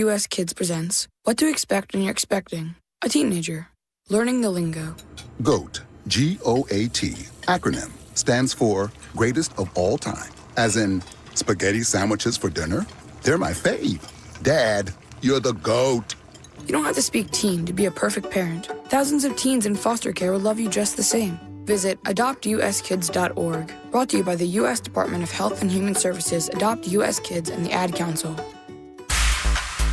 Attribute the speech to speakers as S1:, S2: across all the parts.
S1: US Kids presents What to Expect When You're Expecting a Teenager. Learning the lingo.
S2: GOAT, G-O-A-T, acronym, stands for Greatest of All Time. As in, spaghetti sandwiches for dinner? They're my fave. Dad, you're the GOAT.
S1: You don't have to speak teen to be a perfect parent. Thousands of teens in foster care will love you just the same. Visit adoptuskids.org. Brought to you by the U.S. Department of Health and Human Services, Adopt U.S. Kids, and the Ad Council.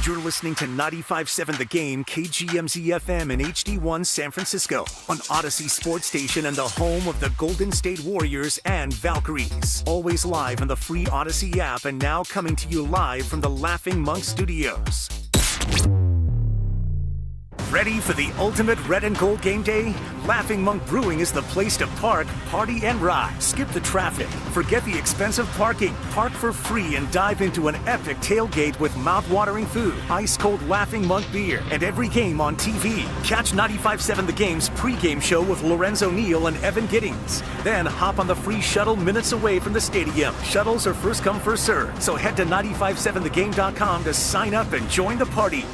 S3: You're listening to 95.7 The Game, KGMZ-FM in HD1 San Francisco, on Odyssey Sports Station and the home of the Golden State Warriors and Valkyries. Always live on the free Odyssey app and now coming to you live from the Laughing Monk Studios. Ready for the ultimate red and gold game day? Laughing Monk Brewing is the place to park, party, and ride. Skip the traffic. Forget the expensive parking. Park for free and dive into an epic tailgate with mouth-watering food, ice-cold Laughing Monk beer, and every game on TV. Catch 95.7 The Game's pregame show with Lorenzo Neal and Evan Giddings. Then hop on the free shuttle minutes away from the stadium. Shuttles are first come, first served. So head to 957thegame.com to sign up and join the party.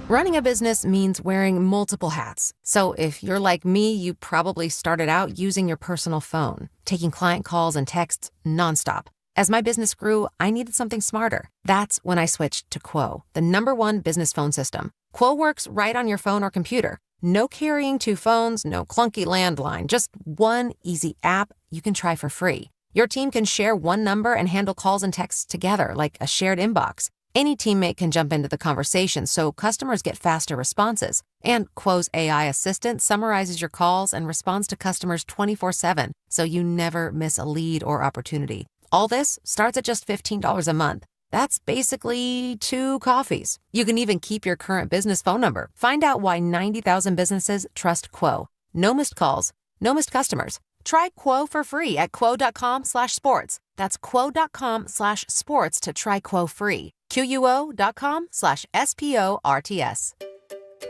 S4: Running a business means wearing multiple hats. So if you're like me, you probably started out using your personal phone, taking client calls and texts nonstop. As my business grew, I needed something smarter. That's when I switched to Quo, the #1 business phone system. Quo works right on your phone or computer. No carrying 2 phones, no clunky landline, just one easy app you can try for free. Your team can share one number and handle calls and texts together like a shared inbox. Any teammate can jump into the conversation so customers get faster responses. And Quo's AI assistant summarizes your calls and responds to customers 24/7, so you never miss a lead or opportunity. All this starts at just $15 a month. That's basically 2 coffees. You can even keep your current business phone number. Find out why 90,000 businesses trust Quo. No missed calls, no missed customers. Try Quo for free at quo.com/sports. That's quo.com/sports to try Quo free. QUO.com/SPORTS.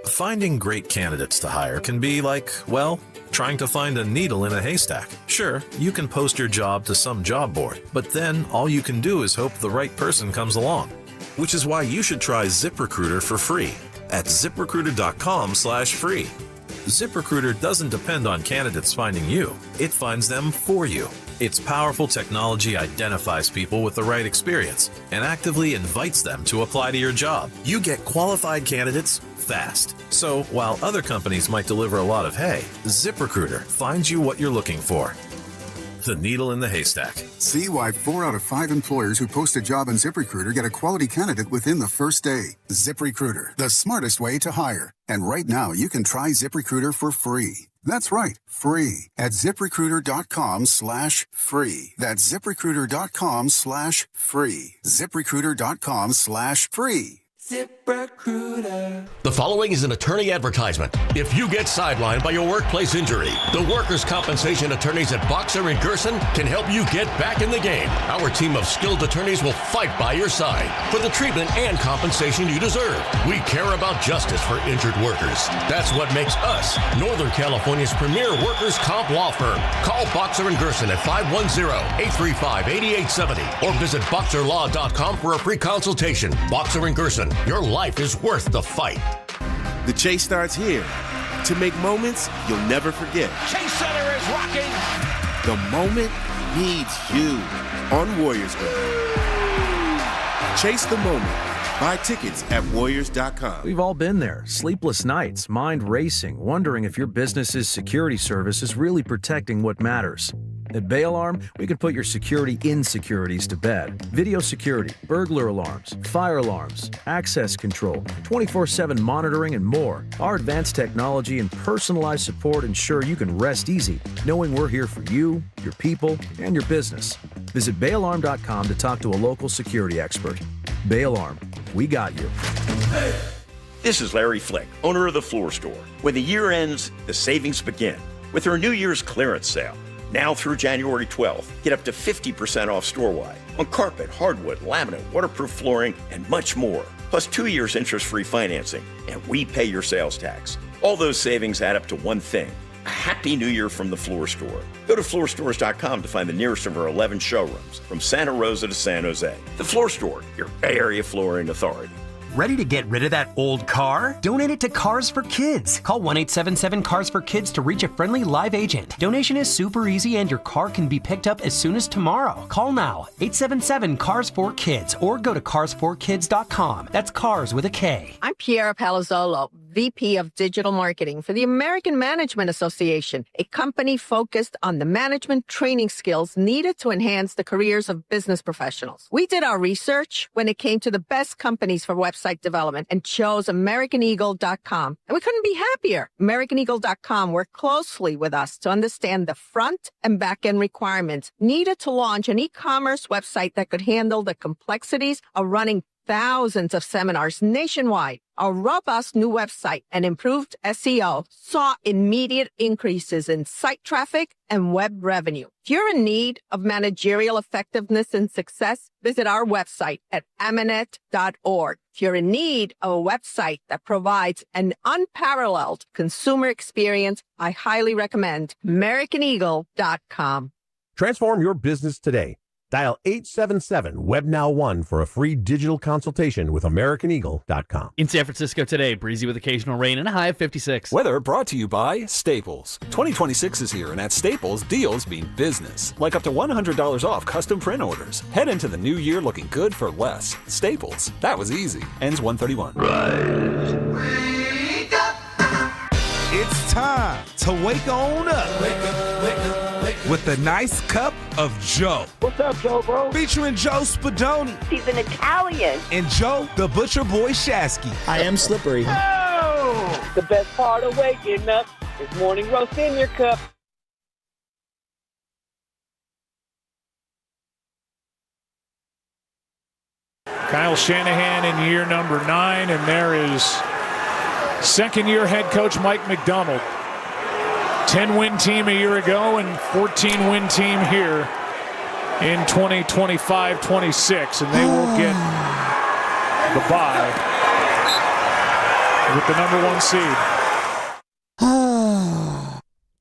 S5: Finding great candidates to hire can be like, well, trying to find a needle in a haystack. Sure, you can post your job to some job board, but then all you can do is hope the right person comes along. Which is why you should try ZipRecruiter for free at ZipRecruiter.com/free. ZipRecruiter doesn't depend on candidates finding you. It finds them for you. Its powerful technology identifies people with the right experience and actively invites them to apply to your job. You get qualified candidates fast. So while other companies might deliver a lot of hay, ZipRecruiter finds you what you're looking for. The needle in the haystack.
S6: See why 4 out of 5 employers who post a job on ZipRecruiter get a quality candidate within the first day. ZipRecruiter, the smartest way to hire. And right now, you can try ZipRecruiter for free. That's right, free at ZipRecruiter.com/free. That's ZipRecruiter.com/free. ZipRecruiter.com/free.
S7: ZipRecruiter. The following is an attorney advertisement. If you get sidelined by a workplace injury, the workers' compensation attorneys at Boxer and Gerson can help you get back in the game. Our team of skilled attorneys will fight by your side for the treatment and compensation you deserve. We care about justice for injured workers. That's what makes us Northern California's premier workers' comp law firm. Call Boxer and Gerson at 510-835-8870 or visit boxerlaw.com for a free consultation. Boxer and Gerson. Your life is worth the fight.
S8: The chase starts here. To make moments you'll never forget.
S9: Chase Center is rocking.
S8: The moment needs you on Warriors Day. Chase the moment. Buy tickets at Warriors.com.
S10: We've all been there. Sleepless nights, mind racing, wondering if your business's security service is really protecting what matters. At Bay Alarm, we can put your security insecurities to bed. Video security, burglar alarms, fire alarms, access control, 24/7 monitoring, and more. Our advanced technology and personalized support ensure you can rest easy, knowing we're here for you, your people, and your business. Visit bayalarm.com to talk to a local security expert. Bay Alarm, we got you.
S11: This is Larry Flick, owner of The Floor Store. When the year ends, the savings begin with our New Year's clearance sale. Now through January 12th, get up to 50% off store-wide on carpet, hardwood, laminate, waterproof flooring, and much more. Plus 2 years interest-free financing, and we pay your sales tax. All those savings add up to one thing: a happy new year from The Floor Store. Go to floorstores.com to find the nearest of our 11 showrooms from Santa Rosa to San Jose. The Floor Store, your Bay Area flooring authority.
S9: Ready to get rid of that old car? Donate it to Cars for Kids. Call 1-877-CARS-FOR-KIDS to reach a friendly live agent. Donation is super easy and your car can be picked up as soon as tomorrow. Call now, 877-CARS-FOR-KIDS, or go to carsforkids.com. That's cars with a K.
S12: I'm Piera Palazzolo, VP of Digital Marketing for the American Management Association, a company focused on the management training skills needed to enhance the careers of business professionals. We did our research when it came to the best companies for website development and chose AmericanEagle.com. And we couldn't be happier. AmericanEagle.com worked closely with us to understand the front and back end requirements needed to launch an e-commerce website that could handle the complexities of running thousands of seminars nationwide. Our robust new website and improved SEO saw immediate increases in site traffic and web revenue. If you're in need of managerial effectiveness and success, visit our website at amanet.org. If you're in need of a website that provides an unparalleled consumer experience, I highly recommend AmericanEagle.com.
S13: Transform your business today. Dial 877-WebNow1 for a free digital consultation with AmericanEagle.com.
S14: In San Francisco today, breezy with occasional rain and a high of 56.
S15: Weather brought to you by Staples. 2026 is here, and at Staples, deals mean business. Like up to $100 off custom print orders. Head into the new year looking good for less. Staples. That was easy. Ends 1/31.
S16: Wake up. It's time to wake on up. Wake up, wake up. With a nice cup of Joe.
S17: What's up, Joe, bro?
S16: Featuring Joe Spadoni.
S17: He's an Italian.
S16: And Joe, the Butcher Boy Shasky.
S18: I am slippery.
S17: Oh! The best part of waking up is morning roast in your cup.
S19: Kyle Shanahan in year number 9, and there is second-year head coach Mike McDonald. 10-win team a year ago and 14-win team here in 2025-26, and they will get the bye with the number 1 seed.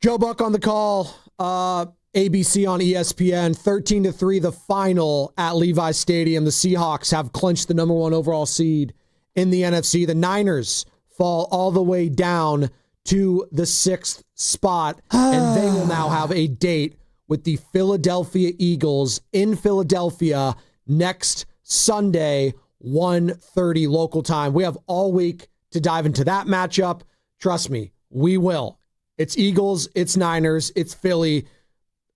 S20: Joe Buck on the call. ABC on ESPN. 13-3 the final at Levi Stadium. The Seahawks have clinched the number 1 overall seed in the NFC. The Niners fall all the way down to the 6th spot, and they will now have a date with the Philadelphia Eagles in Philadelphia next Sunday, 1:30 local time. We have all week to dive into that matchup. Trust me, we will. It's Eagles, it's Niners, it's Philly.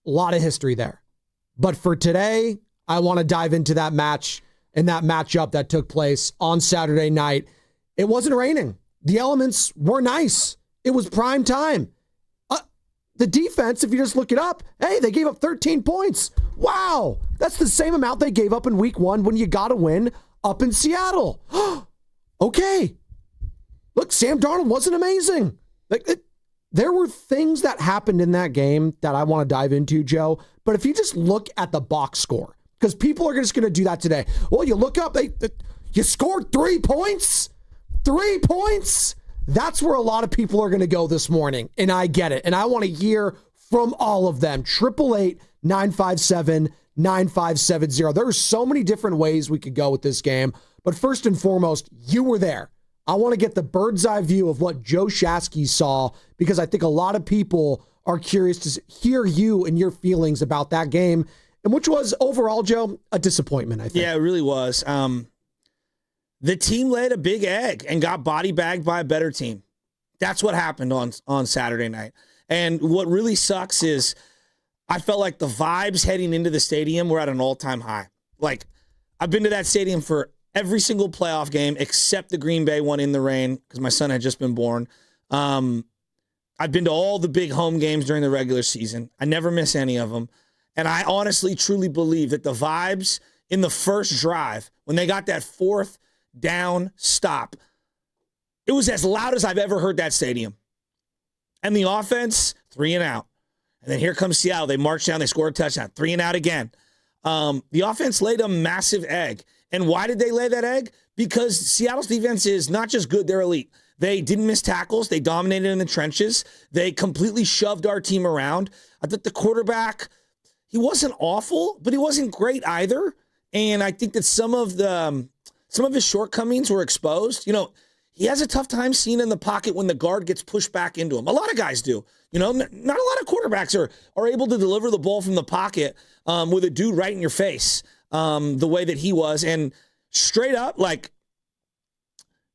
S20: A lot of history there. But for today, I want to dive into that match and that matchup that took place on Saturday night. It wasn't raining. The elements were nice. It was prime time. The defense, if you just look it up, hey, they gave up 13 points. Wow. That's the same amount they gave up in week 1 when you got to win up in Seattle. Okay. Look, Sam Darnold wasn't amazing. There were things that happened in that game that I want to dive into, Joe. But if you just look at the box score, because people are just going to do that today. Well, you look up, you scored 3 points. 3 points. That's where a lot of people are going to go this morning, and I get it. And I want to hear from all of them. 888-957-9570. There are so many different ways we could go with this game. But first and foremost, you were there. I want to get the bird's eye view of what Joe Shasky saw, because I think a lot of people are curious to hear you and your feelings about that game, and which was overall, Joe, a disappointment, I think.
S18: Yeah, it really was. The team laid a big egg and got body bagged by a better team. That's what happened on Saturday night. And what really sucks is I felt like the vibes heading into the stadium were at an all-time high. Like, I've been to that stadium for every single playoff game except the Green Bay one in the rain because my son had just been born. I've been to all the big home games during the regular season. I never miss any of them. And I honestly, truly believe that the vibes in the first drive, when they got that 4th down stop, it was as loud as I've ever heard that stadium. And the offense, 3 and out. And then here comes Seattle. They march down, they score a touchdown, 3 and out again. The offense laid a massive egg. And why did they lay that egg? Because Seattle's defense is not just good, they're elite. They didn't miss tackles. They dominated in the trenches. They completely shoved our team around. I thought the quarterback, he wasn't awful, but he wasn't great either. And I think that some of the some of his shortcomings were exposed. He has a tough time seeing in the pocket when the guard gets pushed back into him. A lot of guys do. Not a lot of quarterbacks are able to deliver the ball from the pocket with a dude right in your face the way that he was. And straight up,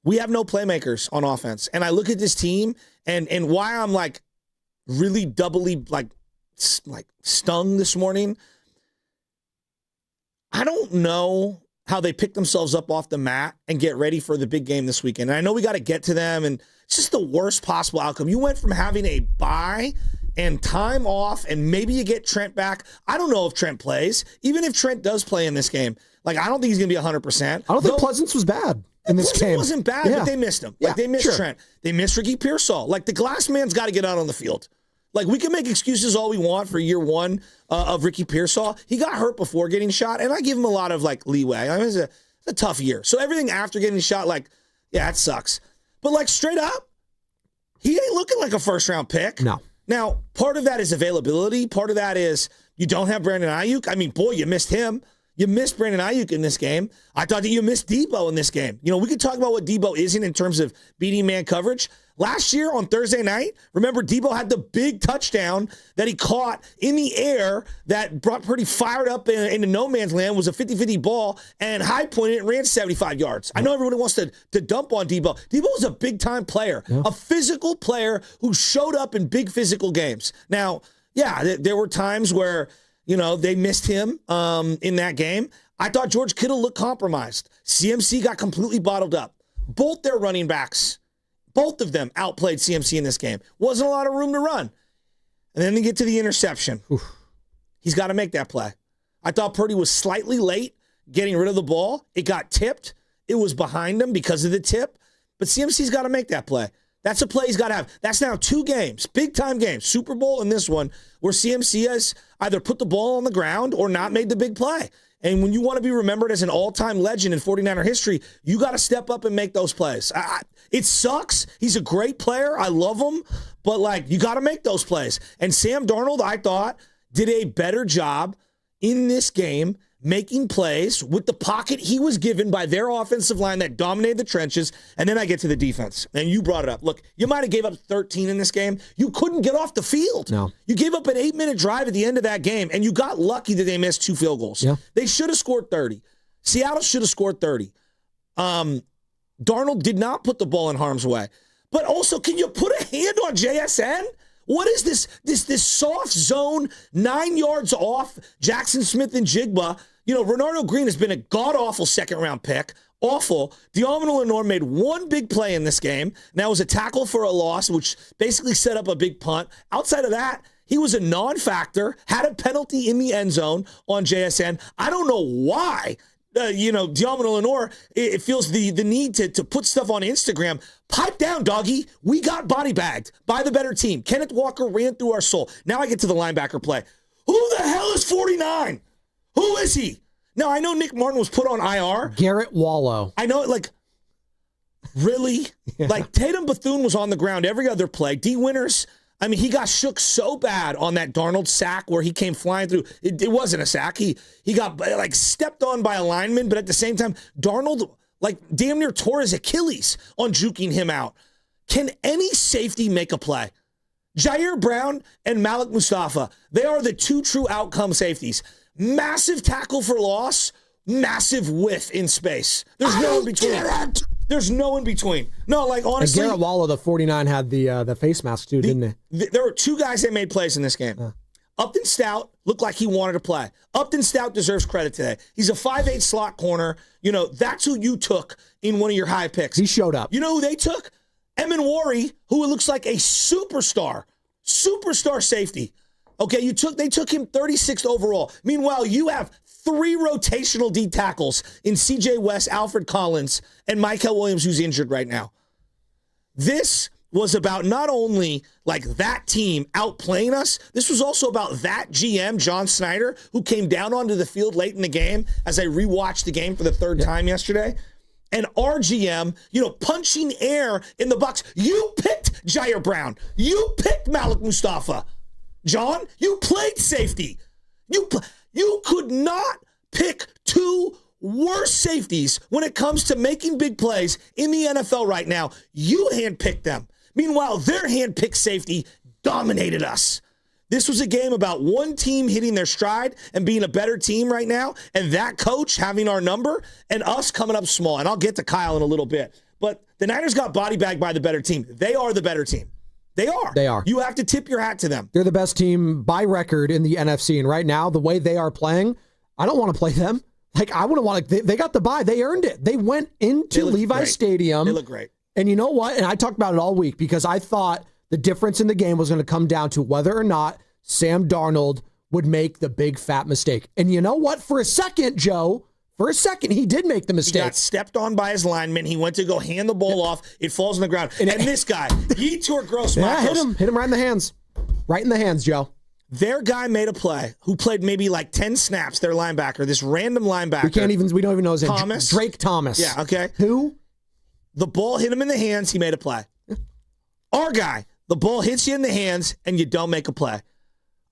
S18: we have no playmakers on offense. And I look at this team and why I'm really doubly stung this morning. I don't know how they pick themselves up off the mat and get ready for the big game this weekend. And I know we got to get to them, and it's just the worst possible outcome. You went from having a bye and time off, and maybe you get Trent back. I don't know if Trent plays. Even if Trent does play in this game, I don't think he's going to be 100%.
S20: I don't think Pleasance was bad in this game.
S18: It wasn't bad, but they missed him. They missed Trent. They missed Ricky Pearsall. The glass man's got to get out on the field. We can make excuses all we want for year one of Ricky Pearsall. He got hurt before getting shot, and I give him a lot of leeway. It's a tough year. So everything after getting shot, it sucks. But straight up, he ain't looking like a first-round pick.
S20: No.
S18: Now, part of that is availability. Part of that is you don't have Brandon Ayuk. I mean, boy, you missed him. You missed Brandon Ayuk in this game. I thought that you missed Debo in this game. We could talk about what Debo isn't in terms of beating man coverage. Last year on Thursday night, remember Debo had the big touchdown that he caught in the air that brought Purdy fired up into no man's land, was a 50-50 ball, and high pointed and ran 75 yards. I know everyone wants to dump on Debo. Debo was a big-time player, a physical player who showed up in big physical games. Now, there were times where, they missed him in that game. I thought George Kittle looked compromised. CMC got completely bottled up. Both their running backs, both of them outplayed CMC in this game. Wasn't a lot of room to run. And then they get to the interception. Oof. He's got to make that play. I thought Purdy was slightly late getting rid of the ball. It got tipped. It was behind him because of the tip. But CMC's got to make that play. That's a play he's got to have. That's now 2 games, big-time games, Super Bowl and this one, where CMC has either put the ball on the ground or not made the big play. And when you want to be remembered as an all-time legend in 49er history, you got to step up and make those plays. It sucks. He's a great player. I love him. But, you got to make those plays. And Sam Darnold, I thought, did a better job in this game making plays with the pocket he was given by their offensive line that dominated the trenches. And then I get to the defense. And you brought it up. Look, you might have gave up 13 in this game. You couldn't get off the field.
S20: No.
S18: You gave up an 8-minute drive at the end of that game, and you got lucky that they missed 2 field goals.
S20: Yeah.
S18: They should have scored 30. Seattle should have scored 30. Darnold did not put the ball in harm's way. But also, can you put a hand on JSN? What is this soft zone, 9 yards off Jackson Smith and Jigba? Renardo Green has been a god-awful second-round pick. Awful. Diomino Lenore made 1 big play in this game. And that was a tackle for a loss, which basically set up a big punt. Outside of that, he was a non-factor, had a penalty in the end zone on JSN. I don't know why. Diomino Lenore, it feels the need to put stuff on Instagram. Pipe down, doggy. We got body bagged by the better team. Kenneth Walker ran through our soul. Now I get to the linebacker play. Who the hell is 49? Who is he? Now, I know Nick Martin was put on IR.
S20: Garrett Wallow.
S18: I know, really? Yeah. Tatum Bethune was on the ground every other play. D. Winters, he got shook so bad on that Darnold sack where he came flying through. It wasn't a sack. He got stepped on by a lineman, but at the same time, Darnold damn near tore his Achilles on juking him out. Can any safety make a play? Jair Brown and Malik Mustafa, they are the 2 true outcome safeties. Massive tackle for loss, massive whiff in space. There's no in between. There's no in between. No, honestly.
S20: And Garrett Wallow, the 49, had the face mask too, didn't they?
S18: There were 2 guys that made plays in this game. Upton Stout looked like he wanted to play. Upton Stout deserves credit today. He's a 5'8" slot corner. That's who you took in one of your high picks.
S20: He showed up.
S18: You know who they took? Emin Wari, who looks like a superstar safety. Okay, they took him 36th overall. Meanwhile, you have 3 rotational D tackles in CJ West, Alfred Collins, and Michael Williams, who's injured right now. This was about not only that team outplaying us, this was also about that GM, John Snyder, who came down onto the field late in the game as I rewatched the game for the 3rd time yesterday. And our GM, punching air in the box. You picked Jair Brown. You picked Malik Mustafa. John, you played safety. You could not pick 2 worst safeties when it comes to making big plays in the NFL right now. You handpicked them. Meanwhile, their handpicked safety dominated us. This was a game about one team hitting their stride and being a better team right now, and that coach having our number, and us coming up small. And I'll get to Kyle in a little bit. But the Niners got body bagged by the better team. They are the better team. They are.
S20: They are.
S18: You have to tip your hat to them.
S20: They're the best team by record in the NFC, and right now, the way they are playing, I don't want to play them. Like, I wouldn't want to. They got the bye. They earned it. They went into Levi Stadium.
S18: They look great.
S20: And you know what? And I talked about it all week because I thought the difference in the game was going to come down to whether or not Sam Darnold would make the big fat mistake. And you know what? For a second, Joe, he did make the mistake.
S18: He got stepped on by his lineman. He went to go hand the ball off. It falls on the ground. And this guy, Yetur Gross-Matos.
S20: Yeah, hit him right in the hands. Right in the hands, Joe.
S18: Their guy made a play who played maybe like 10 snaps, their linebacker, this random linebacker.
S20: We don't even know his name.
S18: Thomas.
S20: Drake Thomas.
S18: Yeah, okay.
S20: Who?
S18: The ball hit him in the hands. He made a play. Our guy, the ball hits you in the hands and you don't make a play.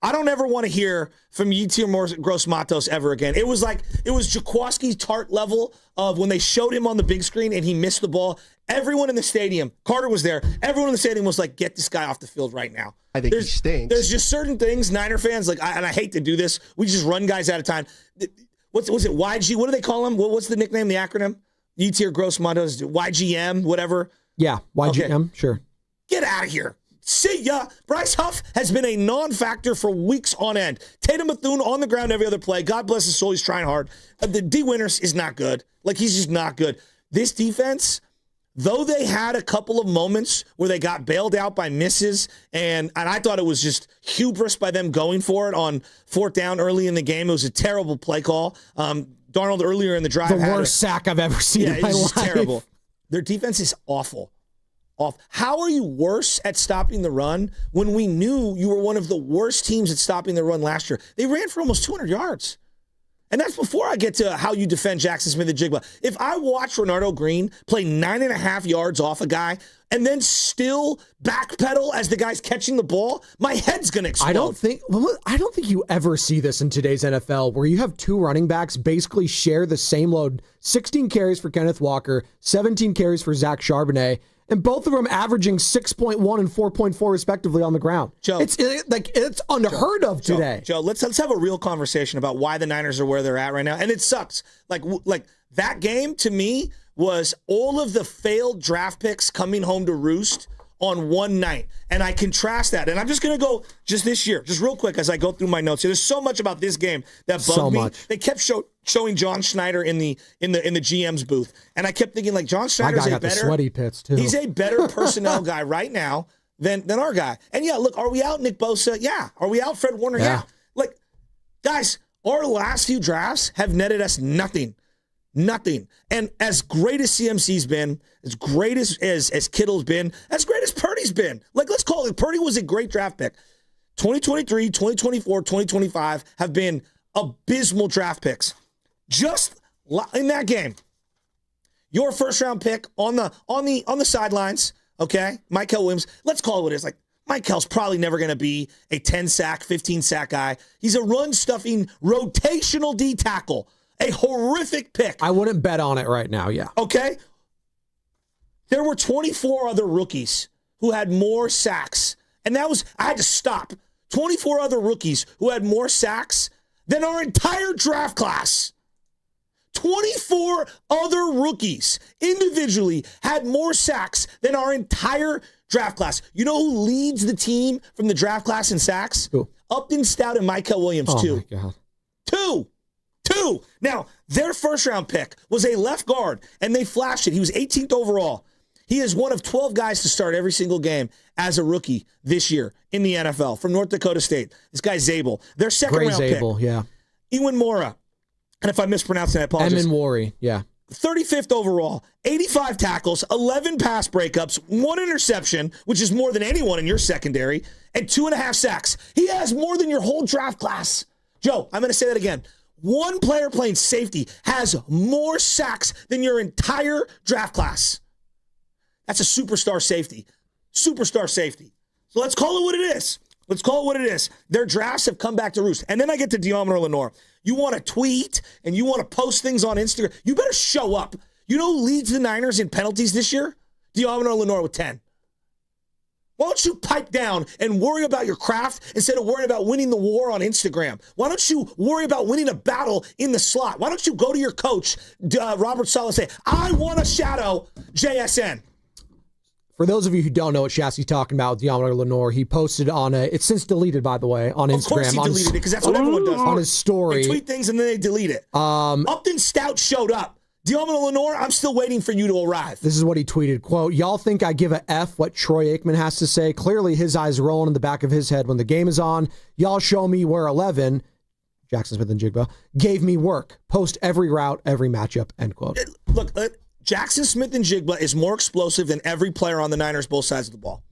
S18: I don't ever want to hear from Yetur Gross-Matos ever again. It was Jaworski's Tart level of when they showed him on the big screen and he missed the ball. Everyone in the stadium, Carter was there, everyone in the stadium was like, get this guy off the field right now.
S21: I think he stinks.
S18: There's just certain things, Niner fans, and I hate to do this, we just run guys out of time. Was it YG? What do they call him? What's the nickname, the acronym? Yetur Gross-Matos, YGM, whatever?
S20: Yeah, YGM, okay. Sure.
S18: Get out of here. See ya. Bryce Huff has been a non-factor for weeks on end. Tatum Bethune on the ground every other play. God bless his soul. He's trying hard. The D. Winters is not good. Like, he's just not good. This defense, though they had a couple of moments where they got bailed out by misses, and I thought it was just hubris by them going for it on fourth down early in the game. It was a terrible play call. Darnold earlier in the drive
S20: the worst sack I've ever seen in my life.
S18: Terrible. Their defense is awful. How are you worse at stopping the run when we knew you were one of the worst teams at stopping the run last year? They ran for almost 200 yards. And that's before I get to how you defend Jackson Smith-Njigba. If I watch Renardo Green play 9.5 yards off a guy and then still backpedal as the guy's catching the ball, my head's going to explode.
S20: I don't think you ever see this in today's NFL where you have two running backs basically share the same load. 16 carries for Kenneth Walker, 17 carries for Zach Charbonnet. And both of them averaging 6.1 and 4.4 respectively on the ground.
S18: Joe,
S20: it's unheard of today.
S18: Joe, let's have a real conversation about why the Niners are where they're at right now. And it sucks. Like that game to me was all of the failed draft picks coming home to roost on one night. And I contrast that. And I'm just going to go just this year, just real quick as I go through my notes here. There's so much about this game that bugged me. They kept showing John Schneider in the GM's booth. And I kept thinking, like, John Schneider's
S20: the sweaty pits too.
S18: He's a better personnel guy right now than our guy. And yeah, look, are we out Nick Bosa? Yeah. Are we out Fred Warner? Yeah. Like, guys, our last few drafts have netted us nothing. Nothing. And as great as CMC's been, as great as Kittle's been, as great as Purdy's been. Like, let's call it. Purdy was a great draft pick. 2023, 2024, 2025 have been abysmal draft picks. Just in that game, your first round pick on the sidelines, okay? Michael Williams. Let's call it what it is. Like, Michael's probably never going to be a 10-sack, 15-sack guy. He's a run-stuffing, rotational D tackle. A horrific pick.
S20: I wouldn't bet on it right now, yeah.
S18: Okay? There were 24 other rookies who had more sacks. And I had to stop. 24 other rookies who had more sacks than our entire draft class. 24 other rookies individually had more sacks than our entire draft class. You know who leads the team from the draft class in sacks?
S20: Who?
S18: Upton Stout and Michael Williams,
S20: Oh, my God.
S18: Two. Now, their first-round pick was a left guard, and they flashed it. He was 18th overall. He is one of 12 guys to start every single game as a rookie this year in the NFL from North Dakota State. This guy, Zabel. Their second-round pick.
S20: Zabel, yeah.
S18: Ewan Mora. And if I mispronounce that, I apologize.
S20: Emin Worry, yeah.
S18: 35th overall, 85 tackles, 11 pass breakups, 1 interception, which is more than anyone in your secondary, and 2.5 sacks. He has more than your whole draft class. Joe, I'm going to say that again. One player playing safety has more sacks than your entire draft class. That's a superstar safety. Superstar safety. So let's call it what it is. Let's call it what it is. Their drafts have come back to roost. And then I get to Diomino Lenore. You want to tweet and you want to post things on Instagram. You better show up. You know who leads the Niners in penalties this year? Diomino Lenore with 10. Why don't you pipe down and worry about your craft instead of worrying about winning the war on Instagram? Why don't you worry about winning a battle in the slot? Why don't you go to your coach, Robert Saleh, and say, I want to shadow JSN?
S20: For those of you who don't know what Shasty's talking about with Diomino Lenore, he posted on it's since deleted, by the way, on Instagram. Of
S18: course he deleted it, because that's what everyone does.
S20: On his story.
S18: They tweet things and then they delete it. Upton Stout showed up. Diomino Lenore, I'm still waiting for you to arrive.
S20: This is what he tweeted, quote, y'all think I give a F what Troy Aikman has to say? Clearly his eyes rolling in the back of his head when the game is on. Y'all show me where 11, Jackson Smith and Jigba, gave me work. Post every route, every matchup, end quote.
S18: Look, Jackson Smith and Jigba is more explosive than every player on the Niners, both sides of the ball.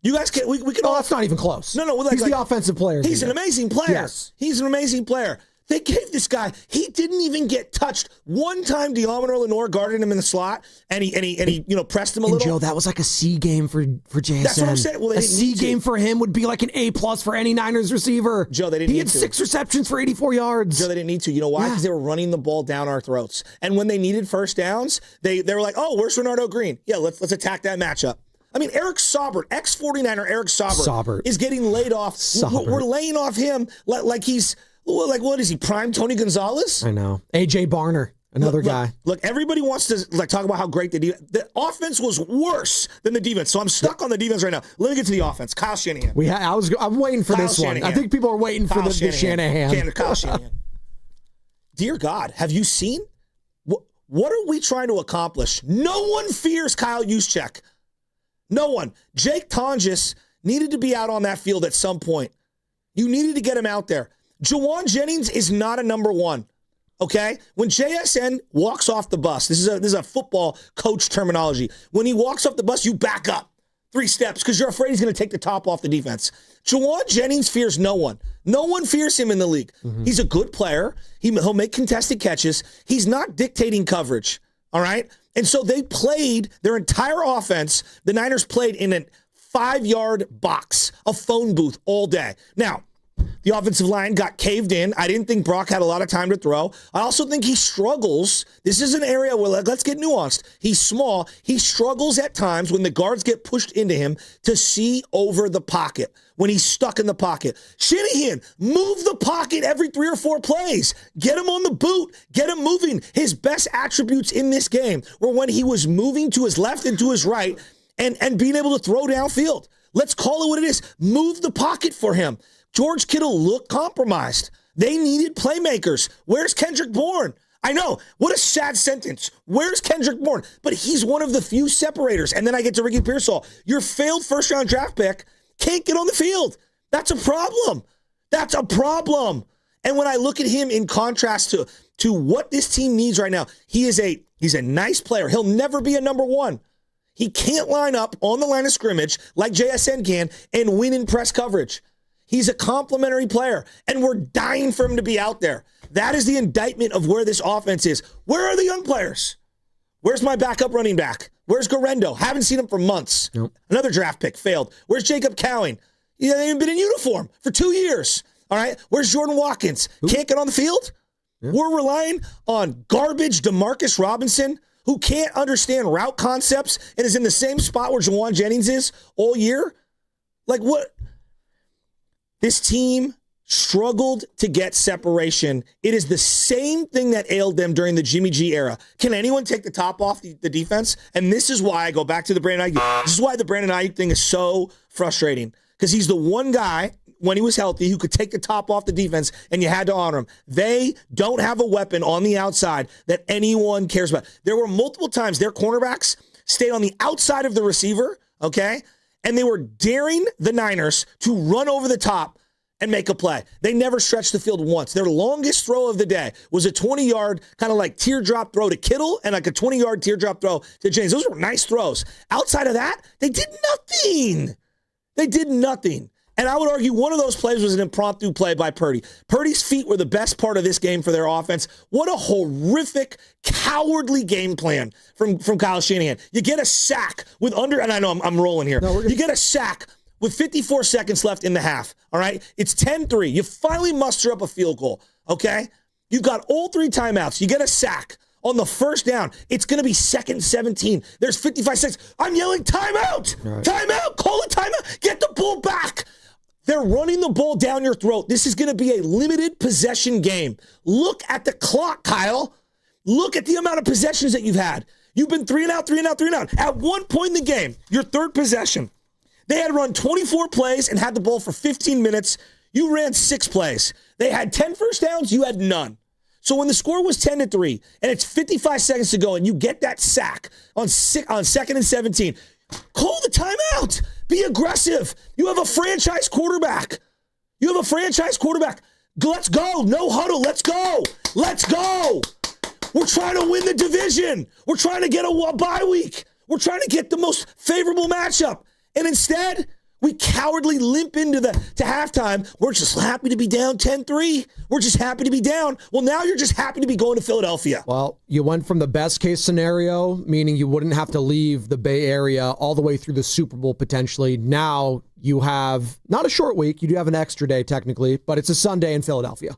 S18: You guys can, we can all.
S20: That's not even close.
S18: No,
S20: he's the offensive player.
S18: He's an amazing player.
S20: Yes.
S18: He's an amazing player. They gave this guy, he didn't even get touched. One time Diomino Lenore guarded him in the slot and he pressed him a little.
S20: Joe, that was like a C game for JSN.
S18: That's what I'm saying. Well,
S20: a C game for him would be like an A+ for any Niners receiver.
S18: Joe, they didn't need to.
S20: He had 6 receptions for 84 yards.
S18: Joe, they didn't need to. You know why? Because they were running the ball down our throats. And when they needed first downs, they were like, oh, where's Renardo Green? Yeah, let's attack that matchup. I mean, Eric Saubert, ex-49er Eric Saubert is getting laid off. We're laying off him like he's... Like, what is he, prime Tony Gonzalez?
S20: I know. A.J. Barner, another guy.
S18: Look, everybody wants to talk about how great the offense was worse than the defense. So I'm stuck on the defense right now. Let me get to the offense. Kyle Shanahan.
S20: I'm waiting for this one. I think people are waiting for the Shanahan.
S18: Kyle Shanahan. Dear God, have you seen? What are we trying to accomplish? No one fears Kyle Juszczyk. No one. Jake Tonjes needed to be out on that field at some point. You needed to get him out there. Juwan Jennings is not a number one, okay? When JSN walks off the bus, this is a football coach terminology. When he walks off the bus, you back up 3 steps because you're afraid he's going to take the top off the defense. Juwan Jennings fears no one. No one fears him in the league. Mm-hmm. He's a good player. He'll make contested catches. He's not dictating coverage, all right? And so they played their entire offense. The Niners played in a 5-yard box, a phone booth all day. Now, the offensive line got caved in. I didn't think Brock had a lot of time to throw. I also think he struggles. This is an area where, let's get nuanced. He's small. He struggles at times when the guards get pushed into him to see over the pocket, when he's stuck in the pocket. Shanahan, move the pocket every 3 or 4 plays. Get him on the boot. Get him moving. His best attributes in this game were when he was moving to his left and to his right and being able to throw downfield. Let's call it what it is. Move the pocket for him. George Kittle looked compromised. They needed playmakers. Where's Kendrick Bourne? I know. What a sad sentence. Where's Kendrick Bourne? But he's one of the few separators. And then I get to Ricky Pearsall. Your failed first-round draft pick can't get on the field. That's a problem. That's a problem. And when I look at him in contrast to what this team needs right now, he's a nice player. He'll never be a number one. He can't line up on the line of scrimmage like JSN can and win in press coverage. He's a complimentary player, and we're dying for him to be out there. That is the indictment of where this offense is. Where are the young players? Where's my backup running back? Where's Garendo? Haven't seen him for months.
S20: Nope.
S18: Another draft pick failed. Where's Jacob Cowing? He hasn't even been in uniform for 2 years. All right. Where's Jordan Watkins? Can't get on the field? Yeah. We're relying on garbage DeMarcus Robinson, who can't understand route concepts and is in the same spot where Juwan Jennings is all year. Like, what? This team struggled to get separation. It is the same thing that ailed them during the Jimmy G era. Can anyone take the top off the defense? And this is why I go back to the Brandon Ayuk. This is why the Brandon Ayuk thing is so frustrating, because he's the one guy, when he was healthy, who could take the top off the defense, and you had to honor him. They don't have a weapon on the outside that anyone cares about. There were multiple times their cornerbacks stayed on the outside of the receiver, okay? And they were daring the Niners to run over the top and make a play. They never stretched the field once. Their longest throw of the day was a 20-yard kind of like teardrop throw to Kittle and like a 20-yard teardrop throw to James. Those were nice throws. Outside of that, they did nothing. They did nothing. And I would argue one of those plays was an impromptu play by Purdy. Purdy's feet were the best part of this game for their offense. What a horrific, cowardly game plan from Kyle Shanahan. You get a sack with and I know I'm rolling here. You get a sack with 54 seconds left in the half, all right? It's 10-3. You finally muster up a field goal, okay? You've got all 3 timeouts. You get a sack on the first down. It's going to be 2nd and 17. There's 55 seconds. I'm yelling, timeout! Right. Timeout! Call a timeout! Get the ball back! They're running the ball down your throat. This is going to be a limited possession game. Look at the clock, Kyle. Look at the amount of possessions that you've had. You've been 3 and out, 3 and out, 3 and out. At one point in the game, your third possession, they had run 24 plays and had the ball for 15 minutes. You ran 6 plays. They had 10 first downs. You had none. So when the score was 10-3 and it's 55 seconds to go and you get that sack on 2nd and 17, call the timeout. Be aggressive. You have a franchise quarterback. Let's go. No huddle. Let's go. We're trying to win the division. We're trying to get a bye week. We're trying to get the most favorable matchup. And instead, we cowardly limp into to halftime. We're just happy to be down 10-3. We're just happy to be down. Well, now you're just happy to be going to Philadelphia.
S20: Well, you went from the best case scenario, meaning you wouldn't have to leave the Bay Area all the way through the Super Bowl potentially. Now you have not a short week. You do have an extra day technically, but it's a Sunday in Philadelphia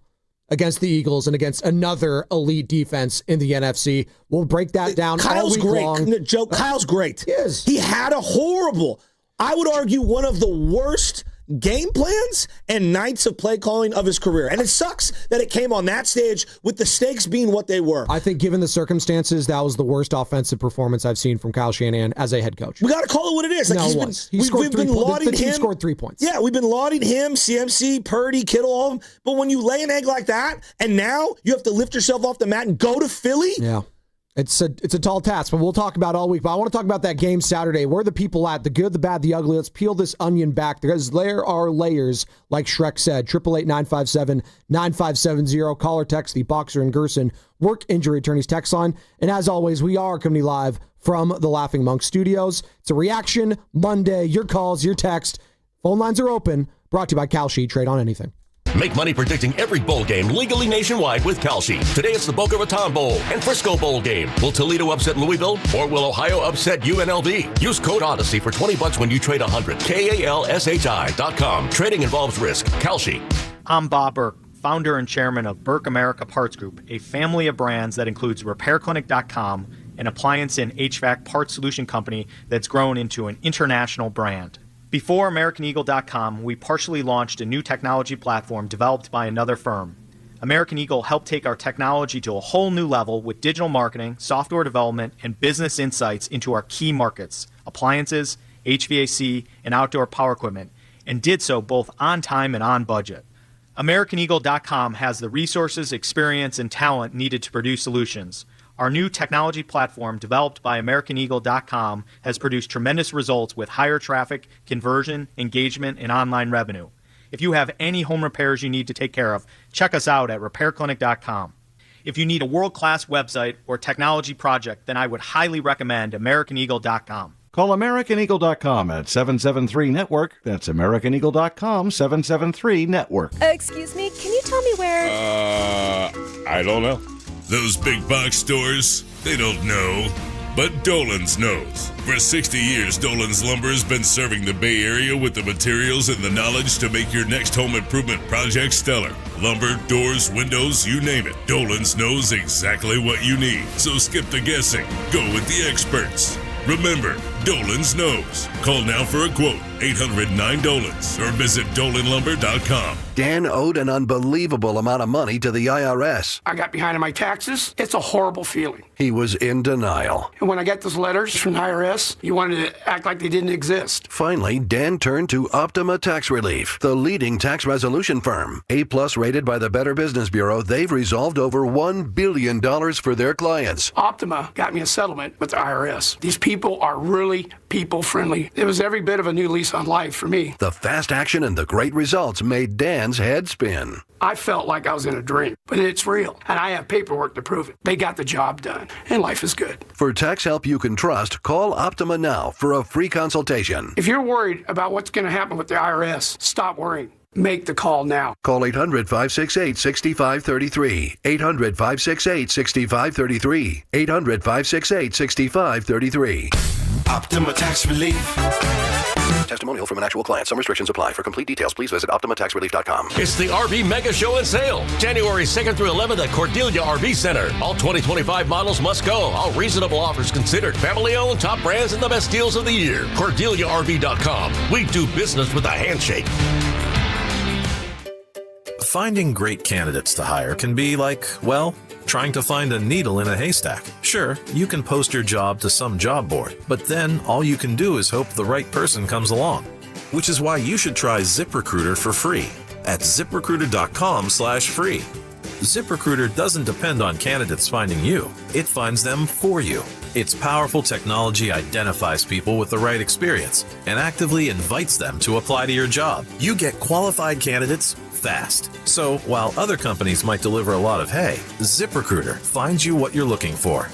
S20: against the Eagles and against another elite defense in the NFC. We'll break that down all week long.
S18: Joe, Kyle's great.
S20: He is.
S18: He had a horrible, I would argue, one of the worst game plans and nights of play calling of his career. And it sucks that it came on that stage with the stakes being what they were.
S20: I think given the circumstances, that was the worst offensive performance I've seen from Kyle Shanahan as a head coach.
S18: We got to call it what it is.
S20: We've been lauding him. The team scored 3 points.
S18: Yeah, we've been lauding him, CMC, Purdy, Kittle, all of them. But when you lay an egg like that, and now you have to lift yourself off the mat and go to Philly?
S20: Yeah. It's a tall task, but we'll talk about all week. But I want to talk about that game Saturday. Where are the people at? The good, the bad, the ugly. Let's peel this onion back. There are layers, like Shrek said. 888-957-9570. Call or text the Boxer and Gerson Work Injury Attorneys text line. And as always, we are coming live from the Laughing Monk Studios. It's a Reaction Monday. Your calls, your text. Phone lines are open. Brought to you by Kalshi. Trade on anything.
S7: Make money predicting every bowl game legally nationwide with Kalshi. Today it's the Boca Raton Bowl and Frisco Bowl game. Will Toledo upset Louisville or will Ohio upset UNLV? Use code Odyssey for $20 when you trade 100. KALSHI.com. Trading involves risk. Kalshi.
S21: I'm Bob Burke, founder and chairman of Burke America Parts Group, a family of brands that includes RepairClinic.com, an appliance and HVAC parts solution company that's grown into an international brand. Before AmericanEagle.com, we partially launched a new technology platform developed by another firm. American Eagle helped take our technology to a whole new level with digital marketing, software development, and business insights into our key markets, appliances, HVAC, and outdoor power equipment, and did so both on time and on budget. AmericanEagle.com has the resources, experience, and talent needed to produce solutions. Our new technology platform, developed by AmericanEagle.com, has produced tremendous results with higher traffic, conversion, engagement, and online revenue. If you have any home repairs you need to take care of, check us out at RepairClinic.com. If you need a world-class website or technology project, then I would highly recommend AmericanEagle.com.
S22: Call AmericanEagle.com at 773-NETWORK. That's AmericanEagle.com, 773-NETWORK.
S23: Excuse me, can you tell me where...
S24: I don't know. Those big box stores, they don't know. But Dolan's knows. For 60 years, Dolan's Lumber has been serving the Bay Area with the materials and the knowledge to make your next home improvement project stellar. Lumber, doors, windows, you name it. Dolan's knows exactly what you need. So skip the guessing. Go with the experts. Remember, Dolan's knows. Call now for a quote, 800-9-DOLANS, or visit DolanLumber.com.
S25: Dan owed an unbelievable amount of money to the IRS.
S26: I got behind on my taxes. It's a horrible feeling.
S25: He was in denial.
S26: And when I got those letters from the IRS, you wanted to act like they didn't exist.
S25: Finally, Dan turned to Optima Tax Relief, the leading tax resolution firm. A-plus rated by the Better Business Bureau, they've resolved over $1 billion for their clients.
S26: Optima got me a settlement with the IRS. These people are really people-friendly. It was every bit of a new lease on life for me.
S25: The fast action and the great results made Dan's head spin.
S26: I felt like I was in a dream, but it's real, and I have paperwork to prove it. They got the job done, and life is good.
S25: For tax help you can trust, call Optima now for a free consultation.
S26: If you're worried about what's going to happen with the IRS, stop worrying. Make the call now.
S25: Call 800-568-6533. 800-568-6533. 800-568-6533.
S27: Optima Tax Relief.
S25: Testimonial from an actual client. Some restrictions apply. For complete details, please visit OptimaTaxRelief.com.
S7: It's the RV Mega Show and Sale, January 2nd through 11th at Cordelia RV Center. All 2025 models must go. All reasonable offers considered. Family-owned, top brands, and the best deals of the year. CordeliaRV.com. We do business with a handshake.
S1: Finding great candidates to hire can be like, well, trying to find a needle in a haystack. Sure, you can post your job to some job board, but then all you can do is hope the right person comes along. Which is why you should try ZipRecruiter for free at ZipRecruiter.com/free. ZipRecruiter doesn't depend on candidates finding you. It finds them for you. Its powerful technology identifies people with the right experience and actively invites them to apply to your job. You get qualified candidates fast. So while other companies might deliver a lot of hay, ZipRecruiter finds you what you're looking for.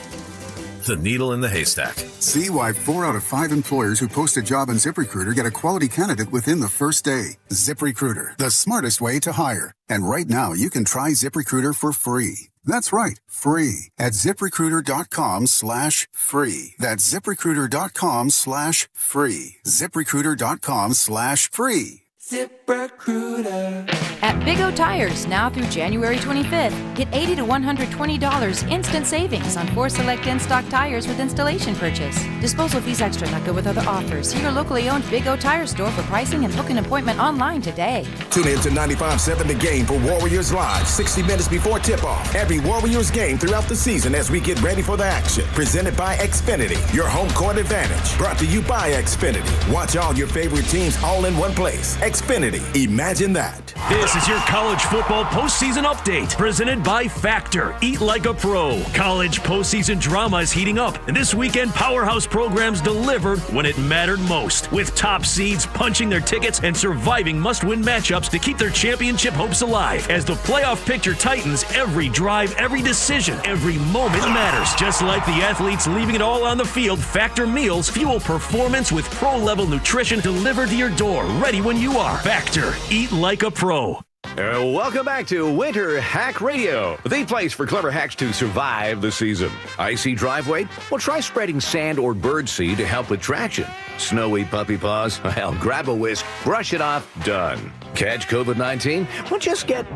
S1: The needle in the haystack.
S2: See why 4 out of 5 employers who post a job on ZipRecruiter get a quality candidate within the first day. ZipRecruiter, the smartest way to hire. And right now, you can try ZipRecruiter for free. That's right, free at ZipRecruiter.com/free. That's ZipRecruiter.com/free. ZipRecruiter.com/free.
S3: ZipRecruiter. At Big O Tires, now through January 25th, get $80 to $120 instant savings on 4 select in-stock tires with installation purchase. Disposal fees extra, not good with other offers. See your locally owned Big O Tire store for pricing and book an appointment online today.
S4: Tune in to 95.7 The Game for Warriors Live, 60 minutes before tip-off. Every Warriors game throughout the season as we get ready for the action. Presented by Xfinity, your home court advantage. Brought to you by Xfinity. Watch all your favorite teams all in one place. Xfinity, imagine that.
S5: This is your college football postseason update, presented by Factor. Eat like a pro. College postseason drama is heating up, and this weekend powerhouse programs delivered when it mattered most, with top seeds punching their tickets and surviving must-win matchups to keep their championship hopes alive. As the playoff picture tightens, every drive, every decision, every moment matters. Just like the athletes leaving it all on the field, Factor meals fuel performance with pro-level nutrition delivered to your door, ready when you are. Factor. Eat like a pro.
S6: Welcome back to Winter Hack Radio, the place for clever hacks to survive the season. Icy driveway? Well, try spreading sand or birdseed to help with traction. Snowy puppy paws? Well, grab a whisk, brush it off, done. Catch COVID-19? Well, just get...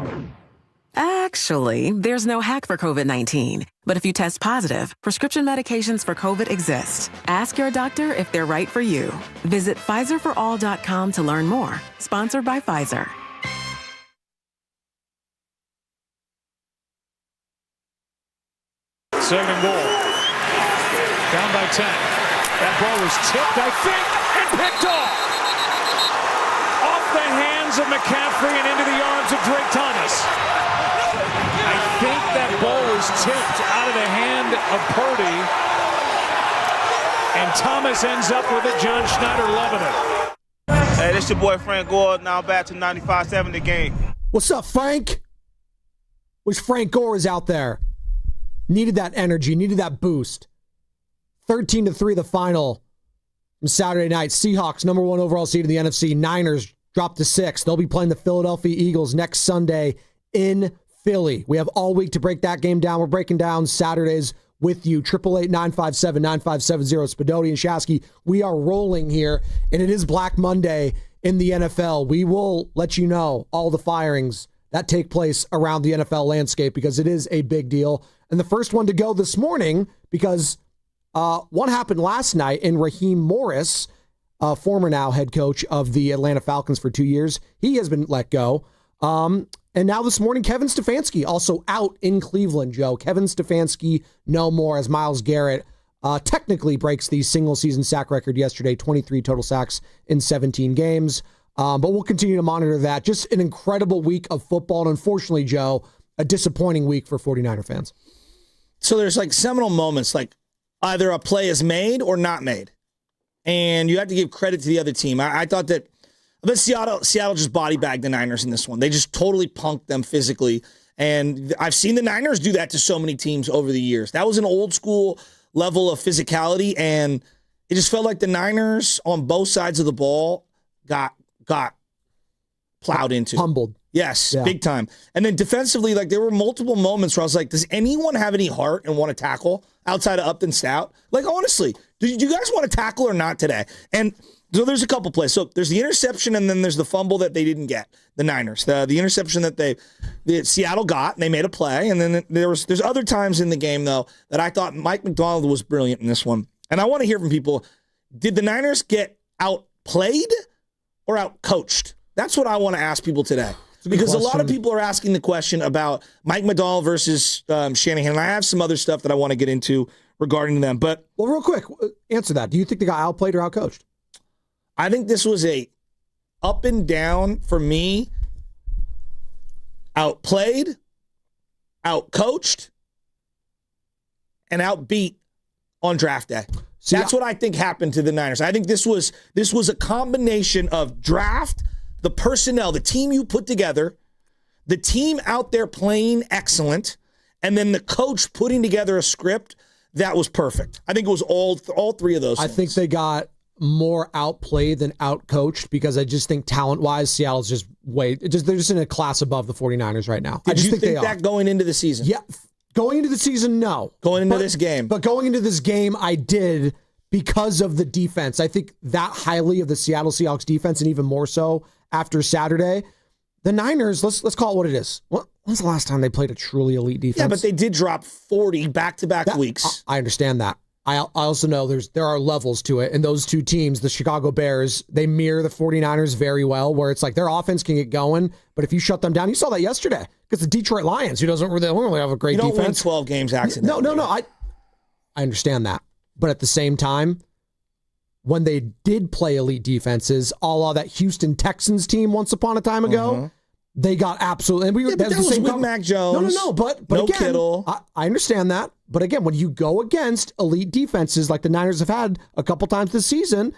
S27: Actually, there's no hack for COVID-19. But if you test positive, prescription medications for COVID exist. Ask your doctor if they're right for you. Visit PfizerForAll.com to learn more. Sponsored by Pfizer.
S19: Second goal. Down by 10. That ball was tipped, I think, and picked off. Off the hands of McCaffrey and into the arms of Drake Thomas. I think that ball was tipped out of the hand of Purdy. And Thomas ends up with it. John Schneider loving it.
S28: Hey, this your boy Frank Gore. Now back to 95.7 The Game.
S20: What's up, Frank? Wish Frank Gore is out there. Needed that energy, needed that boost. 13-3 the final from Saturday night. Seahawks, number 1 overall seed in the NFC. Niners dropped to 6. They'll be playing the Philadelphia Eagles next Sunday in Philly. We have all week to break that game down. We're breaking down Saturdays with you. 888-957-9570. Spadoti and Shasky. We are rolling here, and it is Black Monday in the NFL. We will let you know all the firings that take place around the NFL landscape because it is a big deal. And the first one to go this morning, because one happened last night in Raheem Morris, former now head coach of the Atlanta Falcons for 2 years. He has been let go. And now this morning, Kevin Stefanski also out in Cleveland, Joe. Kevin Stefanski no more as Myles Garrett technically breaks the single season sack record yesterday, 23 total sacks in 17 games. But we'll continue to monitor that. Just an incredible week of football. And unfortunately, Joe, a disappointing week for 49er fans.
S18: So there's like seminal moments, like either a play is made or not made. And you have to give credit to the other team. I thought that Seattle just body bagged the Niners in this one. They just totally punked them physically. And I've seen the Niners do that to so many teams over the years. That was an old school level of physicality. And it just felt like the Niners on both sides of the ball got plowed into.
S20: Humbled.
S18: Yes, big time. And then defensively, like there were multiple moments where I was like, does anyone have any heart and want to tackle outside of Upton Stout? Like, honestly, do you guys want to tackle or not today? And So there's a couple plays. So there's the interception, and then there's the fumble that they didn't get, the Niners. The interception that Seattle got, and they made a play. And then there's other times in the game, though, that I thought Mike McDonald was brilliant in this one. And I want to hear from people, did the Niners get outplayed or outcoached? That's what I want to ask people today. Because a lot of people are asking the question about Mike McDonald versus Shanahan. And I have some other stuff that I want to get into regarding them. But
S20: well, real quick, answer that. Do you think they got outplayed or outcoached?
S18: I think this was a up and down for me. Outplayed, outcoached, and outbeat on draft day. That's what I think happened to the Niners. I think this was a combination of draft, the personnel, the team you put together, the team out there playing excellent, and then the coach putting together a script that was perfect. I think it was all three of those things.
S20: I think they got more outplayed than outcoached because I just think talent-wise, Seattle's just they're just in a class above the 49ers right now.
S18: Did you think that going into the season?
S20: Yeah. Going into the season, no.
S18: Going into this game.
S20: But going into this game, I did because of the defense. I think that highly of the Seattle Seahawks defense, and even more so after Saturday. The Niners, let's call it what it is. When's the last time they played a truly elite defense?
S18: Yeah, but they did drop 40 back-to-back weeks.
S20: I understand that. I also know there are levels to it. And those two teams, the Chicago Bears, they mirror the 49ers very well, where it's like their offense can get going, but if you shut them down, you saw that yesterday. Because the Detroit Lions, who don't really have a great defense.
S18: You don't win 12 games accidentally.
S20: No. I understand that. But at the same time, when they did play elite defenses, a la that Houston Texans team once upon a time ago, they got absolutely. And
S18: that was with Mac Jones.
S20: No. But
S18: no
S20: again,
S18: Kittle.
S20: I understand that. But again, when you go against elite defenses like the Niners have had a couple times this season,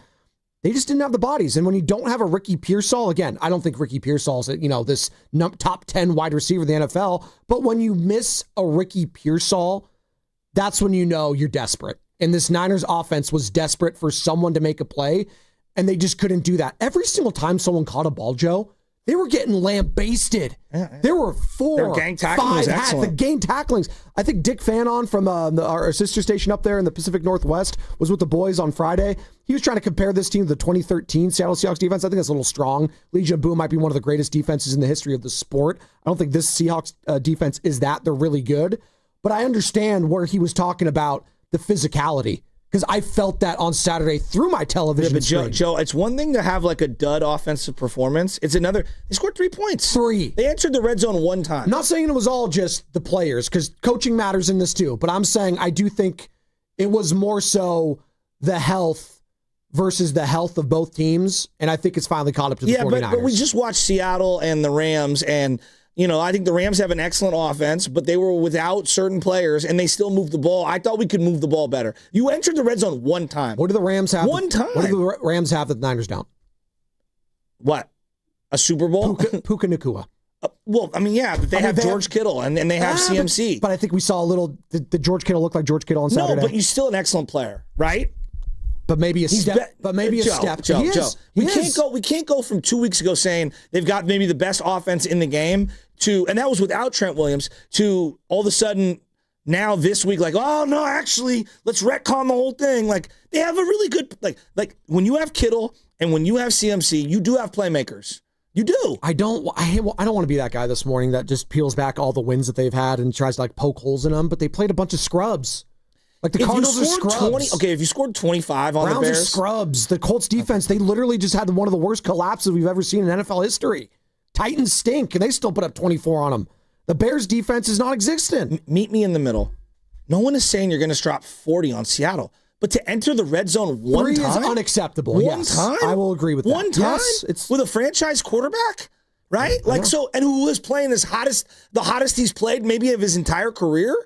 S20: they just didn't have the bodies. And when you don't have a Ricky Pearsall, again, I don't think Ricky Pearsall's this top 10 wide receiver in the NFL. But when you miss a Ricky Pearsall, that's when you know you're desperate. And this Niners offense was desperate for someone to make a play, and they just couldn't do that. Every single time someone caught a ball, Joe, they were getting lambasted. There were 4,
S18: gang tackling
S20: 5 hats. The gang tacklings. I think Dick Fanon from our sister station up there in the Pacific Northwest was with the boys on Friday. He was trying to compare this team to the 2013 Seattle Seahawks defense. I think that's a little strong. Legion of Boom might be one of the greatest defenses in the history of the sport. I don't think this Seahawks defense is that. They're really good. But I understand where he was talking about the physicality, because I felt that on Saturday through my television screen.
S18: Joe, it's one thing to have like a dud offensive performance. It's another. They scored 3 points.
S20: 3.
S18: They entered the red zone 1 time.
S20: I'm not saying it was all just the players, because coaching matters in this too. But I'm saying I do think it was more so the health versus the health of both teams. And I think it's finally caught up to the 49ers.
S18: But we just watched Seattle and the Rams, and I think the Rams have an excellent offense, but they were without certain players, and they still moved the ball. I thought we could move the ball better. You entered the red zone 1 time.
S20: What do the Rams have?
S18: 1 time.
S20: What do the Rams have that the Niners don't?
S18: What? A Super Bowl?
S20: Puka Nacua.
S18: But they have George Kittle, and they have CMC.
S20: But I think we saw a little. Did George Kittle look like George Kittle on Saturday?
S18: No, but he's still an excellent player, right?
S20: But maybe a step.
S18: Joe. We can't go from 2 weeks ago saying they've got maybe the best offense in the game and that was without Trent Williams, to all of a sudden now this week, like, oh no, actually, let's retcon the whole thing. Like, they have a really good like when you have Kittle and when you have CMC, you do have playmakers. You do.
S20: I don't want to be that guy this morning that just peels back all the wins that they've had and tries to poke holes in them. But they played a bunch of scrubs. Like the Cardinals are scrubs.
S18: If you scored 25 on
S20: Browns
S18: the Bears.
S20: Are scrubs. The Colts defense, they literally just had one of the worst collapses we've ever seen in NFL history. Titans stink, and they still put up 24 on them. The Bears defense is non-existent.
S18: Meet me in the middle. No one is saying you're going to drop 40 on Seattle. But to enter the red zone 1
S20: 3
S18: time?
S20: is unacceptable.
S18: One time?
S20: I will agree with that.
S18: 1 time?
S20: Yes, it's
S18: with a franchise quarterback? Right? And who is playing the hottest he's played maybe of his entire career?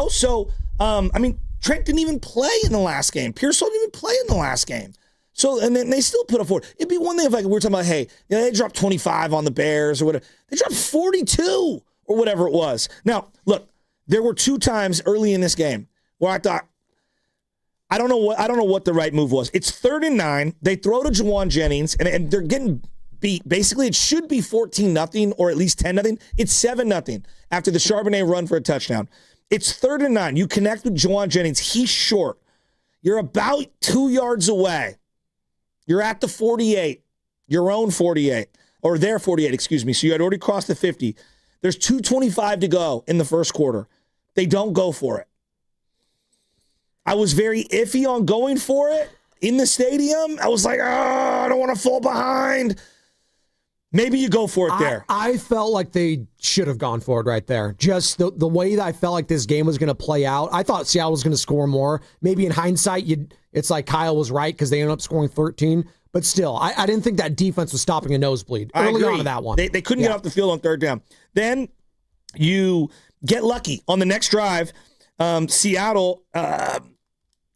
S18: So, Trent didn't even play in the last game. Pearsall didn't even play in the last game. So, and then they still put up 40. It'd be one thing if we were talking about, hey, they dropped 25 on the Bears or whatever. They dropped 42 or whatever it was. Now, look, there were 2 times early in this game where I thought, I don't know what the right move was. It's 3rd and 9. They throw to Juwan Jennings, and they're getting beat. Basically, it should be 14-0 or at least 10-0. It's 7-0 after the Charbonnet run for a touchdown. It's 3rd and 9. You connect with Juwan Jennings. He's short. You're about 2 yards away. You're at the 48, your own 48, or their 48, excuse me. So you had already crossed the 50. There's 2:25 to go in the first quarter. They don't go for it. I was very iffy on going for it in the stadium. I was like, I don't want to fall behind. Maybe you go for it there.
S20: I felt like they should have gone for it right there. Just the way that I felt like this game was going to play out. I thought Seattle was going to score more. Maybe in hindsight, it's like Kyle was right because they ended up scoring 13. But still, I didn't think that defense was stopping a nosebleed early on in that one.
S18: They couldn't get off the field on third down. Then you get lucky on the next drive. Seattle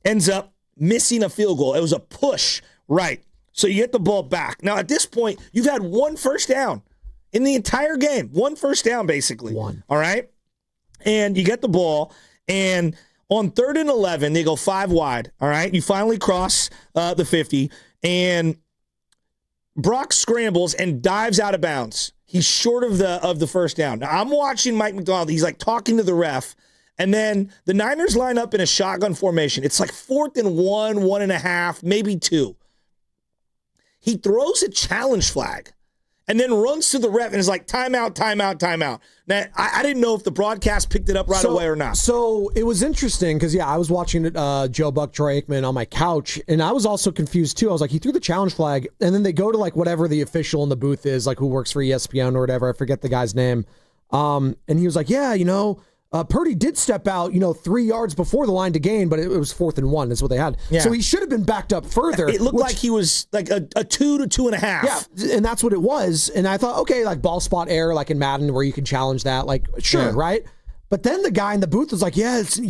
S18: ends up missing a field goal. It was a push right. So you get the ball back. Now, at this point, you've had one first down in the entire game. One first down, basically.
S20: One.
S18: All right? And you get the ball, and on 3rd and 11, they go 5 wide. All right? You finally cross the 50, and Brock scrambles and dives out of bounds. He's short of the first down. Now, I'm watching Mike McDonald. He's, like, talking to the ref, and then the Niners line up in a shotgun formation. It's like 4th and 1, 1.5, maybe 2. He throws a challenge flag and then runs to the ref and is like, timeout, timeout, timeout. Now, I didn't know if the broadcast picked it up right away or not.
S20: So it was interesting because, I was watching Joe Buck, Troy Aikman on my couch, and I was also confused too. I was like, he threw the challenge flag, and then they go to like whatever the official in the booth is, like who works for ESPN or whatever. I forget the guy's name. And he was like, Purdy did step out, 3 yards before the line to gain, but it was 4th and 1 is what they had. Yeah. So he should have been backed up further.
S18: It looked like he was like a 2 to 2.5.
S20: Yeah, and that's what it was. And I thought, okay, like ball spot error, like in Madden where you can challenge that, like sure, right? But then the guy in the booth was like, you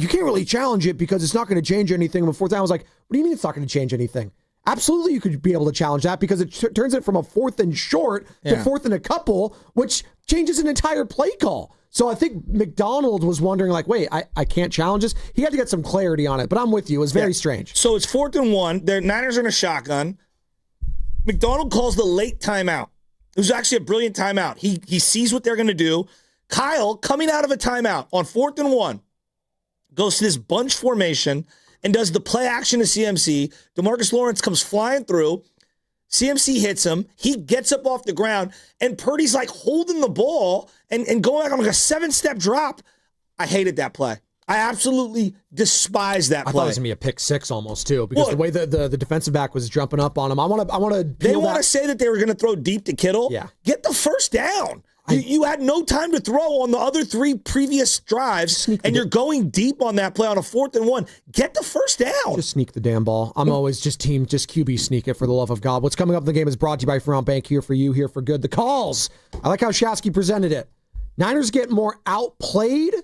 S20: can't really challenge it because it's not going to change anything on the 4th down. I was like, what do you mean it's not going to change anything? Absolutely, you could be able to challenge that because it turns it from a 4th and short to 4th and a couple, which changes an entire play call. So I think McDonald was wondering, like, wait, I can't challenge this? He had to get some clarity on it, but I'm with you. It was very strange.
S18: So it's 4th and 1. The Niners are in a shotgun. McDonald calls the late timeout. It was actually a brilliant timeout. He sees what they're going to do. Kyle, coming out of a timeout on 4th and 1, goes to this bunch formation and does the play action to CMC. DeMarcus Lawrence comes flying through. CMC hits him. He gets up off the ground, and Purdy's like holding the ball and going like on like a 7-step drop. I hated that play. I absolutely despise that play.
S20: I thought it was going to be a pick 6 almost, too, because the way the defensive back was jumping up on him. I want to.
S18: They want to say that they were going to throw deep to Kittle.
S20: Yeah.
S18: Get the first down. You had no time to throw on the other 3 previous drives, and you're going deep on that play on a 4th and 1. Get the first down.
S20: Just sneak the damn ball. I'm always just QB sneak it for the love of God. What's coming up in the game is brought to you by Fremont Bank. Here for you, here for good. The calls. I like how Shasky presented it. Niners get more outplayed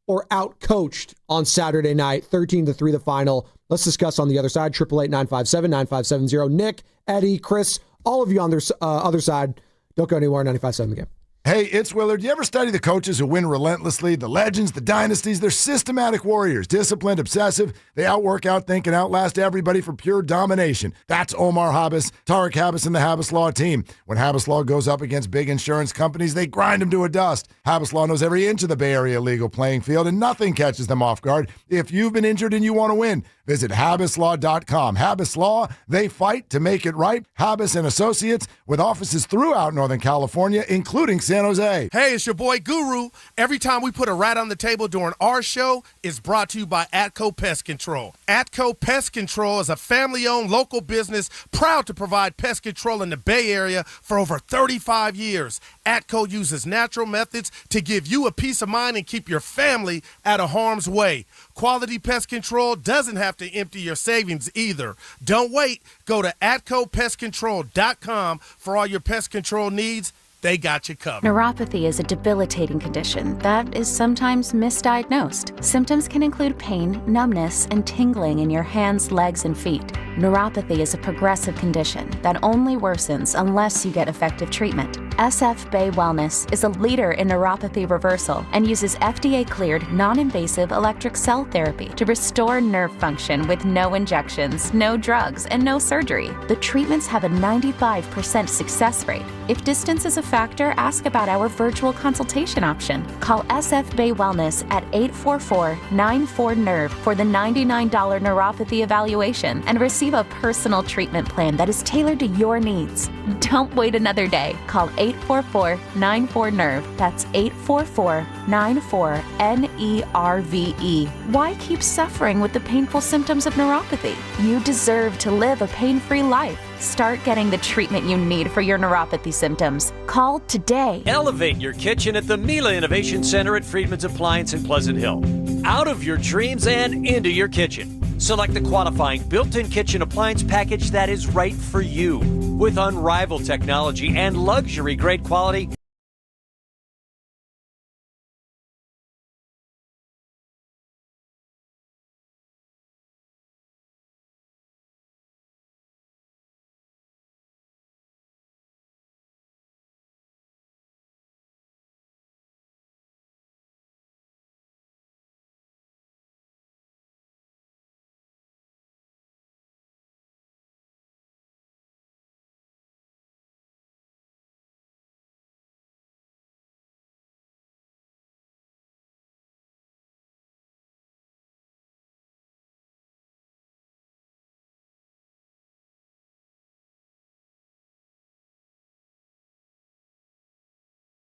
S20: or outcoached on Saturday night. 13-3 the final. Let's discuss on the other side. 888-957-9570. Nick, Eddie, Chris, all of you on their other side. Don't go anywhere. 95.7 the game.
S8: Hey, it's Willard. You ever study the coaches who win relentlessly? The legends, the dynasties, they're systematic warriors, disciplined, obsessive. They outwork, outthink, and outlast everybody for pure domination. That's Omar Habas, Tarek Habas, and the Habas Law team. When Habas Law goes up against big insurance companies, they grind them to a dust. Habas Law knows every inch of the Bay Area legal playing field, and nothing catches them off guard. If you've been injured and you want to win, visit HabasLaw.com. Habas Law, they fight to make it right. Habas and Associates, with offices throughout Northern California, including San Jose.
S9: Hey, it's your boy Guru. Every time we put a rat on the table during our show, it's brought to you by ATCO Pest Control. ATCO Pest Control is a family-owned local business proud to provide pest control in the Bay Area for over 35 years. ATCO uses natural methods to give you a peace of mind and keep your family out of harm's way. Quality pest control doesn't have to empty your savings either. Don't wait. Go to atcopestcontrol.com for all your pest control needs. They got you covered.
S10: Neuropathy is a debilitating condition that is sometimes misdiagnosed. Symptoms can include pain, numbness, and tingling in your hands, legs, and feet. Neuropathy is a progressive condition that only worsens unless you get effective treatment. SF Bay Wellness is a leader in neuropathy reversal and uses FDA-cleared, non-invasive electric cell therapy to restore nerve function with no injections, no drugs, and no surgery. The treatments have a 95% success rate. If distance is a Factor, ask about our virtual consultation option. Call SF Bay Wellness at 844-94-NERVE for the $99 neuropathy evaluation and receive a personal treatment plan that is tailored to your needs. Don't wait another day. Call 844-94-NERVE. That's 844-94-NERVE. Why keep suffering with the painful symptoms of neuropathy? You deserve to live a pain-free life. Start getting the treatment you need for your neuropathy symptoms. Call today.
S11: Elevate your kitchen at the Mila Innovation Center at Freedman's Appliance in Pleasant Hill. Out of your dreams and into your kitchen. Select the qualifying built-in kitchen appliance package that is right for you. With unrivaled technology and luxury-grade quality,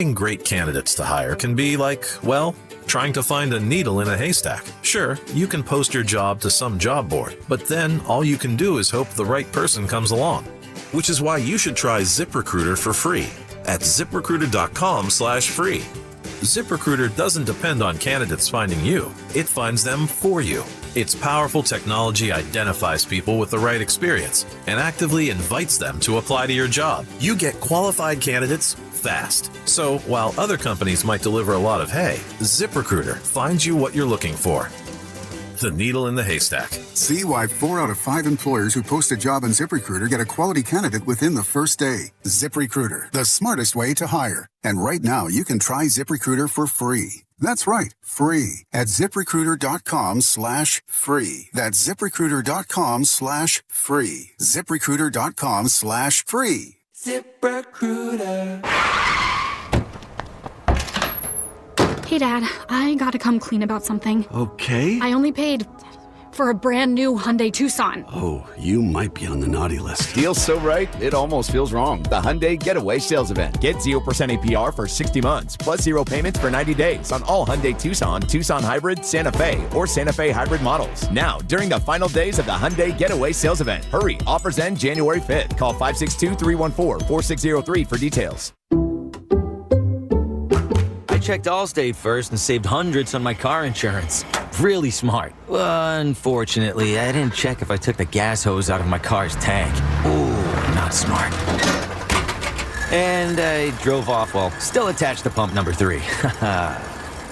S1: Finding great candidates to hire can be like, well, trying to find a needle in a haystack. Sure, you can post your job to some job board, but then all you can do is hope the right person comes along. Which is why you should try ZipRecruiter for free at ZipRecruiter.com/free. ZipRecruiter doesn't depend on candidates finding you. It finds them for you. Its powerful technology identifies people with the right experience and actively invites them to apply to your job. You get qualified candidates fast. So while other companies might deliver a lot of hay, ZipRecruiter finds you what you're looking for. The needle in the haystack.
S2: See why 4 out of 5 employers who post a job on ZipRecruiter get a quality candidate within the first day. ZipRecruiter, the smartest way to hire. And right now, you can try ZipRecruiter for free. That's right, free at ZipRecruiter.com/free. That's ZipRecruiter.com/free. ZipRecruiter.com/free.
S12: ZipRecruiter. Hey, Dad, I gotta come clean about something.
S13: Okay.
S12: I only paid for a brand new Hyundai Tucson.
S13: Oh, you might be on the naughty list.
S14: Deal's so right, it almost feels wrong. The Hyundai Getaway Sales Event. Get 0% APR for 60 months, plus 0 payments for 90 days on all Hyundai Tucson, Tucson Hybrid, Santa Fe, or Santa Fe Hybrid models. Now, during the final days of the Hyundai Getaway Sales Event. Hurry, offers end January 5th. Call 562-314-4603 for details.
S15: I checked Allstate first and saved hundreds on my car insurance. Really smart. Unfortunately, I didn't check if I took the gas hose out of my car's tank. Ooh, not smart. And I drove off while still attached to pump number 3.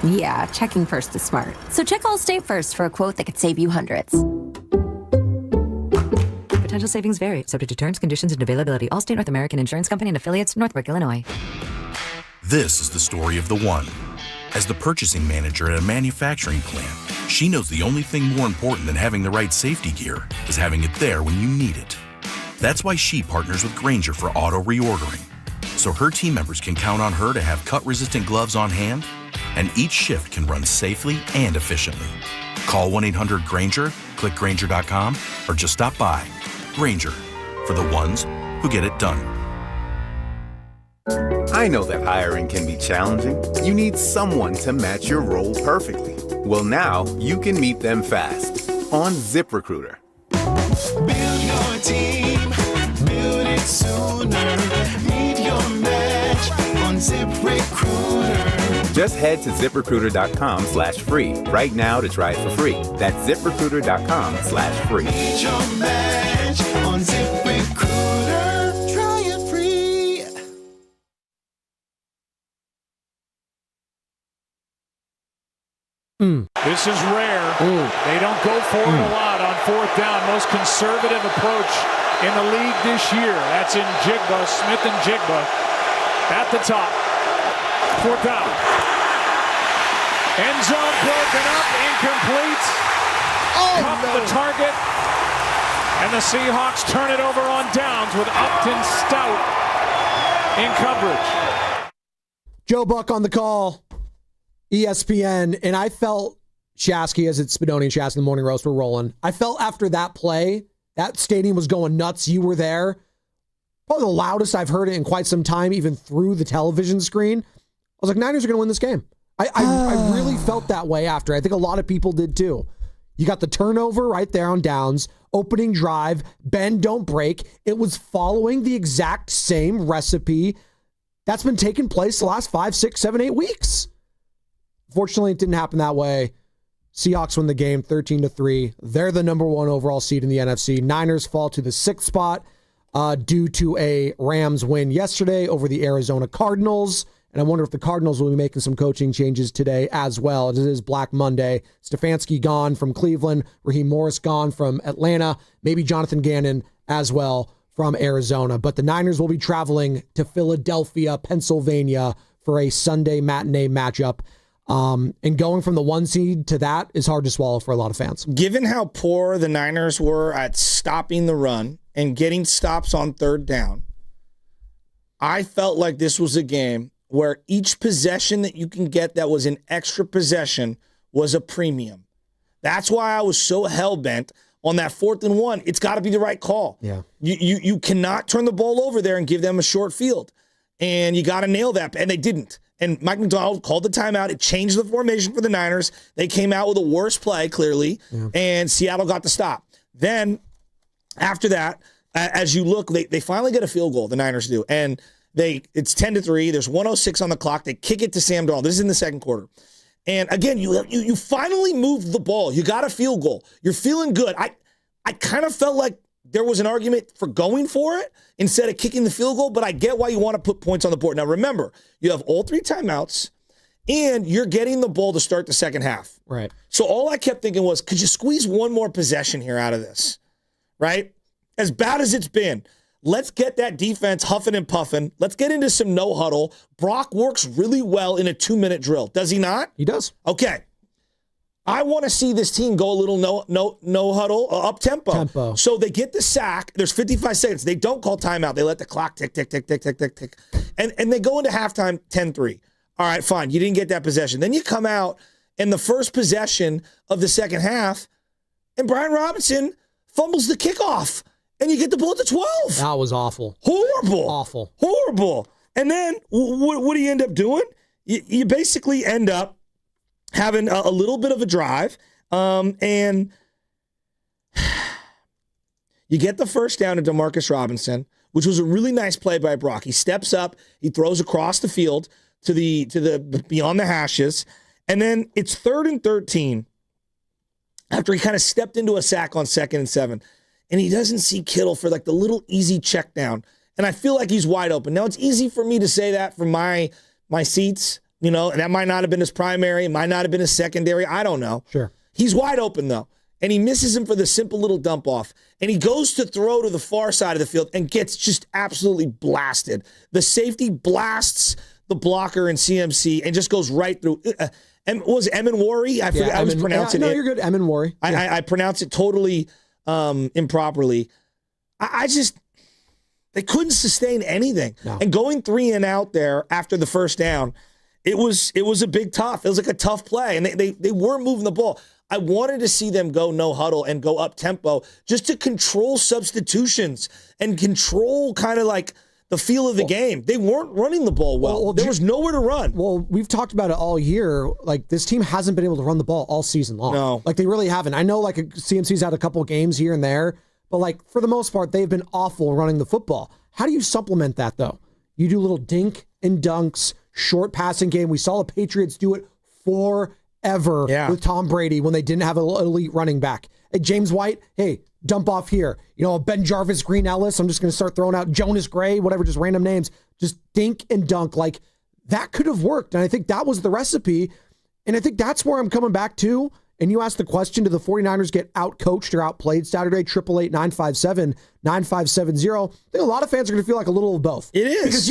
S16: Yeah, checking first is smart. So check Allstate first for a quote that could save you hundreds.
S17: Potential savings vary, subject to terms, conditions, and availability. Allstate North American Insurance Company and Affiliates, Northbrook, Illinois.
S21: This is the story of the one. As the purchasing manager at a manufacturing plant, she knows the only thing more important than having the right safety gear is having it there when you need it. That's why she partners with Granger for auto reordering, so her team members can count on her to have cut-resistant gloves on hand, and each shift can run safely and efficiently. Call 1-800-GRANGER, click Granger.com, or just stop by. Granger, for the ones who get it done.
S29: I know that hiring can be challenging. You need someone to match your role perfectly. Well, now you can meet them fast on ZipRecruiter.
S30: Build your team, build it sooner. Meet your match on ZipRecruiter.
S29: Just head to ZipRecruiter.com/free right now to try it for free. That's ZipRecruiter.com/free.
S30: Meet your match on ZipRecruiter. Try it free.
S19: This is rare. They don't go for it a lot on 4th down. Most conservative approach in the league this year. That's in Jigba, Smith and Jigba at the top. 4th down. End zone broken up, incomplete. Cup the target. And the Seahawks turn it over on downs with Upton Stout in coverage.
S20: Joe Buck on the call, ESPN, and I felt Shasky, as it's Spinoni and Shasky in the morning roast, were rolling. I felt after that play, that stadium was going nuts. You were there. Probably the loudest I've heard it in quite some time, even through the television screen. I was like, Niners are going to win this game. I really felt that way after. I think a lot of people did too. You got the turnover right there on downs, opening drive, bend, don't break. It was following the exact same recipe that's been taking place the last 5, 6, 7, 8 weeks. Fortunately, it didn't happen that way. Seahawks win the game 13-3. They're the number 1 overall seed in the NFC. Niners fall to the 6th spot due to a Rams win yesterday over the Arizona Cardinals. And I wonder if the Cardinals will be making some coaching changes today as well. It is Black Monday. Stefanski gone from Cleveland. Raheem Morris gone from Atlanta. Maybe Jonathan Gannon as well from Arizona. But the Niners will be traveling to Philadelphia, Pennsylvania for a Sunday matinee matchup. And going from the 1 seed to that is hard to swallow for a lot of fans.
S18: Given how poor the Niners were at stopping the run and getting stops on third down, I felt like this was a game where each possession that you can get that was an extra possession was a premium. That's why I was so hell-bent on that 4th and 1. It's got to be the right call.
S20: Yeah.
S18: You cannot turn the ball over there and give them a short field. And you got to nail that. And they didn't. And Mike McDonald called the timeout. It changed the formation for the Niners. They came out with a worse play, clearly, and Seattle got the stop. Then, after that, as you look, they finally get a field goal, the Niners do. And it's 10-3. There's 1:06 on the clock. They kick it to Sam Darnold. This is in the second quarter. And again, you finally moved the ball. You got a field goal. You're feeling good. I kind of felt like there was an argument for going for it instead of kicking the field goal, but I get why you want to put points on the board. Now, remember, you have all 3 timeouts, and you're getting the ball to start the second half.
S20: Right.
S18: So all I kept thinking was, could you squeeze one more possession here out of this? Right? As bad as it's been, let's get that defense huffing and puffing. Let's get into some no huddle. Brock works really well in a 2-minute drill. Does he not?
S20: He does.
S18: Okay. I want to see this team go a little no huddle, up tempo. So they get the sack. There's 55 seconds. They don't call timeout. They let the clock tick, tick, tick, tick, tick, tick, tick. And they go into halftime 10-3. All right, fine. You didn't get that possession. Then you come out in the first possession of the second half, and Brian Robinson fumbles the kickoff, and you get the ball to 12.
S20: That was awful.
S18: Horrible.
S20: Awful.
S18: Horrible. And then what do you end up doing? You basically end up having a little bit of a drive, and you get the first down to Demarcus Robinson, which was a really nice play by Brock. He steps up, he throws across the field to the beyond the hashes, and then it's 3rd and 13 after he kind of stepped into a sack on 2nd and 7, and he doesn't see Kittle for like the little easy check down, and I feel like he's wide open. Now, it's easy for me to say that from my seats. You know, and that might not have been his primary. It might not have been his secondary. I don't know.
S20: Sure.
S18: He's wide open, though. And he misses him for the simple little dump off. And he goes to throw to the far side of the field and gets just absolutely blasted. The safety blasts the blocker in CMC and just goes right through. And what was it, Eminwari? I forget. I was pronouncing it.
S20: No, you're good. Eminwari.
S18: I pronounce it totally improperly. They couldn't sustain anything. No. And going 3 and out there after the first down, It was a big tough. It was like a tough play, and they were moving the ball. I wanted to see them go no huddle and go up tempo just to control substitutions and control kind of like the feel of the game. They weren't running the ball well. There was nowhere to run.
S20: Well, we've talked about it all year. Like, this team hasn't been able to run the ball all season long.
S18: No.
S20: Like, they really haven't. I know, like, CMC's had a couple of games here and there, but, like, for the most part, they've been awful running the football. How do you supplement that, though? You do little dink and dunks, short passing game. We saw the Patriots do it forever with Tom Brady when they didn't have an elite running back. Hey, James White, hey, dump off here. You know, Ben Jarvis, Green Ellis. I'm just going to start throwing out Jonas Gray, whatever, just random names. Just dink and dunk. Like, that could have worked. And I think that was the recipe. And I think that's where I'm coming back to. And you asked the question, do the 49ers get outcoached or outplayed Saturday? 888-957-9570. I think a lot of fans are going to feel like a little of both.
S18: It is.
S20: Because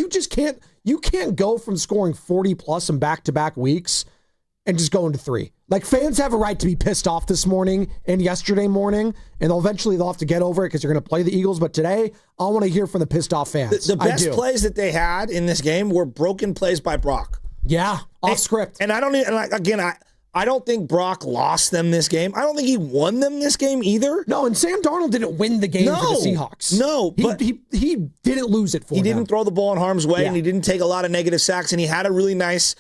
S20: you can't go from scoring 40 plus in back-to-back weeks and just go into 3. Like, fans have a right to be pissed off this morning and yesterday morning, and they'll have to get over it because you're going to play the Eagles. But today, I want to hear from the pissed off fans.
S18: The best plays that they had in this game were broken plays by Brock.
S20: Yeah, off script.
S18: And I don't think Brock lost them this game. I don't think he won them this game either.
S20: No, and Sam Darnold didn't win the game for the Seahawks.
S18: No, but
S20: he didn't lose it for them.
S18: He didn't throw the ball in harm's way, and he didn't take a lot of negative sacks, and he had a really nice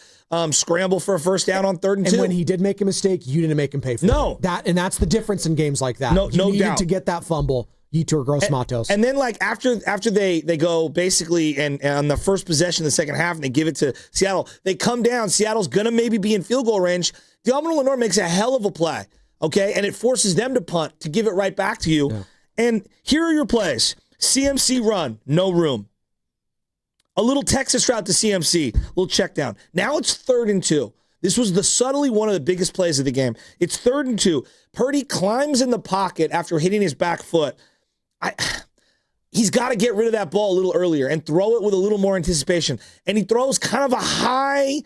S18: scramble for a first down on 3rd and 2.
S20: And when he did make a mistake, you didn't make him pay for it. That's the difference in games like that.
S18: No
S20: needed
S18: doubt.
S20: to get that fumble. Yetur Gross-Matos.
S18: And then, like, after they go basically and on the first possession of the second half and they give it to Seattle, they come down. Seattle's going to maybe be in field goal range. Delmer Lenore makes a hell of a play, okay? And it forces them to punt, to give it right back to you. Yeah. And here are your plays. CMC run, no room. A little Texas route to CMC, a little check down. Now it's 3rd and 2. This was subtly one of the biggest plays of the game. It's 3rd and 2. Purdy climbs in the pocket after hitting his back foot. He's got to get rid of that ball a little earlier and throw it with a little more anticipation. And he throws kind of a high,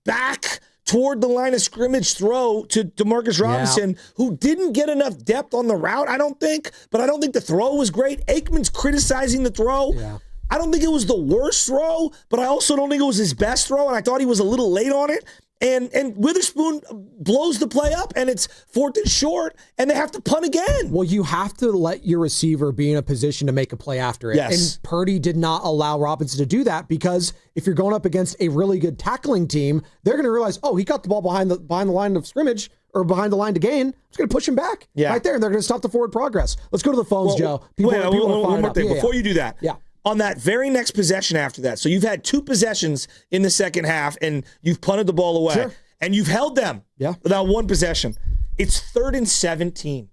S18: back toward the line of scrimmage throw to Demarcus Robinson, who didn't get enough depth on the route, I don't think. But I don't think the throw was great. Aikman's criticizing the throw. Yeah. I don't think it was the worst throw, but I also don't think it was his best throw, and I thought he was a little late on it. And Witherspoon blows the play up, and it's 4th and short, and they have to punt again.
S20: Well, you have to let your receiver be in a position to make a play after it.
S18: Yes.
S20: And Purdy did not allow Robinson to do that because if you're going up against a really good tackling team, they're going to realize, he got the ball behind the line of scrimmage or behind the line to gain. It's going to push him back right there, and they're going to stop the forward progress. Let's go to the phones, Joe.
S18: One more thing. Before you do that.
S20: Yeah.
S18: On that very next possession after that, so you've had 2 possessions in the second half, and you've punted the ball away.
S20: Sure.
S18: And you've held them without 1 possession. It's 3rd and 17.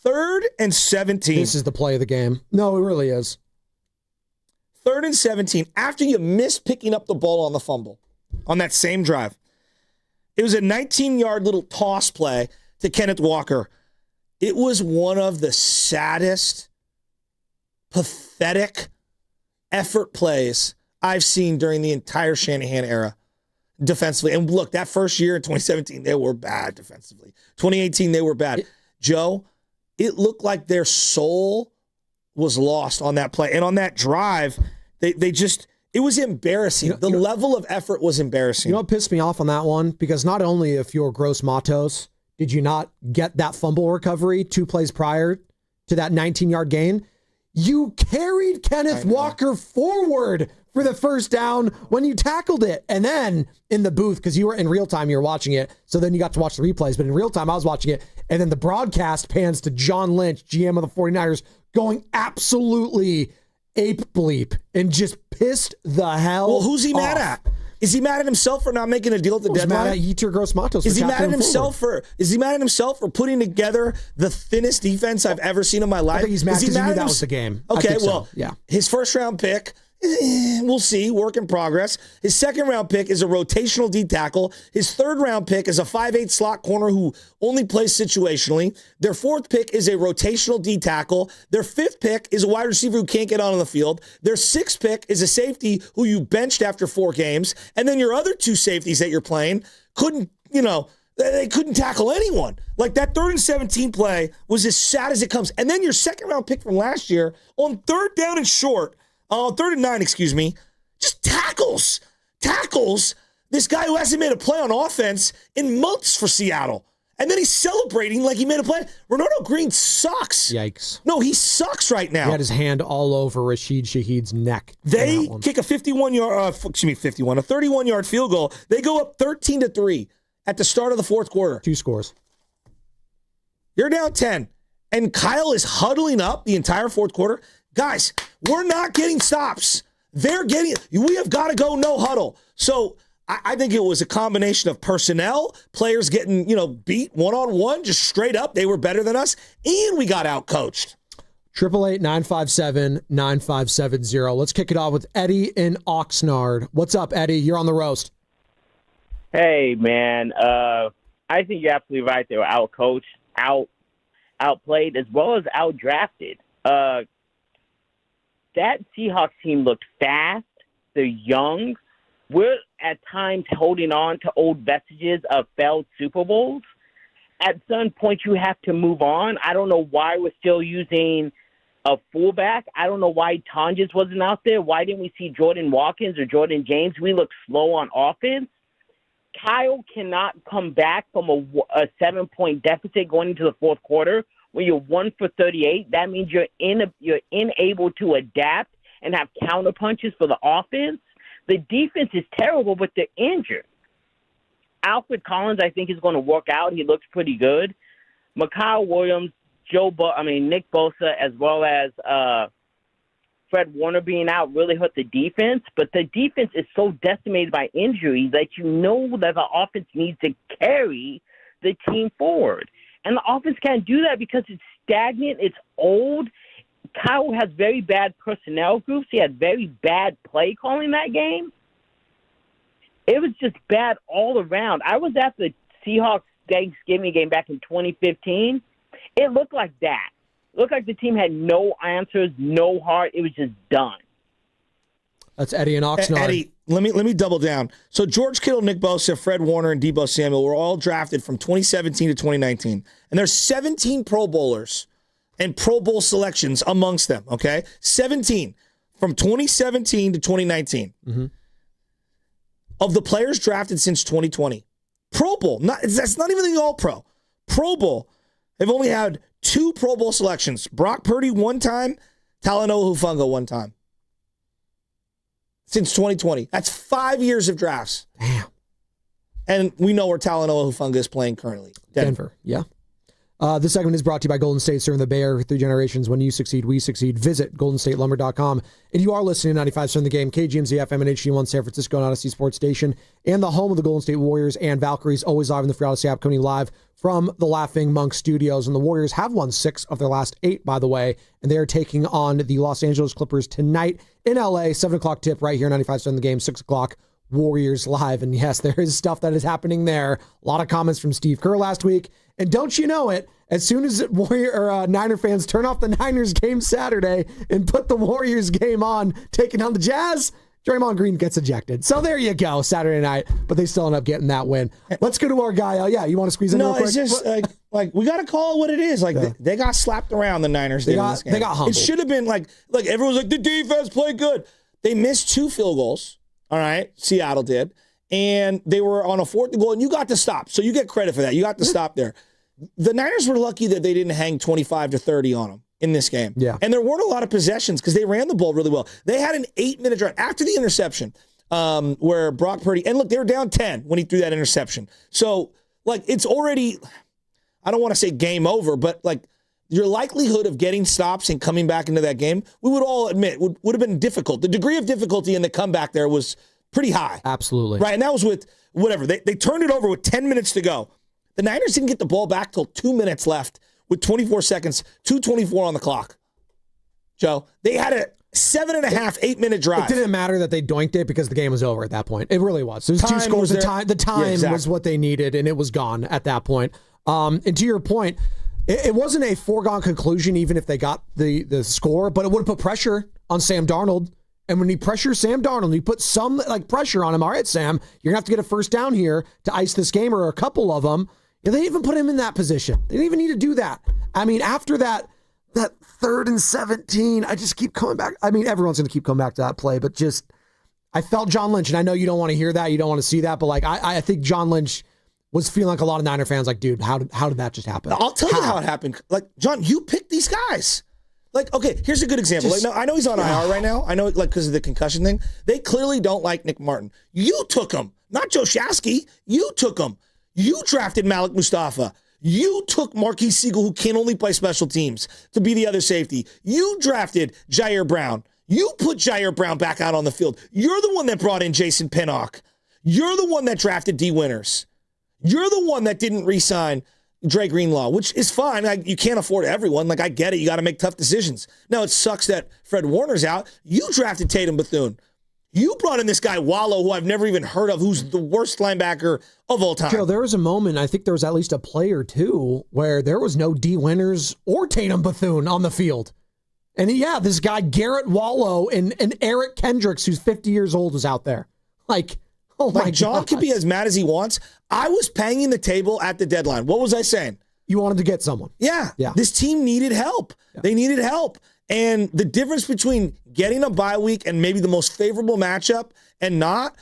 S18: 3rd and 17.
S20: This is the play of the game. No, it really is.
S18: 3rd and 17. After you miss picking up the ball on the fumble on that same drive. It was a 19-yard little toss play to Kenneth Walker. It was one of the saddest, pathetic effort plays I've seen during the entire Shanahan era defensively. And look, that first year in 2017, they were bad defensively. 2018, they were bad. Joe, it looked like their soul was lost on that play. And on that drive, they just, it was embarrassing. The level of effort was embarrassing.
S20: You know what pissed me off on that one? Because not only if you're Gross-Matos, did you not get that fumble recovery 2 plays prior to that 19-yard gain, you carried Kenneth Walker forward for the first down when you tackled it. And then in the booth, because you were in real time, you were watching it. So then you got to watch the replays. But in real time, I was watching it. And then the broadcast pans to John Lynch, GM of the 49ers, going absolutely ape bleep and just pissed the hell
S18: Well, who's he
S20: off.
S18: mad at? Is he mad at himself for not making a deal at the deadline?
S20: Mad at Yetur Gross-Matos.
S18: Is he mad at himself for putting together the thinnest defense I've ever seen in my life?
S20: I think he's mad because he knew that was the game.
S18: Okay,
S20: well, yeah.
S18: His first round pick, we'll see, work in progress. His second round pick is a rotational D tackle. His third round pick is a 5'8" slot corner who only plays situationally. Their fourth pick is a rotational D tackle. Their fifth pick is a wide receiver who can't get on the field. Their sixth pick is a safety who you benched after 4 games. And then your other 2 safeties that you're playing they couldn't tackle anyone. Like that 3rd and 17 play was as sad as it comes. And then your second round pick from last year on 3rd down and short, 3rd and 9, just tackles this guy who hasn't made a play on offense in months for Seattle. And then he's celebrating like he made a play. Ronaldo Green sucks.
S20: Yikes.
S18: No, he sucks right now.
S20: He had his hand all over Rashid Shaheed's neck.
S18: They kick a 31-yard field goal. They go up 13-3 at the start of the fourth quarter.
S20: 2 scores.
S18: You're down 10. And Kyle is huddling up the entire fourth quarter. Guys, we're not getting stops. We have got to go no huddle. So I think it was a combination of personnel, players getting, beat one-on-one, just straight up. They were better than us, and we got outcoached.
S20: 888-957-9570. Let's kick it off with Eddie in Oxnard. What's up, Eddie? You're on the roast.
S3: Hey, man. I think you're absolutely right. They were outcoached, outplayed, as well as outdrafted. That Seahawks team looked fast. They're young. we're at times holding on to old vestiges of failed Super Bowls. At some point, you have to move on. I don't know why we're still using a fullback. I don't know why Tonjes wasn't out there. Why didn't we see Jordan Watkins or Jordan James? We look slow on offense. Kyle cannot come back from a 7-point deficit going into the fourth quarter when you're 1 for 38. That means you're unable to adapt and have counter punches for the offense. The defense is terrible, but they're injured. Alfred Collins, I think, is going to work out. He looks pretty good. Mykal Williams, Nick Bosa, as well as Fred Warner being out really hurt the defense. But the defense is so decimated by injury that you know that the offense needs to carry the team forward. And the offense can't do that because it's stagnant, it's old. Kyle has very bad personnel groups. He had very bad play calling that game. It was just bad all around. I was at the Seahawks Thanksgiving game back in 2015. It looked like that. It looked like the team had no answers, no heart. It was just done.
S20: That's Eddie and Oxnard.
S18: Eddie, let me double down. So George Kittle, Nick Bosa, Fred Warner, and Deebo Samuel were all drafted from 2017 to 2019. And there's 17 Pro Bowlers and Pro Bowl selections amongst them, okay? 17 from 2017 to 2019.
S20: Mm-hmm.
S18: Of the players drafted since 2020, Pro Bowl, that's not even the All-Pro. Pro Bowl, they've only had 2 Pro Bowl selections. Brock Purdy one time, Talanoa Hufanga one time. Since 2020. That's 5 years of drafts.
S20: Damn.
S18: And we know where Talanoa Hufanga is playing currently.
S20: Denver, yeah. This segment is brought to you by Golden State, serving the Bay Area for 3 generations. When you succeed, we succeed. Visit GoldenStateLumber.com. And you are listening to 95.7 The Game, KGMZ FM and HD1 San Francisco and Odyssey Sports Station, and the home of the Golden State Warriors and Valkyries, always live in the Free Odyssey app, coming live from the Laughing Monk Studios. And the Warriors have won 6 of their last 8, by the way, and they are taking on the Los Angeles Clippers tonight in LA. 7 o'clock tip right here, 95.7 The Game, 6 o'clock. Warriors live. And yes, there is stuff that is happening there. A lot of comments from Steve Kerr last week. And don't you know it, as soon as Niner fans turn off the Niners game Saturday and put the Warriors game on, taking on the Jazz, Draymond Green gets ejected. So there you go, Saturday night. But they still end up getting that win. Let's go to our guy. You want to squeeze in real quick?
S18: No, it's just like we got to call it what it is. Like they got slapped around, the Niners. They got humbled. It should have been like everyone's like, the defense played good. They missed 2 field goals. All right, Seattle did. And they were on a 4th and goal, and you got to stop. So you get credit for that. You got to stop there. The Niners were lucky that they didn't hang 25 to 30 on them in this game.
S20: Yeah.
S18: And there weren't a lot of possessions because they ran the ball really well. They had an 8-minute drive after the interception where Brock Purdy, and look, they were down 10 when he threw that interception. So, it's already, I don't want to say game over, but, your likelihood of getting stops and coming back into that game, we would all admit, would have been difficult. The degree of difficulty in the comeback there was pretty high.
S20: Absolutely.
S18: Right, and that was with whatever. They turned it over with 10 minutes to go. The Niners didn't get the ball back till 2 minutes left with 24 seconds, 2:24 on the clock. Joe, they had a 7.5, 8-minute drive.
S20: It didn't matter that they doinked it because the game was over at that point. It really was. There was 2 scores. The time was what they needed, and it was gone at that point. And to your point, it wasn't a foregone conclusion even if they got the score, but it would have put pressure on Sam Darnold. And when he pressures Sam Darnold, you put some pressure on him. All right, Sam, you're going to have to get a first down here to ice this game, or a couple of them. They didn't even put him in that position. They didn't even need to do that. I mean, after that 3rd and 17, I just keep coming back. I mean, everyone's going to keep coming back to that play, but I felt John Lynch, and I know you don't want to hear that, you don't want to see that, but I think John Lynch was feeling like a lot of Niner fans, dude, how did that just happen?
S18: I'll tell you how it happened. John, you picked these guys. Okay, here's a good example. I know he's on IR right now. I know, because of the concussion thing. They clearly don't like Nick Martin. You took him, not Joe Shasky. You took him. You drafted Malik Mustafa. You took Marquise Siegel, who can only play special teams, to be the other safety. You drafted Jair Brown. You put Jair Brown back out on the field. You're the one that brought in Jason Pinnock. You're the one that drafted D. Winters. You're the one that didn't re-sign Dre Greenlaw, which is fine. You can't afford everyone. I get it. You got to make tough decisions. Now, it sucks that Fred Warner's out. You drafted Tatum Bethune. You brought in this guy, Wallow, who I've never even heard of, who's the worst linebacker of all time.
S20: Joe, there was a moment, I think there was at least a play or two, where there was no D. Winters or Tatum Bethune on the field. And this guy, Garrett Wallow, and Eric Kendricks, who's 50 years old, was out there. Like, oh my
S18: John can be as mad as he wants. I was banging the table at the deadline. What was I saying?
S20: You wanted to get someone.
S18: Yeah.
S20: Yeah.
S18: This team needed help. Yeah. They needed help. And the difference between getting a bye week and maybe the most favorable matchup and not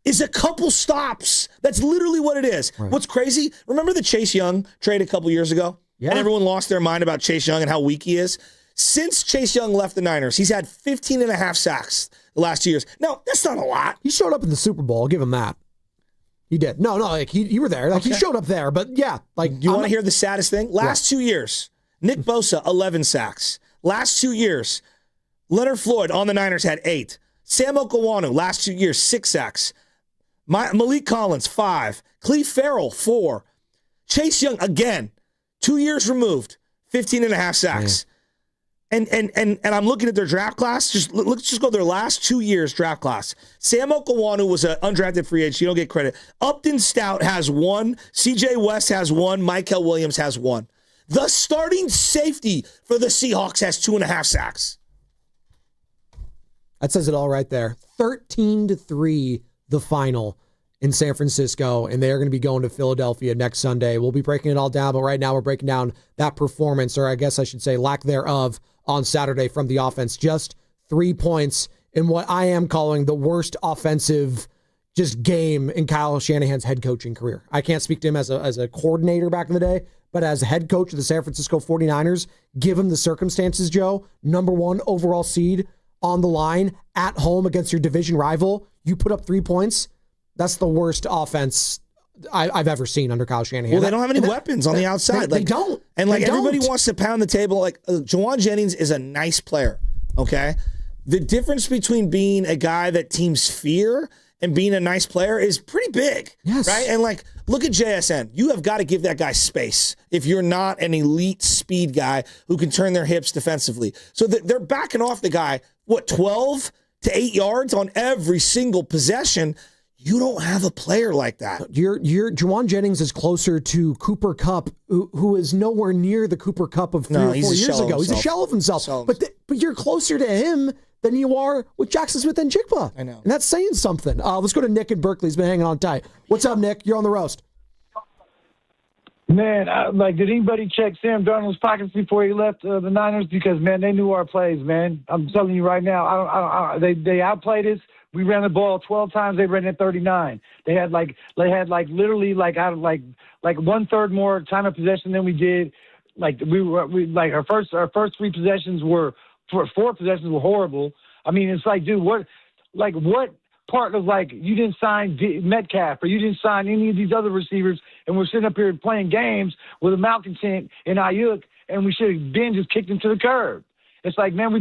S18: is a couple stops. That's literally what it is. Right. What's crazy, remember the Chase Young trade a couple years ago? Yeah. And everyone lost their mind about Chase Young and how weak he is. Since Chase Young left the Niners, he's had 15 and a half sacks the last 2 years. Now, that's not a lot.
S20: He showed up in the Super Bowl. I'll give him that. He did. No, like you were there. Like, okay. He showed up there. But yeah, like,
S18: you want to hear the saddest thing? Last 2 years, Nick Bosa, 11 sacks. Last 2 years, Leonard Floyd on the Niners had 8. Sam Okawanu, last 2 years, 6 sacks. Malik Collins, 5. Cleve Farrell, 4. Chase Young, again, 2 years removed, 15 and a half sacks. And I'm looking at their draft class. Let's just go their last 2 years draft class. Sam Okawanu was an undrafted free agent. You don't get credit. Upton Stout has 1. C.J. West has 1. Michael Williams has 1. The starting safety for the Seahawks has 2.5 sacks.
S20: That says it all right there. 13-3, the final in San Francisco, and they are going to be going to Philadelphia next Sunday. We'll be breaking it all down, but right now we're breaking down that performance, or I guess I should say lack thereof, on Saturday from the offense. Just 3 points in what I am calling the worst offensive just game in Kyle Shanahan's head coaching career. I can't speak to him as a coordinator back in the day, but as head coach of the San Francisco 49ers, given the circumstances, Joe, number 1 overall seed on the line at home against your division rival, you put up 3 points. That's the worst offense I've ever seen under Kyle Shanahan.
S18: Well, they don't have any weapons on the outside.
S20: They don't.
S18: And everybody wants to pound the table. Like, Jawan Jennings is a nice player, okay? The difference between being a guy that teams fear and being a nice player is pretty big, right? And, look at JSN. You have got to give that guy space if you're not an elite speed guy who can turn their hips defensively. So they're backing off the guy, 12 to 8 yards on every single possession. You don't have a player like that.
S20: Your Jawan Jennings is closer to Cooper Kupp, who is nowhere near the Cooper Kupp of 3 or 4 years ago. He's a shell of himself. But you're closer to him than you are with Jackson Smith and Jigba.
S18: I know.
S20: And that's saying something. Let's go to Nick in Berkeley. He's been hanging on tight. What's up, Nick? You're on the roast.
S4: Man, did anybody check Sam Darnold's pockets before he left the Niners? Because, man, they knew our plays, man. I'm telling you right now, they outplayed us. We ran the ball 12 times. They ran it 39. They had literally 1/3 more time of possession than we did. Our first 3 possessions were 4 possessions were horrible. I mean, it's like, dude, what part of you didn't sign Metcalf or you didn't sign any of these other receivers, and we're sitting up here playing games with a malcontent in Ayuk, and we should have been just kicked him to the curb. It's like, man,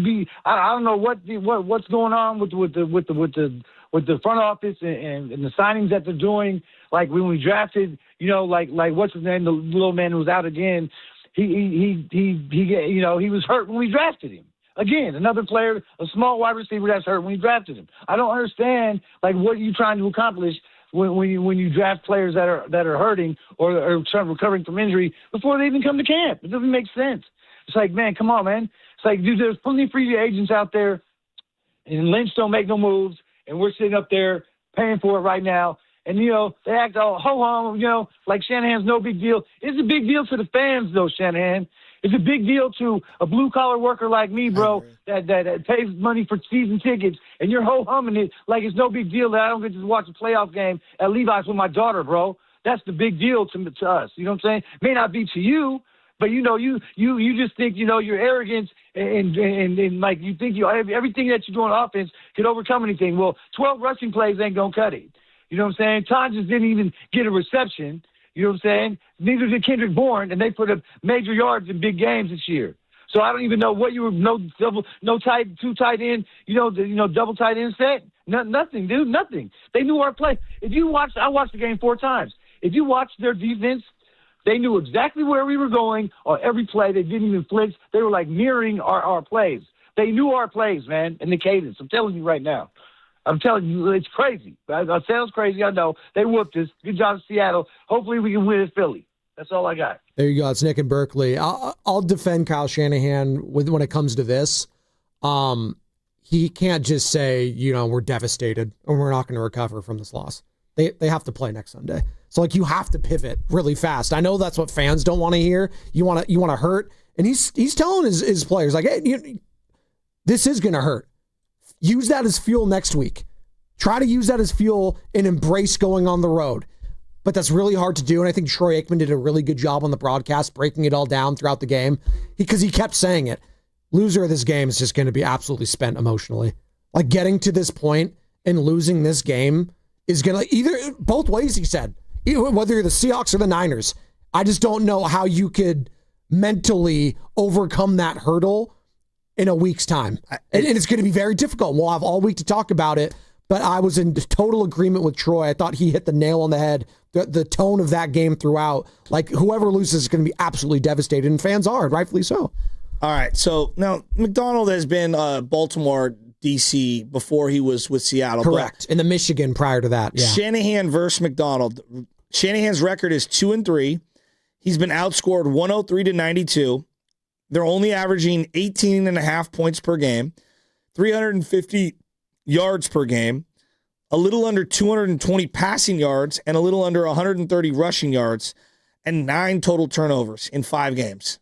S4: I don't know what's going on with the front office and the signings that they're doing. Like when we drafted, what's his name, the little man who was out again. He was hurt when we drafted him. Again, another player, a small wide receiver that's hurt when we drafted him. I don't understand what are you trying to accomplish when you draft players that are hurting or recovering from injury before they even come to camp. It doesn't make sense. It's like, man, come on, man. It's like, dude, there's plenty of free agents out there, and Lynch don't make no moves, and we're sitting up there paying for it right now. And, they act all ho-hum, like Shanahan's no big deal. It's a big deal to the fans, though, Shanahan. It's a big deal to a blue-collar worker like me, bro, that pays money for season tickets, and you're ho-humming it like it's no big deal that I don't get to watch a playoff game at Levi's with my daughter, bro. That's the big deal to us. You know what I'm saying? May not be to you, but you just think your arrogance and you think everything that you do on offense can overcome anything. Well, 12 rushing plays ain't gonna cut it. You know what I'm saying? Todd just didn't even get a reception. You know what I'm saying? Neither did Kendrick Bourne, and they put up major yards in big games this year. So I don't even know what you were two tight end, double tight end set. Nothing, dude, nothing. They knew our play. I watched the game 4 times. If you watch their defense, they knew exactly where we were going on every play. They didn't even flinch. They were mirroring our plays. They knew our plays, man, and the cadence. I'm telling you right now. I'm telling you, it's crazy. It sounds crazy, I know. They whooped us. Good job, Seattle. Hopefully we can win at Philly. That's all I got.
S20: There you go. It's Nick in Berkeley. I'll defend Kyle Shanahan when it comes to this. he can't just say, we're devastated and we're not going to recover from this loss. They have to play next Sunday. So you have to pivot really fast. I know that's what fans don't want to hear. You want to hurt. And he's telling his players hey, this is going to hurt. Use that as fuel next week. Try to use that as fuel and embrace going on the road. But that's really hard to do. And I think Troy Aikman did a really good job on the broadcast, breaking it all down throughout the game because he kept saying it. Loser of this game is just going to be absolutely spent emotionally. Getting to this point and losing this game is going to either both ways, he said, whether you're the Seahawks or the Niners. I just don't know how you could mentally overcome that hurdle in a week's time. And it's going to be very difficult. We'll have all week to talk about it, but I was in total agreement with Troy. I thought he hit the nail on the head. The tone of that game throughout, whoever loses is going to be absolutely devastated, and fans are, rightfully so.
S18: All right, so now McDonald has been Baltimore, D.C. before he was with Seattle.
S20: Correct, and the Michigan prior to that. Yeah.
S18: Shanahan versus McDonald. Shanahan's record is 2-3. He's been outscored 103-92. They're only averaging 18.5 points per game, 350 yards per game, a little under 220 passing yards, and a little under 130 rushing yards, and 9 total turnovers in 5 games.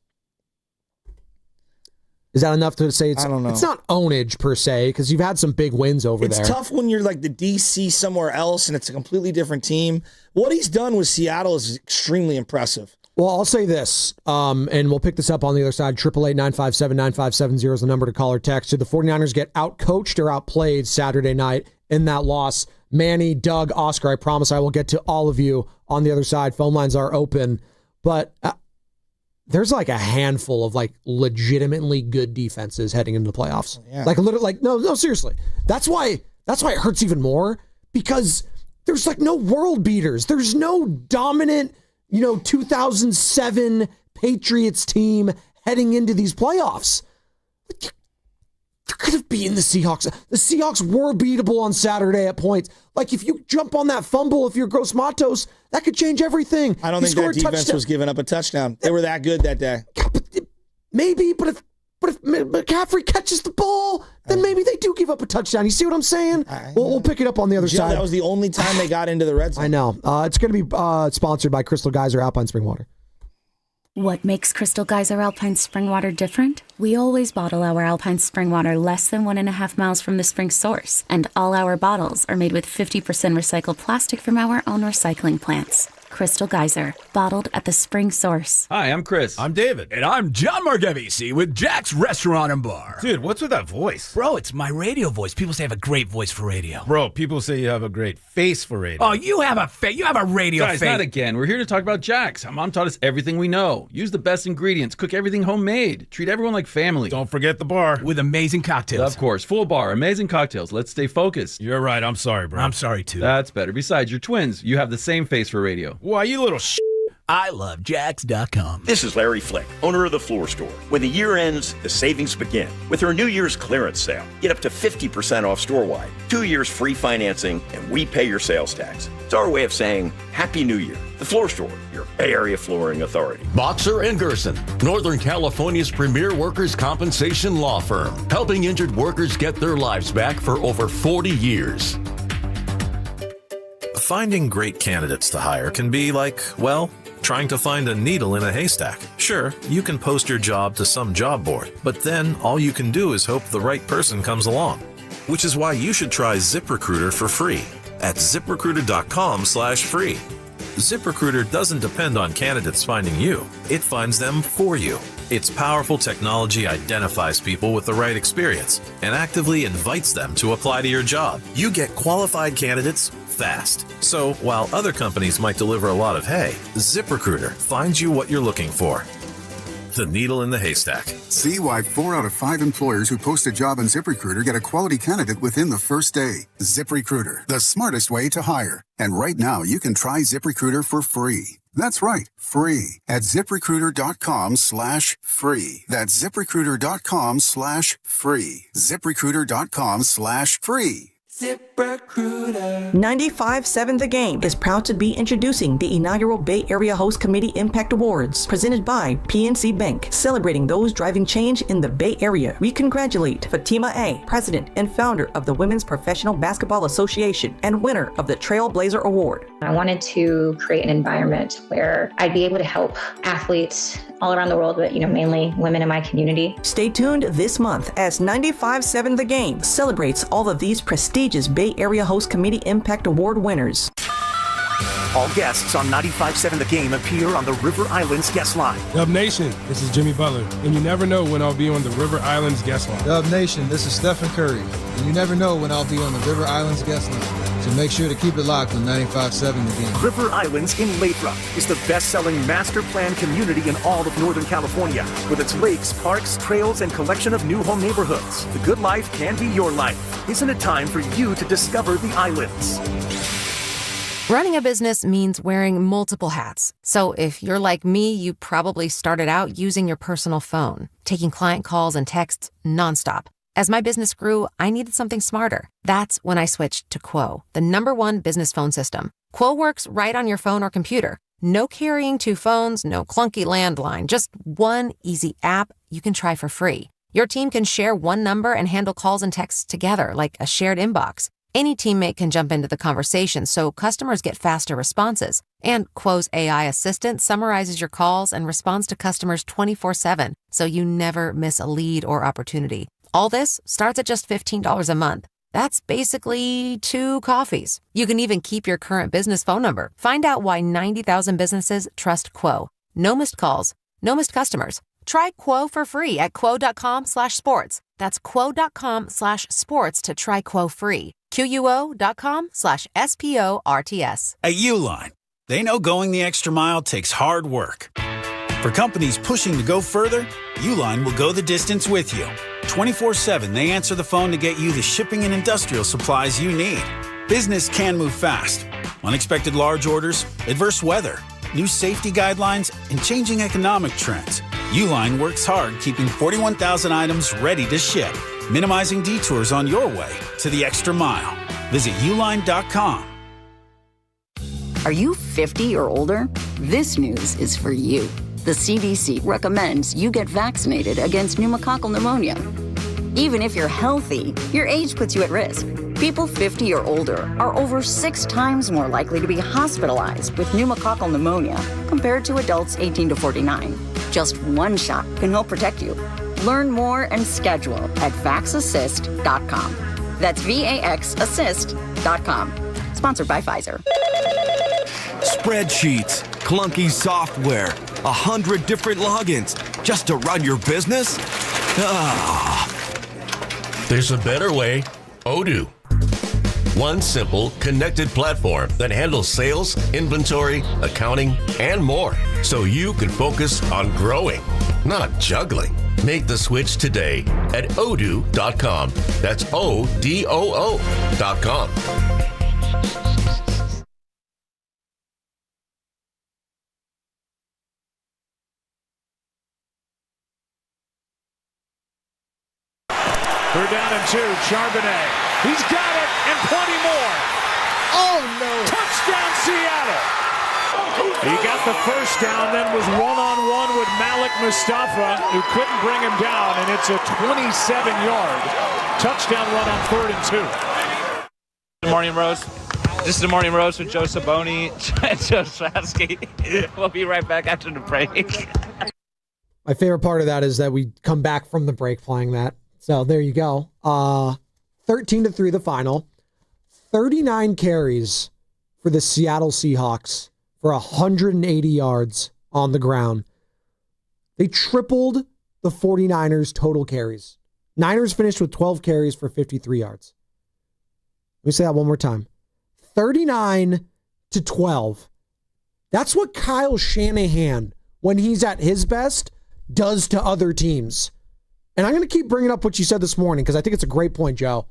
S20: Is that enough to say
S18: I don't know.
S20: It's not ownage per se, because you've had some big wins over there.
S18: It's tough when you're the DC somewhere else and it's a completely different team. What he's done with Seattle is extremely impressive.
S20: Well, I'll say this, and we'll pick this up on the other side. 888-957-9570 is the number to call or text. Did the 49ers get outcoached or outplayed Saturday night in that loss? Manny, Doug, Oscar, I promise I will get to all of you on the other side. Phone lines are open. But there's a handful of legitimately good defenses heading into the playoffs.
S18: Yeah.
S20: No, seriously. That's why it hurts even more, because there's no world beaters. There's no dominant 2007 Patriots team heading into these playoffs. You could have beaten the Seahawks. The Seahawks were beatable on Saturday at points. If you jump on that fumble, if you're Gross Matos, that could change everything.
S18: I don't think that defense was giving up a touchdown. They were that good that day.
S20: Maybe, but if McCaffrey catches the ball, then maybe they do give up a touchdown. You see what I'm saying? We'll pick it up on the other side.
S18: That was the only time they got into the red zone.
S20: I know. It's going to be sponsored by Crystal Geyser Alpine Spring Water.
S10: What makes Crystal Geyser Alpine Spring Water different? We always bottle our Alpine Spring Water less than 1.5 miles from the spring source, and all our bottles are made with 50% recycled plastic from our own recycling plants. Crystal Geyser, bottled at the spring source.
S5: Hi, I'm Chris.
S6: I'm David. And I'm John Margevisi with Jack's Restaurant and Bar.
S5: Dude, what's with that voice?
S6: Bro, it's my radio voice. People say I have a great voice for radio.
S5: Bro, people say you have a great face for radio.
S6: Oh, you have a radio
S5: Guys,
S6: face.
S5: not again. We're here to talk about Jack's. Mom taught us everything we know. Use the best ingredients. Cook everything homemade. Treat everyone like family.
S6: Don't forget the bar. With amazing cocktails.
S5: Of course. Full bar. Amazing cocktails. Let's stay focused.
S6: You're right. I'm sorry, bro. I'm sorry, too.
S5: That's better. Besides, you're twins. You have the same face for radio.
S6: Why, you little I love Jax.com.
S7: This is Larry Flick, owner of The Floor Store. When the year ends, the savings begin. With our New Year's clearance sale, get up to 50% off store-wide, 2 years free financing, and we pay your sales tax. It's our way of saying Happy New Year. The Floor Store, your Bay Area flooring authority.
S22: Boxer and Gerson, Northern California's premier workers' compensation law firm, helping injured workers get their lives back for over 40 years.
S1: Finding great candidates to hire can be trying to find a needle in a haystack. Sure, you can post your job to some job board, but then all you can do is hope the right person comes along. Which is why you should try ZipRecruiter for free at ZipRecruiter.com/free. ZipRecruiter doesn't depend on candidates finding you. It finds them for you. Its powerful technology identifies people with the right experience and actively invites them to apply to your job. You get qualified candidates fast. So while other companies might deliver a lot of hay, ZipRecruiter finds you what you're looking for. The needle in the haystack.
S2: See why 4 out of 5 employers who post a job on ZipRecruiter get a quality candidate within the first day. ZipRecruiter, the smartest way to hire. And right now, you can try ZipRecruiter for free. That's right, free at ZipRecruiter.com/free. That's ZipRecruiter.com/free. ZipRecruiter.com/free.
S8: ZipRecruiter. 95.7 The Game is proud to be introducing the inaugural Bay Area Host Committee Impact Awards, presented by PNC Bank, celebrating those driving change in the Bay Area. We congratulate Fatima A., president and founder of the Women's Professional Basketball Association and winner of the Trailblazer Award.
S9: I wanted to create an environment where I'd be able to help athletes all around the world, but mainly women in my community.
S8: Stay tuned this month as 95.7 The Game celebrates all of these prestigious Bay Area Host Committee Impact Award winners.
S11: All guests on 95.7 The Game appear on the River Islands guest line.
S12: Dub Nation, this is Jimmy Butler, and you never know when I'll be on the River Islands guest line.
S23: Dub Nation, this is Stephen Curry, and you never know when I'll be on the River Islands guest line. So make sure to keep it locked on 95.7 The Game.
S11: River Islands in Lathrop is the best-selling master plan community in all of Northern California. With its lakes, parks, trails, and collection of new home neighborhoods, the good life can be your life. Isn't it time for you to discover the islands?
S17: Running a business means wearing multiple hats. So if you're like me, you probably started out using your personal phone, taking client calls and texts nonstop. As my business grew, I needed something smarter. That's when I switched to Quo, the #1 business phone system. Quo works right on your phone or computer. No carrying 2 phones, no clunky landline, just one easy app you can try for free. Your team can share one number and handle calls and texts together like a shared inbox. Any teammate can jump into the conversation, so customers get faster responses. And Quo's AI assistant summarizes your calls and responds to customers 24/7, so you never miss a lead or opportunity. All this starts at just $15 a month. That's basically 2 coffees. You can even keep your current business phone number. Find out why 90,000 businesses trust Quo. No missed calls, no missed customers. Try Quo for free at quo.com/sports. That's quo.com/sports to try Quo free. QUO.com/SPORTS.
S24: At Uline, they know going the extra mile takes hard work. For companies pushing to go further, Uline will go the distance with you. 24/7, they answer the phone to get you the shipping and industrial supplies you need. Business can move fast. Unexpected large orders, adverse weather, new safety guidelines, and changing economic trends. Uline works hard keeping 41,000 items ready to ship, minimizing detours on your way to the extra mile. Visit uline.com.
S25: Are you 50 or older? This news is for you. The CDC recommends you get vaccinated against pneumococcal pneumonia. Even if you're healthy, your age puts you at risk. People 50 or older are over 6 times more likely to be hospitalized with pneumococcal pneumonia compared to adults 18 to 49. Just one shot can help protect you. Learn more and schedule at vaxassist.com. That's VAXassist.com. Sponsored by Pfizer.
S26: Spreadsheets, clunky software, 100 different logins just to run your business? Ah.
S22: There's a better way. Odoo. One simple, connected platform that handles sales, inventory, accounting, and more. So you can focus on growing, not juggling. Make the switch today at odoo.com. That's ODOO.com.
S19: They're down in 2. Charbonnet. He's got it and plenty more.
S20: Oh, no.
S19: Touchdown, Seattle. He got the first down, then was one-on-one with Malik Mustafa, who couldn't bring him down, and it's a 27-yard touchdown run on 3rd and 2.
S27: Good morning, Rose. This is the Morning Roast with Joe Saboni and Joe Strasky. We'll be right back after the break.
S20: My favorite part of that is that we come back from the break playing that. So there you go. 13-3 the final. 39 carries for the Seattle Seahawks for 180 yards on the ground. They tripled the 49ers total carries. Niners finished with 12 carries for 53 yards. Let me say that one more time. 39-12. That's what Kyle Shanahan, when he's at his best, does to other teams. And I'm going to keep bringing up what you said this morning because I think it's a great point, Joe.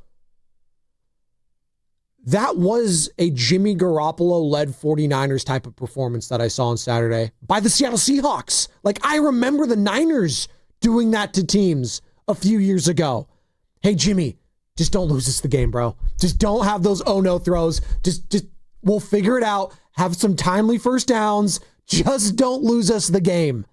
S20: That was a Jimmy Garoppolo-led 49ers type of performance that I saw on Saturday by the Seattle Seahawks. Like, I remember the Niners doing that to teams a few years ago. Hey, Jimmy, Just don't lose us the game, bro. Just don't have those oh-no throws. Just we'll figure it out. Have some timely first downs. Just don't lose us the game.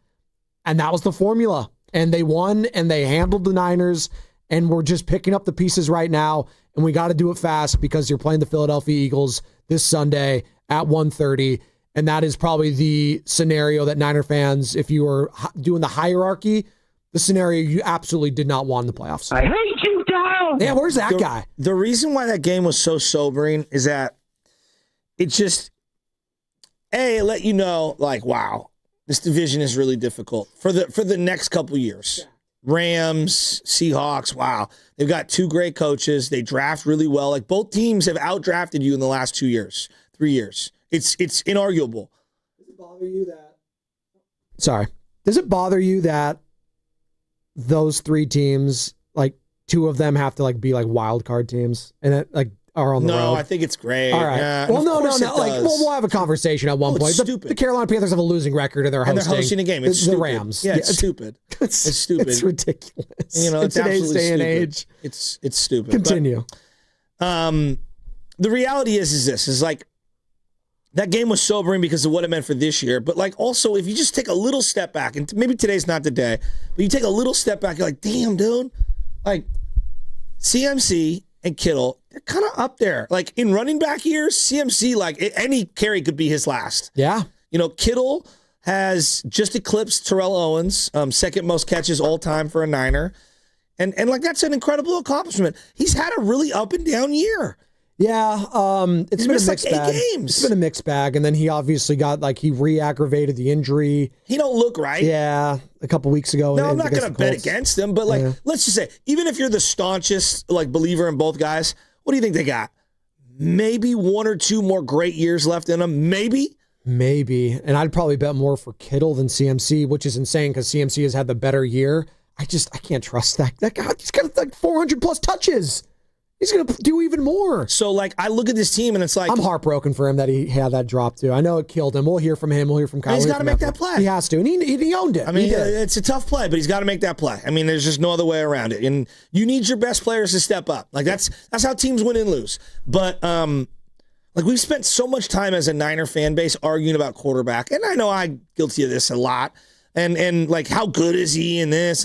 S20: And that was the formula. And they won, and they handled the Niners, and we're just picking up the pieces right now, and we got to do it fast because you're playing the Philadelphia Eagles this Sunday at 1:30, and that is probably the scenario that Niner fans, if you were doing the hierarchy, the scenario you absolutely did not want in the playoffs.
S3: I hate you, Dolan!
S20: Yeah, where's that guy?
S18: The reason why that game was so sobering is that it just, it let you know, like, wow, this division is really difficult for the next couple years. Rams, Seahawks, wow. They've got two great coaches. They draft really well. Like, both teams have outdrafted you in the last 2 years, 3 years. It's inarguable.
S20: Does it bother you that? Sorry. Does it bother you that those three teams, like, two of them have to, like, be like wild card teams and it, like, are on the road?
S18: No, I think it's great.
S20: All right.
S18: Yeah,
S20: well, no.
S18: Like,
S20: We'll have a conversation at one point. The Carolina Panthers have a losing record and they're hosting
S18: a game. It's
S20: the
S18: stupid.
S20: Rams.
S18: Yeah, it's stupid. It's stupid.
S20: It's ridiculous.
S18: You know,
S20: in
S18: it's
S20: today's
S18: absolutely
S20: day and
S18: stupid.
S20: age.
S18: It's stupid.
S20: Continue.
S18: But, the reality is this is like, that game was sobering because of what it meant for this year. But, like, also, if you just take a little step back, and maybe today's not the day, but you take a little step back, you're like, damn, dude. Like, CMC and Kittle, they're kind of up there. Like, in running back years, CMC, like, any carry could be his last.
S20: Yeah.
S18: You know, Kittle has just eclipsed Terrell Owens, second most catches all time for a Niner. And like, that's an incredible accomplishment. He's had a really up and down year.
S20: Yeah, it's been a mixed
S18: like 8
S20: bag.
S18: games.
S20: It's been a mixed bag, and then he obviously got, like, he re-aggravated the injury.
S18: He don't look right.
S20: Yeah, a couple weeks ago.
S18: No, I'm not going to bet against him, but, like, let's just say, even if you're the staunchest, like, believer in both guys, what do you think they got? Maybe 1 or 2 more great years left in them. Maybe.
S20: And I'd probably bet more for Kittle than CMC, which is insane because CMC has had the better year. I can't trust that guy. He's got like 400 plus touches. He's going to do even more.
S18: So, like, I look at this team and it's like,
S20: I'm heartbroken for him that he had that drop too. I know it killed him. We'll hear from him. We'll hear from Kyle.
S18: He's got to make that play.
S20: He has to, and he owned it.
S18: I mean, it's a tough play, but he's got to make that play. I mean, there's just no other way around it. And you need your best players to step up. Like, that's how teams win and lose. But like, we've spent so much time as a Niner fan base arguing about quarterback, and I know I'm guilty of this a lot. And like, how good is he in this?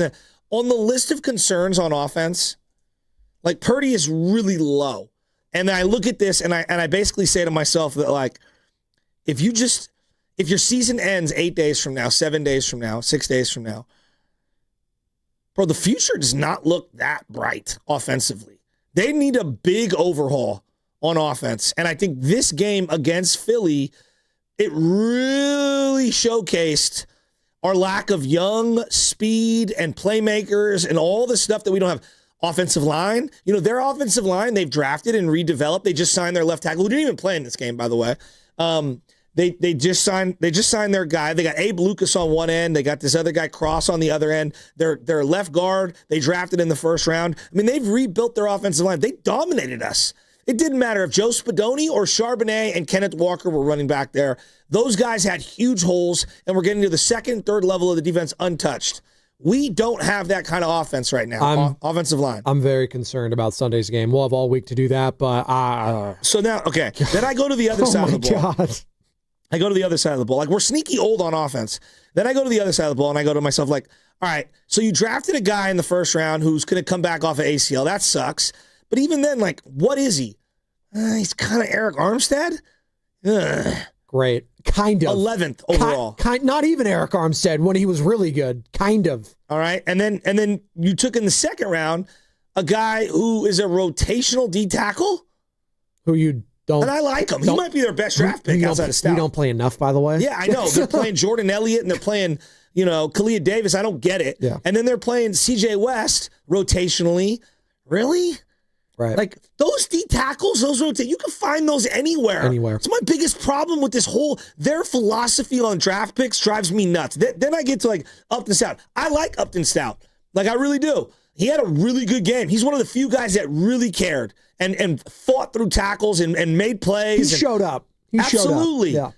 S18: On the list of concerns on offense, like, Purdy is really low. And I look at this and I basically say to myself that, like, if your season ends 8 days from now, 7 days from now, 6 days from now, bro, the future does not look that bright offensively. They need a big overhaul on offense. And I think this game against Philly, it really showcased our lack of young speed and playmakers and all the stuff that we don't have. Offensive line, you know, their offensive line, they've drafted and redeveloped. They just signed their left tackle, who didn't even play in this game, by the way. They just signed their guy. They got Abe Lucas on one end. They got this other guy, Cross, on the other end. Their left guard, they drafted in the first round. I mean, they've rebuilt their offensive line. They dominated us. It didn't matter if Joe Spadoni or Charbonnet and Kenneth Walker were running back there. Those guys had huge holes, and we're getting to the second, third level of the defense untouched. We don't have that kind of offense right now, offensive line.
S20: I'm very concerned about Sunday's game. We'll have all week to do that, but...
S18: So now, okay, then I go to the other side of the ball.
S20: God.
S18: I go to the other side of the ball. Like, we're sneaky old on offense. Then I go to the other side of the ball, and I go to myself, like, all right, so you drafted a guy in the first round who's going to come back off of ACL. That sucks. But even then, like, what is he? He's kind of Eric Armstead? Ugh.
S20: Great. Kind of.
S18: 11th overall.
S20: Not even Eric Armstead when he was really good. Kind of.
S18: All right. And then you took in the second round a guy who is a rotational D tackle.
S20: Who you don't.
S18: And I like him. He might be their best draft pick outside of Stout.
S20: You don't play enough, by the way.
S18: Yeah, I know. They're playing Jordan Elliott and they're playing, you know, Khalid Davis. I don't get it.
S20: Yeah.
S18: And then they're playing CJ West rotationally. Really?
S20: Right.
S18: Like, those D tackles, you can find those anywhere. It's my biggest problem with this their philosophy on draft picks drives me nuts. Then I get to, like, Upton Stout. I like Upton Stout. Like, I really do. He had a really good game. He's one of the few guys that really cared and fought through tackles and made plays.
S20: He showed up.
S18: Absolutely.
S20: Showed up. Yeah.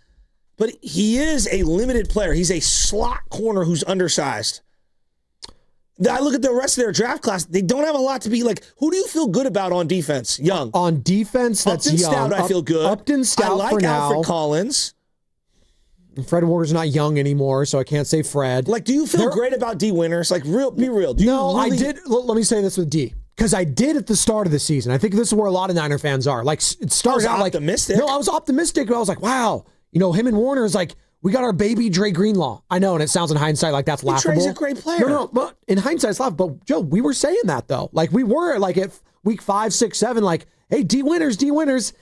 S18: But he is a limited player. He's a slot corner who's undersized. I look at the rest of their draft class. They don't have a lot to be like. Who do you feel good about on defense? Young.
S20: On defense, that's
S18: Upton
S20: young.
S18: Stout, I feel good.
S20: Upton Stout
S18: I like
S20: for now.
S18: Alfred Collins.
S20: Fred Warner's not young anymore, so I can't say Fred.
S18: Like, do you feel great about D Winters? Like, be real.
S20: I did. Let me say this with D. Because I did at the start of the season. I think this is where a lot of Niner fans are. Like, it started out like...
S18: optimistic.
S20: No, I was optimistic, but I was like, wow. Him and Warner is like, we got our baby Dre Greenlaw. I know, and it sounds in hindsight like that's laughable.
S18: Dre's a great player.
S20: No, but in hindsight, it's laughable. But, Joe, we were saying that, though. Like, we were, like, at week 5, 6, 7, like, hey, D Winters.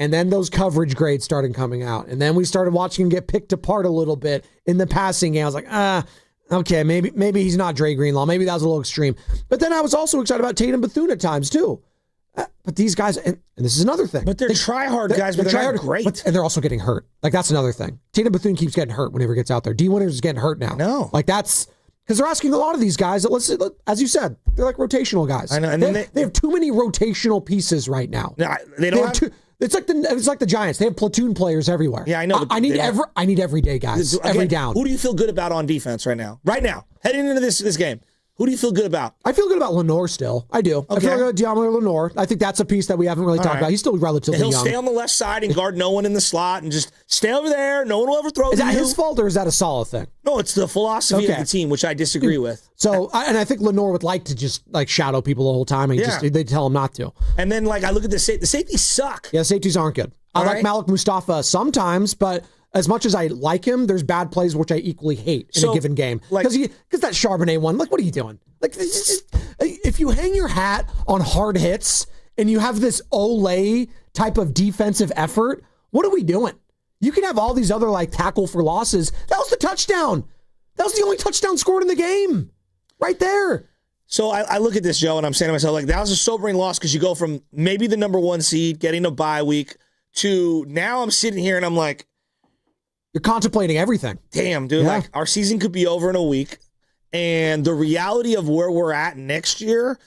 S20: And then those coverage grades started coming out. And then we started watching him get picked apart a little bit in the passing game. I was like, okay, maybe he's not Dre Greenlaw. Maybe that was a little extreme. But then I was also excited about Tatum Bethune at times, too. But these guys, and this is another thing.
S18: But they're try-hard guys, but they're not great.
S20: And they're also getting hurt. Like, that's another thing. Tatum Bethune keeps getting hurt whenever he gets out there. D. Winters is getting hurt now.
S18: No.
S20: Like, that's... Because they're asking a lot of these guys that, as you said, they're like rotational guys.
S18: I know. And
S20: they have too many rotational pieces right now.
S18: No, they don't have...
S20: It's like the Giants. They have platoon players everywhere.
S18: Yeah, I know.
S20: I need everyday guys.
S18: Okay,
S20: every down.
S18: Who do you feel good about on defense right now? Right now, heading into this game, who do you feel good about?
S20: I feel good about Lenore still. I do. Okay. I feel good about Diamond Lenore. I think that's a piece that we haven't really talked about. He's still relatively young.
S18: He'll stay on the left side and guard no one in the slot and just stay over there. No one will ever throw.
S20: Is that his fault or is that a solid thing?
S18: No, it's the philosophy of the team, which I disagree with.
S20: So, I think Lenore would like to just like shadow people the whole time, and they tell him not to.
S18: And then I look at the safeties suck.
S20: Yeah, safeties aren't good. I like Malik Mustafa sometimes, but as much as I like him, there's bad plays which I equally hate in a given game. Because that Charbonnet one, like, what are you doing? Like, if you hang your hat on hard hits and you have this Olay type of defensive effort, what are we doing? You can have all these other tackle for losses. That was the touchdown. That was the only touchdown scored in the game. Right there.
S18: So I look at this, Joe, and I'm saying to myself, that was a sobering loss because you go from maybe the number 1 seed, getting a bye week, to now I'm sitting here and I'm like,
S20: you're contemplating everything.
S18: Damn, dude.
S20: Yeah.
S18: Our season could be over in a week. And the reality of where we're at next year,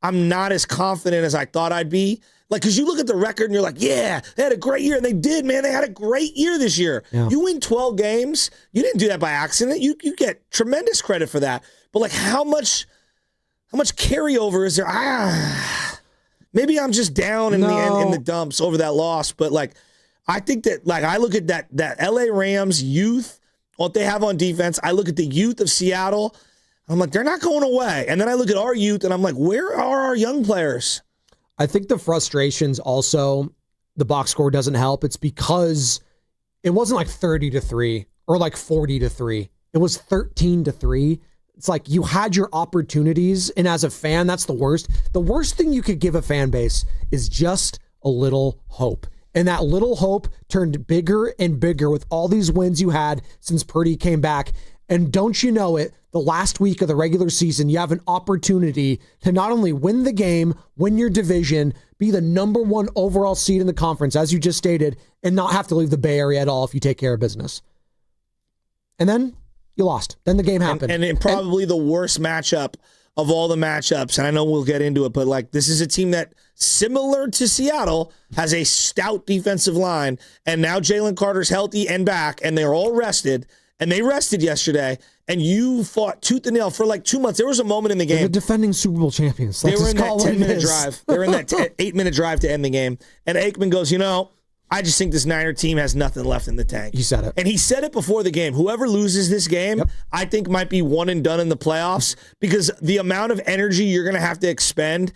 S18: I'm not as confident as I thought I'd be. Because you look at the record and you're like, yeah, they had a great year. And they did, man. They had a great year this year. Yeah. You win 12 games. You didn't do that by accident. You get tremendous credit for that. But how much carryover is there? Maybe I'm just down in the dumps over that loss. But I think that I look at that LA Rams youth, what they have on defense. I look at the youth of Seattle. I'm like, they're not going away. And then I look at our youth and I'm like, where are our young players?
S20: I think the frustrations also, the box score doesn't help. It's because it wasn't 30-3 or 40-3. It was 13-3. It's like you had your opportunities, and as a fan, that's the worst. The worst thing you could give a fan base is just a little hope. And that little hope turned bigger and bigger with all these wins you had since Purdy came back. And don't you know it, the last week of the regular season, you have an opportunity to not only win the game, win your division, be the number 1 overall seed in the conference, as you just stated, and not have to leave the Bay Area at all if you take care of business. And then you lost. Then the game happened.
S18: And probably the worst matchup of all the matchups, and I know we'll get into it, but this is a team that, similar to Seattle, has a stout defensive line, and now Jalen Carter's healthy and back, and they're all rested, and they rested yesterday, and you fought tooth and nail for 2 months. There was a moment in the game.
S20: They're the defending Super Bowl champions.
S18: They were in that 10-minute drive. They were in that 8-minute drive to end the game, and Aikman goes, I just think this Niner team has nothing left in the tank.
S20: He said it.
S18: And he said it before the game. Whoever loses this game, I think might be one and done in the playoffs because the amount of energy you're going to have to expend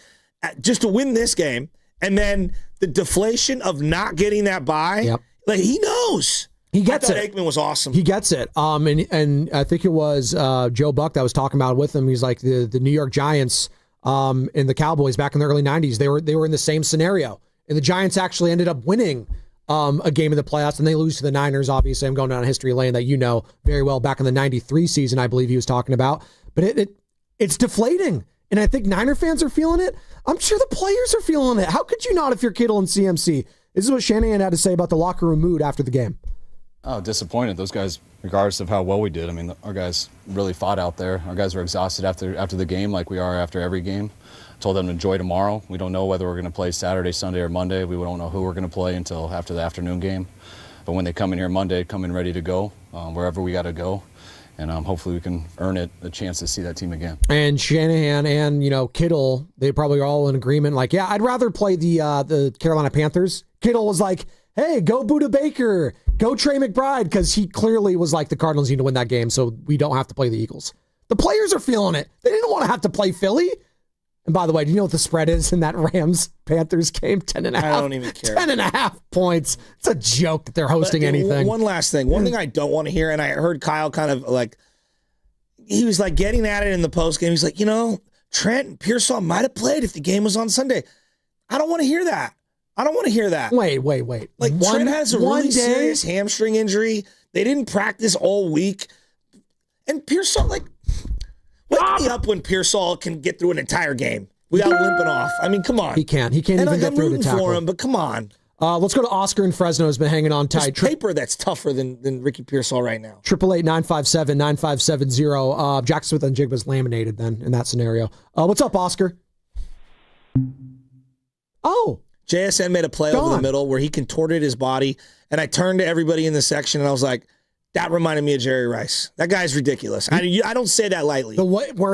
S18: just to win this game, and then the deflation of not getting that bye, he knows.
S20: He gets it.
S18: Aikman was awesome.
S20: He gets it. And I think it was Joe Buck that was talking about it with him. He's like the New York Giants and the Cowboys back in the early 90s. They were in the same scenario. And the Giants actually ended up winning a game in the playoffs, and they lose to the Niners. Obviously, I'm going down a history lane that you know very well back in the 93 season, I believe he was talking about. But it's deflating. And I think Niner fans are feeling it. I'm sure the players are feeling it. How could you not if you're Kittle and CMC? This is what Shanahan had to say about the locker room mood after the game.
S3: Oh, disappointed. Those guys, regardless of how well we did, our guys really fought out there. Our guys were exhausted after the game like we are after every game. Told them to enjoy tomorrow. We don't know whether we're going to play Saturday, Sunday, or Monday. We don't know who we're going to play until after the afternoon game. But when they come in here Monday, come in ready to go, wherever we got to go. and hopefully we can earn it a chance to see that team again.
S20: And Shanahan and, Kittle, they probably are all in agreement. Like, yeah, I'd rather play the Carolina Panthers. Kittle was like, hey, go Budda Baker, go Trey McBride, because he clearly was like, the Cardinals need to win that game, so we don't have to play the Eagles. The players are feeling it. They didn't want to have to play Philly. And by the way, do you know what the spread is in that Rams-Panthers game? 10.5. I
S18: don't even care.
S20: 10.5 points. It's a joke that they're hosting anything.
S18: One last thing. One thing I don't want to hear, and I heard Kyle kind of like, he was like getting at it in the postgame. He's like, Trent and Pearsall might have played if the game was on Sunday. I don't want to hear that. I don't want to hear that.
S20: Wait.
S18: Like, Trent has a really serious hamstring injury. They didn't practice all week. And Pearsall, wake me up when Pearsall can get through an entire game without limping off. I mean, come on.
S20: He can't even get through the tackle.
S18: For him, but come on.
S20: Let's go to Oscar in Fresno. Has been hanging on tight.
S18: There's paper that's tougher than Ricky Pearsall right now.
S20: 888-957-9570. Jack Smith and Jigba's laminated then in that scenario. What's up, Oscar? Oh.
S18: JSN made a play over the middle where he contorted his body, and I turned to everybody in the section, and I was like, that reminded me of Jerry Rice. That guy's ridiculous. I don't say that lightly.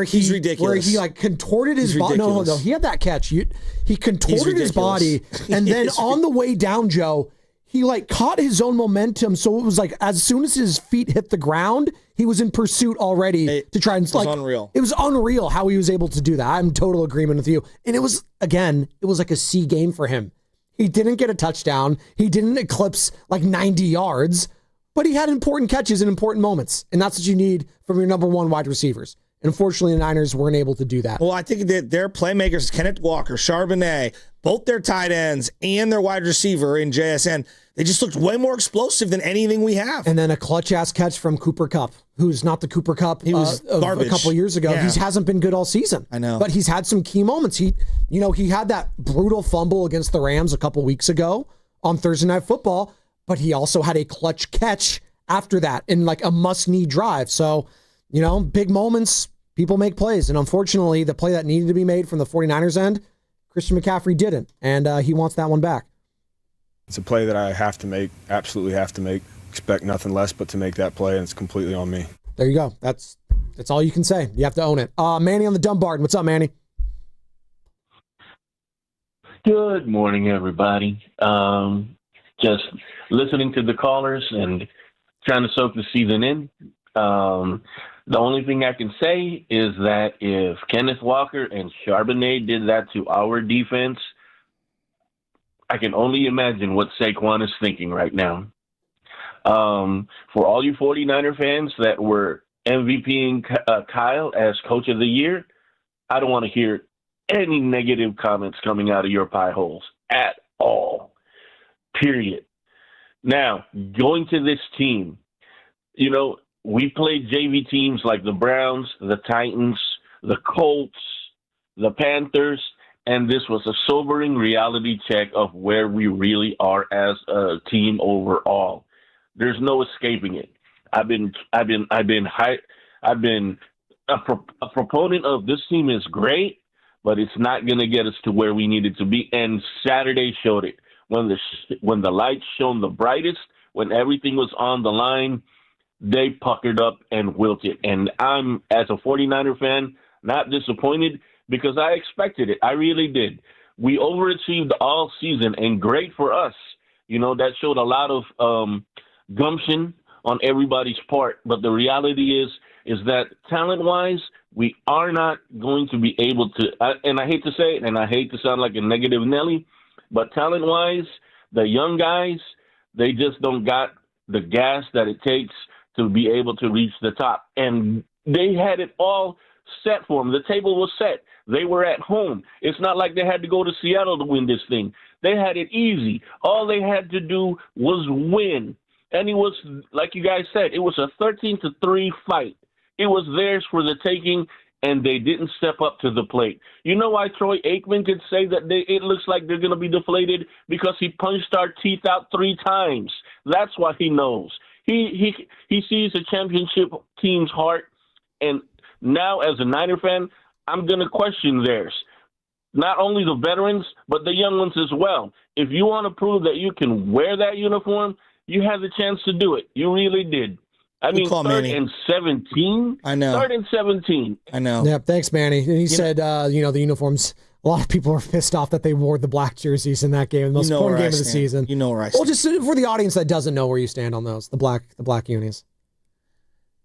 S20: He's
S18: ridiculous.
S20: Where he contorted his body. No, he had that catch. He contorted his body, and then on the way down, Joe, he caught his own momentum. So it was like as soon as his feet hit the ground, he was in pursuit already to try and
S18: unreal.
S20: It was unreal how he was able to do that. I'm in total agreement with you. And it was like a C game for him. He didn't get a touchdown. He didn't eclipse 90 yards. But he had important catches in important moments, and that's what you need from your number one wide receivers. And unfortunately, the Niners weren't able to do that.
S18: Well, I think that their playmakers, Kenneth Walker, Charbonnet, both their tight ends and their wide receiver in JSN, they just looked way more explosive than anything we have.
S20: And then a clutch-ass catch from Cooper Kupp, who's not the Cooper Kupp
S18: he was
S20: of
S18: garbage.
S20: A couple of years ago.
S18: Yeah.
S20: He hasn't been good all season.
S18: I know.
S20: But he's had some key moments. He had that brutal fumble against the Rams a couple weeks ago on Thursday Night Football, but he also had a clutch catch after that in a must-need drive. So, big moments, people make plays. And unfortunately, the play that needed to be made from the 49ers end, Christian McCaffrey didn't. And he wants that one back.
S4: It's a play that I have to make, absolutely have to make. Expect nothing less but to make that play, and it's completely on me.
S20: There you go. That's all you can say. You have to own it. Manny on the Dumbarton. What's up, Manny?
S10: Good morning, everybody. Just listening to the callers and trying to soak the season in. The only thing I can say is that if Kenneth Walker and Charbonnet did that to our defense, I can only imagine what Saquon is thinking right now. For all you 49er fans that were MVPing Kyle as Coach of the Year, I don't want to hear any negative comments coming out of your pie holes at all. Period. Now, going to this team, we played JV teams like the Browns, the Titans, the Colts, the Panthers, and this was a sobering reality check of where we really are as a team overall. There's no escaping it. I've been a proponent of this team is great, but it's not going to get us to where we needed to be. And Saturday showed it. When the lights shone the brightest, when everything was on the line, they puckered up and wilted. And I'm, as a 49er fan, not disappointed because I expected it. I really did. We overachieved all season, and great for us. That showed a lot of gumption on everybody's part. But the reality is that talent-wise, we are not going to be able to, and I hate to say it, and I hate to sound like a negative Nelly, but talent-wise, the young guys, they just don't got the gas that it takes to be able to reach the top. And they had it all set for them. The table was set. They were at home. It's not like they had to go to Seattle to win this thing. They had it easy. All they had to do was win. And it was, like you guys said, it was a 13-3 fight. It was theirs for the taking, and they didn't step up to the plate. You know why Troy Aikman could say that it looks like they're going to be deflated? Because he punched our teeth out 3 times. That's why he knows. He sees a championship team's heart, and now as a Niner fan, I'm going to question theirs. Not only the veterans, but the young ones as well. If you want to prove that you can wear that uniform, you had the chance to do it. You really did. I mean,
S18: call,
S10: third
S18: Manny.
S10: and 17.
S18: I know.
S10: Third and 17.
S18: I know.
S20: Yeah, thanks, Manny. And he said, the uniforms. A lot of people are pissed off that they wore the black jerseys in that game, the most important game of the season.
S18: You know where I stand.
S20: Well, just for the audience that doesn't know where you stand on those, the black unis.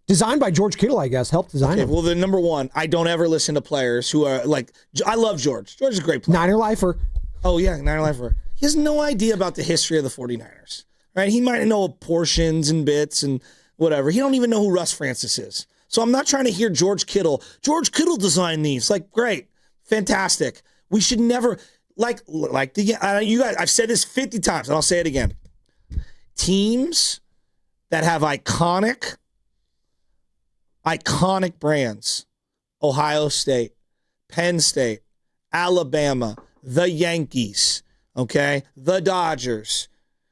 S20: Designed by George Kittle, I guess. Helped design them.
S18: Well, the number one, I don't ever listen to players who are like, I love George. George is a great player.
S20: Niner lifer.
S18: Oh, yeah, Niner lifer. He has no idea about the history of the 49ers, right? He might know portions and bits and whatever. He don't even know who Russ Francis is. So I'm not trying to hear George Kittle. George Kittle designed these. Like, great. Fantastic. We should never, you guys, I've said this 50 times, and I'll say it again. Teams that have iconic brands, Ohio State, Penn State, Alabama, the Yankees, okay, the Dodgers,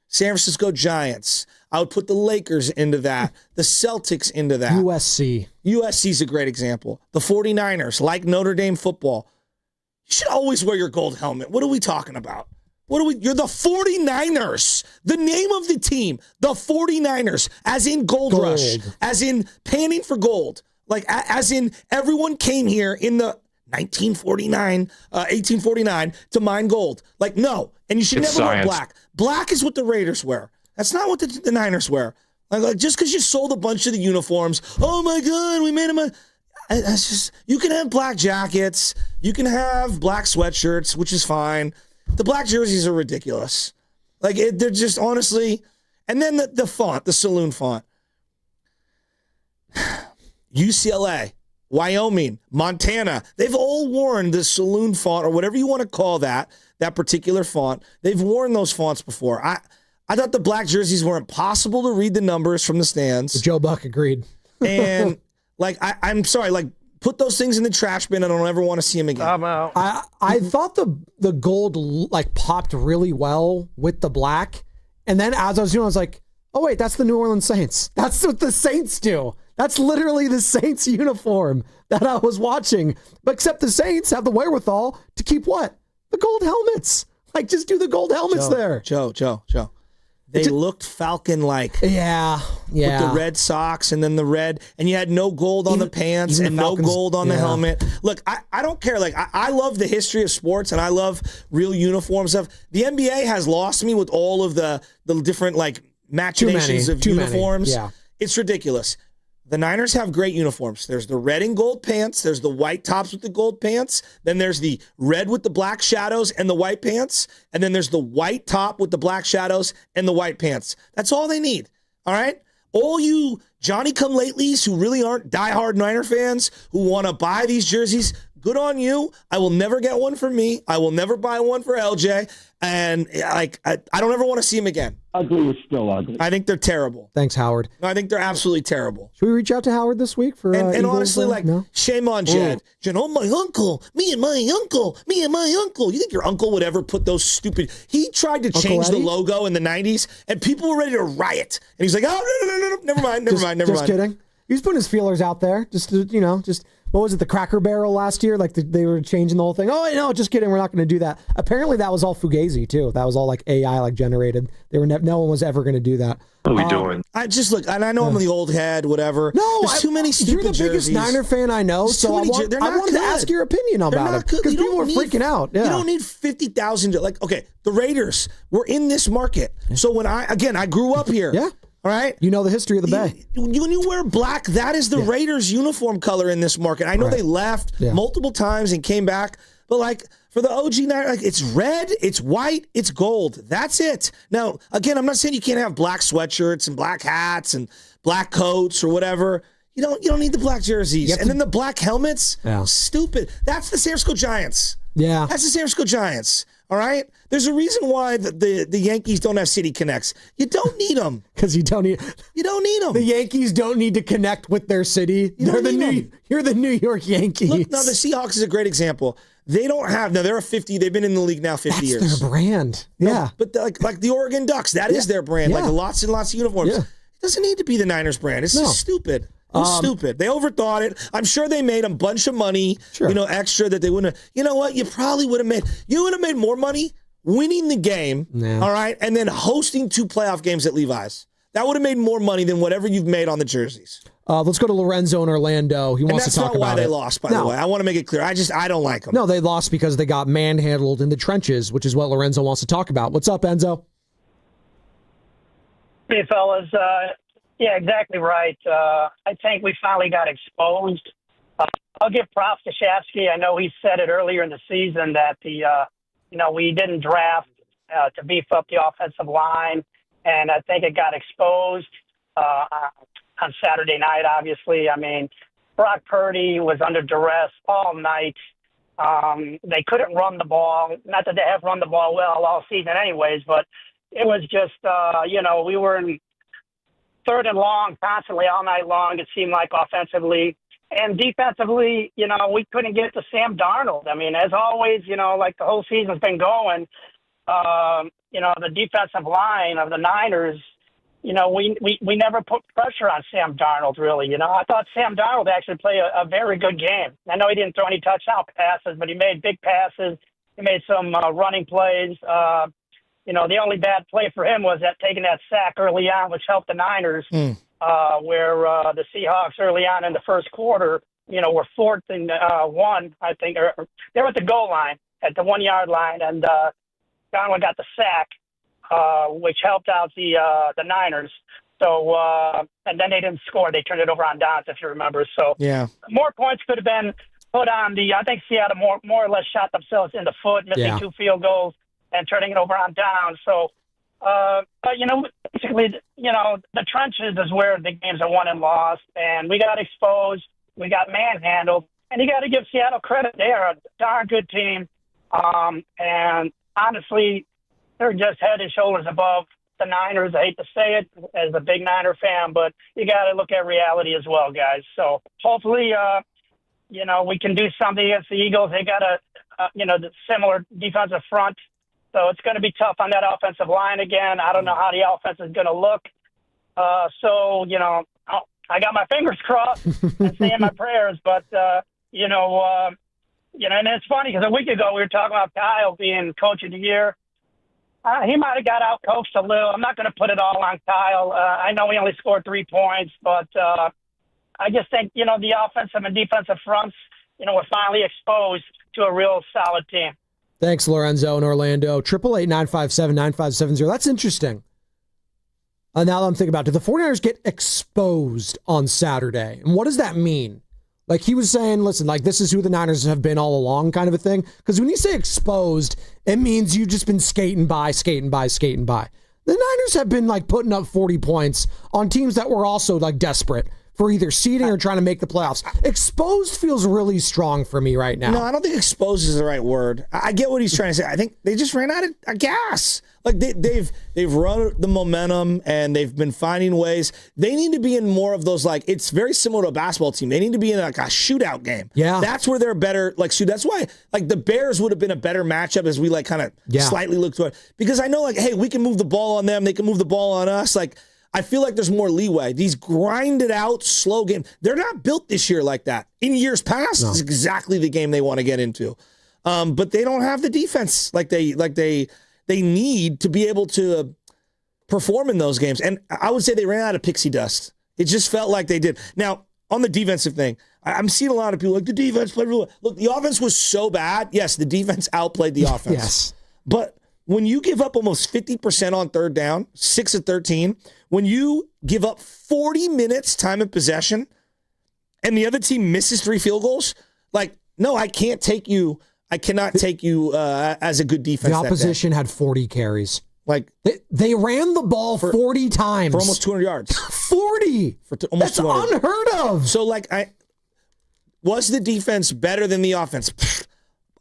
S18: San Francisco Giants. I would put the Lakers into that, the Celtics into that.
S20: USC
S18: is a great example. The 49ers, like Notre Dame football. You should always wear your gold helmet. What are we talking about? You're the 49ers. The name of the team, the 49ers, as in Gold Rush, as in panning for gold. Like, as in everyone came here in the 1849 to mine gold. Like, no. And you should never wear black. Black is what the Raiders wear. That's not what the Niners wear. Like just because you sold a bunch of the uniforms, oh my God, we made them that's just, you can have black jackets, you can have black sweatshirts, which is fine. The black jerseys are ridiculous. Like, they're just, honestly, and then the font, the saloon font. UCLA, Wyoming, Montana, they've all worn the saloon font, or whatever you want to call that particular font. They've worn those fonts before. I thought the black jerseys were impossible to read the numbers from the stands.
S20: Joe Buck agreed.
S18: And I'm sorry, put those things in the trash bin. I don't ever want to see them again.
S10: I'm out.
S20: I thought the gold popped really well with the black, and then as I was doing, I was like, oh wait, that's the New Orleans Saints. That's what the Saints do. That's literally the Saints uniform that I was watching. But except the Saints have the wherewithal to keep what? The gold helmets. Like, just do the gold helmets there.
S18: Joe. They looked Falcon-like.
S20: Yeah.
S18: With the red socks and then the red, and you had no gold on the pants and no gold on the helmet. Look, I don't care. Like, I love the history of sports, and I love real uniform stuff. The NBA has lost me with all of the different, machinations of uniforms.
S20: Yeah.
S18: It's ridiculous. The Niners have great uniforms. There's the red and gold pants. There's the white tops with the gold pants. Then there's the red with the black shadows and the white pants. And then there's the white top with the black shadows and the white pants. That's all they need. All right? All you Johnny-come-latelys who really aren't diehard Niner fans who want to buy these jerseys, good on you. I will never get one for me. I will never buy one for LJ. And I don't ever want to see them again.
S10: Ugly is still ugly.
S18: I think they're terrible.
S20: Thanks, Howard.
S18: No, I think they're absolutely terrible.
S20: Should we reach out to Howard this week for?
S18: And
S20: Eagles,
S18: honestly,
S20: no?
S18: shame on Jed. Jed, oh, my uncle, me and my uncle. You think your uncle would ever put those stupid? He tried to change the logo in the 90s, and people were ready to riot. And he's like, oh, no, never mind.
S20: Just kidding. He was putting his feelers out there, just what was it, the Cracker Barrel last year? Like they were changing the whole thing. Oh, no, just kidding. We're not going to do that. Apparently, that was all Fugazi too. That was all AI generated. They were no one was ever going to do that.
S10: What are we doing?
S18: I just look, and I know I'm the old head, whatever.
S20: No,
S18: there's too many stupid jerseys.
S20: You're the biggest Niner fan I know, so I wanted to ask your opinion about it because people were freaking out. Yeah.
S18: You don't need 50,000. Okay, the Raiders were in this market. So when I grew up here.
S20: Yeah.
S18: All right.
S20: You know the history of the Bay.
S18: When you wear black, that is the Raiders uniform color in this market. I know they left multiple times and came back, but for the OG Niner, it's red, it's white, it's gold. That's it. Now, again, I'm not saying you can't have black sweatshirts and black hats and black coats or whatever. You don't need the black jerseys. And then the black helmets, stupid. That's the San Francisco Giants.
S20: Yeah.
S18: That's the San Francisco Giants. All right? There's a reason why the Yankees don't have City Connects. You don't need them.
S20: Because you don't need them. The Yankees don't need to connect with their city. You're the New York Yankees.
S18: Look, now the Seahawks is a great example. They don't have, now they're they've been in the league now 50 years.
S20: That's their brand. Yeah.
S18: But like the Oregon Ducks, that is their brand.
S20: Yeah.
S18: Like lots and lots of uniforms.
S20: Yeah.
S18: It doesn't need to be the Niners brand. It's just stupid. It's stupid. They overthought it. I'm sure they made a bunch of money, extra that they wouldn't have. You know what? You would have made more money winning the game, all right, and then hosting 2 playoff games at Levi's. That would have made more money than whatever you've made on the jerseys.
S20: Let's go to Lorenzo in Orlando. He wants to talk about it.
S18: That's not why they lost, by the way. I want to make it clear. I don't like them.
S20: No, they lost because they got manhandled in the trenches, which is what Lorenzo wants to talk about. What's up, Enzo?
S5: Hey, fellas. Yeah, exactly right. I think we finally got exposed. I'll give props to Shafsky. I know he said it earlier in the season that we didn't draft to beef up the offensive line, and I think it got exposed on Saturday night, obviously. I mean, Brock Purdy was under duress all night. They couldn't run the ball. Not that they have run the ball well all season anyways, but it was just, we were in third and long constantly all night long, it seemed like, offensively. And defensively, we couldn't get to Sam Darnold. I mean, as always, like the whole season's been going, the defensive line of the Niners, we never put pressure on Sam Darnold, really. I thought Sam Darnold actually played a very good game. I know he didn't throw any touchdown passes, but he made big passes. He made some running plays. The only bad play for him was taking that sack early on, which helped the Niners, where the Seahawks early on in the first quarter, were 4th and 1, I think. They were at the goal line, at the 1-yard line, and Dolan got the sack, which helped out the Niners. So, and then they didn't score. They turned it over on downs, if you remember. So,
S18: yeah,
S5: more points could have been put on I think Seattle more or less shot themselves in the foot, missing 2 field goals and turning it over on downs. So, basically, the trenches is where the games are won and lost, and we got exposed. We got manhandled, and you got to give Seattle credit. They are a darn good team, and honestly, they're just head and shoulders above the Niners. I hate to say it as a big Niner fan, but you got to look at reality as well, guys. So hopefully, we can do something against the Eagles. They got the similar defensive front. So it's going to be tough on that offensive line again. I don't know how the offense is going to look. I got my fingers crossed and saying my prayers. But, and it's funny because a week ago we were talking about Kyle being coach of the year. He might have got out-coached a little. I'm not going to put it all on Kyle. I know he only scored 3 points, but I just think, the offensive and defensive fronts, were finally exposed to a real solid team.
S20: Thanks, Lorenzo in Orlando. 888-957-9570. That's interesting. Now that I'm thinking about it, did the 49ers get exposed on Saturday? And what does that mean? Like he was saying, listen, like this is who the Niners have been all along kind of a thing. Because when you say exposed, it means you've just been skating by. The Niners have been like putting up 40 points on teams that were also like desperate for either seeding or trying to make the playoffs. Exposed feels really strong for me right now.
S18: No, I don't think exposed is the right word. I get what he's trying to say. I think they just ran out of gas. Like they've run the momentum and they've been finding ways. They need to be in more of those, like, it's very similar to a basketball team. They need to be in like a shootout game.
S20: Yeah.
S18: That's where they're better. Like, that's why like the Bears would have been a better matchup as we like kind of slightly look toward. Because I know like, hey, we can move the ball on them. They can move the ball on us. Like, I feel like there's more leeway. These grinded out, slow games, they're not built this year like that. In years past, it's exactly the game they want to get into. But they don't have the defense like they need to be able to perform in those games. And I would say they ran out of pixie dust. It just felt like they did. Now, on the defensive thing, I'm seeing a lot of people like the defense played really well. Look, the offense was so bad. Yes, the defense outplayed the offense.
S20: Yes.
S18: But when you give up almost 50% on third down, 6 of 13, when you give up 40 minutes time of possession and the other team misses 3 field goals, like, no, I cannot take you as a good defense.
S20: The opposition had 40 carries.
S18: Like
S20: they ran the ball 40 times.
S18: For almost 200 yards.
S20: 40!
S18: Almost
S20: That's 200. Unheard of.
S18: So, like, was the defense better than the offense?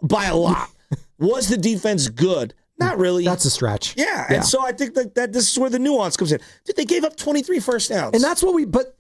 S18: By a lot. Was the defense good? Not really.
S20: That's a stretch.
S18: Yeah. And so I think that this is where the nuance comes in. Dude, they gave up 23 first downs.
S20: And that's what but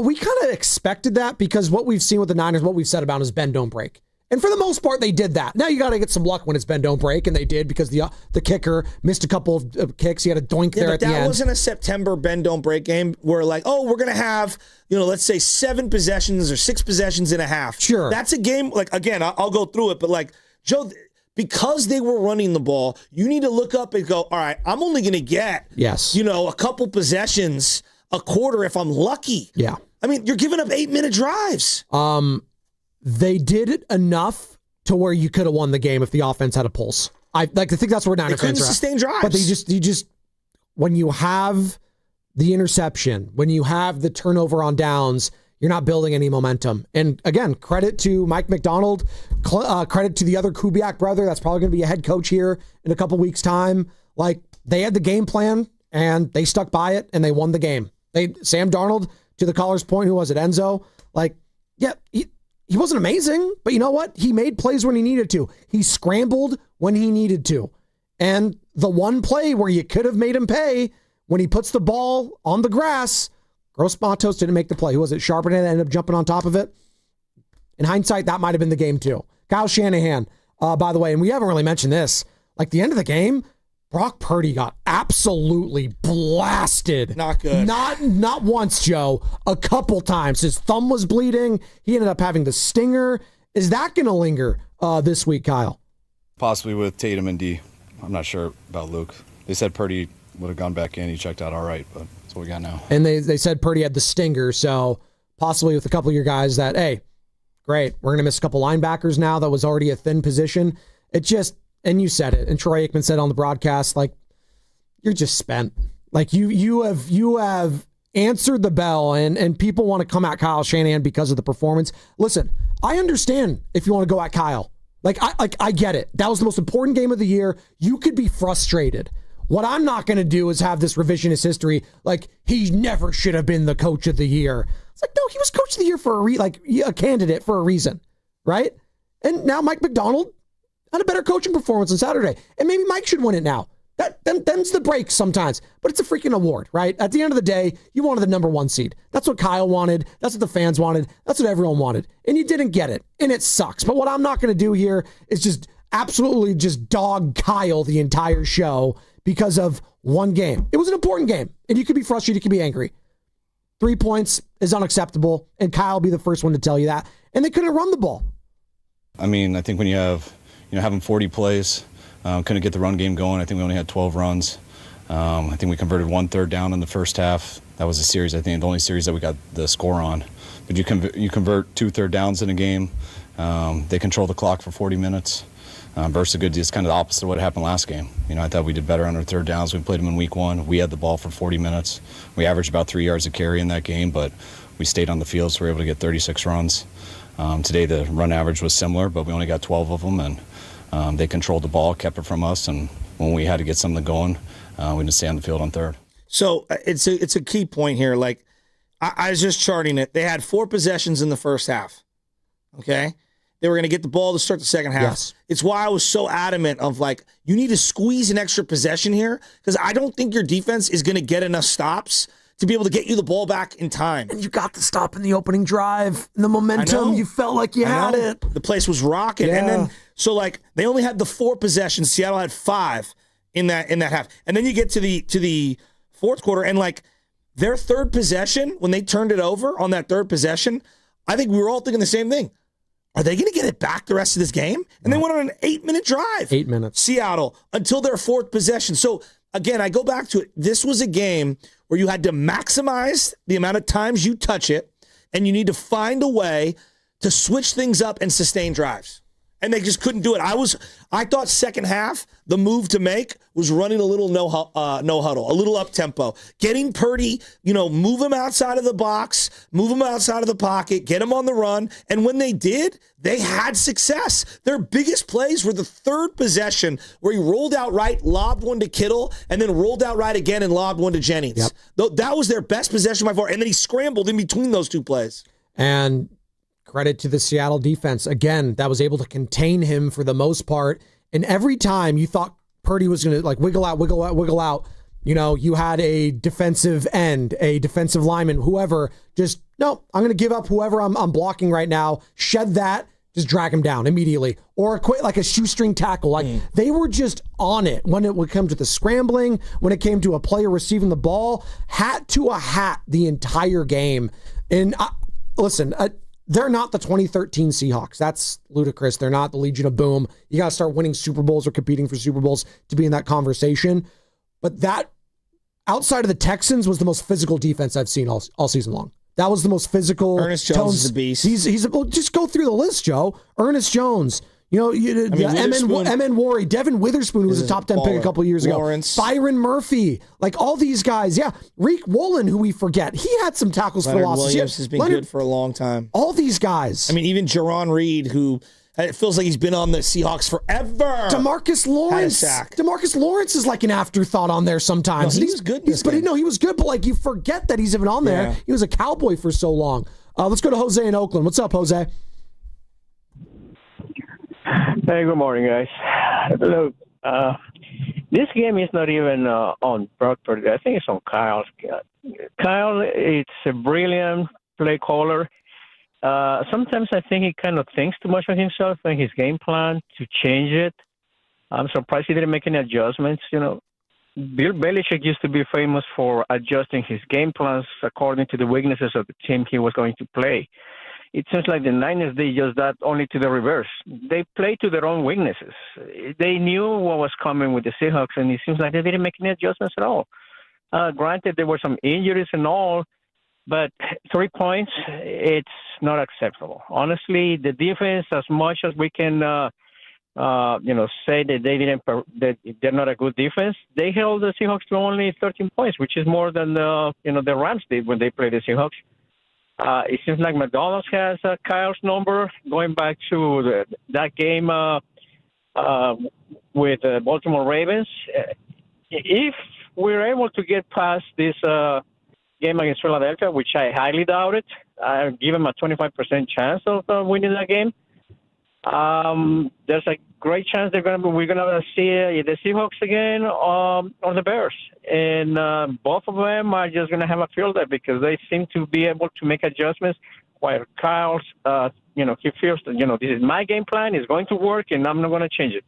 S20: we kind of expected that because what we've seen with the Niners, what we've said about is bend, don't break. And for the most part, they did that. Now you got to get some luck when it's bend, don't break, and they did because the kicker missed a couple of kicks. He had a doink there at the end.
S18: That wasn't a September bend, don't break game where like, oh, we're going to have, let's say 7 possessions or 6 possessions in a half.
S20: Sure.
S18: That's a game, like, again, I'll go through it, but like, Joe, because they were running the ball, you need to look up and go, all right, I'm only going to get, a couple possessions a quarter if I'm lucky.
S20: Yeah.
S18: I mean, you're giving up 8-minute drives.
S20: They did it enough to where you could have won the game if the offense had a pulse. I think that's where Niner fans are at.
S18: Sustain drives.
S20: But you just when you have the interception, when you have the turnover on downs, you're not building any momentum. And again, credit to Mike McDonald, credit to the other Kubiak brother. That's probably going to be a head coach here in a couple weeks' time. Like, they had the game plan and they stuck by it and they won the game. Sam Darnold, to the caller's point, who was it, Enzo? Like, yeah, he wasn't amazing, but you know what? He made plays when he needed to. He scrambled when he needed to. And the one play where you could have made him pay, when he puts the ball on the grass, Gross Matos didn't make the play. Who was it? Sharpen ended up jumping on top of it. In hindsight, that might have been the game too. Kyle Shanahan, by the way, and we haven't really mentioned this, like the end of the game, Brock Purdy got absolutely blasted.
S18: Not good.
S20: Not once, Joe. A couple times. His thumb was bleeding. He ended up having the stinger. Is that going to linger this week, Kyle?
S3: Possibly with Tatum and D. I'm not sure about Luke. They said Purdy would have gone back in. He checked out all right, but that's what we got now.
S20: And they said Purdy had the stinger, so possibly with a couple of your guys that, hey, great, we're going to miss a couple linebackers now. That was already a thin position. It just, and you said it, and Troy Aikman said on the broadcast, like, you're just spent. Like, you have answered the bell, and people want to come at Kyle Shanahan because of the performance. Listen, I understand if you want to go at Kyle. I get it. That was the most important game of the year. You could be frustrated. What I'm not going to do is have this revisionist history, like, he never should have been the coach of the year. It's like, no, he was coach of the year for a candidate for a reason, right? And now Mike McDonald had a better coaching performance on Saturday. And maybe Mike should win it now. Them's the breaks sometimes. But it's a freaking award, right? At the end of the day, you wanted the number 1 seed. That's what Kyle wanted. That's what the fans wanted. That's what everyone wanted. And you didn't get it. And it sucks. But what I'm not going to do here is just absolutely just dog Kyle the entire show because of one game. It was an important game. And you could be frustrated. You could be angry. 3 points is unacceptable. And Kyle will be the first one to tell you that. And they couldn't run the ball.
S3: I mean, I think when you have, having 40 plays, couldn't get the run game going. I think we only had 12 runs. I think we converted 1 third down in the first half. That was a series, I think, the only series that we got the score on. But you convert 2 third downs in a game. They control the clock for 40 minutes. Versus good, it's kind of the opposite of what happened last game. I thought we did better on our third downs. We played them in week 1. We had the ball for 40 minutes. We averaged about 3 yards a carry in that game, but we stayed on the field, so we were able to get 36 runs. Today the run average was similar, but we only got 12 of them, and they controlled the ball, kept it from us, and when we had to get something going, we didn't stay on the field on third.
S18: So it's a key point here. Like, I was just charting it. They had 4 possessions in the first half, okay? They were going to get the ball to start the second half.
S20: Yes.
S18: It's why I was so adamant of, like, you need to squeeze an extra possession here because I don't think your defense is going to get enough stops to be able to get you the ball back in time.
S20: And you got the stop in the opening drive. And the momentum, you felt like you had it.
S18: The place was rocking.
S20: Yeah.
S18: And then, so, like, they only had the 4 possessions. Seattle had 5 in that half. And then you get to the fourth quarter, and, like, their third possession, when they turned it over on that third possession, I think we were all thinking the same thing. Are they going to get it back the rest of this game? And they went on an 8-minute drive.
S20: 8 minutes.
S18: Seattle, until their 4th possession. So, again, I go back to it. This was a game where you had to maximize the amount of times you touch it, and you need to find a way to switch things up and sustain drives. And they just couldn't do it. I thought second half, the move to make was running a little no huddle, a little up tempo, getting Purdy, move him outside of the box, move him outside of the pocket, get him on the run. And when they did, they had success. Their biggest plays were the third possession where he rolled out right, lobbed one to Kittle, and then rolled out right again and lobbed one to Jennings. Yep. That was their best possession by far. And then he scrambled in between those 2 plays.
S20: And credit to the Seattle defense. Again, that was able to contain him for the most part. And every time you thought Purdy was going to wiggle out, you had a defensive end, a defensive lineman, whoever, just, no, I'm going to give up whoever I'm blocking right now, shed that, just drag him down immediately. Or quit like a shoestring tackle. They were just on it when it would come to the scrambling, when it came to a player receiving the ball, hat to a hat the entire game. And listen, they're not the 2013 Seahawks. That's ludicrous. They're not the Legion of Boom. You got to start winning Super Bowls or competing for Super Bowls to be in that conversation. But that, outside of the Texans, was the most physical defense I've seen all season long. That was the most physical.
S18: Ernest Jones is a beast.
S20: Well, just go through the list, Joe. Ernest Jones. M.N. Worry, Devin Witherspoon was a top 10 pick a couple years ago. Byron Murphy, like all these guys. Yeah, Reek Woolen, who we forget, he had some tackles for losses.
S18: Williams has been good for a long time.
S20: All these guys.
S18: I mean, even Jerron Reed, who it feels like he's been on the Seahawks forever.
S20: DeMarcus Lawrence.
S18: Had a sack.
S20: DeMarcus Lawrence is like an afterthought on there sometimes.
S18: No, he was good.
S20: He was good, but like you forget that he's even on there.
S18: Yeah.
S20: He was a Cowboy for so long. Let's go to Jose in Oakland. What's up, Jose?
S6: Hey, good morning, guys. Look, this game is not even on Brock Purdy. I think it's on Kyle. Kyle, it's a brilliant play caller. Sometimes I think he kind of thinks too much of himself and his game plan to change it. I'm surprised he didn't make any adjustments. You know, Bill Belichick used to be famous for adjusting his game plans according to the weaknesses of the team he was going to play. It seems like the Niners did just that, only to the reverse. They played to their own weaknesses. They knew what was coming with the Seahawks, and it seems like they didn't make any adjustments at all. Granted, there were some injuries and all, but 3 points, it's not acceptable. Honestly, the defense, as much as we can, say that they're not a good defense, they held the Seahawks to only 13 points, which is more than the Rams did when they played the Seahawks. It seems like McDonald's has Kyle's number going back to that game with the Baltimore Ravens. If we're able to get past this game against Philadelphia, which I highly doubt it, I give them a 25% chance of winning that game. There's a great chance we're gonna see the Seahawks again or the Bears, and both of them are just gonna have a field day because they seem to be able to make adjustments. While Kyle's, he feels that this is my game plan, it's going to work, and I'm not gonna change it.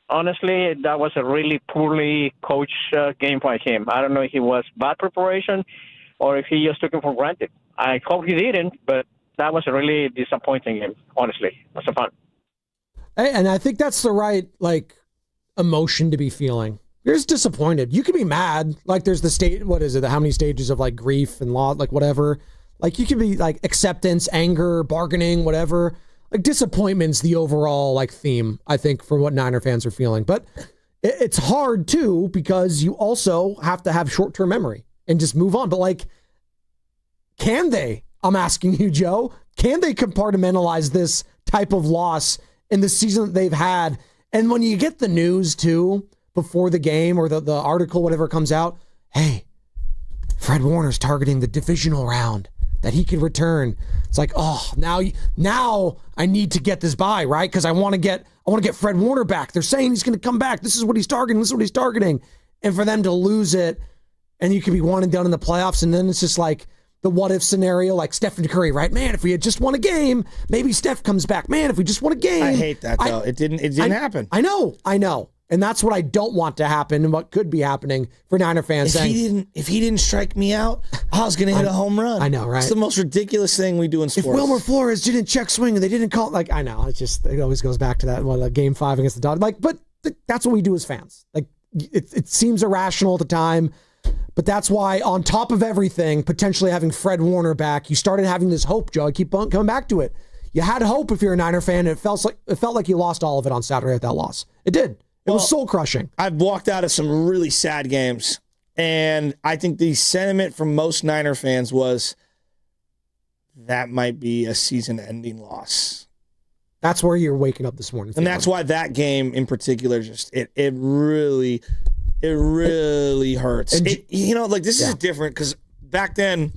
S6: Honestly, that was a really poorly coached game by him. I don't know if it was bad preparation or if he just took it for granted. I hope he didn't, but that was a really disappointing game, honestly. That's a fun.
S20: And I think that's the right, emotion to be feeling. You're just disappointed. You can be mad. Like, there's how many stages of, grief and law, whatever. You can be, acceptance, anger, bargaining, whatever. Disappointment's the overall, theme, I think, for what Niner fans are feeling. But it's hard, too, because you also have to have short-term memory and just move on. But, can they? I'm asking you, Joe, can they compartmentalize this type of loss in the season that they've had? And when you get the news, too, before the game or the article, whatever comes out, hey, Fred Warner's targeting the divisional round, that he could return. It's like, oh, now I need to get this bye, right? Because I want to get Fred Warner back. They're saying he's going to come back. This is what he's targeting. This is what he's targeting. And for them to lose it, and you could be one and done in the playoffs, and then it's just the what-if scenario, like Stephen Curry, right? Man, if we had just won a game, maybe Steph comes back. Man, if we just won a game.
S18: I hate that, though. It didn't happen.
S20: I know. And that's what I don't want to happen and what could be happening for Niner fans.
S18: If he didn't strike me out, I was going to hit a home run.
S20: I know, right?
S18: It's the most ridiculous thing we do in sports.
S20: If Wilmer Flores didn't check swing and they didn't call it, I know. It always goes back to that, game 5 against the Dodgers. But that's what we do as fans. It seems irrational at the time. But that's why, on top of everything, potentially having Fred Warner back, you started having this hope, Joe. I keep coming back to it. You had hope if you're a Niner fan, and it felt like you lost all of it on Saturday with that loss. It did. It was soul-crushing.
S18: I've walked out of some really sad games, and I think the sentiment from most Niner fans was that might be a season-ending loss.
S20: That's where you're waking up this morning.
S18: And that's why that game in particular, it really hurts. This is different because back then,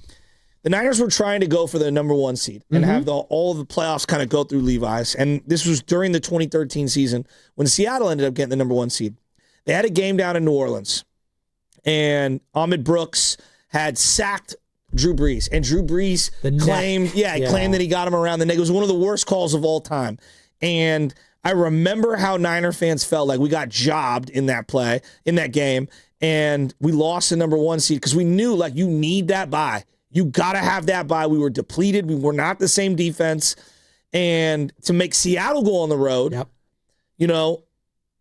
S18: the Niners were trying to go for the number 1 seed and have all of the playoffs kind of go through Levi's. And this was during the 2013 season when Seattle ended up getting the number 1 seed. They had a game down in New Orleans, and Ahmed Brooks had sacked Drew Brees. And Drew Brees claimed that he got him around the neck. It was one of the worst calls of all time. And I remember how Niner fans felt like we got jobbed in that game, and we lost the number 1 seed because we knew, you need that bye. You got to have that bye. We were depleted. We were not the same defense. And to make Seattle go on the road, you know,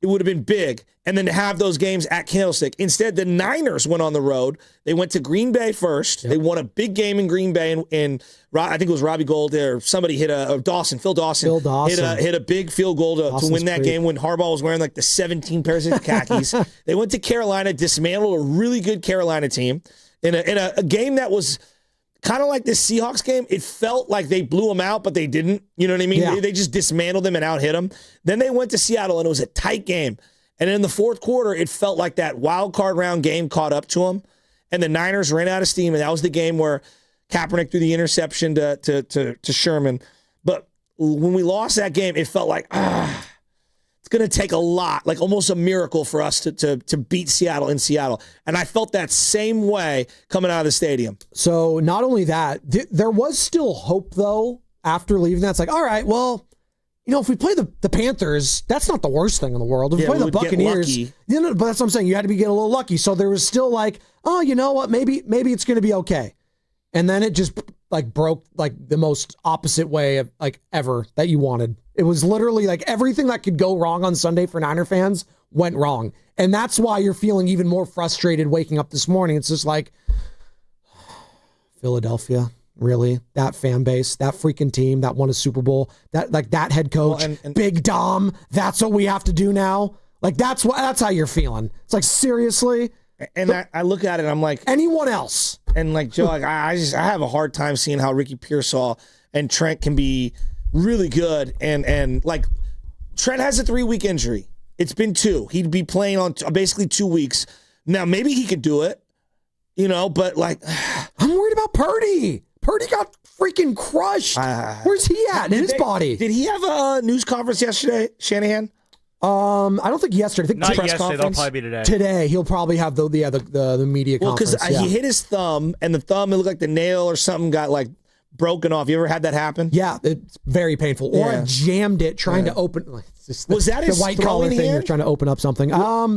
S18: it would have been big. And then to have those games at Candlestick. Instead, the Niners went on the road. They went to Green Bay first. They won a big game in Green Bay. And I think it was Robbie Gold or somebody hit Phil Dawson hit a big field goal to win that game when Harbaugh was wearing like the 17 pairs of khakis. They went to Carolina, dismantled a really good Carolina team in a game that was kind of like this Seahawks game. It felt like they blew them out, but they didn't. You know what I mean?
S20: Yeah.
S18: They just dismantled them and out-hit them. Then they went to Seattle, and it was a tight game. And in the fourth quarter, it felt like that wild card round game caught up to them, and the Niners ran out of steam, and that was the game where Kaepernick threw the interception to Sherman. But when we lost that game, it felt like, it's going to take a lot, like almost a miracle for us to beat Seattle in Seattle. And I felt that same way coming out of the stadium.
S20: So not only that, there was still hope, though, after leaving that. It's like, all right, well, you know, if we play the Panthers, that's not the worst thing in the world. If we play the Buccaneers, you know, but that's what I'm saying. You had to get a little lucky. So there was still like, oh, you know what? Maybe it's going to be okay. And then it just like broke like the most opposite way of like ever that you wanted. It was literally like everything that could go wrong on Sunday for Niner fans went wrong. And that's why you're feeling even more frustrated waking up this morning. It's just like, Philadelphia, really? That fan base, that freaking team that won a Super Bowl, that head coach, and Big Dom, that's what we have to do now? Like that's how you're feeling. It's like, seriously?
S18: And I look at it, I'm like,
S20: anyone else?
S18: And like Joe, like I have a hard time seeing how Ricky Pearsall and Trent can be really good. And like Trent has a 3-week injury. It's been 2. He'd be playing on basically 2 weeks. Now maybe he could do it, you know, but like
S20: I'm worried about Purdy. Purdy got freaking crushed. Where's he at in his body?
S18: Did he have a news conference yesterday, Shanahan?
S20: I don't think yesterday. I think
S1: not
S20: press
S1: yesterday.
S20: conference.
S1: They'll probably be today.
S20: Today, he'll probably have the media conference.
S18: Well, because he hit his thumb, and the thumb, it looked like the nail or something got like broken off. You ever had that happen?
S20: Yeah, it's very painful. Or I jammed it trying to open.
S18: Was that his
S20: white collar thing? You're trying to open up something.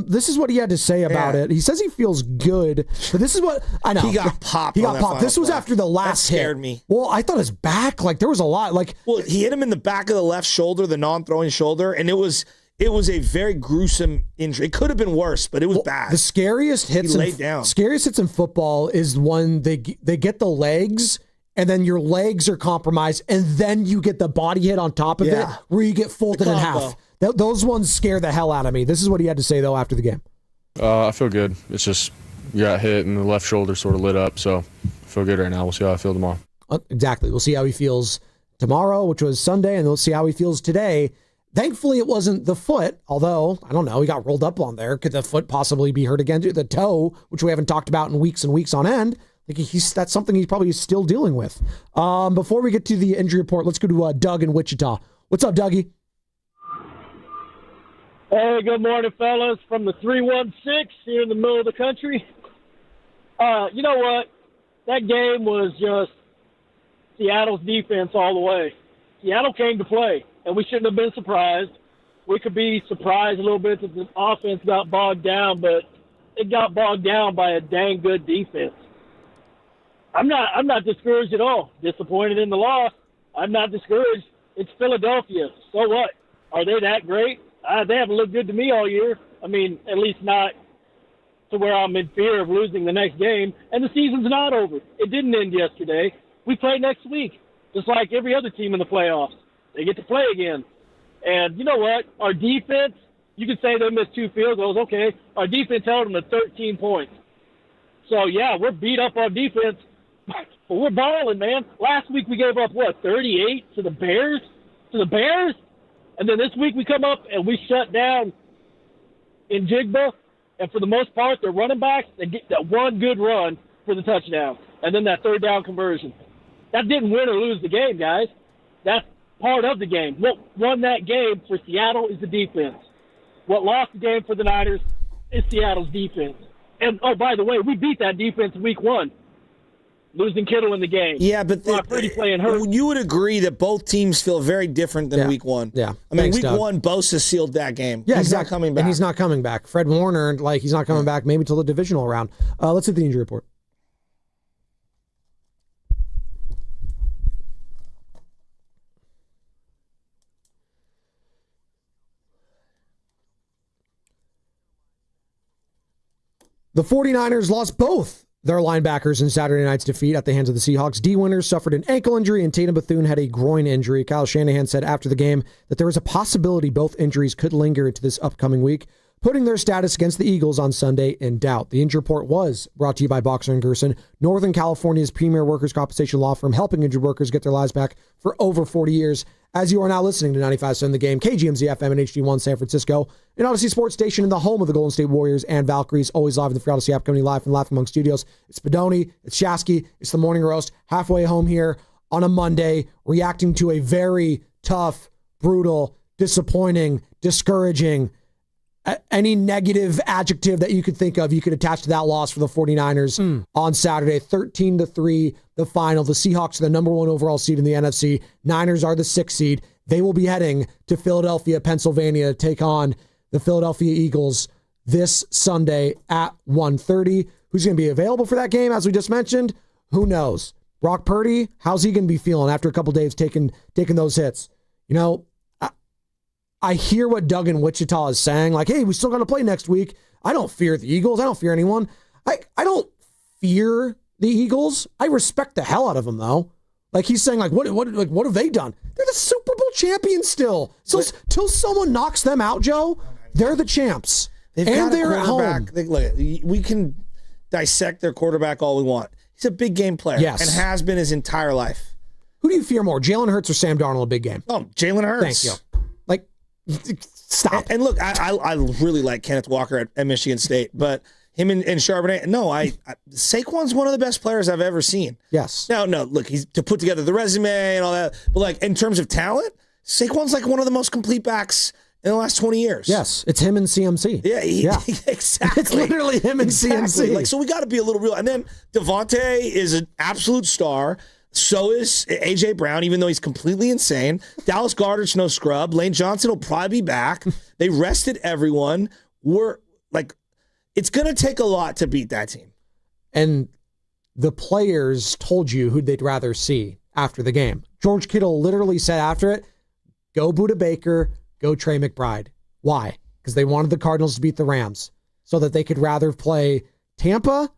S20: This is what he had to say about it. He says he feels good, but this is what I know.
S18: He got popped.
S20: He got popped. This was after the last hit.
S18: That scared me.
S20: Well, I thought his back, like there was a lot.
S18: Well, he hit him in the back of the left shoulder, the non-throwing shoulder, and it was a very gruesome injury. It could have been worse, but it was bad.
S20: The scariest hits.
S18: He laid down.
S20: Scariest hits in football is when they get the legs. And then your legs are compromised, and then you get the body hit on top of it, where you get folded in half. Those ones scare the hell out of me. This is what he had to say, though, after the game.
S4: I feel good. It's just you got hit, and the left shoulder sort of lit up, so I feel good right now. We'll see how I feel tomorrow.
S20: Exactly. We'll see how he feels tomorrow, which was Sunday, and we'll see how he feels today. Thankfully, it wasn't the foot, although, I don't know, he got rolled up on there. Could the foot possibly be hurt again? The toe, which we haven't talked about in weeks and weeks on end. That's something he's probably still dealing with. Before we get to the injury report, let's go to Doug in Wichita. What's up, Dougie?
S7: Hey, good morning, fellas, from the 316 here in the middle of the country. You know what? That game was just Seattle's defense all the way. Seattle came to play, and we shouldn't have been surprised. We could be surprised a little bit that the offense got bogged down, but it got bogged down by a dang good defense. I'm not discouraged at all. Disappointed in the loss. I'm not discouraged. It's Philadelphia. So what? Are they that great? They haven't looked good to me all year. I mean, at least not to where I'm in fear of losing the next game. And the season's not over. It didn't end yesterday. We play next week, just like every other team in the playoffs. They get to play again. And you know what? Our defense, you could say they missed 2 field goals. Okay. Our defense held them to 13 points. So, yeah, we're beat up on defense. But we're balling, man. Last week we gave up, 38 to the Bears? And then this week we come up and we shut down in Jigba. And for the most part, their running backs, they get that one good run for the touchdown. And then that 3rd down conversion. That didn't win or lose the game, guys. That's part of the game. What won that game for Seattle is the defense. What lost the game for the Niners is Seattle's defense. And, oh, by the way, we beat that defense week 1. Losing Kittle in the game.
S18: Yeah, but
S7: Purdy playing hurt.
S18: You would agree that both teams feel very different than week 1.
S20: Yeah.
S18: I mean,
S20: Thanks,
S18: week
S20: Doug.
S18: 1, Bosa sealed that game.
S20: Yeah,
S18: he's not coming back.
S20: And he's not coming back. Fred Warner, he's not coming back maybe till the divisional round. Let's hit the injury report. The 49ers lost both their linebackers in Saturday night's defeat at the hands of the Seahawks. D. Winters suffered an ankle injury, and Tatum Bethune had a groin injury. Kyle Shanahan said after the game that there was a possibility both injuries could linger into this upcoming week, putting their status against the Eagles on Sunday in doubt. The injury report was brought to you by Boxer & Gerson, Northern California's premier workers' compensation law firm, helping injured workers get their lives back for over 40 years. As you are now listening to 95.7 The Game, KGMZ FM and HD1 San Francisco, an Odyssey Sports Station in the home of the Golden State Warriors and Valkyries, always live in the Free Odyssey app, coming live from Laugh Among Studios. It's Bedoni, it's Shasky, it's the Morning Roast, halfway home here on a Monday, reacting to a very tough, brutal, disappointing, discouraging, any negative adjective that you could think of, you could attach to that loss for the 49ers on Saturday. 13-3, the final. The Seahawks are the number 1 overall seed in the NFC. Niners are the 6th seed. They will be heading to Philadelphia, Pennsylvania to take on the Philadelphia Eagles this Sunday at 1:30. Who's going to be available for that game, as we just mentioned? Who knows? Brock Purdy, how's he going to be feeling after a couple days taking those hits? You know, I hear what Doug in Wichita is saying, like, hey, we still got to play next week. I don't fear the Eagles. I don't fear anyone. I don't fear the Eagles. I respect the hell out of them, though. Like, he's saying, like, what have they done? They're the Super Bowl champions still. So till someone knocks them out, Joe, they're the champs. And they're at home.
S18: We can dissect their quarterback all we want. He's a big game player.
S20: Yes.
S18: And has been his entire life.
S20: Who do you fear more, Jalen Hurts or Sam Darnold, a big game?
S18: Oh, Jalen Hurts.
S20: Thank you. Like, stop.
S18: And look, I really like Kenneth Walker at Michigan State, but him and Charbonnet, no, Saquon's one of the best players I've ever seen.
S20: Yes.
S18: No, look, he's to put together the resume and all that, but like in terms of talent, Saquon's like one of the most complete backs in the last 20 years.
S20: Yes, it's him and CMC.
S18: Yeah, exactly.
S20: It's literally him and CMC.
S18: Like, so we got to be a little real. And then Devontae is an absolute star. So is A.J. Brown, even though he's completely insane. Dallas Goedert's no scrub. Lane Johnson will probably be back. They rested everyone. It's going to take a lot to beat that team.
S20: And the players told you who they'd rather see after the game. George Kittle literally said after it, go Budda Baker, go Trey McBride. Why? Because they wanted the Cardinals to beat the Rams so that they could rather play Tampa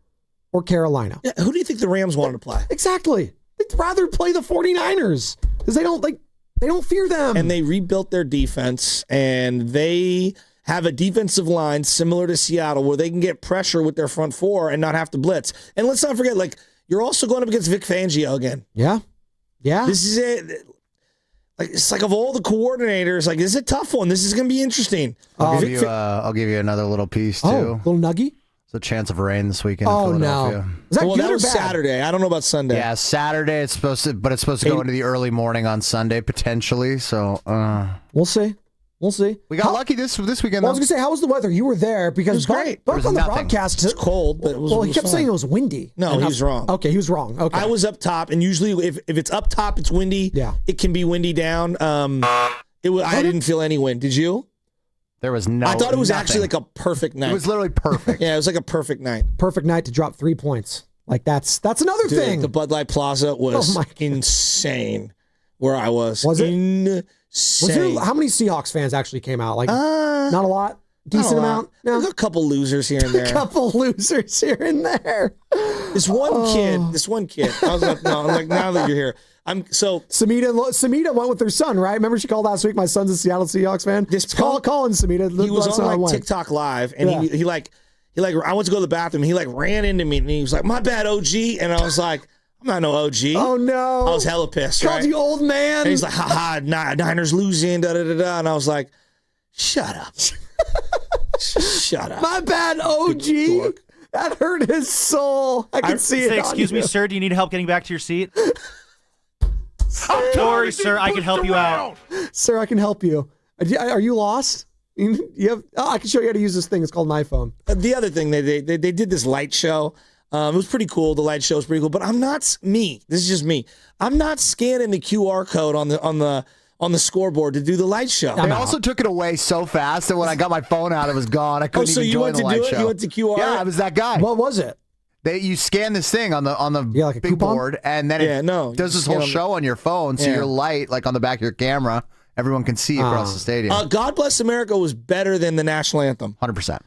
S20: or Carolina.
S18: Yeah, who do you think the Rams wanted to play?
S20: Exactly. They'd rather play the 49ers because they don't fear them.
S18: And they rebuilt their defense, and they have a defensive line similar to Seattle where they can get pressure with their front four and not have to blitz. And let's not forget, like, you're also going up against Vic Fangio again.
S20: Yeah. Yeah.
S18: This is it. Like, it's like of all the coordinators, like, this is a tough one. This is going to be interesting.
S1: I'll give you another little piece, too.
S20: Oh, little nuggie?
S1: There's a chance of rain this weekend in
S20: No.
S1: Philadelphia.
S20: Is that good
S18: that
S20: or
S18: was
S20: bad?
S18: Saturday. I don't know about Sunday.
S1: Yeah, Saturday it's supposed to go into the early morning on Sunday potentially. So
S20: we'll see. We
S1: got lucky this weekend.
S20: Well, I was gonna say, how was the weather? You were there because
S18: it was great.
S20: Buck on the broadcast.
S18: It's cold, but it was.
S20: Well, he
S18: it was
S20: kept
S18: fun.
S20: saying it was windy.
S18: No, he was wrong.
S20: Okay, he was wrong. Okay,
S18: I was up top, and usually if it's up top, it's windy.
S20: Yeah,
S18: it can be windy down. I didn't feel any wind. Did you?
S1: There was no.
S18: I thought it was
S1: nothing.
S18: actually like a perfect night.
S1: It was literally perfect.
S18: Yeah, it was like a perfect night.
S20: Perfect night to drop 3 points. Like that's another thing.
S18: The Bud Light Plaza was insane. Where I was.
S20: Was it?
S18: Insane.
S20: How many Seahawks fans actually came out? Like not a lot. Decent amount.
S18: No. A couple losers here and there.
S20: A couple losers here and there.
S18: This one kid. I was like, no. I'm like, now that you're here. Samita
S20: went with her son, right? Remember she called last week, my son's a Seattle Seahawks fan? Call in, Samita.
S18: He was on like TikTok Live, and he I went to go to the bathroom. He like ran into me, and he was like, "My bad, OG," and I was like, "I'm not no OG."
S20: Oh no!
S18: I was hella pissed.
S20: Called you old man.
S18: And he's like, "Ha Niners losing." Da da da da. And I was like, "Shut up, shut up."
S20: My bad, OG. That hurt his soul. I can see it.
S2: Excuse me, sir. Do you need help getting back to your seat? Don't worry, sir. I can help you out.
S20: Sir, I can help you. Are you lost? I can show you how to use this thing. It's called an iPhone.
S18: The other thing, they did this light show. It was pretty cool. The light show was pretty cool. But I'm not me. This is just me. I'm not scanning the QR code on the scoreboard to do the light show.
S1: They also took it away so fast that when I got my phone out, it was gone. I couldn't even join the light show.
S18: You went to QR?
S1: Yeah, I was that guy.
S20: What was it?
S1: You scan this thing on the
S20: like a
S1: big
S20: coupon?
S1: board, and then it does this whole show on your phone, so your light, like on the back of your camera, everyone can see across the stadium.
S18: God Bless America was better than the national anthem.
S1: 100%.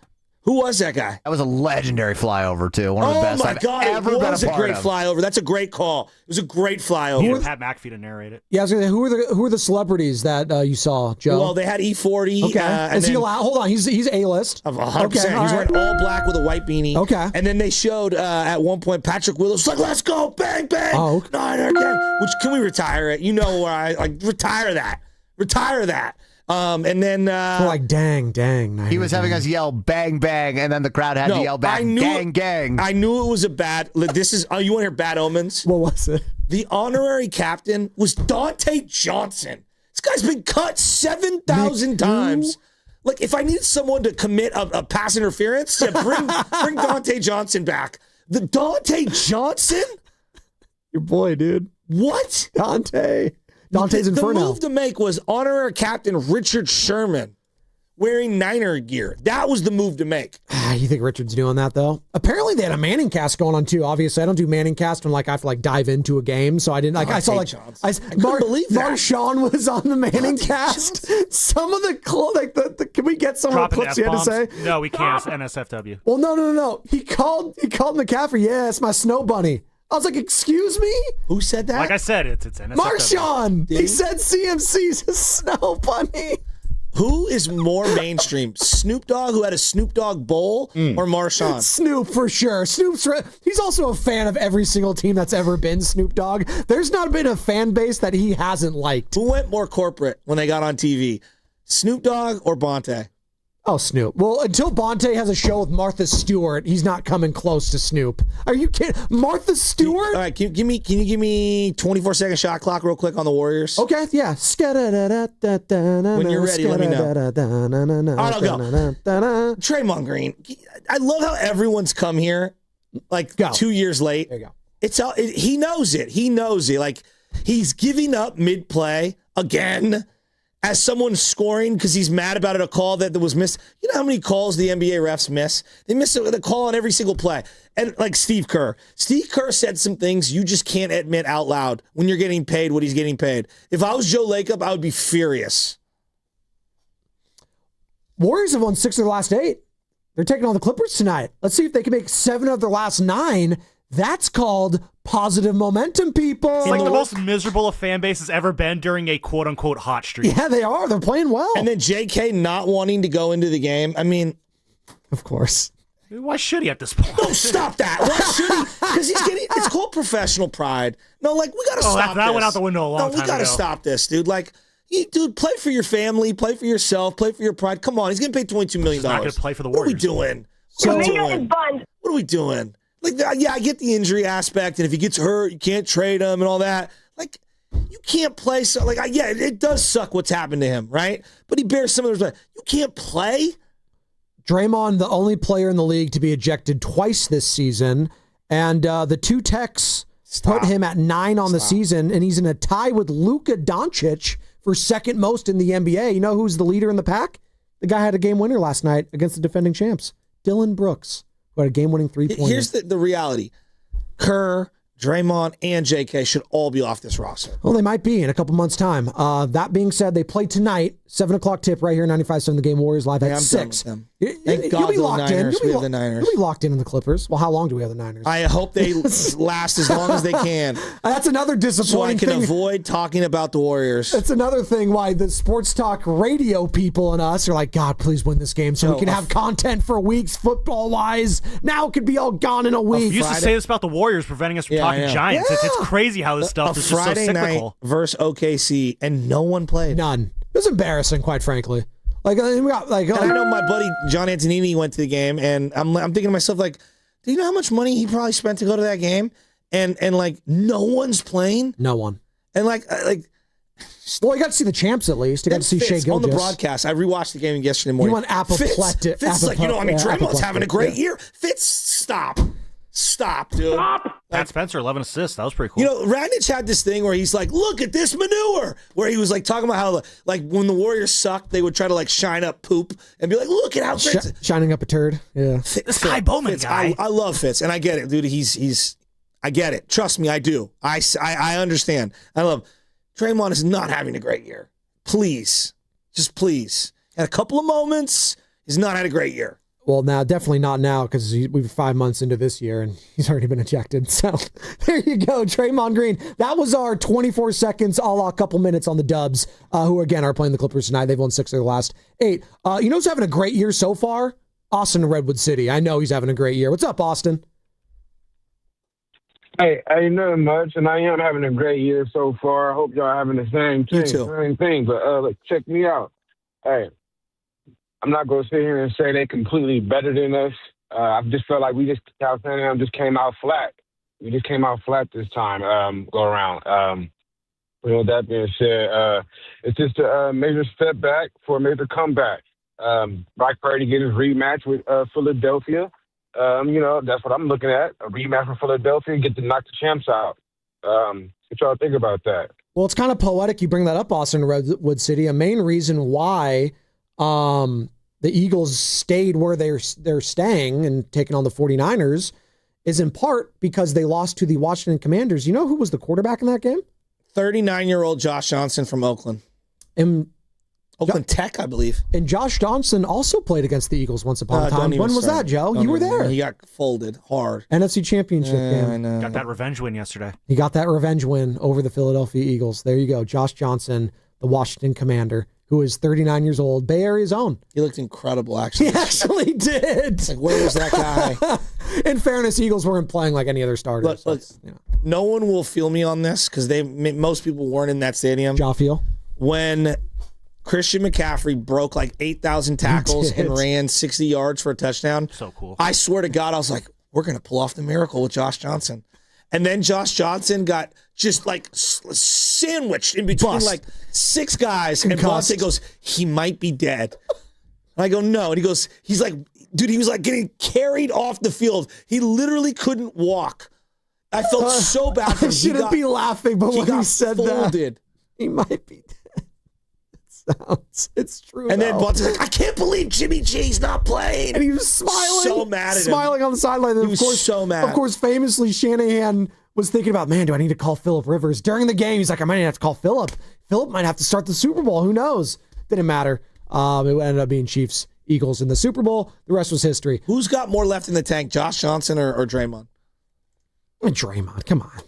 S18: Who was that guy?
S1: That was a legendary flyover, too. One of the best
S18: my
S1: I've
S18: God,
S1: ever
S18: it
S1: been
S18: was
S1: a
S18: a
S1: part
S18: great
S1: of.
S18: flyover. That's a great call. It was a great flyover.
S2: Needed Pat McAfee to narrate it.
S20: Yeah, I was gonna say, who are the celebrities that you saw, Joe?
S18: Well, they had E40.
S20: Okay. Is he allowed? Hold on. He's A-list.
S18: Of 100%.
S20: Okay,
S18: He's wearing all black with a white beanie.
S20: Okay.
S18: And then they showed at one point Patrick Willis like, let's go, bang, bang.
S20: Oh, okay.
S18: Niner gang. Which, can we retire it? You know where I retire that. Retire that. And then
S20: We're like, dang.
S1: He was having us yell bang, bang, and then the crowd had to yell back, gang, gang.
S18: I knew it was a bad. This is. You want to hear bad omens?
S20: What was it?
S18: The honorary captain was Dante Johnson. This guy's been cut 7,000 times. Like, if I needed someone to commit a pass interference, bring Dante Johnson back. The Dante Johnson?
S20: Your boy, dude.
S18: What?
S20: Dante's Inferno.
S18: The move to make was honorary captain Richard Sherman wearing Niner gear. That was the move to make.
S20: You think Richard's doing that, though? Apparently, they had a Manning cast going on, too. Obviously, I don't do Manning cast when, I have to, dive into a game. So I didn't, I saw, I couldn't believe that. Marshawn was on the Manning cast. Some of the can we get some of the clips you had to say?
S2: No, we can't. It's NSFW.
S20: Well, no. He called McCaffrey, yeah, it's my snow bunny. I was like, excuse me?
S18: Who said that?
S2: Like I said, it's NSFW.
S20: Marshawn! He said CMC's a snow bunny.
S18: Who is more mainstream? Snoop Dogg, who had a Snoop Dogg bowl, or Marshawn?
S20: Snoop, for sure. He's also a fan of every single team that's ever been Snoop Dogg. There's not been a fan base that he hasn't liked.
S18: Who went more corporate when they got on TV? Snoop Dogg or Bonte?
S20: Oh, Snoop. Well, until Bonte has a show with Martha Stewart, he's not coming close to Snoop. Are you kidding? Martha Stewart?
S18: All right, can you give me 24-second shot clock real quick on the Warriors?
S20: Okay, yeah.
S18: When you're ready, let me know. All right, I'll go. Draymond Green. I love how everyone's come here 2 years late.
S20: There you go.
S18: He knows it. He knows it. Like, he's giving up mid-play again. As someone scoring because he's mad about a call that was missed. You know how many calls the NBA refs miss? They miss the call on every single play. And like Steve Kerr. Steve Kerr said some things you just can't admit out loud when you're getting paid what he's getting paid. If I was Joe Lacob, I would be furious.
S20: Warriors have won 6 of their last 8. They're taking on the Clippers tonight. Let's see if they can make 7 of their last 9. That's called positive momentum, people.
S2: It's like the most miserable a fan base has ever been during a quote-unquote hot streak.
S20: Yeah, they are. They're playing well.
S18: And then JK not wanting to go into the game. I mean,
S20: of course.
S2: Why should he at this point?
S18: No, stop that. Why should he? Because it's called professional pride. No, we got to stop
S2: that
S18: this.
S2: went out the window a long time ago.
S18: We got to stop this, dude. Dude, play for your family, play for yourself, play for your pride. Come on, he's getting paid $22 million.
S2: He's not going to play for the Warriors.
S18: What are we doing? What are we doing? I get the injury aspect, and if he gets hurt, you can't trade him and all that. You can't play. So, it does suck what's happened to him, right? But he bears some of those. You can't play.
S20: Draymond, the only player in the league to be ejected twice this season, and the 2 techs put him at 9 on the season, and he's in a tie with Luka Doncic for second most in the NBA. You know who's the leader in the pack? The guy had a game winner last night against the defending champs, Dylan Brooks, who had a game-winning 3-pointer.
S18: Here's the reality. Kerr, Draymond, and JK should all be off this roster.
S20: Well, they might be in a couple months' time. That being said, they play tonight, 7 o'clock tip right here, 95.7 The Game. Warriors live at 6.
S18: Thank God
S20: you'll be locked in.
S18: We have the Niners.
S20: You'll be locked in the Clippers. Well, how long do we have the Niners?
S18: I hope they last as long as they can.
S20: That's another disappointing
S18: thing. So I can
S20: thing.
S18: avoid talking about the Warriors.
S20: That's another thing why the sports talk radio people and us are like, God, please win this game so we can have content for weeks football-wise. Now it could be all gone in a week.
S2: You used to say this about the Warriors preventing us from talking Giants. Yeah. It's crazy how this stuff is just so cyclical.
S18: Friday night versus OKC, and no one played.
S20: None. It was embarrassing, quite frankly. We got
S18: and I know my buddy John Antonini went to the game, and I'm thinking to myself, do you know how much money he probably spent to go to that game? And no one's playing.
S20: No one.
S18: And
S20: well, you got to see the champs at least. You got to see Shai Gilgeous
S18: on the broadcast. I rewatched the game yesterday morning.
S20: You want apoplectic?
S18: Fitz is Draymond's having a great year. Fitz, stop, dude.
S2: Pat Spencer, 11 assists. That was pretty cool.
S18: Radnich had this thing where he's like, look at this manure. Where he was talking about how when the Warriors sucked, they would try to shine up poop and be like, look at how Fitz.
S20: Shining up a turd. Yeah.
S2: This Kai Bowman guy.
S18: I love Fitz, and I get it, dude. I get it. Trust me, I do. I understand. I love Draymond is not having a great year. Please. Just please. Had a couple of moments. He's not had a great year.
S20: Well, now, definitely not now because we're 5 months into this year and he's already been ejected. So there you go, Draymond Green. That was our 24 seconds, a la couple minutes on the Dubs, who, again, are playing the Clippers tonight. They've won 6 of their last 8. You know who's having a great year so far? Austin Redwood City. I know he's having a great year. What's up, Austin?
S8: Hey, ain't nothing much, and I am having a great year so far. I hope y'all having the same thing. But look, check me out. Hey, I'm not going to sit here and say they're completely better than us. I just felt like Cal Shanahan just came out flat. We just came out flat this time, go around. With that being said, it's just a major step back for a major comeback. Brock Purdy get his rematch with Philadelphia. That's what I'm looking at. A rematch for Philadelphia and get to knock the champs out. What y'all think about that?
S20: Well, it's kind of poetic you bring that up, Austin Redwood City. A main reason why the Eagles stayed where they're staying and taking on the 49ers is in part because they lost to the Washington Commanders. You know who was the quarterback in that game?
S18: 39-year-old Josh Johnson from Oakland. Oakland Tech, I believe.
S20: And Josh Johnson also played against the Eagles once upon a time. When was that, Joe? You were there.
S18: He got folded hard.
S20: NFC Championship game.
S18: I know.
S2: Got that revenge win yesterday.
S20: He got that revenge win over the Philadelphia Eagles. There you go. Josh Johnson, the Washington Commander, who is 39 years old, Bay Area's own.
S18: He looked incredible, actually.
S20: He actually did.
S18: Like, where was that guy?
S20: In fairness, Eagles weren't playing like any other starters.
S18: Look, no one will feel me on this because most people weren't in that stadium.
S20: Jaffiel.
S18: When Christian McCaffrey broke like 8,000 tackles and ran 60 yards for a touchdown.
S2: So cool.
S18: I swear to God, I was like, we're going to pull off the miracle with Josh Johnson. And then Josh Johnson got just like sandwiched in between like 6 guys.
S20: Concussed.
S18: And Vontae goes, he might be dead. And I go, no. And he goes, he's like, dude, he was like getting carried off the field. He literally couldn't walk. I felt so bad for him.
S20: I shouldn't be laughing, but when he said
S18: folded.
S20: that, he might be dead. It's true.
S18: And then
S20: though.
S18: Bunce's like, I can't believe Jimmy G's not playing.
S20: And he was smiling.
S18: So mad at him.
S20: Smiling on the sideline.
S18: He was so mad.
S20: Of course, famously, Shanahan was thinking about, man, do I need to call Phillip Rivers? During the game, he's like, I might have to call Phillip. Phillip might have to start the Super Bowl. Who knows? Didn't matter. It ended up being Chiefs, Eagles in the Super Bowl. The rest was history.
S18: Who's got more left in the tank, Josh Johnson or Draymond?
S20: Draymond, come on.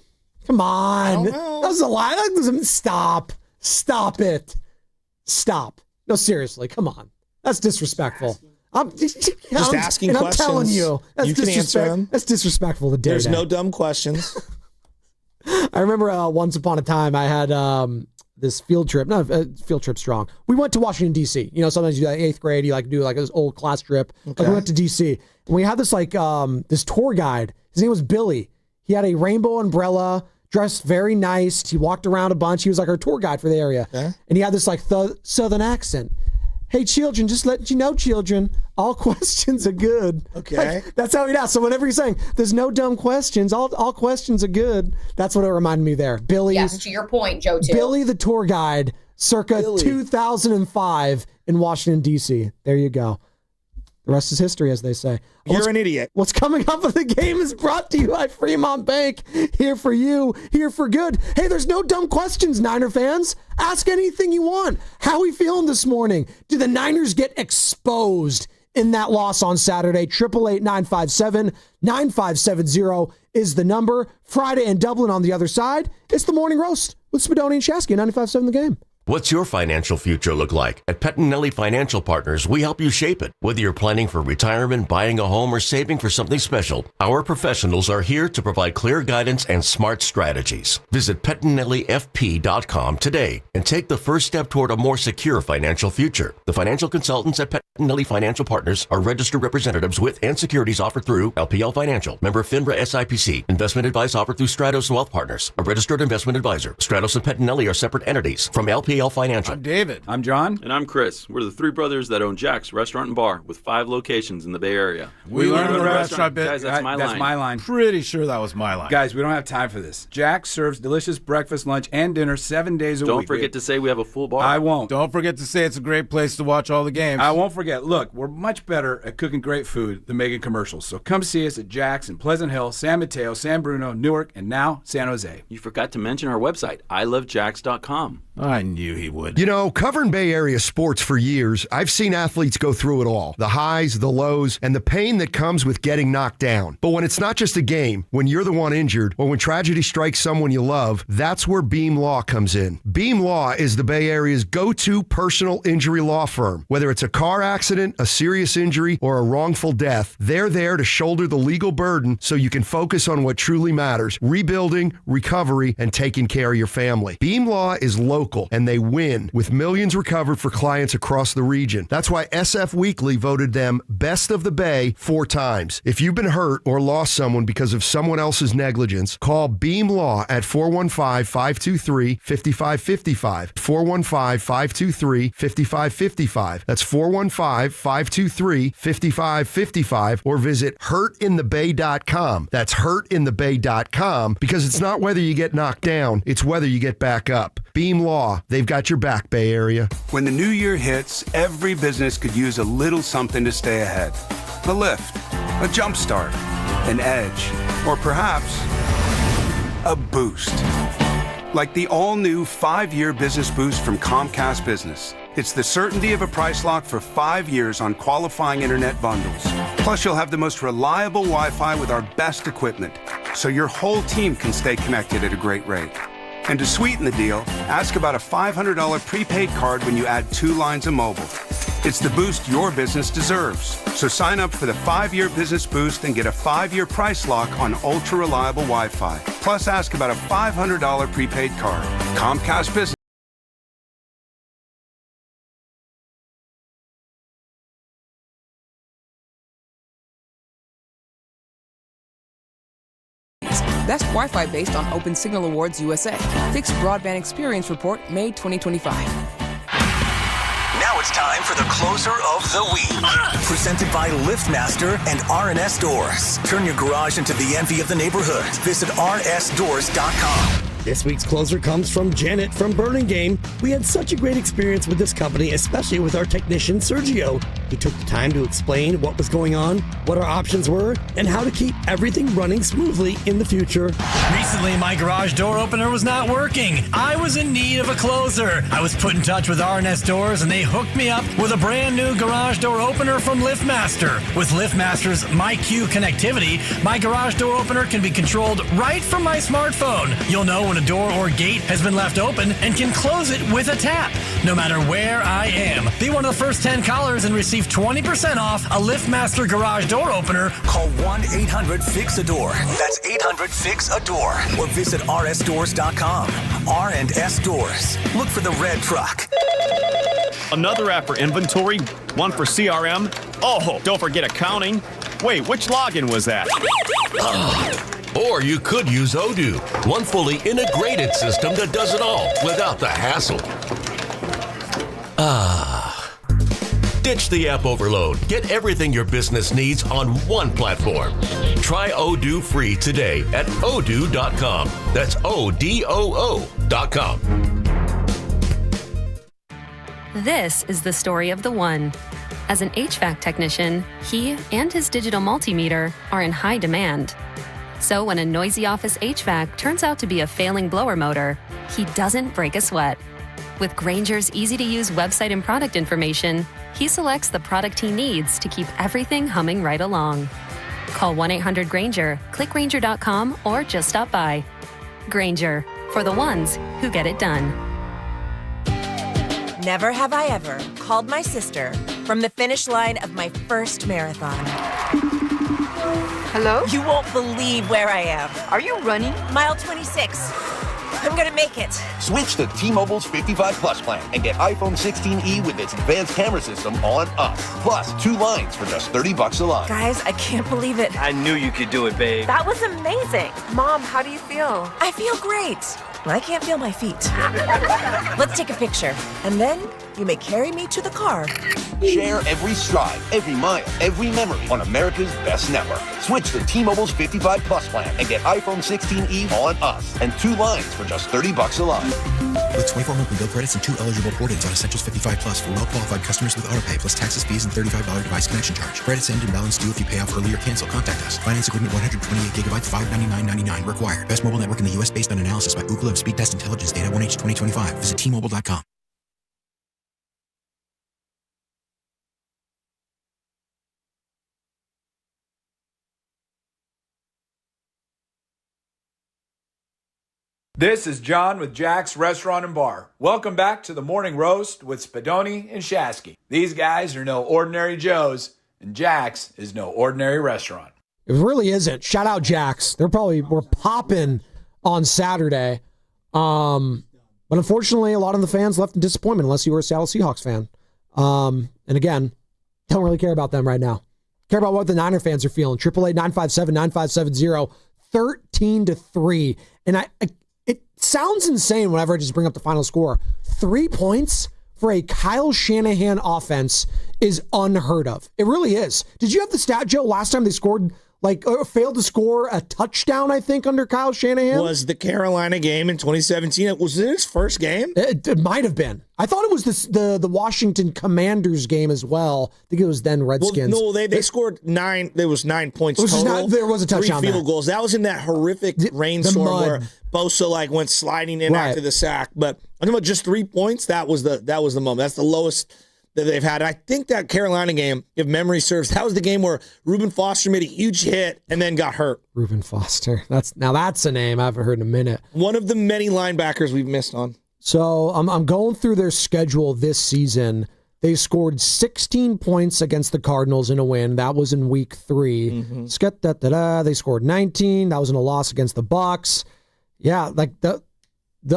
S20: Come on.
S18: I don't know.
S20: That was a lie. That doesn't stop. Stop it. Stop. No, seriously, come on. That's disrespectful. I'm just
S18: asking
S20: and
S18: questions.
S20: I'm telling you, that's
S18: You can answer them.
S20: That's disrespectful to
S18: There's no dumb questions.
S20: I remember once upon a time I had this field trip. No, field trip strong. We went to Washington, D.C. You know, sometimes you do like 8th grade, you like do like this old class trip.
S18: Okay.
S20: Like we went to D.C. and we had this like this tour guide. His name was Billy. He had a rainbow umbrella, dressed very nice. He walked around a bunch. He was like our tour guide for the area.
S18: Okay.
S20: And he had this like southern accent. Hey, children, just let you know, children, all questions are good.
S18: Okay.
S20: Like, that's how he'd ask. So whenever he's saying, there's no dumb questions, all questions are good, that's what it reminded me there. Billy.
S9: Yes, to your point, Joe, too.
S20: Billy the tour guide, circa 2005 in Washington, D.C. There you go. The rest is history, as they say.
S18: You're an idiot.
S20: What's coming up with the game is brought to you by Fremont Bank. Here for you, here for good. Hey, there's no dumb questions, Niner fans. Ask anything you want. How are we feeling this morning? Did the Niners get exposed in that loss on Saturday? 888-957-9570 is the number. Friday in Dublin on the other side. It's the Morning Roast with Spadoni and Shasky, 95.7 The Game.
S22: What's your financial future look like? At Pettinelli Financial Partners, we help you shape it. Whether you're planning for retirement, buying a home, or saving for something special, our professionals are here to provide clear guidance and smart strategies. Visit PettinelliFP.com today and take the first step toward a more secure financial future. The financial consultants at Pettinelli Financial Partners are registered representatives with and securities offered through LPL Financial, member FINRA SIPC. Investment advice offered through Stratos Wealth Partners, a registered investment advisor. Stratos and Pettinelli are separate entities from LPL Financial.
S13: I'm David. I'm John. And I'm Chris. We're the 3 brothers that own Jack's Restaurant and Bar with 5 locations in the Bay Area.
S14: We learned the restaurant bit.
S13: Guys, that's my line.
S14: That's my line. Pretty sure that was my line. Guys, we don't have time for this. Jack's serves delicious breakfast, lunch, and dinner 7 days a week.
S13: Don't forget to say we have a full bar.
S14: I won't. Don't forget to say it's a great place to watch all the games. I won't forget. Look, we're much better at cooking great food than making commercials. So come see us at Jack's in Pleasant Hill, San Mateo, San Bruno, Newark, and now San Jose.
S13: You forgot to mention our website, ilovejacks.com.
S14: I knew he would.
S9: You know, covering Bay Area sports for years, I've seen athletes go through it all. The highs, the lows, and the pain that comes with getting knocked down. But when it's not just a game, when you're the one injured, or when tragedy strikes someone you love, that's where Beam Law comes in. Beam Law is the Bay Area's go-to personal injury law firm. Whether it's a car accident, a serious injury, or a wrongful death, they're there to shoulder the legal burden so you can focus on what truly matters: rebuilding, recovery, and taking care of your family. Beam Law is local, and they win, with millions recovered for clients across the region. That's why SF Weekly voted them Best of the Bay 4 times. If you've been hurt or lost someone because of someone else's negligence, call Beam Law at 415-523-5555. 415-523-5555. That's 415-523-5555, or visit hurtinthebay.com. That's hurtinthebay.com, because it's not whether you get knocked down, it's whether you get back up. Beam Law, they've got your back, Bay Area.
S11: When the new year hits, every business could use a little something to stay ahead. A lift, a jump start, an edge, or perhaps a boost. Like the all-new 5-year business boost from Comcast Business. It's the certainty of a price lock for 5 years on qualifying internet bundles. Plus, you'll have the most reliable Wi-Fi with our best equipment, so your whole team can stay connected at a great rate. And to sweeten the deal, ask about a $500 prepaid card when you add 2 lines of mobile. It's the boost your business deserves. So sign up for the 5-year business boost and get a 5-year price lock on ultra-reliable Wi-Fi. Plus, ask about a $500 prepaid card. Comcast Business.
S12: Best Wi-Fi based on Open Signal Awards USA. Fixed Broadband Experience Report, May 2025.
S15: Now it's time for the closer of the week. Presented by LiftMaster and RNS Doors. Turn your garage into the envy of the neighborhood. Visit rnsdoors.com.
S16: This week's closer comes from Janet from Burlingame. We had such a great experience with this company, especially with our technician, Sergio. He took the time to explain what was going on, what our options were, and how to keep everything running smoothly in the future.
S21: Recently, my garage door opener was not working. I was in need of a closer. I was put in touch with RNS Doors, and they hooked me up with a brand new garage door opener from LiftMaster. With LiftMaster's MyQ connectivity, my garage door opener can be controlled right from my smartphone. You'll know when a door or gate has been left open and can close it with a tap, no matter where I am. Be one of the first 10 callers and receive 20% off a LiftMaster garage door opener.
S15: Call 1-800-FIX-A-DOOR. That's 800-FIX-A-DOOR. Or visit rsdoors.com. R&S Doors. Look for the red truck.
S23: Another app for inventory, one for CRM. Oh, don't forget accounting. Wait, which login was that?
S22: Or you could use Odoo, one fully integrated system that does it all without the hassle. Ditch the app overload. Get everything your business needs on one platform. Try Odoo free today at odoo.com. That's ODOO.com.
S28: This is the story of the one. As an HVAC technician, he and his digital multimeter are in high demand. So when a noisy office HVAC turns out to be a failing blower motor, he doesn't break a sweat. With Granger's easy-to-use website and product information, he selects the product he needs to keep everything humming right along. Call 1-800-GRANGER, click Granger.com, or just stop by. Granger, for the ones who get it done.
S29: Never have I ever called my sister from the finish line of my first marathon. Hello? You won't believe where I am. Are you running? Mile 26. I'm gonna make it.
S30: Switch to T-Mobile's 55 Plus plan and get iPhone 16e with its advanced camera system on us. Plus, 2 lines for just $30 a line.
S29: Guys, I can't believe it.
S30: I knew you could do it, babe.
S29: That was amazing. Mom, how do you feel? I feel great. I can't feel my feet. Let's take a picture, and then you may carry me to the car.
S30: Share every stride, every mile, every memory on America's best network. Switch to T-Mobile's 55 Plus plan and get iPhone 16e on us and 2 lines for just $30 a line.
S3: With 24 monthly bill credits and 2 eligible port-ins on Essentials 55 Plus for well-qualified customers with autopay plus taxes, fees, and $35 device connection charge. Credits end and balance due if you pay off early or cancel. Contact us. Finance agreement 128 gigabytes, $599.99 required. Best mobile network in the U.S. based on analysis by Ookla of Speed Test Intelligence data 1H 2025. Visit T-Mobile.com.
S5: This is John with Jack's Restaurant and Bar. Welcome back to the Morning Roast with Spadoni and Shasky. These guys are no ordinary Joes, and Jack's is no ordinary restaurant.
S20: It really isn't. Shout out Jack's. Were popping on Saturday. But unfortunately, a lot of the fans left in disappointment unless you were a Seattle Seahawks fan. And again, don't really care about them right now. Care about what the Niner fans are feeling. 888-957-9570, 13-3. And it sounds insane whenever I just bring up the final score. 3 points for a Kyle Shanahan offense is unheard of. It really is. Did you have the stat, Joe, last time they scored, failed to score a touchdown, I think, under Kyle Shanahan?
S18: Was the Carolina game in 2017. Was it his first game?
S20: It might have been. I thought it was the Washington Commanders game as well. I think it was then Redskins.
S18: Well, no, they scored 9. There was 9 points total.
S20: There was a touchdown.
S18: 3 field goals. That was in that horrific rainstorm where Bosa went sliding in after the sack. But I'm talking about just 3 points. That was the moment. That's the lowest that they've had. I think that Carolina game, if memory serves, that was the game where Reuben Foster made a huge hit and then got hurt.
S20: Reuben Foster. That's a name I haven't heard in a minute.
S18: One of the many linebackers we've missed on.
S20: So I'm going through their schedule this season. They scored 16 points against the Cardinals in a win. That was in week 3. Mm-hmm. They scored 19. That was in a loss against the Bucs. Yeah, the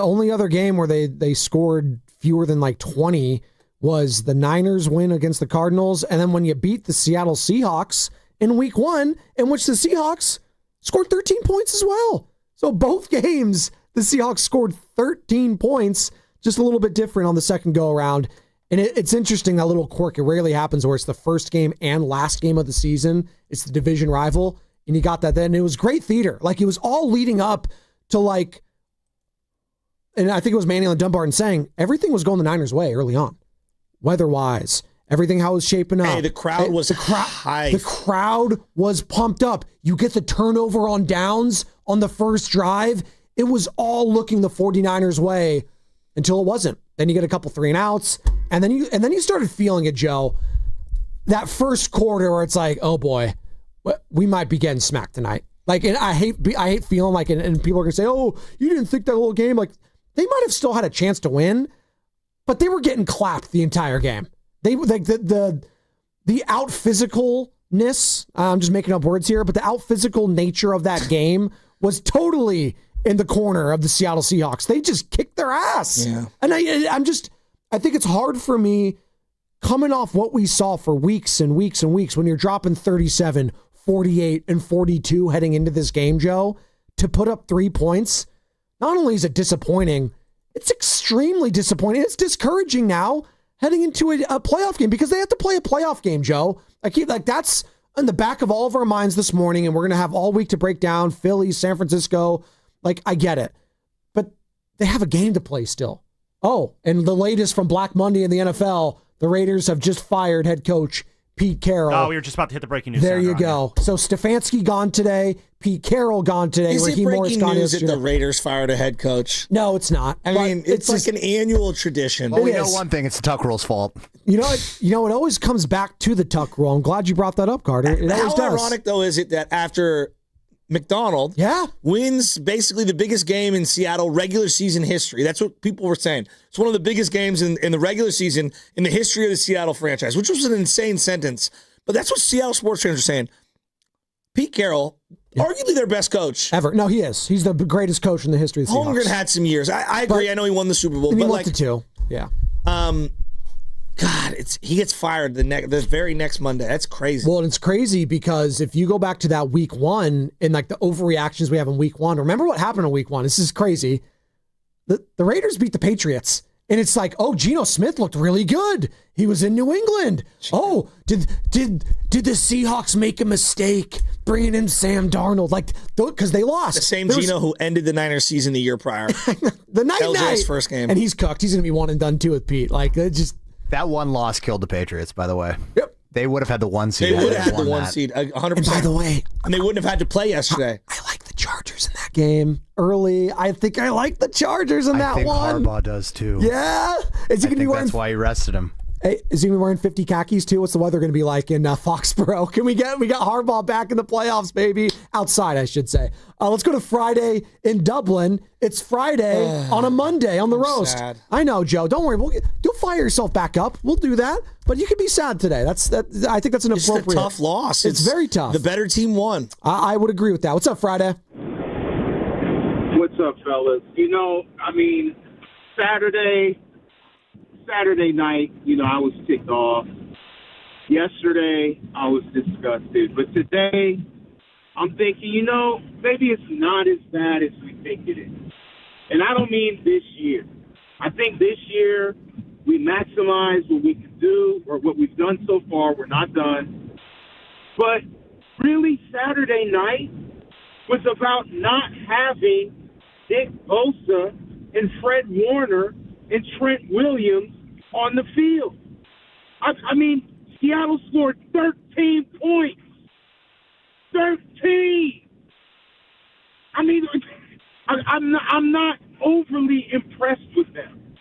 S20: only other game where they scored fewer than 20 was the Niners win against the Cardinals, and then when you beat the Seattle Seahawks in week 1, in which the Seahawks scored 13 points as well. So both games, the Seahawks scored 13 points, just a little bit different on the second go-around. And it's interesting, that little quirk. It rarely happens where it's the first game and last game of the season. It's the division rival, and you got that then. And it was great theater. It was all leading up to and I think it was Manny and Dunbarton saying everything was going the Niners' way early on. Weather-wise, everything how it was shaping up.
S18: Hey, the crowd was hyped.
S20: The crowd was pumped up. You get the turnover on downs on the first drive. It was all looking the 49ers' way until it wasn't. Then you get a couple 3-and-outs, and then you started feeling it, Joe. That first quarter where it's oh boy, we might be getting smacked tonight. And I hate feeling and people are gonna say, oh, you didn't think that little game. They might have still had a chance to win, but they were getting clapped the entire game. They the out physicalness. I'm just making up words here, but the out physical nature of that game was totally in the corner of the Seattle Seahawks. They just kicked their ass.
S18: Yeah.
S20: And I think it's hard for me coming off what we saw for weeks and weeks and weeks when you're dropping 37, 48, and 42 heading into this game, Joe, to put up 3 points. Not only is it disappointing, it's extremely disappointing. It's discouraging now heading into a playoff game because they have to play a playoff game, Joe. That's in the back of all of our minds this morning, and we're going to have all week to break down Philly, San Francisco. I get it. But they have a game to play still. Oh, and the latest from Black Monday in the NFL, the Raiders have just fired head coach Pete Carroll.
S2: Oh, we were just about to hit the breaking news.
S20: There you go. So Stefanski gone today. Pete Carroll gone today.
S18: Is it breaking news that the Raiders fired a head coach?
S20: No, it's not.
S18: I mean, it's like an annual tradition.
S1: Well, we know one thing. It's the Tuck Rule's fault.
S20: You know, it always comes back to the Tuck Rule. I'm glad you brought that up, Carter. It always does.
S18: How ironic, though, is it that after McDonald wins basically the biggest game in Seattle regular season history. That's what people were saying. It's one of the biggest games in the regular season in the history of the Seattle franchise, which was an insane sentence. But that's what Seattle sports fans are saying. Pete Carroll, arguably their best coach.
S20: Ever. No, he is. He's the greatest coach in the history of the Seahawks.
S18: Holmgren had some years. I agree. I know he won the Super Bowl.
S20: He
S18: but
S20: won the 2. Yeah.
S18: God, he gets fired the very next Monday. That's crazy.
S20: Well, and it's crazy because if you go back to that week 1 and the overreactions we have in week 1, remember what happened in week 1? This is crazy. The Raiders beat the Patriots, And it's like, oh, Geno Smith looked really good. He was in New England. Oh, did the Seahawks make a mistake bringing in Sam Darnold? Like, because they lost.
S18: The same Geno who ended the Niners season the year prior.
S20: The night.
S18: First game.
S20: And he's cooked. He's going to be one and done too with Pete. Like, it just.
S1: That one loss killed the Patriots, by the way.
S20: Yep.
S1: They would have had the 1 seed.
S18: They would have had the 1 seed, 100%.
S20: And by the way,
S18: and they wouldn't have had to play yesterday.
S20: I like the Chargers in that game early. I think I like the Chargers in that one.
S1: I think Harbaugh does too.
S20: Yeah. Is he going to be wearing?
S1: That's why he rested him.
S20: Hey, is he going to be wearing 50 khakis too? What's the weather going to be like in Foxborough? We got Harbaugh back in the playoffs, baby. Outside, I should say. Let's go to Friday in Dublin. It's Friday on a Monday on the roast.
S18: Sad.
S20: I know, Joe. Don't worry. You'll fire yourself back up. We'll do that. But you can be sad today. I think that's an appropriate.
S18: It's a tough loss.
S20: It's very tough.
S18: The better team won.
S20: I would agree with that. What's up, Friday?
S4: What's up, fellas? Saturday night, I was ticked off. Yesterday, I was disgusted. But today, I'm thinking, maybe it's not as bad as we think it is. And I don't mean this year. I think this year, we maximize what we can do or what we've done so far. We're not done. But really, Saturday night was about not having Nick Bosa and Fred Warner and Trent Williams on the field. Seattle scored 13 points. 13! I'm not overly impressed with them.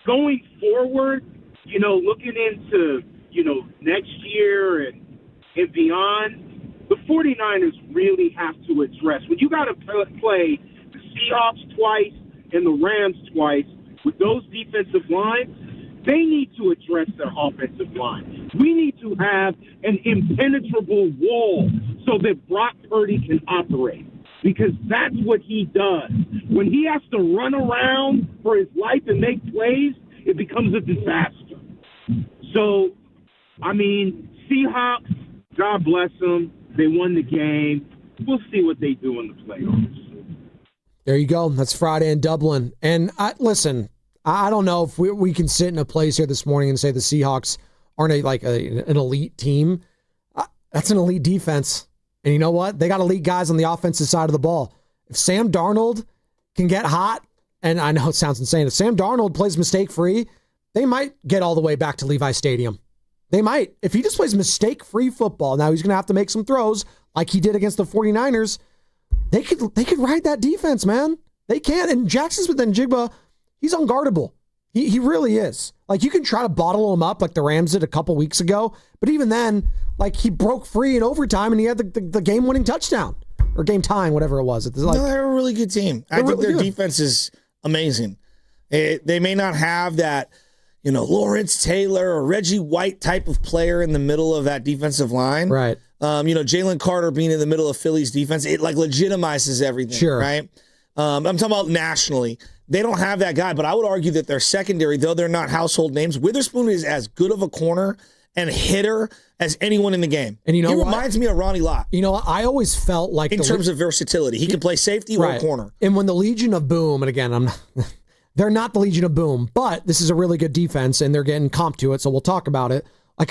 S4: Going forward, looking into, next year and beyond, the 49ers really have to address. When you got to play the Seahawks twice and the Rams twice with those defensive lines, they need to address their offensive line. We need to have an impenetrable wall so that Brock Purdy can operate, because that's what he does. When he has to run around for his life and make plays, it becomes a disaster. So, Seahawks, God bless them. They won the game. We'll see what they do in the playoffs.
S20: There you go. That's Friday in Dublin. And listen, I don't know if we can sit in a place here this morning and say the Seahawks aren't an elite team. That's an elite defense. And you know what? They got elite guys on the offensive side of the ball. If Sam Darnold can get hot, and I know it sounds insane, if Sam Darnold plays mistake-free, they might get all the way back to Levi Stadium. They might. If he just plays mistake-free football, now he's going to have to make some throws like he did against the 49ers. They could ride that defense, man. They can. And Jackson Smith-Njigba, he's unguardable. He really is. Like, you can try to bottle him up like the Rams did a couple weeks ago, but even then, he broke free in overtime and he had the game-winning touchdown. Or game-tying, whatever it was.
S18: They're a really good team. I think their defense is amazing. They may not have that, Lawrence Taylor or Reggie White type of player in the middle of that defensive line.
S20: Right.
S18: Jalen Carter being in the middle of Philly's defense, it legitimizes everything.
S20: Sure.
S18: Right? I'm talking about nationally. They don't have that guy, but I would argue that their secondary, though they're not household names, Witherspoon is as good of a corner and hitter as anyone in the game. And he reminds me of Ronnie Lott.
S20: I always felt like
S18: in terms of versatility, he can play safety or corner.
S20: And when the Legion of Boom, and again, they're not the Legion of Boom, but this is a really good defense, and they're getting comp to it, so we'll talk about it.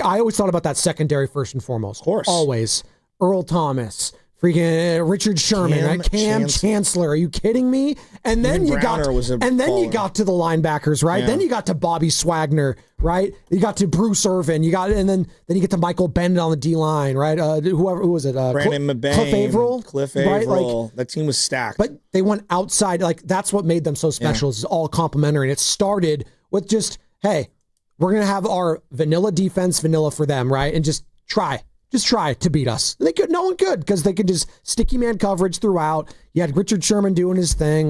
S20: I always thought about that secondary first and foremost.
S18: Of course.
S20: Always. Earl Thomas, freaking Richard Sherman, Cam Chancellor. Are you kidding me? And then you got to the linebackers, right?
S18: Yeah.
S20: Then you got to Bobby Swagner, right? You got to Bruce Irvin. And then you get to Michael Bennett on the D line, right? Who was it?
S18: Brandon Mabane, Cliff Averill. Right? That team was stacked.
S20: But they went outside. That's what made them so special. It's all complimentary. And it started with just, hey, we're going to have our vanilla defense, vanilla for them, right? And just try to beat us. No one could, because they could just sticky man coverage throughout. You had Richard Sherman doing his thing.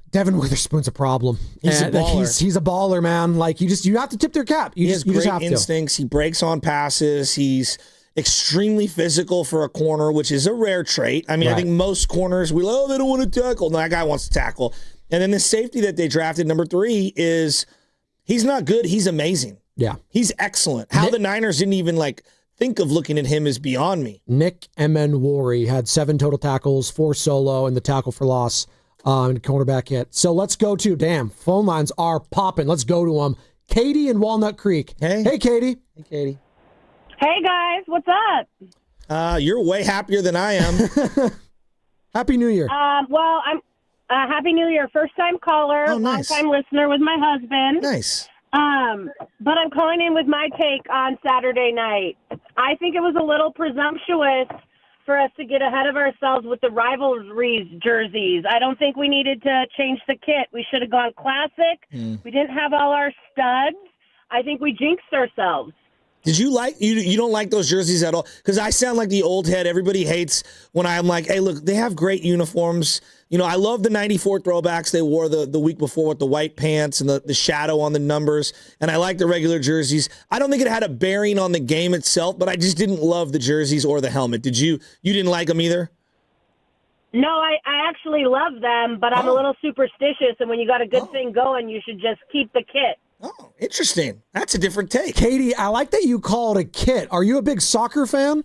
S20: Devin Witherspoon's a problem.
S18: He's a baller.
S20: He's a baller, man. You have to tip their cap.
S18: He has great instincts. He breaks on passes. He's extremely physical for a corner, which is a rare trait. I think most corners, they don't want to tackle. No, that guy wants to tackle. And then the safety that they drafted, number 3, is he's not good. He's amazing.
S20: Yeah.
S18: He's excellent. How the Niners didn't even think of looking at him is beyond me.
S20: Nick Emenwari had 7 total tackles, 4 solo, and the tackle for loss. Cornerback hit. So let's go to, phone lines are popping. Let's go to them. Katie in Walnut Creek. Hey, Katie.
S18: Hey, Katie.
S6: Hey, guys. What's up?
S18: You're way happier than I am.
S20: Happy New Year.
S6: Well, I'm Happy New Year. First-time caller, long-time listener with my husband.
S18: Nice.
S6: But I'm calling in with my take on Saturday night. I think it was a little presumptuous for us to get ahead of ourselves with the rivalries jerseys. I don't think we needed to change the kit. We should have gone classic. We didn't have all our studs. I think we jinxed ourselves.
S18: Did you like you don't like those jerseys at all? Because I sound like the old head. Everybody hates when I'm like, hey, look, they have great uniforms. You know, I love the 94 throwbacks they wore the week before with the white pants and the shadow on the numbers. And I like the regular jerseys. I don't think it had a bearing on the game itself, but I just didn't love the jerseys or the helmet. Did you? You didn't like them either?
S6: No, I actually love them, but I'm a little superstitious. And when you got a good thing going, you should just keep the kit.
S18: Oh, interesting. That's a different take.
S20: Katie, I like that you call it a kit. Are you a big soccer fan?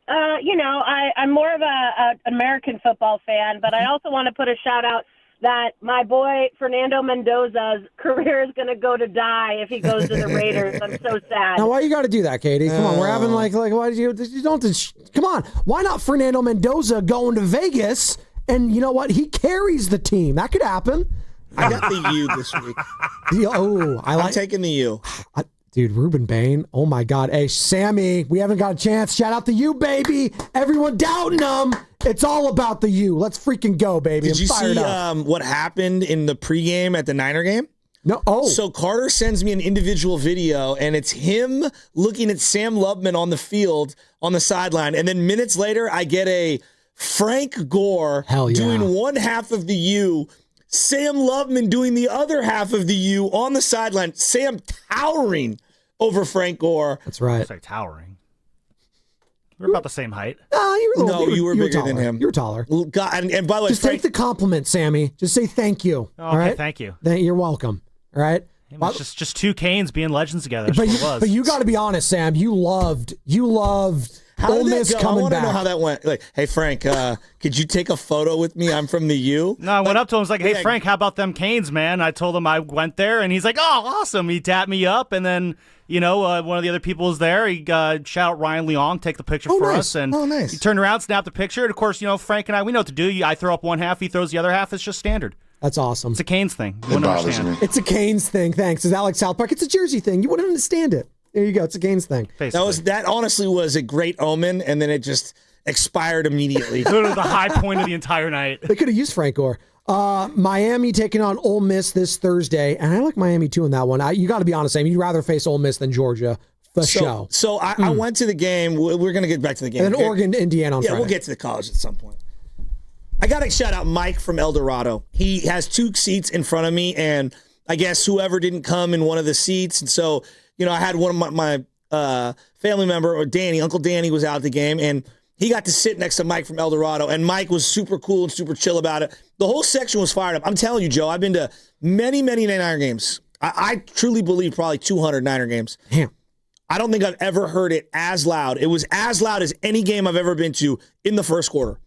S6: I'm more of a American football fan, but I also want to put a shout out that my boy Fernando Mendoza's career is going to go to die if he goes to the Raiders. I'm so sad.
S20: Now, why you got to do that, Katie? Come on, we're having why did you don't come on? Why not Fernando Mendoza going to Vegas? And you know what? He carries the team. That could happen.
S18: I got the U this week.
S20: I'm
S18: taking the U.
S20: Dude, Ruben Bain. Oh, my God. Hey, Sammy, we haven't got a chance. Shout out to you, baby. Everyone doubting them. It's all about the U. Let's freaking go, baby.
S18: Did you see what happened in the pregame at the Niner game?
S20: No. Oh.
S18: So Carter sends me an individual video, and it's him looking at Sam Lubman on the field on the sideline. And then minutes later, I get a Frank Gore doing one half of the U, Sam Lubman doing the other half of the U on the sideline. Sam towering over Frank Gore.
S20: That's right.
S2: Say towering. We're about the same height.
S18: You were bigger
S20: taller.
S18: than him.
S20: You were taller.
S18: God, and by the way,
S20: just take the compliment, Sammy. Just say thank you.
S2: Oh,
S20: all right?
S2: Thank you.
S20: You're welcome. All right.
S2: It's just two Canes being legends together. That's what it was.
S20: But you got to be honest, Sam. You loved Ole Miss coming back.
S18: I want to know how that went. Like, hey, Frank, could you take a photo with me? I'm from the U.
S2: No, I went up to him. I was like, hey, Frank, how about them Canes, man? I told him I went there, and he's like, oh, awesome. He tapped me up, and then, one of the other people was there. He shout out Ryan Leong, take the picture for us. And he turned around, snapped the picture. And, of course, Frank and I, we know what to do. I throw up one half, he throws the other half. It's just standard.
S20: That's awesome.
S2: It's a Canes thing. You wouldn't understand.
S20: It's a Canes thing. Thanks. Is that like South Park? It's a Jersey thing. You wouldn't understand it. There you go. It's a Canes thing.
S18: That honestly was a great omen, and then it just expired immediately.
S2: Literally the high point of the entire night.
S20: They could have used Frank Gore. Miami taking on Ole Miss this Thursday, and I like Miami too in that one. You got to be honest, Sam. You'd rather face Ole Miss than Georgia.
S18: So I went to the game. We're going to get back to the game.
S20: And then Oregon, Indiana on Friday.
S18: We'll get to the college at some point. I got to shout out Mike from El Dorado. He has 2 seats in front of me, and I guess whoever didn't come in one of the seats. And so, I had one of my family member, or Danny, Uncle Danny was out at the game, and he got to sit next to Mike from El Dorado, and Mike was super cool and super chill about it. The whole section was fired up. I'm telling you, Joe, I've been to many, many Niner games. I truly believe probably 200 Niner games.
S20: Damn.
S18: I don't think I've ever heard it as loud. It was as loud as any game I've ever been to in the first quarter.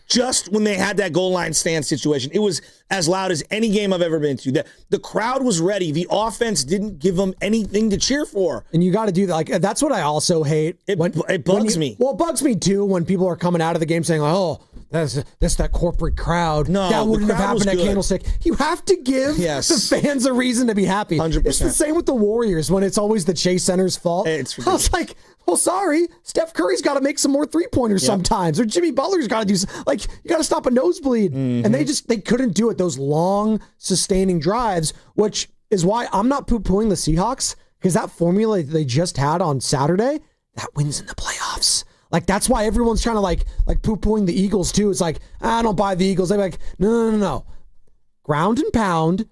S18: Just when they had that goal line stand situation, it was as loud as any game I've ever been to. The crowd was ready. The offense didn't give them anything to cheer for.
S20: And you got to do that. Like, that's what I also hate.
S18: It bugs me.
S20: Well, it bugs me too when people are coming out of the game saying, "Oh, that's that corporate crowd."
S18: No,
S20: that wouldn't have happened at Candlestick. You have to give the fans a reason to be happy.
S18: 100%.
S20: It's the same with the Warriors when it's always the Chase Center's fault.
S18: It's
S20: I was like, well, sorry, Steph Curry's got to make some more 3-pointers sometimes, or Jimmy Butler's got to do you got to stop a nosebleed, and they couldn't do it. Those long, sustaining drives, which is why I'm not poo-pooing the Seahawks, because that formula they just had on Saturday, that wins in the playoffs. Like, that's why everyone's trying to like poo-pooing the Eagles too. It's like, I don't buy the Eagles. They're like, no. Ground and pound,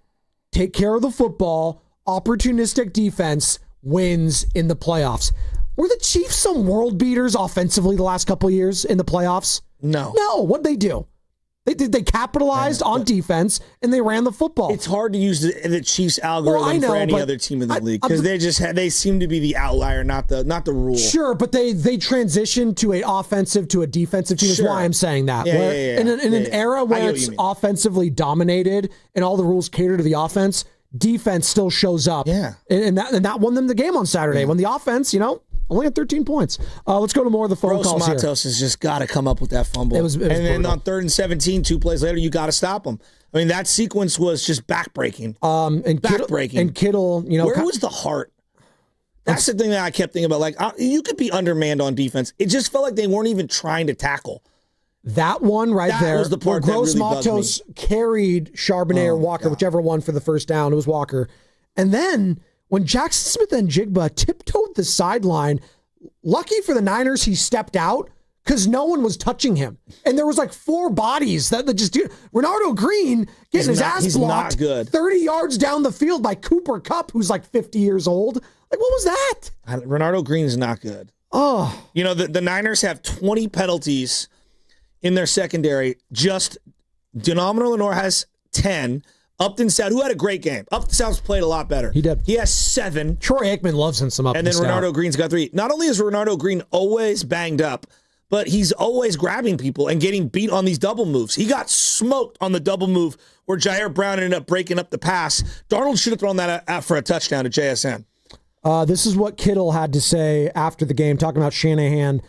S20: take care of the football, opportunistic defense wins in the playoffs. Were the Chiefs some world beaters offensively the last couple of years in the playoffs?
S18: No.
S20: What'd they do? They capitalized on defense and they ran the football.
S18: It's hard to use the Chiefs algorithm for any other team in the league because they seem to be the outlier, not the rule.
S20: Sure, but they transitioned to an offensive to a defensive team. Is why I'm saying that. In an era where it's offensively dominated and all the rules cater to the offense, defense still shows up. Yeah, and that won them the game on Saturday when the offense, only had 13 points. Let's go to more of the phone calls here.
S18: Matos has just got to come up with that fumble. It was and then on 3rd and 17, 2 plays later, you got to stop him. I mean, that sequence was just backbreaking.
S20: And Kittle,
S18: where was the heart? That's the thing that I kept thinking about. Like, you could be undermanned on defense. It just felt like they weren't even trying to tackle.
S20: That one right there.
S18: That was the part that
S20: Gross
S18: really bugged
S20: Matos carried Charbonnet or Walker, whichever one for the first down. It was Walker. And then when Jackson Smith and Jigba tiptoed the sideline, lucky for the Niners, he stepped out because no one was touching him. And there was like 4 bodies that just do. Renardo Green getting his ass blocked
S18: not good.
S20: 30 yards down the field by Cooper Kupp, who's like 50 years old. Like, what was that?
S18: Renardo Green is not good.
S20: Oh.
S18: The Niners have 20 penalties in their secondary. Just Denominator Lenore has 10. Upton Stout, who had a great game. Upton Stout's played a lot better.
S20: He did.
S18: He has 7.
S20: Troy Aikman loves him some Upton
S18: And then
S20: Stout.
S18: Renardo Green's got 3. Not only is Renardo Green always banged up, but he's always grabbing people and getting beat on these double moves. He got smoked on the double move where Jair Brown ended up breaking up the pass. Darnold should have thrown that out for a touchdown to JSN.
S20: This is what Kittle had to say after the game, talking about Shanahan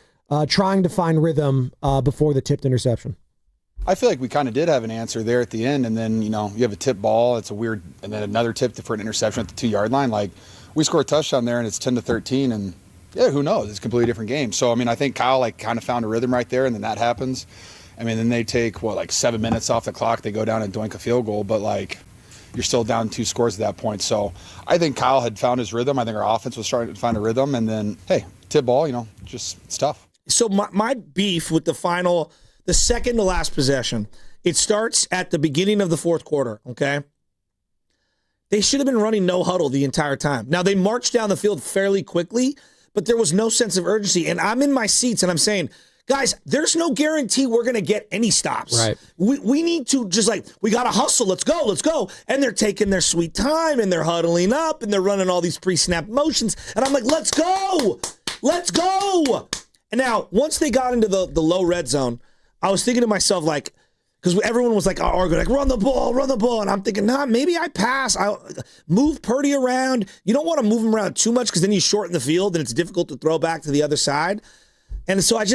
S20: trying to find rhythm before the tipped interception.
S7: I feel like we kind of did have an answer there at the end, and then, you have a tip ball, it's a weird, and then another tip for an interception at the 2-yard line. Like, we score a touchdown there, and it's 10-13, and, yeah, who knows? It's a completely different game. So, I mean, I think Kyle, kind of found a rhythm right there, and then that happens. I mean, then they take, 7 minutes off the clock, they go down and doink a field goal, but, you're still down 2 scores at that point. So, I think Kyle had found his rhythm. I think our offense was starting to find a rhythm, and then, hey, tip ball, it's tough.
S18: So, my beef with the second to last possession, it starts at the beginning of the 4th quarter, okay? They should have been running no huddle the entire time. Now, they marched down the field fairly quickly, but there was no sense of urgency. And I'm in my seats and I'm saying, guys, there's no guarantee we're going to get any stops.
S20: Right.
S18: We need to just we got to hustle. Let's go. And they're taking their sweet time and they're huddling up and they're running all these pre-snap motions. And I'm like, let's go. And now, once they got into the low red zone, I was thinking to myself, because everyone was arguing, run the ball. And I'm thinking, maybe I pass. I move Purdy around. You don't want to move him around too much because then you shorten the field and it's difficult to throw back to the other side. And so I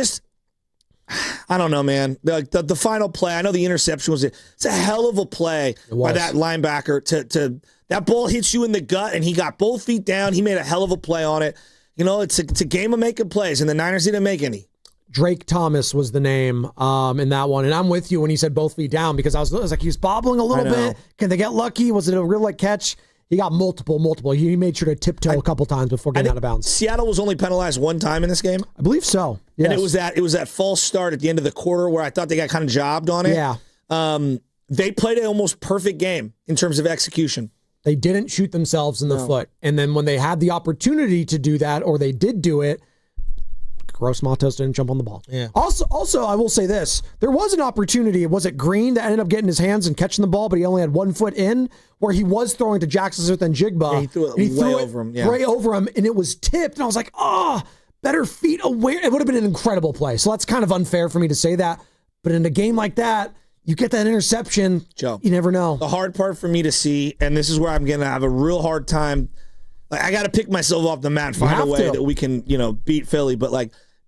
S18: don't know, man. The final play, I know the interception it's a hell of a play by that linebacker. To that ball hits you in the gut and he got both feet down. He made a hell of a play on it. It's a game of making plays and the Niners didn't make any.
S20: Drake Thomas was the name in that one. And I'm with you when he said both feet down because I was like, he was bobbling a little bit. Can they get lucky? Was it a real catch? He got multiple. He made sure to tiptoe a couple times before getting out of bounds.
S18: Seattle was only penalized 1 time in this game?
S20: I believe so. Yes.
S18: And it was that false start at the end of the quarter where I thought they got kind of jobbed on it.
S20: Yeah.
S18: They played an almost perfect game in terms of execution.
S20: They didn't shoot themselves in the foot. And then when they had the opportunity to do that, or they did do it, Gross Matos didn't jump on the ball.
S18: Yeah.
S20: Also, I will say this. There was an opportunity. Was it Green that ended up getting his hands and catching the ball, but he only had 1 foot in, where he was throwing to Jackson Smith and Jigba.
S18: Yeah, he threw it way over him. Yeah.
S20: Right over him, and it was tipped. And I was like, better feet aware. It would have been an incredible play. So that's kind of unfair for me to say that. But in a game like that, you get that interception,
S18: Joe,
S20: you never know.
S18: The hard part for me to see, and this is where I'm going to have a real hard time. I got to pick myself off the mat and find a way that we can, beat Philly. But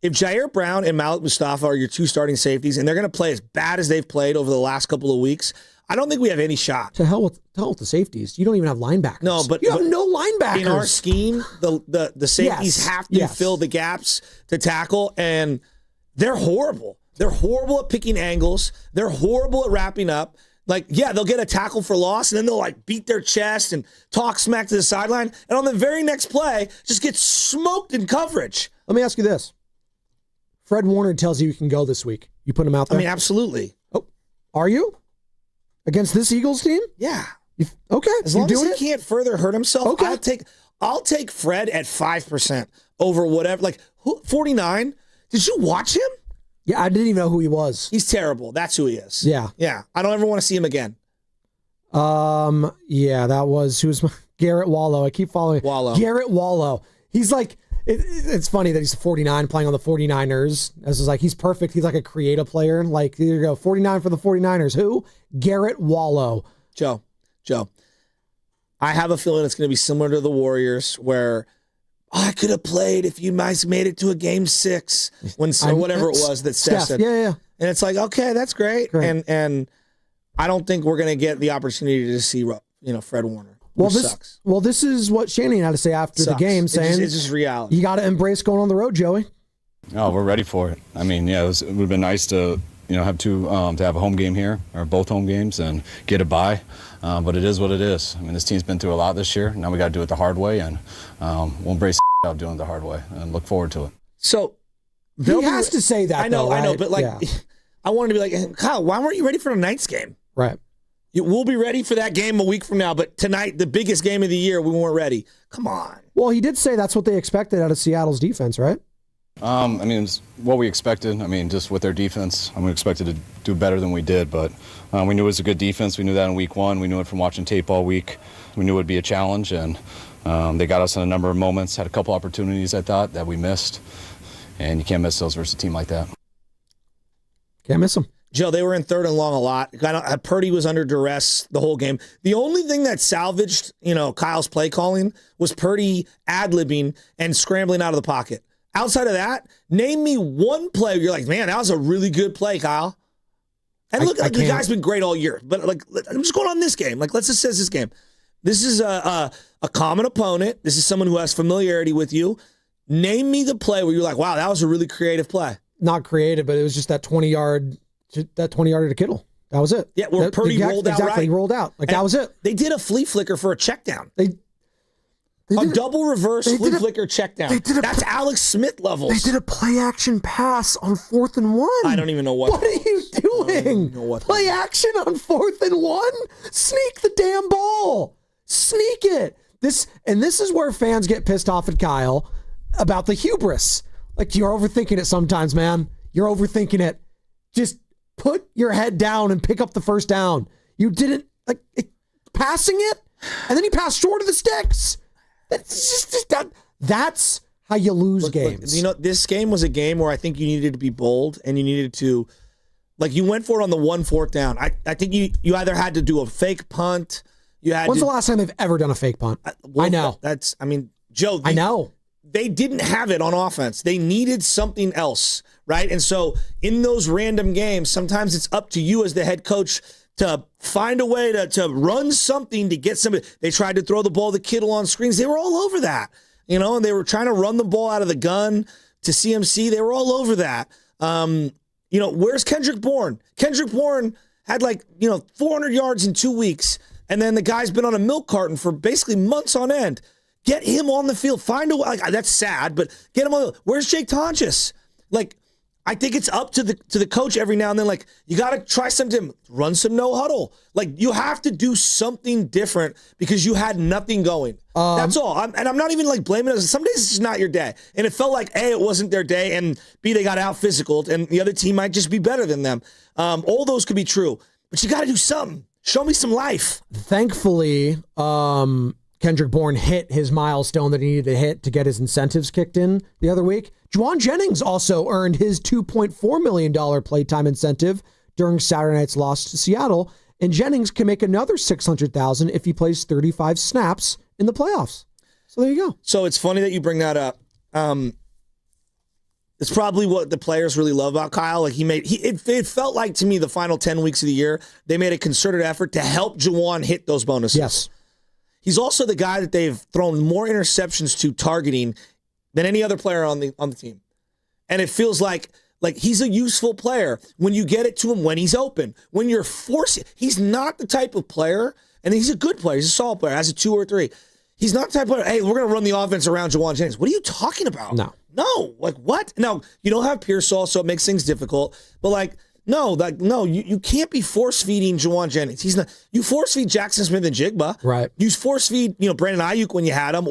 S18: if Jair Brown and Malik Mustafa are your 2 starting safeties, and they're going to play as bad as they've played over the last couple of weeks, I don't think we have any shot.
S20: To hell with the safeties. You don't even have linebackers.
S18: No, but
S20: you have no linebackers.
S18: In our scheme, the safeties have to fill the gaps to tackle, and they're horrible. They're horrible at picking angles. They're horrible at wrapping up. They'll get a tackle for loss, and then they'll beat their chest and talk smack to the sideline, and on the very next play, just get smoked in coverage.
S20: Let me ask you this. Fred Warner tells you can go this week. You put him out there?
S18: I mean, absolutely.
S20: Oh, are you? Against this Eagles team?
S18: Yeah.
S20: Okay.
S18: As long as he can't further hurt himself, okay. I'll take Fred at 5% over whatever. 49. Did you watch him?
S20: Yeah, I didn't even know who he was.
S18: He's terrible. That's who he is.
S20: Yeah.
S18: Yeah. I don't ever want to see him again.
S20: Yeah, that was Garrett Wallow. I keep following
S18: Wallow.
S20: Garrett Wallow. He's like, it's funny that he's 49 playing on the 49ers. This is like, he's perfect. He's like a creative player. Like, here you go, 49 for the 49ers. Who? Garrett Wallow.
S18: Joe, I have a feeling it's going to be similar to the Warriors where I could have played if you guys made it to a game 6 or whatever it was that Steph said.
S20: Yeah.
S18: And it's like, okay, that's great. And I don't think we're going to get the opportunity to see, Fred Warner. Sucks.
S20: Well, this is what Shanahan had to say after the game, saying
S18: it's just reality.
S20: You got to embrace going on the road, Joey.
S8: Oh, we're ready for it. I mean, yeah, it would have been nice to have to have a home game here, or both home games, and get a bye. But it is what it is. I mean, this team's been through a lot this year. Now we got to do it the hard way, and we'll embrace out doing it the hard way and look forward to it.
S18: So
S20: he has to say that.
S18: I know,
S20: right?
S18: but I wanted to be like, Kyle, why weren't you ready for tonight's game?
S20: Right.
S18: We'll be ready for that game a week from now, but tonight, the biggest game of the year, we weren't ready. Come on.
S20: Well, he did say that's what they expected out of Seattle's defense, right?
S8: I mean, it's what we expected. I mean, just with their defense, we expected to do better than we did, but we knew it was a good defense. We knew that in week 1. We knew it from watching tape all week. We knew it would be a challenge, and they got us in a number of moments, had a couple opportunities, I thought, that we missed, and you can't miss those versus a team like that.
S20: Can't miss them.
S18: Joe, they were in 3rd and long a lot. Purdy was under duress the whole game. The only thing that salvaged, Kyle's play calling was Purdy ad-libbing and scrambling out of the pocket. Outside of that, name me one play where you're like, man, that was a really good play, Kyle. And look, the guy's been great all year. But I'm just going on this game. Let's assess this game. This is a common opponent. This is someone who has familiarity with you. Name me the play where you're like, wow, that was a really creative play.
S20: Not creative, but it was just that 20-yarder to Kittle. That was it.
S18: Yeah, where Purdy rolled out
S20: exactly,
S18: right.
S20: He rolled out. That was it.
S18: They did a flea flicker for a check down.
S20: They
S18: a double reverse flea flicker check down. That's Alex Smith levels.
S20: They did a play action pass on 4th and 1.
S18: I don't even know what.
S20: What are you doing? Play action on 4th and 1? Sneak the damn ball. Sneak it. This is where fans get pissed off at Kyle about the hubris. Like, you're overthinking it sometimes, man. You're overthinking it. Just put your head down and pick up the first down. You didn't passing it, and then he passed short of the sticks. That's how you lose games.
S18: This game was a game where I think you needed to be bold and you needed to, you went for it on the 4th down. I think you either had to do a fake punt.
S20: When's the last time they've ever done a fake punt? I know.
S18: Joe.
S20: I know.
S18: They didn't have it on offense. They needed something else, right? And so in those random games, sometimes it's up to you as the head coach to find a way to run something to get somebody. They tried to throw the ball to Kittle on screens. They were all over that, and they were trying to run the ball out of the gun to CMC. They were all over that. Where's Kendrick Bourne? Kendrick Bourne had 400 yards in 2 weeks, and then the guy's been on a milk carton for basically months on end. Get him on the field. Find a way. That's sad, but get him on the field. Where's Jake Tonches? I think it's up to the coach every now and then. You got to try something. Run some no huddle. You have to do something different because you had nothing going. That's all. I'm not even blaming it. Some days it's just not your day. And it felt like A, it wasn't their day, and B, they got out physicaled, and the other team might just be better than them. All those could be true, but you got to do something. Show me some life.
S20: Thankfully, Kendrick Bourne hit his milestone that he needed to hit to get his incentives kicked in the other week. Juwan Jennings also earned his $2.4 million playtime incentive during Saturday night's loss to Seattle, and Jennings can make another $600,000 if he plays 35 snaps in the playoffs. So there you go.
S18: So it's funny that you bring that up. It's probably what the players really love about Kyle. It felt like to me the final 10 weeks of the year, they made a concerted effort to help Juwan hit those bonuses.
S20: Yes.
S18: He's also the guy that they've thrown more interceptions to targeting than any other player on the team. And it feels like he's a useful player when you get it to him when he's open. When you're forcing, he's not the type of player, and he's a good player, he's a solid player, has a 2 or 3. He's not the type of player, hey, we're going to run the offense around Juwan Jennings. What are you talking about? No, what? Now, you don't have Pearsall, so it makes things difficult, but you can't be force-feeding Juwan Jennings. He's not. You force-feed Jackson Smith and Jigba.
S20: Right.
S18: You force-feed, Brandon Ayuk when you had him,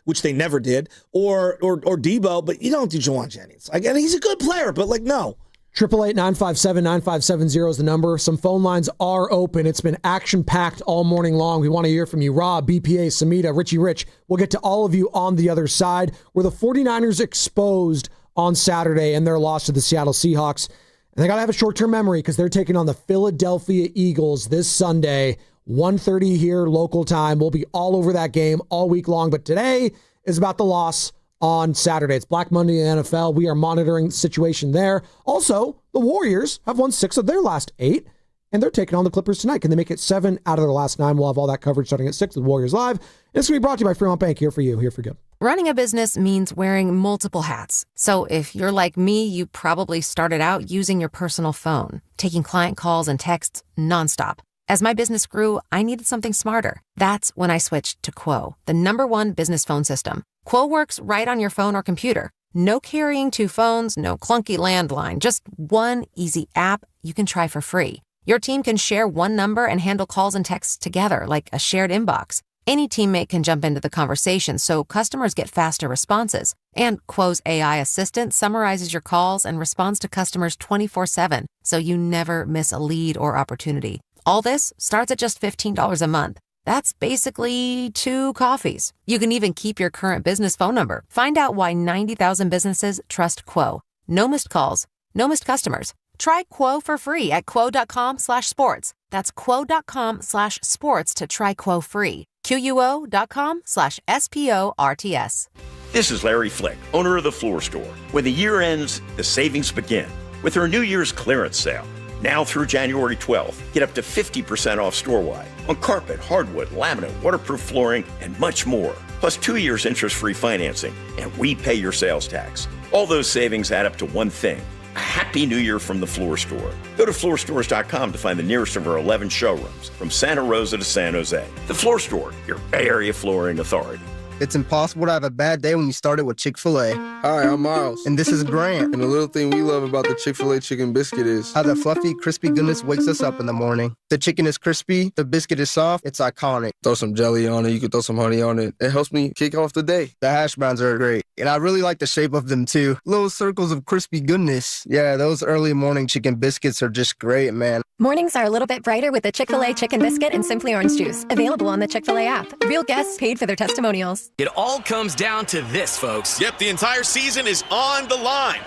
S18: which they never did, or Debo, but you don't do Juwan Jennings. And he's a good player, but no.
S20: 888-957-9570 is the number. Some phone lines are open. It's been action-packed all morning long. We want to hear from you. Rob, BPA, Samita, Richie Rich. We'll get to all of you on the other side. Were the 49ers exposed on Saturday in their loss to the Seattle Seahawks? And they got to have a short-term memory because they're taking on the Philadelphia Eagles this Sunday, 1:30 here, local time. We'll be all over that game all week long. But today is about the loss on Saturday. It's Black Monday in the NFL. We are monitoring the situation there. Also, the Warriors have won 6 of their last 8, and they're taking on the Clippers tonight. Can they make it 7 out of their last 9? We'll have all that coverage starting at 6 with Warriors Live. And it's going to be brought to you by Fremont Bank. Here for you, here for good.
S9: Running a business means wearing multiple hats. So if you're like me, you probably started out using your personal phone, taking client calls and texts nonstop. As my business grew, I needed something smarter. That's when I switched to Quo, the #1 business phone system. Quo works right on your phone or computer. No carrying 2 phones, no clunky landline, just one easy app you can try for free. Your team can share one number and handle calls and texts together like a shared inbox. Any teammate can jump into the conversation so customers get faster responses. And Quo's AI assistant summarizes your calls and responds to customers 24/7, so you never miss a lead or opportunity. All this starts at just $15 a month. That's basically 2 coffees. You can even keep your current business phone number. Find out why 90,000 businesses trust Quo. No missed calls, no missed customers. Try Quo for free at quo.com/sports. That's quo.com/sports to try Quo free. QUO.com/SPORTS.
S10: This is Larry Flick, owner of the Floor Store. When the year ends, the savings begin with our New Year's clearance sale. Now through January 12th, get up to 50% off store-wide on carpet, hardwood, laminate, waterproof flooring, and much more. Plus 2 years interest-free financing, and we pay your sales tax. All those savings add up to one thing: a Happy New Year from the Floor Store. Go to floorstores.com to find the nearest of our 11 showrooms, from Santa Rosa to San Jose. The Floor Store, your Bay Area flooring authority.
S13: It's impossible to have a bad day when you started with Chick-fil-A. Hi, I'm Miles. And this is Grant. And the little thing we love about the Chick-fil-A chicken biscuit is how the fluffy, crispy goodness wakes us up in the morning. The chicken is crispy, the biscuit is soft, it's iconic. Throw some jelly on it, you can throw some honey on it. It helps me kick off the day. The hash browns are great. And I really like the shape of them too. Little circles of crispy goodness. Yeah, those early morning chicken biscuits are just great, man.
S14: Mornings are a little bit brighter with the Chick-fil-A chicken biscuit and Simply Orange Juice. Available on the Chick-fil-A app. Real guests paid for their testimonials.
S17: It all comes down to this, folks. Yep, the entire season is on the line.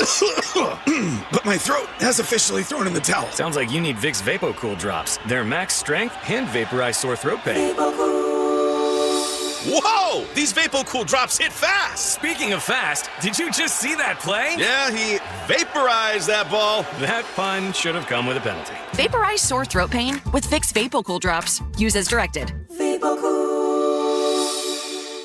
S19: But my throat has officially thrown in the towel.
S21: Sounds like you need Vicks VapoCool drops. They're max strength and vaporize sore throat pain.
S17: Whoa! These VapoCool drops hit fast!
S21: Speaking of fast, did you just see that play?
S17: Yeah, he vaporized that ball.
S21: That pun should have come with a penalty.
S24: Vaporize sore throat pain with Vicks VapoCool drops. Use as directed.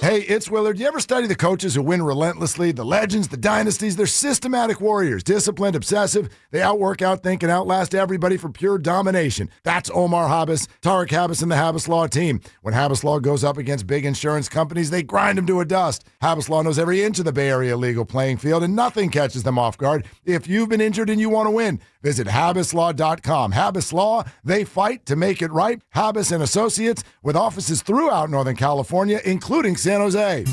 S24: Hey, it's Willard. You ever study the coaches who win relentlessly? The legends, the dynasties, they're systematic warriors, disciplined, obsessive. They outwork, outthink, and outlast everybody for pure domination. That's Omar Habas, Tarek Habas, and the Habas Law team. When Habas Law goes up against big insurance companies, they grind them to a dust. Habas Law knows every inch of the Bay Area legal playing field, and nothing catches them off guard. If you've been injured and you want to win, visit habaslaw.com. Habas Law, they fight to make it right. Habas and Associates, with offices throughout Northern California, including San Jose.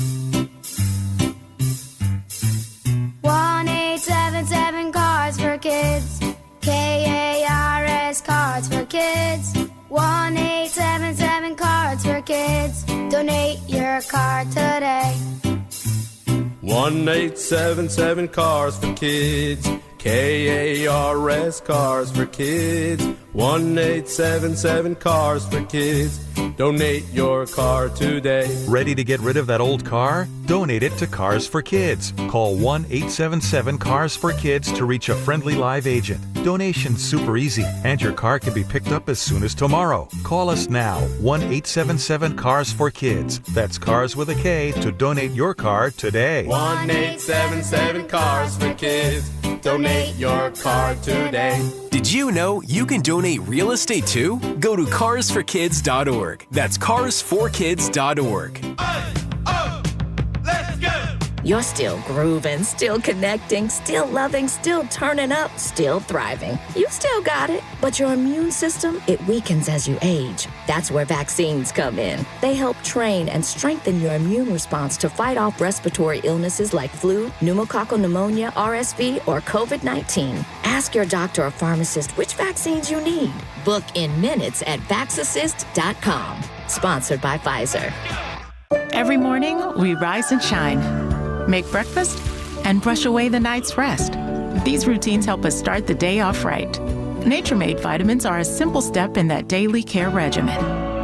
S25: 1-877 Cards for Kids. KARS Cards for Kids. 1-877 Cards for Kids. Donate your card today.
S26: 1-877 Cars for Kids. KARS Cars for Kids. 1-877 Cars for Kids. Donate your car today.
S27: Ready to get rid of that old car? Donate it to Cars for Kids. Call 1-877-CARS-FOR-KIDS to reach a friendly live agent. Donation's super easy, and your car can be picked up as soon as tomorrow. Call us now, 1-877-CARS-FOR-KIDS. That's Cars with a K to donate your car today.
S26: 1-877 Cars for Kids. Donate your car today.
S31: Did you know you can donate real estate too? Go to carsforkids.org. That's carsforkids.org.
S3: You're still grooving, still connecting, still loving, still turning up, still thriving. You still got it, but your immune system, it weakens as you age. That's where vaccines come in. They help train and strengthen your immune response to fight off respiratory illnesses like flu, pneumococcal pneumonia, RSV, or COVID-19. Ask your doctor or pharmacist which vaccines you need. Book in minutes at vaxassist.com. Sponsored by Pfizer.
S5: Every morning, we rise and shine. Make breakfast, and brush away the night's rest. These routines help us start the day off right. Nature-Made vitamins are a simple step in that daily care regimen.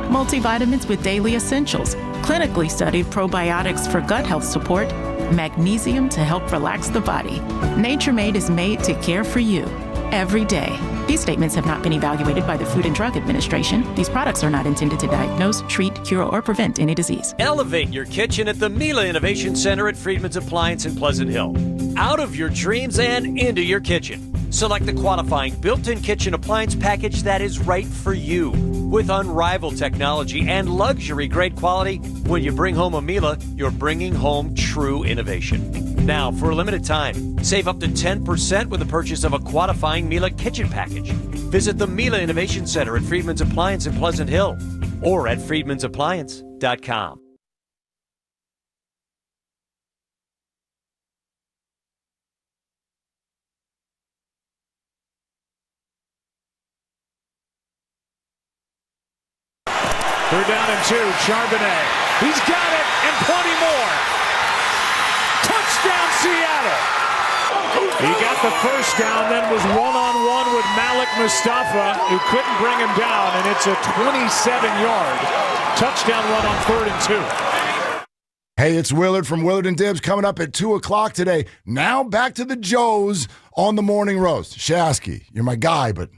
S5: Multivitamins with daily essentials, clinically studied probiotics for gut health support, magnesium to help relax the body. Nature-Made is made to care for you every day. These statements have not been evaluated by the Food and Drug Administration. These products are not intended to diagnose, treat, cure, or prevent any disease.
S11: Elevate your kitchen at the Miele Innovation Center at Freedman's Appliance in Pleasant Hill. Out of your dreams and into your kitchen. Select the qualifying built-in kitchen appliance package that is right for you. With unrivaled technology and luxury-grade quality, when you bring home a Miele, you're bringing home true innovation. Now, for a limited time, save up to 10% with the purchase of a qualifying Miele kitchen package. Visit the Miele Innovation Center at Freedman's Appliance in Pleasant Hill or at freedmansappliance.com.
S12: They're down and 2. Charbonnet. He's got it and plenty more. Touchdown, Seattle. He got the first down, then was one-on-one with Malik Mustafa, who couldn't bring him down, and it's a 27-yard touchdown run on 3rd and 2.
S24: Hey, it's Willard from Willard and Dibs coming up at 2 o'clock today. Now back to the Joes on the morning roast. Shasky, you're my guy, but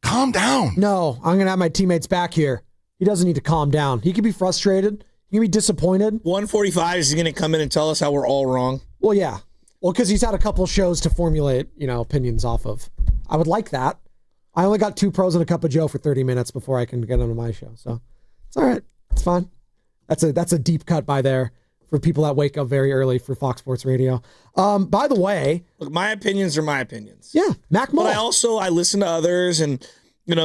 S24: calm down.
S20: No, I'm going to have my teammates back here. He doesn't need to calm down. He can be frustrated. He can be disappointed.
S18: 145 is he going to come in and tell us how we're all wrong?
S20: Well, yeah. Well, because he's had a couple shows to formulate, opinions off of. I would like that. I only got 2 pros and a cup of Joe for 30 minutes before I can get onto my show. So it's all right. It's fine. That's a deep cut by there for people that wake up very early for Fox Sports Radio. By the way,
S18: look, my opinions are my opinions.
S20: Yeah, Mac Mull.
S18: But I listen to others, and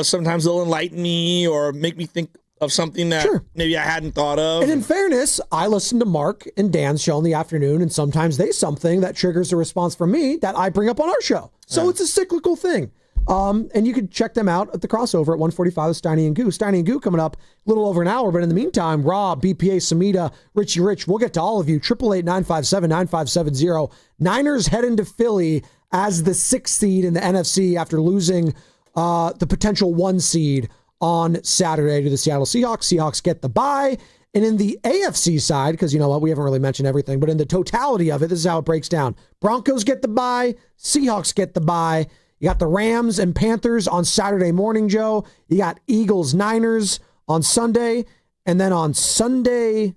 S18: sometimes they'll enlighten me or make me think of something that maybe I hadn't thought of.
S20: And in fairness, I listen to Mark and Dan's show in the afternoon, and sometimes they something that triggers a response from me that I bring up on our show. So it's a cyclical thing. And you can check them out at the crossover at 145 with Steiny and Goo. Steiny and Goo coming up a little over an hour, but in the meantime, Rob, BPA, Samita, Richie Rich, we'll get to all of you. 888-957-9570. Niners head into Philly as the 6th seed in the NFC after losing the potential 1 seed on Saturday to the Seattle Seahawks. Seahawks get the bye. And in the AFC side, because you know what, we haven't really mentioned everything, but in the totality of it, this is how it breaks down. Broncos get the bye. Seahawks get the bye. You got the Rams and Panthers on Saturday morning, Joe. You got Eagles, Niners on Sunday. And then on Saturday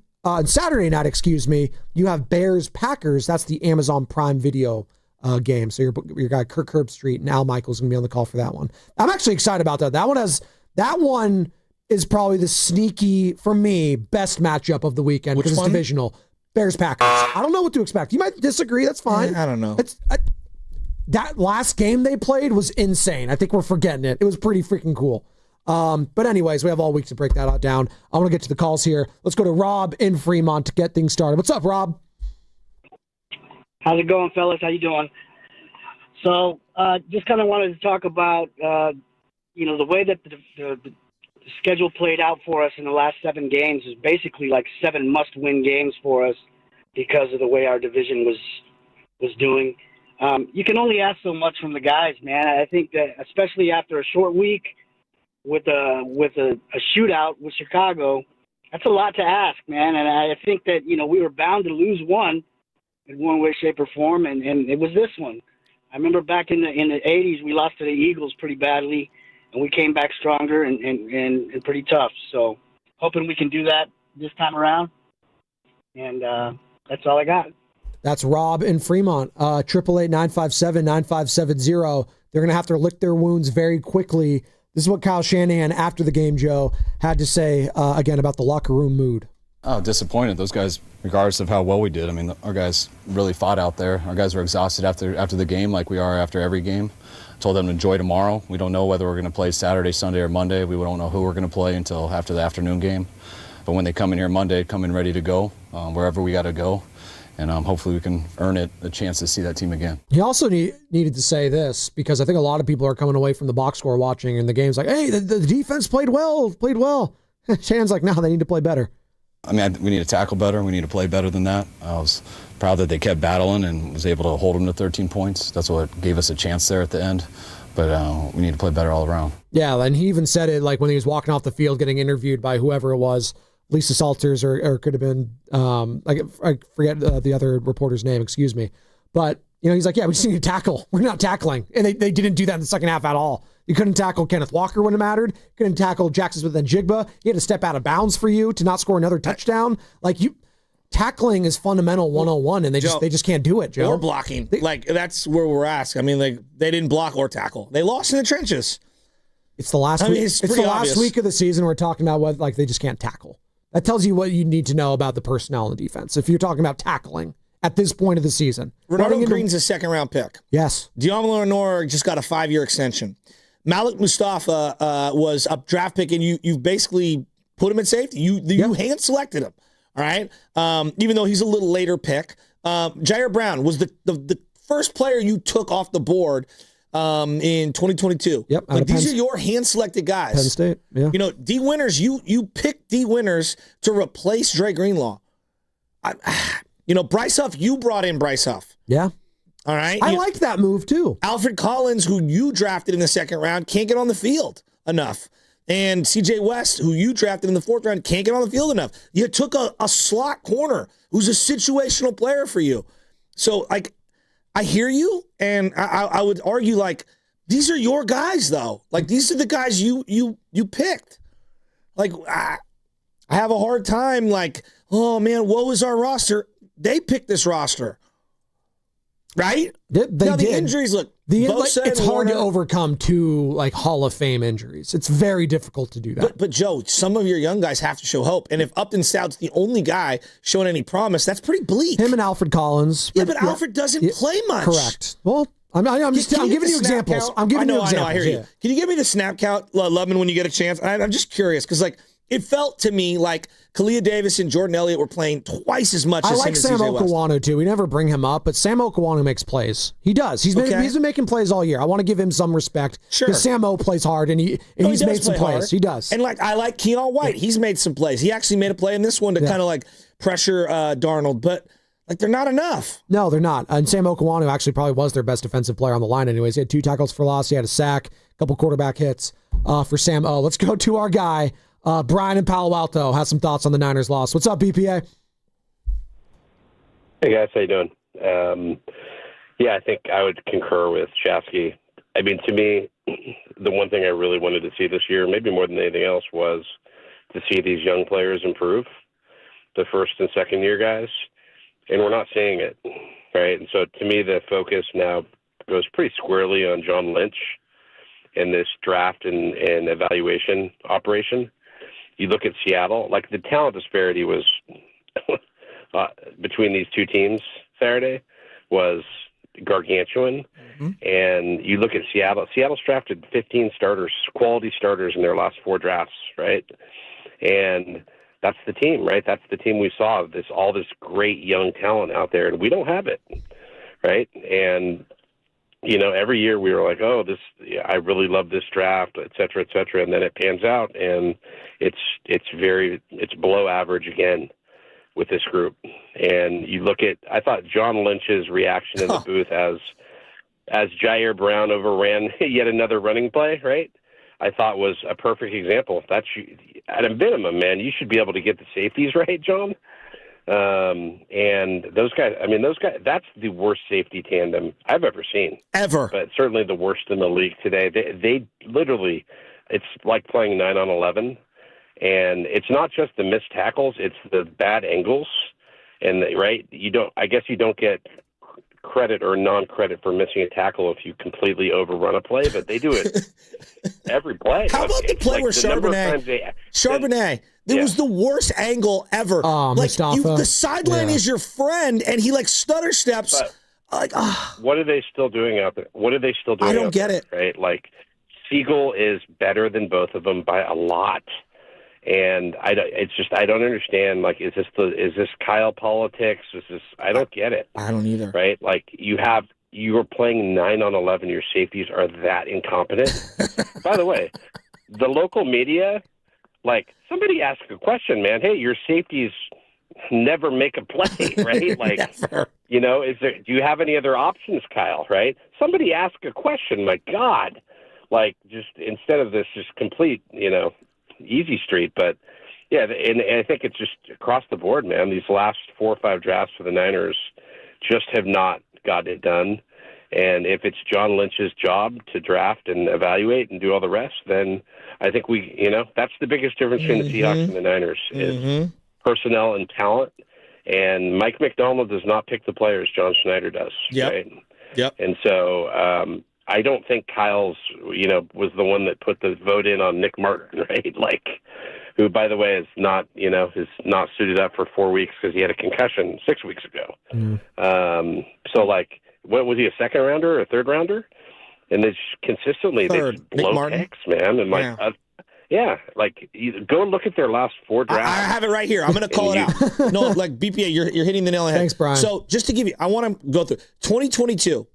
S20: night, you have Bears, Packers. That's the Amazon Prime Video game. So your guy Kirk Herbstreit and Al Michaels going to be on the call for that one. I'm actually excited about that. That one is probably the sneaky, for me, best matchup of the weekend because it's divisional. Bears, Packers. I don't know what to expect. You might disagree. That's fine.
S18: I don't know.
S20: That last game they played was insane. I think we're forgetting it. It was pretty freaking cool. But anyways, we have all week to break that down. I want to get to the calls here. Let's go to Rob in Fremont to get things started. What's up, Rob?
S15: How's it going, fellas? How you doing? So just kind of wanted to talk about, the way that the schedule played out for us in the last 7 games is basically like 7 must-win games for us because of the way our division was doing. You can only ask so much from the guys, man. I think that especially after a short week with a shootout with Chicago, that's a lot to ask, man. And I think that, we were bound to lose one in one way, shape, or form, and it was this one. I remember back in the 80s, we lost to the Eagles pretty badly, and we came back stronger and pretty tough. So hoping we can do that this time around. And that's all I got.
S20: That's Rob in Fremont. 888-957-9570. They're going to have to lick their wounds very quickly. This is what Kyle Shanahan, after the game, Joe, had to say, again, about the locker room mood.
S8: Oh, disappointed. Those guys regardless of how well we did. I mean, our guys really fought out there. Our guys were exhausted after the game, like we are after every game. Told them to enjoy tomorrow. We don't know whether we're going to play Saturday, Sunday, or Monday. We don't know who we're going to play until after the afternoon game. But when they come in here Monday, come in ready to go, wherever we got to go. And hopefully we can earn it a chance to see that team again.
S20: He also needed to say this, because I think a lot of people are coming away from the box score watching and the game's like, hey, the defense played well. Shanahan's like, no, they need to play better.
S8: I mean, we need to tackle better. We need to play better than that. I was proud that they kept battling and was able to hold them to 13 points. That's what gave us a chance there at the end. But we need to play better all around.
S20: Yeah, and he even said it like when he was walking off the field getting interviewed by whoever it was, Lisa Salters, or could have been, I forget the other reporter's name, excuse me. But, he's like, yeah, we just need to tackle. We're not tackling. And they didn't do that in the second half at all. You couldn't tackle Kenneth Walker when it mattered. You couldn't tackle Jackson Smith and Jigba. He had to step out of bounds for you to not score another touchdown. Tackling is fundamental 101, and they just can't do it, Joe.
S18: Or blocking. That's where we're at. I mean, they didn't block or tackle. They lost in the trenches.
S20: It's the last week. It's the last week of the season we're talking about what they just can't tackle. That tells you what you need to know about the personnel in the defense. If you're talking about tackling at this point of the season.
S18: Renardo Green's a second-round pick.
S20: Yes.
S18: Dion Lenore just got a 5-year extension. Malik Mustafa was a draft pick, and you basically put him in safety. You hand-selected him, all right? Even though he's a little later pick. Jair Brown was the first player you took off the board in 2022.
S20: Yep.
S18: These are your hand-selected guys.
S20: Penn State, yeah.
S18: D. Winters, you picked D. Winters to replace Dre Greenlaw. Bryce Huff, you brought in Bryce Huff.
S20: Yeah.
S18: All right.
S20: I liked that move too.
S18: Alfred Collins, who you drafted in the second round, can't get on the field enough. And CJ West, who you drafted in the fourth round, can't get on the field enough. You took a slot corner who's a situational player for you. So, I hear you, and I would argue, these are your guys, though. These are the guys you picked. I have a hard time, oh, man, woe is our roster. They picked this roster. Right?
S20: They
S18: now, the
S20: did.
S18: Injuries, look.
S20: It's hard to overcome two Hall of Fame injuries. It's very difficult to do that.
S18: But Joe, some of your young guys have to show hope. And if Upton Stout's the only guy showing any promise, that's pretty bleak.
S20: Him and Alfred Collins.
S18: Yeah, but Alfred doesn't play much.
S20: Correct. Well, I'm giving you examples.
S18: Count?
S20: I'm giving you examples.
S18: I hear you. Can you give me the snap count, Lubman, when you get a chance? I'm just curious because, it felt to me like Kalia Davis and Jordan Elliott were playing twice as much as him and
S20: Sam
S18: CJ West.
S20: Okwanu, too. We never bring him up, but Sam Okwanu makes plays. He does. He's been making plays all year. I want to give him some respect.
S18: Sure.
S20: Because Sam O plays hard, and he's made some plays. Hard. He does.
S18: And, I like Keenan White. He's made some plays. He actually made a play in this one to kind of, pressure Darnold. But, they're not enough.
S20: No, they're not. And Sam Okwanu actually probably was their best defensive player on the line anyways. He had 2 tackles for loss. He had a sack, a couple quarterback hits for Sam O. Let's go to our guy, Brian in Palo Alto has some thoughts on the Niners loss. What's up, BPA?
S1: Hey, guys. How you doing? I think I would concur with Shafsky. I mean, to me, the one thing I really wanted to see this year, maybe more than anything else, was to see these young players improve, the first and second year guys, and we're not seeing it, right? And so to me, the focus now goes pretty squarely on John Lynch in this draft and evaluation operation. You look at Seattle, the talent disparity was between these two teams Saturday was gargantuan. Mm-hmm. And you look at Seattle. Seattle's drafted 15 starters, quality starters in their last 4 drafts, right? And that's the team, right? That's the team we saw, all this great young talent out there, and we don't have it, right? And every year we were like, oh, I really love this draft, et cetera, and then it pans out, and it's below average again with this group. And you look at, I thought John Lynch's reaction in the booth as Jair Brown overran yet another running play, right? I thought was a perfect example. That's at a minimum, man, you should be able to get the safeties right, John. And those guys, that's the worst safety tandem I've ever seen.
S18: Ever.
S1: But certainly the worst in the league today. They literally, it's like playing 9-on-11. And it's not just the missed tackles, it's the bad angles. And right, you don't get credit or non-credit for missing a tackle if you completely overrun a play, but they do it every play.
S18: How about the play where Charbonnet? It was the worst angle ever. The sideline is your friend, and he stutter steps.
S1: What are they still doing out there? I
S18: don't get it.
S1: Right? Siegel is better than both of them by a lot. And I don't understand. Is this Kyle politics? I don't get it.
S18: I don't either.
S1: Right? You are playing 9 on 11. Your safeties are that incompetent. By the way, the local media, somebody ask a question, man. Hey, your safeties never make a play, right?
S18: Never.
S1: Do you have any other options, Kyle? Right? Somebody ask a question. My God, just instead of this, just complete, easy street. But yeah, and I think it's just across the board, man. These last 4 or 5 drafts for the Niners just have not gotten it done. And if it's John Lynch's job to draft and evaluate and do all the rest, then I think that's the biggest difference between the Seahawks and the Niners is personnel and talent. And Mike McDonald does not pick the players. John Schneider does.
S18: Yep.
S1: Right?
S18: Yep.
S1: And so I don't think Kyle's, was the one that put the vote in on Nick Martin, right? Who, by the way, is not suited up for 4 weeks because he had a concussion 6 weeks ago. What was he, a second rounder or a third rounder? And it's consistently they blow picks, man. And go look at their last 4 drafts.
S18: I have it right here. I'm going to call it out. No, BPA, you're hitting the nail on the head.
S20: Thanks, Brian.
S18: So just to give you, I want to go through 2022.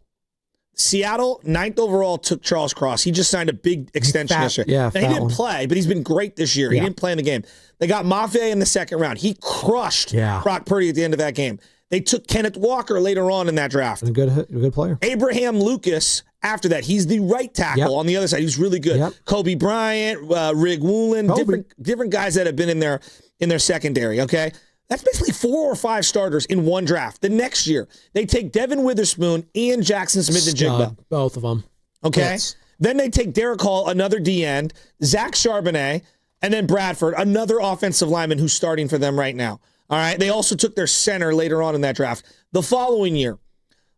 S18: Seattle, 9th overall, took Charles Cross. He just signed a big extension yesterday.
S20: Yeah,
S18: now, he didn't play, but he's been great this year.
S20: Yeah.
S18: He didn't play in the game. They got Maffei in the second round. He crushed Brock Purdy at the end of that game. They took Kenneth Walker later on in that draft.
S20: A good player.
S18: Abraham Lucas after that. He's the right tackle on the other side. He's really good.
S20: Yep.
S18: Kobe Bryant, Rig Woolen, different guys that have been in their secondary, okay? That's basically 4 or 5 starters in one draft. The next year, they take Devin Witherspoon, Ian Jackson Smith, and Jigba.
S20: Both of them.
S18: Okay?
S20: Yes.
S18: Then they take Derek Hall, another D-end, Zach Charbonnet, and then Bradford, another offensive lineman who's starting for them right now. All right? They also took their center later on in that draft. The following year,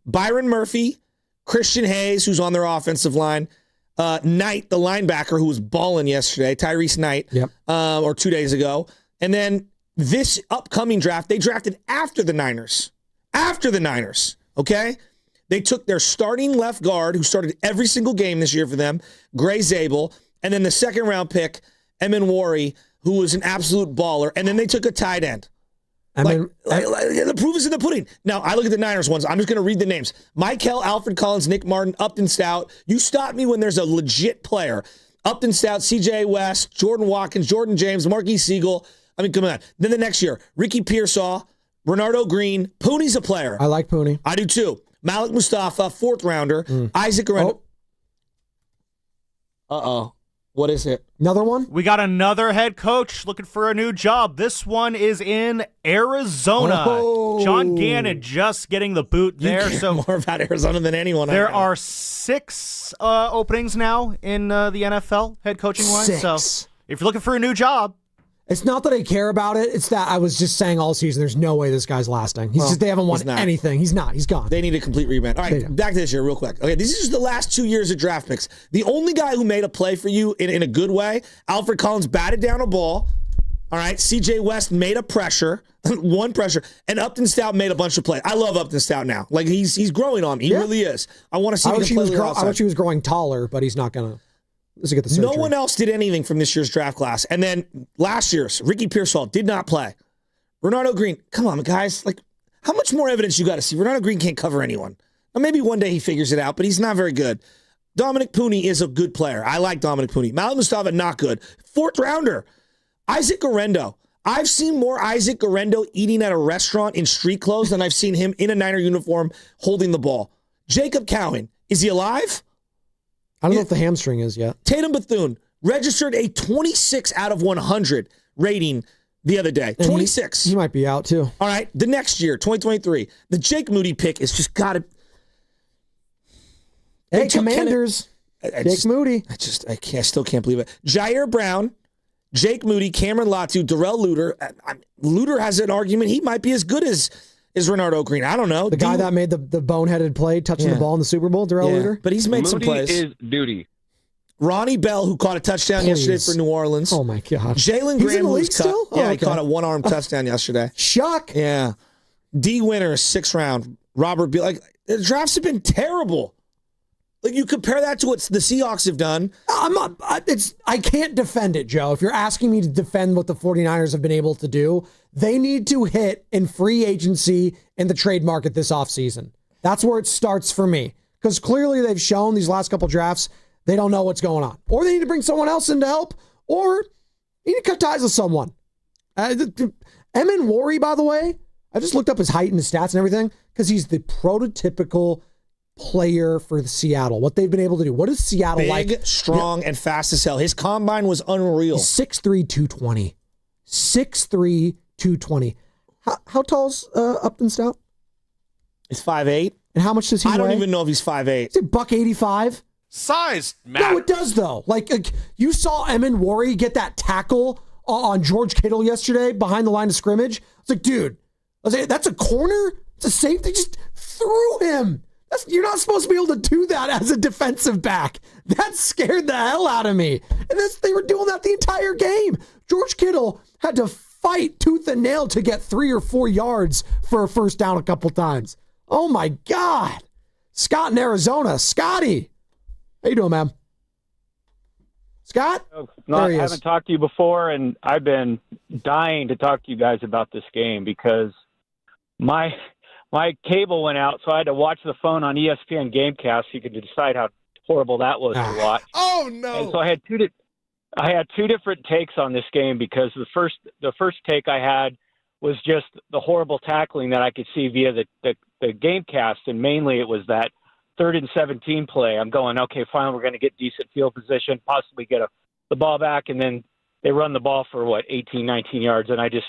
S18: Byron Murphy, Christian Hayes, who's on their offensive line, Knight, the linebacker who was balling yesterday, Tyrese Knight, or 2 days ago, and then this upcoming draft, they drafted after the Niners. Okay? They took their starting left guard, who started every single game this year for them, Gray Zabel, and then the second-round pick, Emin Wari, who was an absolute baller, and then they took a tight end. The proof is in the pudding. Now, I look at the Niners ones. I'm just going to read the names. Michael, Alfred Collins, Nick Martin, Upton Stout. You stop me when there's a legit player. Upton Stout, C.J. West, Jordan Watkins, Jordan James, Marquis Siegel. I mean, come on. Then the next year, Ricky Pearsall, Bernardo Green. Pooney's a player.
S20: I like Pooney.
S18: I do too. Malik Mustafa, 4th rounder. Isaac Arendo. Uh-oh. What is it?
S20: Another one?
S2: We got another head coach looking for a new job. This one is in Arizona. John Gannon just getting the boot there.
S18: You care more about Arizona than anyone.
S2: There are 6 openings now in the NFL head coaching wise.
S20: 6.
S2: So if you're looking for a new job,
S20: it's not that I care about it. It's that I was just saying all season, there's no way this guy's lasting. They haven't won anything. He's not. He's gone.
S18: They need a complete rebound. All right, back to this year real quick. Okay, this is just the last 2 years of draft picks. The only guy who made a play for you in a good way, Alfred Collins batted down a ball. All right, C.J. West made a pressure, one pressure, and Upton Stout made a bunch of plays. I love Upton Stout now. He's growing on me. He really is. I want to see him play
S20: I wish he was growing taller, but he's not going to.
S18: No one else did anything from this year's draft class. And then last year's, Ricky Pearsall did not play. Bernardo Green, come on, guys. How much more evidence you got to see? Bernardo Green can't cover anyone. Now, maybe one day he figures it out, but he's not very good. Dominic Pooney is a good player. I like Dominic Pooney. Malik Mustafa, not good. 4th rounder. Isaac Arendo. I've seen more Isaac Arendo eating at a restaurant in street clothes than I've seen him in a Niner uniform holding the ball. Jacob Cowan, is he alive?
S20: I don't know if the hamstring is yet.
S18: Tatum Bethune registered a 26 out of 100 rating the other day. 26.
S20: He might be out too.
S18: All right. The next year, 2023, the Jake Moody pick is just got to.
S20: Hey, Commanders. Jake Moody.
S18: I still can't believe it. Jair Brown, Jake Moody, Cameron Latu, Darrell Luter. Luter has an argument. He might be as good as is Renardo Green? I don't know.
S20: The guy that made the boneheaded play touching the ball in the Super Bowl, Darrell Luter?
S18: But he's made some plays.
S4: Is duty.
S18: Ronnie Bell, who caught a touchdown yesterday for New Orleans.
S20: Oh, my God.
S18: Jalen
S20: He's in
S18: Graham,
S20: the league
S18: who's cut.
S20: still?
S18: Yeah, he caught a one-arm touchdown yesterday.
S20: Shuck.
S18: Yeah. D. Winner, 6th round. Robert B. Like, the drafts have been terrible. Like, you compare that to what the Seahawks have done.
S20: I can't defend it, Joe. If you're asking me to defend what the 49ers have been able to do, they need to hit in free agency in the trade market this offseason. That's where it starts for me. Because clearly they've shown these last couple drafts they don't know what's going on. Or they need to bring someone else in to help. Or you need to cut ties with someone. Emin Wari, by the way, I just looked up his height and his stats and everything because he's the prototypical player for the Seattle. What they've been able to do. What is Seattle like?
S18: Big, strong, and fast as hell. His combine was unreal.
S20: He's 6'3", 220. 6'3", 220. How tall's Upton Stout?
S18: He's 5'8".
S20: And how much does he weigh?
S18: I don't even know if he's 5'8".
S20: Is it $185?
S4: Size matters.
S20: No, it does, though. Like you saw Emin Wari get that tackle on George Kittle yesterday behind the line of scrimmage. It's like, dude, that's a corner? It's a safety? Just threw him. You're not supposed to be able to do that as a defensive back. That scared the hell out of me. And they were doing that the entire game. George Kittle had to fight tooth and nail to get 3 or 4 yards for a first down a couple times. Oh, my God. Scott in Arizona. Scotty. How you doing, man? Scott?
S6: No, I haven't talked to you before, and I've been dying to talk to you guys about this game because my cable went out, so I had to watch the phone on ESPN Gamecast so you could decide how horrible that was to watch.
S4: Oh, no.
S6: And so I had two different takes on this game because the first take I had was just the horrible tackling that I could see via the Gamecast, and mainly it was that 3rd and 17 play. I'm going, okay, fine, we're going to get decent field position, possibly get the ball back, and then they run the ball for, 18, 19 yards, and I just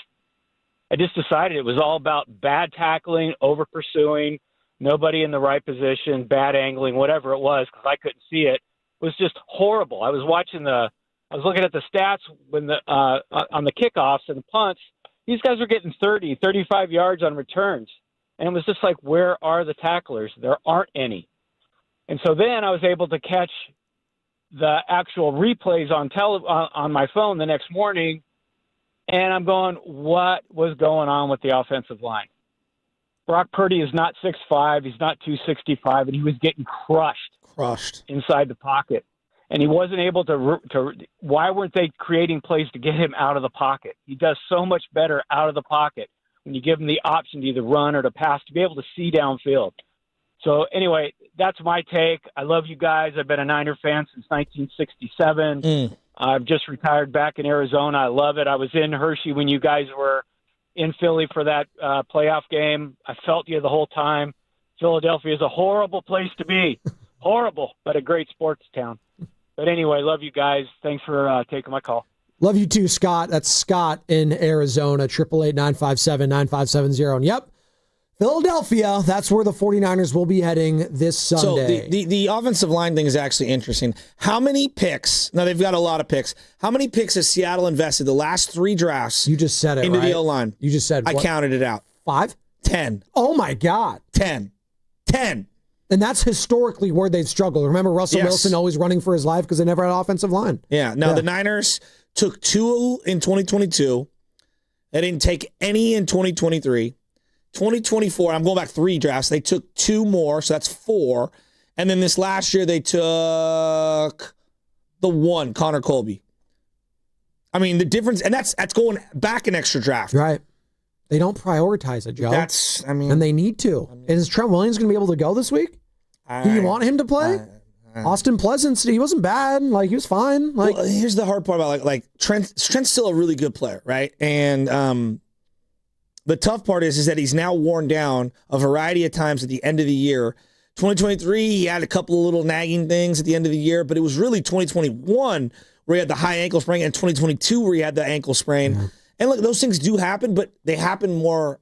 S6: decided it was all about bad tackling, over-pursuing, nobody in the right position, bad angling, whatever it was, because I couldn't see it. It was just horrible. I was looking at the stats when on the kickoffs and the punts. These guys were getting 30, 35 yards on returns. And it was just like, where are the tacklers? There aren't any. And so then I was able to catch the actual replays on my phone the next morning, and I'm going, what was going on with the offensive line? Brock Purdy is not 6'5", he's not 265, and he was getting crushed inside the pocket. And he wasn't able to why weren't they creating plays to get him out of the pocket? He does so much better out of the pocket when you give him the option to either run or to pass, to be able to see downfield. So anyway, that's my take. I love you guys. I've been a Niner fan since 1967. I've just retired back in Arizona. I love it. I was in Hershey when you guys were in Philly for that playoff game. I felt you the whole time. Philadelphia is a horrible place to be. Horrible, but a great sports town. But anyway, love you guys. Thanks for taking my call.
S20: Love you too, Scott. That's Scott in Arizona, 888-957-9570. And yep, Philadelphia, that's where the 49ers will be heading this Sunday.
S18: So the offensive line thing is actually interesting. How many picks, now they've got a lot of picks, how many picks has Seattle invested the last 3 drafts?
S20: You just said it,
S18: into
S20: right?
S18: the O-line.
S20: You just said
S18: I counted it out.
S20: 5?
S18: 10.
S20: Oh, my God.
S18: 10. And
S20: that's historically where they've struggled. Remember Russell Wilson always running for his life because they never had an offensive line.
S18: Yeah. Now, the Niners took 2 in 2022. They didn't take any in 2023. 2024, I'm going back 3 drafts. They took 2 more, so that's 4. And then this last year, they took the 1, Connor Colby. I mean, the difference, and that's going back an extra draft.
S20: Right. They don't prioritize it, Joe. And they need to. Is Trent Williams going to be able to go this week? Do you want him to play? Austin Pleasance, he wasn't bad. Like, he was fine. Like,
S18: well, here's the hard part about like Trent's still a really good player, right? And the tough part is that he's now worn down a variety of times at the end of the year. 2023, he had a couple of little nagging things at the end of the year, but it was really 2021 where he had the high ankle sprain and 2022 where he had the ankle sprain. Mm-hmm. And look, those things do happen, but they happen more,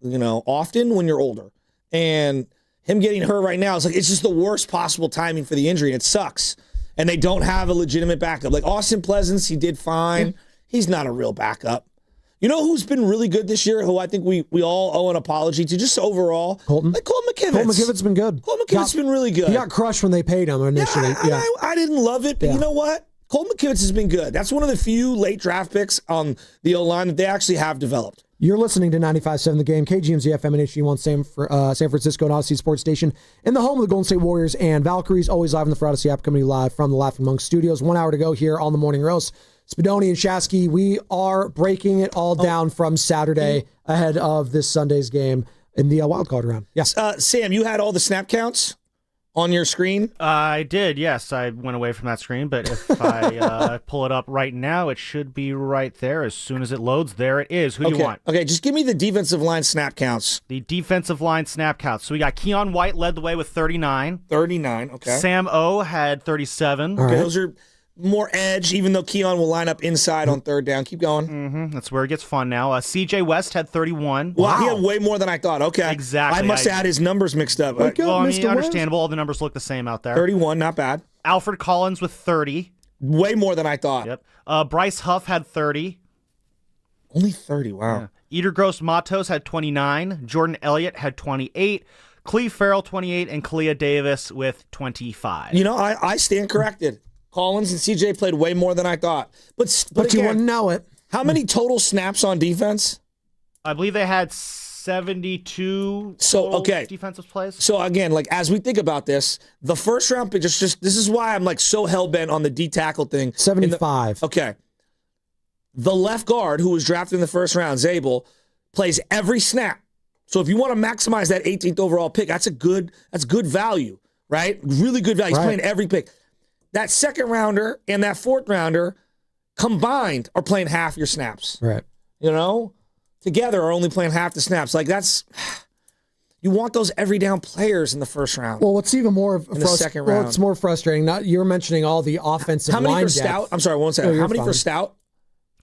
S18: often when you're older. And him getting hurt right now, it's just the worst possible timing for the injury, and it sucks. And they don't have a legitimate backup. Like Austin Pleasance, he did fine. He's not a real backup. You know who's been really good this year, who I think we all owe an apology to, just overall?
S20: Colton.
S18: Like Colton McKivitz.
S20: Colton McKivit's been good.
S18: Colton McKivit's been really good.
S20: He got crushed when they paid him initially.
S18: I didn't love it, but you know what? Colton McKivitz has been good. That's one of the few late draft picks on the O-line that they actually have developed.
S20: You're listening to 95.7 The Game, KGMZ FM and HD1 San Francisco and Odyssey Sports Station, in the home of the Golden State Warriors and Valkyries, always live in the for Odyssey app, coming live from the Laughing Monk Studios. 1 hour to go here on the Morning Roast. Spadoni and Shasky, we are breaking it all down from Saturday ahead of this Sunday's game in the wild card round. Yes,
S18: Sam, you had all the snap counts on your screen?
S2: I did, yes. I went away from that screen, but if I pull it up right now, it should be right there. As soon as it loads, there it is. Who do you want?
S18: Okay, just give me the defensive line snap counts.
S2: The defensive line snap counts. So we got Keon White led the way with 39.
S18: 39, okay.
S2: Sam O had 37.
S18: Okay, those are more edge, even though Keon will line up inside on third down. Keep going.
S2: That's where it gets fun now. CJ West had 31.
S18: Wow, he had way more than I thought. Okay.
S2: Exactly.
S18: I must have had his numbers mixed up.
S2: Understandable. All the numbers look the same out there.
S18: 31, not bad.
S2: Alfred Collins with 30.
S18: Way more than I thought.
S2: Yep. Bryce Huff had 30.
S18: Only 30, wow.
S2: Yeah. Eater Gross Matos had 29. Jordan Elliott had 28. Cleve Farrell, 28. And Kalia Davis with 25.
S18: You know, I stand corrected. Collins and CJ played way more than I thought. But
S20: again, you wouldn't know it.
S18: How many total snaps on defense?
S2: I believe they had 72 defensive plays.
S18: So again, like as we think about this, the first round pick, just this is why I'm like so hell-bent on the D-tackle thing.
S20: 75.
S18: Okay. The left guard who was drafted in the first round, Zabel, plays every snap. So if you want to maximize that 18th overall pick, that's good value, right? Really good value. He's playing every pick. That second rounder and that fourth rounder combined are playing half your snaps.
S20: Right.
S18: You know? Together are only playing half the snaps. Like that's, you want those every down players in the first round.
S20: Well, what's even more
S18: in the second round.
S20: Well, it's more frustrating. You're mentioning all the offensive line.
S18: How many for
S20: depth.
S18: Stout? I'm sorry, one second. How many for Stout?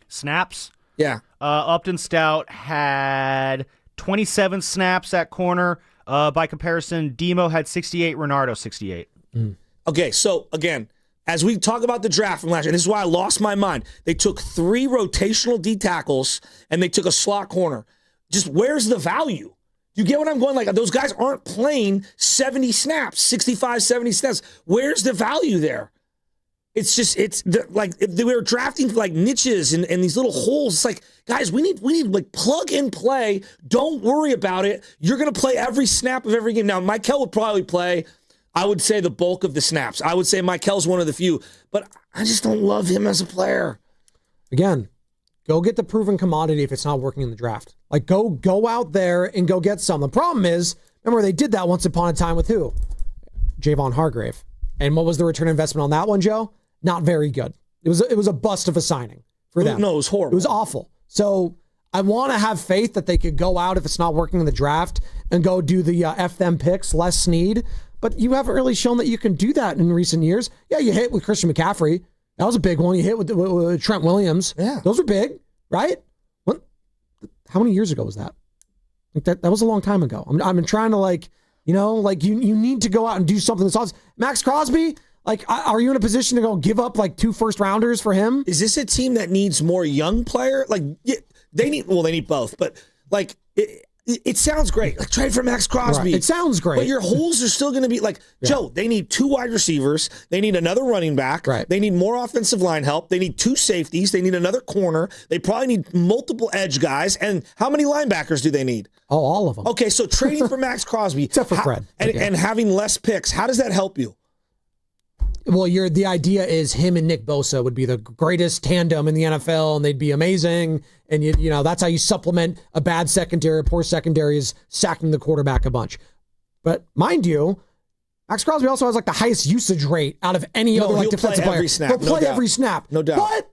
S2: Snaps?
S18: Yeah.
S2: Upton Stout had 27 snaps at corner. By comparison, Demo had 68, Renardo 68.
S18: Okay, so again, as we talk about the draft from last year, this is why I lost my mind. They took 3 rotational D tackles and they took a slot corner. Just where's the value? You get what I'm going? Like those guys aren't playing 70 snaps, 65, 70 snaps. Where's the value there? Like if they were drafting like niches and these little holes. It's like, guys, we need like plug and play. Don't worry about it. You're going to play every snap of every game. Now, Michael would probably play, I would say, the bulk of the snaps. I would say Michael's one of the few, but I just don't love him as a player.
S20: Again, go get the proven commodity if it's not working in the draft. Like go out there and go get some. The problem is, remember they did that once upon a time with who? Javon Hargrave. And what was the return investment on that one, Joe? Not very good. It was a bust of a signing for them.
S18: No, it was horrible.
S20: It was awful. So I want to have faith that they could go out if it's not working in the draft and go do the F them picks, less Snead. But you haven't really shown that you can do that in recent years. Yeah, you hit with Christian McCaffrey. That was a big one. You hit with Trent Williams.
S18: Yeah.
S20: Those were big, right? How many years ago was that? Like that was a long time ago. I'm trying to you need to go out and do something that's awesome. Max Crosby, are you in a position to go give up 2 first-rounders for him?
S18: Is this a team that needs more young player? They need both, but it sounds great. Trade for Max Crosby.
S20: Right. It sounds great.
S18: But your holes are still going to be Joe, they need 2 wide receivers. They need another running back.
S20: Right.
S18: They need more offensive line help. They need 2 safeties. They need another corner. They probably need multiple edge guys. And how many linebackers do they need?
S20: Oh, all of them.
S18: Okay, so trading for Max Crosby.
S20: Except for Fred.
S18: And having less picks, how does that help you?
S20: Well, the idea is him and Nick Bosa would be the greatest tandem in the NFL, and they'd be amazing. And you know that's how you supplement a bad secondary, a poor secondary is sacking the quarterback a bunch. But mind you, Max Crosby also has the highest usage rate out of any other defensive player. He'll play every snap,
S18: no doubt.
S20: But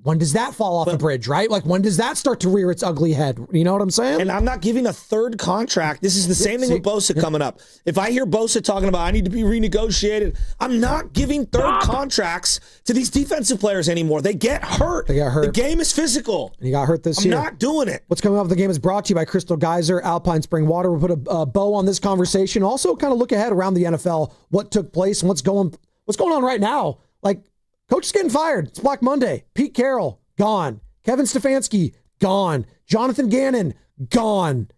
S20: when does that fall off the bridge, right? When does that start to rear its ugly head? You know what I'm saying?
S18: And I'm not giving a third contract. This is the same thing with Bosa coming up. If I hear Bosa talking about I need to be renegotiated, I'm not giving third contracts to these defensive players anymore. They get hurt. The game is physical.
S20: And he got hurt this year.
S18: I'm not doing it.
S20: What's coming up with the game is brought to you by Crystal Geyser, Alpine Spring Water. We'll put a bow on this conversation. Also kind of look ahead around the NFL, what took place and what's going on right now. Coach is getting fired. It's Black Monday. Pete Carroll, gone. Kevin Stefanski, gone. Jonathan Gannon, gone.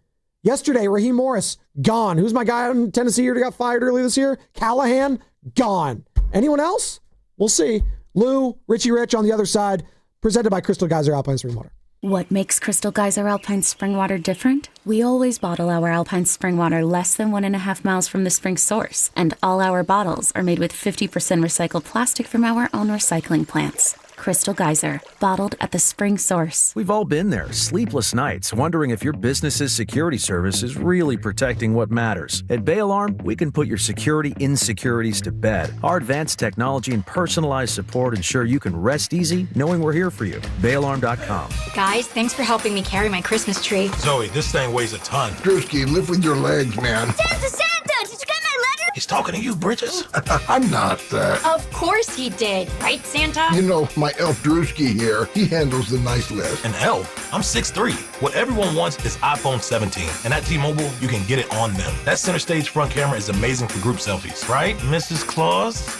S20: Yesterday, Raheem Morris, gone. Who's my guy in Tennessee who got fired early this year? Callahan, gone. Anyone else? We'll see. Lou, Richie Rich on the other side, presented by Crystal Geyser Alpine Spring Water.
S7: What makes Crystal Geyser Alpine Spring Water different? We always bottle our Alpine Spring Water less than 1.5 miles from the spring source, and all our bottles are made with 50% recycled plastic from our own recycling plants. Crystal Geyser, bottled at the spring source.
S9: We've all been there, sleepless nights, wondering if your business's security service is really protecting what matters. At Bay Alarm, we can put your security insecurities to bed. Our advanced technology and personalized support ensure you can rest easy knowing we're here for you. BayAlarm.com.
S10: Guys, thanks for helping me carry my Christmas tree.
S13: Zoe, this thing weighs a ton.
S14: Drewski, lift with your legs, man.
S10: Santa! Did you get my letter?
S13: He's talking to you, Bridges.
S14: I'm not.
S10: Of course he did. Right, Santa?
S14: You know, my elf Drewski here, he handles the nice list.
S13: An elf? I'm 6'3". What everyone wants is iPhone 17. And at T-Mobile, you can get it on them. That center stage front camera is amazing for group selfies. Right, Mrs. Claus?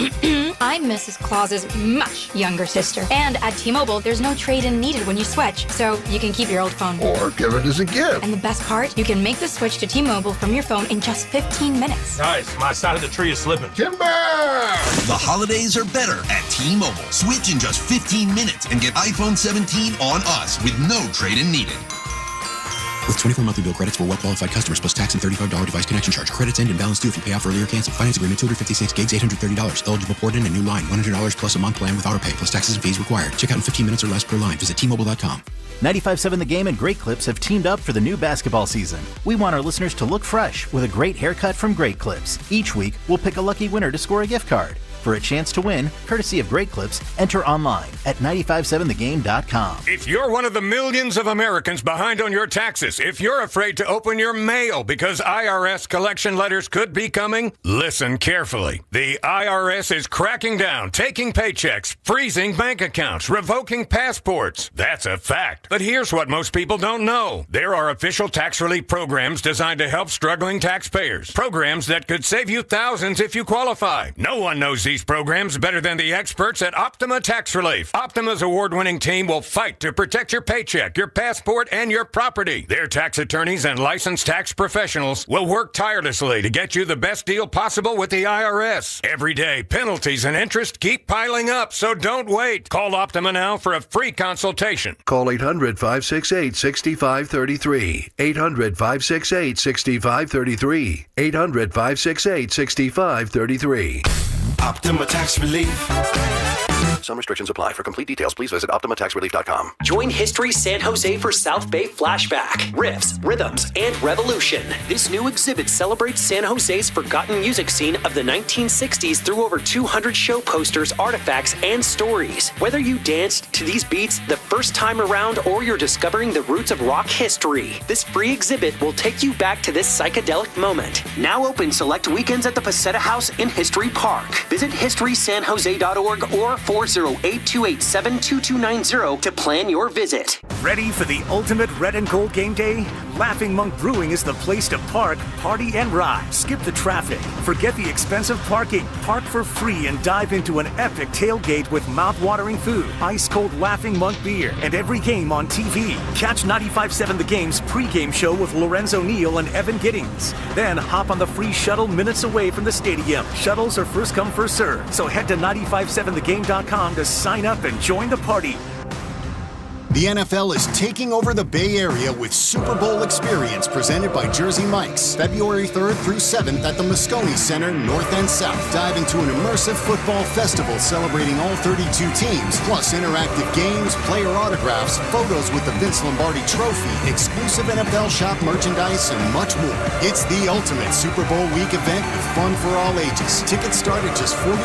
S10: I'm Mrs. Claus's much younger sister. And at T-Mobile, there's no trade-in needed when you switch, so you can keep your old phone.
S14: Or give it as a gift.
S10: And the best part, you can make the switch to T-Mobile from your phone in just 15 minutes.
S13: Nice. My side of the tree is slipping.
S14: Timber!
S16: The holidays are better at T-Mobile. Switch in just 15 minutes and get iPhone 17 on us with no trade-in needed.
S22: With 24 monthly bill credits for well-qualified customers plus tax and $35 device connection charge. Credits end and balance due if you pay off earlier cancel. Finance agreement 256 gigs, $830. Eligible port in a new line. $100 plus a month plan with auto pay plus taxes and fees required. Check out in 15 minutes or less per line. Visit T-Mobile.com.
S23: 95.7 The Game and Great Clips have teamed up for the new basketball season. We want our listeners to look fresh with a great haircut from Great Clips. Each week, we'll pick a lucky winner to score a gift card. For a chance to win, courtesy of Great Clips, enter online at 957thegame.com.
S28: If you're one of the millions of Americans behind on your taxes, if you're afraid to open your mail because IRS collection letters could be coming, listen carefully. The IRS is cracking down, taking paychecks, freezing bank accounts, revoking passports. That's a fact. But here's what most people don't know. There are official tax relief programs designed to help struggling taxpayers. Programs that could save you thousands if you qualify. No one knows these programs better than the experts at Optima Tax Relief. Optima's award-winning team will fight to protect your paycheck, your passport, and your property. Their tax attorneys and licensed tax professionals will work tirelessly to get you the best deal possible with the IRS. Every day, penalties and interest keep piling up, so don't wait. Call Optima now for a free consultation.
S29: Call 800-568-6533. 800-568-6533. 800-568-6533.
S16: Optima Tax Relief. Some restrictions apply. For complete details, please visit OptimaTaxRelief.com.
S11: Join History San Jose for South Bay Flashback, Riffs, Rhythms, and Revolution. This new exhibit celebrates San Jose's forgotten music scene of the 1960s through over 200 show posters, artifacts, and stories. Whether you danced to these beats the first time around or you're discovering the roots of rock history, this free exhibit will take you back to this psychedelic moment. Now open select weekends at the Paseta House in History Park. Visit historysanjose.org or 408-287-2290 to plan your visit.
S30: Ready for the ultimate red and gold game day? Laughing Monk Brewing is the place to park, party, and ride. Skip the traffic. Forget the expensive parking. Park for free and dive into an epic tailgate with mouth-watering food, ice-cold Laughing Monk beer, and every game on TV. Catch 95.7 The Game's pregame show with Lorenzo Neal and Evan Giddings. Then hop on the free shuttle minutes away from the stadium. Shuttles are first come, first serve. So head to 957thegame.com to sign up and join the party.
S32: The NFL is taking over the Bay Area with Super Bowl Experience presented by Jersey Mike's, February 3rd through 7th at the Moscone Center, North and South. Dive into an immersive football festival celebrating all 32 teams, plus interactive games, player autographs, photos with the Vince Lombardi Trophy, exclusive NFL shop merchandise, and much more. It's the ultimate Super Bowl week event with fun for all ages. Tickets start at just $40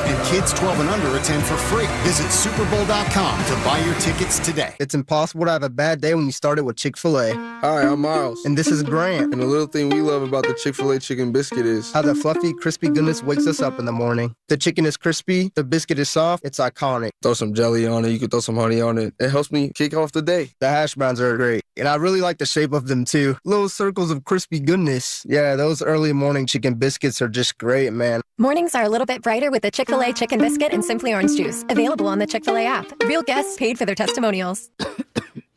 S32: and kids 12 and under attend for free. Visit superbowl.com to buy your tickets today.
S33: It's impossible to have a bad day when you started with Chick-fil-A.
S34: Hi, I'm Miles.
S33: And this is Grant.
S34: And the little thing we love about the Chick-fil-A chicken biscuit is
S33: how the fluffy, crispy goodness wakes us up in the morning. The chicken is crispy, the biscuit is soft, it's iconic.
S34: Throw some jelly on it, you can throw some honey on it. It helps me kick off the day.
S33: The hash browns are great. And I really like the shape of them too. Little circles of crispy goodness. Yeah, those early morning chicken biscuits are just great, man.
S35: Mornings are a little bit brighter with the Chick-fil-A chicken biscuit and Simply Orange Juice. Available on the Chick-fil-A app. Real guests paid for their testimonials.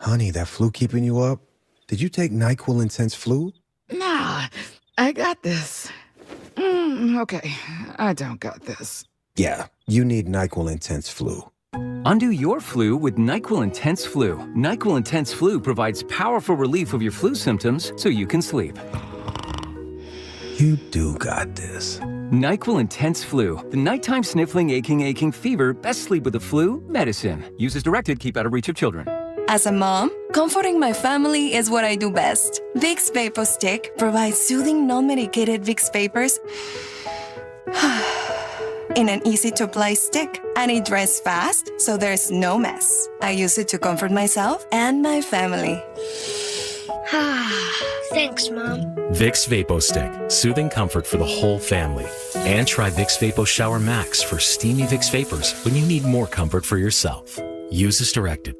S1: Honey, that flu keeping you up? Did you take NyQuil Intense Flu?
S3: Nah, I got this. Okay, I don't got this.
S1: Yeah, you need NyQuil Intense Flu.
S4: Undo your flu with NyQuil Intense Flu. NyQuil Intense Flu provides powerful relief of your flu symptoms so you can sleep.
S1: You do got this.
S4: NyQuil Intense Flu. The nighttime sniffling, aching fever, best sleep with the flu, medicine. Use as directed, keep out of reach of children.
S5: As a mom, comforting my family is what I do best. Vicks Vapor Stick provides soothing, non-medicated Vicks Vapors in an easy-to-apply stick, and it dries fast, so there's no mess. I use it to comfort myself and my family.
S8: Thanks, Mom.
S12: Vicks Vapo Stick, soothing comfort for the whole family. And try Vicks Vapo Shower Max for steamy Vicks Vapors when you need more comfort for yourself. Use as directed.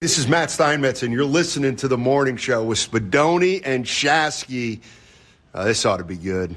S15: This is Matt Steinmetz, and you're listening to The Morning Show with Spadoni and Shasky. This ought to be good.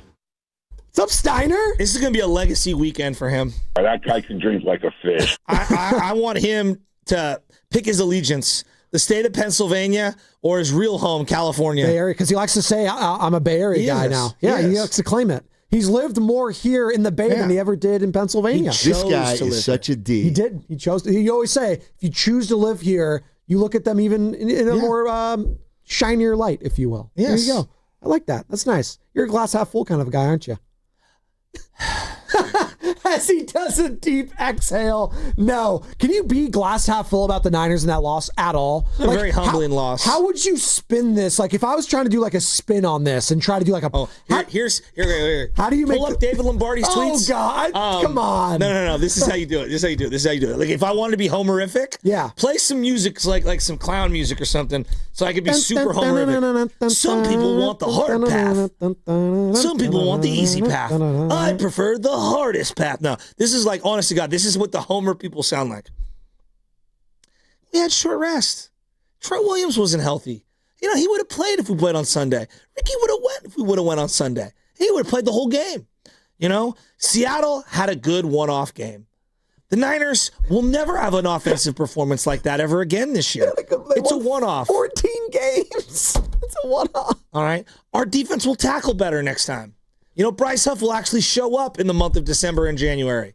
S20: What's up, Steiner?
S18: This is going to be a legacy weekend for him.
S17: That guy can drink like a fish.
S18: I want him to pick his allegiance, the state of Pennsylvania or his real home, California.
S20: Bay Area, because he likes to say, I'm a Bay Area guy now. Yeah, he likes to claim it. He's lived more here in the Bay than he ever did in Pennsylvania.
S19: This guy is such a D.
S20: He did. He chose to. You always say, if you choose to live here, you look at them even in a more shinier light, if you will.
S18: Yes.
S20: There you go. I like that. That's nice. You're a glass half full kind of a guy, aren't you? As he does a deep exhale. No. Can you be glass half full about the Niners and that loss at all?
S18: A very humbling loss.
S20: How would you spin this? Like, if I was trying to do like a spin on this and try to do like a...
S18: Here.
S20: How do you
S18: pull up David Lombardi's tweets?
S20: Oh, God. Come on.
S18: No. This is how you do it. Like, if I wanted to be homerific, play some music, like some clown music or something, so I could be super homerific. Some people want the hard path. Some people want the easy path. I prefer the hardest path. No, this is like, honest to God, this is what the homer people sound like. We had short rest. Trent Williams wasn't healthy. He would have played if we played on Sunday. Ricky would have went if we would have went on Sunday. He would have played the whole game. Seattle had a good one-off game. The Niners will never have an offensive performance like that ever again this year. It's a one-off.
S20: 14 games. It's a one-off.
S18: All right. Our defense will tackle better next time. Bryce Huff will actually show up in the month of December and January.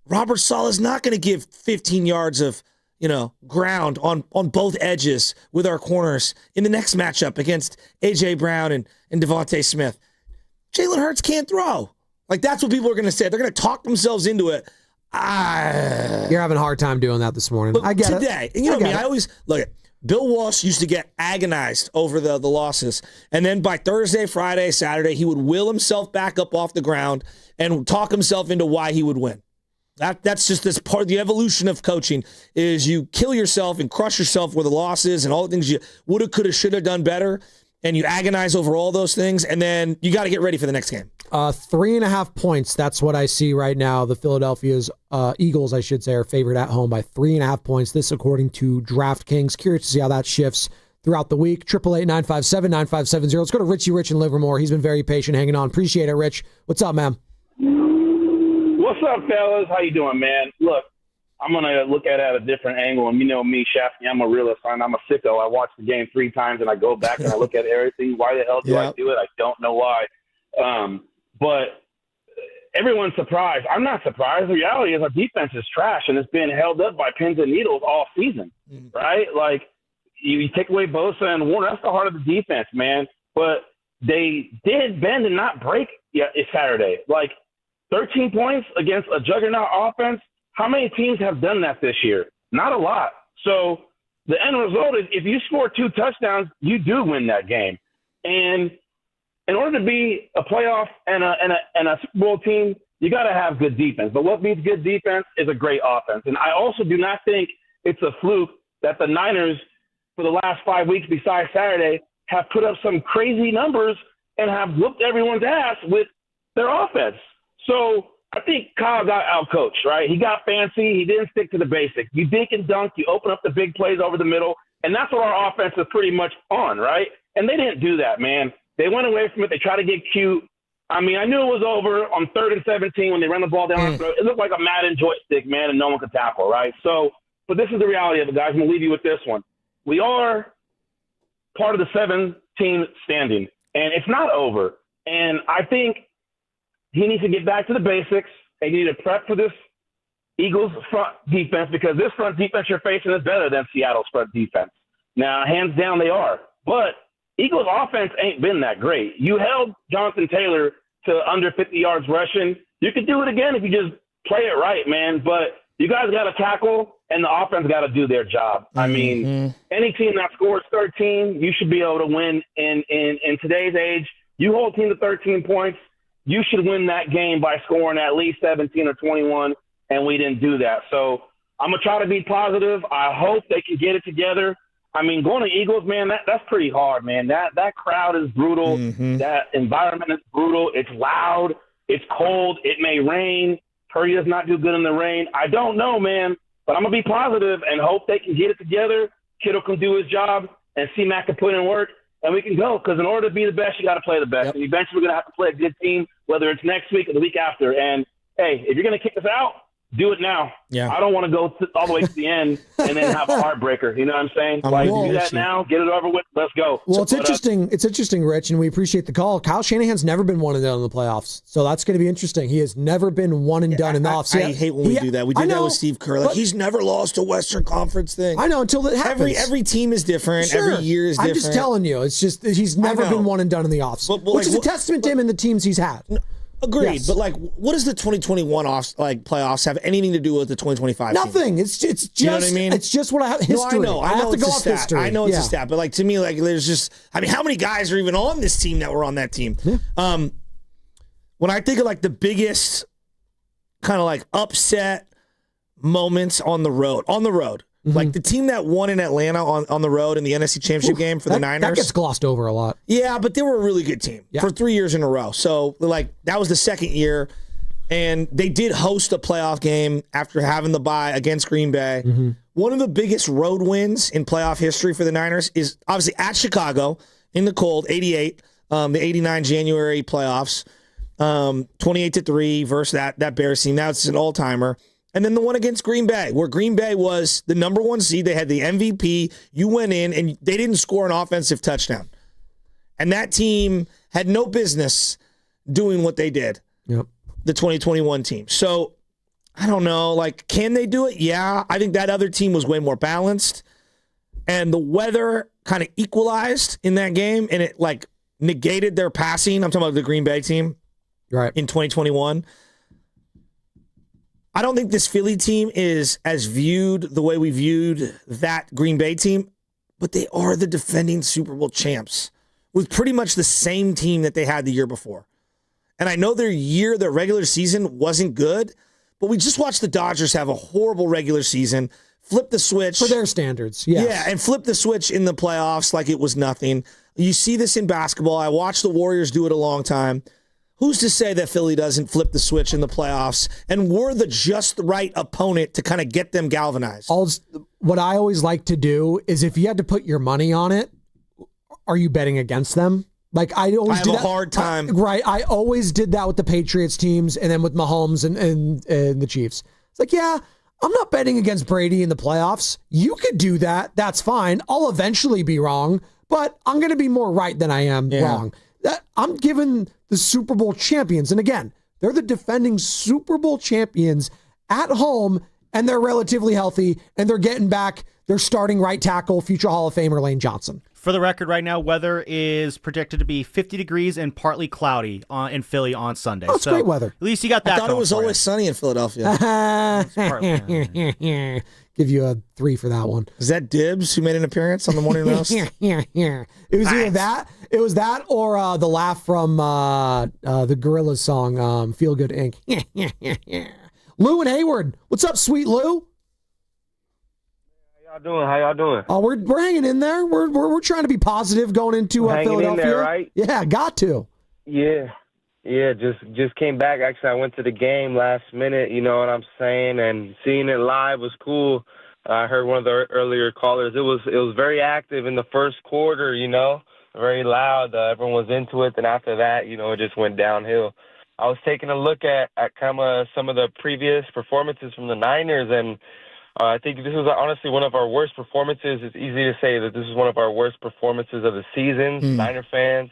S18: Robert Saleh is not going to give 15 yards of, ground on both edges with our corners in the next matchup against A.J. Brown and Devontae Smith. Jalen Hurts can't throw. Like, that's what people are going to say. They're going to talk themselves into it.
S20: You're having a hard time doing that this morning. I get
S18: today,
S20: it.
S18: And I always, look at Bill Walsh used to get agonized over the losses. And then by Thursday, Friday, Saturday, he would will himself back up off the ground and talk himself into why he would win. That's just this part of the evolution of coaching is you kill yourself and crush yourself with the losses and all the things you woulda, coulda, shoulda done better. And you agonize over all those things. And then you got to get ready for the next game.
S20: 3.5 points. That's what I see right now. The Philadelphia's Eagles, I should say, are favored at home by 3.5 points. This according to DraftKings. Curious to see how that shifts throughout the week. 888-957-9570. Let's go to Richie Rich in Livermore. He's been very patient hanging on. Appreciate it, Rich. What's up, man?
S17: What's up, fellas? How you doing, man? Look, I'm going to look at it at a different angle. And you know me, Shafty, I'm a realist. I'm a sicko. I watch the game 3 times and I go back and I look at everything. Why the hell do I do it? I don't know why. But everyone's surprised. I'm not surprised. The reality is our defense is trash and it's been held up by pins and needles all season, right? Like, you take away Bosa and Warner, that's the heart of the defense, man. But they did bend and not break Saturday. Like, 13 points against a juggernaut offense. How many teams have done that this year? Not a lot. So the end result is if you score 2 touchdowns, you do win that game. And in order to be a playoff and a Super Bowl team, you got to have good defense. But what beats good defense is a great offense. And I also do not think it's a fluke that the Niners, for the last 5 weeks besides Saturday, have put up some crazy numbers and have whooped everyone's ass with their offense. So I think Kyle got outcoached, right? He got fancy. He didn't stick to the basics. You dink and dunk. You open up the big plays over the middle. And that's what our offense is pretty much on, right? And they didn't do that, man. They went away from it. They tried to get cute. I mean, I knew it was over on 3rd and 17 when they ran the ball down the throat. It looked like a Madden joystick, man, and no one could tackle, right? So, but this is the reality of it, guys. I'm going to leave you with this one. We are part of the 7-team standing, and it's not over. And I think he needs to get back to the basics. They need to prep for this Eagles front defense, because this front defense you're facing is better than Seattle's front defense. Now, hands down, they are. But Eagles offense ain't been that great. You held Jonathan Taylor to under 50 yards rushing. You could do it again if you just play it right, man. But you guys got to tackle, and the offense got to do their job. I mean, any team that scores 13, you should be able to win in today's age. You hold team to 13 points, you should win that game by scoring at least 17 or 21, and we didn't do that. So I'm going to try to be positive. I hope they can get it together. I mean, going to Eagles, man, that's pretty hard, man. That crowd is brutal. That environment is brutal. It's loud. It's cold. It may rain. Purdy does not do good in the rain. I don't know, man, but I'm going to be positive and hope they can get it together. Kittle can do his job, and C-Mac can put in work, and we can go. Because in order to be the best, you got to play the best. And eventually we're going to have to play a good team, whether it's next week or the week after. And, hey, if you're going to kick us out, do it now.
S18: Yeah.
S17: I don't want to go all the way to the end and then have a heartbreaker. You know what I'm saying? Do that now, get it over with, let's go.
S20: Well, it's interesting. It's interesting, Rich, and we appreciate the call. Kyle Shanahan's never been one and done in the playoffs, so that's going to be interesting. He has never been one and done in the offseason.
S18: I hate when we do that. We did that with Steve Kerr. Like, he's never lost a Western Conference thing.
S20: I know, until it happens.
S18: Every team is different.
S20: Sure.
S18: Every year is different.
S20: I'm just telling you. It's just he's never been one and done in the offseason, which is a testament to him and the teams he's had.
S18: Agreed,
S20: Yes.
S18: but like, what does the 2021 playoffs have anything to do with the 2025?
S20: Nothing.
S18: Team?
S20: It's just
S18: you know what I mean.
S20: It's just what I have history.
S18: No, I know.
S20: I have to
S18: it's
S20: go
S18: a
S20: off
S18: stat.
S20: history.
S18: I know it's a stat, but like to me, like there's just. I mean, how many guys are even on this team that were on that team?
S20: Yeah.
S18: When I think of like the biggest kind of like upset moments on the road. Like the team that won in Atlanta on the road in the NFC Championship game for the Niners.
S20: That gets glossed over a lot.
S18: Yeah, but they were a really good team for 3 years in a row. So, like, that was the second year, and they did host a playoff game after having the bye against Green Bay. One of the biggest road wins in playoff history for the Niners is obviously at Chicago in the cold, 88, the 89 January playoffs, 28-3 versus that Bears team. Now it's an all-timer. And then the one against Green Bay, where Green Bay was the number 1 seed. They had the MVP. You went in, and they didn't score an offensive touchdown. And that team had no business doing what they did, the 2021 team. So, I don't know. Like, can they do it? Yeah. I think that other team was way more balanced. And the weather kind of equalized in that game, and it, like, negated their passing. I'm talking about the Green Bay team in 2021. I don't think this Philly team is as viewed the way we viewed that Green Bay team, but they are the defending Super Bowl champs with pretty much the same team that they had the year before. And I know their regular season wasn't good, but we just watched the Dodgers have a horrible regular season, flip the switch.
S20: For their standards, yes.
S18: Yeah, and flip the switch in the playoffs like it was nothing. You see this in basketball. I watched the Warriors do it a long time. Who's to say that Philly doesn't flip the switch in the playoffs and we're the just right opponent to kind of get them galvanized?
S20: What I always like to do is if you had to put your money on it, are you betting against them? Like I always
S18: have
S20: do
S18: a
S20: that.
S18: hard time.
S20: I always did that with the Patriots teams and then with Mahomes and the Chiefs. It's like, yeah, I'm not betting against Brady in the playoffs. You could do that. That's fine. I'll eventually be wrong, but I'm going to be more right than I am wrong. I'm giving the Super Bowl champions, and again, they're the defending Super Bowl champions at home, and they're relatively healthy, and they're getting back their starting right tackle, future Hall of Famer Lane Johnson.
S2: For the record, right now, weather is projected to be 50 degrees and partly cloudy in Philly on Sunday.
S20: Oh, it's great weather.
S2: At least you got that.
S18: I thought it was always sunny in Philadelphia.
S20: Give you a 3 for that one.
S18: Is that Dibbs who made an appearance on the morning roast?
S20: It was either that. It was that or the laugh from the Gorillaz song, "Feel Good Inc." Lou and Hayward, what's up, sweet Lou?
S6: How y'all doing?
S20: Oh, we're hanging in there. We're trying to be positive going into Philadelphia.
S6: In there, right?
S20: Yeah, got to.
S6: Yeah. Just came back. Actually, I went to the game last minute. You know what I'm saying? And seeing it live was cool. I heard one of the earlier callers. It was very active in the first quarter. You know, very loud. Everyone was into it. Then after that, it just went downhill. I was taking a look at kind of some of the previous performances from the Niners, and I think this was honestly one of our worst performances. It's easy to say that this is one of our worst performances of the season. Niner fans,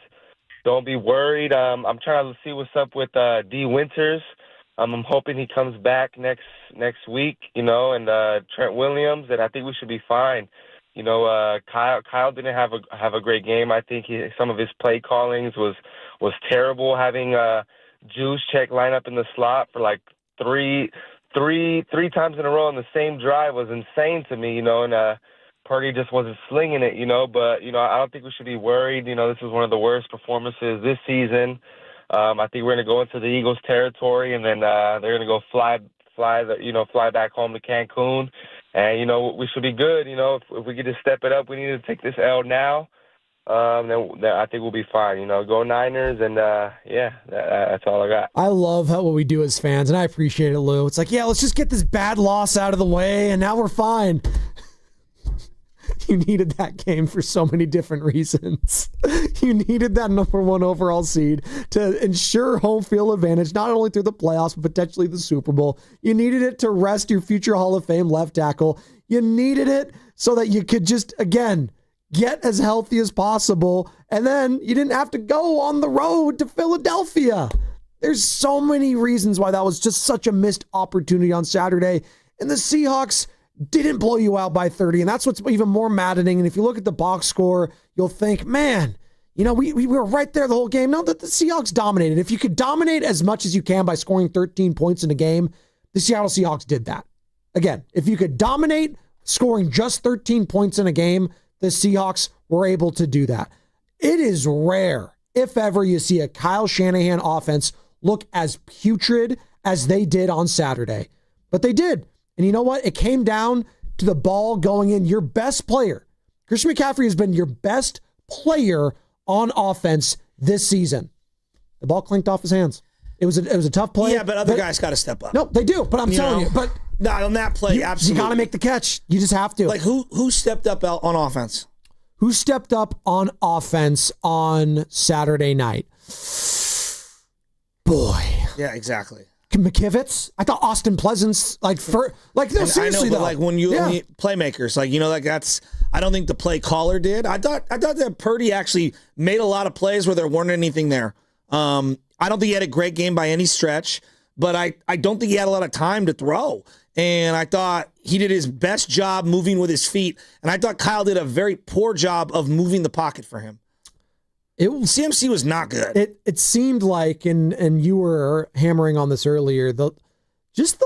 S6: don't be worried. I'm trying to see what's up with D. Winters. I'm hoping he comes back next week, and Trent Williams, and I think we should be fine. Kyle didn't have a great game. I think some of his play callings was terrible. Having Juice check line up in the slot for like three times in a row on the same drive was insane to me, and Purdy just wasn't slinging it, but I don't think we should be worried. This is one of the worst performances this season. I think we're going to go into the Eagles territory, and then they're going to go fly back home to Cancun, and we should be good. If we get to step it up, we need to take this L now. Then I think we'll be fine. Go Niners, and that's all I got.
S20: I love what we do as fans, and I appreciate it, Lou. It's like, let's just get this bad loss out of the way, and now we're fine. You needed that game for so many different reasons. You needed that number 1 overall seed to ensure home field advantage, not only through the playoffs, but potentially the Super Bowl. You needed it to rest your future Hall of Fame left tackle. You needed it so that you could just, again, get as healthy as possible. And then you didn't have to go on the road to Philadelphia. There's so many reasons why that was just such a missed opportunity on Saturday. And the Seahawks didn't blow you out by 30, and that's what's even more maddening. And if you look at the box score, you'll think, man, we were right there the whole game. No, that the Seahawks dominated. If you could dominate as much as you can by scoring 13 points in a game, the Seattle Seahawks did that. Again, if you could dominate scoring just 13 points in a game, the Seahawks were able to do that. It is rare, if ever, you see a Kyle Shanahan offense look as putrid as they did on Saturday. But they did. And you know what? It came down to the ball going in. Your best player, Christian McCaffrey, has been your best player on offense this season. The ball clinked off his hands. It was a tough play.
S18: Yeah, but other guys got to step up.
S20: No, they do. But I'm telling you. But
S18: not on that play, absolutely.
S20: You got to make the catch. You just have to.
S18: Like who stepped up on offense?
S20: Who stepped up on offense on Saturday night? Boy.
S18: Yeah, exactly.
S20: McKivitz. I thought Austin Pleasance, no, seriously,
S18: I know,
S20: though.
S18: But when you playmakers, that's. I don't think the play caller did. I thought that Purdy actually made a lot of plays where there weren't anything there. I don't think he had a great game by any stretch, but I don't think he had a lot of time to throw. And I thought he did his best job moving with his feet, and I thought Kyle did a very poor job of moving the pocket for him. CMC was not good.
S20: It seemed like, and you were hammering on this earlier, the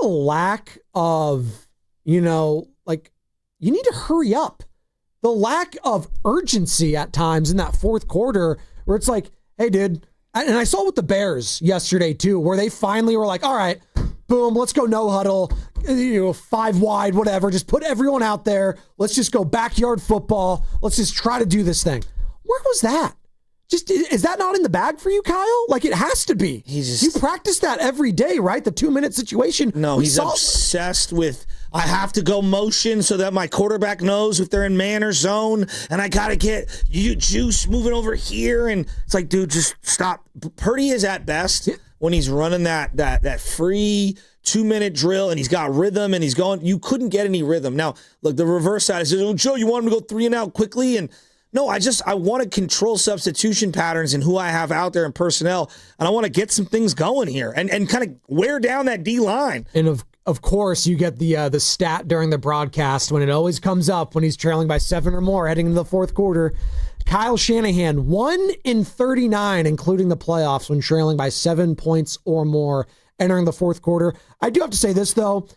S20: lack of, you need to hurry up. The lack of urgency at times in that fourth quarter where it's like, hey, dude, and I saw it with the Bears yesterday too, where they finally were like, all right, boom, let's go no huddle, 5 wide, whatever. Just put everyone out there. Let's just go backyard football. Let's just try to do this thing. Where was that? Is that not in the bag for you, Kyle? Like, it has to be. You practice that every day, right? The 2-minute situation.
S18: No, he's obsessed with, I have to go motion so that my quarterback knows if they're in man or zone, and I got to get juice moving over here. And it's like, dude, just stop. Purdy is at best when he's running that free 2-minute drill, and he's got rhythm, and he's going. You couldn't get any rhythm. Now, look, the reverse side is, oh, Joe, you want him to go 3 and out quickly? And no, I want to control substitution patterns and who I have out there in personnel, and I want to get some things going here and kind of wear down that D line.
S20: And of course, you get the stat during the broadcast when it always comes up when he's trailing by 7 or more heading into the fourth quarter. Kyle Shanahan, 1 in 39, including the playoffs, when trailing by 7 points or more entering the fourth quarter. I do have to say this, though.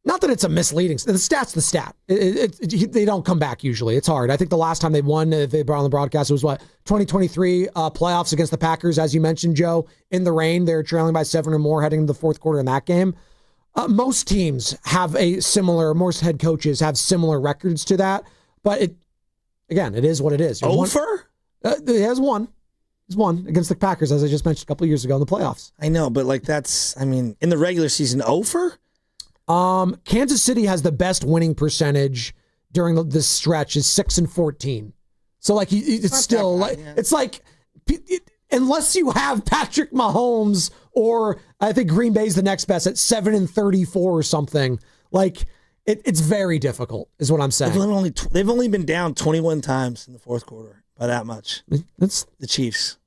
S20: Not that it's a misleading. The stat's the stat. They don't come back usually. It's hard. I think the last time they won, if they brought on the broadcast, it was 2023 playoffs against the Packers, as you mentioned, Joe, in the rain. They're trailing by 7 or more heading into the fourth quarter in that game. Most teams have most head coaches have similar records to that. But it is what it is.
S18: Over?
S20: It has one. He's won against the Packers, as I just mentioned a couple of years ago in the playoffs.
S18: I know, but in the regular season, over? Kansas
S20: City has the best winning percentage during this stretch, is 6-14. So like it's still like it's like unless you have Patrick Mahomes or I think Green Bay's the next best at 7-34 or something. Like it's very difficult, is what I'm saying.
S18: They've only been down 21 times in the fourth quarter by that much.
S20: That's
S18: the Chiefs.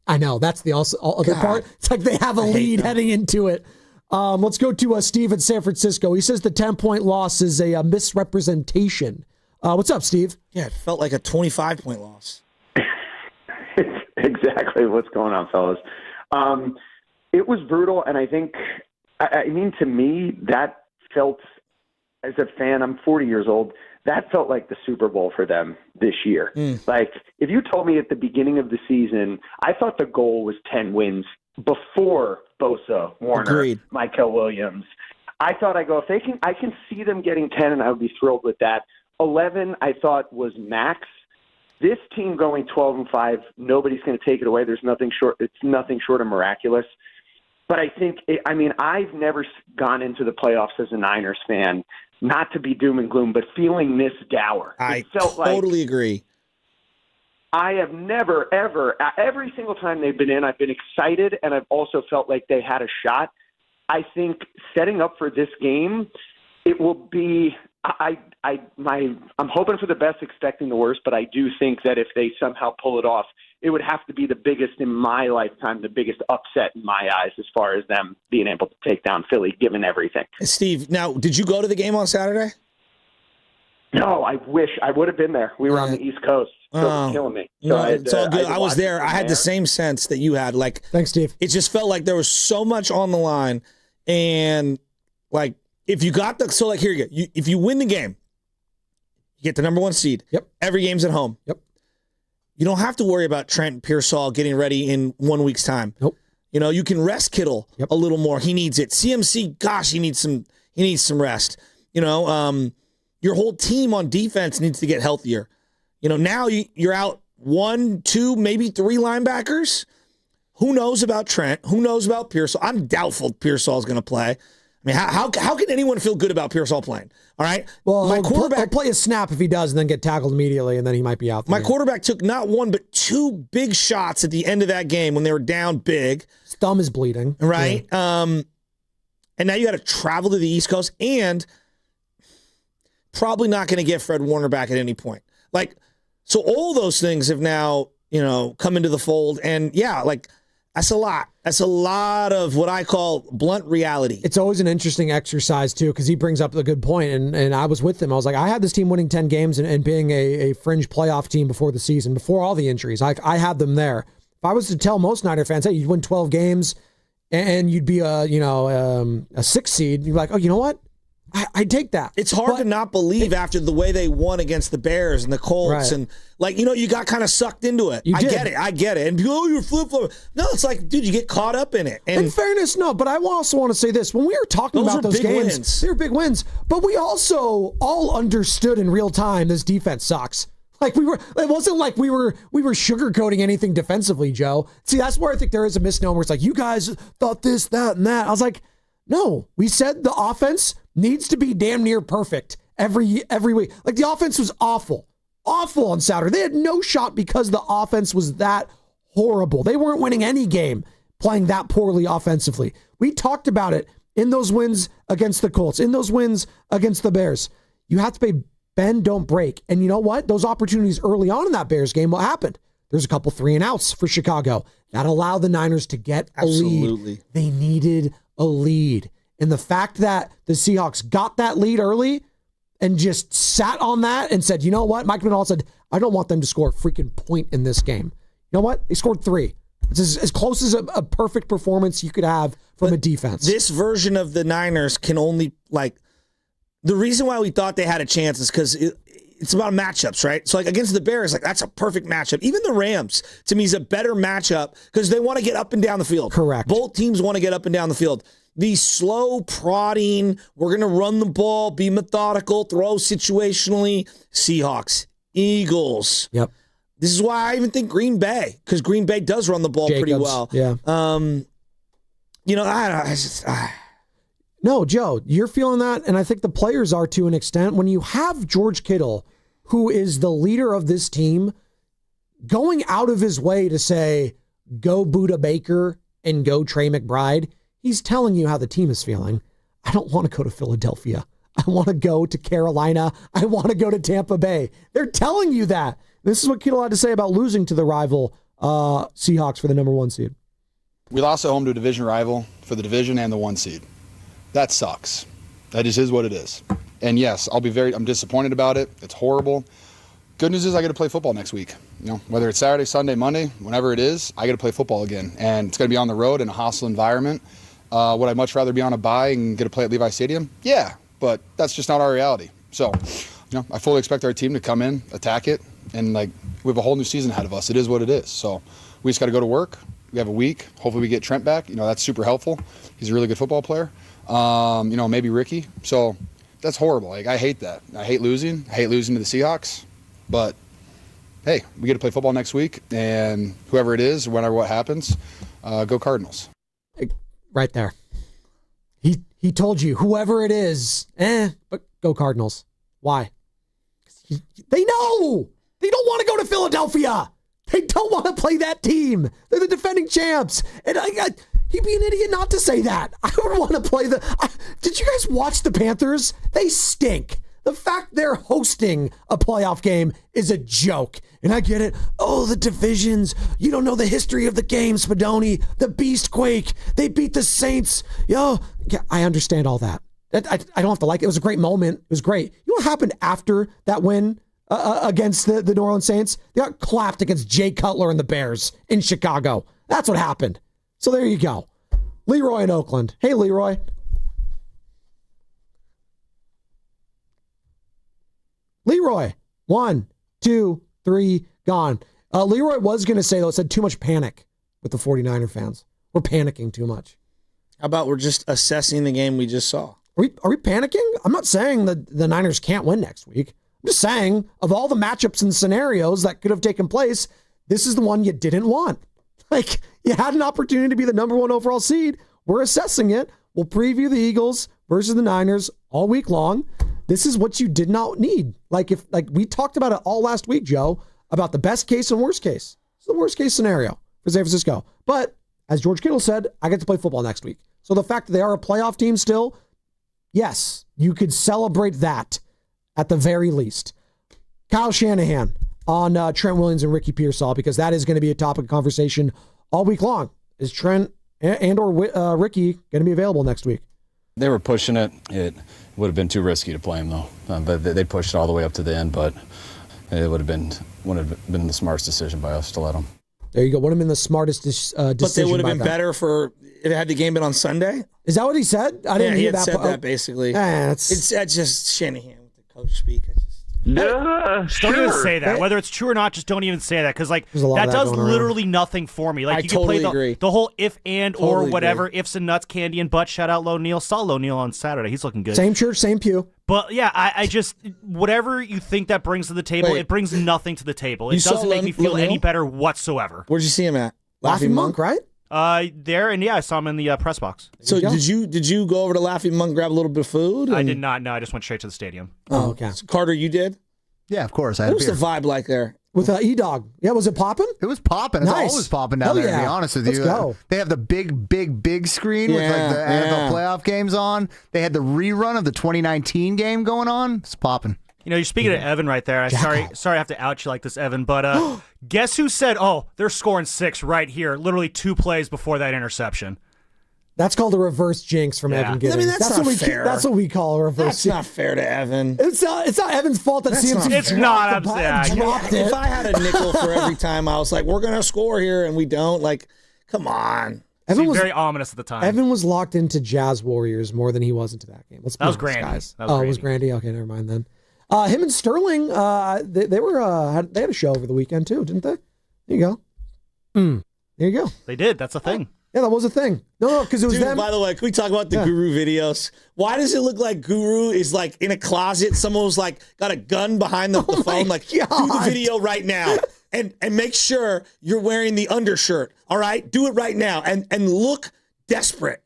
S20: I know that's the other part. It's like they have a lead heading into it. Let's go to Steve in San Francisco. He says the 10-point loss is a misrepresentation. What's up, Steve?
S18: Yeah, it felt like a 25-point loss.
S7: It's exactly what's going on, fellas. It was brutal, and I think, to me, that felt, as a fan, I'm 40 years old, that felt like the Super Bowl for them this year. Like, if you told me at the beginning of the season, I thought the goal was 10 wins before Bosa, Warner, Michael Williams. I thought, I can see them getting 10, and I would be thrilled with that. 11, I thought was max. This team going 12-5, nobody's going to take it away. There's nothing short. It's nothing short of miraculous. But I think, I've never gone into the playoffs as a Niners fan, not to be doom and gloom, but feeling this dour.
S18: I totally agree.
S7: I have never, ever, every single time they've been in, I've been excited, and I've also felt like they had a shot. I think setting up for this game, it will be. I'm hoping for the best, expecting the worst, but I do think that if they somehow pull it off, it would have to be the biggest in my lifetime, the biggest upset in my eyes as far as them being able to take down Philly, given everything.
S18: Steve, now, did you go to the game on Saturday?
S7: No, I wish I would have been there. We were on the East Coast, so it was killing me. So
S18: no, it's all good. I was there. I had the same sense that you had. Like,
S20: thanks, Steve.
S18: It just felt like there was so much on the line, and like, if you got here you go. If you win the game, you get the number 1 seed.
S20: Yep.
S18: Every game's at home.
S20: Yep.
S18: You don't have to worry about Trent Pearsall getting ready in 1 week's time.
S20: Nope.
S18: You can rest Kittle a little more. He needs it. CMC, gosh, he needs some rest. Your whole team on defense needs to get healthier. Now you're out 1, 2, maybe 3 linebackers. Who knows about Trent? Who knows about Pearsall? I'm doubtful Pearsall is going to play. I mean, how can anyone feel good about Pearsall playing? All right.
S20: Well, my quarterback will play a snap if he does, and then get tackled immediately, and then he might be out.
S18: My quarterback took not 1 but 2 big shots at the end of that game when they were down big.
S20: His thumb is bleeding.
S18: Right.
S20: Yeah.
S18: And now you got to travel to the East Coast, and probably not going to get Fred Warner back at any point. Like, so all those things have now come into the fold, and that's a lot. That's a lot of what I call blunt reality.
S20: It's always an interesting exercise, too, because he brings up a good point, and I was with him. I was like, I had this team winning 10 games and being a fringe playoff team before the season, before all the injuries. I had them there. If I was to tell most Niner fans, hey, you'd win 12 games and you'd be a 6 seed, you'd be like, oh, you know what? I'd take that.
S18: It's hard to not believe after the way they won against the Bears and the Colts.
S20: Right.
S18: And, you got kind of sucked into it. I get it. And, you're flip-flopping. No, it's like, dude, you get caught up in it. And
S20: in fairness, no, but I also want to say this. When we were talking about those games, they were big wins. But we also all understood in real time this defense sucks. Like it wasn't like we were sugarcoating anything defensively, Joe. See, that's where I think there is a misnomer. It's like, you guys thought this, that, and that. I was like, no, we said the offense needs to be damn near perfect every week. Like, the offense was awful on Saturday. They had no shot because the offense was that horrible. They weren't winning any game playing that poorly offensively. We talked about it in those wins against the Colts, in those wins against the Bears. You have to play bend, don't break. And you know what? Those opportunities early on in that Bears game, what happened? There's a couple 3-and-outs for Chicago. That allowed the Niners to get a lead. They needed a lead. And the fact that the Seahawks got that lead early and just sat on that and said, you know what? Mike Manal said, I don't want them to score a freaking point in this game. You know what? They scored 3. It's as close as a perfect performance you could have from a defense.
S18: This version of the Niners can only, the reason why we thought they had a chance is because it's about matchups, right? So, against the Bears, that's a perfect matchup. Even the Rams, to me, is a better matchup because they want to get up and down the field.
S20: Correct.
S18: Both teams want to get up and down the field. The slow prodding, we're going to run the ball, be methodical, throw situationally. Seahawks, Eagles.
S20: Yep.
S18: This is why I even think Green Bay, because Green Bay does run the ball pretty well.
S20: Yeah. No, Joe, you're feeling that, and I think the players are to an extent. When you have George Kittle, who is the leader of this team, going out of his way to say, go Buda Baker and go Trey McBride, he's telling you how the team is feeling. I don't want to go to Philadelphia. I want to go to Carolina. I want to go to Tampa Bay. They're telling you that. This is what Kittle had to say about losing to the rival Seahawks for the number 1 seed.
S8: We lost at home to a division rival for the division and the 1 seed. That sucks. That just is what it is. And yes, I'm disappointed about it. It's horrible. Good news is I get to play football next week. Whether it's Saturday, Sunday, Monday, whenever it is, I get to play football again. And it's going to be on the road in a hostile environment. Would I much rather be on a bye and get to play at Levi Stadium? Yeah, but that's just not our reality. So, I fully expect our team to come in, attack it, and we have a whole new season ahead of us. It is what it is. So we just got to go to work. We have a week. Hopefully we get Trent back. That's super helpful. He's a really good football player. Maybe Ricky. So that's horrible. I hate that. I hate losing. I hate losing to the Seahawks. But hey, we get to play football next week, and whoever it is, whenever what happens, go Cardinals.
S20: Right there. He told you, whoever it is, but go Cardinals. Why? They know. They don't want to go to Philadelphia. They don't want to play that team. They're the defending champs. And he'd be an idiot not to say that. I would want to play did you guys watch the Panthers? They stink. The fact they're hosting a playoff game is a joke. And I get it. Oh, the divisions. You don't know the history of the game, Spadoni. The Beastquake. They beat the Saints. Yeah, I understand all that. I don't have to like it. It was a great moment. It was great. You know what happened after that win against the New Orleans Saints? They got clapped against Jay Cutler and the Bears in Chicago. That's what happened. So there you go. Leroy in Oakland. Hey, Leroy. Leroy, 1, 2, 3, gone. Leroy was going to say, though, it said too much panic with the 49er fans. We're panicking too much.
S18: How about we're just assessing the game we just saw?
S20: Are we panicking? I'm not saying that the Niners can't win next week. I'm just saying, of all the matchups and scenarios that could have taken place, this is the one you didn't want. You had an opportunity to be the number 1 overall seed. We're assessing it. We'll preview the Eagles versus the Niners all week long. This is what you did not need. We talked about it all last week, Joe, about the best case and worst case. It's the worst case scenario for San Francisco. But as George Kittle said, I get to play football next week. So the fact that they are a playoff team still, yes, you could celebrate that at the very least. Kyle Shanahan on Trent Williams and Ricky Pearsall, because that is going to be a topic of conversation all week long. Is Trent and or Ricky going to be available next week?
S9: They were pushing it. It would have been too risky to play him, though. But they pushed it all the way up to the end, but it would have been the smartest decision by us to let them.
S20: There you go. Would have been the smartest decision.
S18: But they would have been better had the game been on Sunday?
S20: Is that what he said? I didn't hear that.
S18: He had said that, basically. It's just Shanahan with the coach speak.
S2: Don't even say that. Whether it's true or not, just don't even say that, because that does literally nothing for me. You
S18: totally
S2: can
S18: agree.
S2: play the whole if and or whatever, ifs and nuts, candy and butt. Shout out Low Neal. Saw Low Neal on Saturday. He's looking good.
S20: Same church, same pew.
S2: But yeah, I just whatever you think that brings to the table, it brings nothing to the table. It doesn't make me feel any better whatsoever.
S18: Where'd you see him at?
S20: Laughing Monk, right?
S2: There, and yeah, I saw him in the press box.
S18: So did you go over to Laughing Monk, grab a little bit of food?
S2: I did not. No, I just went straight to the stadium.
S20: Oh, okay.
S18: So Carter, you did?
S19: Yeah, of course.
S18: What was the vibe like there?
S20: With E-Dog. Yeah, was it popping?
S19: It was popping. It's always popping down there, to be honest with you.
S20: Let's go.
S19: They have the big screen with the NFL playoff games on. They had the rerun of the 2019 game going on. It's popping.
S2: You're speaking to Evan right there. Sorry I have to out you like this, Evan, but guess who said, they're scoring 6 right here, literally 2 plays before that interception.
S20: That's called a reverse jinx from Evan Giddings.
S18: I mean, that's not fair.
S20: That's what we call a reverse jinx.
S18: That's not fair to Evan.
S20: It's not Evan's fault that CMC dropped it.
S18: If I had a nickel for every time I was like, we're going to score here, and we don't, come on.
S2: Evan was very ominous at the time.
S20: Evan was locked into Jazz Warriors more than he was into that game.
S2: That was Grandy.
S20: Guys. It was Grandy? Okay, never mind then. Him and Sterling, they had a show over the weekend too, didn't they? There you go. There you go.
S2: They did. That's a thing.
S20: Yeah, that was a thing. No, because it was them.
S18: By the way, can we talk about the Guru videos? Why does it look like Guru is in a closet? Someone was got a gun behind the phone. Do the video right now and make sure you're wearing the undershirt. All right, do it right now and look desperate.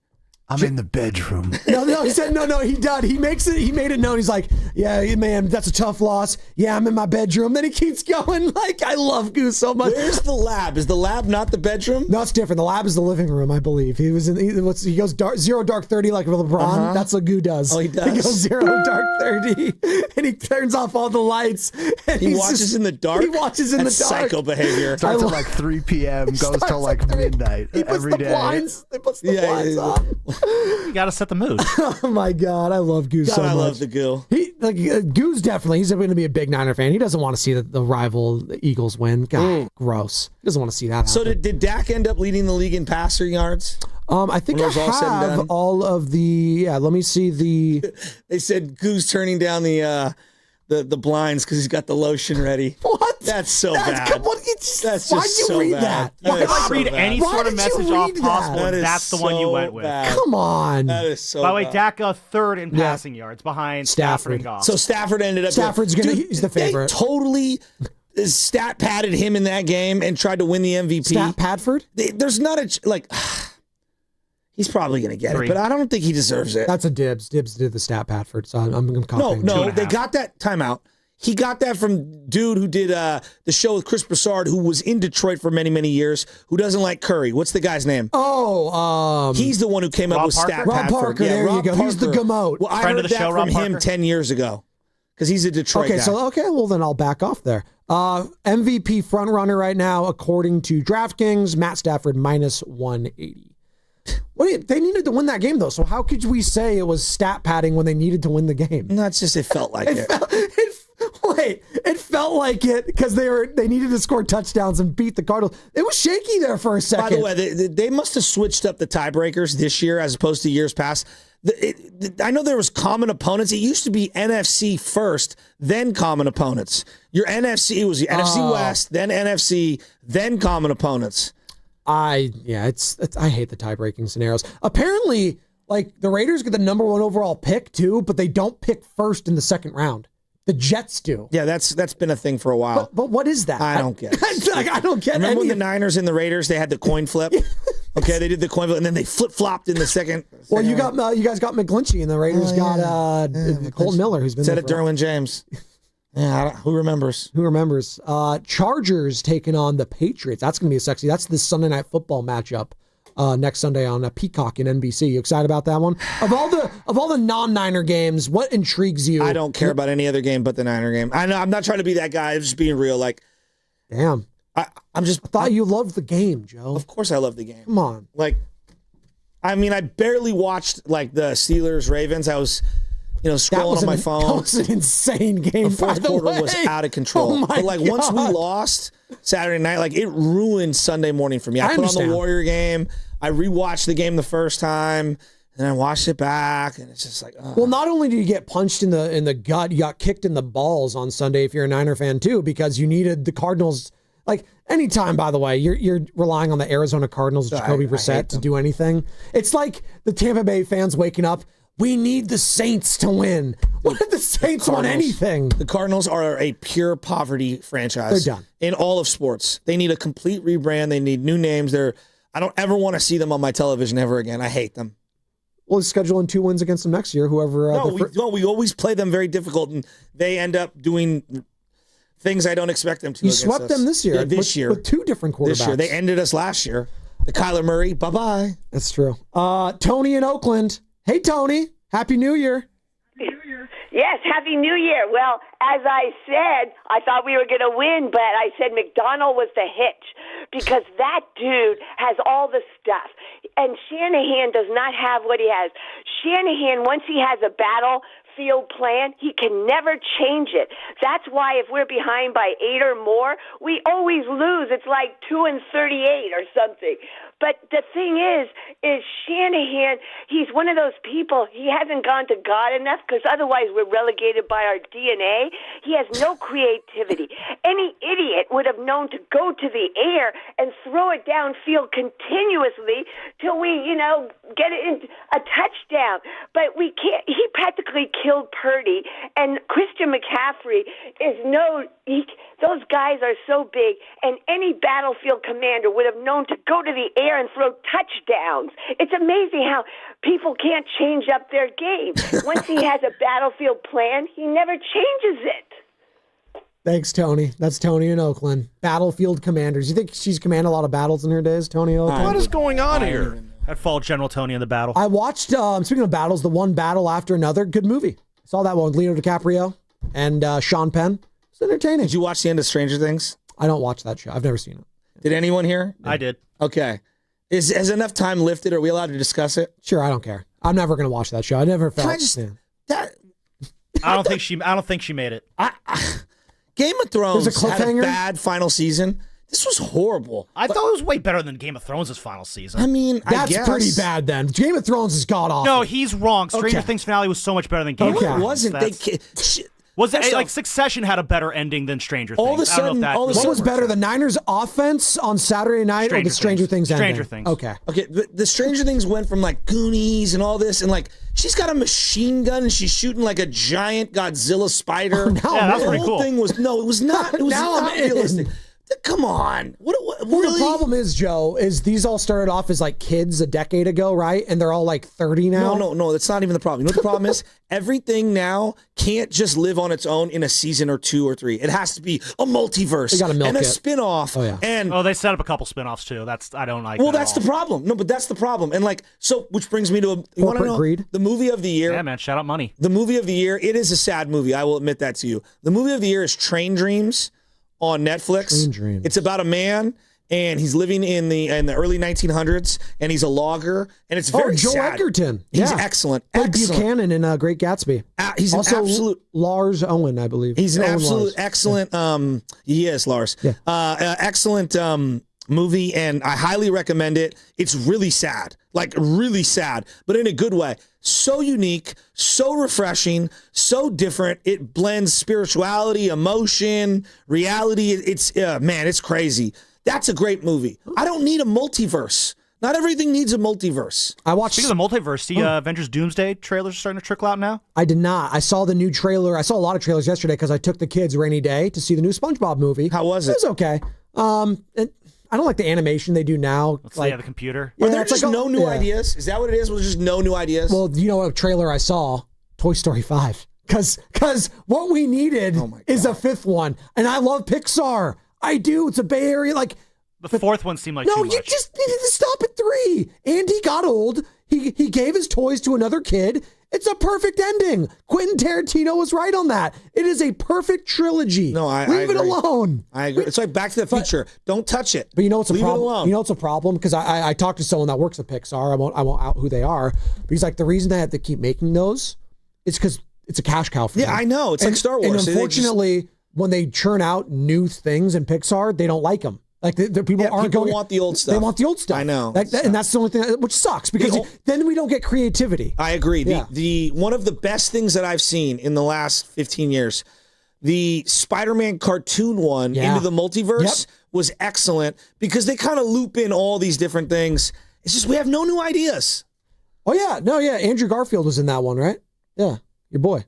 S19: I'm in the bedroom.
S20: No, he said, no, he did. He made it known. He's like, yeah, man, that's a tough loss. Yeah, I'm in my bedroom. Then he keeps going. Like, I love Goose so much.
S18: Where's the lab? Is the lab not the bedroom?
S20: No, it's different. The lab is the living room, I believe. He goes zero dark 30 like with LeBron.
S18: Uh-huh.
S20: That's what Goo does.
S18: Oh, he does?
S20: He goes 0 dark 30, and he turns off all the lights. And
S18: He watches in the dark?
S20: He watches in
S18: That's
S20: the dark.
S18: psycho behavior.
S19: Starts at like 3 p.m., goes till like midnight
S20: He puts
S19: every
S20: the
S19: day.
S20: blinds. He puts the blinds on.
S2: You got to set the mood.
S20: Oh my God, I love Goose so much.
S18: I love the Goo.
S20: Goose definitely. He's going to be a big Niner fan. He doesn't want to see the rival Eagles win. God, gross. He doesn't want to see that.
S18: So
S20: happen.
S18: did Dak end up leading the league in passer yards?
S20: I think I have all of the. Yeah, let me see the.
S18: They said Goose turning down the blinds because he's got the lotion ready.
S20: What?
S18: That's so bad. That's
S20: why'd
S18: just
S20: you
S18: so
S20: read
S18: bad.
S20: that?
S2: You could
S18: is
S2: read
S18: so
S2: any
S18: bad.
S2: sort of message off possible,
S18: That
S2: and
S18: is
S2: that's the one you
S18: so
S2: went with.
S18: bad.
S20: Come on.
S18: That is so
S2: By the way,
S18: bad.
S2: Dak third in passing yards behind Stafford and Goff.
S18: So Stafford ended up.
S20: He's the favorite.
S18: They totally stat padded him in that game and tried to win the MVP.
S20: Stat Padford?
S18: There's not a he's probably going to get it, but I don't think he deserves it.
S20: That's a Dibs. Dibs did the Stat Padford, so I'm copying.
S18: No, they got that timeout. He got that from dude who did the show with Chris Broussard, who was in Detroit for many, many years, who doesn't like Curry. What's the guy's name? He's the one who came up with Stat
S20: Rob
S18: Padford.
S20: Parker, there you go. He's the Gamote.
S18: Well, I heard that from him 10 years ago because he's a Detroit guy.
S20: Well, then I'll back off there. MVP frontrunner right now, according to DraftKings, Matt Stafford minus 180. They needed to win that game, though, so how could we say it was stat padding when they needed to win the game?
S18: No, it's just it felt like it.
S20: It felt like it because they needed to score touchdowns and beat the Cardinals. It was shaky there for a second.
S18: By the way, they must have switched up the tiebreakers this year as opposed to years past. I know there was common opponents. It used to be NFC first, then common opponents. Your NFC, it was the NFC West, then NFC, then common opponents.
S20: I hate the tie-breaking scenarios. Apparently, like the Raiders get the number 1 overall pick too, but they don't pick first in the second round. The Jets do.
S18: Yeah, that's been a thing for a while.
S20: But what is that?
S18: I don't get it.
S20: I don't get it.
S18: Remember when the Niners and the Raiders, they had the coin flip? Okay, they did the coin flip, and then they flip-flopped in the second.
S20: Well, you guys got McGlinchey, and the Raiders got Colton Miller, who's been
S18: Instead
S20: there
S18: of Derwin James. Yeah, who remembers?
S20: Who remembers? Chargers taking on the Patriots. That's going to be sexy. That's the Sunday Night Football matchup next Sunday on Peacock and NBC. You excited about that one? Of all the non-Niner games, what intrigues you?
S18: I don't care about any other game but the Niner game. I know I'm not trying to be that guy. I'm just being real. Like,
S20: damn.
S18: I
S20: thought you loved the game, Joe.
S18: Of course I love the game.
S20: Come on.
S18: Like, I mean, I barely watched like the Steelers Ravens. I was, scrolling on my phone.
S20: That was an insane game.
S18: The fourth quarter was out of control.
S20: Oh my
S18: but once we
S20: God.
S18: lost Saturday night, it ruined Sunday morning for me. I put
S20: understand.
S18: on the Warrior game. I rewatched the game the first time, and I watched it back, and it's just like,
S20: Well, not only do you get punched in the gut, you got kicked in the balls on Sunday if you're a Niner fan too, because you needed the Cardinals. Like anytime, by the way, you're relying on the Arizona Cardinals, Jacoby Brissett, to do anything. It's like the Tampa Bay fans waking up. We need the Saints to win. What did the Saints want anything?
S18: The Cardinals are a pure poverty franchise.
S20: They're done.
S18: In all of sports. They need a complete rebrand. They need new names. I don't ever want to see them on my television ever again. I hate them.
S20: We'll schedule in 2 wins against them next year. Whoever.
S18: We always play them very difficult, and they end up doing things I don't expect them to.
S20: You swept them this year.
S18: Yeah,
S20: with 2 different quarterbacks.
S18: This year. They ended us last year. The Kyler Murray, bye-bye.
S20: That's true. Tony in Oakland. Hey, Tony. Happy New Year.
S10: Yes, Happy New Year. Well, as I said, I thought we were going to win, but I said McDonald was the hitch because that dude has all the stuff. And Shanahan does not have what he has. Shanahan, once he has a battlefield plan, he can never change it. That's why if we're behind by 8 or more, we always lose. It's like 2-38 or something. But the thing is Shanahan, he's one of those people, he hasn't gone to God enough because otherwise we're relegated by our DNA. He has no creativity. Any idiot would have known to go to the air and throw it downfield continuously till we, get it into a touchdown. But we can't. He practically killed Purdy, and Christian McCaffrey is those guys are so big, and any battlefield commander would have known to go to the air air and throw touchdowns. It's amazing how people can't change up their game. Once he has a battlefield plan, he never changes it.
S20: Thanks, Tony. That's Tony in Oakland. Battlefield Commanders. You think she's commanded a lot of battles in her days, Tony Oakland?
S2: What is going on here? I'd follow General Tony in the battle.
S20: I watched, speaking of battles, the one battle after another. Good movie. Saw that one with Leonardo DiCaprio and Sean Penn. It's entertaining.
S18: Did you watch the end of Stranger Things?
S20: I don't watch that show. I've never seen it.
S18: Did anyone here?
S2: I did.
S18: Okay. Has enough time lifted? Are we allowed to discuss it?
S20: Sure, I don't care. I'm never going to watch that show. I never felt.
S18: Can I just,
S2: I don't think she made it.
S18: Game of Thrones
S20: There's a
S18: had a
S20: cliffhanger?
S18: bad final season. This was horrible.
S2: I thought it was way better than Game of Thrones' final season.
S18: I mean,
S20: That's
S18: I guess.
S20: pretty bad then. Game of Thrones is god awful.
S2: No, he's wrong. Stranger
S20: Okay.
S2: Things finale was so much better than Game of
S20: Okay.
S2: Thrones.
S18: It wasn't.
S2: Was it
S18: First
S2: like
S18: off-
S2: Succession had a better ending than Stranger Things?
S18: All of a sudden-
S2: I don't know if that
S18: all of a
S2: really
S20: What was
S2: works
S20: better,
S2: out.
S20: the Niners offense on Saturday night or the Stranger Things ending?
S2: Stranger Things.
S20: Okay.
S18: Okay, the Stranger Things went from like Goonies and all this, and like she's got a machine gun and she's shooting like a giant Godzilla spider.
S20: now
S2: Yeah, that's
S18: the
S2: pretty
S18: whole
S2: cool.
S18: thing was no, it was not. It was
S20: Now
S18: not
S20: I'm in.
S18: realistic. Come on, what
S20: Well,
S18: really?
S20: the problem is, Joe, is these all started off as like kids a decade ago, right? And they're all like 30 now.
S18: No, that's not even the problem. You know what the problem is? Everything now can't just live on its own in a season or 2 or 3. It has to be a multiverse
S20: They gotta milk
S18: and a
S20: it.
S18: spin-off.
S20: Oh, yeah.
S18: And
S2: Oh, they set up a couple spin-offs too. I don't like.
S18: well,
S2: that
S18: that's
S2: at
S18: the
S2: all.
S18: problem. No, but that's the problem. And like, so which brings me to you want to
S20: Corporate
S18: know
S20: greed?
S18: the movie of the year?
S2: Yeah, man. Shout out money.
S18: The movie of the year. It is a sad movie. I will admit that to you. The movie of the year is Train Dreams on Netflix.
S20: Train Dreams.
S18: It's about a man and he's living in the early 1900s and he's a logger and it's very
S20: Joel
S18: sad.
S20: Edgerton.
S18: He's
S20: Yeah.
S18: excellent.
S20: Played
S18: Excellent.
S20: Buchanan in Great Gatsby.
S18: He's an
S20: also
S18: absolute.
S20: Lars Owen, I believe.
S18: He's an
S20: Owen
S18: absolute
S20: Lars.
S18: excellent. He is Lars.
S20: Yeah.
S18: Excellent movie, and I highly recommend it. It's really sad, like really sad, but in a good way. So unique, so refreshing, so different. It blends spirituality, emotion, reality. It's man, it's crazy. That's a great movie. I don't need a multiverse. Not everything needs a multiverse.
S20: I watched.
S2: Speaking of the multiverse, the Avengers Doomsday trailers are starting to trickle out now.
S20: I did not. I saw the new trailer. I saw a lot of trailers yesterday because I took the kids rainy day to see the new SpongeBob movie.
S18: How was it?
S20: It was okay. I don't like the animation they do now.
S2: Let's say the computer.
S18: Are there
S20: it's
S18: just
S20: like,
S18: no new
S20: yeah.
S18: ideas? Is that what it is? Was just no new ideas?
S20: Well, you know what trailer I saw? Toy Story 5. Because what we needed is a fifth one. And I love Pixar. I do. It's a Bay Area, like...
S2: The fourth one seemed like
S20: no,
S2: too much.
S20: you just needed to stop at 3. Andy got old. He gave his toys to another kid. It's a perfect ending. Quentin Tarantino was right on that. It is a perfect trilogy.
S18: No, I
S20: Leave it
S18: agree.
S20: alone.
S18: I agree. It's like Back to the Future. Don't touch it.
S20: But you know what's a
S18: Leave
S20: problem?
S18: it alone.
S20: You know what's a problem? Because I talked to someone that works at Pixar. I won't out who they are. But he's like, the reason they have to keep making those is because it's a cash cow for them.
S18: I know. It's like Star Wars.
S20: And
S18: They just-
S20: unfortunately, when they churn out new things in Pixar, they don't like them. Like the people aren't
S18: people
S20: going.
S18: want the old stuff.
S20: They want the old stuff.
S18: I know.
S20: And that's the only thing which sucks because then we don't get creativity.
S18: I agree.
S20: Yeah.
S18: The one of the best things that I've seen in the last 15 years, the Spider-Man cartoon one into the multiverse was excellent because they kind of loop in all these different things. It's just we have no new ideas.
S20: Oh yeah, no, yeah. Andrew Garfield was in that one, right? Yeah, your boy.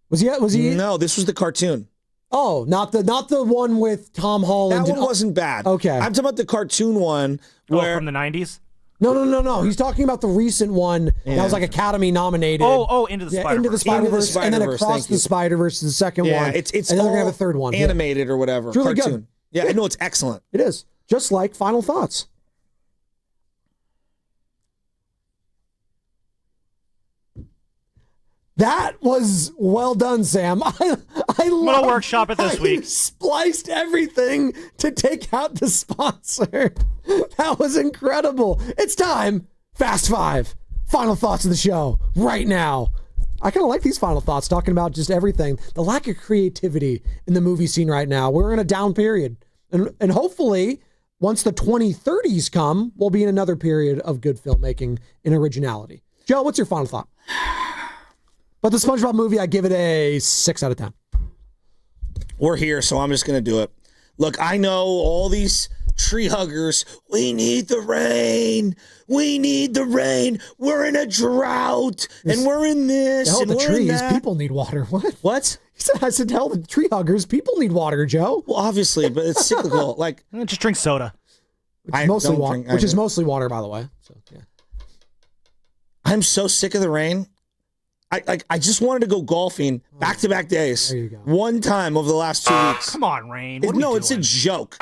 S20: Was he?
S18: No, this was the cartoon.
S20: Oh, not the one with Tom Holland.
S18: That one wasn't bad.
S20: Okay.
S18: I'm talking about the cartoon one where
S2: from the 90s?
S20: No. He's talking about the recent one that was like Academy nominated.
S2: Into the Spider-Verse.
S20: Into the Spider-Verse, and then Across the Spider-Verse is the second one.
S18: It's
S20: and then they're gonna have a third one.
S18: animated or whatever.
S20: It's really
S18: cartoon.
S20: good.
S18: Yeah, I know it's excellent.
S20: It is. Just like Final Thoughts. That was well done, Sam. I
S2: I'm gonna workshop it this week.
S20: Spliced everything to take out the sponsor. That was incredible. It's time. Fast Five. Final thoughts of the show right now. I kind of like these final thoughts, talking about just everything. The lack of creativity in the movie scene right now. We're in a down period. And hopefully, once the 2030s come, we'll be in another period of good filmmaking and originality. Joe, what's your final thought? But the SpongeBob movie, I give it a 6 out of 10.
S18: We're here, so I'm just going to do it. Look, I know all these tree huggers. We need the rain. We need the rain. We're in a drought, and we're in this,
S20: Hell,
S18: and
S20: the
S18: we're in
S20: trees,
S18: that.
S20: people need water. What?
S18: What?
S20: I said, tell the tree huggers, people need water, Joe.
S18: Well, obviously, but it's cyclical. Like,
S2: just drink soda.
S20: Which is mostly water, by the way. So, yeah.
S18: I'm so sick of the rain. I just wanted to go golfing back-to-back days.
S20: There you go.
S18: One time over the last 2 weeks.
S2: Come on, rain.
S18: It's a joke.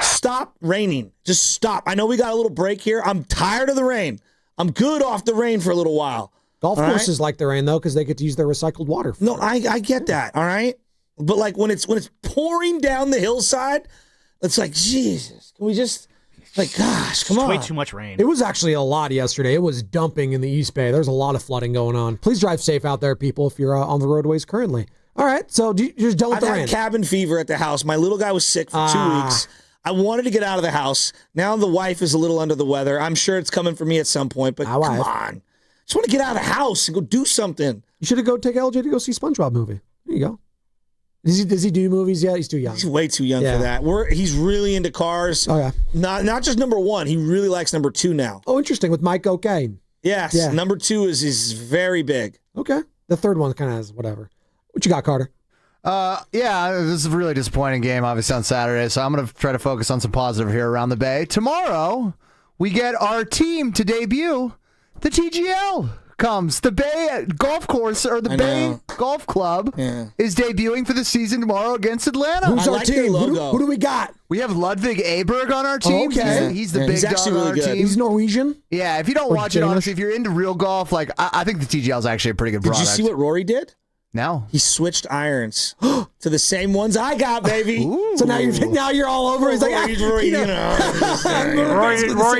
S18: Stop raining. Just stop. I know we got a little break here. I'm tired of the rain. I'm good off the rain for a little while.
S20: Golf courses like the rain, though, because they get to use their recycled water.
S18: No, I get that, all right? But, like, when it's pouring down the hillside, it's like, Jesus, can we just... Like, gosh, come on.
S2: Way too much rain.
S20: It was actually a lot yesterday. It was dumping in the East Bay. There's a lot of flooding going on. Please drive safe out there, people, if you're on the roadways currently. All right, so you're just done with the rain.
S18: I've had cabin fever at the house. My little guy was sick for 2 weeks. I wanted to get out of the house. Now the wife is a little under the weather. I'm sure it's coming for me at some point, but come on. Just want to get out of the house and go do something.
S20: You should have go take LJ to go see SpongeBob movie. There you go. Does he do movies yet? He's too young.
S18: He's way too young for that. He's really into cars.
S20: Oh, yeah.
S18: Not just number 1. He really likes number 2 now.
S20: Oh, interesting. With Mike O'Kane.
S18: Yes. Yeah. Number 2 is very big.
S20: Okay. The third one kind of has whatever. What you got, Carter?
S19: Yeah, this is a really disappointing game, obviously, on Saturday, so I'm going to try to focus on some positive here around the Bay. Tomorrow, we get our team to debut. The TGL comes. The Bay Golf Course, or the Bay Golf Club, is debuting for the season tomorrow against Atlanta.
S20: Who's our team? Who do we got?
S19: We have Ludwig Aberg on our team.
S20: Oh, okay.
S19: He's the big dog on our team.
S20: He's Norwegian?
S19: Yeah, if you don't watch it, honestly, if you're into real golf, like I think the TGL is actually a pretty good product.
S18: Did you see what Rory did?
S19: No.
S18: He switched irons to the same ones I got, baby.
S20: So now you're all over. He's like,
S18: Rory and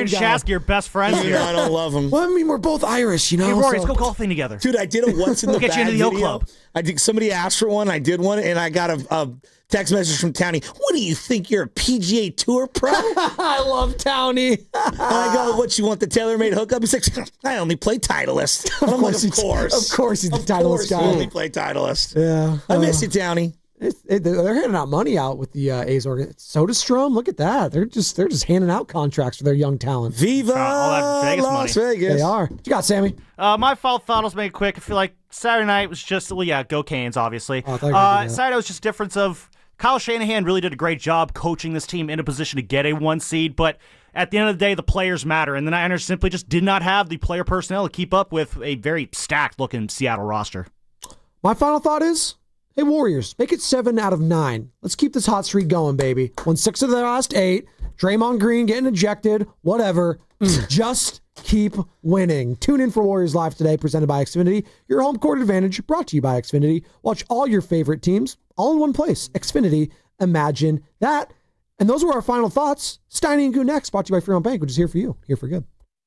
S2: Shask, your best friends here.
S18: I don't love him.
S20: Well, I mean, we're both Irish, you know.
S2: Hey, Rory, let's go golfing together.
S18: Dude, I did a once in the
S2: We'll get you into the Oak Club.
S18: Somebody asked for one. I did one, and I got a text message from Townie. What do you think? You're a PGA Tour pro?
S20: I love Townie.
S18: And I go, what, you want the tailor-made hookup? He's like, I only play Titleist.
S20: Of course he's the Titleist guy.
S18: I only play Titleist.
S20: Yeah.
S18: I miss you, Townie.
S20: They're handing out money out with the A's organ. Soderstrom, look at that. They're just handing out contracts for their young talent.
S18: Viva
S2: all that Vegas
S18: Las
S2: money.
S18: Vegas.
S20: They are. What you got, Sammy?
S2: My thought make it quick. I feel like Saturday night was just, go Canes, obviously. Saturday was just a difference of Kyle Shanahan really did a great job coaching this team in a position to get a 1 seed, but at the end of the day, the players matter, and the Niners simply just did not have the player personnel to keep up with a very stacked-looking Seattle roster.
S20: My final thought is, hey, Warriors, make it 7 out of 9. Let's keep this hot streak going, baby. Won 6 of the last 8. Draymond Green getting ejected, whatever. Just keep winning. Tune in for Warriors Live today, presented by Xfinity. Your home court advantage, brought to you by Xfinity. Watch all your favorite teams, all in one place. Xfinity, imagine that. And those were our final thoughts. Steiny and Goo next, brought to you by Freedman Bank, which is here for you, here for good.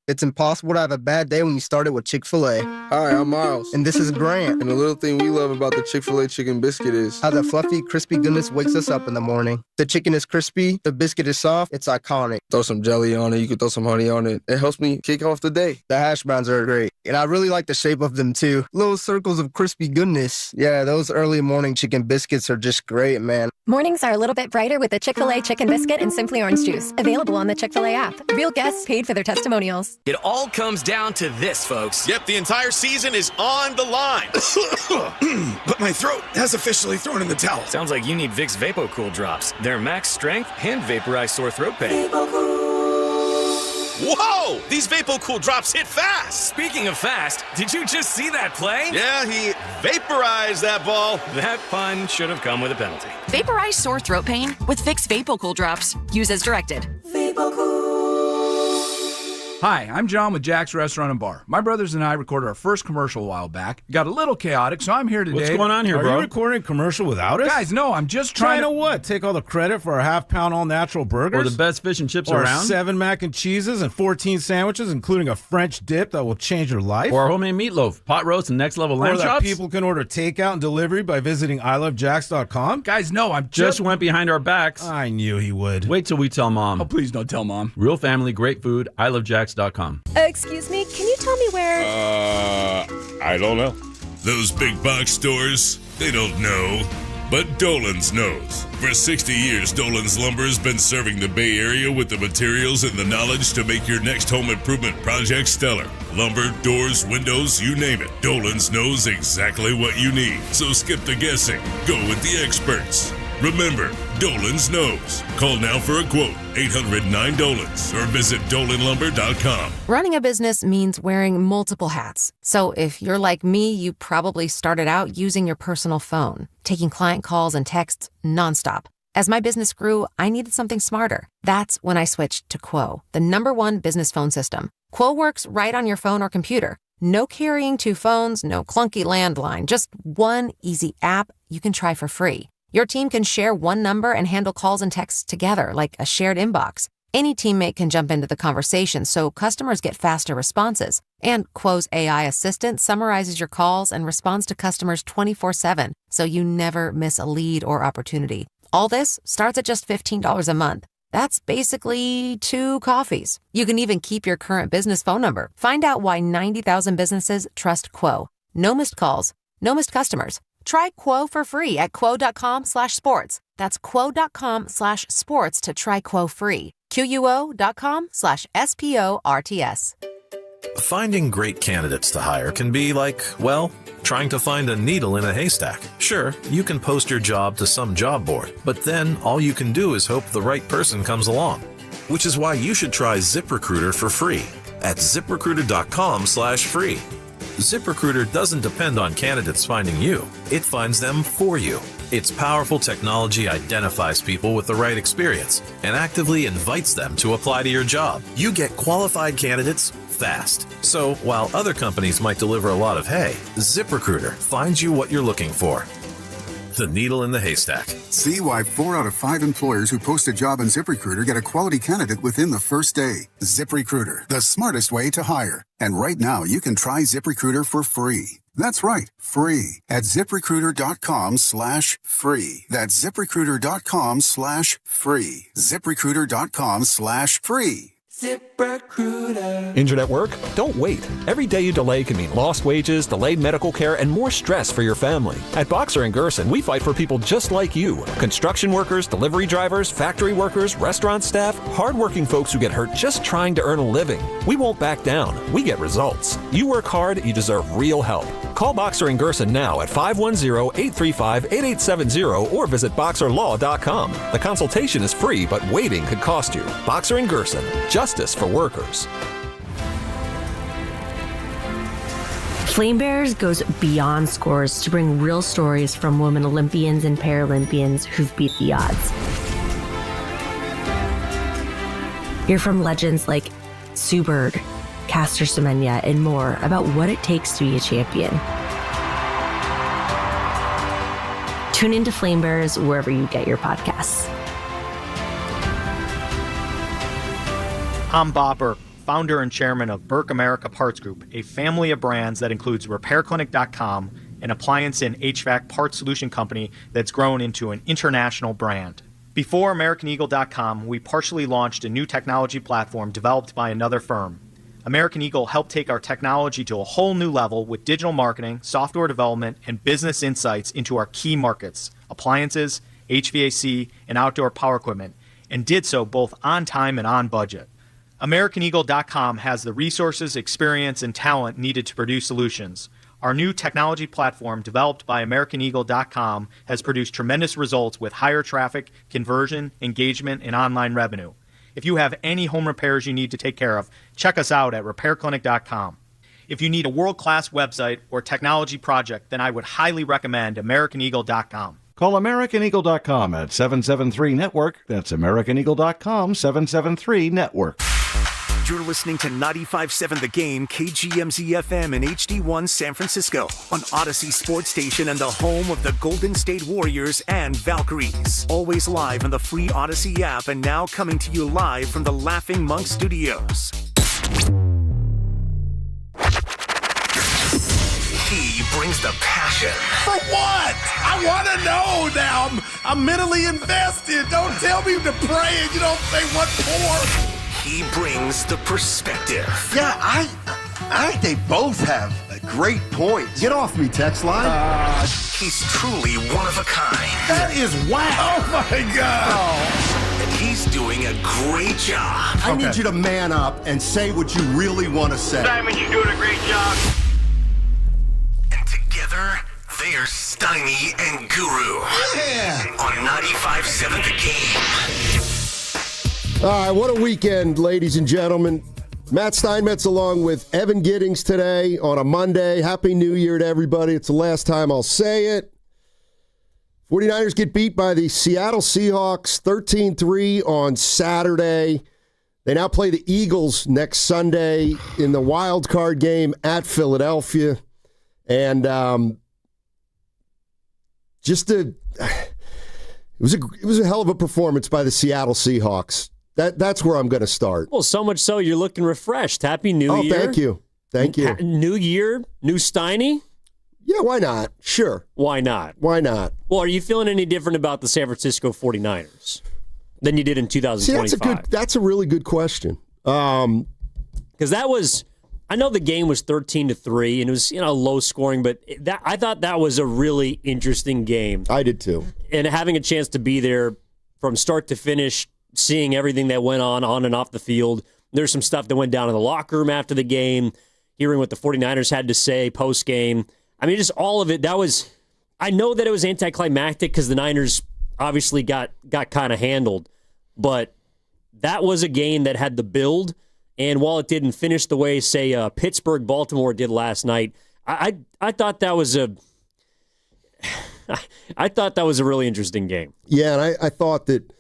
S33: It's impossible to have a bad day when you started with Chick-fil-A.
S34: Hi, I'm Miles.
S33: And this is Grant.
S34: And the little thing we love about the Chick-fil-A chicken biscuit is
S33: how the fluffy, crispy goodness wakes us up in the morning. The chicken is crispy, the biscuit is soft, it's iconic.
S34: Throw some jelly on it, you can throw some honey on it. It helps me kick off the day.
S33: The hash browns are great. And I really like the shape of them too. Little circles of crispy goodness. Yeah, those early morning chicken biscuits are just great, man.
S35: Mornings are a little bit brighter with the Chick-fil-A Chicken Biscuit and Simply Orange Juice. Available on the Chick-fil-A app. Real guests paid for their testimonials.
S11: It all comes down to this, folks. Yep, the entire season is on the line. But my throat has officially thrown in the towel.
S12: Sounds like you need Vicks VapoCool drops. They're max strength and vaporize sore throat pain.
S11: Whoa! These VapoCool drops hit fast!
S12: Speaking of fast, did you just see that play?
S11: Yeah, he vaporized that ball.
S12: That pun should have come with a penalty.
S13: Vaporize sore throat pain with Vicks VapoCool drops. Use as directed.
S14: Hi, I'm John with Jack's Restaurant and Bar. My brothers and I recorded our first commercial a while back. It got a little chaotic, so I'm here today.
S16: What's going on here, bro?
S14: Are
S16: you recording a commercial without us?
S14: Guys, no, I'm just trying
S16: to what? Take all the credit for our half-pound all-natural burgers? Or the best fish and chips or around? 7 mac and cheeses and 14 sandwiches, including a French dip that will change your life? Or homemade meatloaf, pot roast, and next-level lamb chops? Or that people can order takeout and delivery by visiting ilovejacks.com?
S14: Guys, no, I'm
S16: just went behind our backs. I knew he would. Wait till we tell Mom.
S14: Oh, please don't tell Mom.
S16: Real family, great food, ilovejacks.com.
S35: Excuse me, can you tell me where...
S21: I don't know. Those big box stores, they don't know. But Dolan's knows. For 60 years, Dolan's Lumber has been serving the Bay Area with the materials and the knowledge to make your next home improvement project stellar. Lumber, doors, windows, you name it. Dolan's knows exactly what you need. So skip the guessing. Go with the experts. Remember, Dolan's knows. Call now for a quote, 800-9DOLANS, or visit dolanlumber.com.
S1: Running a business means wearing multiple hats. So if you're like me, you probably started out using your personal phone, taking client calls and texts nonstop. As my business grew, I needed something smarter. That's when I switched to Quo, the #1 business phone system. Quo works right on your phone or computer. No carrying 2 phones, no clunky landline, just one easy app you can try for free. Your team can share one number and handle calls and texts together like a shared inbox. Any teammate can jump into the conversation so customers get faster responses. And Quo's AI assistant summarizes your calls and responds to customers 24/7, so you never miss a lead or opportunity. All this starts at just $15 a month. That's basically 2 coffees. You can even keep your current business phone number. Find out why 90,000 businesses trust Quo. No missed calls, no missed customers. Try Quo for free at quo.com/sports. That's quo.com/sports to try Quo free. QUO.com/SPORTS.
S12: Finding great candidates to hire can be like, well, trying to find a needle in a haystack. Sure, you can post your job to some job board, but then all you can do is hope the right person comes along. Which is why you should try ZipRecruiter for free at ZipRecruiter.com/free. ZipRecruiter doesn't depend on candidates finding you. It finds them for you. Its powerful technology identifies people with the right experience and actively invites them to apply to your job. You get qualified candidates fast. So while other companies might deliver a lot of hay, ZipRecruiter finds you what you're looking for. The needle in the haystack.
S3: See why 4 out of 5 employers who post a job on ZipRecruiter get a quality candidate within the first day. ZipRecruiter, the smartest way to hire. And right now, you can try ZipRecruiter for free. That's right, free at ZipRecruiter.com/free. That's ZipRecruiter.com/free. ZipRecruiter.com/free.
S4: ZipRecruiter. Injured at work? Don't wait. Every day you delay can mean lost wages, delayed medical care, and more stress for your family. At Boxer and Gerson, we fight for people just like you. Construction workers, delivery drivers, factory workers, restaurant staff, hardworking folks who get hurt just trying to earn a living. We won't back down. We get results. You work hard, you deserve real help. Call Boxer and Gerson now at 510-835-8870 or visit boxerlaw.com. The consultation is free, but waiting could cost you. Boxer and Gerson. Justice for workers.
S5: Flame Bearers goes beyond scores to bring real stories from women Olympians and Paralympians who've beat the odds. Hear from legends like Sue Bird, Caster Semenya, and more about what it takes to be a champion. Tune into Flame Bearers wherever you get your podcasts.
S2: I'm Bob Burke, founder and chairman of Burke America Parts Group, a family of brands that includes RepairClinic.com, an appliance and HVAC parts solution company that's grown into an international brand. Before AmericanEagle.com, we partially launched a new technology platform developed by another firm. American Eagle helped take our technology to a whole new level with digital marketing, software development, and business insights into our key markets, appliances, HVAC, and outdoor power equipment, and did so both on time and on budget. AmericanEagle.com has the resources, experience, and talent needed to produce solutions. Our new technology platform, developed by AmericanEagle.com, has produced tremendous results with higher traffic, conversion, engagement, and online revenue. If you have any home repairs you need to take care of, check us out at RepairClinic.com. If you need a world-class website or technology project, then I would highly recommend AmericanEagle.com.
S22: Call AmericanEagle.com at 773-NETWORK. That's AmericanEagle.com, 773-NETWORK.
S23: You're listening to 95.7 The Game, KGMZ-FM and HD1 San Francisco on Odyssey Sports Station and the home of the Golden State Warriors and Valkyries. Always live on the free Odyssey app and now coming to you live from the Laughing Monk Studios. He brings the passion.
S24: For what? I want to know now. I'm mentally invested. Don't tell me to pray and you don't say what for.
S23: He brings the perspective.
S15: Yeah, I think they both have great points. Get off me, text line.
S23: He's truly one of a kind.
S24: That is wow. Oh, my God.
S23: And he's doing a great job.
S15: I need you to man up and say what you really want to say.
S23: Simon, you're doing a great job. And together, they Mayor Steiny and Guru. Yeah. On 95.7 The Game.
S6: All right, what a weekend, ladies and gentlemen. Matt Steinmetz along with Evan Giddings today on a Monday. Happy New Year to everybody. It's the last time I'll say it. 49ers get beat by the Seattle Seahawks 13-3 on Saturday. They now play the Eagles next Sunday in the wild card game at Philadelphia. And it was a hell of a performance by the Seattle Seahawks. That's where I'm going to start.
S7: Well, so much so you're looking refreshed. Happy New Year.
S6: Oh, thank you.
S7: New year, new Steiny?
S6: Yeah, why not? Sure.
S7: Why not?
S6: Why not?
S7: Well, are you feeling any different about the San Francisco 49ers than you did in 2025?
S6: See, that's a really good question.
S7: Because I know the game was 13-3 and it was low scoring, but I thought that was a really interesting game.
S6: I did too.
S7: And having a chance to be there from start to finish, seeing everything that went on and off the field. There's some stuff that went down in the locker room after the game, hearing what the 49ers had to say post-game. I mean, just all of it. I know that it was anticlimactic because the Niners obviously got kind of handled, but that was a game that had the build, and while it didn't finish the way, say, Pittsburgh-Baltimore did last night, I thought that was a really interesting game.
S6: Yeah, and I thought that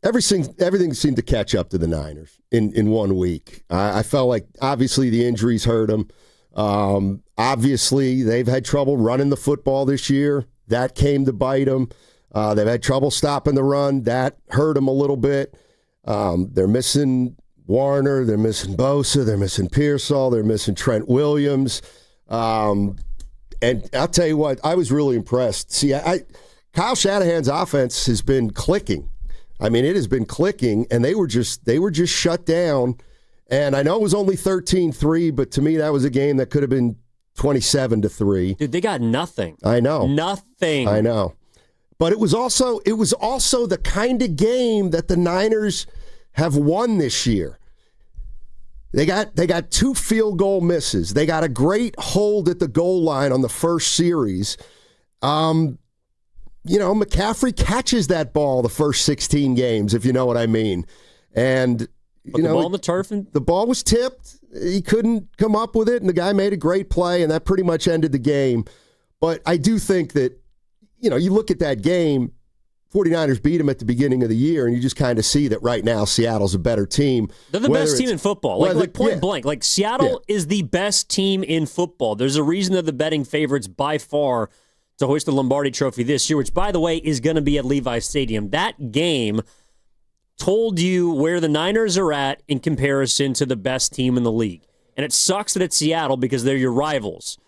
S6: everything seemed to catch up to the Niners in 1 week. I felt like obviously the injuries hurt them. Obviously they've had trouble running the football this year. That came to bite them. They've had trouble stopping the run. That hurt them a little bit. They're missing Warner. They're missing Bosa. They're missing Pearsall. They're missing Trent Williams. And I'll tell you what, I was really impressed. See, Kyle Shanahan's offense has been clicking. I mean, it has been clicking, and they were just shut down. And I know it was only 13-3, but to me that was a game that could have been 27-3.
S7: Dude, they got nothing.
S6: I know.
S7: Nothing.
S6: I know. But it was also the kind of game that the Niners have won this year. They got 2 field goal misses. They got a great hold at the goal line on the first series. McCaffrey catches that ball the first 16 games, if you know what I mean. And
S7: the ball on the turf?
S6: The ball was tipped. He couldn't come up with it, and the guy made a great play, and that pretty much ended the game. But I do think that, you look at that game, 49ers beat him at the beginning of the year, and you just kind of see that right now Seattle's a better team.
S7: They're the best team in football. Like point blank. Like Seattle is the best team in football. There's a reason they're the betting favorites by far to hoist the Lombardi Trophy this year, which, by the way, is going to be at Levi's Stadium. That game told you where the Niners are at in comparison to the best team in the league. And it sucks that it's Seattle because they're your rivals.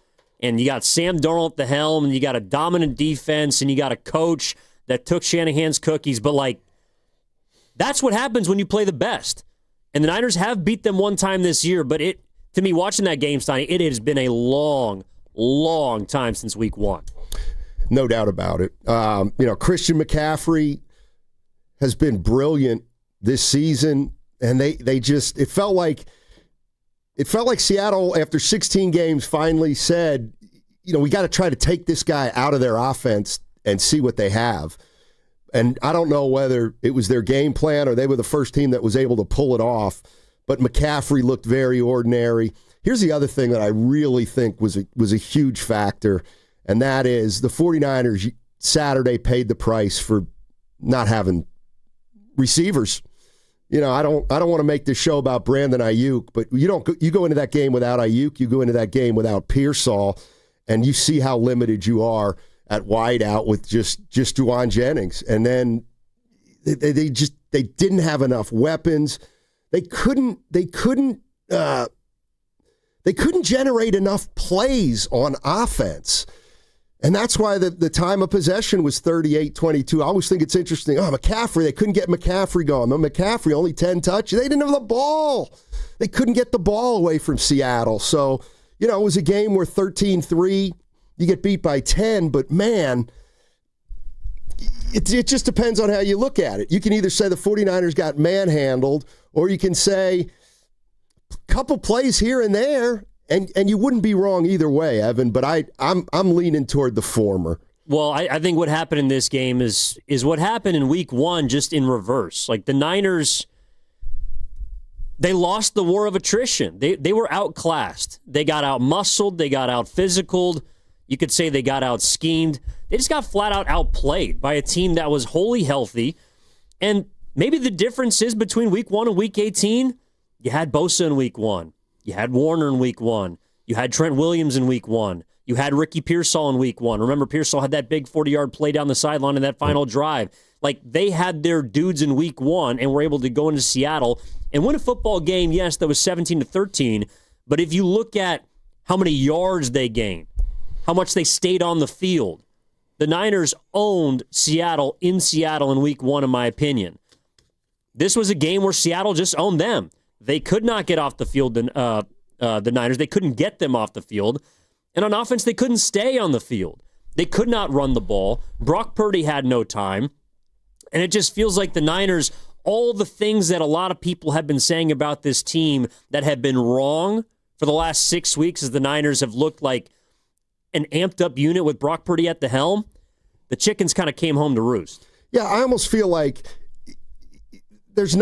S7: And you got Sam Darnold at the helm, and you got a dominant defense, and you got a coach that took Shanahan's cookies. But, that's what happens when you play the best. And the Niners have beat them one time this year, but to me, watching that game, Steiny, it has been a long time since week 1.
S6: No doubt about it. Christian McCaffrey has been brilliant this season, and it felt like Seattle after 16 games finally said, we got to try to take this guy out of their offense and see what they have. And I don't know whether it was their game plan or they were the first team that was able to pull it off, but McCaffrey looked very ordinary. Here's the other thing that I really think was a huge factor, and that is the 49ers Saturday paid the price for not having receivers. I don't want to make this show about Brandon Ayuk, but you go into that game without Ayuk, you go into that game without Pearsall, and you see how limited you are at wideout with just Juwan Jennings. And then they didn't have enough weapons. They couldn't generate enough plays on offense. And that's why the time of possession was 38-22. I always think it's interesting. McCaffrey, they couldn't get McCaffrey going. McCaffrey, only 10 touches. They didn't have the ball. They couldn't get the ball away from Seattle. So, it was a game where 13-3, you get beat by 10, but man, it just depends on how you look at it. You can either say the 49ers got manhandled, or you can say a couple plays here and there, And you wouldn't be wrong either way, Evan, but I'm leaning toward the former.
S7: Well, I think what happened in this game is what happened in week 1, just in reverse. Like, the Niners, they lost the war of attrition. They were outclassed. They got out-muscled. They got out-physicaled. You could say they got out-schemed. They just got flat-out outplayed by a team that was wholly healthy. And maybe the difference is between week 1 and week 18, you had Bosa in week 1. You had Warner in week 1. You had Trent Williams in week 1. You had Ricky Pearsall in week 1. Remember, Pearsall had that big 40-yard play down the sideline in that final drive. Like, they had their dudes in week 1 and were able to go into Seattle and win a football game, yes, that was 17-13. But if you look at how many yards they gained, how much they stayed on the field, the Niners owned Seattle in Seattle in week 1, in my opinion. This was a game where Seattle just owned them. They could not get off the field, the Niners. They couldn't get them off the field. And on offense, they couldn't stay on the field. They could not run the ball. Brock Purdy had no time. And it just feels like the Niners, all the things that a lot of people have been saying about this team that have been wrong for the last 6 weeks as the Niners have looked like an amped-up unit with Brock Purdy at the helm, the chickens kind of came home to roost.
S6: Yeah, I almost feel like there is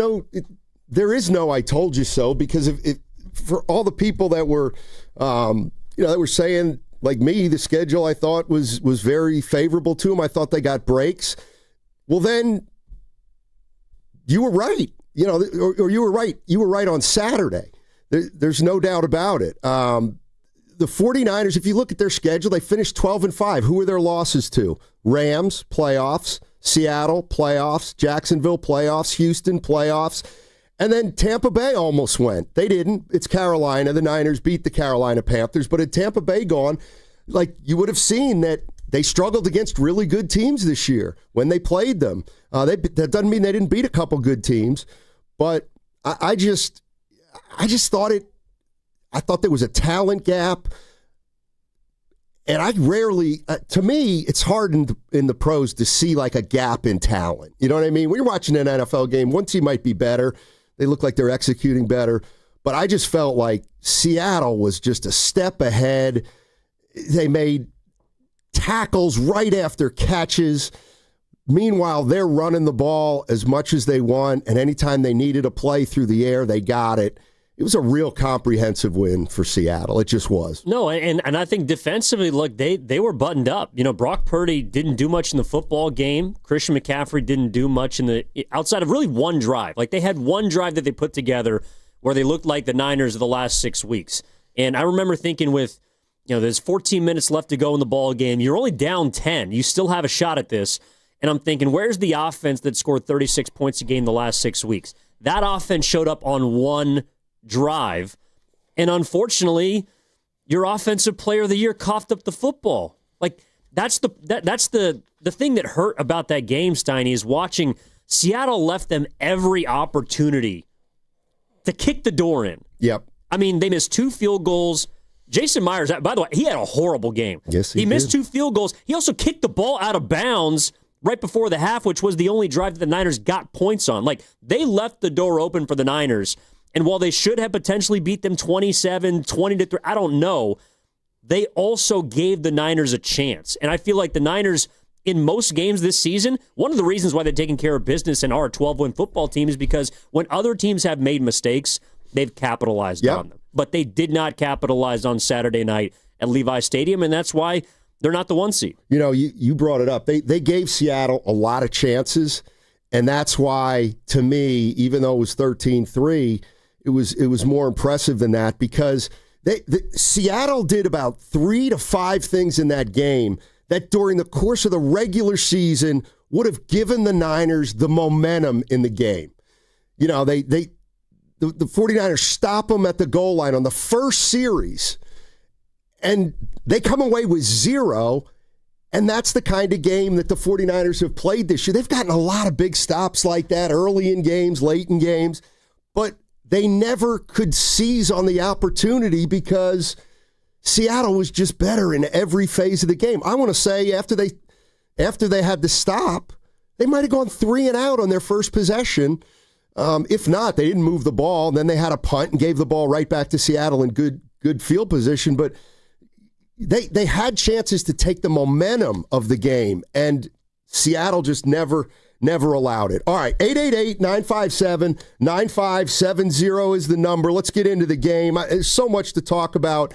S6: no I told you so, because if for all the people that were that were saying, like me, the schedule I thought was very favorable to them. I thought they got breaks. Well, then you were right, or you were right. You were right on Saturday. There's no doubt about it. The 49ers, if you look at their schedule, they finished 12-5. Who are their losses to? Rams, playoffs. Seattle, playoffs. Jacksonville, playoffs. Houston, playoffs. And then Tampa Bay almost went. They didn't. It's Carolina. The Niners beat the Carolina Panthers. But had Tampa Bay gone, like, you would have seen that they struggled against really good teams this year when they played them. That doesn't mean they didn't beat a couple good teams. But I just thought I thought there was a talent gap. And I rarely, to me, it's hard in the pros to see like a gap in talent. You know what I mean? When you're watching an NFL game, one team might be better. They look like they're executing better. But I just felt like Seattle was just a step ahead. They made tackles right after catches. Meanwhile, they're running the ball as much as they want. And anytime they needed a play through the air, they got it. It was a real comprehensive win for Seattle. It just was.
S7: No, and I think defensively, look, they were buttoned up. Brock Purdy didn't do much in the football game. Christian McCaffrey didn't do much outside of really one drive. Like, they had one drive that they put together where they looked like the Niners of the last 6 weeks. And I remember thinking with, there's 14 minutes left to go in the ball game. You're only down 10. You still have a shot at this. And I'm thinking, where's the offense that scored 36 points a game the last 6 weeks? That offense showed up on one drive, and unfortunately, your offensive player of the year coughed up the football. Like, that's the thing that hurt about that game, Steiny, is watching Seattle left them every opportunity to kick the door in.
S6: Yep.
S7: I mean, they missed 2 field goals. Jason Myers, by the way, he had a horrible game.
S6: Yes,
S7: he missed 2 field goals. He also kicked the ball out of bounds right before the half, which was the only drive that the Niners got points on. Like, they left the door open for the Niners. And while they should have potentially beat them 27, 20-3, I don't know, they also gave the Niners a chance. And I feel like the Niners, in most games this season, one of the reasons why they're taking care of business and are a 12-win football team is because when other teams have made mistakes, they've capitalized on them. But they did not capitalize on Saturday night at Levi Stadium, and that's why they're not the 1 seed.
S6: You brought it up. They gave Seattle a lot of chances, and that's why, to me, even though it was 13-3, it was more impressive than that, because Seattle did about 3 to 5 things in that game that during the course of the regular season would have given the Niners the momentum in the game. The 49ers stop them at the goal line on the first series, and they come away with 0, and that's the kind of game that the 49ers have played this year. They've gotten a lot of big stops like that early in games, late in games, but they never could seize on the opportunity because Seattle was just better in every phase of the game. I want to say after they had the stop, they might have gone 3 and out on their first possession. If not, they didn't move the ball. And then they had a punt and gave the ball right back to Seattle in good good field position, but they had chances to take the momentum of the game, and Seattle just never allowed it. All right, 888-957-9570 is the number. Let's get into the game. There's so much to talk about.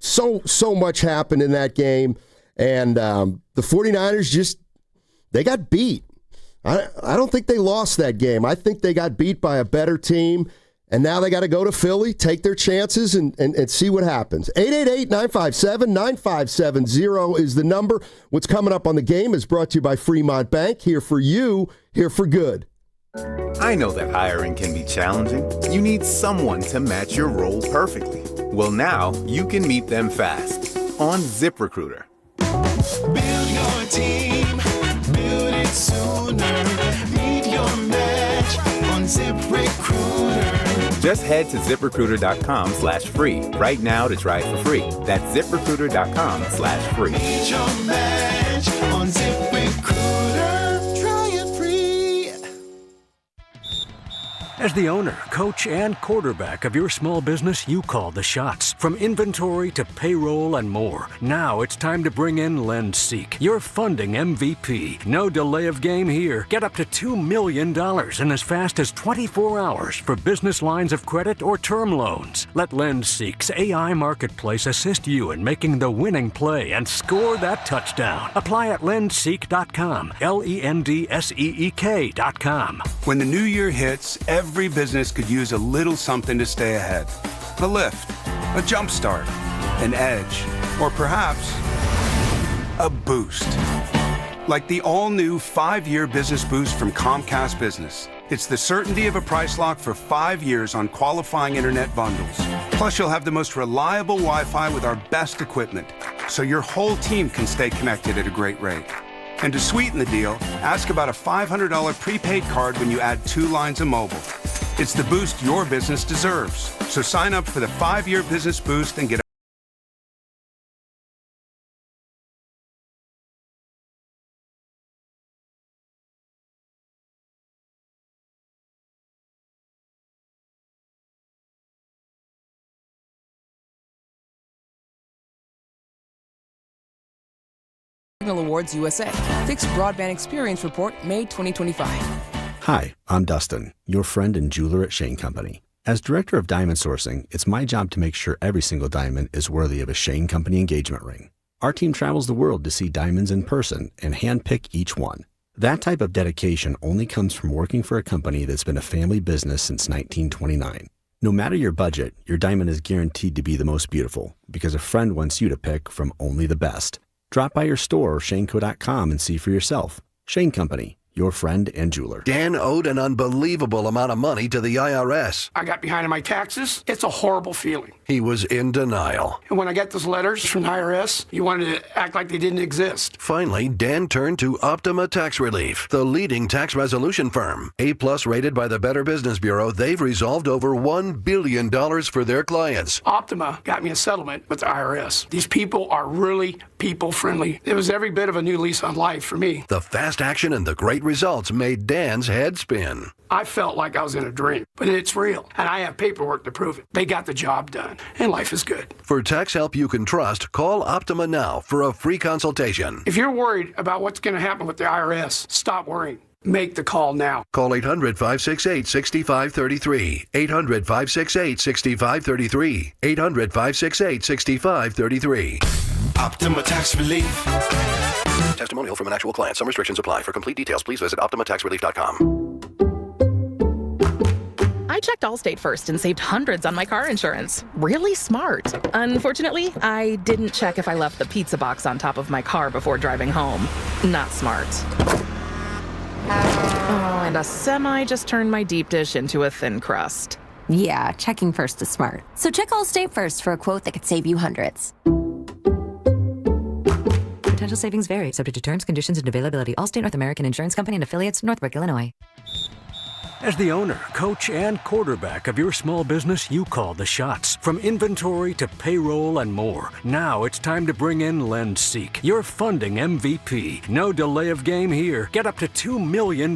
S6: So much happened in that game, and the 49ers they got beat. I don't think they lost that game. I think they got beat by a better team, and now they got to go to Philly, take their chances, and see what happens. 888-957-9570 is the number. What's coming up on the game is brought to you by Fremont Bank. Here for you, here for good.
S8: I know that hiring can be challenging. You need someone to match your role perfectly. Well, now you can meet them fast on ZipRecruiter.
S24: Build your team, build it sooner. Meet your match on ZipRecruiter.
S8: Just head to ZipRecruiter.com/free right now to try it for free. That's ZipRecruiter.com/free.
S24: Meet your match on ZipRecruiter. Try it free.
S9: As the owner, coach, and quarterback of your small business, you call the shots. From inventory to payroll and more. Now it's time to bring in LendSeek, your funding MVP. No delay of game here. Get up to $2 million in as fast as 24 hours for business lines of credit or term loans. Let LendSeek's AI marketplace assist you in making the winning play and score that touchdown. Apply at lendseek.com, LENDSEEK.com.
S10: When the new year hits, every business could use a little something to stay ahead. A lift, a jump start, an edge, or perhaps a boost. Like the all-new 5-year business boost from Comcast Business. It's the certainty of a price lock for 5 years on qualifying internet bundles. Plus, you'll have the most reliable Wi-Fi with our best equipment, so your whole team can stay connected at a great rate. And to sweeten the deal, ask about a $500 prepaid card when you add 2 lines of mobile. It's the boost your business deserves. So sign up for the 5-year business boost and get
S17: Awards USA. Fixed Broadband Experience Report, May 2025.
S18: Hi, I'm Dustin, your friend and jeweler at Shane Company. As director of diamond sourcing, it's my job to make sure every single diamond is worthy of a Shane Company engagement ring. Our team travels the world to see diamonds in person and handpick each one. That type of dedication only comes from working for a company that's been a family business since 1929. No matter your budget, your diamond is guaranteed to be the most beautiful because a friend wants you to pick from only the best. Drop by your store or shaneco.com and see for yourself. Shane Company, your friend and jeweler.
S19: Dan owed an unbelievable amount of money to the IRS.
S20: I got behind on my taxes. It's a horrible feeling.
S19: He was in denial.
S20: And when I got those letters from the IRS, you wanted to act like they didn't exist.
S19: Finally, Dan turned to Optima Tax Relief, the leading tax resolution firm. A-plus rated by the Better Business Bureau, they've resolved over $1 billion for their clients.
S20: Optima got me a settlement with the IRS. These people are really people-friendly. It was every bit of a new lease on life for me.
S19: The fast action and the great results made Dan's head spin.
S20: I felt like I was in a dream, but it's real, and I have paperwork to prove it. They got the job done, and life is good.
S19: For tax help you can trust, call Optima now for a free consultation.
S20: If you're worried about what's going to happen with the IRS, stop worrying. Make the call now.
S19: Call 800-568-6533. 800-568-6533. 800-568-6533.
S24: Optima Tax Relief.
S19: Testimonial from an actual client. Some restrictions apply. For complete details, please visit OptimaTaxRelief.com.
S25: I checked Allstate first and saved hundreds on my car insurance. Really smart. Unfortunately, I didn't check if I left the pizza box on top of my car before driving home. Not smart. Oh, and a semi just turned my deep dish into a thin crust.
S26: Yeah, checking first is smart. So check Allstate first for a quote that could save you hundreds.
S27: Potential savings vary, subject to terms, conditions, and availability. Allstate North American Insurance Company and affiliates, Northbrook, Illinois.
S9: As the owner, coach, and quarterback of your small business, you call the shots. From inventory to payroll and more. Now it's time to bring in LendSeek, your funding MVP. No delay of game here. Get up to $2 million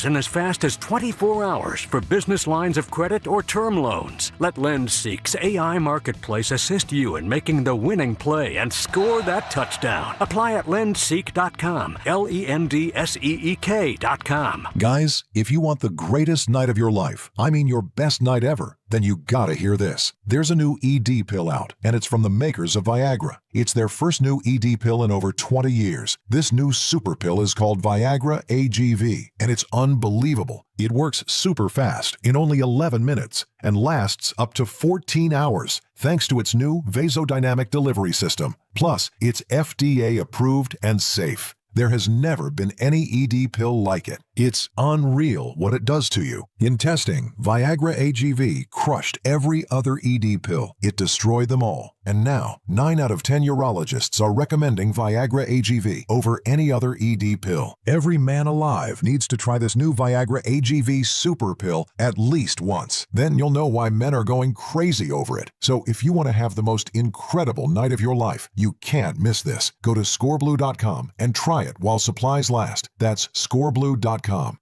S9: in as fast as 24 hours for business lines of credit or term loans. Let LendSeek's AI marketplace assist you in making the winning play and score that touchdown. Apply at lendseek.com. LENDSEEK.com.
S1: Guys, if you want the greatest night of your life, I mean your best night ever, then you gotta hear this. There's a new ED pill out, and it's from the makers of Viagra. It's their first new ED pill in over 20 years. This new super pill is called Viagra AGV, and it's unbelievable. It works super fast in only 11 minutes and lasts up to 14 hours, thanks to its new vasodynamic delivery system. Plus, it's FDA approved and safe. There has never been any ED pill like it. It's unreal what it does to you. In testing, Viagra AGV crushed every other ED pill. It destroyed them all. And now, 9 out of 10 urologists are recommending Viagra AGV over any other ED pill. Every man alive needs to try this new Viagra AGV super pill at least once. Then you'll know why men are going crazy over it. So if you want to have the most incredible night of your life, you can't miss this. Go to scoreblue.com and try it while supplies last. That's scoreblue.com.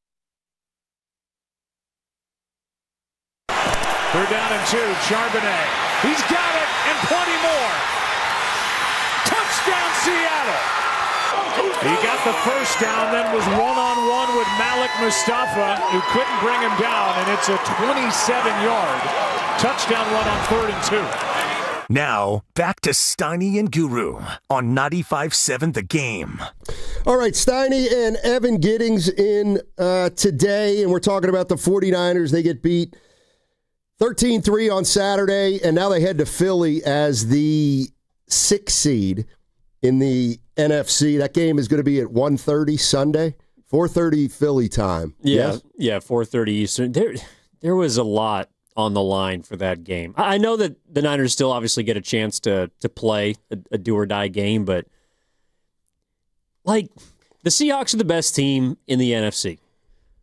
S11: 3rd down and 2. Charbonnet. He's got it and plenty more. Touchdown, Seattle. He got the first down, then was one-on-one with Malik Mustafa, who couldn't bring him down, and it's a 27-yard touchdown run on 3rd and 2.
S23: Now, back to Steiny and Guru on 95.7 The Game.
S6: All right, Steiny and Evan Giddings in today, and we're talking about the 49ers. They get beat 13-3 on Saturday, and now they head to Philly as the 6th seed in the NFC. That game is going to be at 1:30 Sunday, 4:30 Philly time.
S7: Yeah,
S6: Yes?
S7: yeah, 4:30 Eastern. There was a lot on the line for that game. I know that the Niners still obviously get a chance to play a do-or-die game, but like the Seahawks are the best team in the NFC.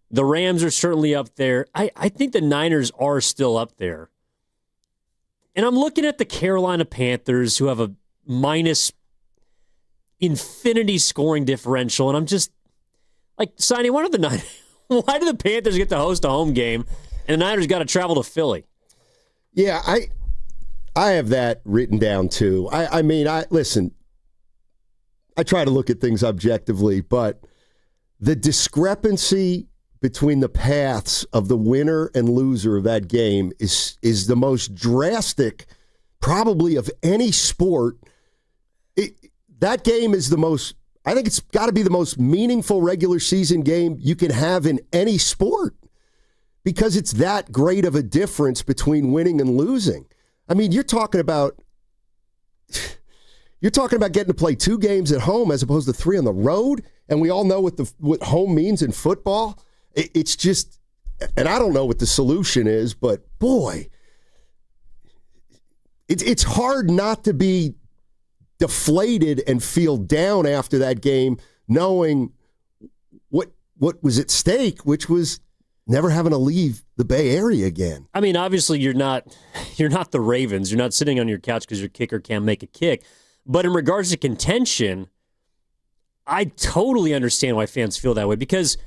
S7: The Rams are certainly up there. I think the Niners are still up there. And I'm looking at the Carolina Panthers, who have a minus infinity scoring differential, and I'm just like, Sonny, why do the Panthers get to host a home game and the Niners got to travel to Philly?
S6: Yeah, I have that written down too. I mean, listen, I try to look at things objectively, but the discrepancy between the paths of the winner and loser of that game is the most drastic, probably, of any sport. That game is the most, I think it's got to be the most meaningful regular season game you can have in any sport, because it's that great of a difference between winning and losing. I mean, you're talking about getting to play 2 games at home as opposed to 3 on the road, and we all know what home means in football. It's just, and I don't know what the solution is, but boy, it's hard not to be deflated and feel down after that game, knowing what was at stake, which was never having to leave the Bay Area again.
S7: I mean, obviously you're not the Ravens. You're not sitting on your couch because your kicker can't make a kick. But in regards to contention, I totally understand why fans feel that way, because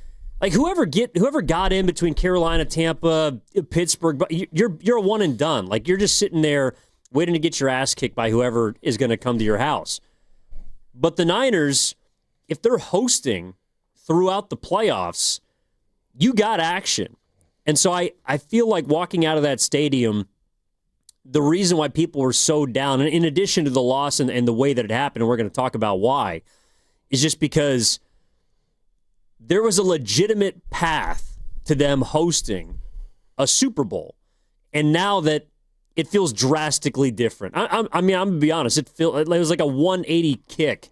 S7: like whoever got in between Carolina, Tampa, Pittsburgh, you're a one and done. Like you're just sitting there waiting to get your ass kicked by whoever is going to come to your house. But the Niners, if they're hosting throughout the playoffs, you got action. And so I feel like walking out of that stadium, the reason why people were so down, and in addition to the loss and the way that it happened, and we're going to talk about why, is just because there was a legitimate path to them hosting a Super Bowl. And now that it feels drastically different. I mean, I'm going to be honest. It was like a 180 kick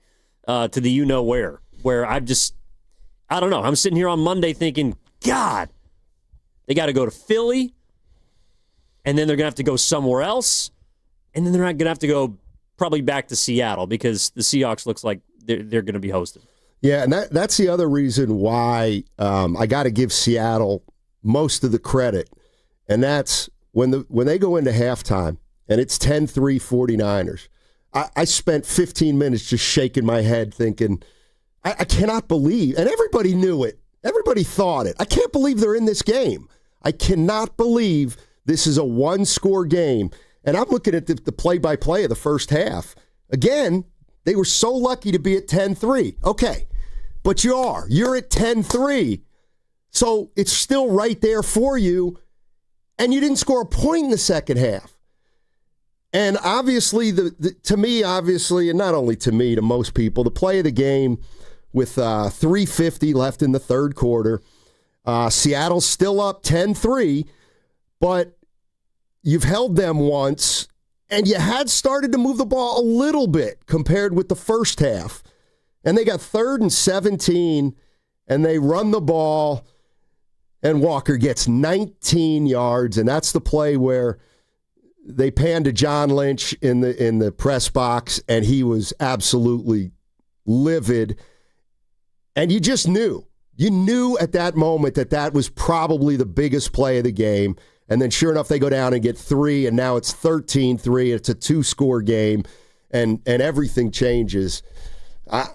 S7: to the you-know-where, where I don't know. I'm sitting here on Monday thinking, God, they got to go to Philly, and then they're going to have to go somewhere else, and then they're not going to have to go probably back to Seattle because the Seahawks looks like they're going to be hosted.
S6: Yeah, and that's the other reason why I got to give Seattle most of the credit, and that's when they go into halftime and it's 10-3 49ers. I spent 15 minutes just shaking my head thinking, I cannot believe, and everybody knew it. Everybody thought it. I can't believe they're in this game. I cannot believe this is a one-score game. And I'm looking at the play-by-play of the first half. Again, they were so lucky to be at 10-3. Okay, but you're at 10-3. So it's still right there for you, and you didn't score a point in the second half. And obviously, to me, and not only to me, to most people, the play of the game with 3:50 left in the third quarter, Seattle's still up 10-3, but you've held them once, and you had started to move the ball a little bit compared with the first half. And they got 3rd and 17, and they run the ball, and Walker gets 19 yards, and that's the play where they panned to John Lynch in the press box, and he was absolutely livid. And you just knew. You knew at that moment that was probably the biggest play of the game. And then sure enough, they go down and get 3, and now it's 13-3. It's a 2-score game, and everything changes. I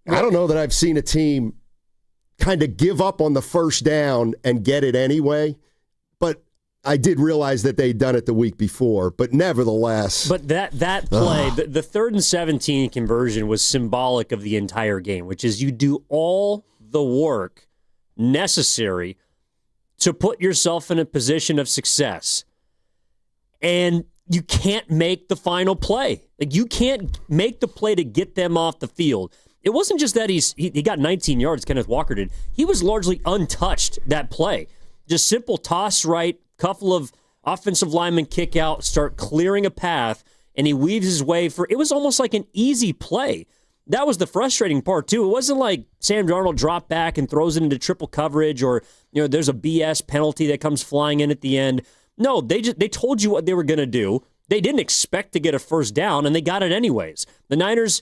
S6: don't know that I've seen a team kind of give up on the first down and get it anyway, but I did realize that they'd done it the week before, but nevertheless.
S7: But that play, the 3rd and 17 conversion was symbolic of the entire game, which is you do all the work necessary to put yourself in a position of success, and you can't make the final play. Like, you can't make the play to get them off the field. It wasn't just that he got 19 yards, Kenneth Walker did. He was largely untouched that play. Just simple toss right, couple of offensive linemen kick out, start clearing a path, and he weaves his way for, it was almost like an easy play. That was the frustrating part, too. It wasn't like Sam Darnold dropped back and throws it into triple coverage, or there's a BS penalty that comes flying in at the end. No, they told you what they were going to do. They didn't expect to get a first down, and they got it anyways. The Niners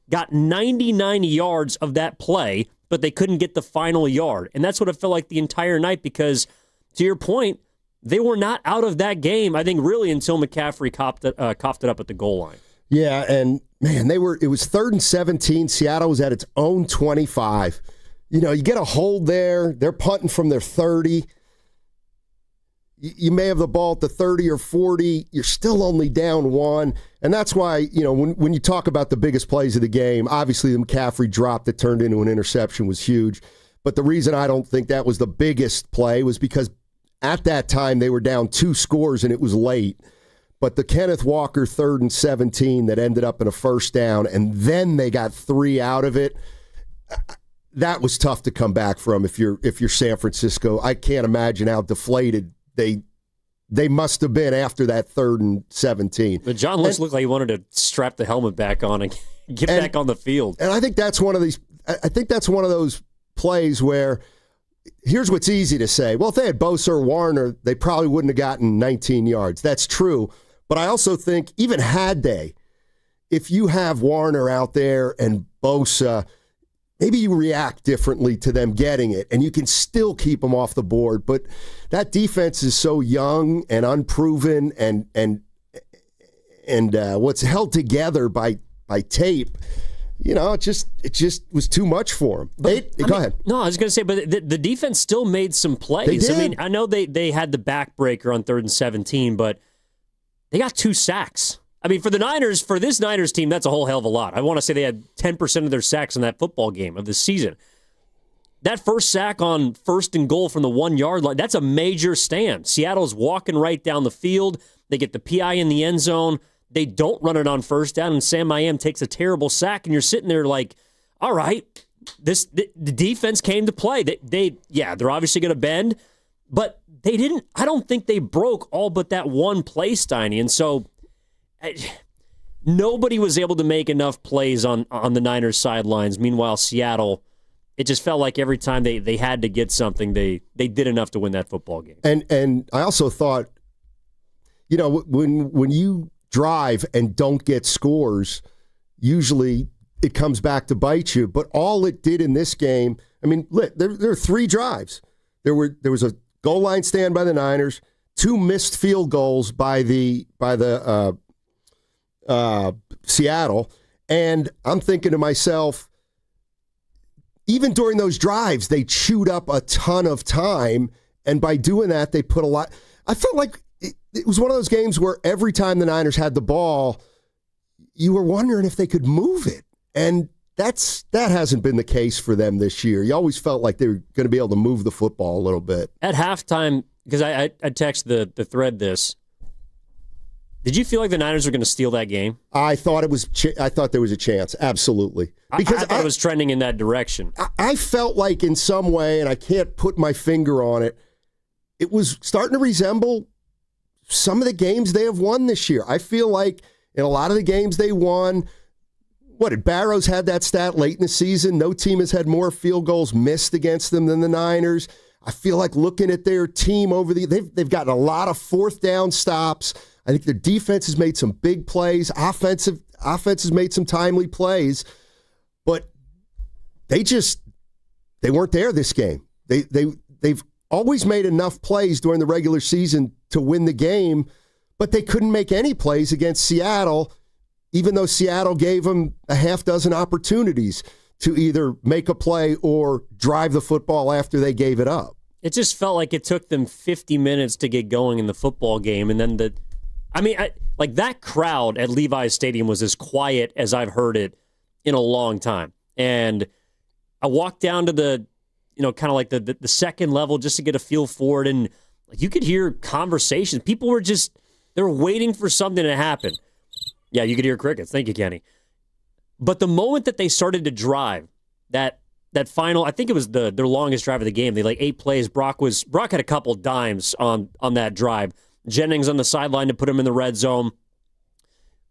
S7: got 99 yards of that play, but they couldn't get the final yard. And that's what it felt like the entire night because, to your point, they were not out of that game, I think, really until McCaffrey coughed it up at the goal line.
S6: Yeah, and, man, it was 3rd and 17. Seattle was at its own 25. You get a hold there. They're punting from their 30. You may have the ball at the 30 or 40. You're still only down 1. And that's why, when you talk about the biggest plays of the game, obviously the McCaffrey drop that turned into an interception was huge. But the reason I don't think that was the biggest play was because at that time they were down 2 scores and it was late. But the Kenneth Walker 3rd and 17 that ended up in a first down, and then they got 3 out of it, that was tough to come back from if you're San Francisco. I can't imagine how deflated they must have been after that 3rd and 17.
S7: But John Lynch looked like he wanted to strap the helmet back on and get back on the field.
S6: And I think that's one of those plays where here's what's easy to say. Well, if they had Bosa or Warner, they probably wouldn't have gotten 19 yards. That's true. But I also think even had they, if you have Warner out there and Bosa, maybe you react differently to them getting it, and you can still keep them off the board. But that defense is so young and unproven, and what's held together by tape. It just was too much for them. Go ahead.
S7: No, I was going to say, but the defense still made some plays.
S6: They did.
S7: I mean, I know they had the backbreaker on 3rd and 17, but they got 2 sacks. I mean, for this Niners team, that's a whole hell of a lot. I want to say they had 10% of their sacks in that football game of the season. That first sack on 1st and goal from the 1-yard line, that's a major stand. Seattle's walking right down the field. They get the PI in the end zone. They don't run it on first down, and Sam Miami takes a terrible sack, and you're sitting there like, all right, the defense came to play. They're obviously going to bend, but they didn't. I don't think they broke all but that one play, Steiny, and so nobody was able to make enough plays on the Niners sidelines. Meanwhile, Seattle, it just felt like every time they had to get something, they did enough to win that football game.
S6: And I also thought, when you drive and don't get scores, usually it comes back to bite you. But all it did in this game, I mean, there are 3 drives. There was a goal line stand by the Niners, 2 missed field goals by the Seattle, and I'm thinking to myself, even during those drives, they chewed up a ton of time, and by doing that, they put a lot. I felt like it was one of those games where every time the Niners had the ball, you were wondering if they could move it, and that hasn't been the case for them this year. You always felt like they were going to be able to move the football a little bit.
S7: At halftime, because I texted the thread this, did you feel like the Niners were going to steal that game?
S6: I thought there was a chance, absolutely.
S7: Because I thought it was trending in that direction.
S6: I felt like in some way, and I can't put my finger on it, it was starting to resemble some of the games they have won this year. I feel like in a lot of the games they won, Barrows had that stat late in the season. No team has had more field goals missed against them than the Niners. I feel like looking at their team they've gotten a lot of fourth down stops. I think their defense has made some big plays. Offense has made some timely plays, but they weren't there this game. They've always made enough plays during the regular season to win the game, but they couldn't make any plays against Seattle, even though Seattle gave them a half dozen opportunities to either make a play or drive the football after they gave it up.
S7: It just felt like it took them 50 minutes to get going in the football game, and then that crowd at Levi's Stadium was as quiet as I've heard it in a long time. And I walked down to the, kind of like the second level just to get a feel for it, and you could hear conversations. People were they were waiting for something to happen. Yeah, you could hear crickets. Thank you, Kenny. But the moment that they started to drive, that final, I think it was their longest drive of the game. They 8 plays. Brock had a couple dimes on that drive. Jennings on the sideline to put him in the red zone,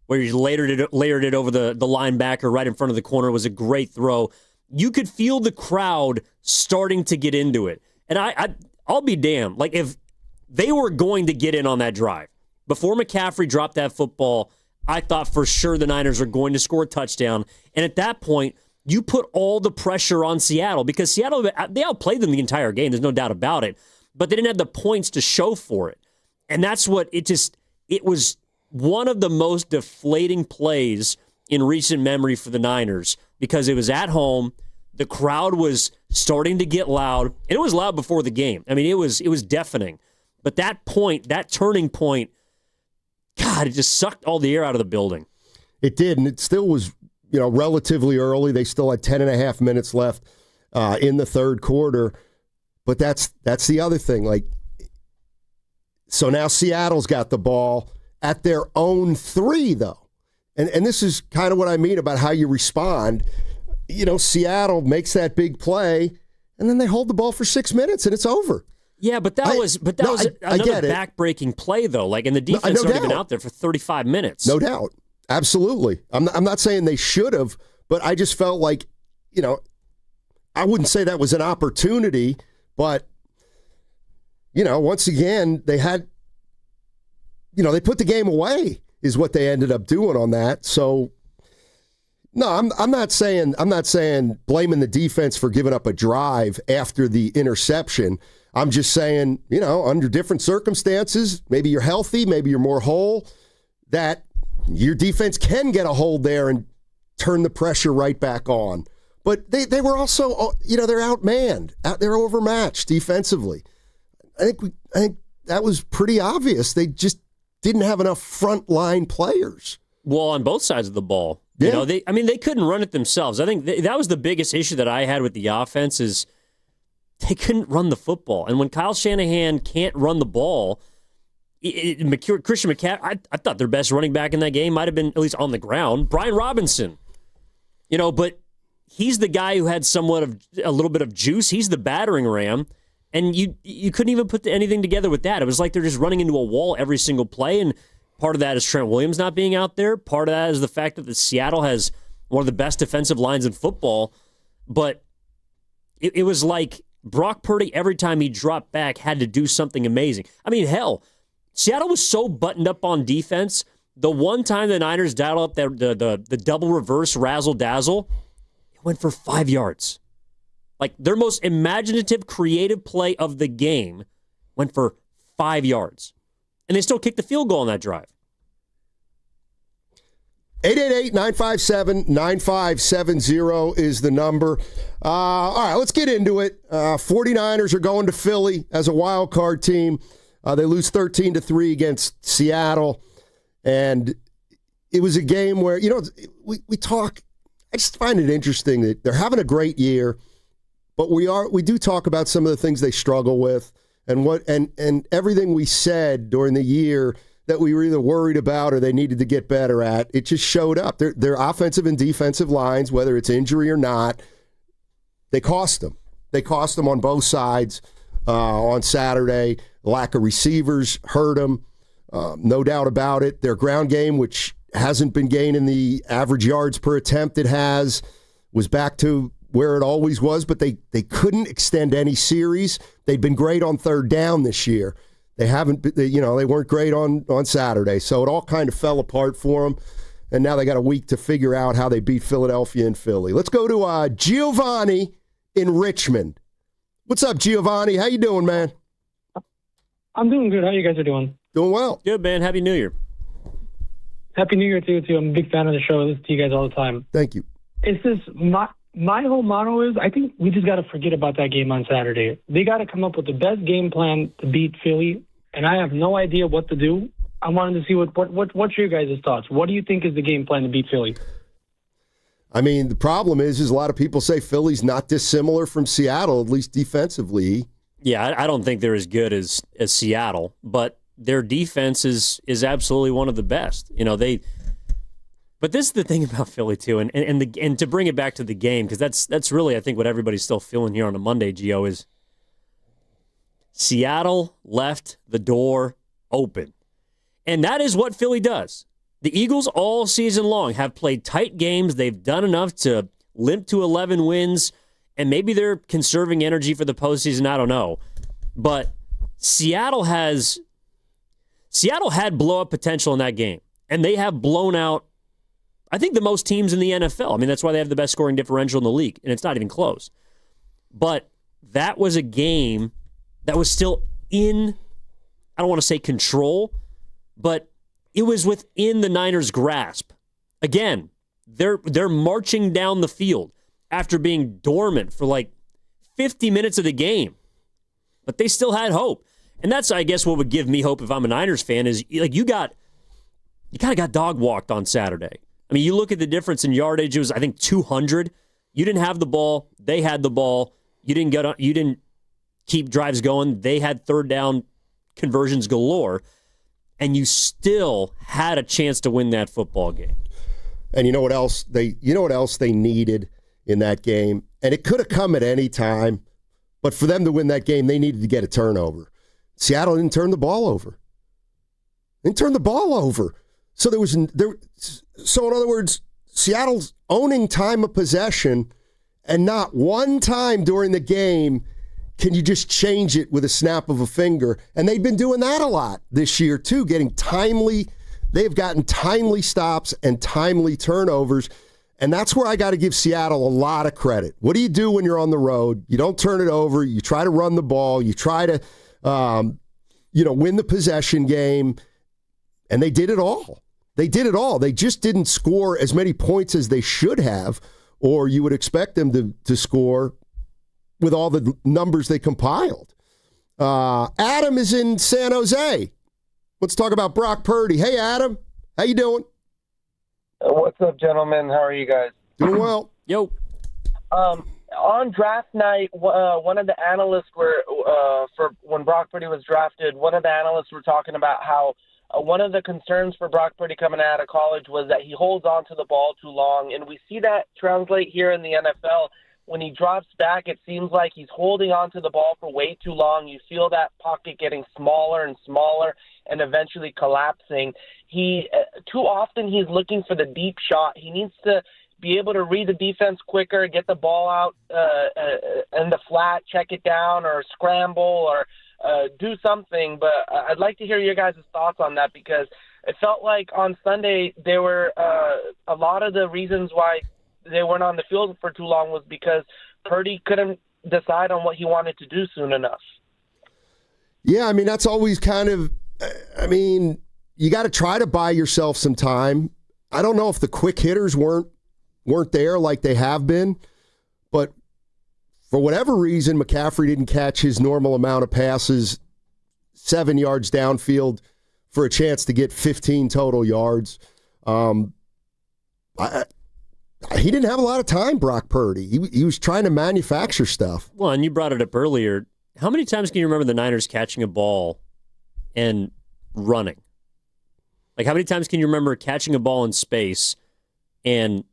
S7: where he layered it over the linebacker right in front of the corner. It was a great throw. You could feel the crowd starting to get into it. And I'll be damned. Like, if they were going to get in on that drive, before McCaffrey dropped that football, I thought for sure the Niners were going to score a touchdown. And at that point, you put all the pressure on Seattle, because Seattle, they outplayed them the entire game. There's no doubt about it. But they didn't have the points to show for it. And that's what it was one of the most deflating plays in recent memory for the Niners, because it was at home. The crowd was starting to get loud. And it was loud before the game. I mean, it was deafening. But that point, that turning point, God, it just sucked all the air out of the building.
S6: It did, and it still was, relatively early. They still had 10 and a half minutes left in the third quarter. But that's the other thing. So now Seattle's got the ball at their own 3, though. And this is kind of what I mean about how you respond. Seattle makes that big play, and then they hold the ball for 6 minutes, and it's over.
S7: Yeah, but that was another back-breaking play, though. And the defense not even out there for 35 minutes.
S6: No doubt. Absolutely. I'm not saying they should have, but I just felt like, I wouldn't say that was an opportunity, but, once again, they had, they put the game away is what they ended up doing on that. So, no, I'm not saying blaming the defense for giving up a drive after the interception. I'm just saying, under different circumstances, maybe you're healthy, maybe you're more whole, that your defense can get a hold there and turn the pressure right back on. But they were also, they're outmanned. They're overmatched defensively. I think that was pretty obvious. They just didn't have enough frontline players.
S7: Well, on both sides of the ball.
S6: Yeah.
S7: They couldn't run it themselves. I think that was the biggest issue that I had with the offense is they couldn't run the football. And when Kyle Shanahan can't run the ball, Christian McCaffrey, I thought their best running back in that game might have been, at least on the ground, Brian Robinson. But he's the guy who had a little bit of juice. He's the battering ram. And you couldn't even put anything together with that. It was like they're just running into a wall every single play. And part of that is Trent Williams not being out there. Part of that is the fact that Seattle has one of the best defensive lines in football. But it was like Brock Purdy, every time he dropped back, had to do something amazing. I mean, hell, Seattle was so buttoned up on defense. The one time the Niners dialed up the double reverse razzle-dazzle, it went for 5 yards. Like, their most imaginative, creative play of the game went for 5 yards. And they still kicked the field goal on that drive.
S6: 888-957-9570 is the number. All right, let's get into it. 49ers are going to Philly as a wild card team. They lose 13-3 against Seattle. And it was a game where, we talk. I just find it interesting that they're having a great year, but we do talk about some of the things they struggle with and everything we said during the year that we were either worried about or they needed to get better at. It just showed up. Their offensive and defensive lines, whether it's injury or not, they cost them. They cost them on both sides on Saturday. The lack of receivers hurt them, no doubt about it. Their ground game, which hasn't been gaining the average yards per attempt it has, was back to where it always was, but they couldn't extend any series. They'd been great on third down this year. They weren't great on Saturday, so it all kind of fell apart for them, and now they got a week to figure out how they beat Philadelphia and Philly. Let's go to Giovanni in Richmond. What's up, Giovanni? How you doing, man?
S3: I'm doing good. How you guys are doing?
S6: Doing well.
S7: Good, man. Happy New Year.
S3: Happy New Year to you, too. I'm a big fan of the show. I listen to you guys all the time.
S6: Thank you.
S3: It's just my whole motto is I think we just got to forget about that game on Saturday. They got to come up with the best game plan to beat Philly, and I have no idea what to do. I wanted to see what's your guys' thoughts. What do you think is the game plan to beat Philly?
S6: I mean, the problem is a lot of people say Philly's not dissimilar from Seattle, at least defensively.
S7: Yeah, I don't think they're as good as Seattle, but their defense is absolutely one of the best. But this is the thing about Philly too, and to bring it back to the game, because that's really I think what everybody's still feeling here on a Monday, Gio, is Seattle left the door open, and that is what Philly does. The Eagles all season long have played tight games. They've done enough to limp to 11 wins, and maybe they're conserving energy for the postseason. I don't know, but Seattle had blow-up potential in that game, and they have blown out, I think, the most teams in the NFL. I mean, that's why they have the best scoring differential in the league, and it's not even close. But that was a game that was still in, I don't want to say control, but it was within the Niners' grasp. Again, they're marching down the field after being dormant for like 50 minutes of the game. But they still had hope. And that's, I guess, what would give me hope if I'm a Niners fan is like you kind of got dog walked on Saturday. I mean, you look at the difference in yardage. It was, I think, 200. You didn't have the ball. They had the ball. You didn't keep drives going. They had third down conversions galore. And you still had a chance to win that football game.
S6: And you know what else they needed in that game? And it could have come at any time, but for them to win that game, they needed to get a turnover. Seattle didn't turn the ball over. So so in other words, Seattle's owning time of possession, and not one time during the game can you just change it with a snap of a finger. And they've been doing that a lot this year too, they've gotten timely stops and timely turnovers. And that's where I got to give Seattle a lot of credit. What do you do when you're on the road? You don't turn it over. You try to run the ball. You try to, win the possession game. And they did it all. They just didn't score as many points as they should have, or you would expect them to score with all the numbers they compiled. Adam is in San Jose. Let's talk about Brock Purdy. Hey, Adam. How you doing?
S12: What's up, gentlemen? How are you guys?
S6: Doing well.
S7: Yo.
S12: On draft night, one of the analysts for when Brock Purdy was drafted, one of the analysts were talking about how one of the concerns for Brock Purdy coming out of college was that he holds on to the ball too long, and we see that translate here in the NFL. When he drops back, it seems like he's holding on to the ball for way too long. You feel that pocket getting smaller and smaller and eventually collapsing. Too often he's looking for the deep shot. He needs to be able to read the defense quicker, get the ball out in the flat, check it down, or scramble, or do something. But I'd like to hear your guys' thoughts on that, because it felt like on Sunday there were a lot of the reasons why they weren't on the field for too long was because Purdy couldn't decide on what he wanted to do soon enough.
S6: Yeah, I mean, that's always kind of, I mean, you got to try to buy yourself some time. I don't know if the quick hitters weren't there like they have been, but for whatever reason, McCaffrey didn't catch his normal amount of passes 7 yards downfield for a chance to get 15 total yards. He didn't have a lot of time, Brock Purdy. He was trying to manufacture stuff.
S7: Well, and you brought it up earlier. How many times can you remember the Niners catching a ball and running? Like, how many times can you remember catching a ball in space and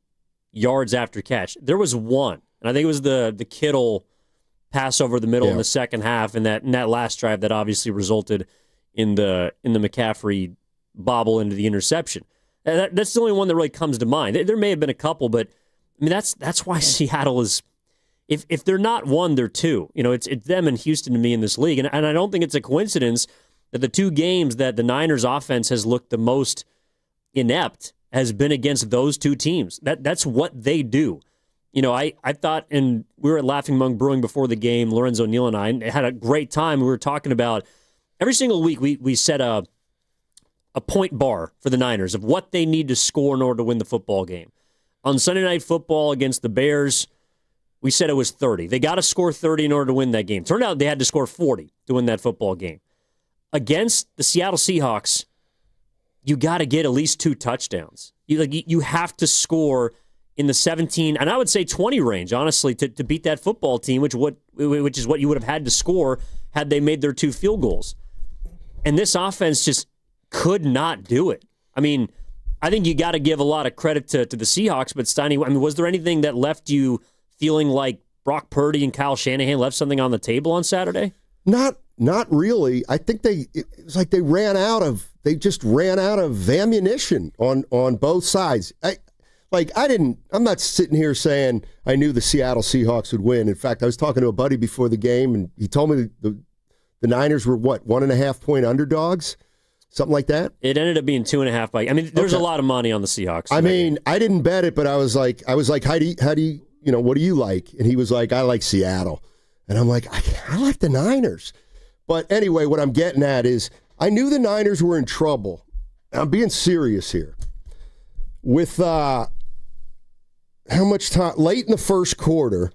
S7: yards after catch? There was one, and I think it was the Kittle pass over the middle in the second half, and that last drive that obviously resulted in the McCaffrey bobble into the interception. That's the only one that really comes to mind. There may have been a couple, but I mean that's why Seattle is. If they're not one, they're two. You know, it's them and Houston to me in this league, and I don't think it's a coincidence that the two games that the Niners offense has looked the most inept has been against those two teams. That's what they do. You know, I thought, and we were at Laughing Monk Brewing before the game, Lorenzo Neal and I, and had a great time. We were talking about every single week we set a point bar for the Niners of what they need to score in order to win the football game. On Sunday Night Football against the Bears, we said it was 30. They got to score 30 in order to win that game. Turned out they had to score 40 to win that football game. Against the Seattle Seahawks, you got to get at least 2 touchdowns. You have to score in the 17, and I would say 20 range, honestly, to beat that football team, which is what you would have had to score had they made their 2 field goals. And this offense just could not do it. I mean, I think you got to give a lot of credit to the Seahawks, but Steiny, I mean, was there anything that left you feeling like Brock Purdy and Kyle Shanahan left something on the table on Saturday? Not
S6: really. I think it was like they just ran out of ammunition on both sides. I'm not sitting here saying I knew the Seattle Seahawks would win. In fact, I was talking to a buddy before the game, and he told me the Niners were 1.5 point underdogs, something like that.
S7: It ended up being 2.5. I mean, there's a lot of money on the Seahawks.
S6: I mean, I didn't bet it, but I was like, how do you, what do you like? And he was like, I like Seattle, and I'm like, I like the Niners. But anyway, what I'm getting at is I knew the Niners were in trouble. I'm being serious here. With how much time late in the first quarter,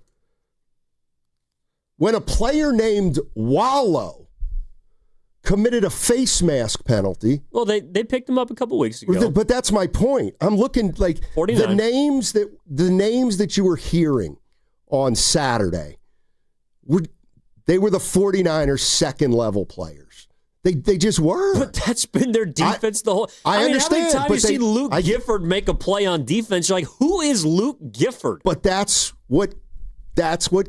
S6: when a player named Wallow committed a face mask penalty.
S7: Well, they picked him up a couple weeks ago.
S6: But that's my point. I'm looking like 49. the names that you were hearing on Saturday were the 49ers second level players. They just were.
S7: But that's been their defense the whole.
S6: I understand.
S7: How many times you see Luke Gifford make a play on defense? You're like, who is Luke Gifford?
S6: But that's what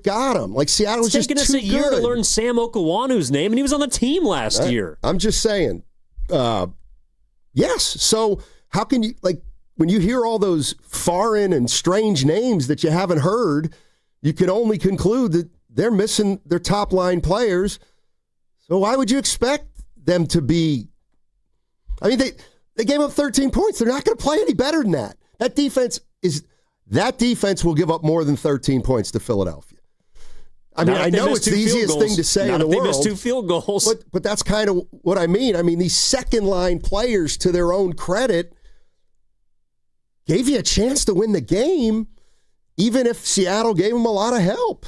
S6: got him. Like Seattle was just too good.
S7: It's taken us a year to learn Sam Okawanu's name, and he was on the team last year.
S6: I'm just saying. Yes. So how can you, like, when you hear all those foreign and strange names that you haven't heard, you can only conclude that they're missing their top line players. So why would you expect them to be? I mean, they gave up 13 points. They're not going to play any better than that. That defense will give up more than 13 points to Philadelphia. I mean, I know it's the easiest thing to say in the world.
S7: They missed 2 field goals.
S6: But that's kind of what I mean. I mean, these second-line players, to their own credit, gave you a chance to win the game, even if Seattle gave them a lot of help.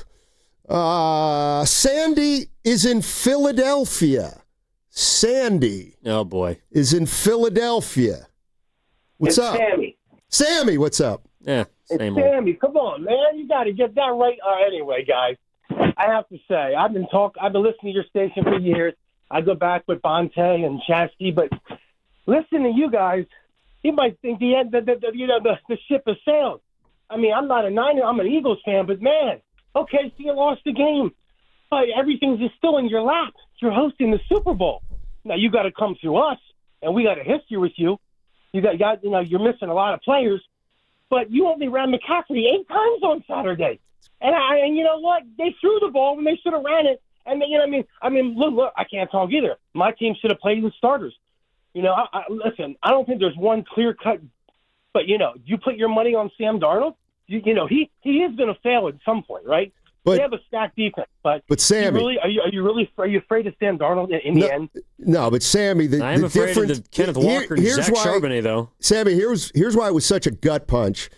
S6: Sandy is in Philadelphia. Sandy.
S7: Oh, boy.
S6: Is in Philadelphia. What's up? Sammy, what's up?
S7: Yeah,
S4: same old. Sammy, come on, man. You got to get that right. Anyway, guys, I have to say, I've been listening to your station for years. I go back with Bonte and Chasky, but listening to you guys, you might think the ship has sailed. I mean, I'm not a Niner. I'm an Eagles fan, but man, okay, so you lost the game, but everything's just still in your lap. You're hosting the Super Bowl. Now you got to come through us, and we got a history with you. You're missing a lot of players, but you only ran McCaffrey 8 times on Saturday, and you know what? They threw the ball when they should have ran it. And I mean, look, I can't talk either. My team should have played the starters. Listen, I don't think there's one clear cut, but you put your money on Sam Darnold. He is going to fail at some point, right? They have a stacked defense, but
S6: Sammy,
S4: are you really afraid to Sam Darnold in the end?
S6: No, but Sammy,
S7: I am afraid of the Kenneth Walker and Zach Charbonnet, though.
S6: Sammy, here's why it was such a gut punch,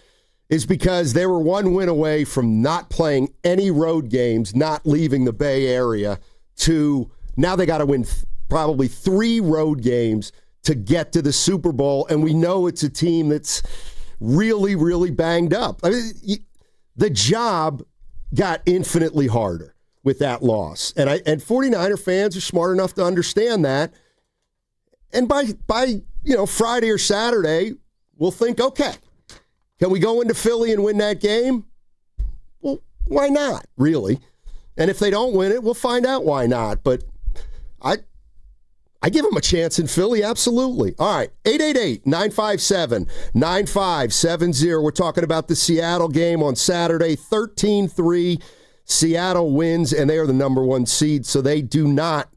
S6: is because they were one win away from not playing any road games, not leaving the Bay Area, to now they got to win probably 3 road games to get to the Super Bowl, and we know it's a team that's really, really banged up. I mean, the job got infinitely harder with that loss. And 49er fans are smart enough to understand that. And by Friday or Saturday, we'll think, okay, can we go into Philly and win that game? Well, why not, really? And if they don't win it, we'll find out why not. But I give them a chance in Philly, absolutely. All right, 888-957-9570. We're talking about the Seattle game on Saturday, 13-3. Seattle wins, and they are the number 1 seed, so they do not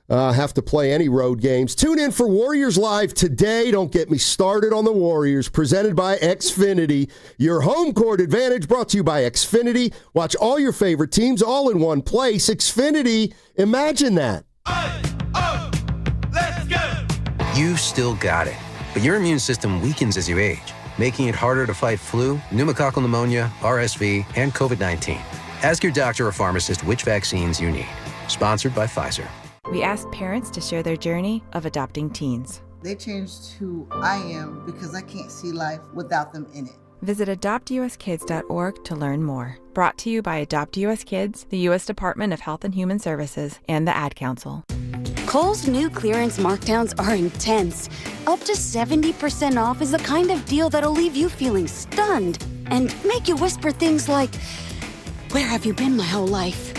S6: have to play any road games. Tune in for Warriors Live today. Don't get me started on the Warriors. Presented by Xfinity. Your home court advantage brought to you by Xfinity. Watch all your favorite teams all in one place. Xfinity, imagine that.
S2: You've still got it, but your immune system weakens as you age, making it harder to fight flu, pneumococcal pneumonia, RSV, and COVID-19. Ask your doctor or pharmacist which vaccines you need. Sponsored by Pfizer.
S5: We asked parents to share their journey of adopting teens.
S13: They changed who I am because I can't see life without them in it.
S5: Visit adoptuskids.org to learn more. Brought to you by Adopt US Kids, the U.S. Department of Health and Human Services, and the Ad Council.
S14: Kohl's new clearance markdowns are intense. Up to 70% off is the kind of deal that'll leave you feeling stunned and make you whisper things like, "Where have you been my whole life?"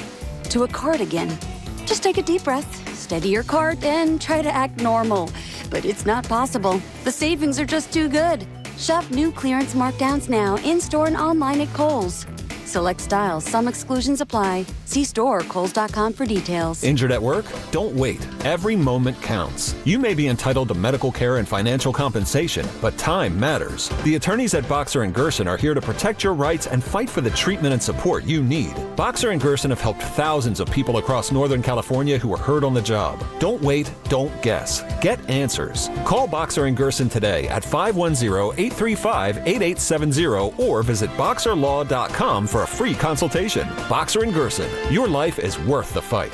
S14: to a cardigan. Just take a deep breath, steady your cart, and try to act normal. But it's not possible. The savings are just too good. Shop new clearance markdowns now in-store and online at Kohl's. Select styles. Some exclusions apply. See store or Kohls.com for details.
S16: Injured at work? Don't wait. Every moment counts. You may be entitled to medical care and financial compensation, but time matters. The attorneys at Boxer & Gerson are here to protect your rights and fight for the treatment and support you need. Boxer & Gerson have helped thousands of people across Northern California who were hurt on the job. Don't wait. Don't guess. Get answers. Call Boxer & Gerson today at 510-835-8870 or visit boxerlaw.com for a free consultation. Boxer & Gerson, your life is worth the fight.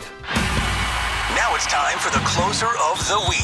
S23: Now it's time for the closer of the week.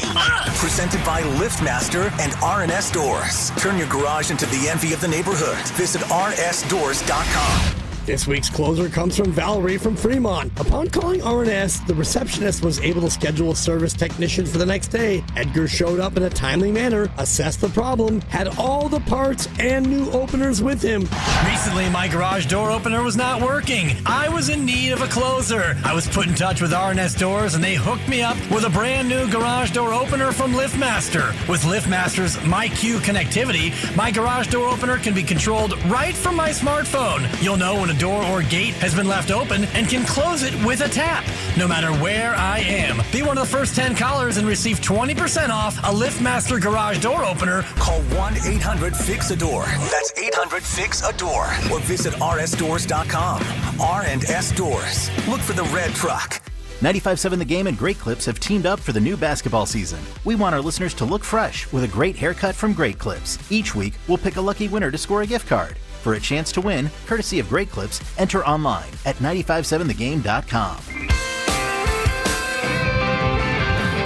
S23: Presented by LiftMaster and RNS Doors. Turn your garage into the envy of the neighborhood. Visit rnsdoors.com.
S21: This week's closer comes from Valerie from Fremont. Upon calling RNS, the receptionist was able to schedule a service technician for the next day. Edgar showed up in a timely manner, assessed the problem, had all the parts and new openers with him.
S27: Recently, my garage door opener was not working. I was in need of a closer. I was put in touch with RNS Doors, and they hooked me up with a brand new garage door opener from LiftMaster. With LiftMaster's MyQ connectivity, my garage door opener can be controlled right from my smartphone. You'll know when a door or gate has been left open and can close it with a tap, no matter where I am. Be one of the first 10 callers and receive 20% off a LiftMaster garage door opener.
S23: Call 1-800-FIX-A-DOOR. That's 800-FIX-A-DOOR. Or visit rsdoors.com. R&S Doors. Look for the red truck.
S28: 95.7 The Game and Great Clips have teamed up for the new basketball season. We want our listeners to look fresh with a great haircut from Great Clips. Each week, we'll pick a lucky winner to score a gift card. For a chance to win, courtesy of Great Clips, enter online at 957thegame.com.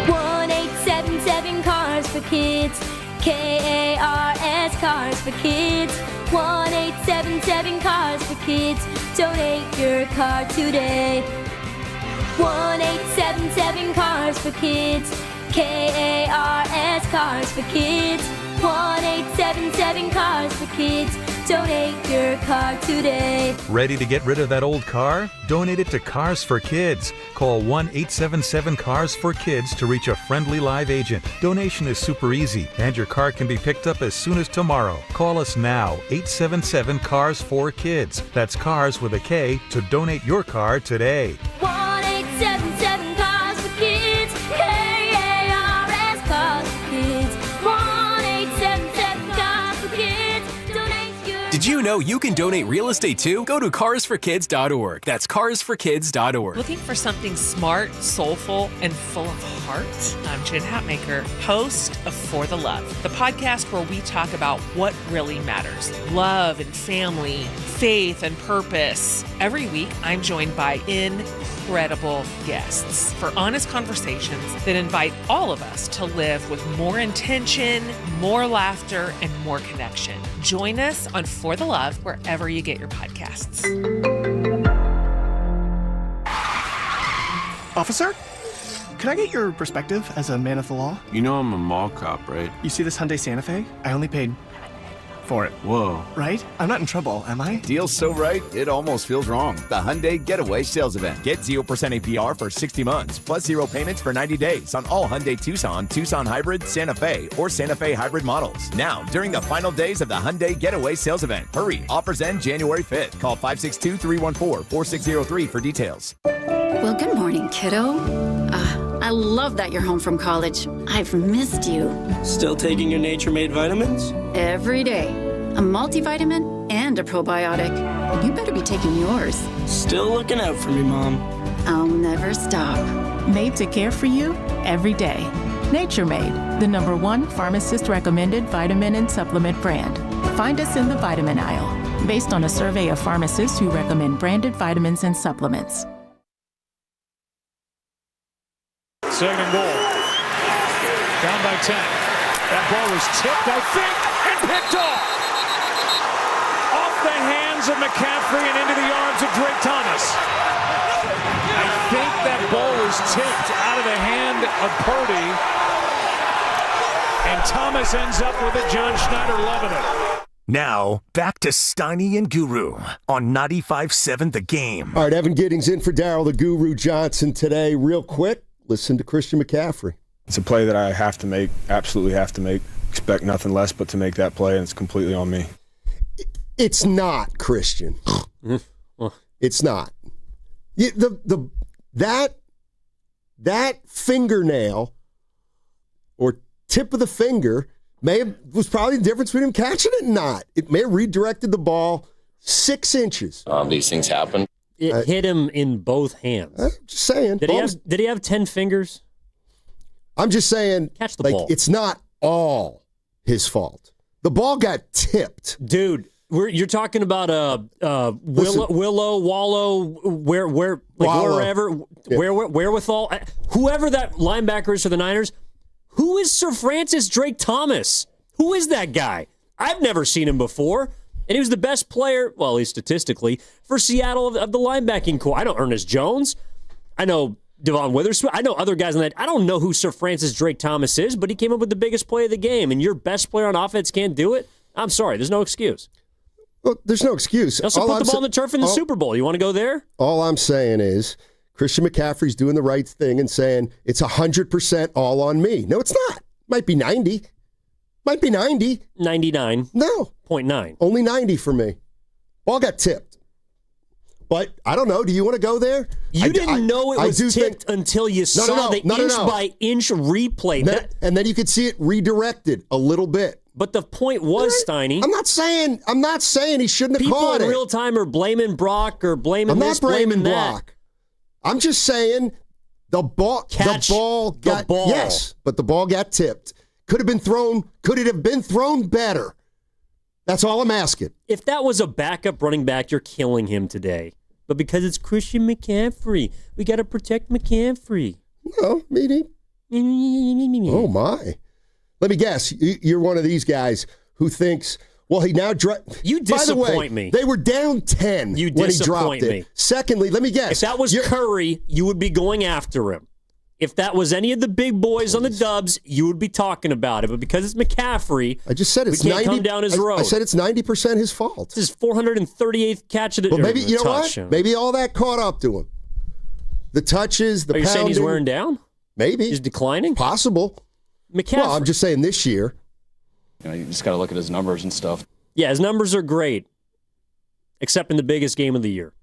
S29: 1-877 Cars for Kids. K-A-R-S Cars for Kids. 1-877 Cars for Kids. Donate your car today. 1-877 Cars for Kids. K-A-R-S Cars for Kids. 1-877 Cars for Kids. Donate your car today.
S30: Ready to get rid of that old car? Donate it to Cars for Kids. Call 1-877-CARS-FOR-KIDS to reach a friendly live agent. Donation is super easy, and your car can be picked up as soon as tomorrow. Call us now, 877-CARS-FOR-KIDS. That's cars with a K to donate your car today.
S29: 1-877 Cars for Kids. K-A-R-S Cars for Kids. 1-877 Cars for Kids. Donate your
S23: Did
S8: Did you know you can donate real estate too? Go to carsforkids.org. That's carsforkids.org.
S10: Looking for something smart, soulful, and full of heart? I'm Jen Hatmaker, host of For the Love, the podcast where we talk about what really matters. Love and family, faith and purpose. Every week, I'm joined by incredible guests for honest conversations that invite all of us to live with more intention, more laughter, and more connection. Join us on For the Love wherever you get your podcasts.
S15: Officer, could I get your perspective as a man of the law?
S17: You know I'm a mall cop, right?
S15: You see this Hyundai Santa Fe? I only paid for it.
S17: Whoa.
S15: Right? I'm not in trouble, am I?
S18: Deal's so right, it almost feels wrong. The Hyundai Getaway Sales Event. Get 0% APR for 60 months, plus 0 payments for 90 days on all Hyundai Tucson, Tucson Hybrid, Santa Fe, or Santa Fe Hybrid models. Now, during the final days of the Hyundai Getaway Sales Event. Hurry, offers end January 5th. Call 562-314-4603 for details.
S14: Well, good morning, kiddo. I love that you're home from college. I've missed you.
S19: Still taking your nature-made vitamins?
S14: Every day. A multivitamin and a probiotic. And you better be taking yours.
S19: Still looking out for me, Mom.
S14: I'll never stop.
S20: Made to care for you every day. Nature Made, the #1 pharmacist-recommended vitamin and supplement brand. Find us in the vitamin aisle, based on a survey of pharmacists who recommend branded vitamins and supplements.
S11: Second and goal. Down by 10. That ball was tipped, I think, and picked off. Off the hands of McCaffrey and into the arms of Drake Thomas. I think that ball was tipped out of the hand of Purdy. And Thomas ends up with it. John Schneider loving it.
S23: Now, back to Steiny and Guru on 95.7 The Game.
S6: All right, Evan Giddings in for Darryl the Guru Johnson today. Real quick, listen to Christian McCaffrey.
S22: It's a play that I have to make, absolutely have to make. Expect nothing less but to make that play, and it's completely on me.
S6: It's not, Christian. It's not. That fingernail or tip of the finger was probably the difference between him catching it and not. It may have redirected the ball 6 inches.
S24: These things happen.
S7: It hit him in both hands.
S6: I'm just saying.
S7: Did he have 10 fingers?
S6: I'm just saying.
S7: Catch the ball.
S6: It's not all his fault. The ball got tipped.
S7: Dude, you're talking about wherewithal. Whoever that linebacker is for the Niners, who is Sir Francis Drake Thomas? Who is that guy? I've never seen him before. And he was the best player, well, at least statistically, for Seattle of the linebacking core. I know Ernest Jones. I know Devon Witherspoon. I know other guys in that. I don't know who Sir Francis Drake Thomas is, but he came up with the biggest play of the game. And your best player on offense can't do it? I'm sorry. There's no excuse.
S6: Well, there's no excuse.
S7: He also put the ball on the turf in the Super Bowl. You want to go there?
S6: All I'm saying is Christian McCaffrey's doing the right thing and saying it's 100% all on me. No, it's not. Might be 90. Might be 90.
S7: 99.
S6: No.
S7: 0.9.
S6: Only 90 for me. Ball got tipped. But I don't know. Do you want to go there?
S7: You didn't know it was tipped until you saw the inch-by-inch replay.
S6: And then you could see it redirected a little bit.
S7: But the point was, Steiny.
S6: I'm not saying he shouldn't have caught it.
S7: People in real time are blaming Brock or blaming this,
S6: blaming
S7: Brock.
S6: That. I'm just saying the ball got yes, but the ball got tipped. Could it have been thrown better? That's all I'm asking.
S7: If that was a backup running back, you're killing him today. But because it's Christian McCaffrey, we got to protect McCaffrey.
S6: No, meaning. Oh, my. Let me guess. You're one of these guys who thinks, well, he now
S7: You disappoint
S6: By the way,
S7: me.
S6: They were down 10 when he dropped it. Secondly, let me guess.
S7: If that was Curry, you would be going after him. If that was any of the big boys on the Dubs, you would be talking about it. But because it's McCaffrey,
S6: I just said it's
S7: we can't come down his road.
S6: I said it's 90% his fault.
S7: It's his 438th catch of the
S6: Well, maybe you know what? Maybe all that caught up to him. The touches, the
S7: Are you
S6: pounding.
S7: saying he's wearing down?
S6: Maybe
S7: he's declining.
S6: Possible.
S7: McCaffrey.
S6: Well, I'm just saying this year.
S24: You just got to look at his numbers and stuff.
S7: Yeah, his numbers are great, except in the biggest game of the year.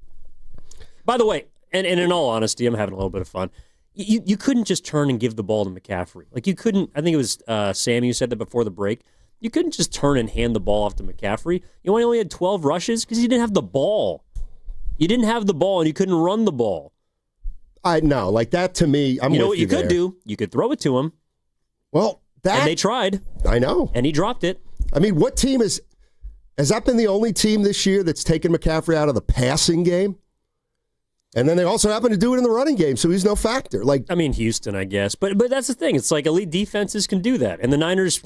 S7: By the way, and in all honesty, I'm having a little bit of fun. You couldn't just turn and give the ball to McCaffrey. Like you couldn't. I think it was Sam. You said that before the break. You couldn't just turn and hand the ball off to McCaffrey. You only had 12 rushes because you didn't have the ball. You didn't have the ball, and you couldn't run the ball.
S6: I know, like that to me, I'm with you.
S7: You know what you
S6: there.
S7: could do? You could throw it to him.
S6: Well,
S7: and they tried.
S6: I know.
S7: And he dropped it.
S6: I mean, what team has that been the only team this year that's taken McCaffrey out of the passing game? And then they also happen to do it in the running game, so he's no factor. Like,
S7: I mean, Houston, I guess. But that's the thing. It's like elite defenses can do that. And the Niners...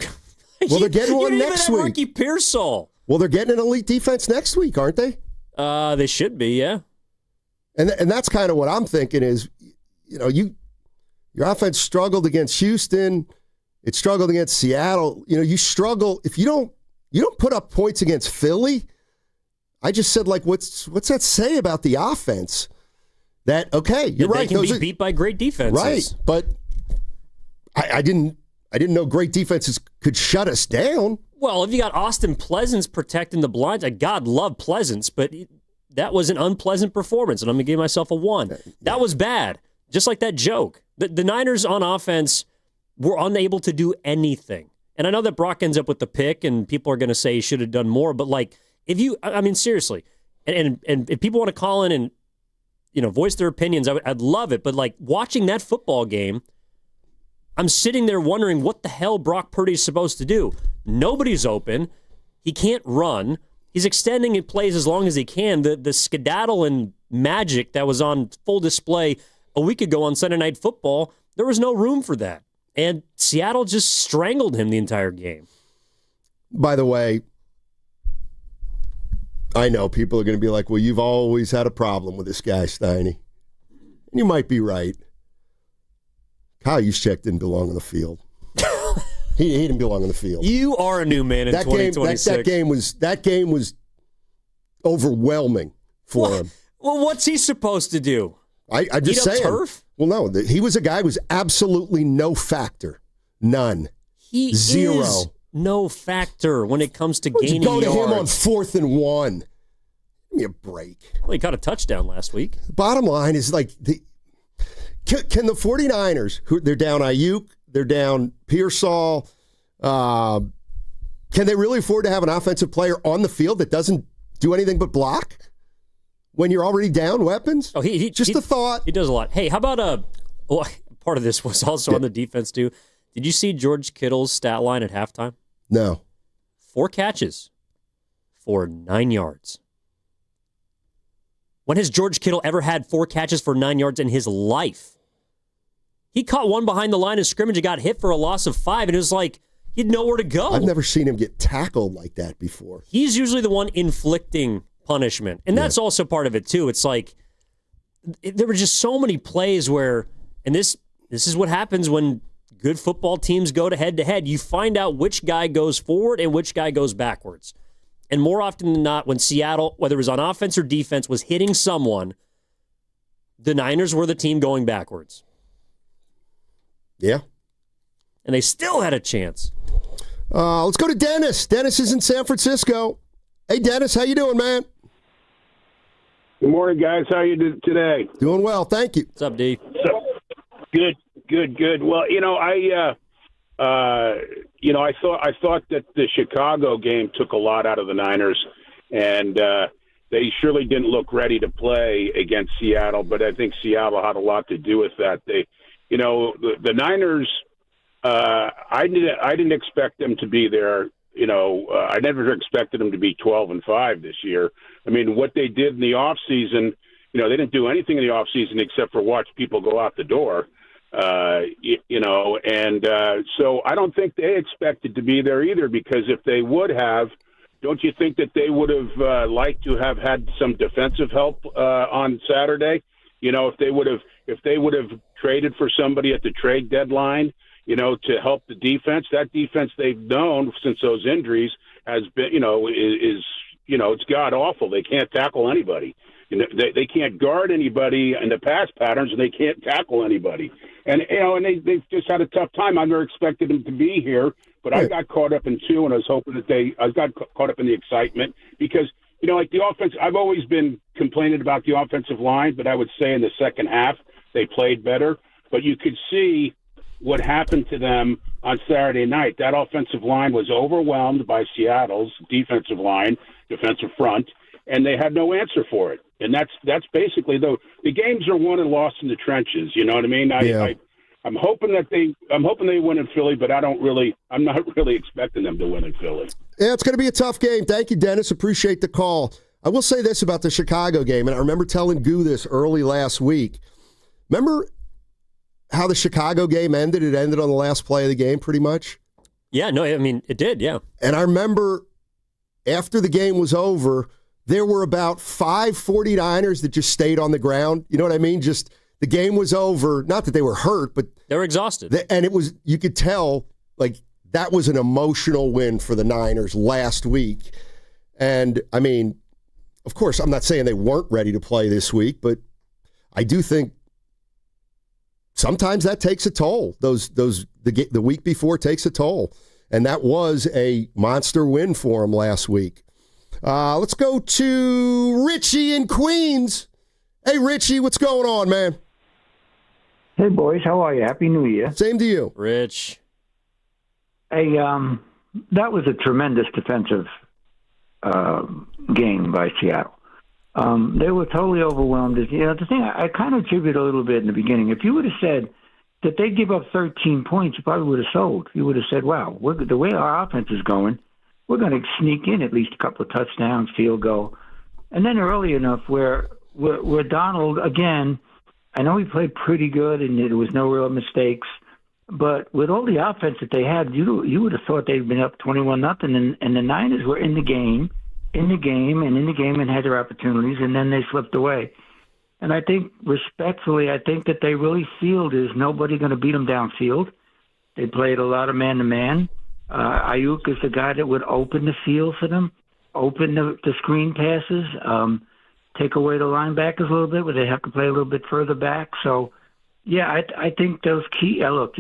S6: Well, they're getting one next week.
S7: Ricky Pearsall.
S6: Well, they're getting an elite defense next week, aren't they?
S7: They should be, yeah.
S6: And that's kind of what I'm thinking is, your offense struggled against Houston. It struggled against Seattle. You struggle if you don't put up points against Philly. I just said, like, what's that say about the offense? That you're right.
S7: They can be beat by great defenses,
S6: right? But I didn't know great defenses could shut us down.
S7: Well, if you got Austin Pleasance protecting the blinds, God love Pleasance, but that was an unpleasant performance, and I'm going to give myself a 1. That was bad, just like that joke. The Niners on offense were unable to do anything. And I know that Brock ends up with the pick, and people are going to say he should have done more, but like, seriously, and if people want to call in and voice their opinions, I'd love it. But like watching that football game, I'm sitting there wondering what the hell Brock Purdy is supposed to do. Nobody's open. He can't run. He's extending his plays as long as he can. The skedaddle and magic that was on full display a week ago on Sunday Night Football, there was no room for that. And Seattle just strangled him the entire game.
S6: By the way, I know people are going to be like, well, you've always had a problem with this guy, Steiny. And you might be right. Kyle Juszczyk didn't belong on the field. he didn't belong on the field.
S7: You are a new man in 2026.
S6: That game was overwhelming for him.
S7: Well, what's he supposed to do?
S6: I just saying.
S7: Turf?
S6: Well, no, he was a guy who was absolutely no factor. None.
S7: He
S6: Zero.
S7: Is no factor when it comes to gaining yards.
S6: Go to him on 4th and 1. Give me a break.
S7: Well, he caught a touchdown last week.
S6: Bottom line is like can the 49ers, who they're down Ayuk, they're down Pearsall, can they really afford to have an offensive player on the field that doesn't do anything but block when you're already down weapons?
S7: Oh,
S6: just a thought.
S7: He does a lot. Hey, how about part of this was also on the defense too. Did you see George Kittle's stat line at halftime?
S6: No.
S7: 4 catches for 9 yards. When has George Kittle ever had 4 catches for 9 yards in his life? He caught one behind the line of scrimmage and got hit for a loss of 5, and it was like he had nowhere to go.
S6: I've never seen him get tackled like that before.
S7: He's usually the one inflicting punishment, and that's also part of it too. It's like there were just so many plays where, and this is what happens when good football teams go to head-to-head. You find out which guy goes forward and which guy goes backwards. And more often than not, when Seattle, whether it was on offense or defense, was hitting someone, the Niners were the team going backwards.
S6: Yeah.
S7: And they still had a chance.
S6: Let's go to Dennis. Dennis is in San Francisco. Hey, Dennis, how you doing, man?
S1: Good morning, guys. How you doing today?
S6: Doing well, thank you.
S7: What's up, D?
S1: Good. Well, I thought that the Chicago game took a lot out of the Niners, and they surely didn't look ready to play against Seattle. But I think Seattle had a lot to do with that. The Niners. I didn't expect them to be there. I never expected them to be 12-5 this year. I mean, what they did in the off season, they didn't do anything in the off season except for watch people go out the door. So I don't think they expected to be there either, because if they would have, don't you think that they would have liked to have had some defensive help on Saturday? If they would have traded for somebody at the trade deadline, to help the defense. That defense they've known since those injuries has been, it's god awful. They can't tackle anybody. They can't guard anybody in the pass patterns, and they can't tackle anybody. And they've just had a tough time. I never expected them to be here, but I got caught up in 2, and I was hoping that I got caught up in the excitement because, like the offense, I've always been complaining about the offensive line, but I would say in the second half they played better. But you could see what happened to them on Saturday night. That offensive line was overwhelmed by Seattle's defensive front, and they had no answer for it. And that's basically the games are won and lost in the trenches. You know what I mean? I'm hoping they win in Philly, but I'm not really expecting them to win in Philly.
S6: Yeah, it's going to be a tough game. Thank you, Dennis. Appreciate the call. I will say this about the Chicago game, and I remember telling Goo this early last week. Remember how the Chicago game ended? It ended on the last play of the game, pretty much.
S7: Yeah, no, I mean, it did, yeah.
S6: And I remember after the game was over, there were about 5 49ers that just stayed on the ground. You know what I mean? Just the game was over. Not that they were hurt, but
S7: they were exhausted.
S6: And it was, you could tell, like, that was an emotional win for the Niners last week. And, I mean, of course, I'm not saying they weren't ready to play this week, but I do think sometimes that takes a toll. The week before takes a toll. And that was a monster win for them last week. Let's go to Richie in Queens. Hey, Richie, what's going on, man?
S2: Hey, boys. How are you? Happy New Year.
S6: Same to you.
S7: Rich.
S2: Hey, that was a tremendous defensive game by Seattle. They were totally overwhelmed. The thing I kind of attribute a little bit in the beginning. If you would have said that they give up 13 points, you probably would have sold. You would have said, wow, the way our offense is going, we're going to sneak in at least a couple of touchdowns, field goal. And then early enough where Donald, again, I know he played pretty good and there was no real mistakes, but with all the offense that they had, you would have thought they'd been up 21-0, and the Niners were in the game and had their opportunities, and then they slipped away. And I think, respectfully, that they really feel there's nobody going to beat them downfield. They played a lot of man-to-man. Ayuk is the guy that would open the field for them, open the screen passes, take away the linebackers a little bit where they have to play a little bit further back. So, yeah, I think those key look,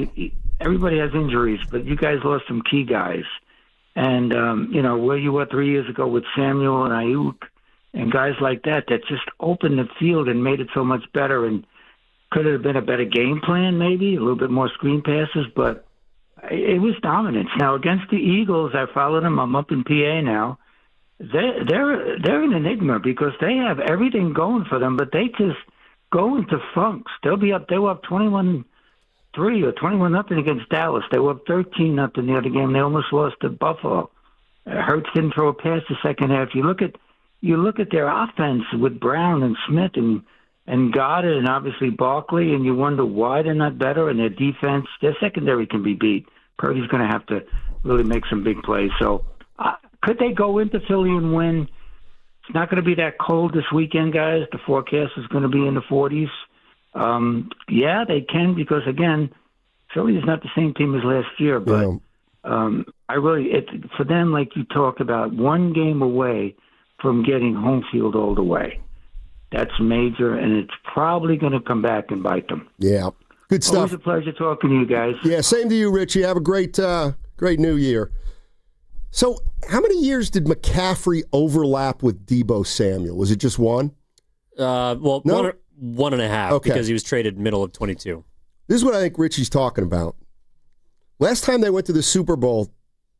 S2: everybody has injuries, but you guys lost some key guys. And, where you were 3 years ago with Samuel and Ayuk and guys like that just opened the field and made it so much better. And could it have been a better game plan, maybe, a little bit more screen passes, but it was dominance. Now, against the Eagles, I followed them. I'm up in PA now. They're an enigma because they have everything going for them, but they just go into funks. They were up 21-3 or 21-0 against Dallas. They were up 13-0 the other game. They almost lost to Buffalo. Hurts didn't throw a pass the second half. You look at their offense with Brown and Smith and Goddard and obviously Barkley, and you wonder why they're not better. And their defense, their secondary can be beat. Purdy's going to have to really make some big plays. So could they go into Philly and win? It's not going to be that cold this weekend, guys. The forecast is going to be in the 40s. Yeah, they can because, again, Philly is not the same team as last year. But for them, like you talked about, one game away from getting home field all the way. That's major, and it's probably going to come back and bite them.
S6: Yeah. Good stuff.
S2: Always a pleasure talking to you guys.
S6: Yeah, same to you, Richie. Have a great New Year. So how many years did McCaffrey overlap with Deebo Samuel? Was it just one?
S7: No? 1.5 because he was traded middle of 22.
S6: This is what I think Richie's talking about. Last time they went to the Super Bowl,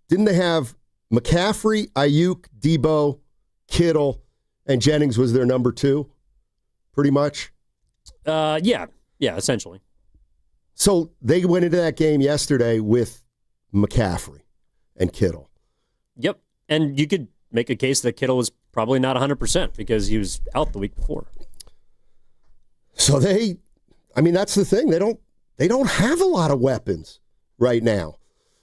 S6: didn't they have McCaffrey, Ayuk, Deebo, Kittle, and Jennings was their number 2, pretty much?
S7: Yeah, essentially.
S6: So they went into that game yesterday with McCaffrey and Kittle.
S7: Yep, and you could make a case that Kittle was probably not 100% because he was out the week before.
S6: So that's the thing. They don't have a lot of weapons right now.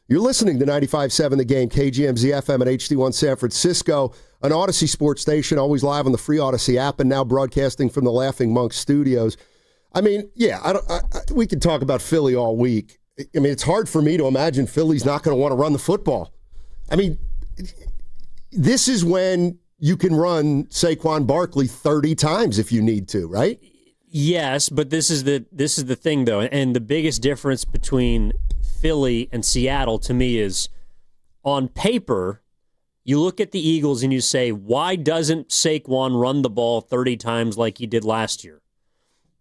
S6: You're listening to 95.7 The Game, KGMZ FM at HD1 San Francisco, an Odyssey sports station, always live on the free Odyssey app and now broadcasting from the Laughing Monk studios. I mean, yeah, we could talk about Philly all week. I mean, it's hard for me to imagine Philly's not going to want to run the football. I mean, this is when you can run Saquon Barkley 30 times if you need to, right?
S7: Yes, but this is the thing, though, and the biggest difference between Philly and Seattle to me is on paper, you look at the Eagles and you say, why doesn't Saquon run the ball 30 times like he did last year?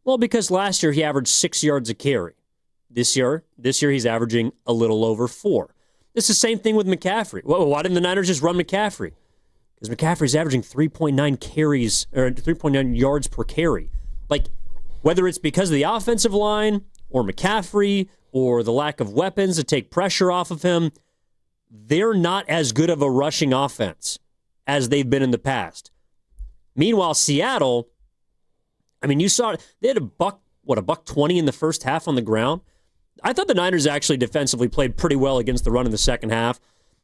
S7: Well, because last year he averaged 6 yards a carry. This year he's averaging a little over 4. It's the same thing with McCaffrey. Well, why didn't the Niners just run McCaffrey? Because McCaffrey's averaging 3.9 carries or 3.9 yards per carry. Like, whether it's because of the offensive line or McCaffrey or the lack of weapons to take pressure off of him, they're not as good of a rushing offense as they've been in the past. Meanwhile, Seattle, I mean, you saw they had a $120 in the first half on the ground. I thought the Niners actually defensively played pretty well against the run in the second half.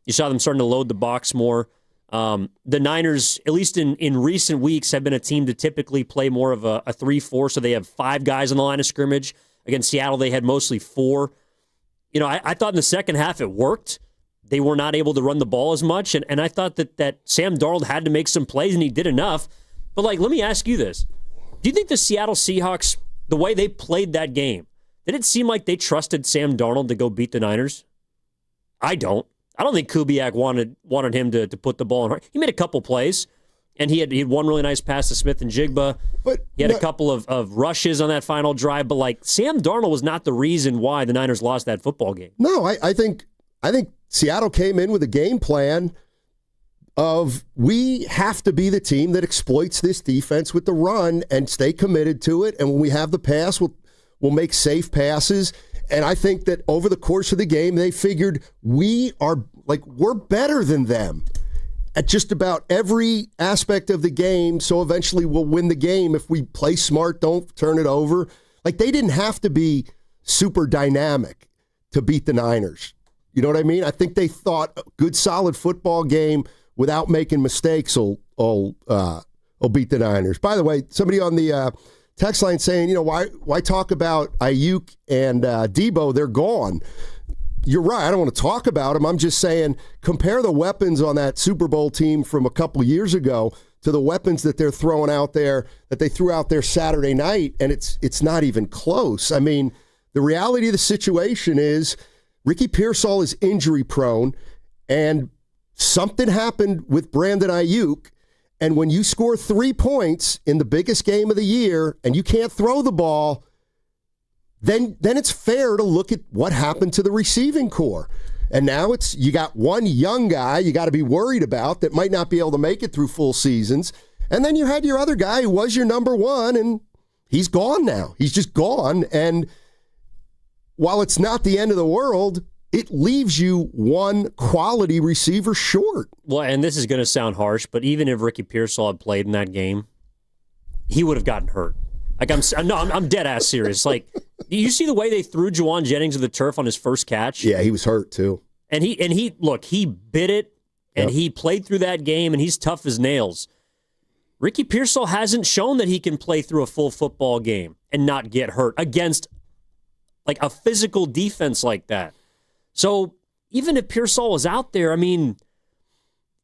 S7: You saw them starting to load the box more. The Niners, at least in recent weeks, have been a team to typically play more of a 3-4, so they have 5 guys on the line of scrimmage. Against Seattle, they had mostly 4. You know, I thought in the second half it worked. They were not able to run the ball as much, and I thought that Sam Darnold had to make some plays, and he did enough. But, let me ask you this. Do you think the Seattle Seahawks, the way they played that game, did it seem like they trusted Sam Darnold to go beat the Niners? I don't. I don't think Kubiak wanted him to put the ball in. He made a couple plays, and he had one really nice pass to Smith and Jigba. But he had a couple of rushes on that final drive. But Sam Darnold was not the reason why the Niners lost that football game.
S6: No, I think Seattle came in with a game plan of we have to be the team that exploits this defense with the run and stay committed to it. And when we have the pass, we'll make safe passes. And I think that over the course of the game, they figured we're better than them at just about every aspect of the game. So eventually we'll win the game if we play smart, don't turn it over. They didn't have to be super dynamic to beat the Niners. You know what I mean? I think they thought a good, solid football game without making mistakes will beat the Niners. By the way, somebody on the text line saying, why talk about Ayuk and Debo? They're gone. You're right. I don't want to talk about them. I'm just saying compare the weapons on that Super Bowl team from a couple of years ago to the weapons that they're throwing out there, that they threw out there Saturday night, and it's not even close. I mean, the reality of the situation is Ricky Pearsall is injury prone, and something happened with Brandon Ayuk. And when you score 3 points in the biggest game of the year and you can't throw the ball, then it's fair to look at what happened to the receiving core. And now you got one young guy you got to be worried about that might not be able to make it through full seasons. And then you had your other guy who was your number one, and he's gone now. He's just gone. And while it's not the end of the world, it leaves you one quality receiver short.
S7: Well, and this is going to sound harsh, but even if Ricky Pearsall had played in that game, he would have gotten hurt. I'm dead ass serious. Do you see the way they threw Juwan Jennings to the turf on his first catch?
S6: Yeah, he was hurt too.
S7: And he bit it, and he played through that game, and he's tough as nails. Ricky Pearsall hasn't shown that he can play through a full football game and not get hurt against a physical defense like that. So even if Pearsall was out there, I mean,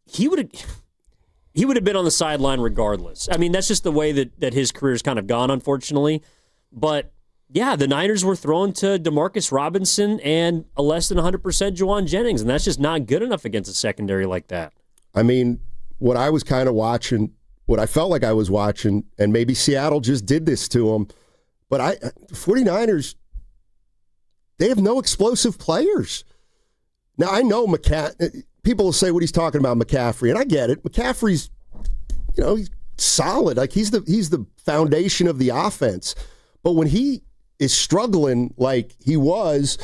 S7: he would have been on the sideline regardless. I mean, that's just the way that his career's kind of gone, unfortunately. But yeah, the Niners were thrown to Demarcus Robinson and a less than 100% Juwan Jennings, and that's just not good enough against a secondary like that.
S6: I mean, what I was kind of watching, what I felt like I was watching, and maybe Seattle just did this to them, but 49ers, they have no explosive players. Now, I know people will say what he's talking about, McCaffrey, and I get it. McCaffrey's, he's solid. He's the foundation of the offense. But when he is struggling like he was,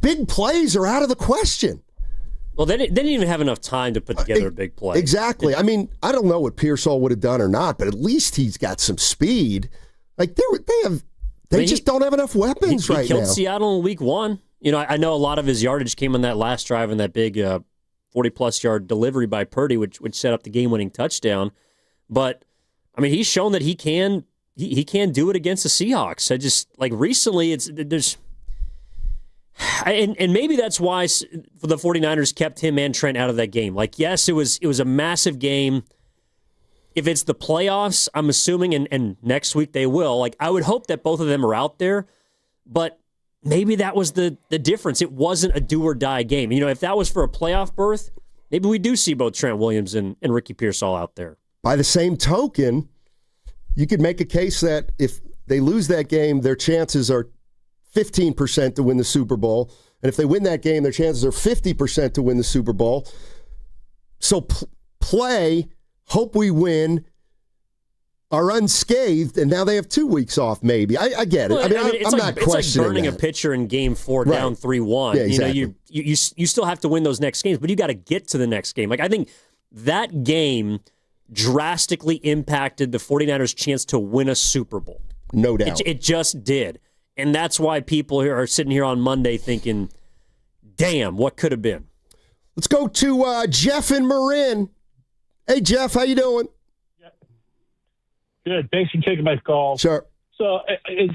S6: big plays are out of the question.
S7: Well, they didn't even have enough time to put together a big play.
S6: Exactly. I mean, I don't know what Pearsall would have done or not, but at least he's got some speed. They just don't have enough weapons right now. He
S7: killed Seattle in week 1. I know a lot of his yardage came on that last drive in that big 40-plus yard delivery by Purdy, which set up the game-winning touchdown. But, I mean, he's shown that he can do it against the Seahawks. I just, recently, and maybe that's why the 49ers kept him and Trent out of that game. Yes, it was a massive game. If it's the playoffs, I'm assuming, and next week they will, I would hope that both of them are out there, but maybe that was the difference. It wasn't a do-or-die game. If that was for a playoff berth, maybe we do see both Trent Williams and Ricky Pearsall out there.
S6: By the same token, you could make a case that if they lose that game, their chances are 15% to win the Super Bowl. And if they win that game, their chances are 50% to win the Super Bowl. So play, hope we win, are unscathed, and now they have 2 weeks off, maybe. I get it.
S7: Well,
S6: I'm not questioning
S7: it's like burning
S6: that.
S7: a pitcher in Game 4 down 3-1.
S6: Yeah, exactly.
S7: You still have to win those next games, but you got to get to the next game. Like, I think that game drastically impacted the 49ers' chance to win a Super Bowl.
S6: No doubt.
S7: It just did. And that's why people here are sitting here on Monday thinking, damn, what could have been?
S6: Let's go to Jeff in Marin. Hey, Jeff, how you doing?
S3: Good. Thanks for taking my call.
S6: Sure.
S3: So,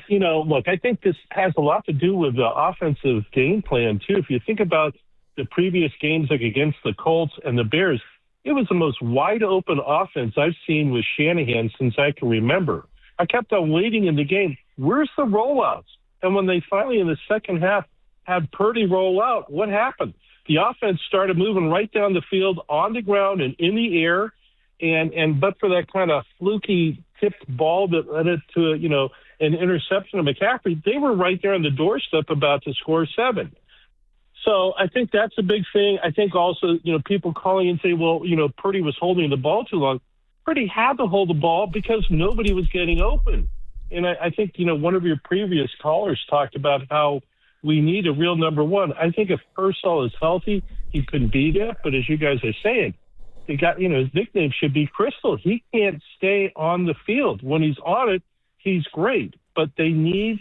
S3: look, I think this has a lot to do with the offensive game plan, too. If you think about the previous games, like against the Colts and the Bears, it was the most wide-open offense I've seen with Shanahan since I can remember. I kept on waiting in the game. Where's the rollouts? And when they finally, in the second half, had Purdy roll out, what happened? The offense started moving right down the field, on the ground and in the air, and but for that kind of fluky tipped ball that led it to, an interception of McCaffrey, they were right there on the doorstep about to score 7. So I think that's a big thing. I think also, people calling and say, well, Purdy was holding the ball too long. Purdy had to hold the ball because nobody was getting open. And I think, one of your previous callers talked about how we need a real number one. I think if Purcell is healthy, he could be that. But as you guys are saying, they got, his nickname should be Crystal. He can't stay on the field. When he's on it, he's great. But they need,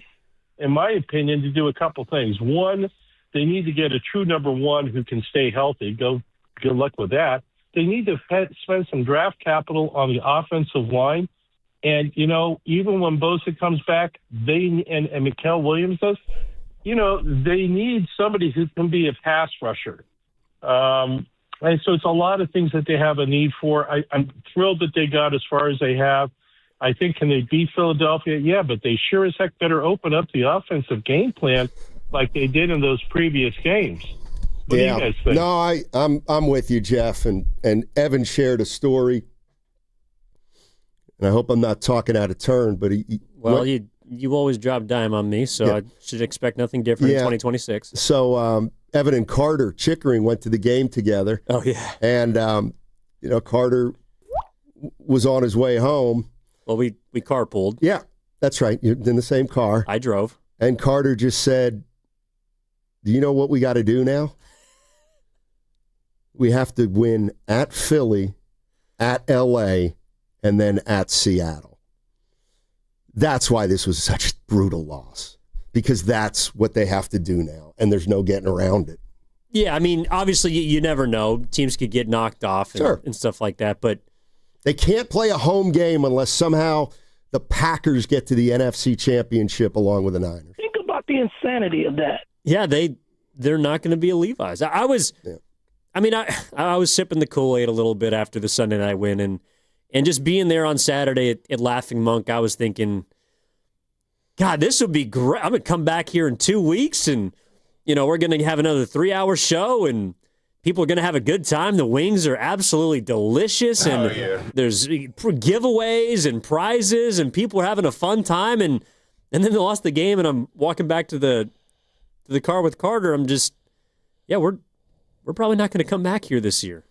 S3: in my opinion, to do a couple things. One, they need to get a true number one who can stay healthy. Good luck with that. They need to spend some draft capital on the offensive line. And, even when Bosa comes back, and Mikael Williams does, they need somebody who can be a pass rusher. And so it's a lot of things that they have a need for. I'm thrilled that they got as far as they have. I think, can they beat Philadelphia? Yeah, but they sure as heck better open up the offensive game plan like they did in those previous games. What do you guys think?
S6: No, I'm with you, Jeff. And Evan shared a story, and I hope I'm not talking out of turn, but
S7: you always drop dime on me, so I should expect nothing different in 2026.
S6: So Evan and Carter Chickering went to the game together.
S7: Oh, yeah.
S6: And, Carter was on his way home.
S7: Well, we carpooled.
S6: Yeah, that's right. You're in the same car.
S7: I drove.
S6: And Carter just said, do you know what we got to do now? We have to win at Philly, at L.A., and then at Seattle. That's why this was such a brutal loss, because that's what they have to do now, and there's no getting around it.
S7: Yeah, I mean, obviously you never know. Teams could get knocked off and stuff like that, but
S6: they can't play a home game unless somehow the Packers get to the NFC Championship along with the Niners.
S4: Think about the insanity of that.
S7: Yeah, they're not going to be a Levi's. I was sipping the Kool-Aid a little bit after the Sunday night win, and just being there on Saturday at Laughing Monk, I was thinking, God, this would be great. I'm going to come back here in 2 weeks, and we're going to have another 3-hour show, and people are going to have a good time. The wings are absolutely delicious, and there's giveaways and prizes, and people are having a fun time. And then they lost the game, and I'm walking back to the car with Carter. I'm just, we're probably not going to come back here this year,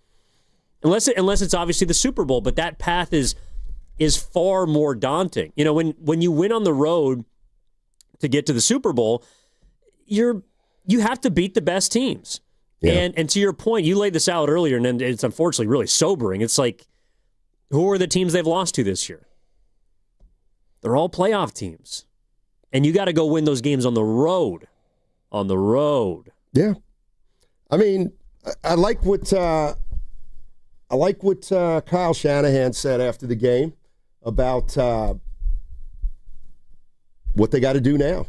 S7: unless it's obviously the Super Bowl. But that path is far more daunting. When you win on the road to get to the Super Bowl, you have to beat the best teams. Yeah. And to your point, you laid this out earlier, and it's unfortunately really sobering. It's like, who are the teams they've lost to this year? They're all playoff teams. And you got to go win those games on the road. On the road.
S6: Yeah. I mean, I like what Kyle Shanahan said after the game about what they got to do now.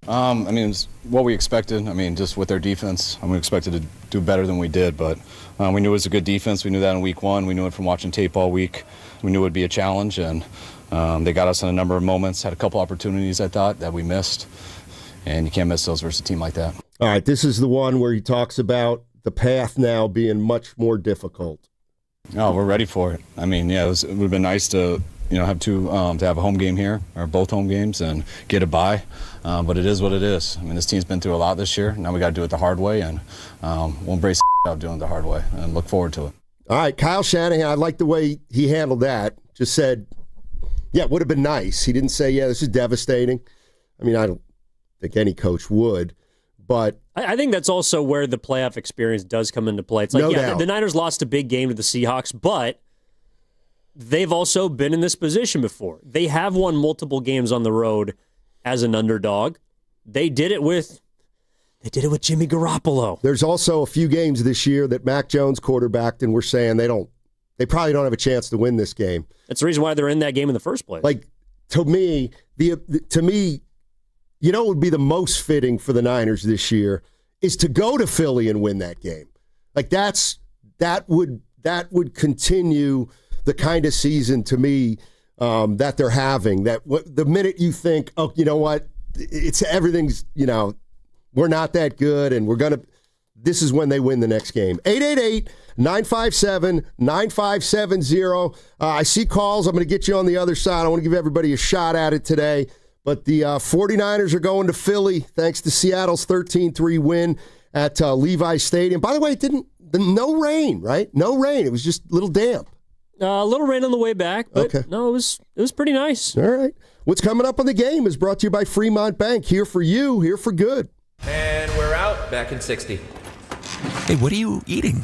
S24: It was what we expected. Just with their defense, we expected to do better than we did, but we knew it was a good defense. We knew that in week one. We knew it from watching tape all week. We knew it would be a challenge, and they got us in a number of moments, had a couple opportunities, I thought, that we missed, and you can't miss those versus a team like that.
S6: All right, this is the one where he talks about the path now being much more difficult.
S24: Oh, we're ready for it. It would have been nice to have to have a home game here, or both home games, and get a bye. But it is what it is. I mean, this team's been through a lot this year. Now we got to do it the hard way, and we'll embrace out doing it the hard way and look forward to it.
S6: All right, Kyle Shanahan, I like the way he handled that. Just said, yeah, it would have been nice. He didn't say, yeah, this is devastating. I mean, I don't think any coach would, but
S7: I think that's also where the playoff experience does come into play. It's like, the Niners lost a big game to the Seahawks, but they've also been in this position before. They have won multiple games on the road as an underdog. They did it with Jimmy Garoppolo.
S6: There's also a few games this year that Mac Jones quarterbacked, and we're saying they probably don't have a chance to win this game.
S7: That's the reason why they're in that game in the first place.
S6: Like, to me, what would be the most fitting for the Niners this year is to go to Philly and win that game. Like, that would continue the kind of season, to me, that they're having. That the minute you think, oh, you know what, everything's, we're not that good, and this is when they win the next game. 888-957-9570. I see calls. I'm going to get you on the other side. I want to give everybody a shot at it today. But the 49ers are going to Philly thanks to Seattle's 13-3 win at Levi's Stadium. By the way, no rain, right? No rain. It was just a little damp.
S7: A little rain on the way back, but no, it was pretty nice.
S6: All right. What's coming up on the game is brought to you by Fremont Bank. Here for you, here for good.
S5: And we're out, back in 60.
S9: Hey, what are you eating?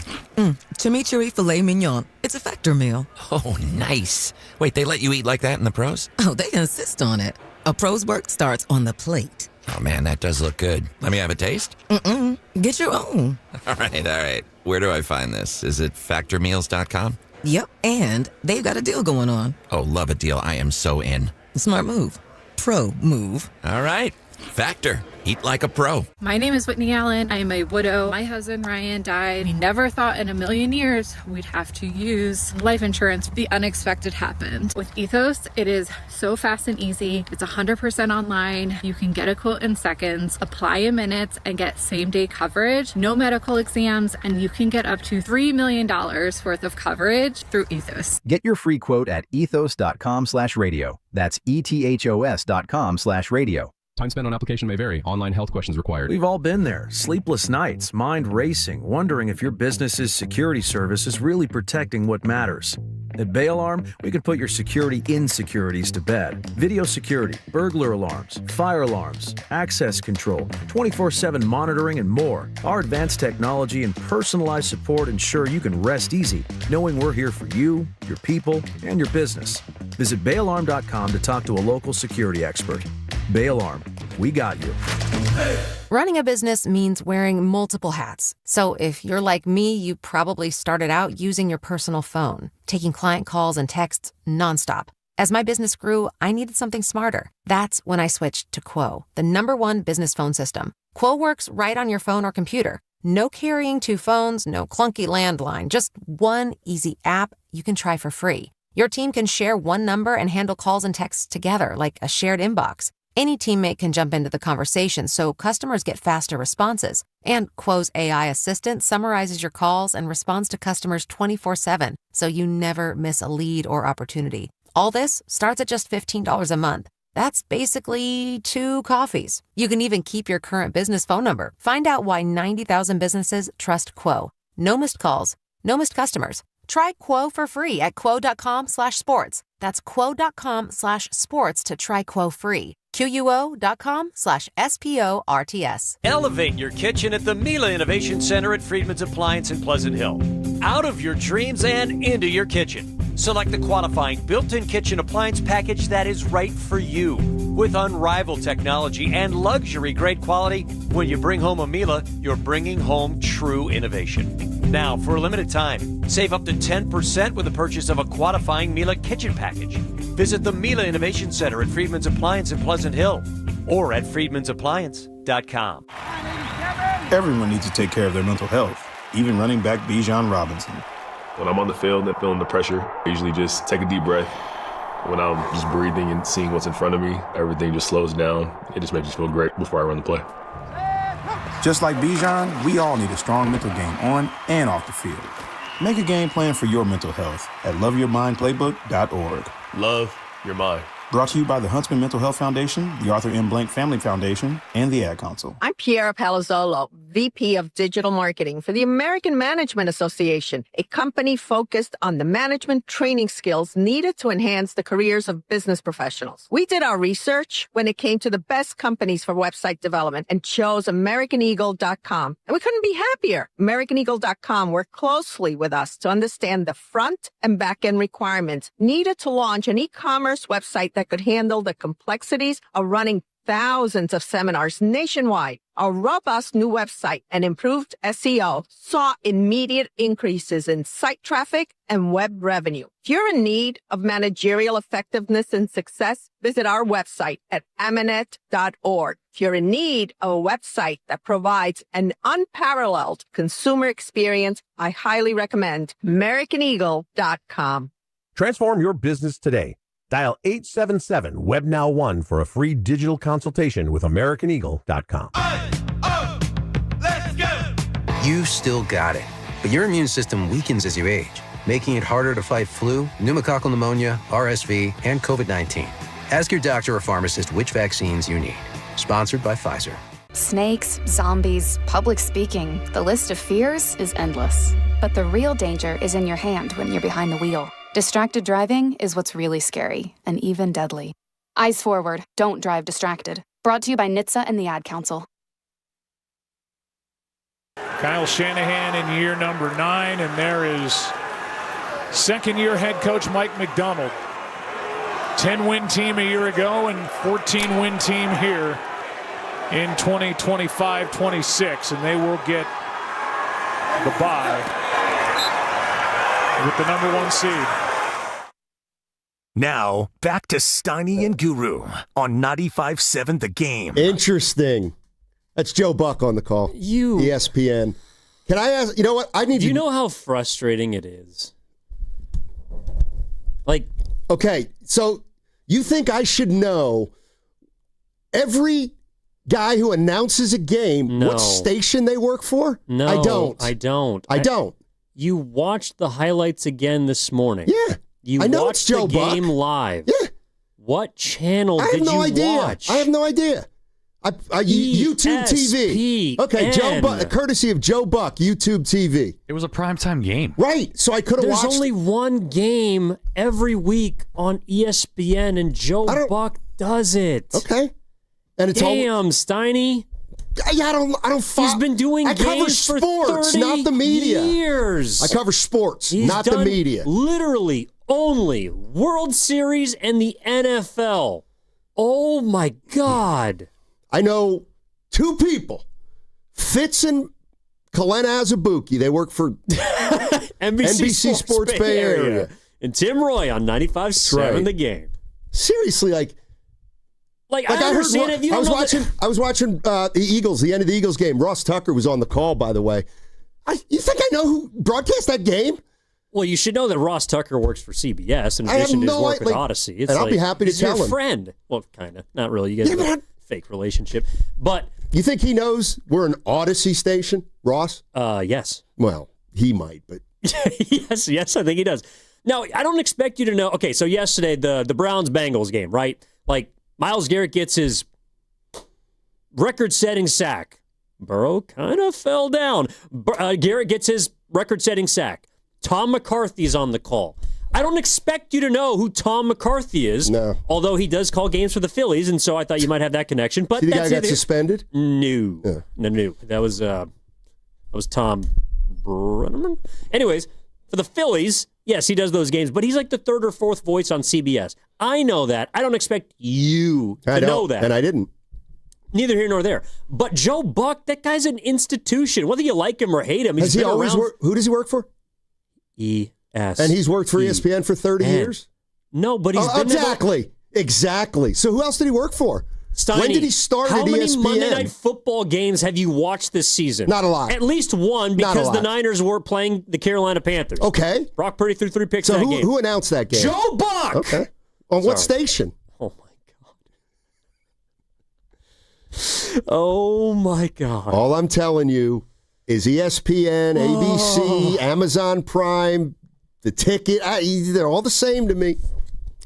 S12: Chimichurri filet mignon. It's a Factor meal.
S9: Oh, nice. Wait, they let you eat like that in the pros?
S12: Oh, they insist on it. A pro's work starts on the plate.
S9: Oh, man, that does look good. Let me have a taste?
S12: Get your own.
S9: All right. Where do I find this? Is it factormeals.com?
S12: Yep, and they've got a deal going on.
S9: Oh, love a deal. I am so in.
S12: Smart move. Pro move.
S9: All right. Factor. Eat like a pro.
S13: My name is Whitney Allen. I am a widow. My husband, Ryan, died. We never thought in a million years we'd have to use life insurance. The unexpected happened. With Ethos, it is so fast and easy. It's 100% online. You can get a quote in seconds, apply in minutes, and get same-day coverage. No medical exams, and you can get up to $3 million worth of coverage through Ethos.
S16: Get your free quote at ethos.com/radio. That's ethos.com/radio.
S17: Time spent on application may vary. Online health questions required.
S21: We've all been there. Sleepless nights, mind racing, wondering if your business's security service is really protecting what matters. At Bay Alarm, we can put your security insecurities to bed. Video security, burglar alarms, fire alarms, access control, 24/7 monitoring, and more. Our advanced technology and personalized support ensure you can rest easy, knowing we're here for you, your people, and your business. Visit bayalarm.com to talk to a local security expert. Bay Alarm, we got you.
S25: Running a business means wearing multiple hats. So if you're like me, you probably started out using your personal phone, taking client calls and texts nonstop. As my business grew, I needed something smarter. That's when I switched to Quo, the #1 business phone system. Quo works right on your phone or computer. No carrying 2 phones, no clunky landline, just one easy app you can try for free. Your team can share one number and handle calls and texts together like a shared inbox. Any teammate can jump into the conversation so customers get faster responses. And Quo's AI assistant summarizes your calls and responds to customers 24/7, so you never miss a lead or opportunity. All this starts at just $15 a month. That's basically 2 coffees. You can even keep your current business phone number. Find out why 90,000 businesses trust Quo. No missed calls, no missed customers. Try Quo for free at quo.com/sports. That's quo.com/sports to try Quo free. QUO.com/SPORTS.
S26: Elevate your kitchen at the Miele Innovation Center at Freedman's Appliance in Pleasant Hill. Out of your dreams and into your kitchen. Select the qualifying built-in kitchen appliance package that is right for you. With unrivaled technology and luxury-grade quality, when you bring home a Miele, you're bringing home true innovation. Now, for a limited time, save up to 10% with the purchase of a qualifying Miele kitchen package. Visit the Miele Innovation Center at Freedman's Appliance in Pleasant Hill or at freedmansappliance.com.
S22: Everyone needs to take care of their mental health, even running back Bijan Robinson.
S27: When I'm on the field and feeling the pressure, I usually just take a deep breath. When I'm just breathing and seeing what's in front of me, everything just slows down. It just makes me feel great before I run the play.
S22: Just like Bijan, we all need a strong mental game on and off the field.
S8: Make a game plan for your mental health at loveyourmindplaybook.org.
S27: Love your mind.
S8: Brought to you by the Huntsman Mental Health Foundation, the Arthur M. Blank Family Foundation, and the Ad Council.
S10: I'm Piera Palazzolo, VP of Digital Marketing for the American Management Association, a company focused on the management training skills needed to enhance the careers of business professionals. We did our research when it came to the best companies for website development and chose AmericanEagle.com. And we couldn't be happier. AmericanEagle.com worked closely with us to understand the front and back end requirements needed to launch an e-commerce website that could handle the complexities of running thousands of seminars nationwide. Our robust new website and improved SEO saw immediate increases in site traffic and web revenue. If you're in need of managerial effectiveness and success, visit our website at amanet.org. If you're in need of a website that provides an unparalleled consumer experience, I highly recommend AmericanEagle.com.
S14: Transform your business today. Dial 877-WebNow1 for a free digital consultation with AmericanEagle.com.
S15: Let's go! You still got it, but your immune system weakens as you age, making it harder to fight flu, pneumococcal pneumonia, RSV, and COVID-19. Ask your doctor or pharmacist which vaccines you need. Sponsored by Pfizer.
S18: Snakes, zombies, public speaking. The list of fears is endless. But the real danger is in your hand when you're behind the wheel. Distracted driving is what's really scary and even deadly. Eyes forward, don't drive distracted. Brought to you by NHTSA and the Ad Council.
S11: Kyle Shanahan in year number 9, and there is second-year head coach Mike McDonald. 10-win team a year ago and 14-win team here in 2025-26, and they will get the bye with the number 1 seed.
S23: Now, back to Steiny and Guru on 95.7 The Game.
S6: Interesting. That's Joe Buck on the call. ESPN. Can I ask, you know what? Do
S7: you know how frustrating it is?
S6: Okay, so you think I should know every guy who announces a game, what station they work for?
S7: No,
S6: I don't.
S7: I don't. You watched the highlights again this morning.
S6: Yeah.
S7: You
S6: I know
S7: watched
S6: it's Joe
S7: the game
S6: Buck.
S7: live.
S6: Yeah.
S7: What channel did you watch?
S6: I have no idea. YouTube TV. Okay, Joe Buck, courtesy of Joe Buck, YouTube TV.
S19: It was a primetime game.
S6: Right, so I could have watched.
S7: There's only one game every week on ESPN, and Joe Buck does it.
S6: Okay. And it's
S7: Damn, Steiny.
S6: I don't
S7: He's been doing
S6: I cover
S7: games for
S6: sports,
S7: 30
S6: not the media.
S7: years.
S6: I cover sports,
S7: He's
S6: not the
S7: done
S6: media.
S7: Literally only World Series and the NFL. Oh my God.
S6: I know 2 people, Fitz and Kalena Azubuike. They work for NBC Sports Bay Area.
S7: And Tim Roy on 95.7 The Game.
S6: Seriously, I
S7: understand if you don't
S6: I was watching the Eagles, the end of the Eagles game. Ross Tucker was on the call, by the way. You think I know who broadcast that game?
S7: Well, you should know that Ross Tucker works for CBS in addition to his work with Odyssey. It's
S6: and I'll be happy to tell him.
S7: He's your friend. Well, kind of. Not really. You guys have a fake relationship. But
S6: you think he knows we're an Odyssey station, Ross?
S7: Yes.
S6: Well, he might, but
S7: yes, I think he does. Now, I don't expect you to know. Okay, so yesterday the Browns-Bengals game, right? Myles Garrett gets his record-setting sack. Burrow kind of fell down. Garrett gets his record-setting sack. Tom McCarthy's on the call. I don't expect you to know who Tom McCarthy is, although he does call games for the Phillies, and so I thought you might have that connection. But
S6: the guy got suspended?
S7: No. No. That was Tom Brenneman. Anyways, for the Phillies, yes, he does those games, but he's like the 3rd or 4th voice on CBS. I know that. I don't expect you to know that.
S6: And I didn't.
S7: Neither here nor there. But Joe Buck, that guy's an institution. Whether you like him or hate him, he's been around.
S6: Who does he work for?
S7: ES.
S6: And he's worked for ESPN for 30 years?
S7: No, but he's been
S6: Exactly. So who else did he work for?
S7: Steiny,
S6: when did he start at ESPN?
S7: How many Monday Night Football games have you watched this season?
S6: Not a lot.
S7: At least one, because the Niners were playing the Carolina Panthers.
S6: Okay.
S7: Brock Purdy threw 3 picks in that game.
S6: Who announced that game?
S7: Joe Buck!
S6: Okay. On what station?
S7: Oh, my God. Oh, my God.
S6: All I'm telling you is ESPN, ABC, Amazon Prime, the ticket. They're all the same to me.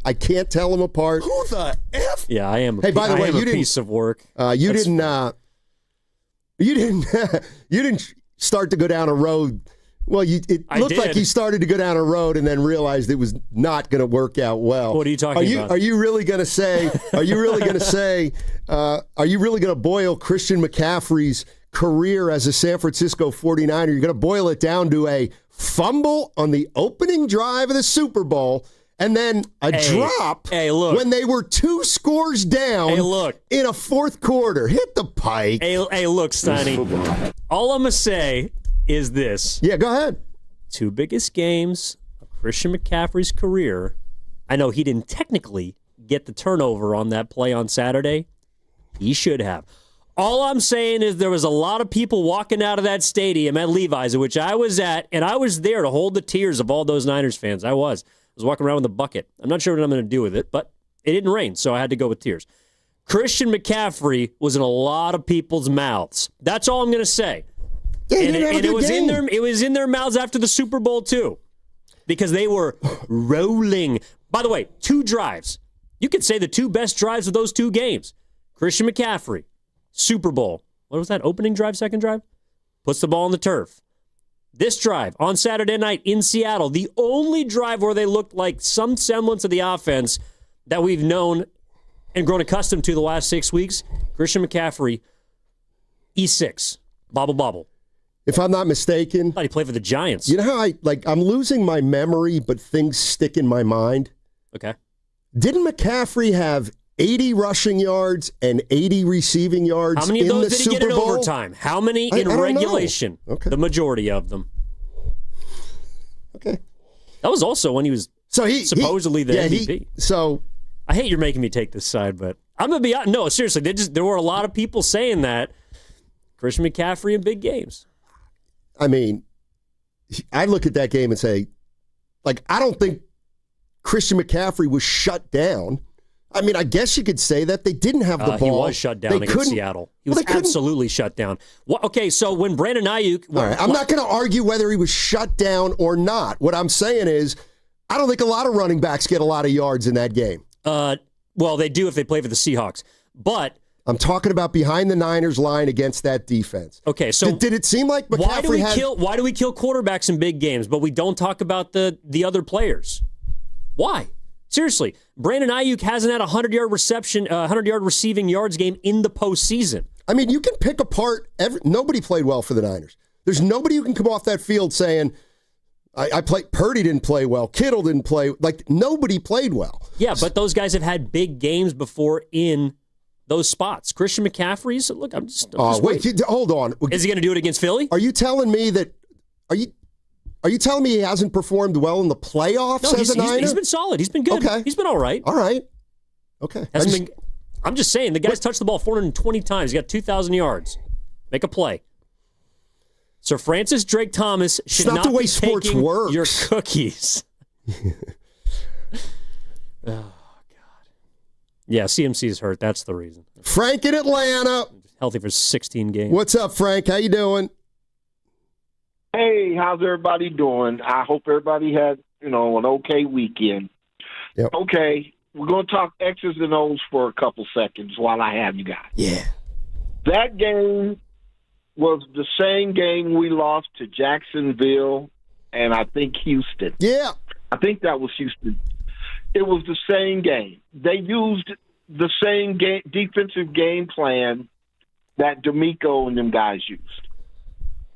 S6: I can't tell them apart.
S1: Who the F?
S7: Yeah, I am.
S6: Hey, by the way, you didn't
S7: piece of work.
S6: You didn't start to go down a road. Well, it looked like you started to go down a road and then realized it was not going to work out well.
S7: What are you talking about?
S6: Are you really going to say? Are you really going to say? Are you really going to boil Christian McCaffrey's career as a San Francisco 49er? You're going to boil it down to a fumble on the opening drive of the Super Bowl and then a drop when they were 2 scores down in a fourth quarter. Hit the pike.
S7: Hey, look, Steiny. All I'm going to say is this.
S6: Yeah, go ahead.
S7: 2 biggest games of Christian McCaffrey's career. I know he didn't technically get the turnover on that play on Saturday. He should have. All I'm saying is there was a lot of people walking out of that stadium at Levi's, which I was at, and I was there to hold the tears of all those Niners fans. I was walking around with a bucket. I'm not sure what I'm going to do with it, but it didn't rain, so I had to go with tears. Christian McCaffrey was in a lot of people's mouths. That's all I'm going to say.
S6: Yeah,
S7: and it was in their mouths after the Super Bowl, too, because they were rolling. By the way, 2 drives. You could say the 2 best drives of those 2 games. Christian McCaffrey, Super Bowl. What was that, opening drive, second drive? Puts the ball on the turf. This drive on Saturday night in Seattle, the only drive where they looked like some semblance of the offense that we've known and grown accustomed to the last 6 weeks, Christian McCaffrey, E6, bobble.
S6: If I'm not mistaken.
S7: I thought he played for the Giants.
S6: You know how I'm losing my memory, but things stick in my mind?
S7: Okay.
S6: Didn't McCaffrey have 80 rushing yards and 80 receiving yards
S7: How many of
S6: in
S7: those
S6: the
S7: did he get
S6: Super
S7: in
S6: Bowl?
S7: overtime? How many in
S6: I don't
S7: regulation?
S6: know. Okay.
S7: The majority of them.
S6: Okay.
S7: That was also when he was supposedly the MVP. I hate you're making me take this side, but I'm going to be honest. No, seriously, there were a lot of people saying that Christian McCaffrey in big games.
S6: I mean, I look at that game and say, I don't think Christian McCaffrey was shut down. I mean, I guess you could say that. They didn't have the ball.
S7: He was shut down against Seattle. He was absolutely shut down. Okay, so when Brandon Ayuk...
S6: All right, I'm not going to argue whether he was shut down or not. What I'm saying is, I don't think a lot of running backs get a lot of yards in that game.
S7: Well, they do if they play for the Seahawks. But...
S6: I'm talking about behind the Niners line against that defense.
S7: Okay, so...
S6: Did it seem like McCaffrey
S7: why do we kill quarterbacks in big games, but we don't talk about the other players? Why? Seriously, Brandon Ayuk hasn't had a 100-yard receiving yards game in the postseason.
S6: I mean, you can pick apart nobody played well for the Niners. There's nobody who can come off that field saying, Purdy didn't play well, Kittle didn't play. Nobody played well.
S7: Yeah, but those guys have had big games before in those spots. Christian McCaffrey's, look, I'm just
S6: wait, hold on.
S7: Is he going to do it against Philly?
S6: Are you telling me that? Are you telling me he hasn't performed well in the playoffs as a Niner?
S7: He's been solid. He's been good.
S6: Okay.
S7: He's been all right.
S6: All right. Okay.
S7: I'm just saying, the guy's touched the ball 420 times. He got 2,000 yards. Make a play. Sir Francis Drake Thomas should not be taking your cookies. Oh, God. Yeah, CMC's hurt. That's the reason.
S6: Frank in Atlanta.
S7: Healthy for 16 games.
S6: What's up, Frank? How you doing?
S2: Hey, how's everybody doing? I hope everybody had, an okay weekend.
S6: Yep.
S2: Okay, we're going to talk X's and O's for a couple seconds while I have you guys.
S6: Yeah.
S2: That game was the same game we lost to Jacksonville and I think Houston.
S6: Yeah.
S2: I think that was Houston. It was the same game. They used the same defensive game plan that D'Amico and them guys used.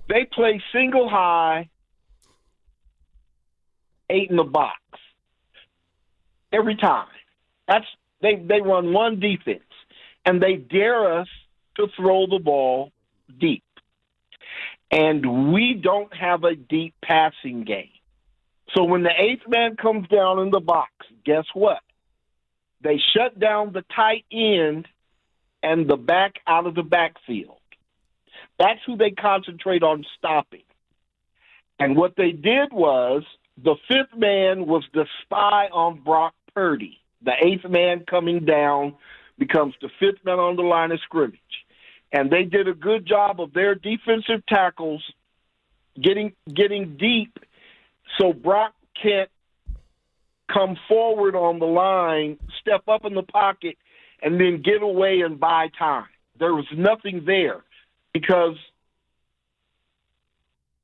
S2: They play single high, 8 in the box every time. They run one defense, and they dare us to throw the ball deep. And we don't have a deep passing game. So when the 8th man comes down in the box, guess what? They shut down the tight end and the back out of the backfield. That's who they concentrate on stopping. And what they did was the 5th man was the spy on Brock Purdy. The 8th man coming down becomes the 5th man on the line of scrimmage. And they did a good job of their defensive tackles getting deep so Brock can't come forward on the line, step up in the pocket, and then get away and buy time. There was nothing there because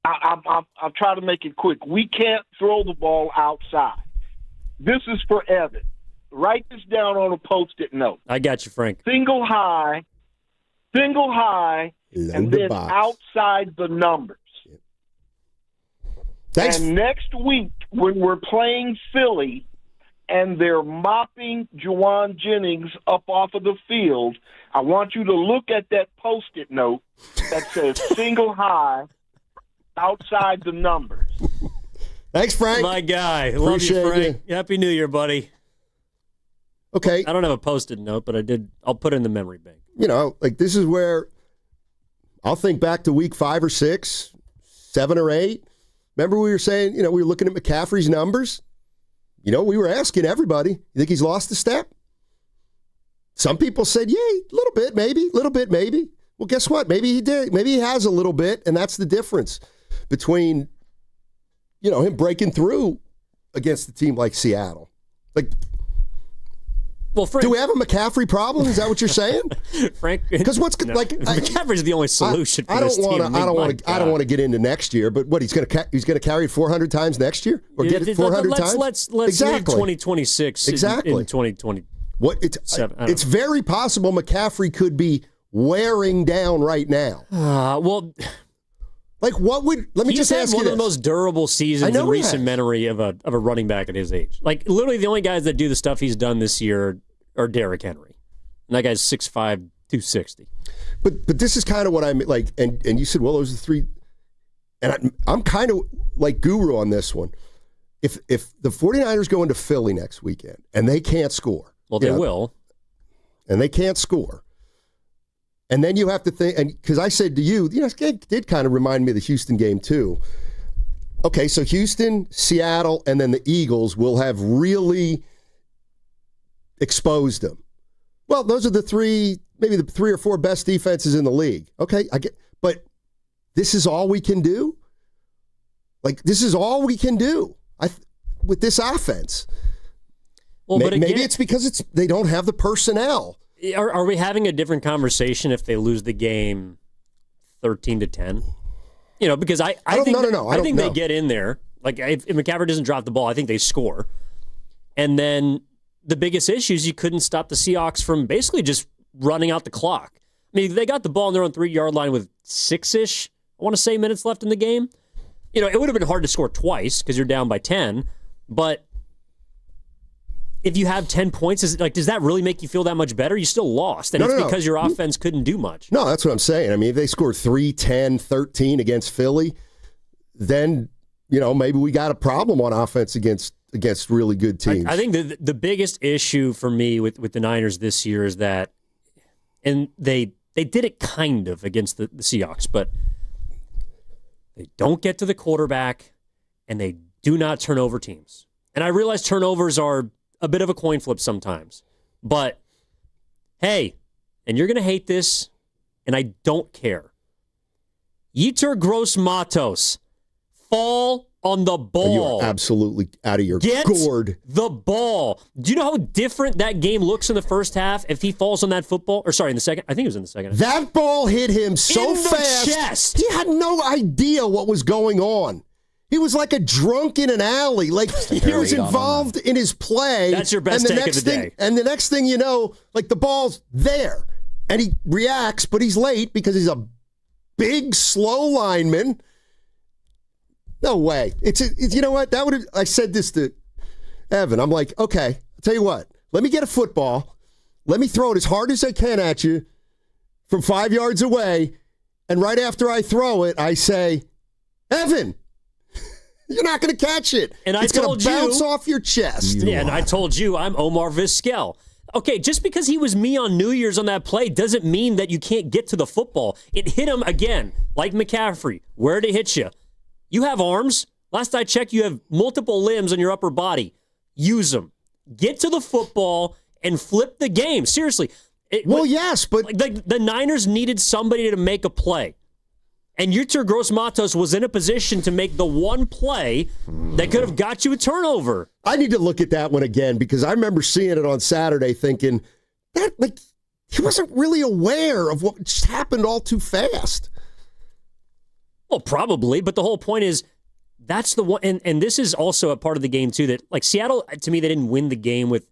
S2: I'll try to make it quick. We can't throw the ball outside. This is for Evan. Write this down on a Post-it note.
S7: I got you, Frank.
S2: Single high, and then outside the numbers.
S6: Thanks.
S2: And next week, when we're playing Philly and they're mopping Juwan Jennings up off of the field, I want you to look at that Post-it note that says single high, outside the numbers.
S6: Thanks, Frank.
S7: My guy. Love you, Frank. Happy New Year, buddy.
S6: Okay.
S7: I don't have a Post-it note, but I'll put it in the memory bank.
S6: You know, like this is where I'll think back to week 5 or 6, 7 or 8. Remember we were saying, we were looking at McCaffrey's numbers? We were asking everybody, you think he's lost a step? Some people said, yeah, a little bit, maybe. Well, guess what? Maybe he did. Maybe he has a little bit, and that's the difference between, him breaking through against a team like Seattle. Like,
S7: well, Frank,
S6: do we have a McCaffrey problem? Is that what you're saying,
S7: Frank?
S6: Because
S7: McCaffrey's the only solution for this team.
S6: I don't want to get into next year, but what he's going to carry it 400 times next year, or get it 400 times?
S7: Let's
S6: exactly.
S7: leave 2026
S6: exactly
S7: in 2020.
S6: It's very possible McCaffrey could be wearing down right now. Let me just ask you
S7: one of the most durable seasons in recent memory of a running back at his age. Like, literally the only guys that do the stuff he's done this year are Derrick Henry. And that guy's 6'5", 260.
S6: But this is kind of what I'm like, and you said, well, those are the three. And I'm kind of like Guru on this one. If the 49ers go into Philly next weekend and they can't score.
S7: Well, they will.
S6: And they can't score. And then you have to think, and because I said to you, it did kind of remind me of the Houston game too. Okay, so Houston, Seattle, and then the Eagles will have really exposed them. Well, those are maybe the 3 or 4 best defenses in the league. Okay, I get, but this is all we can do? Like, this is all we can do with this offense.
S7: Well, but
S6: maybe it's because they don't have the personnel.
S7: Are we having a different conversation if they lose the game 13-10? Because I think they get in there. Like, if McCaffrey doesn't drop the ball, I think they score. And then the biggest issue is you couldn't stop the Seahawks from basically just running out the clock. I mean, they got the ball on their own 3-yard line with 6-ish, I want to say, minutes left in the game. It would have been hard to score twice because you're down by 10, but if you have 10 points, does that really make you feel that much better? You still lost, and because your offense couldn't do much.
S6: No, that's what I'm saying. I mean, if they scored 3, 10, 13 against Philly, then, maybe we got a problem on offense against really good teams.
S7: I think the biggest issue for me with the Niners this year is that, and they did it kind of against the Seahawks, but they don't get to the quarterback, and they do not turn over teams. And I realize turnovers are a bit of a coin flip sometimes. But, hey, and you're going to hate this, and I don't care. Yetur Gross Matos, fall on the ball.
S6: You're absolutely out of your gourd.
S7: The ball. Do you know how different that game looks in the first half if he falls on that football? Or sorry, in the second. I think it was in the second.
S6: That ball hit him so
S7: fast.
S6: Chest. He had no idea what was going on. He was like a drunk in an alley. Like, he was involved in his play.
S7: That's your best take of the day.
S6: And the next thing you know, like, the ball's there. And he reacts, but he's late because he's a big, slow lineman. No way. It's you know what? I said this to Evan. I'm like, okay, I'll tell you what. Let me get a football. Let me throw it as hard as I can at you from 5 yards away. And right after I throw it, I say, Evan, you're not going to catch it.
S7: And
S6: it's going to bounce off your chest.
S7: And I told you I'm Omar Vizquel. Okay, just because he was me on New Year's on that play doesn't mean that you can't get to the football. It hit him again, like McCaffrey. Where'd it hit you? You have arms. Last I checked, you have multiple limbs on your upper body. Use them. Get to the football and flip the game. Seriously.
S6: Yes, but
S7: the Niners needed somebody to make a play. And Yetur Gross-Matos was in a position to make the one play that could have got you a turnover.
S6: I need to look at that one again because I remember seeing it on Saturday thinking, he wasn't really aware of what just happened all too fast.
S7: Well, probably, but the whole point is that's the one, and this is also a part of the game too. That like Seattle, to me, they didn't win the game with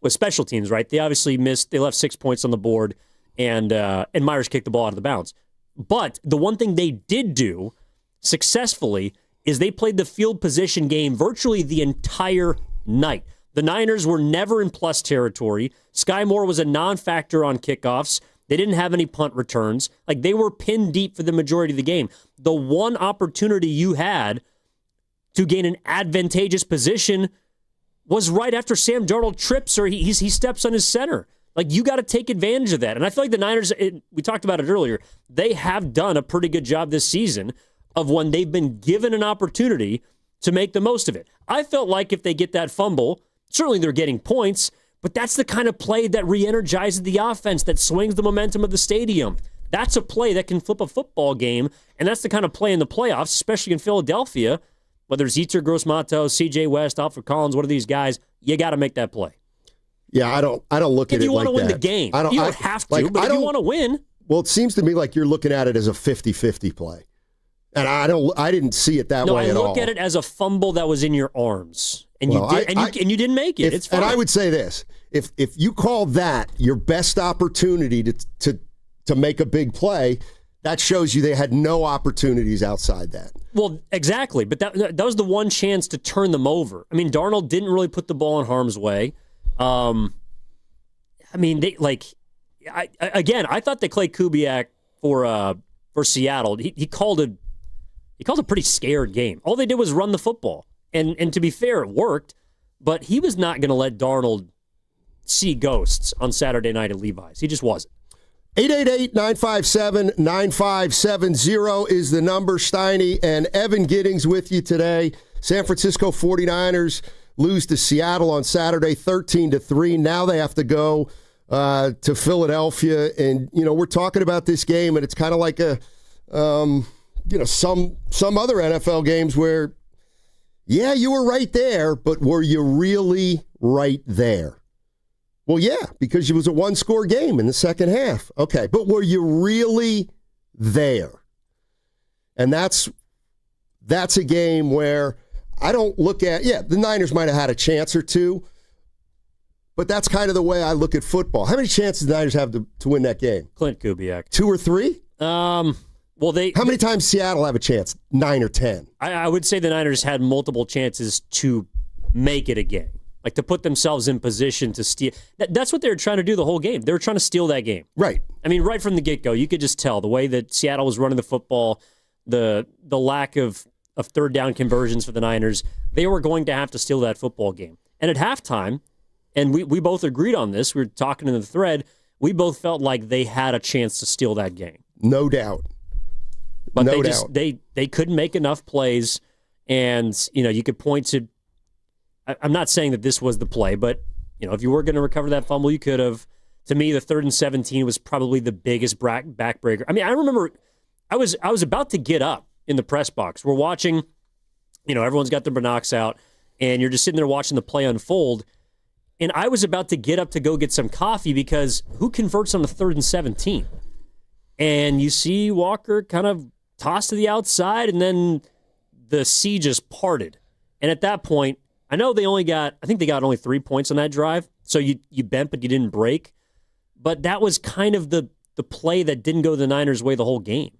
S7: special teams, right? They obviously missed. They left 6 points on the board, and Myers kicked the ball out of the bounds. But the one thing they did do successfully is they played the field position game virtually the entire night. The Niners were never in plus territory. Sky Moore was a non-factor on kickoffs. They didn't have any punt returns. Like, they were pinned deep for the majority of the game. The one opportunity you had to gain an advantageous position was right after Sam Darnold trips or he steps on his center. Like, you got to take advantage of that. And I feel like the Niners, we talked about it earlier, they have done a pretty good job this season of when they've been given an opportunity to make the most of it. I felt like if they get that fumble, certainly they're getting points, but that's the kind of play that re-energizes the offense, that swings the momentum of the stadium. That's a play that can flip a football game, and that's the kind of play in the playoffs, especially in Philadelphia, whether it's Yetur Gross-Matos, C.J. West, Alfred Collins, one of these guys, you got to make that play.
S6: Yeah, I don't look at it like that. If
S7: you want to win the game, you don't have to, but if you want to win.
S6: Well, it seems to me like you're looking at it as a 50-50 play. And I didn't see it that way at all.
S7: No, I look at it as a fumble that was in your arms. And you didn't make it. It's fine.
S6: And I would say this. If you call that your best opportunity to make a big play, that shows you they had no opportunities outside that.
S7: Well, exactly. But that was the one chance to turn them over. I mean, Darnold didn't really put the ball in harm's way. I thought that Clay Kubiak for Seattle, he called a pretty scared game. All they did was run the football. And to be fair, it worked, but he was not going to let Darnold see ghosts on Saturday night at Levi's. He just wasn't.
S6: 888-957-9570 is the number. Steiny and Evan Giddings with you today. San Francisco 49ers lose to Seattle on Saturday 13-3. Now they have to go to Philadelphia. And, we're talking about this game, and it's kind of like some other NFL games where, yeah, you were right there, but were you really right there? Well, yeah, because it was a one-score game in the second half. Okay, but were you really there? And that's a game where I don't look at, the Niners might have had a chance or two, but that's kind of the way I look at football. How many chances did the Niners have to win that game?
S7: Clint Kubiak.
S6: 2 or 3? How many times Seattle have a chance? 9 or 10?
S7: I would say the Niners had multiple chances to make it a game. Like to put themselves in position to steal. That's what they were trying to do the whole game. They were trying to steal that game.
S6: Right.
S7: I mean, right from the get-go, you could just tell the way that Seattle was running the football, the lack of third down conversions for the Niners, they were going to have to steal that football game. And at halftime, and we both agreed on this, we were talking in the thread, we both felt like they had a chance to steal that game.
S6: No doubt.
S7: But they couldn't make enough plays, and you could point to. I'm not saying that this was the play, but if you were going to recover that fumble, you could have. To me, the 3rd and 17 was probably the biggest backbreaker. I mean, I remember I was about to get up in the press box. We're watching, everyone's got their binocs out, and you're just sitting there watching the play unfold. And I was about to get up to go get some coffee because who converts on the 3rd and 17? And you see Walker kind of tossed to the outside, and then the sea just parted. And at that point, I know I think they got only 3 points on that drive. So you bent, but you didn't break. But that was kind of the play that didn't go the Niners' way the whole game.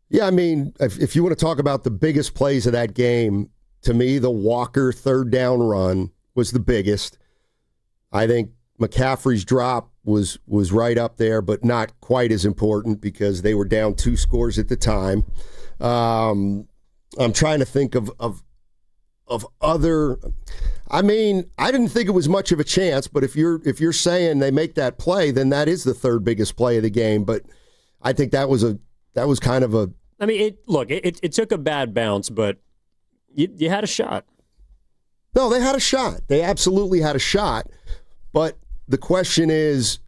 S6: Yeah, I mean, if you want to talk about the biggest plays of that game, to me, the Walker 3rd down run was the biggest. I think McCaffrey's drop was right up there, but not quite as important because they were down 2 scores at the time. I'm trying to think of other. I mean, I didn't think it was much of a chance, but if you're saying they make that play, then that is the 3rd biggest play of the game. But I think that was kind of a.
S7: I mean, it took a bad bounce, but you had a shot.
S6: No, they had a shot. They absolutely had a shot. But the question is,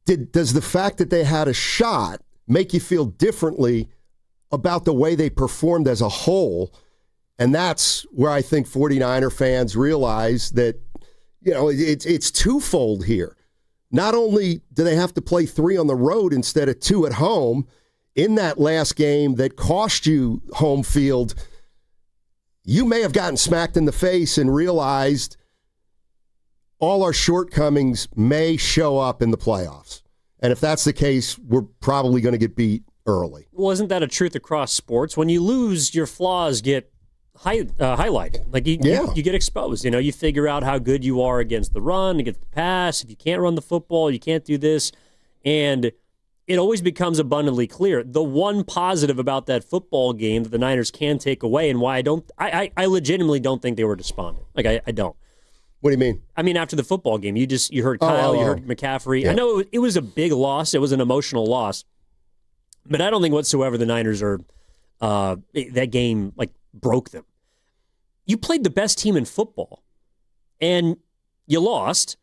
S6: does the fact that they had a shot make you feel differently about the way they performed as a whole? And that's where I think 49er fans realize that, it's twofold here. Not only do they have to play 3 on the road instead of 2 at home, in that last game that cost you home field, you may have gotten smacked in the face and realized all our shortcomings may show up in the playoffs. And if that's the case, we're probably going to get beat early.
S7: Wasn't that a truth across sports? When you lose, your flaws get highlighted. Like you get exposed. You figure out how good you are against the run, against the pass. If you can't run the football, you can't do this. And it always becomes abundantly clear. The one positive about that football game that the Niners can take away, and why I legitimately don't think they were despondent. Like I don't.
S6: What do you mean?
S7: I mean, after the football game, you heard Kyle, you heard McCaffrey. Yeah. I know it was a big loss. It was an emotional loss. But I don't think whatsoever the Niners are that game broke them. You played the best team in football, and you lost,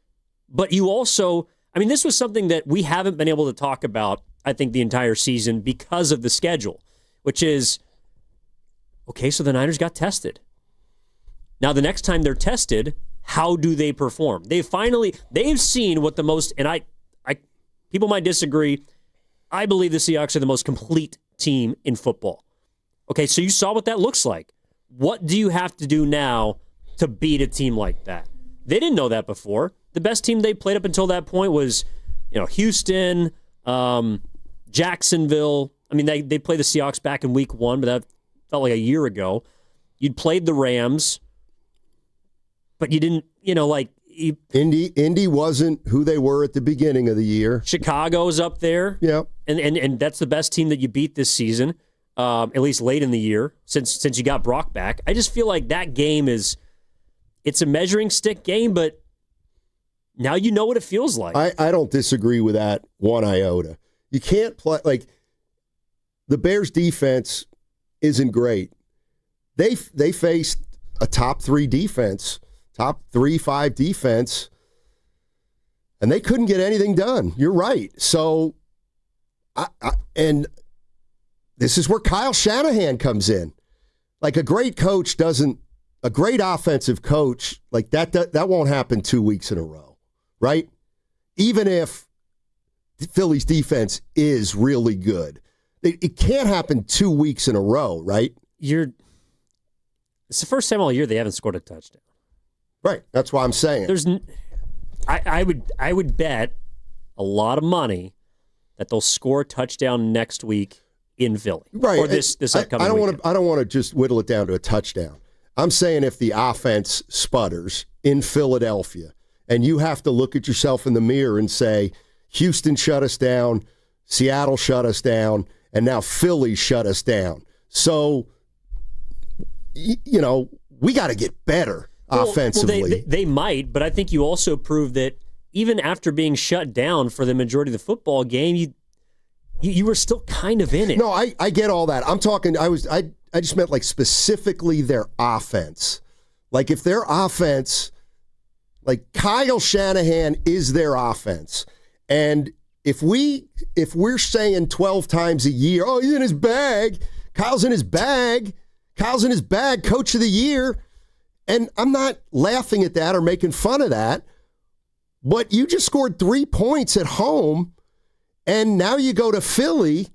S7: but you also, this was something that we haven't been able to talk about, I think, the entire season because of the schedule, which is, okay, so the Niners got tested. Now, the next time they're tested, how do they perform? They've seen what the most, and I people might disagree, I believe the Seahawks are the most complete team in football. Okay, so you saw what that looks like. What do you have to do now to beat a team like that? They didn't know that before. The best team they played up until that point was, Houston, Jacksonville. They played the Seahawks back in week 1, but that felt like a year ago. You'd played the Rams, but you didn't,
S6: Indy wasn't who they were at the beginning of the year.
S7: Chicago's up there.
S6: Yeah.
S7: And that's the best team that you beat this season. At least late in the year, since you got Brock back. I just feel like that game it's a measuring stick game, but now you know what it feels like.
S6: I don't disagree with that one iota. You can't play, the Bears' defense isn't great. They faced a top 3 defense, top 3-5 defense, and they couldn't get anything done. You're right. So, and this is where Kyle Shanahan comes in. A great coach a great offensive coach, that won't happen 2 weeks in a row, right? Even if Philly's defense is really good. It can't happen 2 weeks in a row, right?
S7: It's the first time all year they haven't scored a touchdown.
S6: Right, that's why I'm saying.
S7: I would bet a lot of money that they'll score a touchdown next week in Philly,
S6: right?
S7: Or this upcoming weekend.
S6: I don't want to just whittle it down to a touchdown. I'm saying if the offense sputters in Philadelphia, and you have to look at yourself in the mirror and say, Houston shut us down, Seattle shut us down, and now Philly shut us down. So, we got to get better offensively.
S7: Well, they might, but I think you also proved that even after being shut down for the majority of the football game, you were still kind of in it.
S6: No, I get all that. I'm talking, I just meant specifically their offense. If their offense, Kyle Shanahan is their offense. And if we're saying 12 times a year, oh, he's in his bag, Kyle's in his bag, coach of the year, and I'm not laughing at that or making fun of that, but you just scored 3 points at home. And now you go to Philly.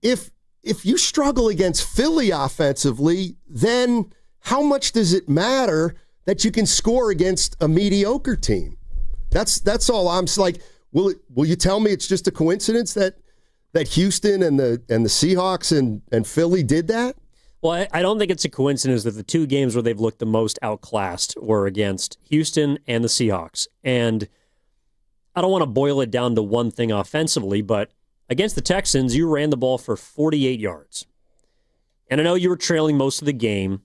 S6: If you struggle against Philly offensively, then how much does it matter that you can score against a mediocre team? That's all I'm like. Will you tell me it's just a coincidence that Houston and the Seahawks and Philly did that?
S7: Well, I don't think it's a coincidence that the 2 games where they've looked the most outclassed were against Houston and the Seahawks. And I don't want to boil it down to one thing offensively, but against the Texans, you ran the ball for 48 yards. And I know you were trailing most of the game,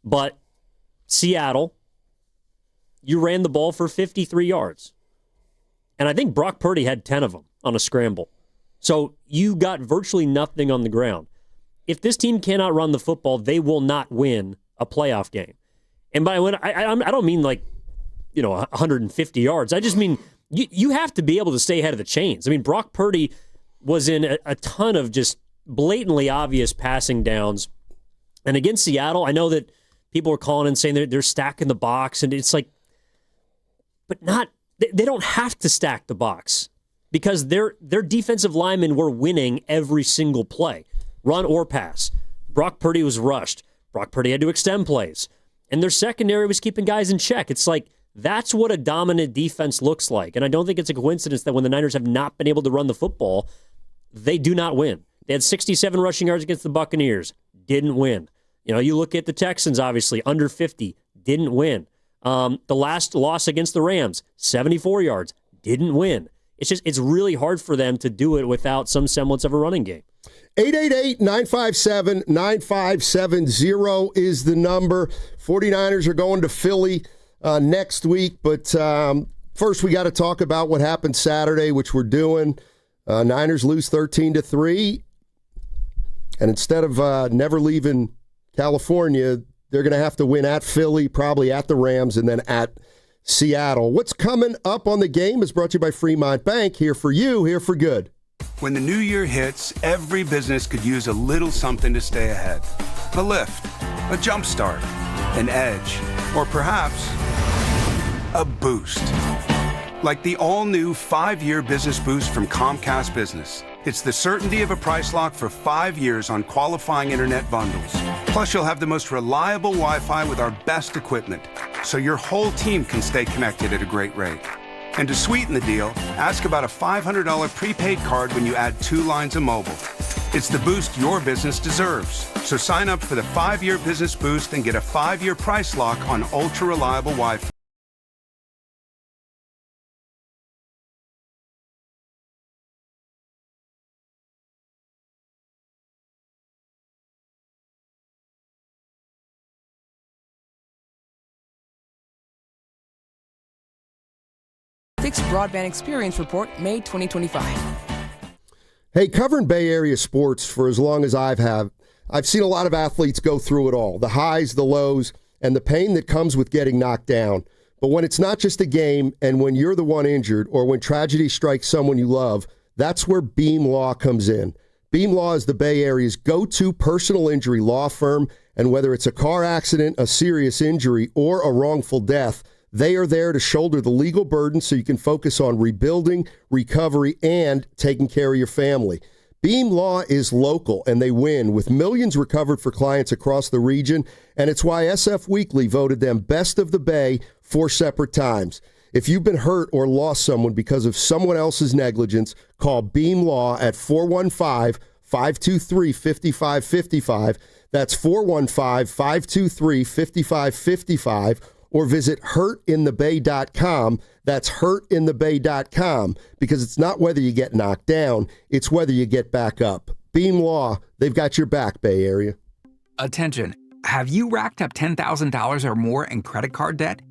S7: but Seattle, you ran the ball for 53 yards. And I think Brock Purdy had 10 of them on a scramble. So you got virtually nothing on the ground. If this team cannot run the football, they will not win a playoff game. And by when I don't mean 150 yards. I just mean you have to be able to stay ahead of the chains. I mean, Brock Purdy was in a ton of just blatantly obvious passing downs. And against Seattle, I know that people are calling and saying they're stacking the box, and it's like, but they don't have to stack the box because their defensive linemen were winning every single play, run or pass. Brock Purdy was rushed. Brock Purdy had to extend plays. And their secondary was keeping guys in check. It's like, that's what a dominant defense looks like. And I don't think it's a coincidence that when the Niners have not been able to run the football, they do not win. They had 67 rushing yards against the Buccaneers. Didn't win. You look at the Texans, obviously, under 50. Didn't win. The last loss against the Rams, 74 yards. Didn't win. It's really hard for them to do it without some semblance of a running game.
S6: 888-957-9570 is the number. 49ers are going to Philly next week, but first we got to talk about what happened Saturday, which we're doing. Niners lose 13-3, and instead of never leaving California, they're going to have to win at Philly, probably at the Rams, and then at Seattle. What's coming up on the game is brought to you by Fremont Bank. Here for you, here for good.
S1: When the new year hits, every business could use a little something to stay ahead. A lift, a jump start, an edge, or perhaps a boost. Like the all-new 5-year business boost from Comcast Business. It's the certainty of a price lock for 5 years on qualifying internet bundles. Plus, you'll have the most reliable Wi-Fi with our best equipment, so your whole team can stay connected at a great rate. And to sweeten the deal, ask about a $500 prepaid card when you add 2 lines of mobile. It's the boost your business deserves. So sign up for the 5-year business boost and get a 5-year price lock on ultra-reliable Wi-Fi.
S3: Fixed Broadband Experience Report, May 2025.
S6: Hey, covering Bay Area sports for as long as I've seen a lot of athletes go through it all, the highs, the lows, and the pain that comes with getting knocked down. But when it's not just a game and when you're the one injured or when tragedy strikes someone you love, that's where Beam Law comes in. Beam Law is the Bay Area's go-to personal injury law firm, and whether it's a car accident, a serious injury, or a wrongful death, they are there to shoulder the legal burden so you can focus on rebuilding, recovery, and taking care of your family. Beam Law is local, and they win, with millions recovered for clients across the region, and it's why SF Weekly voted them Best of the Bay 4 separate times. If you've been hurt or lost someone because of someone else's negligence, call Beam Law at 415-523-5555. That's 415-523-5555. Or visit hurtinthebay.com. That's hurtinthebay.com, because it's not whether you get knocked down, it's whether you get back up. Beam Law, they've got your back, Bay Area.
S4: Attention. Have you racked up $10,000 or more in credit card debt?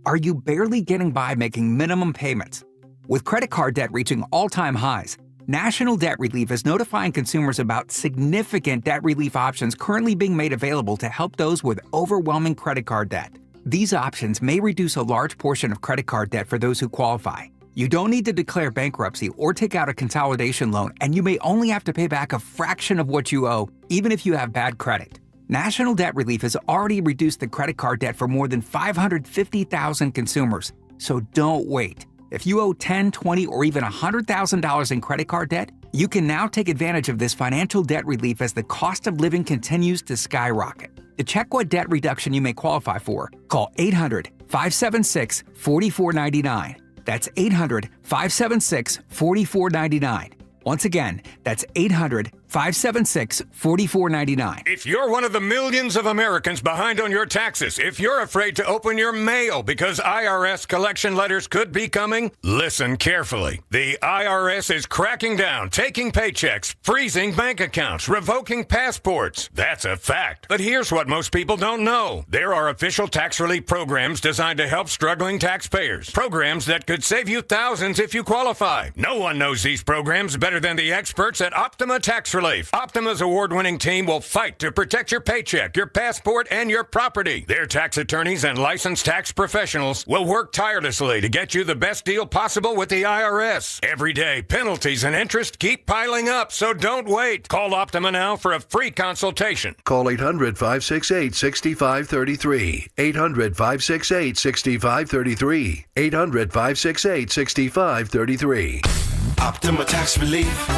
S4: Are you barely getting by making minimum payments? With credit card debt reaching all-time highs, National Debt Relief is notifying consumers about significant debt relief options currently being made available to help those with overwhelming credit card debt. These options may reduce a large portion of credit card debt for those who qualify. You don't need to declare bankruptcy or take out a consolidation loan, and you may only have to pay back a fraction of what you owe, even if you have bad credit. National Debt Relief has already reduced the credit card debt for more than 550,000 consumers. So don't wait. If you owe $10,000, $20,000, or even $100,000 in credit card debt, you can now take advantage of this financial debt relief as the cost of living continues to skyrocket. To check what debt reduction you may qualify for, call 800-576-4499. That's 800-576-4499. Once again, that's 800-576-4499.
S5: If you're one of the millions of Americans behind on your taxes, if you're afraid to open your mail because IRS collection letters could be coming, listen carefully. The IRS is cracking down, taking paychecks, freezing bank accounts, revoking passports. That's a fact. But here's what most people don't know. There are official tax relief programs designed to help struggling taxpayers. Programs that could save you thousands if you qualify. No one knows these programs better than the experts at Optima Tax Relief. Optima's award-winning team will fight to protect your paycheck, your passport, and your property. Their tax attorneys and licensed tax professionals will work tirelessly to get you the best deal possible with the IRS. Every day, penalties and interest keep piling up, so don't wait. Call Optima now for a free consultation.
S9: Call 800-568-6533. 800-568-6533. 800-568-6533.
S12: Optima Tax Relief.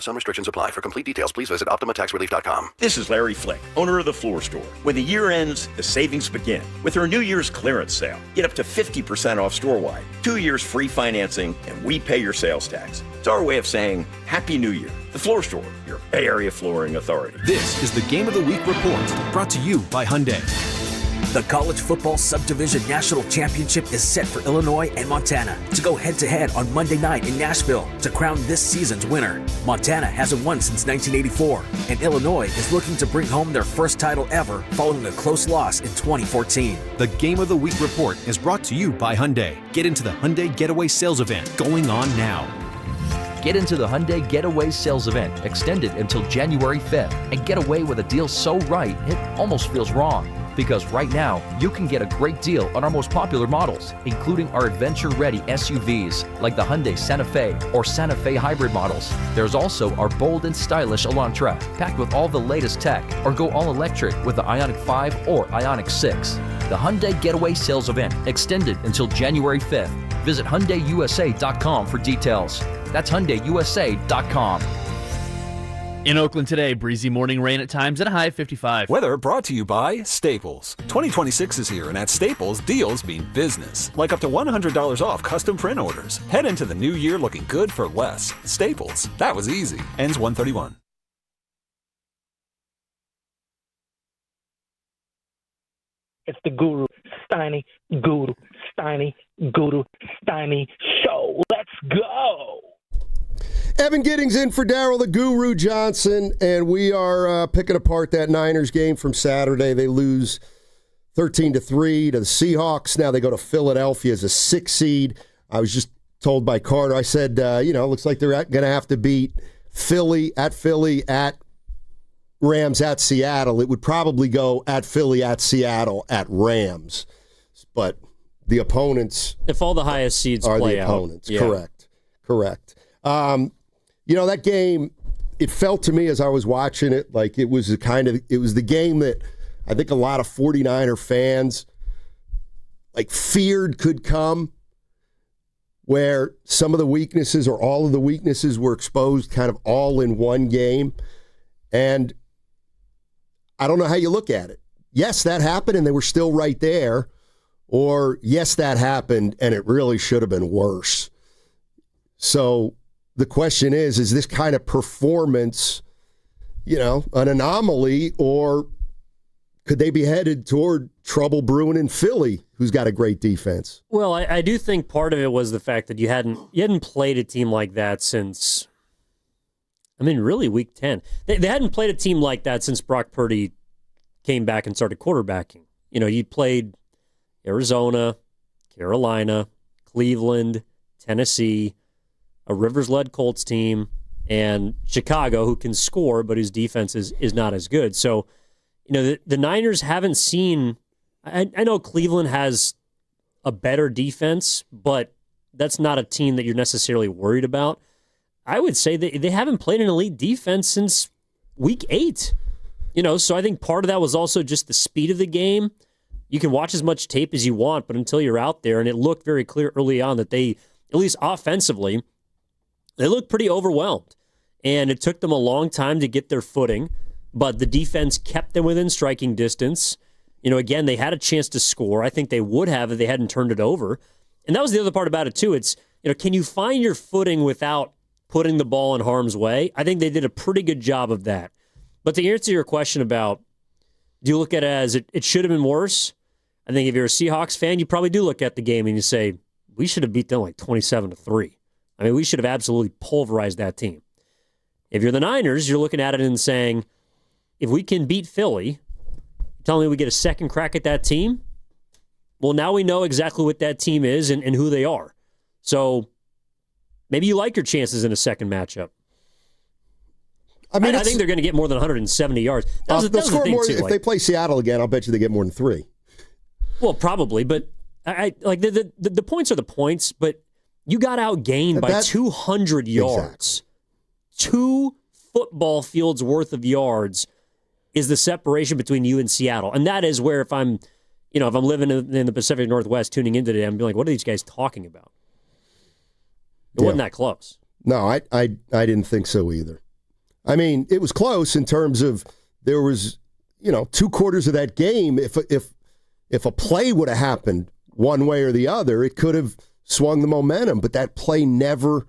S13: Some restrictions apply. For complete details, please visit OptimaTaxRelief.com.
S16: This is Larry Flick, owner of the Floor Store. When the year ends, the savings begin with our New Year's clearance sale. Get up to 50% off store-wide, 2 years free financing, and we pay your sales tax. It's our way of saying Happy New Year. The Floor Store, your Bay Area flooring authority.
S19: This is the Game of the Week report, brought to you by Hyundai.
S20: The College Football Subdivision National Championship is set for Illinois and Montana to go head-to-head on Monday night in Nashville to crown this season's winner. Montana hasn't won since 1984, and Illinois is looking to bring home their first title ever following a close loss in 2014.
S19: The Game of the Week report is brought to you by Hyundai. Get into the Hyundai Getaway Sales Event going on now.
S24: Get into the Hyundai Getaway Sales Event extended until January 5th and get away with a deal so right it almost feels wrong. Because right now, you can get a great deal on our most popular models, including our adventure-ready SUVs like the Hyundai Santa Fe or Santa Fe hybrid models. There's also our bold and stylish Elantra, packed with all the latest tech, or go all-electric with the Ioniq 5 or Ioniq 6. The Hyundai Getaway Sales Event extended until January 5th. Visit HyundaiUSA.com for details. That's HyundaiUSA.com.
S28: In Oakland today, breezy morning rain at times and a high of 55.
S29: Weather brought to you by Staples. 2026 is here, and at Staples, deals mean business. Like up to $100 off custom print orders. Head into the new year looking good for less. Staples. That was easy. Ends 1/31.
S30: It's the Guru Steiny show. Let's go.
S6: Evan Giddings in for Darryl the Guru Johnson, and we are picking apart that Niners game from Saturday. They lose 13-3 to the Seahawks. Now they go to Philadelphia as a 6 seed. I was just told by Carter, I said, looks like they're going to have to beat Philly, at Rams, at Seattle. It would probably go at Philly, at Seattle, at Rams. But the opponents...
S7: If all the highest seeds
S6: are
S7: play
S6: the
S7: out.
S6: Opponents. Yeah. Correct. That game, it felt to me as I was watching it like it was the game that I think a lot of 49er fans feared could come, where some of the weaknesses or all of the weaknesses were exposed kind of all in one game. And I don't know how you look at it. Yes, that happened and they were still right there. Or yes, that happened and it really should have been worse. So the question is this kind of performance, an anomaly, or could they be headed toward trouble brewing in Philly, who's got a great defense?
S7: Well, I do think part of it was the fact that you hadn't played a team like that since, really week 10. They hadn't played a team like that since Brock Purdy came back and started quarterbacking. You played Arizona, Carolina, Cleveland, Tennessee, a Rivers-led Colts team, and Chicago, who can score, but whose defense is not as good. So, the Niners haven't seen... I know Cleveland has a better defense, but that's not a team that you're necessarily worried about. I would say that they haven't played an elite defense since week 8. So I think part of that was also just the speed of the game. You can watch as much tape as you want, but until you're out there, and it looked very clear early on that they, at least offensively, they looked pretty overwhelmed, and it took them a long time to get their footing, but the defense kept them within striking distance. Again, they had a chance to score. I think they would have if they hadn't turned it over. And that was the other part about it, too. It's, can you find your footing without putting the ball in harm's way? I think they did a pretty good job of that. But to answer your question about, do you look at it as it should have been worse? I think if you're a Seahawks fan, you probably do look at the game and you say, we should have beat them 27-3. We should have absolutely pulverized that team. If you're the Niners, you're looking at it and saying, if we can beat Philly, telling me we get a second crack at that team, well, now we know exactly what that team is and who they are. So maybe you like your chances in a second matchup. I think they're going to get more than 170 yards. They'll score more
S6: if they play Seattle again. I'll bet you they get more than 3.
S7: Well, probably, but I like the points are the points. But you got outgained by 200 yards. Exactly. 2 football fields worth of yards is the separation between you and Seattle, and that is where if I'm living in the Pacific Northwest, tuning in today, I'm being like, what are these guys talking about? It wasn't that close.
S6: No, I didn't think so either. I mean, it was close in terms of there was, 2 quarters of that game. If a play would have happened one way or the other, it could have swung the momentum. But that play never,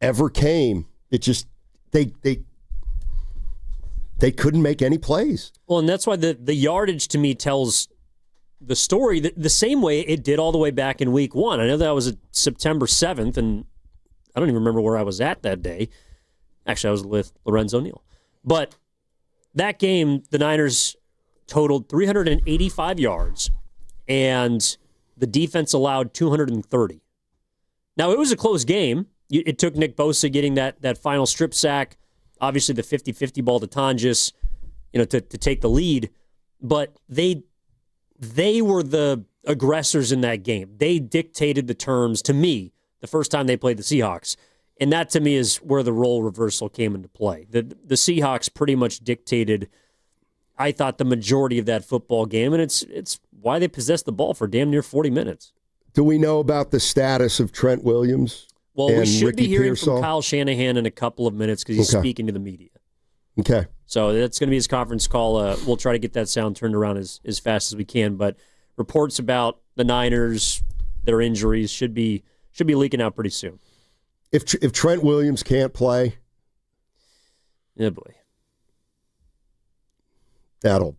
S6: ever came. It just they couldn't make any plays.
S7: Well, and that's why the yardage to me tells the story the same way it did all the way back in week 1. I know that was September 7th, and I don't even remember where I was at that day. Actually, I was with Lorenzo Neal. But that game, the Niners totaled 385 yards, and the defense allowed 230. Now, it was a close game. It took Nick Bosa getting that final strip sack, obviously the 50-50 ball to Tonjes, to take the lead. But they were the aggressors in that game. They dictated the terms to me the first time they played the Seahawks. And that, to me, is where the role reversal came into play. The Seahawks pretty much dictated, I thought, the majority of that football game, and it's why they possessed the ball for damn near 40 minutes.
S6: Do we know about the status of Trent Williams?
S7: Well, we should
S6: Ricky
S7: be hearing
S6: Pearsall?
S7: from Kyle Shanahan in a couple of minutes because he's speaking to the media.
S6: Okay.
S7: So that's going to be his conference call. We'll try to get that sound turned around as fast as we can. But reports about the Niners, their injuries, should be leaking out pretty soon.
S6: If Trent Williams can't play,
S7: yeah, boy.
S6: What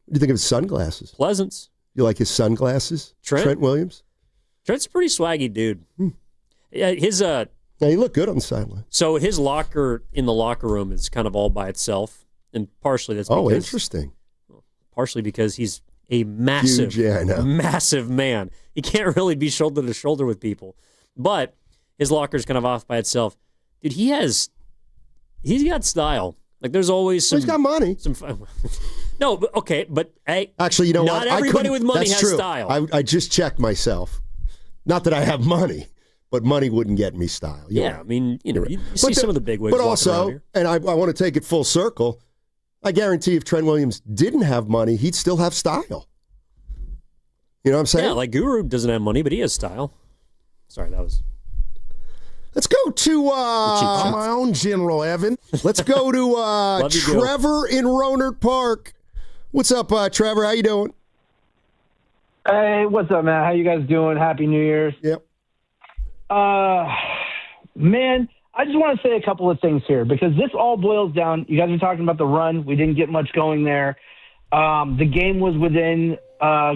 S6: do you think of his sunglasses?
S7: Pleasance.
S6: You like his sunglasses? Trent Williams?
S7: Trent's a pretty swaggy dude. Yeah,
S6: he looked good on the sideline.
S7: So his locker in the locker room is kind of all by itself, and partially that's because,
S6: interesting.
S7: Partially because he's a massive, massive man. He can't really be shoulder to shoulder with people, but his locker's kind of off by itself. Dude, he's got style. Like there's always some.
S6: He's got money.
S7: No, but okay, but hey,
S6: actually, you know
S7: not
S6: what?
S7: Not everybody with money has
S6: true.
S7: style.
S6: I just checked myself. Not that I have money, but money wouldn't get me style.
S7: I mean, you see some of the big wigs.
S6: But also, and I want to take it full circle. I guarantee if Trent Williams didn't have money, he'd still have style. You know what I'm saying?
S7: Yeah, like Guru doesn't have money, but he has style. Sorry, that was.
S6: Let's go to my own General Evan. Let's go to Trevor in Rohnert Park. What's up, Trevor? How you doing?
S8: Hey, what's up, man? How you guys doing? Happy New Year's.
S6: Yep.
S8: Man, I just want to say a couple of things here because this all boils down. You guys are talking about the run. We didn't get much going there. The game was within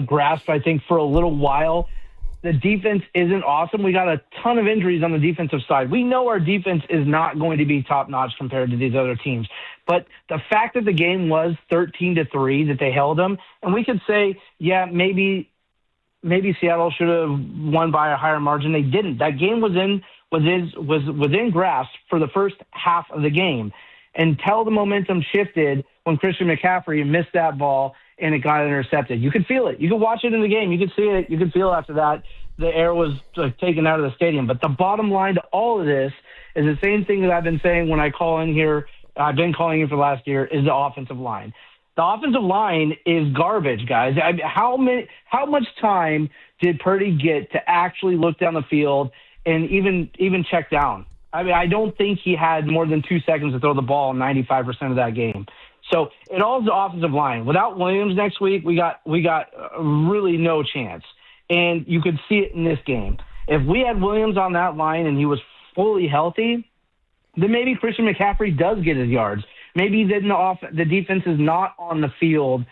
S8: grasp, I think, for a little while. The defense isn't awesome. We got a ton of injuries on the defensive side. We know our defense is not going to be top-notch compared to these other teams. But the fact that the game was 13-3, that they held them, and we could say, yeah, maybe Seattle should have won by a higher margin. They didn't. That game was within grasp for the first half of the game until the momentum shifted when Christian McCaffrey missed that ball and it got intercepted. You could feel it. You could watch it in the game. You could see it. You could feel after that the air was taken out of the stadium. But the bottom line to all of this is the same thing that I've been saying when I call in here. I've been calling in for last year is the offensive line. The offensive line is garbage, guys. How much time did Purdy get to actually look down the field and even check down? I mean, I don't think he had more than 2 seconds to throw the ball 95% of that game. So it all is the offensive line. Without Williams next week, we got really no chance. And you could see it in this game. If we had Williams on that line and he was fully healthy, then maybe Christian McCaffrey does get his yards. Maybe then the defense is not on the field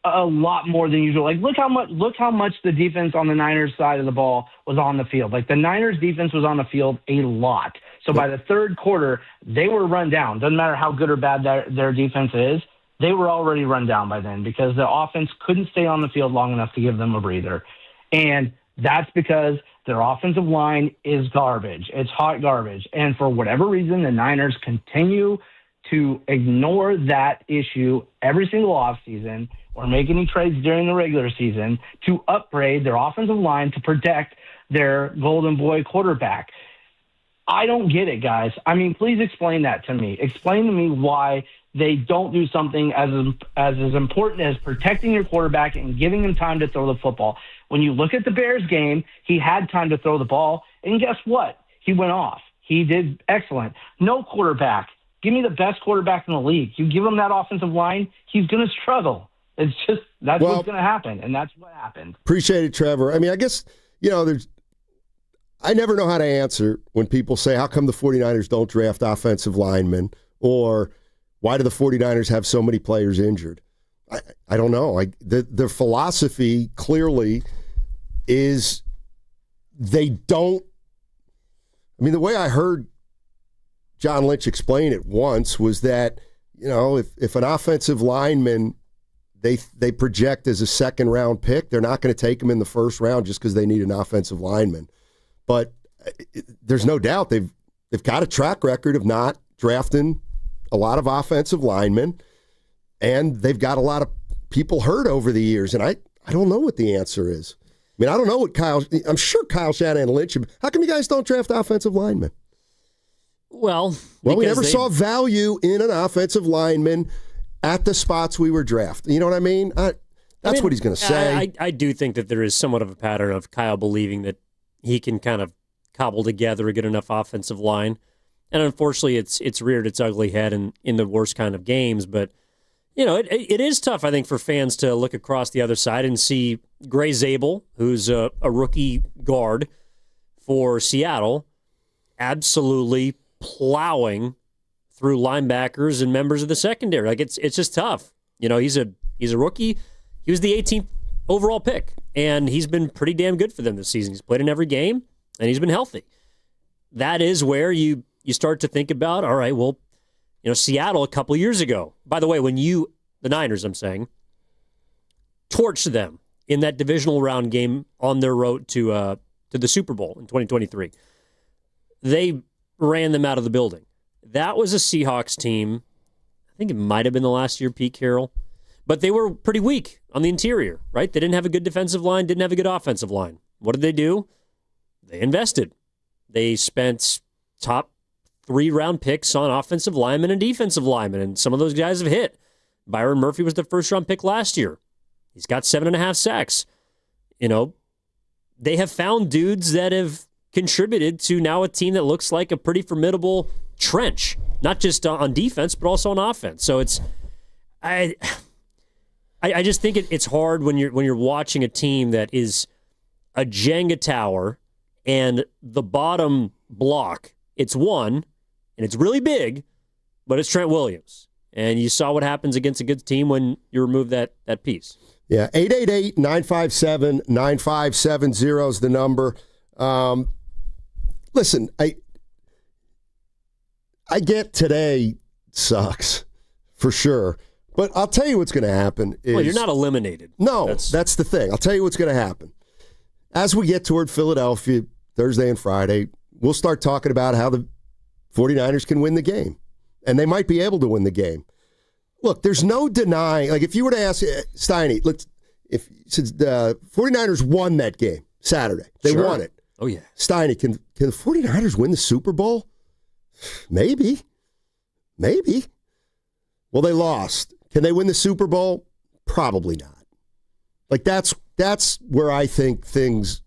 S8: a lot more than usual. Like look how much the defense on the Niners side of the ball was on the field. Like the Niners defense was on the field a lot. So by the third quarter, they were run down. Doesn't matter how good or bad their defense is. They were already run down by then because the offense couldn't stay on the field long enough to give them a breather. And That's because their offensive line is garbage. It's hot garbage. And for whatever reason, the Niners continue to ignore that issue every single offseason or make any trades during the regular season to upgrade their offensive line to protect their golden boy quarterback. I don't get it, guys. I mean, please explain that to me. Explain to me why they don't do something as important as protecting your quarterback and giving him time to throw the football. When you look at the Bears game, he had time to throw the ball, and guess what? He went off. He did excellent. No quarterback. Give me the best quarterback in the league. You give him that offensive line, he's going to struggle. It's just that's what's going to happen, and that's what happened.
S6: Appreciate it, Trevor. I mean, I guess, I never know how to answer when people say, how come the 49ers don't draft offensive linemen? Or why do the 49ers have so many players injured? I don't know. The philosophy clearly is they don't. I mean, the way I heard John Lynch explain it once was that, if an offensive lineman they project as a second-round pick, they're not going to take him in the first round just because they need an offensive lineman. But there's no doubt they've got a track record of not drafting a lot of offensive linemen, and they've got a lot of people hurt over the years, and I don't know what the answer is. I mean, I don't know what I'm sure Kyle Shanahan and Lynch, how come you guys don't draft offensive linemen?
S7: Well,
S6: we never saw value in an offensive lineman at the spots we were drafting. You know what I mean? That's what he's going to say.
S7: I do think that there is somewhat of a pattern of Kyle believing that he can kind of cobble together a good enough offensive line. And unfortunately, it's reared its ugly head in the worst kind of games. But, it is tough, I think, for fans to look across the other side and see Gray Zabel, who's a rookie guard for Seattle, absolutely plowing through linebackers and members of the secondary. Like, it's just tough. He's a rookie. He was the 18th overall pick, and he's been pretty damn good for them this season. He's played in every game, and he's been healthy. That is where you start to think about, all right, well, Seattle a couple years ago, by the way, when the Niners, I'm saying, torched them in that divisional round game on their road to the Super Bowl in 2023, they ran them out of the building. That was a Seahawks team. I think it might have been the last year, Pete Carroll. But they were pretty weak on the interior, right? They didn't have a good defensive line, didn't have a good offensive line. What did they do? They invested. They spent top 3-round picks on offensive linemen and defensive linemen, and some of those guys have hit. Byron Murphy was the first-round pick last year. He's got 7.5 sacks. They have found dudes that have contributed to now a team that looks like a pretty formidable trench, not just on defense, but also on offense. So I just think it's hard when you're watching a team that is a Jenga tower and the bottom block, it's one, and it's really big, but it's Trent Williams. And you saw what happens against a good team when you remove that piece.
S6: Yeah, 888-957-9570 is the number. Listen, I get today sucks, for sure. But I'll tell you what's going to happen.
S7: Well, you're not eliminated.
S6: No, that's the thing. I'll tell you what's going to happen. As we get toward Philadelphia Thursday and Friday, we'll start talking about how the 49ers can win the game. And they might be able to win the game. Look, there's no denying. Like, if you were to ask Steiny, since the 49ers won that game Saturday, they won it.
S7: Oh, yeah.
S6: Steiny, can the 49ers win the Super Bowl? Maybe. Well, they lost. Can they win the Super Bowl? Probably not. Like, that's where I think things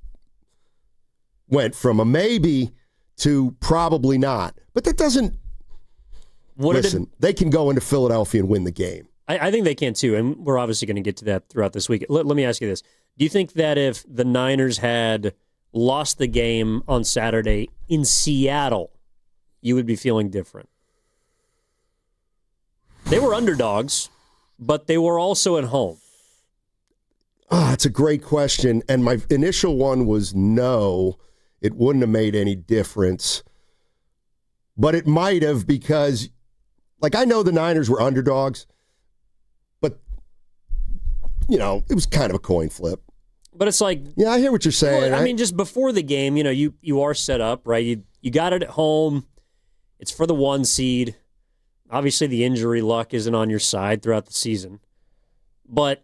S6: went from a maybe to probably not. But that doesn't... they can go into Philadelphia and win the game.
S7: I think they can too, and we're obviously going to get to that throughout this week. Let me ask you this. Do you think that if the Niners had lost the game on Saturday in Seattle, you would be feeling different? They were underdogs, but they were also at home.
S6: It's a great question, and my initial one was no, it wouldn't have made any difference. But it might have, because, I know the Niners were underdogs, but, it was kind of a coin flip.
S7: But it's like,
S6: yeah, I hear what you're saying.
S7: I mean, just before the game, you are set up, right? You got it at home. It's for the 1 seed. Obviously, the injury luck isn't on your side throughout the season. But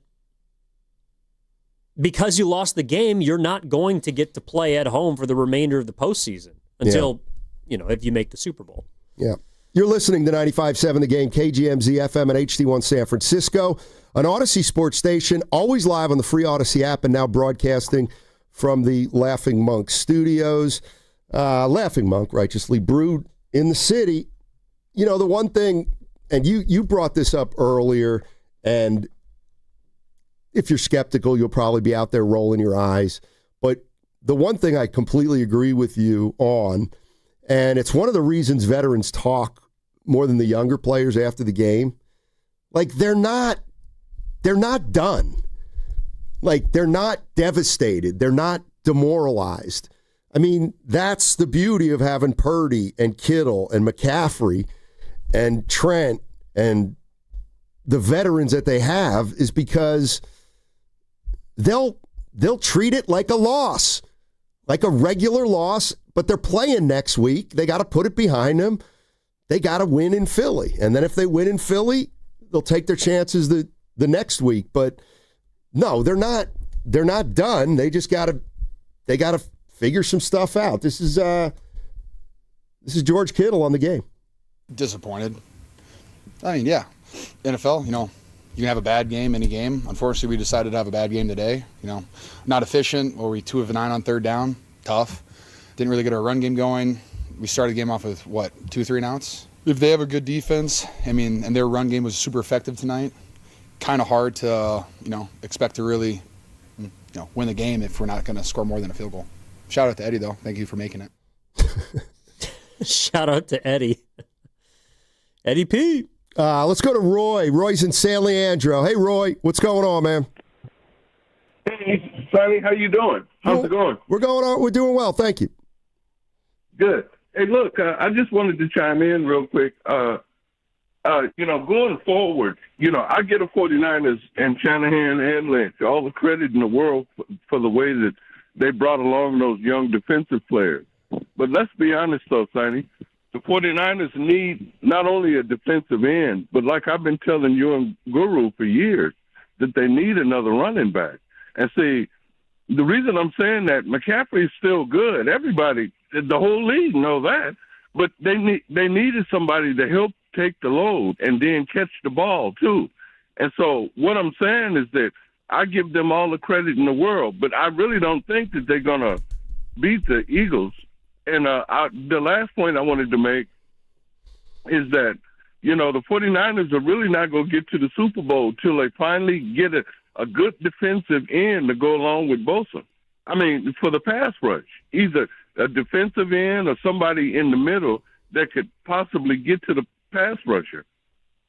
S7: because you lost the game, you're not going to get to play at home for the remainder of the postseason until, if you make the Super Bowl.
S6: Yeah. You're listening to 95.7 The Game, KGMZ FM and HD1 San Francisco, an Odyssey sports station, always live on the free Odyssey app and now broadcasting from the Laughing Monk studios. Laughing Monk, righteously brewed in the city. The one thing, and you brought this up earlier, and if you're skeptical, you'll probably be out there rolling your eyes. But the one thing I completely agree with you on, and it's one of the reasons veterans talk more than the younger players after the game, like they're not done. Like they're not devastated. They're not demoralized. I mean, that's the beauty of having Purdy and Kittle and McCaffrey and Trent and the veterans that they have is because they'll treat it like a loss, like a regular loss, but they're playing next week. They got to put it behind them. They got to win in Philly. And then if they win in Philly, they'll take their chances the next week. But no, they're not done. They just got to figure some stuff out. This is George Kittle on the game.
S10: Disappointed. I mean, yeah. NFL, you can have a bad game any game. Unfortunately, we decided to have a bad game today. Not efficient. Were we 2 of 9 on third down? Tough. Didn't really get our run game going. We started the game off with, 2 3 and outs? If they have a good defense, and their run game was super effective tonight, kind of hard to, expect to really, win the game if we're not going to score more than a field goal. Shout out to Eddie, though. Thank you for making it.
S7: Shout out to Eddie. Eddie P.
S6: Let's go to Roy. Roy's in San Leandro. Hey, Roy, what's going on, man?
S14: Hey, Sonny, how you doing? How's it going?
S6: We're going on. We're doing well. Thank you.
S14: Good. Hey, look, I just wanted to chime in real quick. Going forward, I get a 49ers and Shanahan and Lynch all the credit in the world for the way that they brought along those young defensive players. But let's be honest, though, Sonny, the 49ers need not only a defensive end, but like I've been telling you and Guru for years, that they need another running back. And see, the reason I'm saying that, McCaffrey is still good. Everybody, the whole league know that. But they needed somebody to help take the load and then catch the ball, too. And so what I'm saying is that I give them all the credit in the world, but I really don't think that they're going to beat the Eagles. And the last point I wanted to make is that, the 49ers are really not going to get to the Super Bowl till they finally get a good defensive end to go along with Bosa. I mean, for the pass rush, either a defensive end or somebody in the middle that could possibly get to the pass rusher.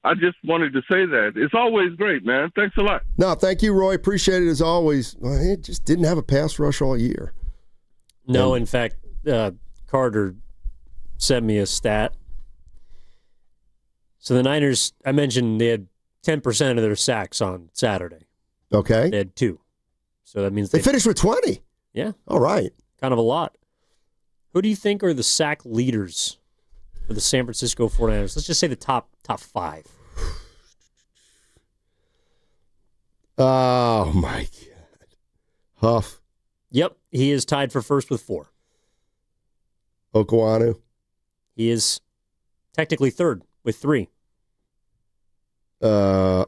S14: I just wanted to say that. It's always great, man. Thanks a lot.
S6: No, thank you, Roy. Appreciate it as always. It just didn't have a pass rush all year.
S7: No, in fact, Carter sent me a stat. So the Niners, I mentioned they had 10% of their sacks on Saturday.
S6: Okay.
S7: They had 2. So that means
S6: they finished with 20.
S7: Yeah.
S6: All right.
S7: Kind of a lot. Who do you think are the sack leaders for the San Francisco 49ers? Let's just say the top 5.
S6: Oh, my God. Huff.
S7: Yep. He is tied for first with 4.
S6: Okwanu.
S7: He is technically third with 3.
S6: No,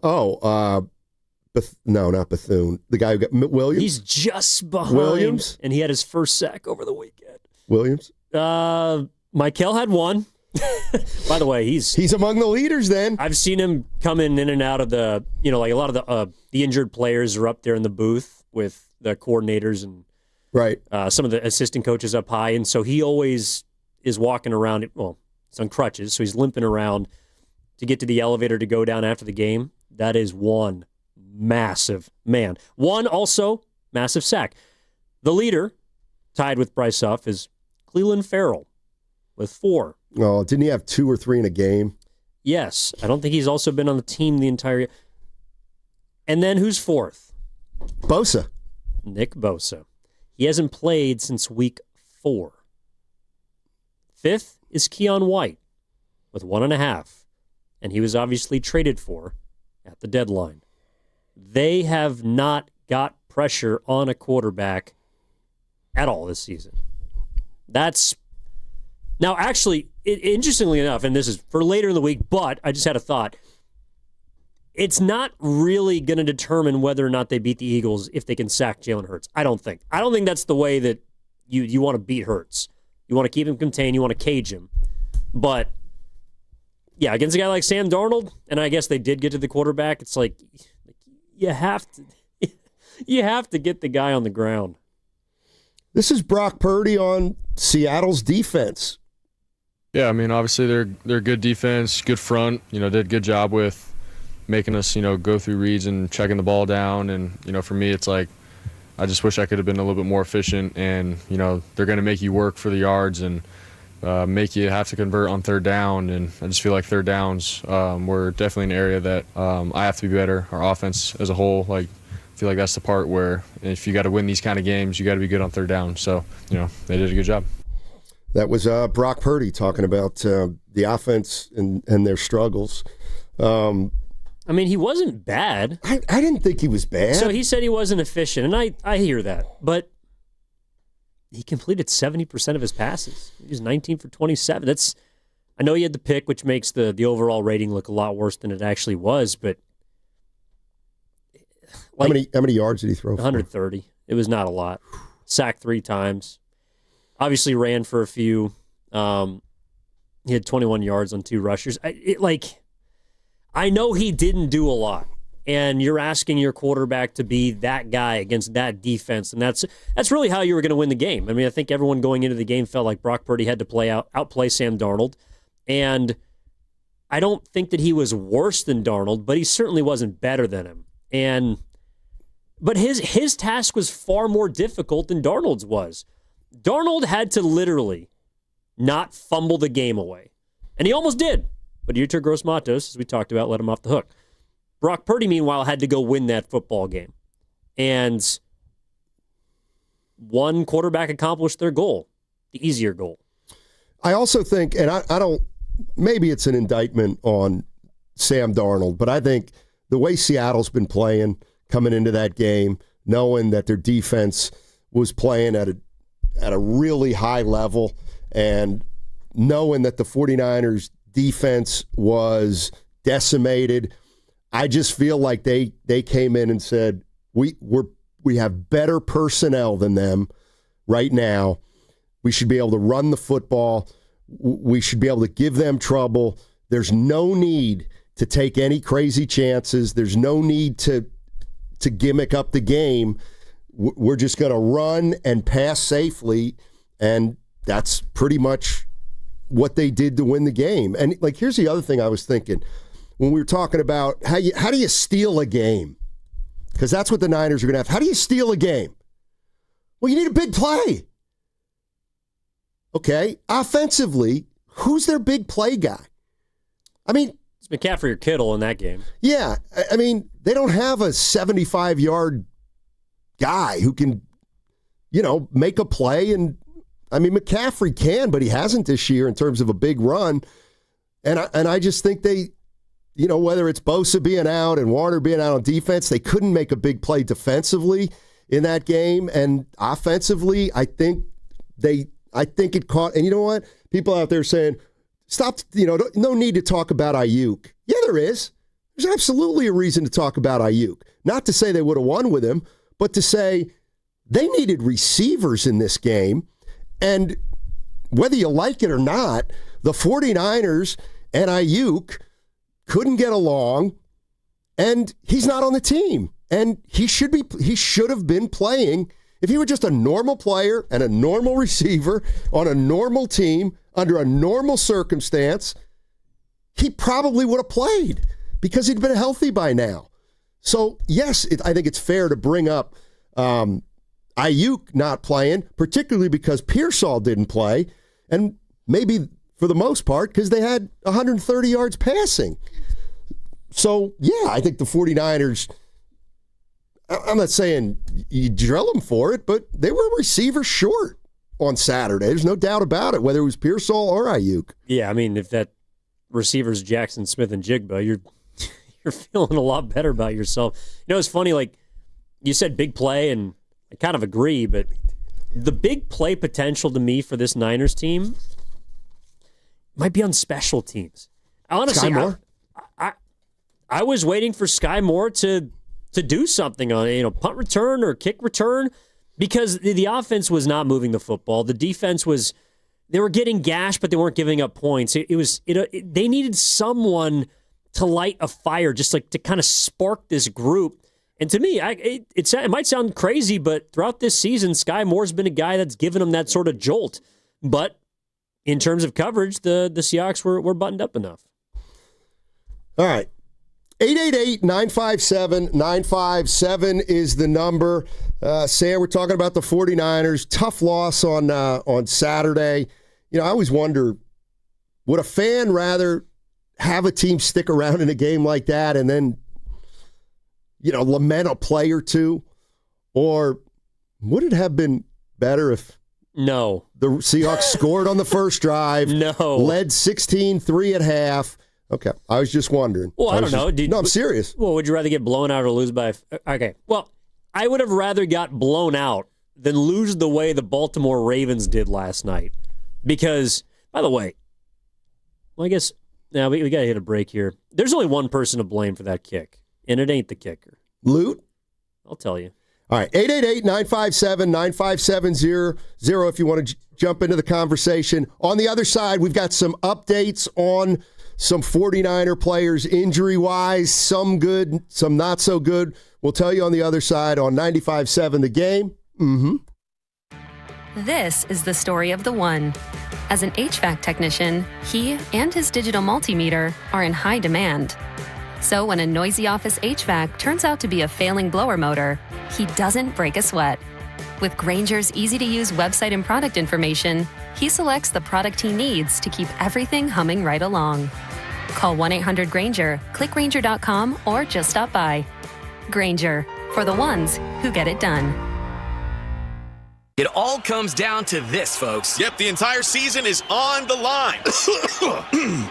S6: not Bethune. The guy who got Williams.
S7: He's just behind
S6: Williams,
S7: and he had his first sack over the weekend.
S6: Williams.
S7: Michael had 1. By the way,
S6: he's among the leaders. Then
S7: I've seen him come in and out of the, like a lot of the injured players are up there in the booth with the coordinators and
S6: right.
S7: Some of the assistant coaches up high, and so he always is walking around. Well, it's on crutches, so he's limping around to get to the elevator to go down after the game. That is one massive man. 1 also massive sack. The leader, tied with Bryce Huff, is Cleveland Farrell with 4.
S6: Oh, didn't he have 2 or 3 in a game?
S7: Yes. I don't think he's also been on the team the entire year. And then who's 4th?
S6: Bosa.
S7: Nick Bosa. He hasn't played since week 4. 5th is Keon White with 1.5, and he was obviously traded for at the deadline. They have not got pressure on a quarterback at all this season. Now, actually, interestingly enough, and this is for later in the week, but I just had a thought. It's not really going to determine whether or not they beat the Eagles if they can sack Jalen Hurts. I don't think that's the way that you want to beat Hurts. You want to keep him contained. You want to cage him. But, yeah, against a guy like Sam Darnold, and I guess they did get to the quarterback, it's like you have to get the guy on the ground.
S6: This is Brock Purdy on Seattle's defense.
S11: Yeah, I mean, obviously they're good defense, good front. Did a good job with making us, go through reads and checking the ball down. And, for me, it's like I just wish I could have been a little bit more efficient. And, they're going to make you work for the yards and make you have to convert on third down. And I just feel like third downs were definitely an area that I have to be better. Our offense as a whole, I feel like that's the part where if you got to win these kind of games, you got to be good on third down. So, they did a good job.
S6: That was Brock Purdy talking about the offense and their struggles.
S7: I mean, he wasn't bad.
S6: I didn't think he was bad.
S7: So he said he wasn't efficient, and I hear that. But he completed 70% of his passes. He was 19 for 27. I know he had the pick, which makes the overall rating look a lot worse than it actually was. But
S6: how many yards did he throw?
S7: 130.
S6: For?
S7: It was not a lot. Sacked 3 times. Obviously ran for a few. He had 21 yards on 2 rushers. I know he didn't do a lot, and you're asking your quarterback to be that guy against that defense, and that's really how you were going to win the game. I mean, I think everyone going into the game felt like Brock Purdy had to outplay Sam Darnold, and I don't think that he was worse than Darnold, but he certainly wasn't better than him. But his task was far more difficult than Darnold's was. Darnold had to literally not fumble the game away, and he almost did. But Yetur Gross-Matos, as we talked about, let him off the hook. Brock Purdy, meanwhile, had to go win that football game. And one quarterback accomplished their goal, the easier goal.
S6: I also think, and I don't, maybe it's an indictment on Sam Darnold, but I think the way Seattle's been playing coming into that game, knowing that their defense was playing at a really high level, and knowing that the 49ers defense was decimated, I just feel like they came in and said, we have better personnel than them right now. We should be able to run the football. We should be able to give them trouble. There's no need to take any crazy chances. There's no need to gimmick up the game. We're just going to run and pass safely, and that's pretty much what they did to win the game. And here's the other thing I was thinking when we were talking about how do you steal a game? Because that's what the Niners are going to have. How do you steal a game? Well, you need a big play. Okay, offensively, who's their big play guy? I mean,
S7: it's McCaffrey or Kittle in that game.
S6: Yeah, I mean, they don't have a 75-yard guy who can, make a play. And I mean, McCaffrey can, but he hasn't this year in terms of a big run. And I just think they, whether it's Bosa being out and Warner being out on defense, they couldn't make a big play defensively in that game. And offensively, I think it caught. And you know what? People out there saying, stop, no need to talk about Ayuk. Yeah, there is. There's absolutely a reason to talk about Ayuk. Not to say they would have won with him, but to say they needed receivers in this game. And whether you like it or not, the 49ers and Ayuk couldn't get along, and he's not on the team. And he should have been playing. If he were just a normal player and a normal receiver on a normal team under a normal circumstance, he probably would have played because he'd been healthy by now. So, yes, I think it's fair to bring up Ayuk not playing, particularly because Pearsall didn't play, and maybe for the most part because they had 130 yards passing. So, yeah, I think the 49ers, I'm not saying you drill them for it, but they were receivers short on Saturday. There's no doubt about it, whether it was Pearsall or Ayuk.
S7: Yeah, I mean, if that receiver's Jackson Smith and Jigba, you're feeling a lot better about yourself. You know, it's funny, like you said big play, and I kind of agree, but the big play potential to me for this Niners team might be on special teams. Honestly, I was waiting for Sky Moore to do something on punt return or kick return, because the offense was not moving the football. The defense was, they were getting gashed, but they weren't giving up points. They needed someone to light a fire, just like to kind of spark this group. And to me, it might sound crazy, but throughout this season, Sky Moore's been a guy that's given them that sort of jolt. But in terms of coverage, the Seahawks were buttoned up enough.
S6: All right. 888-957-957 is the number. Sam, we're talking about the 49ers. Tough loss on Saturday. You know, I always wonder, would a fan rather have a team stick around in a game like that and then, lament a play or two? Or would it have been better if the Seahawks scored on the first drive, led 16-3 at half? Okay, I was just wondering.
S7: Well, I don't know.
S6: No, I'm serious.
S7: Well, would you rather get blown out or lose by... Okay, well, I would have rather got blown out than lose the way the Baltimore Ravens did last night. Because, by the way, I guess now we got to hit a break here. There's only one person to blame for that kick, and it ain't the kicker.
S6: Loot?
S7: I'll tell you.
S6: All right, 888-957-9570 if you want to jump into the conversation. On the other side, we've got some updates on some 49er players injury-wise, some good, some not so good. We'll tell you on the other side on 95.7 The Game.
S2: This is the story of the one. As an HVAC technician, he and his digital multimeter are in high demand. So when a noisy office HVAC turns out to be a failing blower motor, he doesn't break a sweat. With Granger's easy-to-use website and product information, he selects the product he needs to keep everything humming right along. Call 1-800-GRANGER, click Granger.com, or just stop by. Granger, for the ones who get it done.
S15: It all comes down to this, folks.
S17: Yep, the entire season is on the line.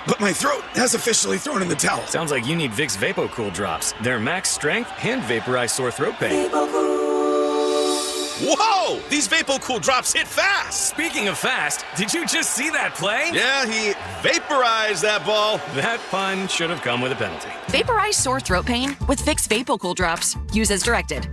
S17: But my throat has officially thrown in the towel.
S15: Sounds like you need Vicks VapoCool drops. They're max strength and vaporize sore throat pain.
S17: Whoa! These VapoCool drops hit fast!
S15: Speaking of fast, did you just see that play?
S17: Yeah, he vaporized that ball.
S15: That pun should have come with a penalty.
S18: Vaporize sore throat pain with Vicks VapoCool drops. Use as directed.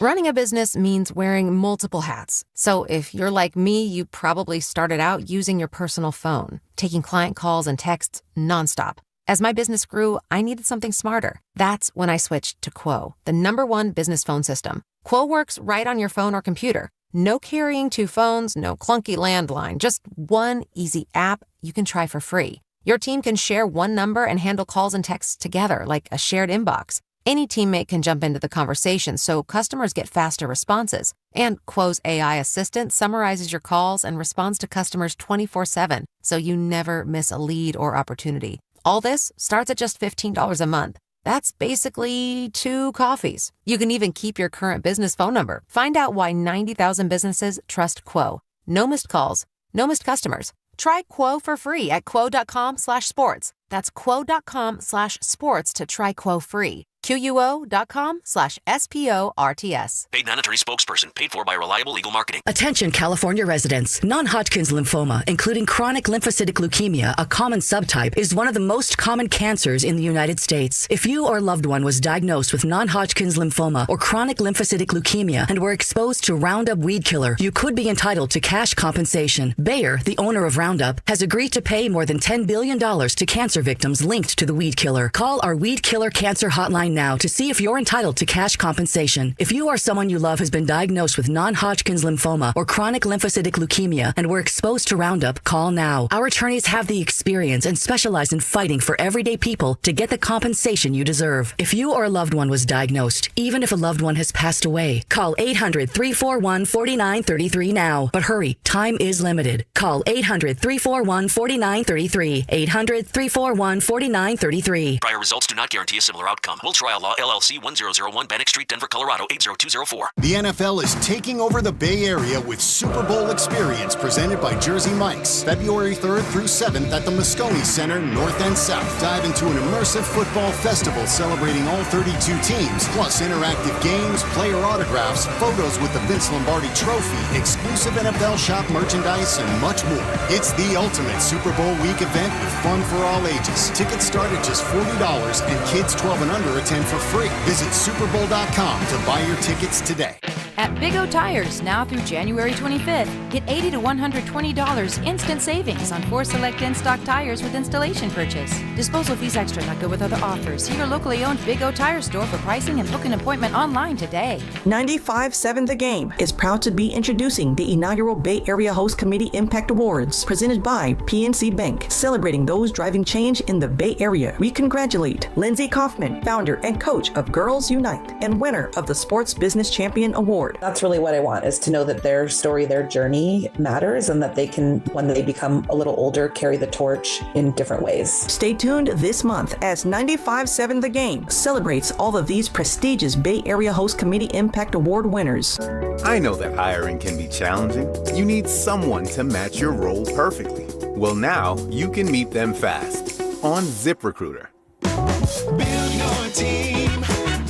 S21: Running a business means wearing multiple hats. So if you're like me, you probably started out using your personal phone, taking client calls and texts nonstop. As my business grew, I needed something smarter. That's when I switched to Quo, the #1 business phone system. Quo works right on your phone or computer. No carrying 2 phones, no clunky landline, just one easy app you can try for free. Your team can share one number and handle calls and texts together like a shared inbox. Any teammate can jump into the conversation so customers get faster responses. And Quo's AI assistant summarizes your calls and responds to customers 24/7, so you never miss a lead or opportunity. All this starts at just $15 a month. That's basically 2 coffees. You can even keep your current business phone number. Find out why 90,000 businesses trust Quo. No missed calls, no missed customers. Try Quo for free at quo.com/sports. That's quo.com/sports to try Quo free. QUO.com/SPORTS.
S22: Paid non-attorney spokesperson. Paid for by Reliable Legal Marketing.
S23: Attention California residents. Non-Hodgkin's lymphoma, including chronic lymphocytic leukemia, a common subtype, is one of the most common cancers in the United States. If you or a loved one was diagnosed with non-Hodgkin's lymphoma or chronic lymphocytic leukemia and were exposed to Roundup weed killer, you could be entitled to cash compensation. Bayer, the owner of Roundup, has agreed to pay more than $10 billion to cancer victims linked to the weed killer. Call our weed killer cancer hotline now to see if you're entitled to cash compensation. If you or someone you love has been diagnosed with non-Hodgkin's lymphoma or chronic lymphocytic leukemia and were exposed to Roundup, call now. Our attorneys have the experience and specialize in fighting for everyday people to get the compensation you deserve. If you or a loved one was diagnosed, even if a loved one has passed away, call 800-341-4933 now. But hurry, time is limited. Call 800-341-4933. 800-341-4933.
S22: Prior results do not guarantee a similar outcome. We'll try Trial Law, LLC, 1001 Bannock Street, Denver, Colorado, 80204.
S1: The NFL is taking over the Bay Area with Super Bowl experience presented by Jersey Mike's. February 3rd through 7th at the Moscone Center, North and South. Dive into an immersive football festival celebrating all 32 teams, plus interactive games, player autographs, photos with the Vince Lombardi Trophy, exclusive NFL shop merchandise, and much more. It's the ultimate Super Bowl week event with fun for all ages. Tickets start at just $40 and kids 12 and under attend for free. Visit superbowl.com to buy your tickets today.
S3: At Big O Tires, now through January 25th, get $80 to $120 instant savings on 4 select in-stock tires with installation purchase. Disposal fees extra, not good with other offers. See your locally owned Big O Tire store for pricing and book an appointment online today.
S4: 95.7 The Game is proud to be introducing the inaugural Bay Area Host Committee Impact Awards, presented by PNC Bank, celebrating those driving change in the Bay Area. We congratulate Lindsay Kaufman, founder and coach of Girls Unite, and winner of the Sports Business Champion Award.
S5: That's really what I want, is to know that their story, their journey matters, and that they can, when they become a little older, carry the torch in different ways.
S4: Stay tuned this month as 95.7 The Game celebrates all of these prestigious Bay Area Host Committee Impact Award winners.
S9: I know that hiring can be challenging. You need someone to match your role perfectly. Well, now you can meet them fast on ZipRecruiter.
S12: Build your team,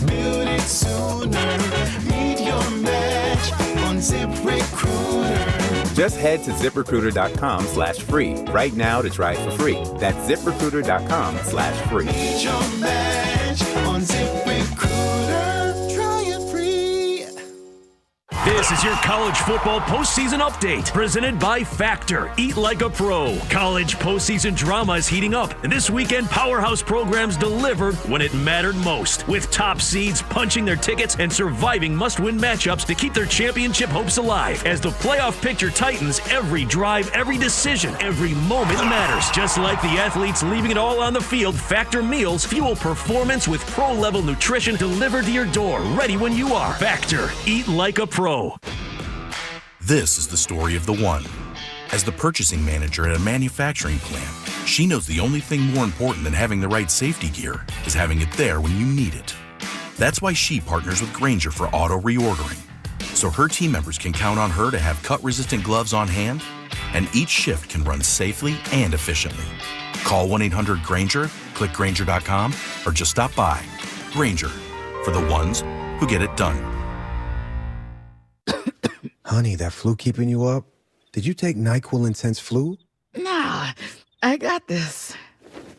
S12: build it sooner. Meet your match on ZipRecruiter.
S9: Just head to ZipRecruiter.com/free right now to try it for free. That's ZipRecruiter.com/free.
S12: Meet your match on ZipRecruiter. Try it free.
S13: This is your college football postseason update, presented by Factor. Eat like a pro. College postseason drama is heating up, and this weekend powerhouse programs delivered when it mattered most, with top seeds punching their tickets and surviving must-win matchups to keep their championship hopes alive. As the playoff picture tightens, every drive, every decision, every moment matters. Just like the athletes leaving it all on the field, Factor meals fuel performance with pro-level nutrition delivered to your door, ready when you are. Factor. Eat like a pro.
S25: This is the story of the one. As the purchasing manager at a manufacturing plant, she knows the only thing more important than having the right safety gear is having it there when you need it. That's why she partners with Granger for auto reordering, so her team members can count on her to have cut-resistant gloves on hand, and each shift can run safely and efficiently. Call 1-800-GRANGER, click Granger.com, or just stop by. Granger, for the ones who get it done.
S26: Honey, that flu keeping you up? Did you take NyQuil Intense Flu?
S27: Nah, I got this.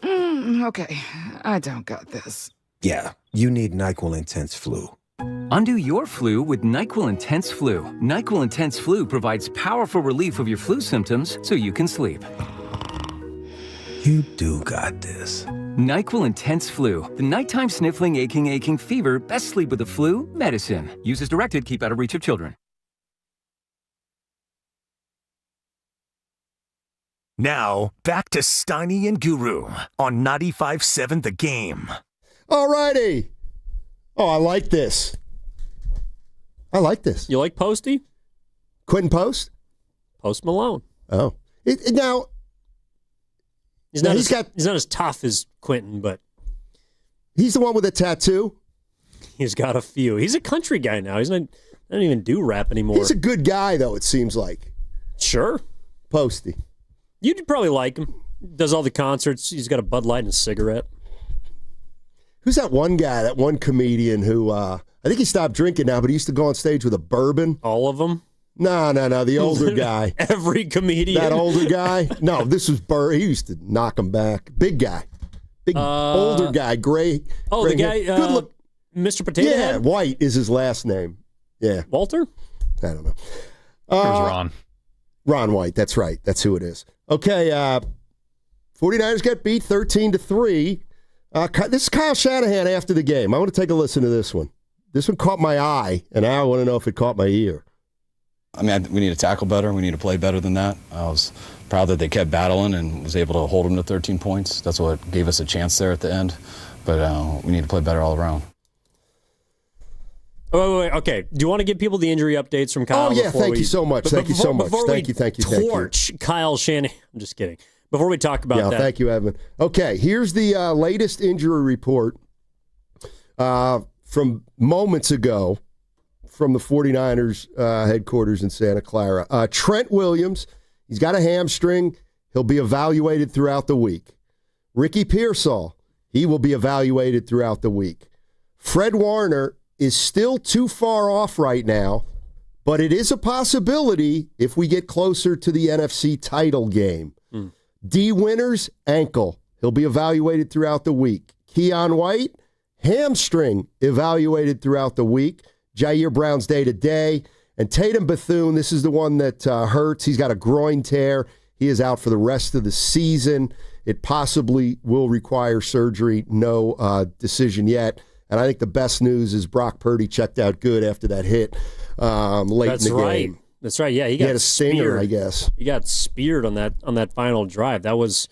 S27: Okay, I don't got this.
S26: Yeah, you need NyQuil Intense Flu.
S31: Undo your flu with NyQuil Intense Flu. NyQuil Intense Flu provides powerful relief of your flu symptoms so you can sleep.
S26: You do got this.
S31: NyQuil Intense Flu. The nighttime sniffling, aching fever. Best sleep with the flu medicine. Use as directed. Keep out of reach of children.
S32: Now, back to Steiny and Guru on 95.7 The Game.
S6: All righty. Oh, I like this.
S7: You like Posty?
S6: Quentin Post?
S7: Post Malone.
S6: Oh. Now,
S7: he's not as tough as Quentin, but
S6: he's the one with the tattoo.
S7: He's got a few. He's a country guy now. He's not. I don't even do rap anymore.
S6: He's a good guy, though. It seems like.
S7: Sure.
S6: Posty.
S7: You'd probably like him. Does all the concerts. He's got a Bud Light and a cigarette.
S6: Who's that one guy, that one comedian who, I think he stopped drinking now, but he used to go on stage with a bourbon?
S7: All of them?
S6: No, the older guy.
S7: Every comedian?
S6: That older guy? No, this was Burr. He used to knock him back. Big guy. Older guy, gray.
S7: Oh, the guy, good look. Mr. Potato Head?
S6: Yeah, White is his last name. Yeah.
S7: Walter?
S6: I don't know.
S33: Here's Ron.
S6: Ron White, that's right. That's who it is. Okay, 49ers get beat 13-3. This is Kyle Shanahan after the game. I want to take a listen to this one. This one caught my eye, and now I want to know if it caught my ear.
S10: I mean, we need to tackle better. We need to play better than that. I was proud that they kept battling and was able to hold them to 13 points. That's what gave us a chance there at the end. But we need to play better all around.
S7: Wait. Okay. Do you want to give people the injury updates from Kyle?
S6: Oh, yeah. Thank you so much. Thank you so much. Thank you.
S7: Torch Kyle Shanahan. I'm just kidding. Before we talk about that.
S6: Thank you, Evan. Okay, here's the latest injury report from moments ago from the 49ers headquarters in Santa Clara. Trent Williams, he's got a hamstring. He'll be evaluated throughout the week. Ricky Pearsall, he will be evaluated throughout the week. Fred Warner is still too far off right now, but it is a possibility if we get closer to the NFC title game. D. Winters, ankle. He'll be evaluated throughout the week. Keon White, hamstring, evaluated throughout the week. Jair Brown's day-to-day. And Tatum Bethune, this is the one that hurts. He's got a groin tear. He is out for the rest of the season. It possibly will require surgery. No decision yet. And I think the best news is Brock Purdy checked out good after that hit late in the game.
S7: That's right. Yeah, he
S6: had a stinger,
S7: speared.
S6: I guess.
S7: He got speared on that final drive. That was,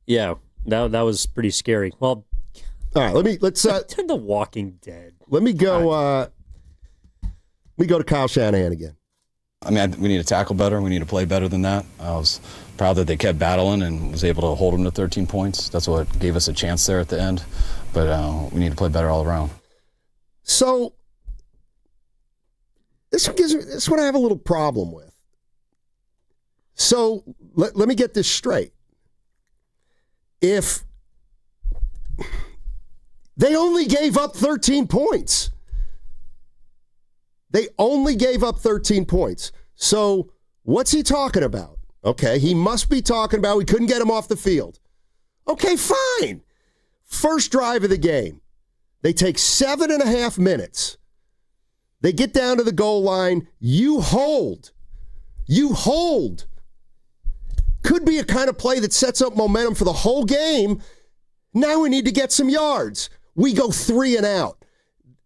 S7: that was pretty scary. Well,
S6: all right. Let's
S7: The Walking Dead.
S6: Let me go. We go to Kyle Shanahan again.
S2: I mean, we need to tackle better. We need to play better than that. I was proud that they kept battling and was able to hold them to 13 points. That's what gave us a chance there at the end. But we need to play better all around.
S6: So this is what I have a little problem with. So let me get this straight. If they only gave up 13 points. They only gave up 13 points. So what's he talking about? Okay, he must be talking about we couldn't get him off the field. Okay, fine. First drive of the game. They take 7.5 minutes. They get down to the goal line. You hold. Could be a kind of play that sets up momentum for the whole game. Now we need to get some yards. We go 3 and out.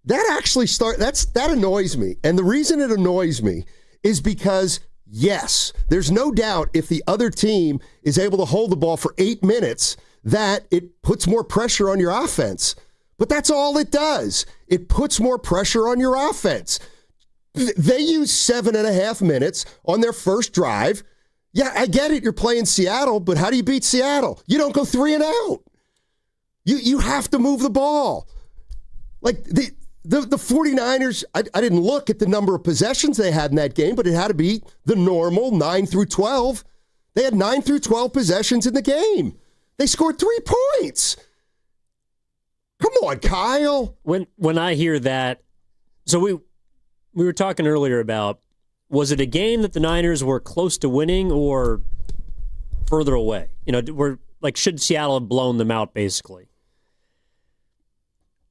S6: That actually that annoys me. And the reason it annoys me is because, yes, there's no doubt if the other team is able to hold the ball for 8 minutes, that it puts more pressure on your offense. But that's all it does. It puts more pressure on your offense. They use 7.5 minutes on their first drive. Yeah, I get it. You're playing Seattle, but how do you beat Seattle? You don't go 3 and out. You have to move the ball. Like the 49ers, I didn't look at the number of possessions they had in that game, but it had to be the normal 9 through 12. They had 9 through 12 possessions in the game. They scored 3 points. Come on, Kyle.
S7: When I hear that, so we were talking earlier about, was it a game that the Niners were close to winning or further away? We're like, should Seattle have blown them out, basically?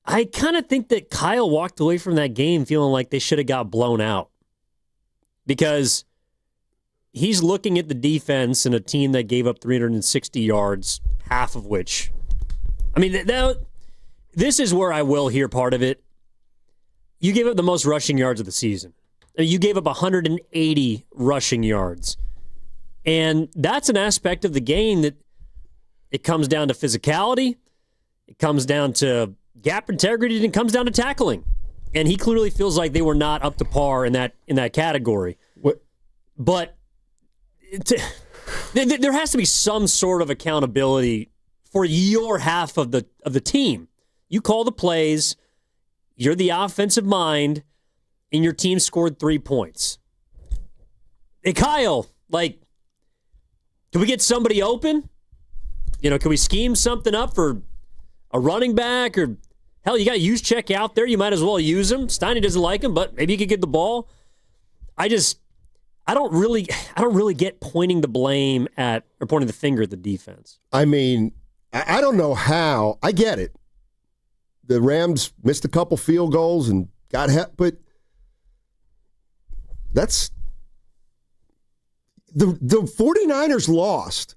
S7: I kind of think that Kyle walked away from that game feeling like they should have got blown out because he's looking at the defense and a team that gave up 360 yards, half of which, I mean, this is where I will hear part of it. You gave up the most rushing yards of the season. You gave up 180 rushing yards. And that's an aspect of the game that it comes down to physicality. It comes down to gap integrity, and it comes down to tackling. And he clearly feels like they were not up to par in that category.
S6: What?
S7: But there has to be some sort of accountability for your half of the team. You call the plays, you're the offensive mind, and your team scored 3 points. Hey, Kyle, can we get somebody open? Can we scheme something up for a running back? Or, hell, you got Juszczyk out there. You might as well use him. Steiny doesn't like him, but maybe you could get the ball. I don't really get pointing the blame at, or pointing the finger at the defense.
S6: I mean, I don't know how. I get it. The Rams missed a couple field goals and got hit, but that's the 49ers lost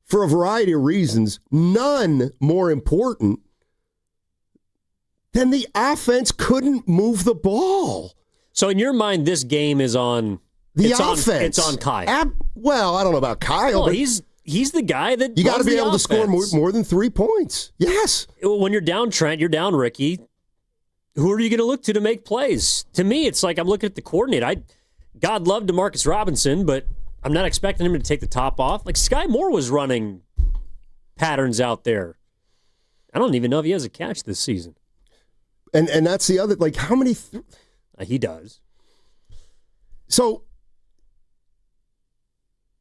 S6: for a variety of reasons, none more important than the offense couldn't move the ball.
S7: So in your mind, this game is on
S6: the offense.
S7: It's on Kyle.
S6: Well, I don't know about Kyle,
S7: well,
S6: but
S7: he's the guy that
S6: you got to be able
S7: offense.
S6: to score more than 3 points. Yes.
S7: When you're down Trent, you're down Ricky. Who are you going to look to make plays? To me, it's like I'm looking at the coordinator. God love DeMarcus Robinson, but I'm not expecting him to take the top off. Like Sky Moore was running patterns out there. I don't even know if he has a catch this season.
S6: And that's the other, like, how many...
S7: He does.
S6: So,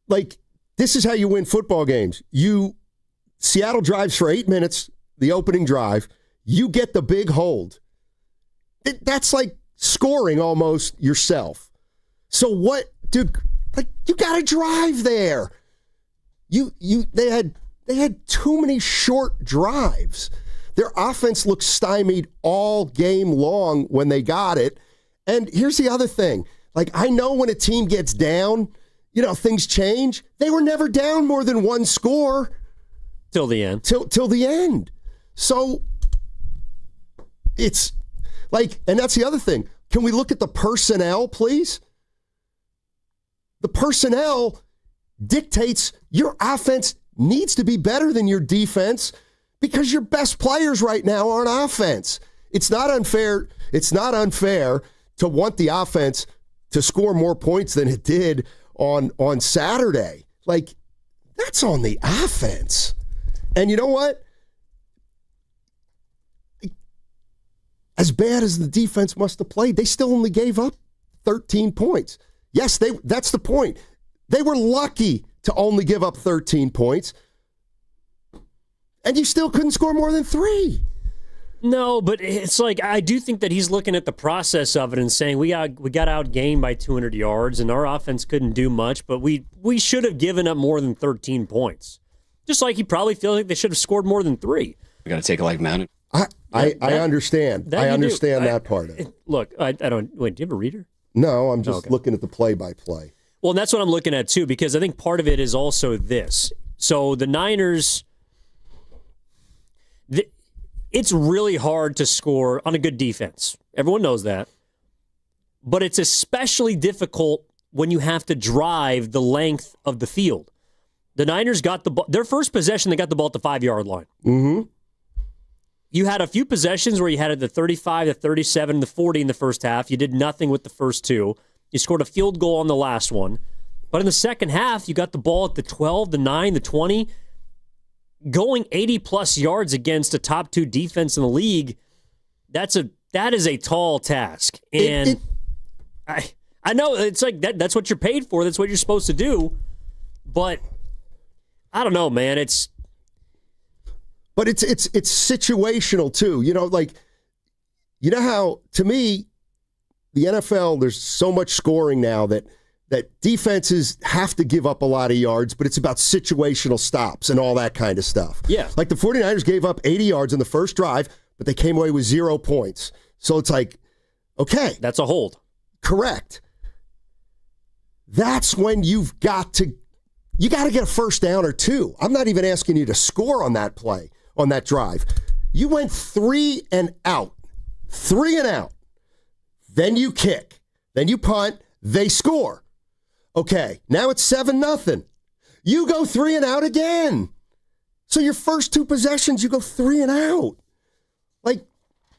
S6: like, this is how you win football games. Seattle drives for 8 minutes, the opening drive. You get the big hold. That's like scoring almost yourself. So what, dude? Like, you got to drive there. They had too many short drives. Their offense looked stymied all game long when they got it. And here's the other thing. Like, I know when a team gets down, things change. They were never down more than one score.
S7: Till the end.
S6: Till the end. So it's like, and that's the other thing. Can we look at the personnel, please? The personnel dictates your offense needs to be better than your defense because your best players right now are on offense. It's not unfair. It's not unfair to want the offense to score more points than it did on Saturday. Like, that's on the offense. And you know what? As bad as the defense must have played, they still only gave up 13 points. Yes, that's the point. They were lucky to only give up 13 points, and you still couldn't score more than 3.
S7: No, but it's like, I do think that he's looking at the process of it and saying we got outgained by 200 yards, and our offense couldn't do much, but we should have given up more than 13 points. Just like he probably feels like they should have scored more than 3.
S8: We got to take it like man.
S6: I understand. I understand that part of it.
S7: Look, I don't. Wait, do you have a reader?
S6: No, I'm just looking at the play-by-play.
S7: Well, and that's what I'm looking at, too, because I think part of it is also this. So the Niners, it's really hard to score on a good defense. Everyone knows that. But it's especially difficult when you have to drive the length of the field. The Niners got the ball. Their first possession, they got the ball at the 5-yard line.
S6: Mm-hmm.
S7: You had a few possessions where you had it at the 35, the 37, the 40 in the first half. You did nothing with the first 2. You scored a field goal on the last one. But in the second half, you got the ball at the 12, the 9, the 20. Going 80-plus yards against a top 2 defense in the league, that is a tall task. And I know it's like that's what you're paid for. That's what you're supposed to do. But I don't know, man.
S6: But it's situational too. How, to me, the NFL, there's so much scoring now that defenses have to give up a lot of yards, but it's about situational stops and all that kind of stuff.
S7: Yeah.
S6: Like the 49ers gave up 80 yards in the first drive, but they came away with 0 points. So it's like, okay.
S7: That's a hold.
S6: Correct. That's when you got to get a first down or 2. I'm not even asking you to score on that play, on that drive. You went 3 and out. 3 and out. Then you kick. Then you punt. They score. Okay, now it's 7-0. You go 3 and out again. So your first 2 possessions, you go 3 and out. Like,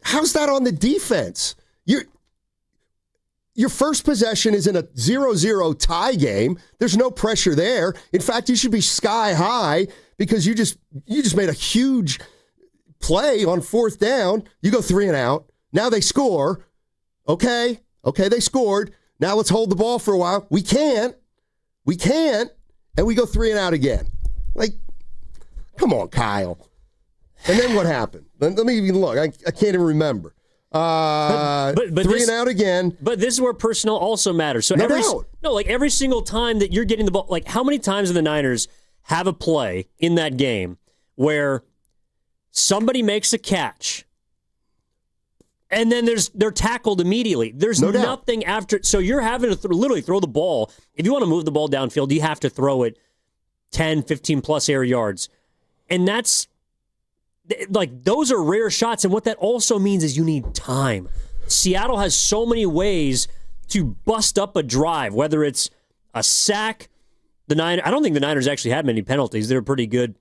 S6: how's that on the defense? Your first possession is in a 0-0 tie game. There's no pressure there. In fact, you should be sky high because you just made a huge play on 4th down. You go 3 and out. Now they score. Okay, they scored. Now let's hold the ball for a while. We can't. And we go 3 and out again. Like, come on, Kyle. And then what happened? Let me even look. I can't even remember. But 3 and out again.
S7: But this is where personnel also matters. So every single time that you're getting the ball, like how many times do the Niners have a play in that game where somebody makes a catch and then they're tackled immediately. There's nothing after. So you're having to literally throw the ball. If you want to move the ball downfield, you have to throw it 10, 15-plus air yards. And that's, like, those are rare shots. And what that also means is you need time. Seattle has so many ways to bust up a drive, whether it's a sack. I don't think the Niners actually had many penalties. They're pretty good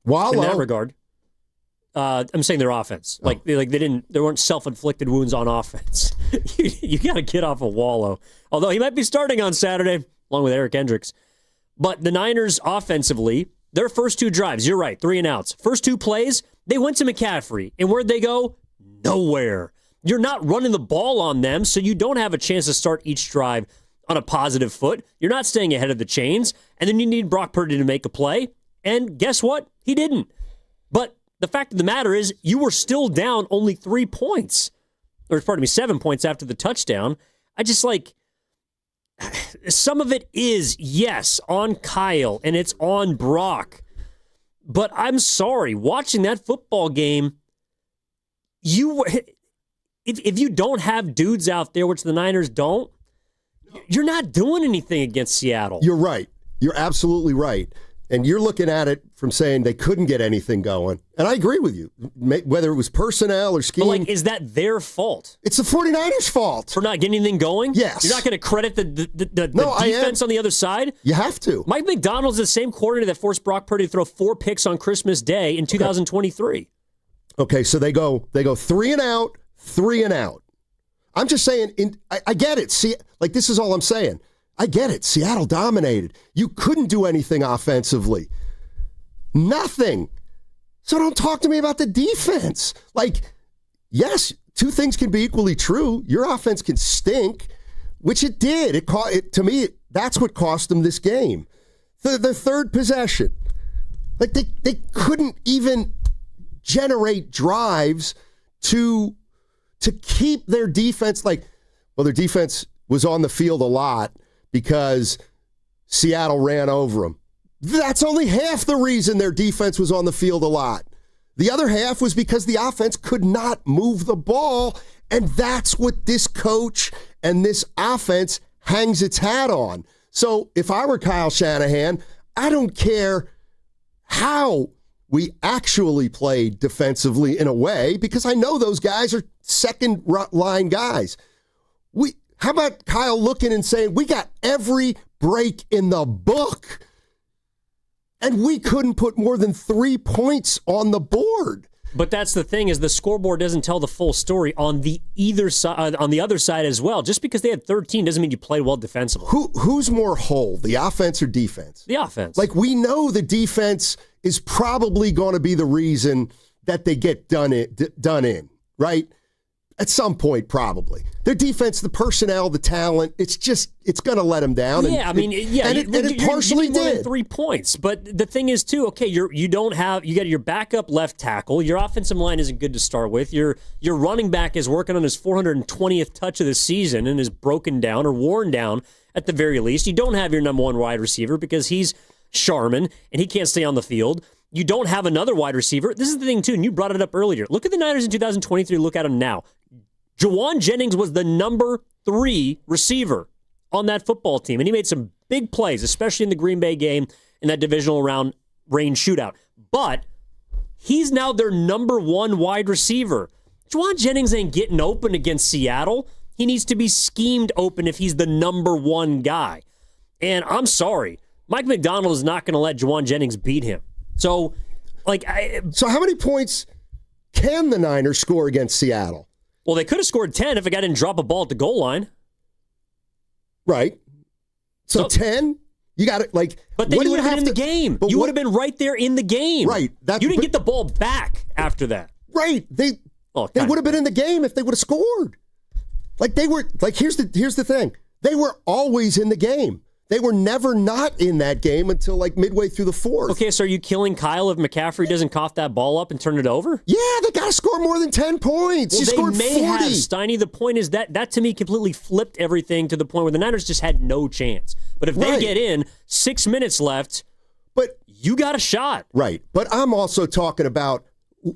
S7: in that regard. I'm saying their offense. Like they weren't self-inflicted wounds on offense. you got to get off of Wallow. Although he might be starting on Saturday, along with Eric Hendricks. But the Niners offensively, their first 2 drives, you're right, 3 and outs. First 2 plays, they went to McCaffrey. And where'd they go? Nowhere. You're not running the ball on them, so you don't have a chance to start each drive on a positive foot. You're not staying ahead of the chains, and then you need Brock Purdy to make a play, and guess what? He didn't. But the fact of the matter is, you were still down only 3 points. Or, 7 points after the touchdown. I just some of it is, yes, on Kyle, and it's on Brock. But I'm sorry, watching that football game, if you don't have dudes out there, which the Niners don't, you're not doing anything against Seattle.
S6: You're right. You're absolutely right. And you're looking at it from saying they couldn't get anything going. And I agree with you, whether it was personnel or scheme.
S7: But is that their fault?
S6: It's the 49ers' fault.
S7: For not getting anything going?
S6: Yes.
S7: You're not going to credit the defense on the other side?
S6: You have to.
S7: Mike McDonald's the same coordinator that forced Brock Purdy to throw 4 picks on Christmas Day in 2023.
S6: Okay, so they go 3 and out, 3 and out. I'm just saying, I get it. See, this is all I'm saying. I get it. Seattle dominated. You couldn't do anything offensively. Nothing. So don't talk to me about the defense. Yes, 2 things can be equally true. Your offense can stink, which it did. To me, that's what cost them this game. The third possession. They couldn't even generate drives to keep their defense. Their defense was on the field a lot because Seattle ran over them. That's only half the reason their defense was on the field a lot. The other half was because the offense could not move the ball, and that's what this coach and this offense hangs its hat on. So if I were Kyle Shanahan, I don't care how we actually played defensively in a way, because I know those guys are second-line guys. How about Kyle looking and saying, we got every break in the book, and we couldn't put more than 3 points on the board?
S7: But that's the thing, is the scoreboard doesn't tell the full story on the other side as well. Just because they had 13 doesn't mean you played well defensively.
S6: Who's more whole, the offense or defense?
S7: The offense.
S6: We know the defense is probably going to be the reason that they get done in, right? At some point, probably. Their defense, the personnel, the talent, it's going to let them down.
S7: Yeah,
S6: it partially
S7: you need more
S6: did.
S7: than 3 points. But the thing is, too, okay, you got your backup left tackle. Your offensive line isn't good to start with. Your running back is working on his 420th touch of the season and is broken down or worn down at the very least. You don't have your number 1 wide receiver because he's Sharman and he can't stay on the field. You don't have another wide receiver. This is the thing, too, and you brought it up earlier. Look at the Niners in 2023. Look at them now. Jawan Jennings was the number 3 receiver on that football team, and he made some big plays, especially in the Green Bay game in that divisional round range shootout. But he's now their number 1 wide receiver. Jawan Jennings ain't getting open against Seattle. He needs to be schemed open if he's the number 1 guy. And I'm sorry, Mike McDonald is not going to let Jawan Jennings beat him. So,
S6: So how many points can the Niners score against Seattle?
S7: Well, they could have scored 10 if a guy didn't drop a ball at the goal line.
S6: Right. So 10? You got it.
S7: But then you would have been in the game. You would have been right there in the game.
S6: Right.
S7: You didn't get the ball back after that.
S6: Right. They would have been in the game if they would have scored. Here's the thing. They were always in the game. They were never not in that game until midway through the fourth.
S7: Okay, so are you killing Kyle if McCaffrey doesn't cough that ball up and turn it over?
S6: Yeah, they got to score more than 10 points.
S7: Well,
S6: you scored 40.
S7: Have, Steiny. The point is that to me completely flipped everything to the point where the Niners just had no chance. But if they get in, 6 minutes left,
S6: but
S7: you got a shot.
S6: Right. But I'm also talking about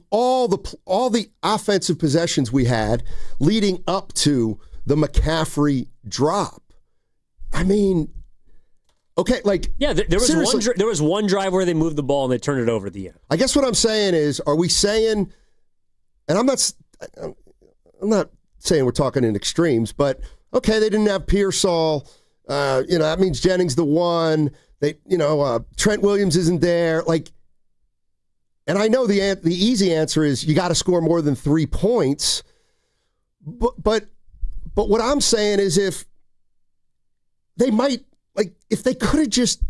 S6: all the offensive possessions we had leading up to the McCaffrey drop. I mean... Okay,
S7: there was one drive where they moved the ball and they turned it over at the end.
S6: I guess what I'm saying is, are we saying, and I'm not saying we're talking in extremes, but okay, they didn't have Pearsall, that means Jennings the 1. Trent Williams isn't there, and I know the easy answer is you got to score more than 3 points, but what I'm saying is if they might. If they could have just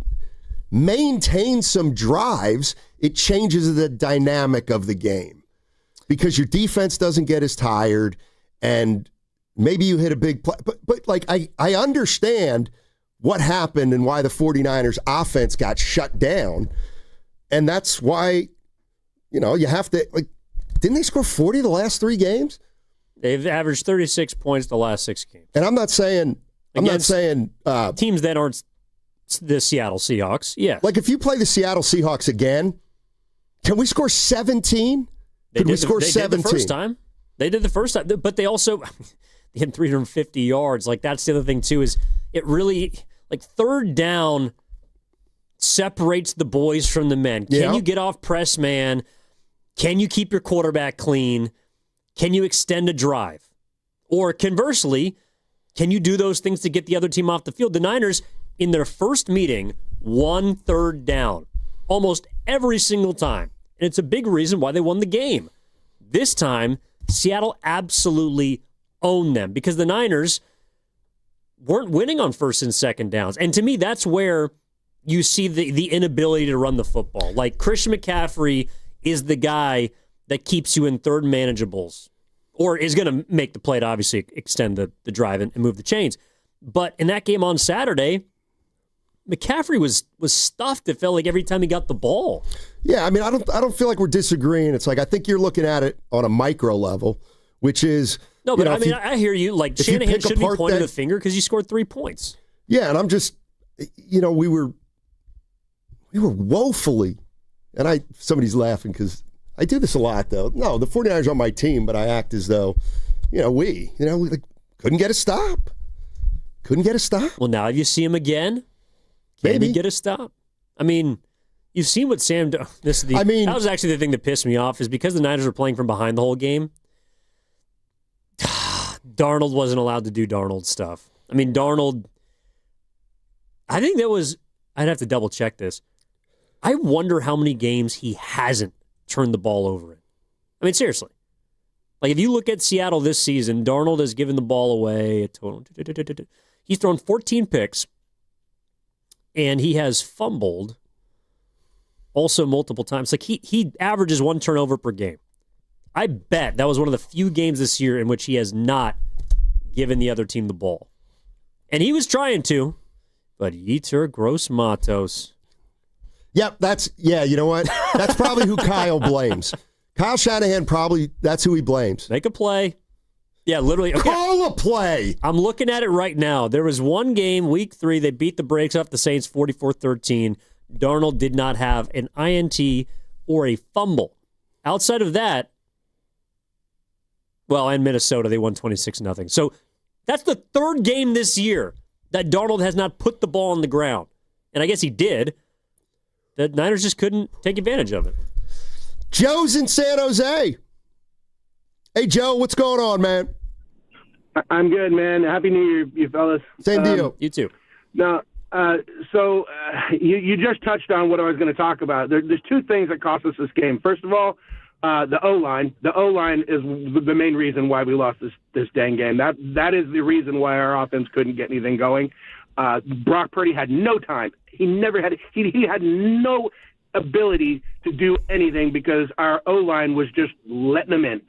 S6: maintained some drives, it changes the dynamic of the game because your defense doesn't get as tired and maybe you hit a big play. But like, I understand what happened and why the 49ers offense got shut down. And that's why, you have to, like, didn't they score 40 the last 3 games?
S7: They've averaged 36 points the last 6 games.
S6: And I'm not saying
S7: teams that aren't the Seattle Seahawks. Yes.
S6: Like, if you play the Seattle Seahawks again, can we score 17? Could we score 17?
S7: They did the first time. They did the first time. But they also they had 350 yards. Like, that's the other thing, too, is it really, like, third down separates the boys from the men. Can you get off press man? Can you keep your quarterback clean? Can you extend a drive? Or conversely, can you do those things to get the other team off the field? The Niners, in their first meeting, won third down almost every single time. And it's a big reason why they won the game. This time, Seattle absolutely owned them because the Niners weren't winning on first and second downs. And to me, that's where you see the inability to run the football. Like, Christian McCaffrey is the guy that keeps you in third manageables, or is going to make the play to obviously extend the drive and move the chains. But in that game on Saturday, McCaffrey was stuffed. It felt like every time he got the ball.
S6: Yeah, I mean, I don't feel like we're disagreeing. It's like, I think you're looking at it on a micro level, which is
S7: no. But I hear you. Like, Shanahan shouldn't be pointing the finger because you scored 3 points.
S6: Yeah, and I'm just, we were woefully, and somebody's laughing because I do this a lot, though. No, the 49ers are on my team, but I act as though, we couldn't get a stop. Couldn't get a stop.
S7: Well, now you see him again.
S6: Maybe
S7: get a stop. I mean, you've seen what Sam. That was actually the thing that pissed me off, is because the Niners were playing from behind the whole game. Darnold wasn't allowed to do Darnold stuff. I mean, Darnold. I think that was. I'd have to double check this. I wonder how many games he hasn't turned the ball over in. I mean, seriously. Like, if you look at Seattle this season, Darnold has given the ball away a total. He's thrown 14 picks. And he has fumbled also multiple times. Like, he averages 1 turnover per game. I bet that was one of the few games this year in which he has not given the other team the ball. And he was trying to, but Yetur Gross Matos.
S6: Yep, you know what? That's probably who Kyle blames. Kyle Shanahan that's who he blames.
S7: Make a play. Yeah, literally. Okay.
S6: Call a play.
S7: I'm looking at it right now. There was one game, week 3, they beat the brakes off the Saints 44-13. Darnold did not have an INT or a fumble. Outside of that, and Minnesota, they won 26-0. So that's the third game this year that Darnold has not put the ball on the ground. And I guess he did. The Niners just couldn't take advantage of it.
S6: Joe's in San Jose. Hey, Joe, what's going on, man?
S8: I'm good, man. Happy New Year, you fellas.
S6: Same deal.
S7: You too.
S8: Now, you just touched on what I was going to talk about. There's 2 things that cost us this game. First of all, the O-line. The O-line is the main reason why we lost this dang game. That is the reason why our offense couldn't get anything going. Brock Purdy had no time. He never had. He had no ability to do anything because our O-line was just letting him in.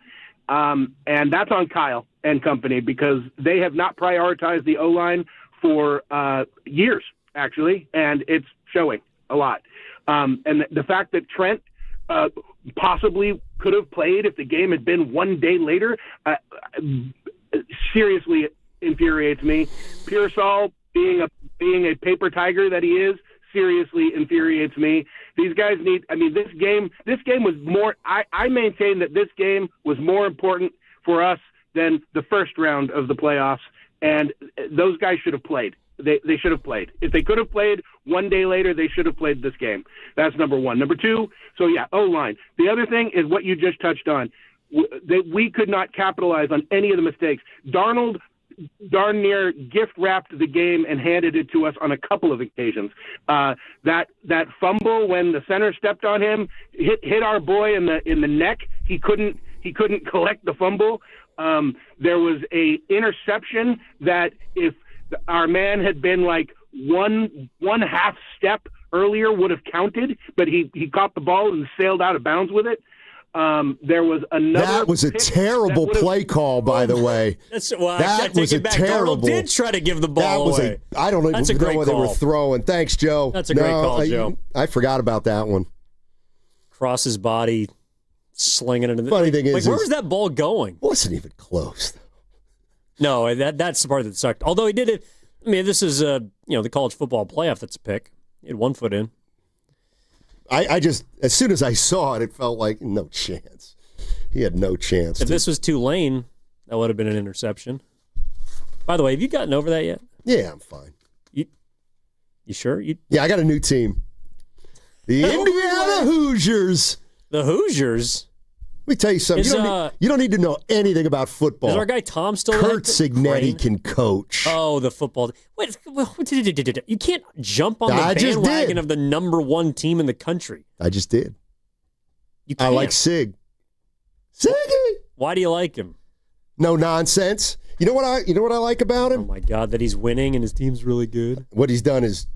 S8: And that's on Kyle and company because they have not prioritized the O-line for years, actually, and it's showing a lot. And the fact that Trent possibly could have played if the game had been 1 day later seriously infuriates me. Pearsall, being a paper tiger that he is, seriously infuriates me. These guys need, this game was more, I maintain that this game was more important for us than the first round of the playoffs, and those guys should have played. They should have played. If they could have played 1 day later, they should have played this game. That's number one. Number 2, O-line. The other thing is what you just touched on. We could not capitalize on any of the mistakes. Darnold darn near gift-wrapped the game and handed it to us on a couple of occasions. That fumble when the center stepped on him hit our boy in the neck. He couldn't collect the fumble. There was a interception that if our man had been like one half step earlier would have counted, but he caught the ball and sailed out of bounds with it. There was another.
S6: That was a terrible play call, by the way.
S7: That was a terrible. Darnold did try to give the ball away.
S6: I don't even know what they were throwing. Thanks, Joe.
S7: That's a great call, Joe.
S6: I forgot about that one.
S7: Cross his body, slinging it.
S6: Funny thing is,
S7: where was that ball going?
S6: Wasn't even close.
S7: No, that's the part that sucked. Although he did it. I mean, this is the college football playoff. That's a pick. He had 1 foot in.
S6: I just, as soon as I saw it, it felt like no chance. He had no chance.
S7: If this was Tulane, that would have been an interception. By the way, have you gotten over that yet?
S6: Yeah, I'm fine.
S7: You sure?
S6: Yeah, I got a new team. The Indiana Hoosiers.
S7: The Hoosiers?
S6: Let me tell you something. You don't need to know anything about football.
S7: Is our guy Tom still
S6: Kurt Signetti can coach.
S7: Oh, the football. Wait, you can't jump on the bandwagon of the number 1 team in the country.
S6: I just did.
S7: You can't.
S6: I like Sig. Siggy.
S7: Why do you like him?
S6: No nonsense. You know what I like about him?
S7: Oh my God, that he's winning and his team's really good.
S6: What he's done is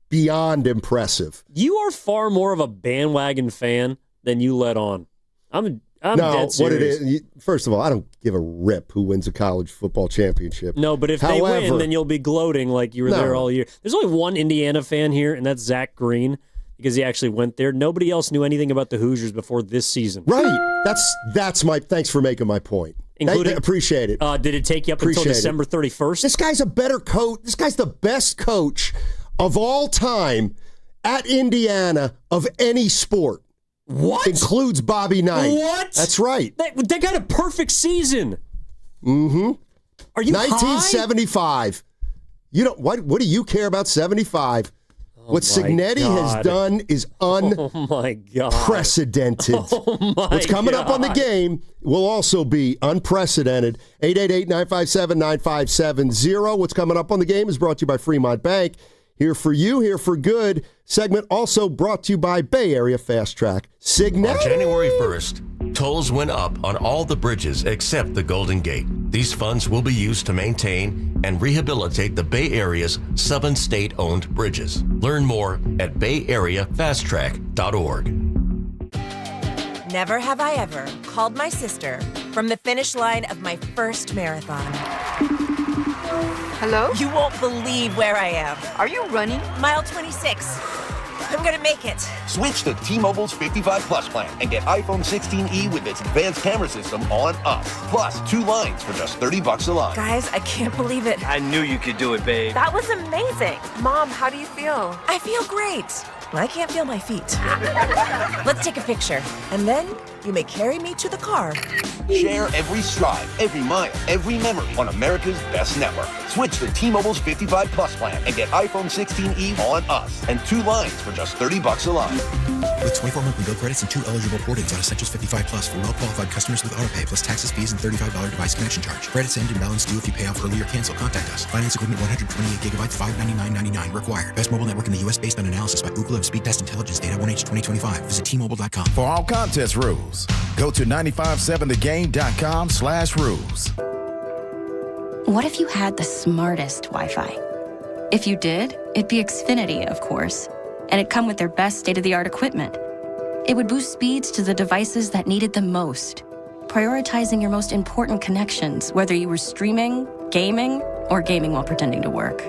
S6: beyond impressive.
S7: You are far more of a bandwagon fan than you let on. I'm dead serious.
S6: What it is, first of all, I don't give a rip who wins a college football championship.
S7: No, but if they win, then you'll be gloating like you were there all year. There's only one Indiana fan here, and that's Zach Green, because he actually went there. Nobody else knew anything about the Hoosiers before this season.
S6: Right. That's my. Thanks for making my point. Appreciate it.
S7: Did it take you up until December 31st?
S6: This guy's a better coach. This guy's the best coach of all time at Indiana of any sport.
S7: What?
S6: Includes Bobby Knight.
S7: What?
S6: That's right.
S7: They got a perfect season.
S6: Mm-hmm.
S7: Are you
S6: 1975. You don't. What do you care about 75? What Signetti has done is unprecedented. What's coming up on the game will also be unprecedented. 888-957-9570. What's coming up on the game is brought to you by Fremont Bank. Here for you, here for good. Segment also brought to you by Bay Area Fast Track. Signetti.
S11: On January 1st, tolls went up on all the bridges except the Golden Gate. These funds will be used to maintain and rehabilitate the Bay Area's 7 state-owned bridges. Learn more at bayareafasttrack.org.
S14: Never have I ever called my sister from the finish line of my first marathon.
S15: Hello?
S14: You won't believe where I am.
S15: Are you running?
S14: Mile 26. I'm gonna make it.
S16: Switch to T-Mobile's 55 Plus plan and get iPhone 16e with its advanced camera system on us. Plus 2 lines for just $30 a line.
S14: Guys, I can't believe it.
S16: I knew you could do it, babe.
S14: That was amazing.
S15: Mom, how do you feel?
S14: I feel great. I can't feel my feet. Let's take a picture, and then you may carry me to the car.
S16: Share every stride, every mile, every memory on America's best network. Switch to T-Mobile's 55 Plus plan and get iPhone 16e on us and 2 lines for just $30 a line.
S17: With 24 monthly bill credits and 2 eligible port-ins on Essentials 55 Plus for well-qualified customers with AutoPay plus taxes, fees, and $35 device connection charge. Credits end and balance due if you pay off early or cancel. Contact us. Finance agreement 128 gigabytes, $599.99 required. Best mobile network in the U.S. based on analysis by Ookla of Speed Test Intelligence data 1H 2025. Visit T-Mobile.com.
S18: For all contest rules, go to 957thegame.com/rules.
S19: What if you had the smartest Wi-Fi? If you did, it'd be Xfinity, of course. And it'd come with their best state-of-the-art equipment. It would boost speeds to the devices that needed them most, prioritizing your most important connections, whether you were streaming, gaming, or gaming while pretending to work.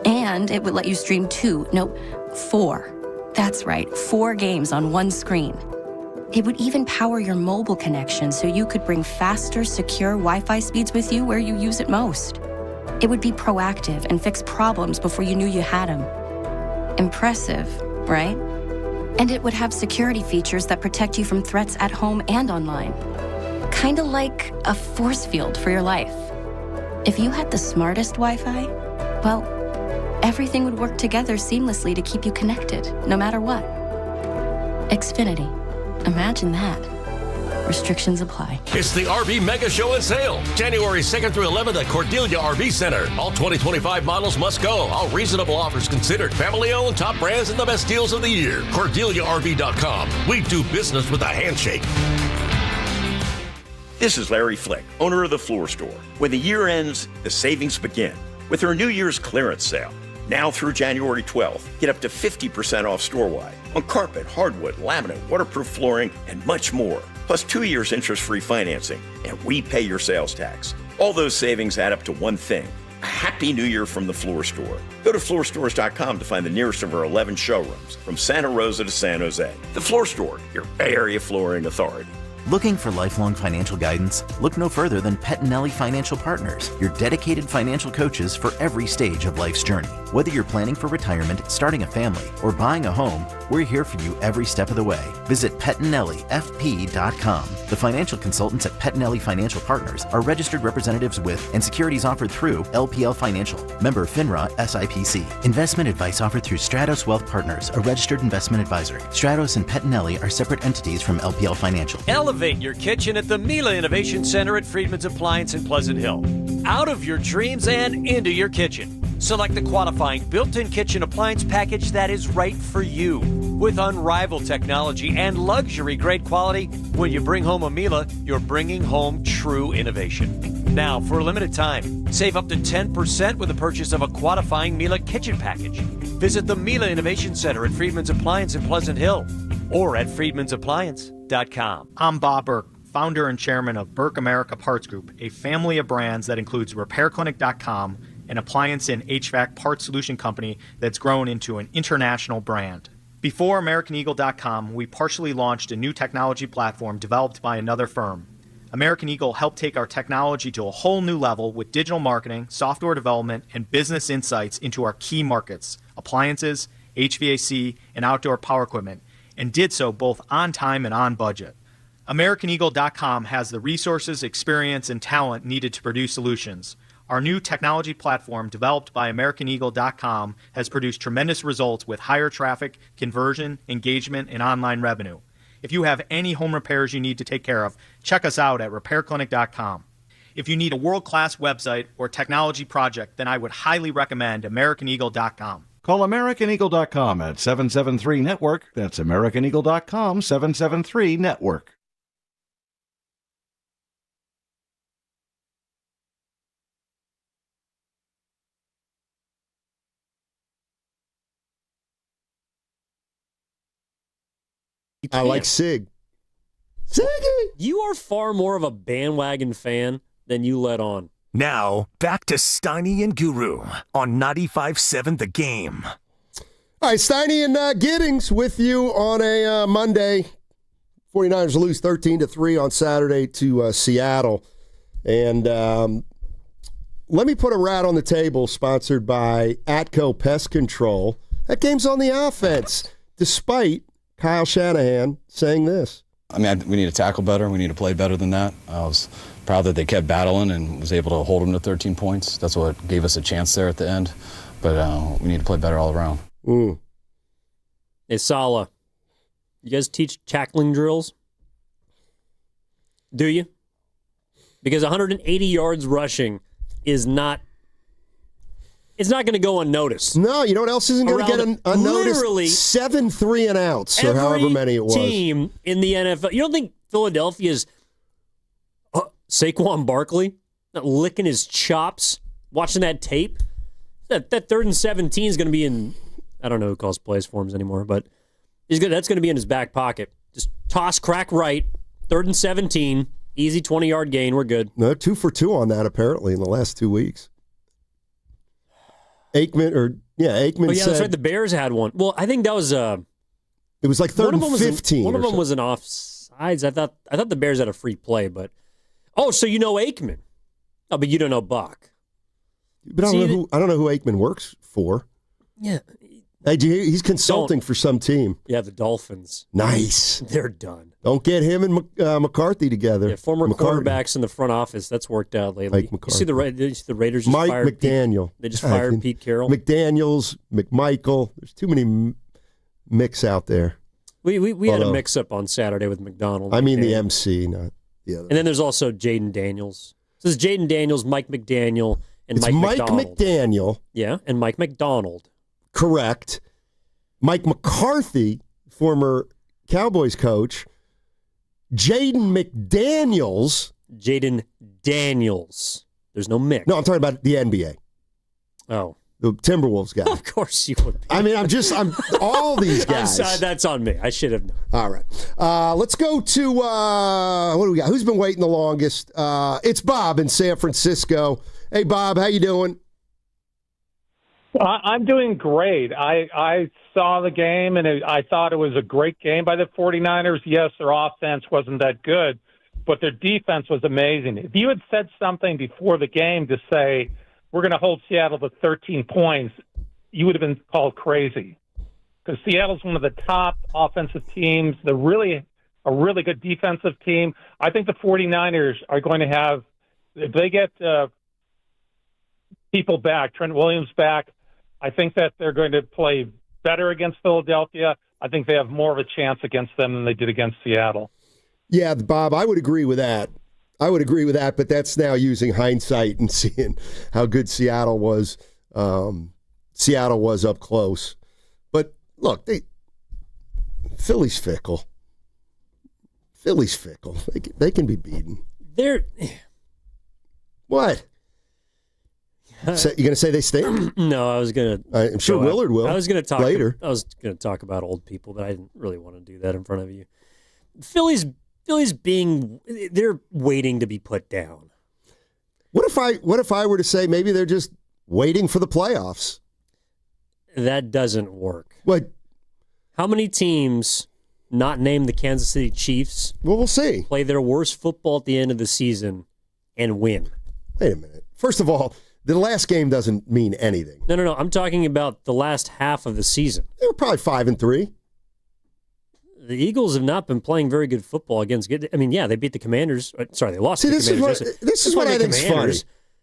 S19: And it would let you stream 4. That's right, 4 games on one screen. It would even power your mobile connection so you could bring faster, secure Wi-Fi speeds with you where you use it most. It would be proactive and fix problems before you knew you had them. Impressive, right? And it would have security features that protect you from threats at home and online. Kinda like a force field for your life. If you had the smartest Wi-Fi, well, everything would work together seamlessly to keep you connected, no matter what. Xfinity. Imagine that. Restrictions apply.
S32: It's the RV Mega Show and Sale. January 2nd through 11th at Cordelia RV Center. All 2025 models must go. All reasonable offers considered. Family owned, top brands, and the best deals of the year. CordeliaRV.com. We do business with a handshake.
S20: This is Larry Flick, owner of the Floor Store. When the year ends, the savings begin with our New Year's clearance sale. Now through January 12th, get up to 50% off store-wide on carpet, hardwood, laminate, waterproof flooring, and much more. plus 2 years interest-free financing, and we pay your sales tax. All those savings add up to one thing: a Happy New Year from the Floor Store. Go to floorstores.com to find the nearest of our 11 showrooms, from Santa Rosa to San Jose. The Floor Store, your Bay Area flooring authority.
S1: Looking for lifelong financial guidance? Look no further than Pettinelli Financial Partners, your dedicated financial coaches for every stage of life's journey. Whether you're planning for retirement, starting a family, or buying a home, we're here for you every step of the way. Visit PettinelliFP.com. The financial consultants at Pettinelli Financial Partners are registered representatives with and securities offered through LPL Financial, member FINRA SIPC. Investment advice offered through Stratos Wealth Partners, a registered investment advisor. Stratos and Pettinelli are separate entities from LPL Financial.
S3: Elevate your kitchen at the Mila Innovation Center at Freedman's Appliance in Pleasant Hill. Out of your dreams and into your kitchen. Select the qualifying built-in kitchen appliance package that is right for you. With unrivaled technology and luxury-grade quality, when you bring home a Mila, you're bringing home true innovation. Now, for a limited time, save up to 10% with the purchase of a qualifying Mila kitchen package. Visit the Mila Innovation Center at Freedman's Appliance in Pleasant Hill or at freedmansappliance.com.
S4: I'm Bob Burke, founder and chairman of Burke America Parts Group, a family of brands that includes RepairClinic.com, an appliance and HVAC parts solution company that's grown into an international brand. Before AmericanEagle.com, we partially launched a new technology platform developed by another firm. American Eagle helped take our technology to a whole new level with digital marketing, software development, and business insights into our key markets, appliances, HVAC, and outdoor power equipment, and did so both on time and on budget. AmericanEagle.com has the resources, experience, and talent needed to produce solutions. Our new technology platform, developed by AmericanEagle.com, has produced tremendous results with higher traffic, conversion, engagement, and online revenue. If you have any home repairs you need to take care of, check us out at RepairClinic.com. If you need a world-class website or technology project, then I would highly recommend AmericanEagle.com.
S5: Call AmericanEagle.com at 773-NETWORK. That's AmericanEagle.com, 773-NETWORK.
S6: I like Sig. Siggy!
S7: You are far more of a bandwagon fan than you let on.
S13: Now, back to Steiny and Guru on 95.7 The Game.
S6: All right, Steiny and Giddings with you on a Monday. 49ers lose 13-3 on Saturday to Seattle. And let me put a rat on the table, sponsored by ATCO Pest Control. That game's on the offense, despite Kyle Shanahan saying this.
S2: I mean, we need to tackle better. We need to play better than that. I was proud that they kept battling and was able to hold them to 13 points. That's what gave us a chance there at the end. But we need to play better all around.
S7: Hey, Sala, you guys teach tackling drills? Do you? Because 180 yards rushing is not... It's not going to go unnoticed.
S6: No, you know what else isn't going to get unnoticed?
S7: Literally
S6: 7 3-and-outs, or however many it was.
S7: Every team in the NFL. You don't think Philadelphia's Saquon Barkley not licking his chops, watching that tape? That 3rd and 17 is going to be in... I don't know who calls plays for him anymore, but that's going to be in his back pocket. Just toss, crack right, 3rd and 17, easy 20-yard gain. We're good.
S6: No, 2 for 2 on that, apparently, in the last 2 weeks. Aikman said...
S7: that's right. The Bears had one. Well, I think that was...
S6: it was like 3rd and 15.
S7: One of them was an offsides. I thought the Bears had a free play, but... Oh, so you know Aikman. Oh, but you don't know Buck.
S6: But I don't know who Aikman works for.
S7: Yeah.
S6: He's consulting for some team.
S7: Yeah, the Dolphins.
S6: Nice.
S7: They're done.
S6: Don't get him and McCarthy together.
S7: Yeah, former quarterbacks in the front office. That's worked out lately.
S6: Mike McCarthy.
S7: You see the Raiders just
S6: Mike
S7: fired
S6: McDaniel.
S7: They just fired Pete Carroll.
S6: McDaniels, McMichael. There's too many mix out there.
S7: We had a mix-up on Saturday with McDonald.
S6: I mean the MC, not the other.
S7: And then there's also Jaden Daniels. So there's Jaden Daniels, Mike McDaniel, and
S6: it's
S7: Mike McDonald.
S6: McDaniel.
S7: Yeah, and Mike McDonald.
S6: Correct. Mike McCarthy, former Cowboys coach. Jaden McDaniels.
S7: Jaden Daniels. There's no mix.
S6: No, I'm talking about the NBA.
S7: Oh.
S6: The Timberwolves guy.
S7: Of course you would be.
S6: I mean, I'm all these guys.
S7: I'm sorry, that's on me. I should have known.
S6: All right. Let's go to, what do we got? Who's been waiting the longest? It's Bob in San Francisco. Hey, Bob, how you doing?
S9: I'm doing great. I saw the game, and I thought it was a great game by the 49ers. Yes, their offense wasn't that good, but their defense was amazing. If you had said something before the game to say, we're going to hold Seattle to 13 points, you would have been called crazy. Because Seattle's one of the top offensive teams. They're really a really good defensive team. I think the 49ers are going to have, if they get people back, Trent Williams back, I think that they're going to play better against Philadelphia. I think they have more of a chance against them than they did against Seattle.
S6: Yeah, Bob, I would agree with that. But that's now using hindsight and seeing how good Seattle was. Seattle was up close. But, look, Philly's fickle. They can be beaten. What? You going to say they stink?
S7: No, I was going to.
S6: I'm sure Willard will.
S7: I was going to talk
S6: later.
S7: I was going to talk about old people, but I didn't really want to do that in front of you. Philly's they're waiting to be put down.
S6: What if I were to say maybe they're just waiting for the playoffs?
S7: That doesn't work.
S6: What?
S7: How many teams, not named the Kansas City Chiefs,
S6: well, we'll see,
S7: play their worst football at the end of the season and win?
S6: Wait a minute. First of all, the last game doesn't mean anything.
S7: No. I'm talking about the last half of the season.
S6: They were probably 5-3.
S7: The Eagles have not been playing very good football against. I mean, yeah, they beat the Commanders. Sorry, they lost.
S6: This is what I think's funny.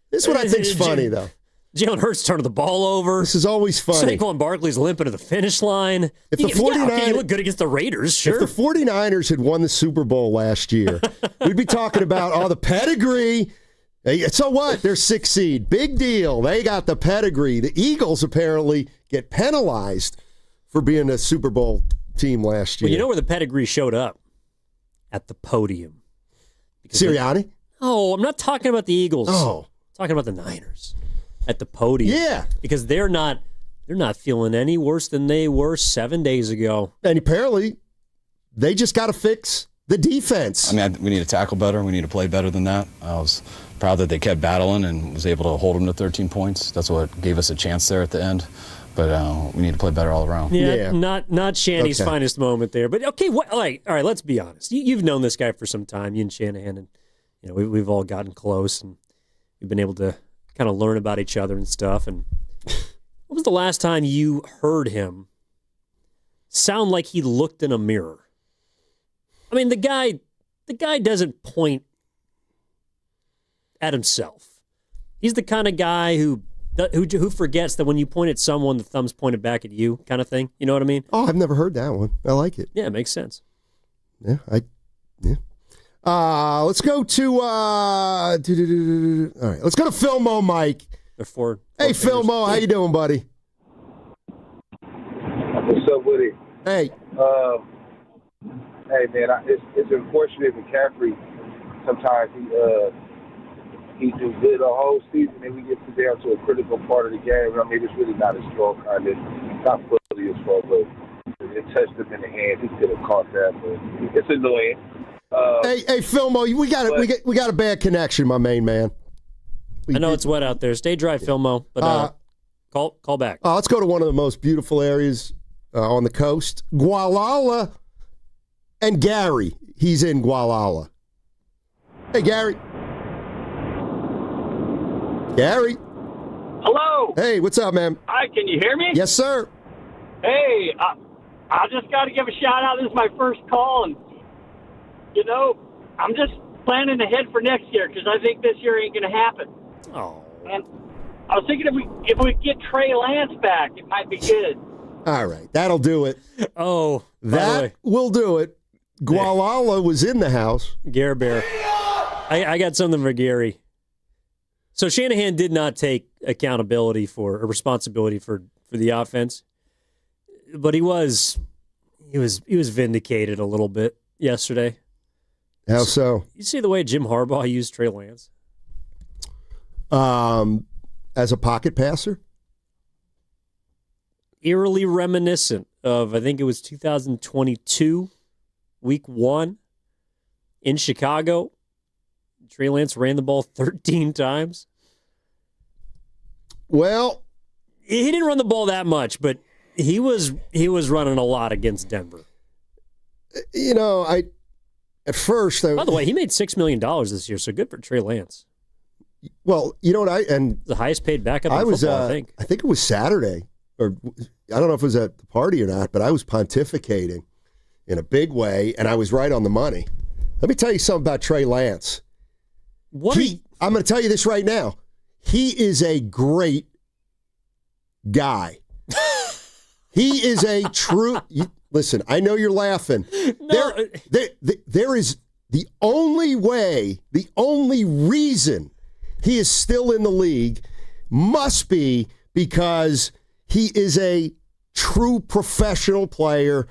S6: This is what I think's funny, though.
S7: Jalen Hurts turning the ball over.
S6: This is always funny.
S7: Saquon Barkley's limping to the finish line.
S6: If the 49ers
S7: you look good against the Raiders, sure.
S6: If the 49ers had won the Super Bowl last year, we'd be talking about the pedigree. So what? They're 6th seed. Big deal. They got the pedigree. The Eagles apparently get penalized for being a Super Bowl team last year.
S7: Well, you know where the pedigree showed up? At the podium.
S6: Sirianni?
S7: Oh, I'm not talking about the Eagles.
S6: Oh.
S7: I'm talking about the Niners. At the podium.
S6: Yeah.
S7: Because they're not feeling any worse than they were 7 days ago.
S6: And apparently, they just got to fix the defense.
S2: I mean, we need to tackle better. We need to play better than that. I was proud that they kept battling and was able to hold them to 13 points. That's what gave us a chance there at the end. But we need to play better all around.
S7: Yeah. Not Shanny's finest moment there. But okay, all right, let's be honest. You've known this guy for some time, you and Shanahan, and we've all gotten close and we've been able to kind of learn about each other and stuff. And when was the last time you heard him sound like he looked in a mirror? I mean, the guy doesn't point at himself. He's the kind of guy who forgets that when you point at someone, the thumb's pointed back at you, kind of thing. You know what I mean?
S6: Oh, I've never heard that one. I like it.
S7: Yeah, it makes sense.
S6: Yeah, let's go to all right. Let's go to Philmo Mike.
S7: They're four
S6: hey, Philmo, how you doing, buddy?
S12: What's up, Woody?
S6: Hey.
S12: Hey, man, it's unfortunate McCaffrey. Sometimes he do good the whole season, and we get down to a critical part of the game. I mean, it's really not his strong kind of, not fully his fault, but it touched him in the hand. He could have caught that, but it's annoying.
S6: Hey, Philmo, we got a bad connection, my main man.
S7: I know it's wet out there. Stay dry, Philmo, but call back.
S6: Let's go to one of the most beautiful areas on the coast, Gualala, and Gary. He's in Gualala. Hey, Gary. Gary.
S21: Hello.
S6: Hey, what's up, man?
S21: Hi, can you hear me?
S6: Yes, sir.
S21: Hey, I just got to give a shout out. This is my first call, and I'm just planning ahead for next year because I think this year ain't going to happen.
S7: Oh.
S21: And I was thinking if we get Trey Lance back, it might be good.
S6: All right, that'll do it.
S7: Oh,
S6: that will do it. Gualala was in the house.
S7: Gare Bear. I got something for Gary. So Shanahan did not take accountability or responsibility for the offense, but he was vindicated a little bit yesterday.
S6: How so?
S7: You see the way Jim Harbaugh used Trey Lance?
S6: As a pocket passer?
S7: eerily reminiscent of, I think it was 2022, week 1 in Chicago. Trey Lance ran the ball 13 times.
S6: Well,
S7: he didn't run the ball that much, but he was running a lot against Denver.
S6: You know, at first...
S7: By the way, he made $6 million this year, so good for Trey Lance.
S6: Well, you know what?
S7: The highest paid backup in football, I think.
S6: I think it was Saturday, or I don't know if it was at the party or not, but I was pontificating in a big way, and I was right on the money. Let me tell you something about Trey Lance. I'm going to tell you this right now. He is a great guy. He is a true... Listen, I know you're laughing.
S7: No.
S6: There is the only way, the only reason he is still in the league must be because he is a true professional player,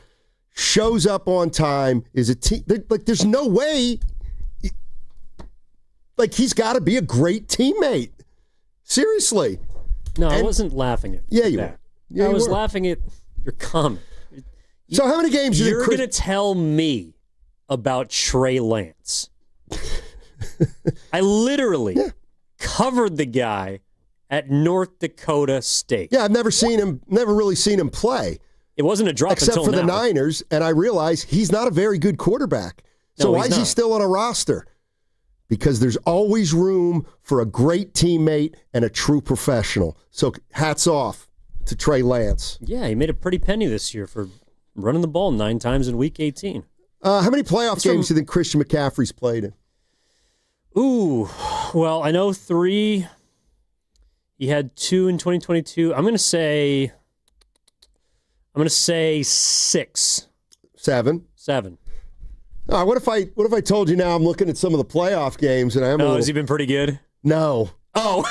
S6: shows up on time, is a team. Like, there's no way. Like, he's got to be a great teammate. Seriously.
S7: No, I wasn't laughing at
S6: you
S7: that.
S6: were. Yeah,
S7: I
S6: you
S7: was
S6: were.
S7: laughing at your comment.
S6: So how many games
S7: you're going to tell me about Trey Lance? I literally covered the guy at North Dakota State.
S6: Yeah, I've never really seen him play.
S7: It wasn't a drop
S6: except
S7: until
S6: for the
S7: now.
S6: Niners, and I realize he's not a very good quarterback. So why is he still on a roster? Because there's always room for a great teammate and a true professional. So hats off to Trey Lance.
S7: Yeah, he made a pretty penny this year for running the ball 9 times in Week 18.
S6: How many playoff games do you think Christian McCaffrey's played in?
S7: Ooh, well, I know 3. He had 2 in 2022. I'm going to say 6.
S6: 7. What if I told you now I'm looking at some of the playoff games and I'm
S7: has he been pretty good?
S6: No.
S7: Oh,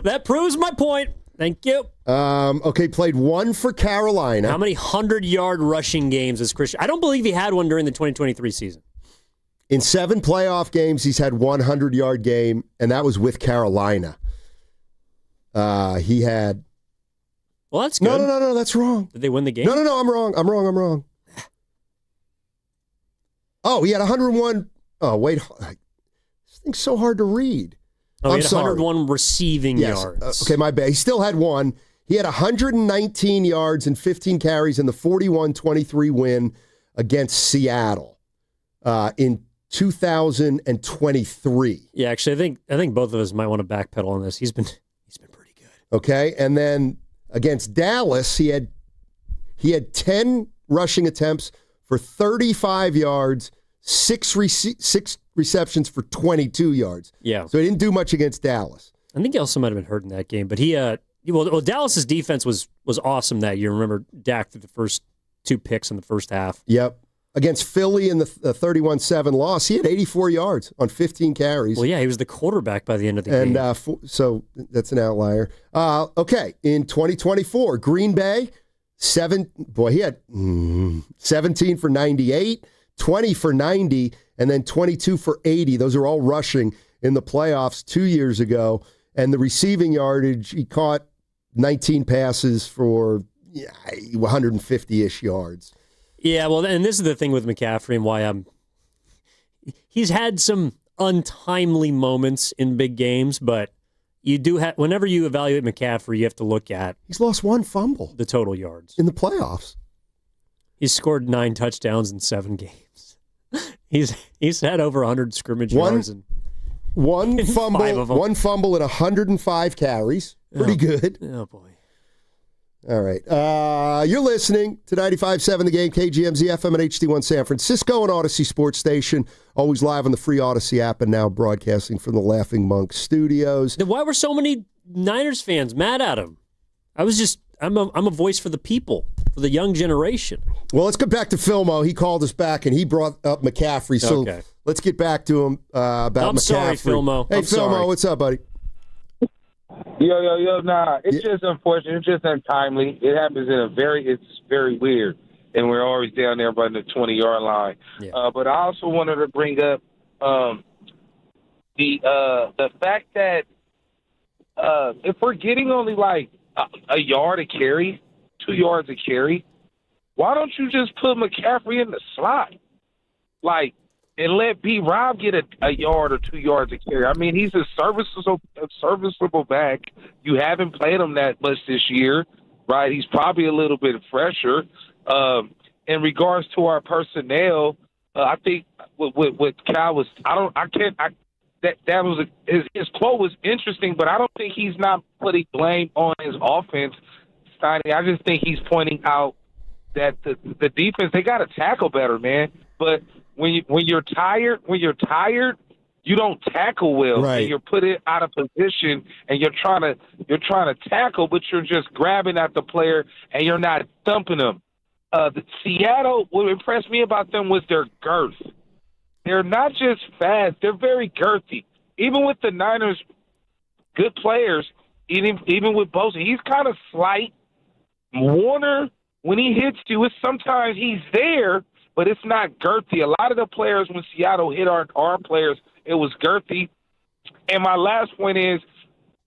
S7: that proves my point. Thank you.
S6: Okay, played 1 for Carolina.
S7: How many 100-yard rushing games has Christian? I don't believe he had one during the 2023 season.
S6: In 7 playoff games, he's had 100-yard game, and that was with Carolina. He had...
S7: Well, that's good.
S6: No, that's wrong.
S7: Did they win the game?
S6: No, I'm wrong. Oh, he had 101... Oh, wait. This thing's so hard to read.
S7: Oh,
S6: I'm
S7: he had
S6: sorry.
S7: 101 receiving yards.
S6: Okay, my bad. He still had 1. He had 119 yards and 15 carries in the 41-23 win against Seattle in 2023.
S7: Yeah, actually, I think both of us might want to backpedal on this. He's been pretty good.
S6: Okay, and then against Dallas, he had 10 rushing attempts for 35 yards, 6 receptions for 22 yards.
S7: Yeah.
S6: So he didn't do much against Dallas.
S7: I think he also might have been hurt in that game, but Dallas's defense was awesome that year. Remember, Dak threw the first 2 picks in the first half.
S6: Yep. Against Philly in the 31-7 loss, he had 84 yards on 15 carries.
S7: Well, yeah, he was the quarterback by the end of the game.
S6: And so that's an outlier. Okay, in 2024, Green Bay, he had 17 for 98, 20 for 90, and then 22 for 80. Those are all rushing in the playoffs 2 years ago. And the receiving yardage, he caught 19 passes for 150-ish yards.
S7: Yeah, well, and this is the thing with McCaffrey and why he's had some untimely moments in big games, but you do have, whenever you evaluate McCaffrey, you have to look at
S6: he's lost 1 fumble,
S7: the total yards
S6: in the playoffs.
S7: He's scored 9 touchdowns in 7 games. He's had over 100 scrimmage yards and
S6: one fumble and 105 carries. Pretty good.
S7: Oh boy.
S6: All right. You're listening to 95.7 The Game, KGMZ FM and HD1 San Francisco and Odyssey Sports Station. Always live on the free Odyssey app and now broadcasting from the Laughing Monk Studios.
S7: Then why were so many Niners fans mad at him? I'm a voice for the people, for the young generation.
S6: Well, let's get back to Filmo. He called us back and he brought up McCaffrey. So let's get back to him about McCaffrey.
S7: I'm sorry, Filmo.
S6: Hey, Filmo, what's up, buddy?
S12: Yo, nah, it's just unfortunate. It's just untimely. It happens it's very weird. And we're always down there by the 20-yard line.
S7: Yeah.
S12: But I also wanted to bring up the fact that if we're getting only like a yard a carry, 2 yards a carry, why don't you just put McCaffrey in the slot? Like, and let B. Rob get a yard or 2 yards a carry. I mean, he's a serviceable back. You haven't played him that much this year, right? He's probably a little bit fresher. In regards to our personnel, I think what Cal was, his quote was interesting, but I don't think he's not putting blame on his offense, Steiny. I just think he's pointing out that the defense, they got to tackle better, man. But when you're tired, you don't tackle well,
S6: right.
S12: And you're put out of position, and you're trying to tackle, but you're just grabbing at the player, and you're not thumping them. Seattle, what impressed me about them was their girth. They're not just fast; they're very girthy. Even with the Niners, good players, even with Bosa, he's kind of slight. Warner, when he hits you, it's sometimes he's there, but it's not girthy. A lot of the players, when Seattle hit our players, it was girthy. And my last point is,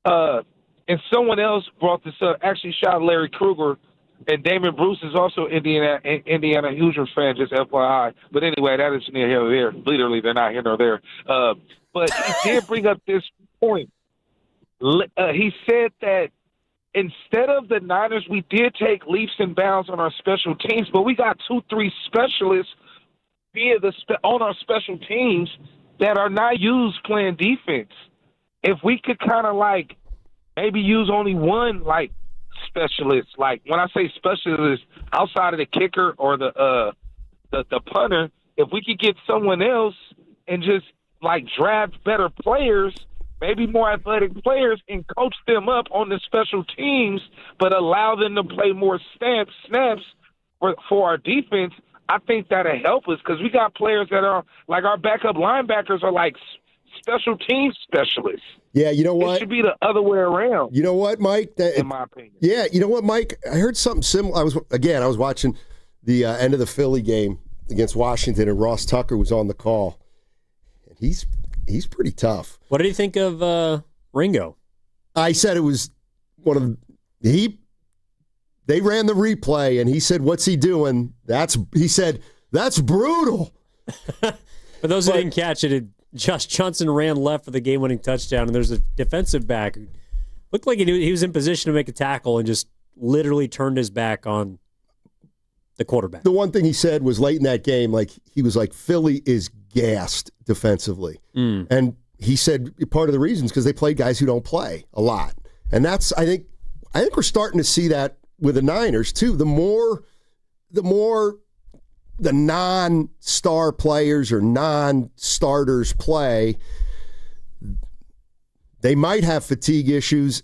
S12: and someone else brought this up, actually shout out Larry Kruger, and Damon Bruce is also Indiana Hoosiers fan, just FYI. But anyway, that is neither here nor there. Literally, they're not here nor there. But he did bring up this point. He said that instead of the Niners, we did take leaps and bounds on our special teams, but we got 2-3 specialists on our special teams that are not used playing defense. If we could kind of like maybe use only one like specialist, like when I say specialist outside of the kicker or the punter, if we could get someone else and just like draft better players, maybe more athletic players, and coach them up on the special teams, but allow them to play more snaps for our defense, I think that'll help us because we got players that are like our backup linebackers are like special teams specialists.
S6: Yeah, you know what?
S12: It should be the other way around.
S6: You know what, Mike?
S12: In my opinion.
S6: Yeah, you know what, Mike? I heard something similar. I was watching the end of the Philly game against Washington, and Ross Tucker was on the call. And he's pretty tough.
S7: What did you think of Ringo?
S6: I said it was one of they ran the replay, and he said, "What's he doing?" He said, "That's brutal."
S7: For those who didn't catch it, Josh Johnson ran left for the game-winning touchdown, and there's a defensive back who looked like he was in position to make a tackle and just literally turned his back on the quarterback.
S6: The one thing he said was late in that game, like he was like, Philly is gassed defensively. And he said part of the reason is because they play guys who don't play a lot. And that's, I think we're starting to see that with the Niners too. The more the non-star players or non-starters play, they might have fatigue issues,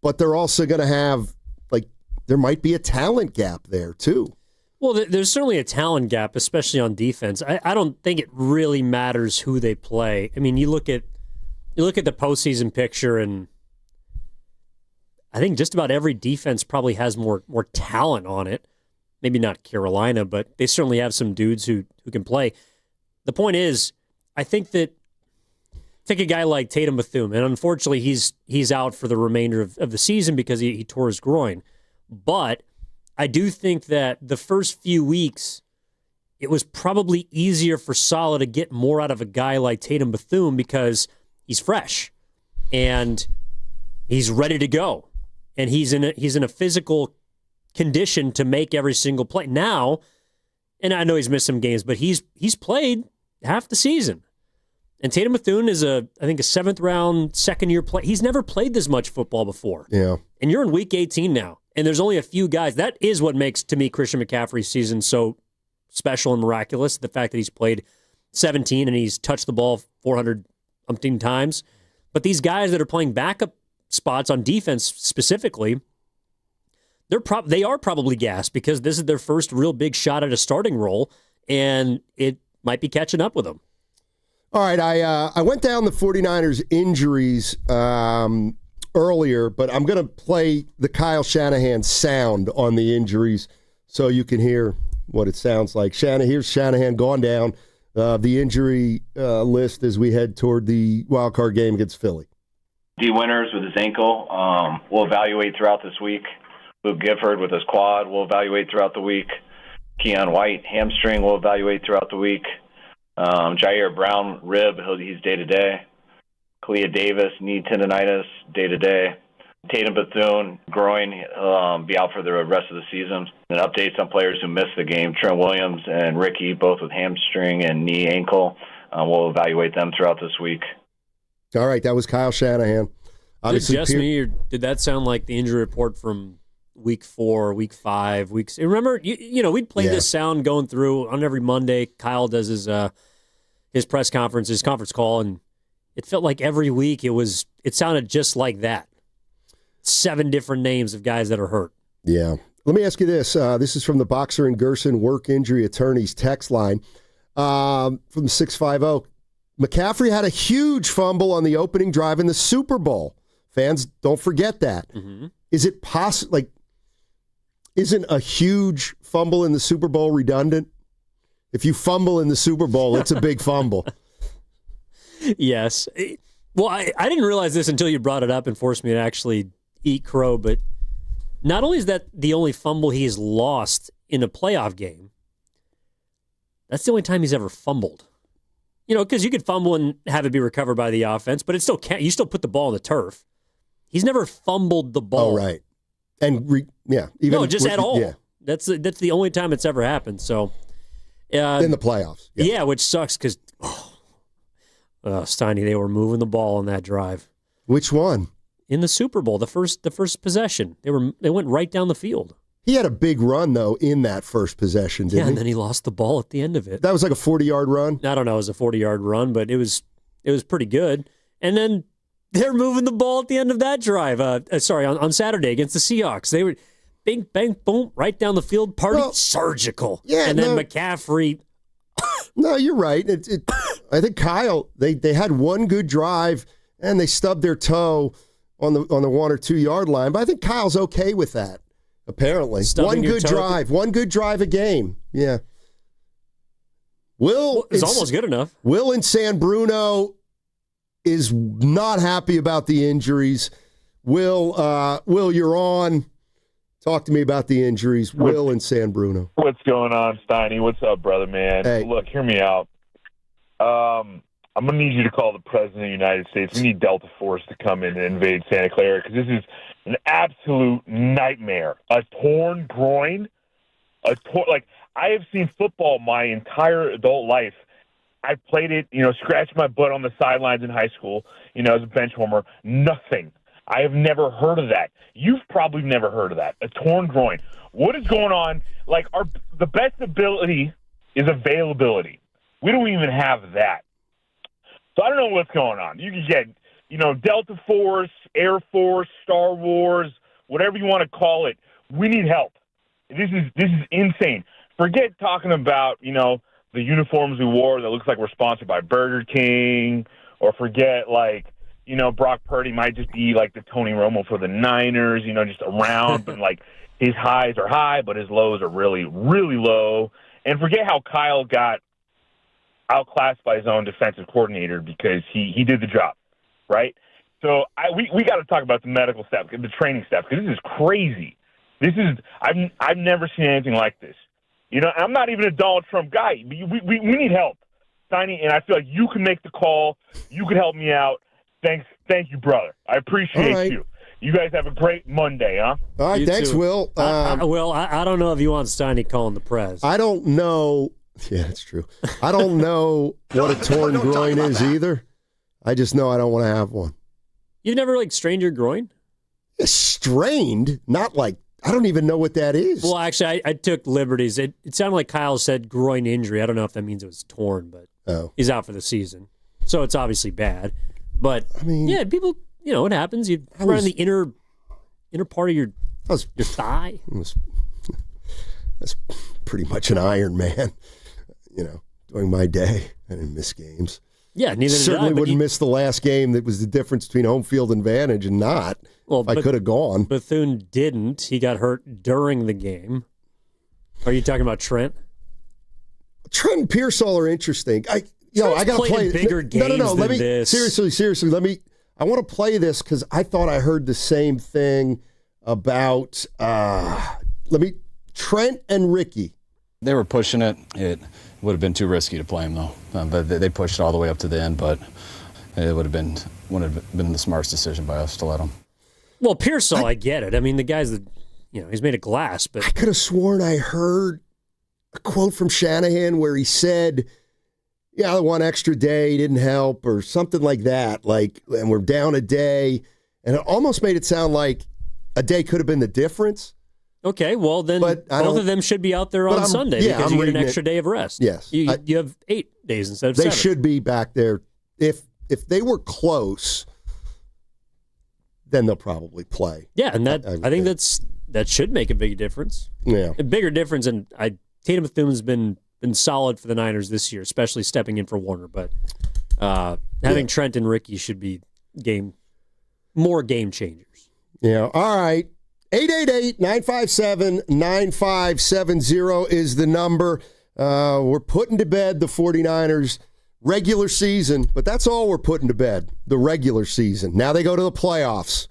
S6: but they're also going to have, like, there might be a talent gap there too.
S7: Well, there's certainly a talent gap, especially on defense. I don't think it really matters who they play. I mean, you look at the postseason picture, and I think just about every defense probably has more talent on it. Maybe not Carolina, but they certainly have some dudes who can play. The point is, I think that take a guy like Tatum Bethune, and unfortunately he's out for the remainder of the season because he tore his groin. But I do think that the first few weeks, it was probably easier for Saleh to get more out of a guy like Tatum Bethune because he's fresh and he's ready to go, and he's in a physical condition to make every single play now. And I know he's missed some games, but he's played half the season. And Tatum Bethune is I think a 7th round, second-year play. He's never played this much football before.
S6: Yeah.
S7: And you're in week 18 now. And there's only a few guys. That is what makes, to me, Christian McCaffrey's season so special and miraculous. The fact that he's played 17 and he's touched the ball 400-umpteen times. But these guys that are playing backup spots on defense specifically, they are probably gassed because this is their first real big shot at a starting role, and it might be catching up with them.
S6: All right, I went down the 49ers injuries earlier, but I'm going to play the Kyle Shanahan sound on the injuries so you can hear what it sounds like. Here's Shanahan gone down the injury list as we head toward the wild card game against Philly.
S8: D. Winters with his ankle. We'll evaluate throughout this week. Luke Gifford with his quad, we'll evaluate throughout the week. Keon White, hamstring, we'll evaluate throughout the week. Jair Brown, rib, he's day-to-day. Kalia Davis, knee tendonitis, day-to-day. Tatum Bethune, groin, be out for the rest of the season. And updates on players who missed the game. Trent Williams and Ricky, both with hamstring and knee ankle. We'll evaluate them throughout this week.
S6: All right, that was Kyle Shanahan. Obviously,
S7: did that sound like the injury report from week 4, week 5, week 6? Remember, we'd play this sound going through on every Monday. Kyle does his press conference, his conference call, and it felt like every week it sounded just like that. 7 different names of guys that are hurt.
S6: Yeah. Let me ask you this. This is from the Boxer and Gerson Work Injury Attorneys text line from the 650. McCaffrey had a huge fumble on the opening drive in the Super Bowl. Fans, don't forget that.
S7: Mm-hmm.
S6: Is it possible? Isn't a huge fumble in the Super Bowl redundant? If you fumble in the Super Bowl, it's a big fumble.
S7: Yes. Well, I didn't realize this until you brought it up and forced me to actually eat crow, but not only is that the only fumble he's lost in a playoff game, that's the only time he's ever fumbled. Because you could fumble and have it be recovered by the offense, but it still can't. You still put the ball on the turf. He's never fumbled the ball.
S6: Oh, right. And,
S7: just at all.
S6: Yeah.
S7: That's the only time it's ever happened. So
S6: in the playoffs.
S7: Yeah, which sucks because, Steiny, they were moving the ball on that drive.
S6: Which one?
S7: In the Super Bowl, the first possession. They went right down the field.
S6: He had a big run, though, in that first possession, didn't he?
S7: And then he lost the ball at the end of it.
S6: That was like a 40-yard run?
S7: I don't know. It was a 40-yard run, but it was pretty good. And then they're moving the ball at the end of that drive. On Saturday against the Seahawks. They were bing, bang, boom, right down the field. Purdy, surgical.
S6: Yeah,
S7: and then McCaffrey.
S6: No, you're right. I think Kyle, they had one good drive, and they stubbed their toe on the 1 or 2 yard line. But I think Kyle's okay with that. Apparently, one good drive a game. Yeah.
S7: It's almost good enough.
S6: Will in San Bruno is not happy about the injuries. Will, you're on. Talk to me about the injuries. Will in San Bruno.
S10: What's going on, Steiny? What's up, brother, man?
S6: Hey.
S10: Look, hear me out. I'm going to need you to call the President of the United States. We need Delta Force to come in and invade Santa Clara because this is an absolute nightmare. A torn groin. I have seen football my entire adult life. I played it, scratched my butt on the sidelines in high school, as a bench warmer. Nothing. I have never heard of that. You've probably never heard of that. A torn groin. What is going on? The best ability is availability. We don't even have that. So I don't know what's going on. You can get, Delta Force, Air Force, Star Wars, whatever you want to call it. We need help. This is insane. Forget talking about, the uniforms we wore that looks like we're sponsored by Burger King, or forget, Brock Purdy might just be like the Tony Romo for the Niners, just around, but his highs are high, but his lows are really, really low. And forget how Kyle got outclassed by his own defensive coordinator because he did the job, right? So we got to talk about the medical staff, the training staff, because this is crazy. I've never seen anything like this. I'm not even a Donald Trump guy. We need help, Steiny, and I feel like you can make the call. You can help me out. Thank you, brother. I appreciate you. You guys have a great Monday, huh?
S6: All right, thanks,
S7: too.
S6: Will.
S7: I don't know if you want Steiny calling the press.
S6: I don't know. Yeah, that's true. I don't know what a torn groin is either. I just know I don't want to have one.
S7: You've never strained your groin?
S6: It's strained, not I don't even know what that is.
S7: Well, actually, I took liberties. It sounded like Kyle said groin injury. I don't know if that means it was torn, but he's out for the season. So it's obviously bad. But, yeah, people, it happens. You run in the inner part of your thigh.
S6: That's pretty much an Iron Man, during my day. I didn't miss games.
S7: Yeah, neither
S6: Certainly
S7: did I.
S6: Wouldn't miss the last game that was the difference between home field advantage and not. Well, I could have gone.
S7: Bethune didn't. He got hurt during the game. Are you talking about Trent?
S6: Trent and Pearsall are interesting. I got to play
S7: bigger games.
S6: No.
S7: Let me
S6: seriously. I want to play this because I thought I heard the same thing about Trent and Ricky.
S2: They were pushing it. It would have been too risky to play him, though. But they pushed it all the way up to the end, but it wouldn't have been the smartest decision by us to let him.
S7: Well, Pearsall, I get it. I mean, the guy's he's made of glass, but
S6: I could have sworn I heard a quote from Shanahan where he said, the one extra day didn't help or something like that. And we're down a day. And it almost made it sound like a day could have been the difference.
S7: Okay, well, then both of them should be out there on Sunday because you get an extra day of rest.
S6: Yes.
S7: You have 8 days instead of 7.
S6: They should be back there. If they were close, then they'll probably play.
S7: Yeah, and I think that should make a big difference.
S6: Yeah.
S7: A bigger difference, and Tatum Bethune's been solid for the Niners this year, especially stepping in for Warner. But having Trent and Ricky should be more game changers.
S6: Yeah. All right. 888-957-9570 is the number. We're putting to bed the 49ers regular season, but that's all we're putting to bed, the regular season. Now they go to the playoffs.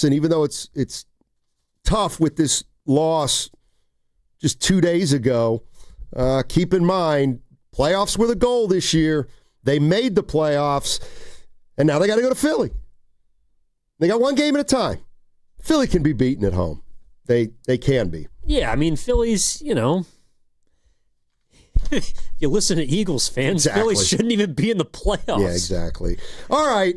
S6: And even though it's tough with this loss just 2 days ago, keep in mind, playoffs were the goal this year. They made the playoffs, and now they got to go to Philly. They got one game at a time. Philly can be beaten at home. They can be.
S7: Yeah, I mean, Philly's, if you listen to Eagles fans, Philly shouldn't even be in the playoffs.
S6: Yeah, exactly. All right.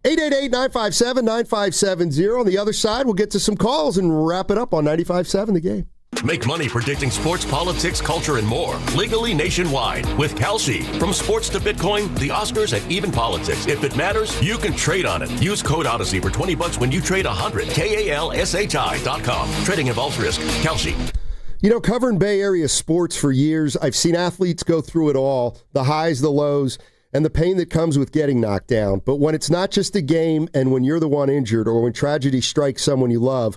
S6: 888-957-9570. On the other side, we'll get to some calls and wrap it up on 95.7 The Game.
S13: Make money predicting sports, politics, culture, and more. Legally nationwide with Kalshi. From sports to Bitcoin, the Oscars, and even politics. If it matters, you can trade on it. Use code Odyssey for $20 when you trade 100. KALSHI.com. Trading involves risk. Kalshi.
S6: Covering Bay Area sports for years, I've seen athletes go through it all, the highs, the lows, and the pain that comes with getting knocked down. But when it's not just a game and when you're the one injured or when tragedy strikes someone you love,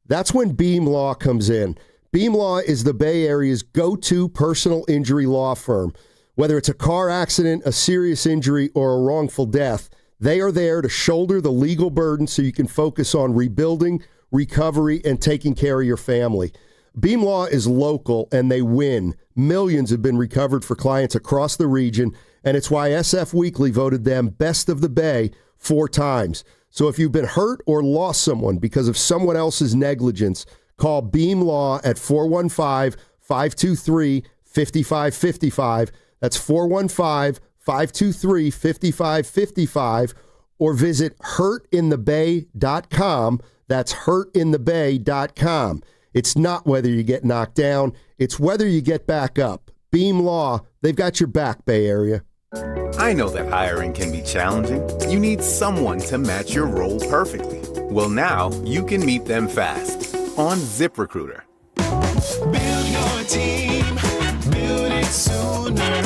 S6: that's when Beam Law comes in. Beam Law is the Bay Area's go-to personal injury law firm. Whether it's a car accident, a serious injury, or a wrongful death, they are there to shoulder the legal burden so you can focus on rebuilding, recovery, and taking care of your family. Beam Law is local, and they win. Millions have been recovered for clients across the region, and it's why SF Weekly voted them Best of the Bay 4 times. So if you've been hurt or lost someone because of someone else's negligence, call Beam Law at 415-523-5555. That's 415-523-5555. Or visit hurtinthebay.com. That's hurtinthebay.com. It's not whether you get knocked down. It's whether you get back up. Beam Law, they've got your back, Bay Area.
S11: I know that hiring can be challenging. You need someone to match your role perfectly. Well, now you can meet them fast on ZipRecruiter.
S18: Build your team, build it sooner.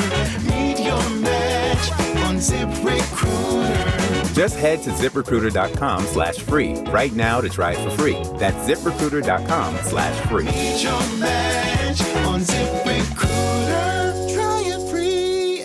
S18: Meet your match on ZipRecruiter.
S11: Just head to ZipRecruiter.com/free right now to try it for free. That's ZipRecruiter.com/free.
S18: Meet your match on ZipRecruiter. Try it free.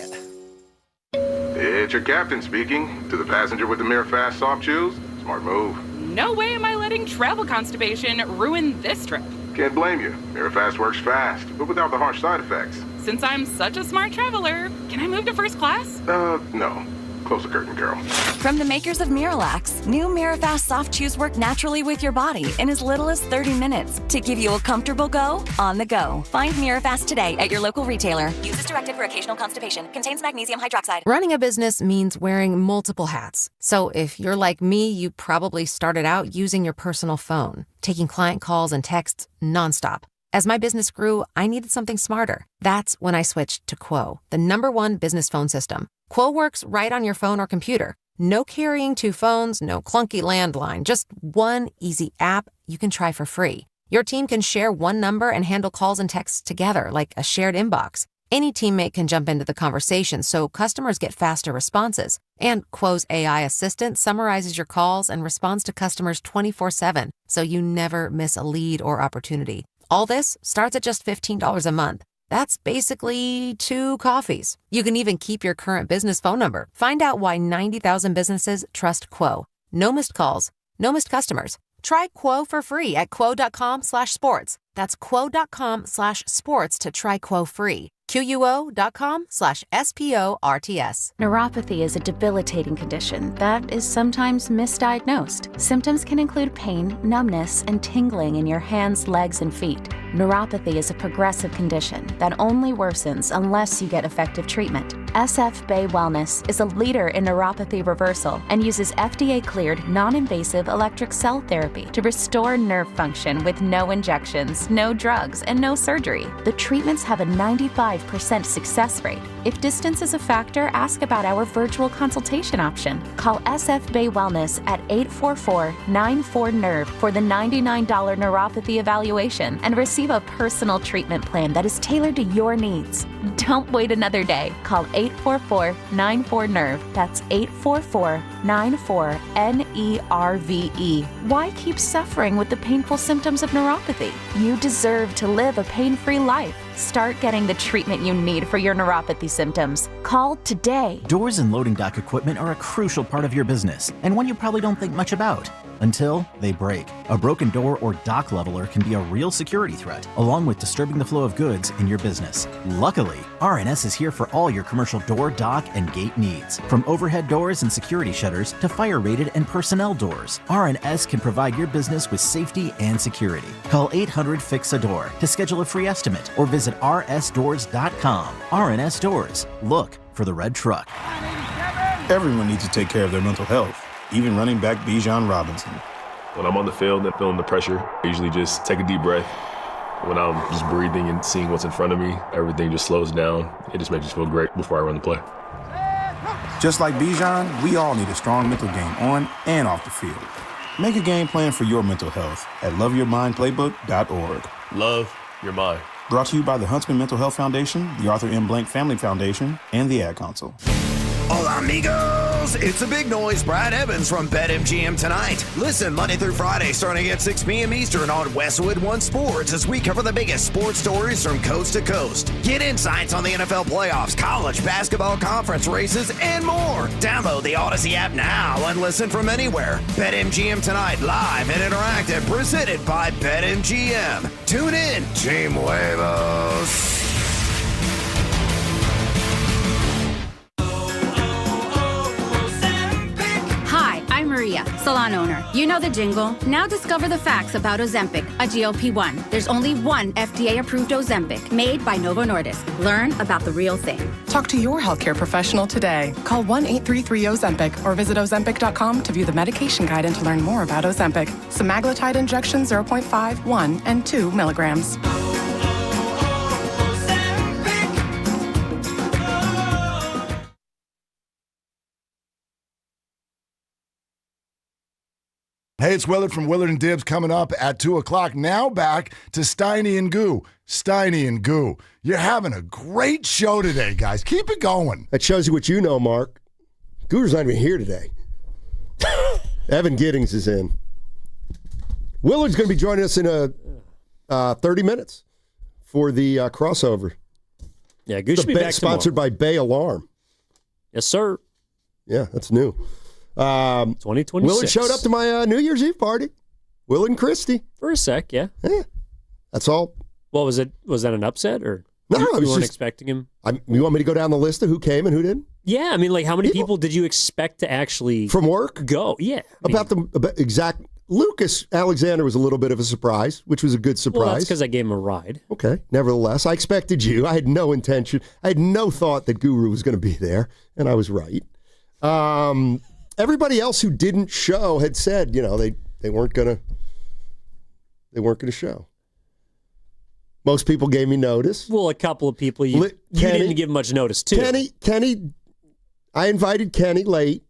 S15: It's your captain speaking. To the passenger with the Mirror Fast soft chews, smart move.
S22: No way am I letting travel constipation ruin this trip.
S15: Can't blame you. Mirror Fast works fast, but without the harsh side effects.
S22: Since I'm such a smart traveler, can I move to first class?
S15: No. Close the curtain, girl.
S14: From the makers of Miralax, new Mirafast soft chews work naturally with your body in as little as 30 minutes to give you a comfortable go on the go. Find Mirafast today at your local retailer. Use as directed for occasional constipation. Contains magnesium hydroxide.
S23: Running a business means wearing multiple hats. So if you're like me, you probably started out using your personal phone, taking client calls and texts nonstop. As my business grew, I needed something smarter. That's when I switched to Quo, the #1 business phone system. Quo works right on your phone or computer. No carrying 2 phones, no clunky landline, just one easy app you can try for free. Your team can share one number and handle calls and texts together like a shared inbox. Any teammate can jump into the conversation so customers get faster responses. And Quo's AI assistant summarizes your calls and responds to customers 24/7, so you never miss a lead or opportunity. All this starts at just $15 a month. That's basically 2 coffees. You can even keep your current business phone number. Find out why 90,000 businesses trust Quo. No missed calls, No missed customers. Try Quo for free at quo.com/sports. That's quo.com/sports to try Quo free. QUO.com/SPORTS.
S16: Neuropathy is a debilitating condition that is sometimes misdiagnosed. Symptoms can include pain, numbness, and tingling in your hands, legs, and feet. Neuropathy is a progressive condition that only worsens unless you get effective treatment. SF Bay Wellness is a leader in neuropathy reversal and uses FDA-cleared, non-invasive electric cell therapy to restore nerve function with no injections, no drugs, and no surgery. The treatments have a 95% success rate. If distance is a factor, ask about our virtual consultation option. Call SF Bay Wellness at 844-94-NERVE for the $99 neuropathy evaluation and receive a personal treatment plan that is tailored to your needs. Don't wait another day. Call 844-94-NERVE. That's 844-94-NERVE. Why keep suffering with the painful symptoms of neuropathy? You deserve to live a pain-free life. Start getting the treatment you need for your neuropathy symptoms. Call today.
S1: Doors and loading dock equipment are a crucial part of your business, and one you probably don't think much about until they break. A broken door or dock leveler can be a real security threat, along with disturbing the flow of goods in your business. Luckily, R&S is here for all your commercial door, dock, and gate needs. From overhead doors and security shutters to fire-rated and personnel doors, R&S can provide your business with safety and security. Call 800-FIX-A-DOOR to schedule a free estimate or visit rsdoors.com. R&S Doors. Look for the red truck.
S17: Everyone needs to take care of their mental health, even running back Bijan Robinson.
S19: When I'm on the field and feeling the pressure, I usually just take a deep breath. When I'm just breathing and seeing what's in front of me, everything just slows down. It just makes me feel great before I run the play.
S17: Just like Bijan, we all need a strong mental game on and off the field. Make a game plan for your mental health at loveyourmindplaybook.org.
S19: Love your mind.
S17: Brought to you by the Huntsman Mental Health Foundation, the Arthur M. Blank Family Foundation, and the Ad Council.
S24: Hola, amigos! It's the big noise, Brad Evans from BetMGM tonight. Listen Monday through Friday starting at 6 p.m. Eastern on Westwood One Sports as we cover the biggest sports stories from coast to coast. Get insights on the NFL playoffs, college basketball conference races, and more. Download the Odyssey app now and listen from anywhere. BetMGM tonight, live and interactive, presented by BetMGM. Tune in, Team Huevos.
S25: Maria, salon owner. You know the jingle. Now discover the facts about Ozempic, a GLP-1. There's only one FDA-approved Ozempic, made by Novo Nordisk. Learn about the real thing.
S26: Talk to your healthcare professional today. Call 1-833-OZEMPIC or visit Ozempic.com to view the medication guide and to learn more about Ozempic. Semaglutide injection 0.5, 1, and 2 milligrams.
S27: Hey, it's Willard from Willard & Dibs coming up at 2 o'clock. Now back to Steiny and Goo. Steiny and Goo. You're having a great show today, guys. Keep it going.
S6: That shows you what you know, Mark. Gooter's not even here today. Evan Giddings is in. Willard's going to be joining us in 30 minutes for the crossover.
S7: Yeah, Goo should be back
S6: sponsored by Bay Alarm.
S7: Yes, sir.
S6: Yeah, that's new.
S7: 2026.
S6: Willard showed up to my New Year's Eve party. Willard and Christy.
S7: For a sec, yeah.
S6: Yeah. That's all.
S7: Well, was that an upset or
S6: no?
S7: You weren't expecting him?
S6: You want me to go down the list of who came and who didn't?
S7: Yeah, I mean, like how many people did you expect to actually
S6: from work
S7: go? Yeah,
S6: about exact. Lucas Alexander was a little bit of a surprise, which was a good surprise.
S7: Well, that's because I gave him a ride.
S6: Okay. Nevertheless, I expected you. I had no intention. I had no thought that Guru was going to be there, and I was right. Everybody else who didn't show had said, they weren't gonna show. Most people gave me notice.
S7: Well, a couple of people you didn't give much notice to.
S6: Kenny, I invited Kenny late.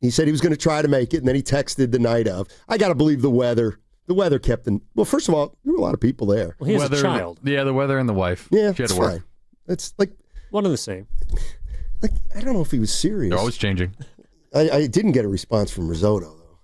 S6: He said he was going to try to make it, and then he texted the night of. I got to believe the weather. The weather kept him. Well, first of all, there were a lot of people there.
S7: Well, he has a child.
S28: Yeah, the weather and the wife.
S6: Yeah,
S28: she had
S6: it's
S28: to work.
S6: fine. It's like
S7: one and the same.
S6: Like I don't know if he was serious.
S28: They're always changing.
S6: I didn't get a response from Risotto though.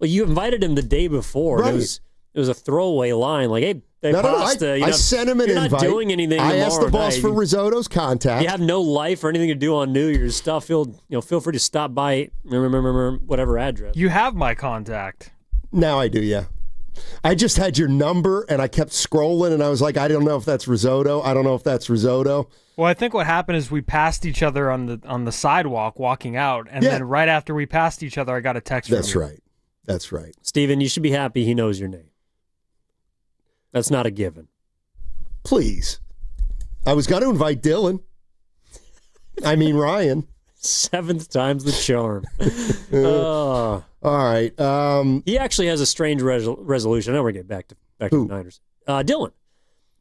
S7: Well, you invited him the day before.
S6: Right.
S7: It was a throwaway line like, "Hey, pasta.
S6: I sent him an invite.
S7: You're not doing anything
S6: I asked the boss
S7: night.
S6: for Risotto's contact.
S7: You have no life or anything to do on New Year's stuff. Feel free to stop by whatever address.
S3: You have my contact.
S6: Now I do, yeah. I just had your number, and I kept scrolling, and I was like, I don't know if that's risotto. I don't know if that's risotto.
S3: Well, I think what happened is we passed each other on the sidewalk walking out, and then right after we passed each other, I got a text from you.
S6: That's right.
S7: Steven, you should be happy he knows your name. That's not a given.
S6: Please. I was going to invite Dylan. Ryan.
S7: 7th time's the charm. Oh.
S6: All right.
S7: He actually has a strange resolution. I know we're going to get back to the Niners. Dylan.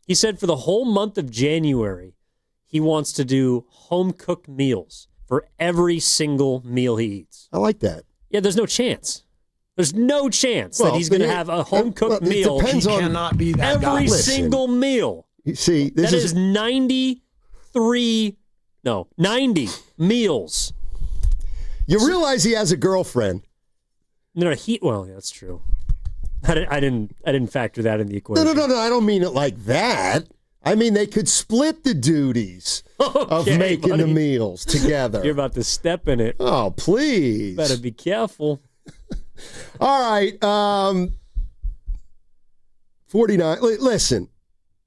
S7: He said for the whole month of January, he wants to do home-cooked meals for every single meal he eats.
S6: I like that.
S7: Yeah, there's no chance. There's no chance that he's going to have a home-cooked meal.
S6: He
S4: cannot be that guy.
S7: Every single meal.
S6: You see,
S7: that is 90 meals.
S6: You realize he has a girlfriend.
S7: No, well, yeah, that's true. I didn't factor that in the equation.
S6: No, I don't mean it like that. I mean they could split the duties of making the meals together.
S7: You're about to step in it.
S6: Oh, please.
S7: Better be careful.
S6: All right. 49. Listen,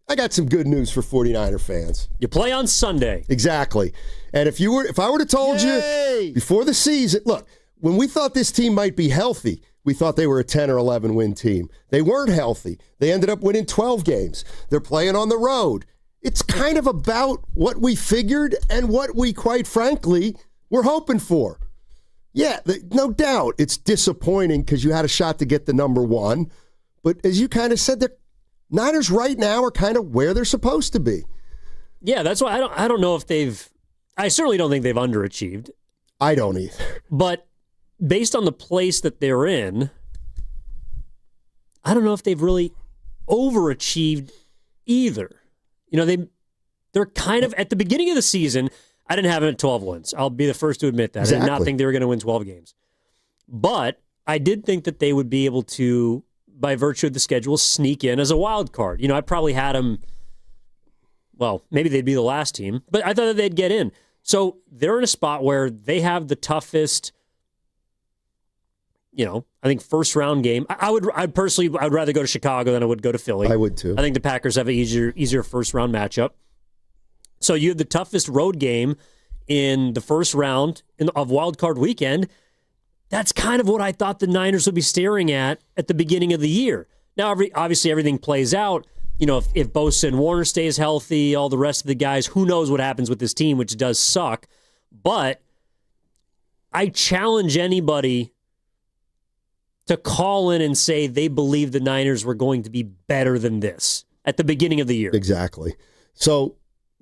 S6: I got some good news for 49er fans.
S7: You play on Sunday.
S6: Exactly. And if I would have told you before the season, look, when we thought this team might be healthy, we thought they were a 10 or 11 win team. They weren't healthy. They ended up winning 12 games. They're playing on the road. It's kind of about what we figured and what we, quite frankly, were hoping for. Yeah, no doubt it's disappointing because you had a shot to get the number one. But as you kind of said, the Niners right now are kind of where they're supposed to be.
S7: Yeah, that's why I don't know if I certainly don't think they've underachieved.
S6: I don't either.
S7: But based on the place that they're in, I don't know if they've really overachieved either. They're kind of, at the beginning of the season, I didn't have them at 12 wins. I'll be the first to admit that.
S6: Exactly.
S7: I did not think they were going to win 12 games. But I did think that they would be able to, by virtue of the schedule, sneak in as a wild card. I probably had them, well, maybe they'd be the last team, but I thought that they'd get in. So they're in a spot where they have the toughest, I think first round game. I'd personally rather go to Chicago than I would go to Philly.
S6: I would too.
S7: I think the Packers have an easier first round matchup. So you have the toughest road game in the first round of Wild Card Weekend. That's kind of what I thought the Niners would be staring at the beginning of the year. Now, obviously, everything plays out. If Bosa and Warner stays healthy, all the rest of the guys, who knows what happens with this team, which does suck. But I challenge anybody to call in and say they believe the Niners were going to be better than this at the beginning of the year.
S6: Exactly. So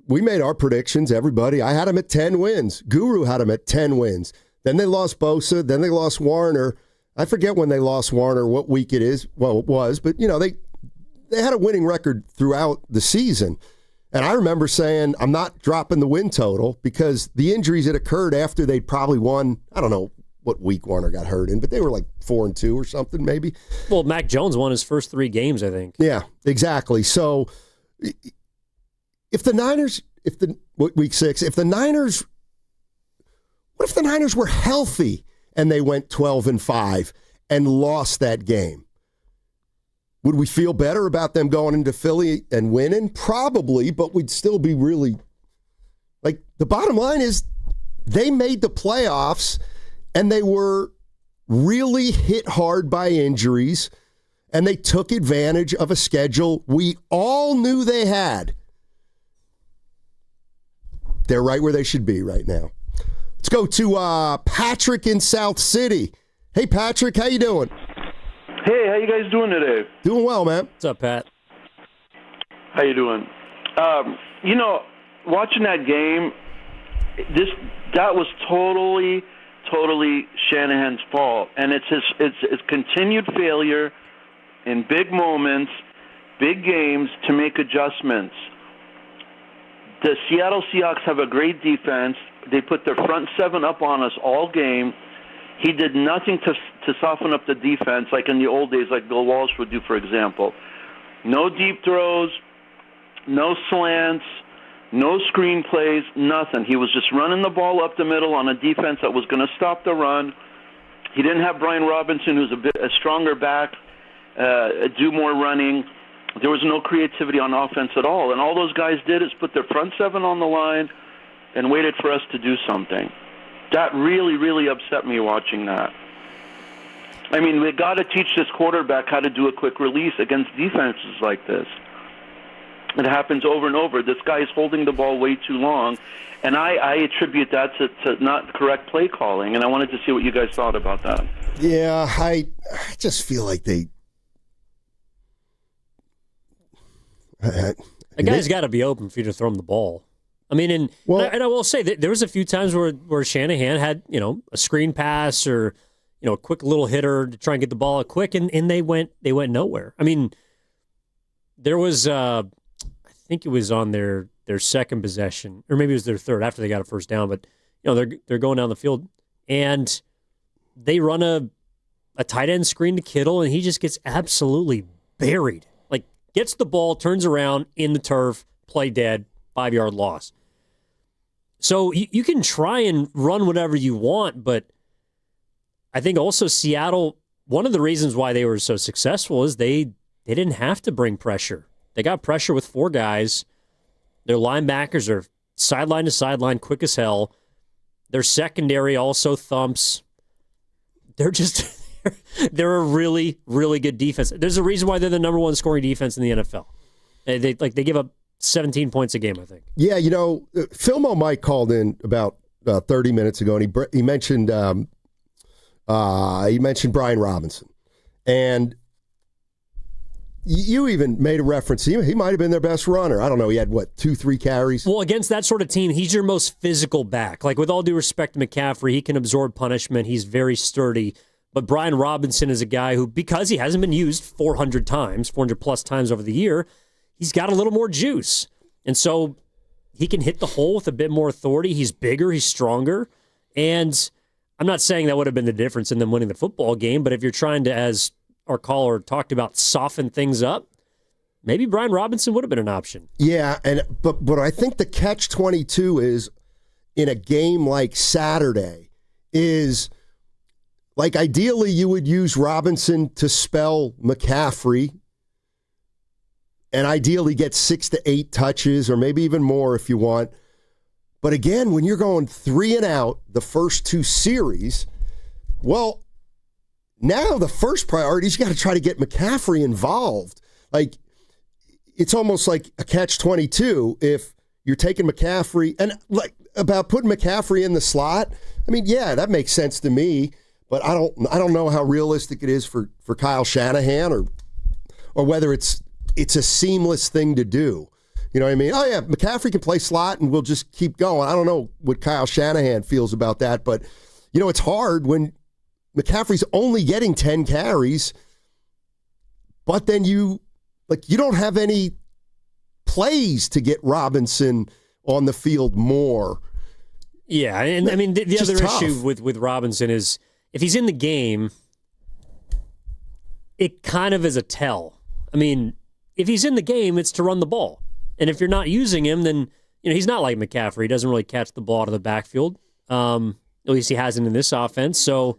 S6: we made our predictions, everybody. I had them at 10 wins. Guru had them at 10 wins. Then they lost Bosa. Then they lost Warner. I forget when they lost Warner, what week it is. Well, it was. But, they had a winning record throughout the season. And I remember saying, I'm not dropping the win total because the injuries that occurred after they'd probably won, I don't know what week Warner got hurt in, but they were like 4-2 or something maybe.
S7: Well, Mac Jones won his first 3 games, I think.
S6: Yeah, exactly. So if the Niners, week 6, what if the Niners were healthy and they went 12-5 and lost that game? Would we feel better about them going into Philly and winning? Probably, but we'd still be really, the bottom line is they made the playoffs and they were really hit hard by injuries and they took advantage of a schedule we all knew they had. They're right where they should be right now. Let's go to Patrick in South City. Hey, Patrick, how you doing?
S5: Hey, how you guys doing today?
S6: Doing well, man.
S7: What's up, Pat?
S5: How you doing? Watching that game, that was totally Shanahan's fault, and it's his continued failure in big moments, big games to make adjustments. The Seattle Seahawks have a great defense. They put their front 7 up on us all game. He did nothing to soften up the defense like in the old days, like Bill Walsh would do, for example. No deep throws, no slants, no screen plays, nothing. He was just running the ball up the middle on a defense that was going to stop the run. He didn't have Brian Robinson, who's a stronger back, do more running. There was no creativity on offense at all. And all those guys did is put their front seven on the line and waited for us to do something. That really, really upset me watching that. I mean, we got to teach this quarterback how to do a quick release against defenses like this. It happens over and over. This guy is holding the ball way too long, and I attribute that to not correct play calling, and I wanted to see what you guys thought about that.
S6: Yeah, I just feel like they...
S7: A guy's got to be open for you to throw him the ball. I mean, and I will say that there was a few times where Shanahan had, a screen pass or, a quick little hitter to try and get the ball out quick, and they went nowhere. I mean, there was, I think it was on their second possession, or maybe it was their third after they got a first down, but, they're going down the field, and they run a tight end screen to Kittle, and he just gets absolutely buried. Like, gets the ball, turns around in the turf, play dead, 5-yard loss. So you can try and run whatever you want, but I think also Seattle, one of the reasons why they were so successful is they didn't have to bring pressure. They got pressure with 4 guys. Their linebackers are sideline to sideline, quick as hell. Their secondary also thumps. They're they're a really, really good defense. There's a reason why they're the number 1 scoring defense in the NFL. They give up 17 points a game, I think.
S6: Yeah, Philmo Mike called in about 30 minutes ago, and he mentioned Brian Robinson, and you even made a reference. He might have been their best runner. I don't know. He had 2-3 carries.
S7: Well, against that sort of team, he's your most physical back. Like, with all due respect to McCaffrey, he can absorb punishment. He's very sturdy. But Brian Robinson is a guy who, because he hasn't been used 400 plus times over the year, he's got a little more juice. And so he can hit the hole with a bit more authority. He's bigger, he's stronger. And I'm not saying that would have been the difference in them winning the football game, but if you're trying to, as our caller talked about, soften things up, maybe Brian Robinson would have been an option.
S6: Yeah, but I think the catch-22 is, in a game like Saturday, is... like, ideally, you would use Robinson to spell McCaffrey and ideally get 6 to 8 touches or maybe even more if you want. But again, when you're going 3 and out the first 2 series, well, now the first priority is you got to try to get McCaffrey involved. Like, it's almost like a catch-22 if you're taking McCaffrey. And like about putting McCaffrey in the slot, I mean, yeah, that makes sense to me. But I don't know how realistic it is for Kyle Shanahan or whether it's a seamless thing to do. You know what I mean? Oh, yeah, McCaffrey can play slot and we'll just keep going. I don't know what Kyle Shanahan feels about that, but, it's hard when McCaffrey's only getting 10 carries, but then you don't have any plays to get Robinson on the field more.
S7: Yeah, and I mean, the other
S6: tough.
S7: issue with Robinson is, if he's in the game, it kind of is a tell. I mean, if he's in the game, it's to run the ball. And if you're not using him, then he's not like McCaffrey. He doesn't really catch the ball out of the backfield. At least he hasn't in this offense. So,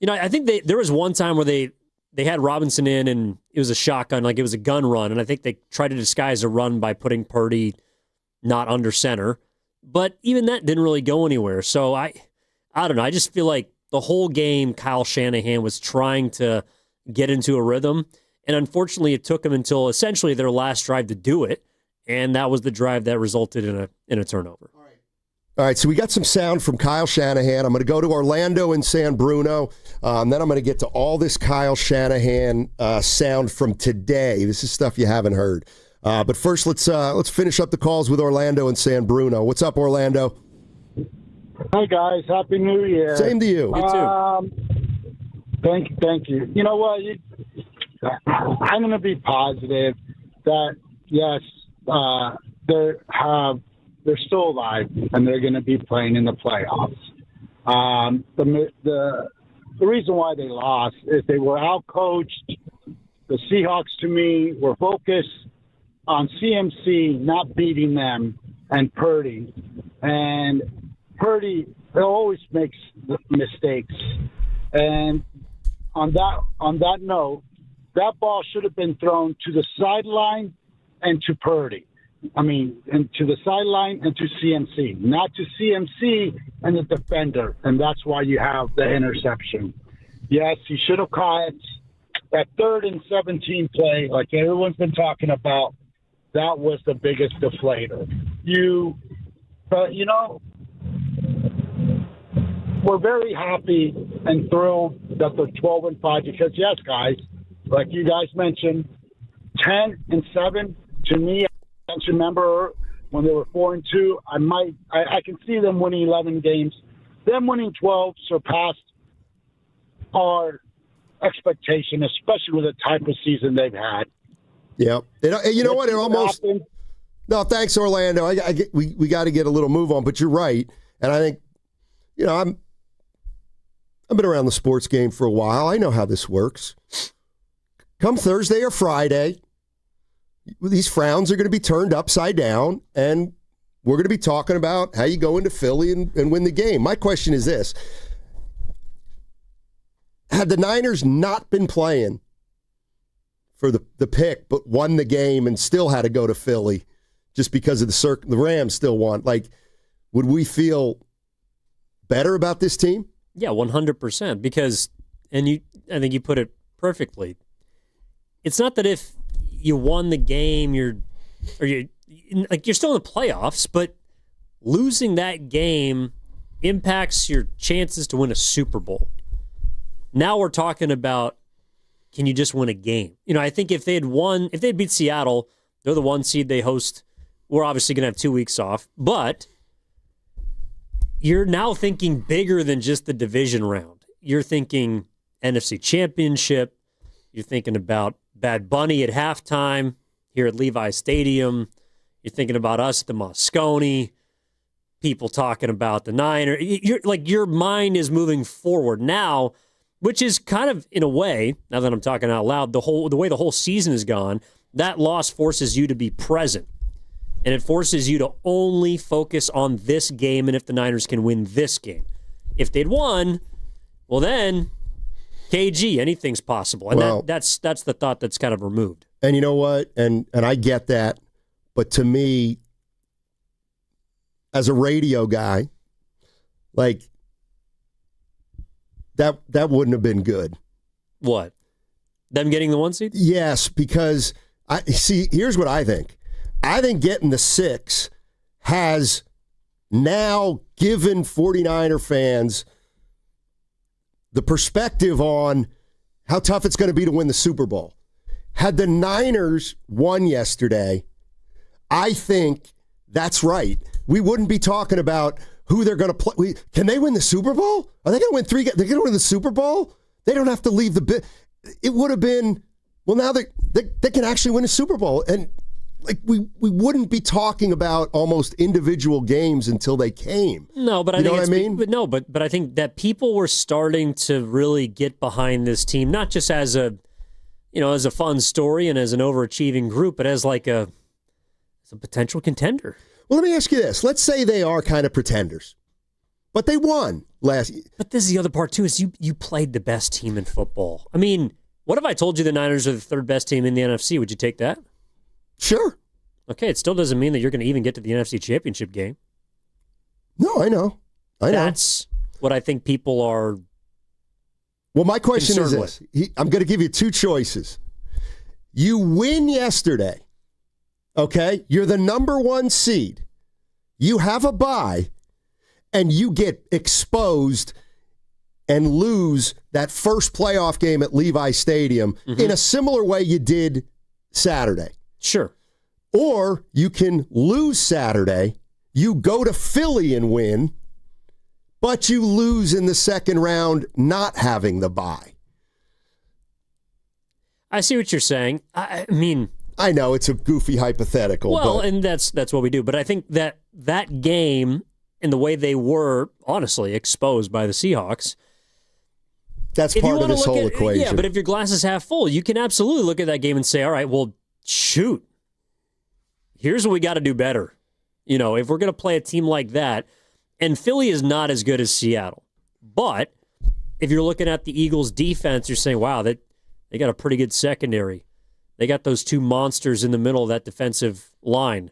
S7: I think there was one time where they had Robinson in and it was a shotgun, like it was a gun run. And I think they tried to disguise a run by putting Purdy not under center. But even that didn't really go anywhere. So I don't know. I just feel like the whole game, Kyle Shanahan was trying to get into a rhythm. And unfortunately, it took him until essentially their last drive to do it. And that was the drive that resulted in a turnover.
S6: All right, so we got some sound from Kyle Shanahan. I'm going to go to Orlando and San Bruno. Then I'm going to get to all this Kyle Shanahan sound from today. This is stuff you haven't heard. But first, let's finish up the calls with Orlando and San Bruno. What's up, Orlando?
S4: Hi, guys. Happy New Year.
S6: Same to you.
S7: You too.
S4: Thank you. You know what? I'm going to be positive that, yes, they're still alive and they're going to be playing in the playoffs. The reason why they lost is they were outcoached the Seahawks, to me, were focused on CMC not beating them and Purdy. And Purdy always makes mistakes. And on that note, that ball should have been thrown to the sideline and to Purdy. And to the sideline and to CMC, not to CMC and the defender. And that's why you have the interception. Yes, he should have caught that 3rd and 17 play, like everyone's been talking about. That was the biggest deflator. We're very happy and thrilled that they're 12-5 because, yes, guys, like you guys mentioned, 10-7 to me. I can't remember when they were 4-2. I can see them winning 11 games. Them winning 12 surpassed our expectation, especially with the type of season they've had.
S6: Yeah, you know what? It almost. No, thanks, Orlando. We got to get a little move on, but you're right, and I think, I've been around the sports game for a while. I know how this works. Come Thursday or Friday, these frowns are going to be turned upside down, and we're going to be talking about how you go into Philly and win the game. My question is this. Had the Niners not been playing for the pick, but won the game and still had to go to Philly just because of the Rams still won, would we feel better about this team?
S7: Yeah, 100%. Because, I think you put it perfectly. It's not that if you won the game, you're still in the playoffs, but losing that game impacts your chances to win a Super Bowl. Now we're talking about, can you just win a game? I think if they'd beat Seattle, they're the 1 seed, they host. We're obviously going to have 2 weeks off, but you're now thinking bigger than just the division round. You're thinking NFC Championship. You're thinking about Bad Bunny at halftime here at Levi Stadium. You're thinking about us at the Moscone. People talking about the Niners. Your mind is moving forward now, which is kind of, in a way, now that I'm talking out loud, the way the whole season has gone, that loss forces you to be present. And it forces you to only focus on this game and if the Niners can win this game. If they'd won, well then, KG, anything's possible. And that's the thought that's kind of removed.
S6: And you know what? And I get that. But to me, as a radio guy, that wouldn't have been good.
S7: What? Them getting the 1 seed?
S6: Yes, because here's what I think. I think getting the 6 has now given 49er fans the perspective on how tough it's going to be to win the Super Bowl. Had the Niners won yesterday, I think that's right. We wouldn't be talking about who they're going to play. Can they win the Super Bowl? Are they going to win 3 games? They're going to win the Super Bowl? They don't have to leave the bit. It would have been, well, now they can actually win a Super Bowl. And we wouldn't be talking about almost individual games until they came.
S7: No, but I think what I mean? But I think that people were starting to really get behind this team, not just as a fun story and as an overachieving group, but as a potential contender.
S6: Well, let me ask you this. Let's say they are kind of pretenders, but they won last year.
S7: But this is the other part, too, is you played the best team in football. I mean, what if I told you the Niners are the 3rd best team in the NFC? Would you take that?
S6: Sure.
S7: Okay, it still doesn't mean that you're going to even get to the NFC Championship game.
S6: No, I know.
S7: That's what I think people are.
S6: Well, my question is this. I'm going to give you 2 choices. You win yesterday. Okay? You're the number 1 seed. You have a bye, and you get exposed and lose that first playoff game at Levi Stadium in a similar way you did Saturday.
S7: Sure.
S6: Or you can lose Saturday, you go to Philly and win, but you lose in the second round not having the bye.
S7: I see what you're saying. I mean,
S6: I know it's a goofy hypothetical.
S7: Well, and that's what we do. But I think that game and the way they were, honestly, exposed by the Seahawks,
S6: That's part of this whole equation.
S7: Yeah, but if your glass is half full, you can absolutely look at that game and say, all right, well, shoot, here's what we got to do better. If we're going to play a team like that, and Philly is not as good as Seattle, but if you're looking at the Eagles' defense, you're saying, wow, they got a pretty good secondary. They got those two monsters in the middle of that defensive line.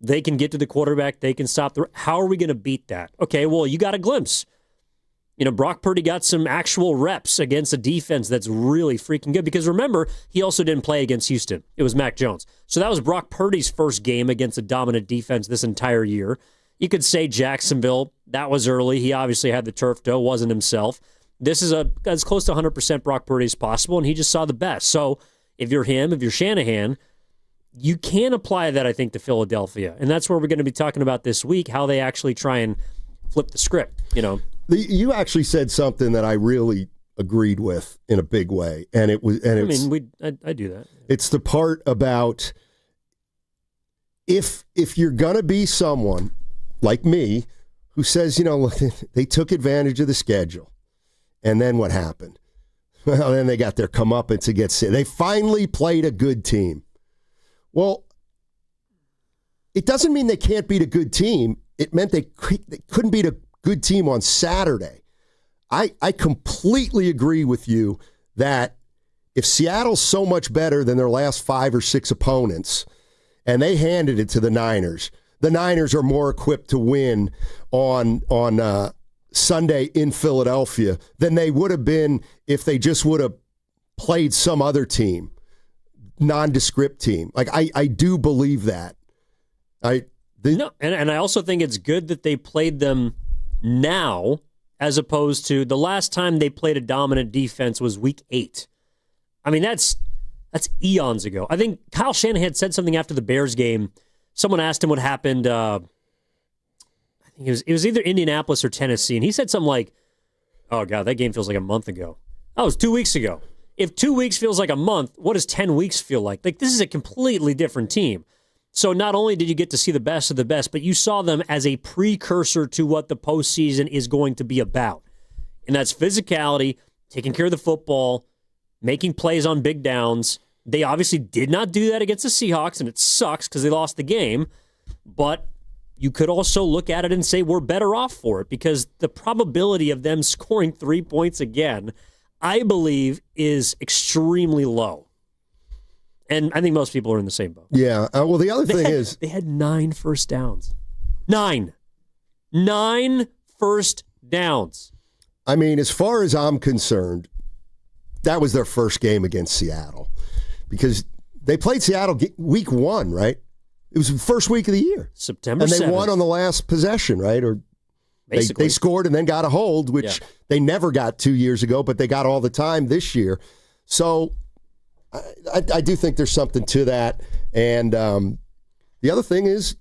S7: They can get to the quarterback. They can stop the... How are we going to beat that? Okay, well, you got a glimpse. Brock Purdy got some actual reps against a defense that's really freaking good. Because remember, he also didn't play against Houston. It was Mac Jones. So that was Brock Purdy's first game against a dominant defense this entire year. You could say Jacksonville, that was early. He obviously had the turf toe, wasn't himself. This is as close to 100% Brock Purdy as possible, and he just saw the best. So if you're him, if you're Shanahan, you can apply that, I think, to Philadelphia. And that's where we're going to be talking about this week, how they actually try and flip the script,
S6: You actually said something that I really agreed with in a big way, and it was. And
S7: I do that.
S6: It's the part about if you're gonna be someone like me who says, they took advantage of the schedule, and then what happened? Well, then they got their comeuppance against it. They finally played a good team. Well, it doesn't mean they can't beat a good team. It meant they couldn't beat a good team on Saturday. I completely agree with you that if Seattle's so much better than their last 5 or 6 opponents, and they handed it to the Niners are more equipped to win on Sunday in Philadelphia than they would have been if they just would have played some other team, nondescript team. Like I do believe that.
S7: No, and I also think it's good that they played them now as opposed to the last time they played a dominant defense was week 8. I mean, that's eons ago. I think Kyle Shanahan said something after the Bears game. Someone asked him what happened. I think it was either Indianapolis or Tennessee, and he said something like, "Oh God, that game feels like a month ago." That was 2 weeks ago. If 2 weeks feels like a month, what does 10 weeks feel like? Like, this is a completely different team. So not only did you get to see the best of the best, but you saw them as a precursor to what the postseason is going to be about. And that's physicality, taking care of the football, making plays on big downs. They obviously did not do that against the Seahawks, and it sucks because they lost the game. But you could also look at it and say we're better off for it because the probability of them scoring 3 points again, I believe, is extremely low. And I think most people are in the same boat.
S6: Yeah. Well, the other thing is...
S7: They had 9 first downs. 9 first downs.
S6: I mean, as far as I'm concerned, that was their first game against Seattle. Because they played Seattle week 1, right? It was the first week of the year.
S7: September 7th.
S6: And they won on the last possession, right? Or they scored and then got a hold, which they never got 2 years ago, but they got all the time this year. So... I do think there's something to that. And the other thing is,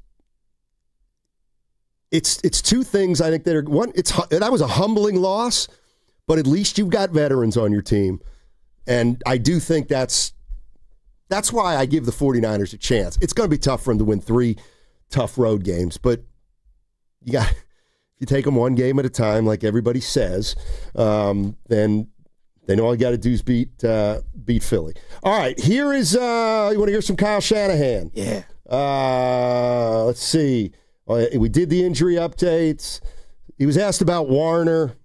S6: it's two things I think that are, one, that was a humbling loss, but at least you've got veterans on your team. And I do think that's why I give the 49ers a chance. It's going to be tough for them to win 3 tough road games, but if you take them one game at a time, like everybody says, then they know all you got to do is beat Philly. All right, here is, you want to hear some Kyle Shanahan?
S7: Yeah.
S6: Let's see. We did the injury updates. He was asked about Warner.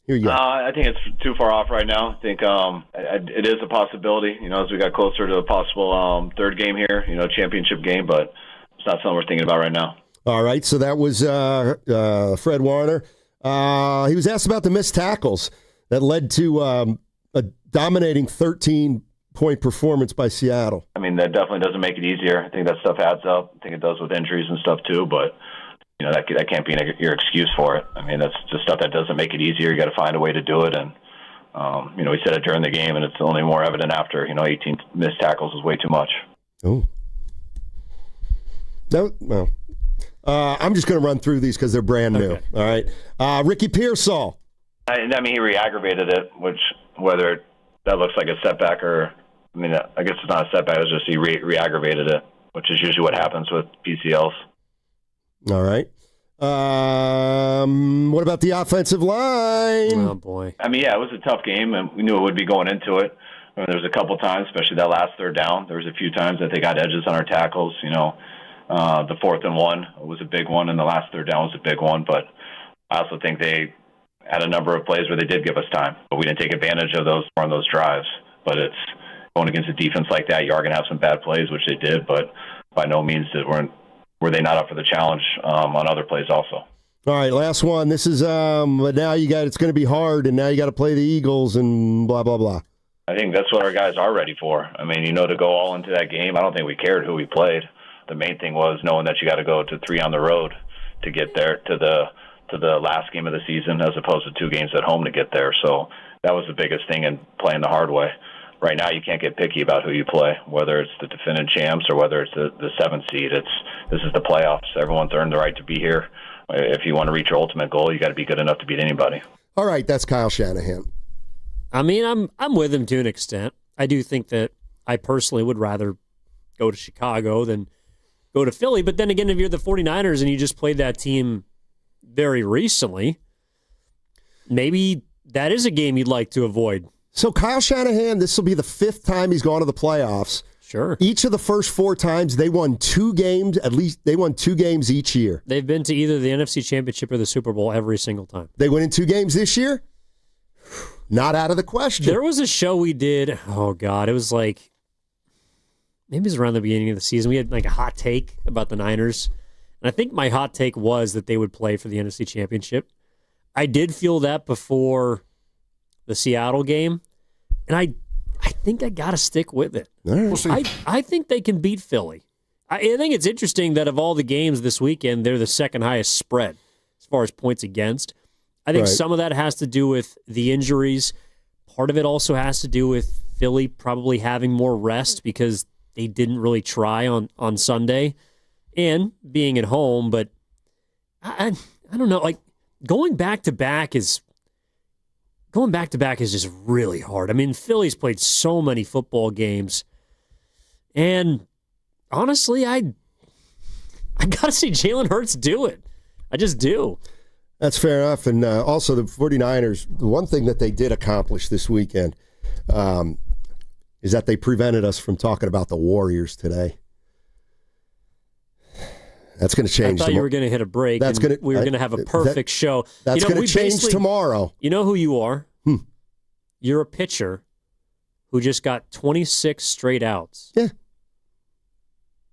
S6: Here you go.
S2: I think it's too far off right now. I think it is a possibility, as we got closer to a possible third game here, championship game, but it's not something we're thinking about right now.
S6: All right, so that was Fred Warner. He was asked about the missed tackles that led to a dominating 13-point performance by Seattle.
S2: I mean, that definitely doesn't make it easier. I think that stuff adds up. I think it does with injuries and stuff too, but that can't be your excuse for it. I mean, that's just stuff that doesn't make it easier. You got to find a way to do it, and we said it during the game, and it's only more evident after. 18 missed tackles is way too much.
S6: Oh. No, well, I'm just going to run through these because they're brand new.
S2: Okay.
S6: All right, Ricky Pearsall.
S2: I mean, he re-aggravated it, which whether that looks like a setback or, I guess it's not a setback. It was just he re-aggravated it, which is usually what happens with PCLs.
S6: All right. What about the offensive line?
S7: Oh, boy.
S2: I mean, yeah, it was a tough game, and we knew it would be going into it. There was a couple times, especially that last third down. There was a few times that they got edges on our tackles. The 4th and 1 was a big one, and the last third down was a big one. But I also think they had a number of plays where they did give us time, but we didn't take advantage of those on those drives. But it's going against a defense like that, you are going to have some bad plays, which they did, but by no means were they not up for the challenge on other plays also.
S6: All right, last one. This is but now it's going to be hard, and now you got to play the Eagles and blah blah blah.
S2: I think that's what our guys are ready for. I mean, to go all into that game, I don't think we cared who we played. The main thing was knowing that you got to go to 3 on the road to get there to the last game of the season, as opposed to 2 games at home to get there. So that was the biggest thing in playing the hard way. Right now, you can't get picky about who you play, whether it's the defending champs or whether it's the 7th seed. This is the playoffs. Everyone's earned the right to be here. If you want to reach your ultimate goal, you got to be good enough to beat anybody.
S6: All right, that's Kyle Shanahan.
S7: I mean, I'm with him to an extent. I do think that I personally would rather go to Chicago than go to Philly. But then again, if you're the 49ers and you just played that team very recently, maybe that is a game you'd like to avoid.
S6: So Kyle Shanahan, this will be the 5th time he's gone to the playoffs.
S7: Sure.
S6: Each of the first 4 times, they won 2 games. At least they won 2 games each year.
S7: They've been to either the NFC Championship or the Super Bowl every single time.
S6: They went in 2 games this year? Not out of the question.
S7: There was a show we did. Oh, God. It was like, maybe it was around the beginning of the season. We had like a hot take about the Niners. And I think my hot take was that they would play for the NFC Championship. I did feel that before the Seattle game. And I think I got to stick with it.
S6: All right. We'll see.
S7: I think they can beat Philly. I think it's interesting that of all the games this weekend, they're the second highest spread as far as points against. I think some of that has to do with the injuries. Part of it also has to do with Philly probably having more rest because they didn't really try on Sunday and being at home. But I don't know. Like going back to back is just really hard. I mean, Philly's played so many football games, and honestly, I got to see Jalen Hurts do it. I just do.
S6: That's fair enough. And also the 49ers, the one thing that they did accomplish this weekend is that they prevented us from talking about the Warriors today. That's going to change.
S7: I thought you were going to hit a break. We were going to have a perfect show.
S6: That's going to change tomorrow.
S7: You know who you are? You're a pitcher who just got 26 straight outs.
S6: Yeah.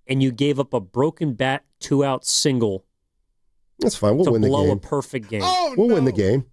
S7: And you gave up a broken bat 2-out single.
S6: That's fine. We'll win the game.
S7: To blow a perfect game.
S6: We'll win the game.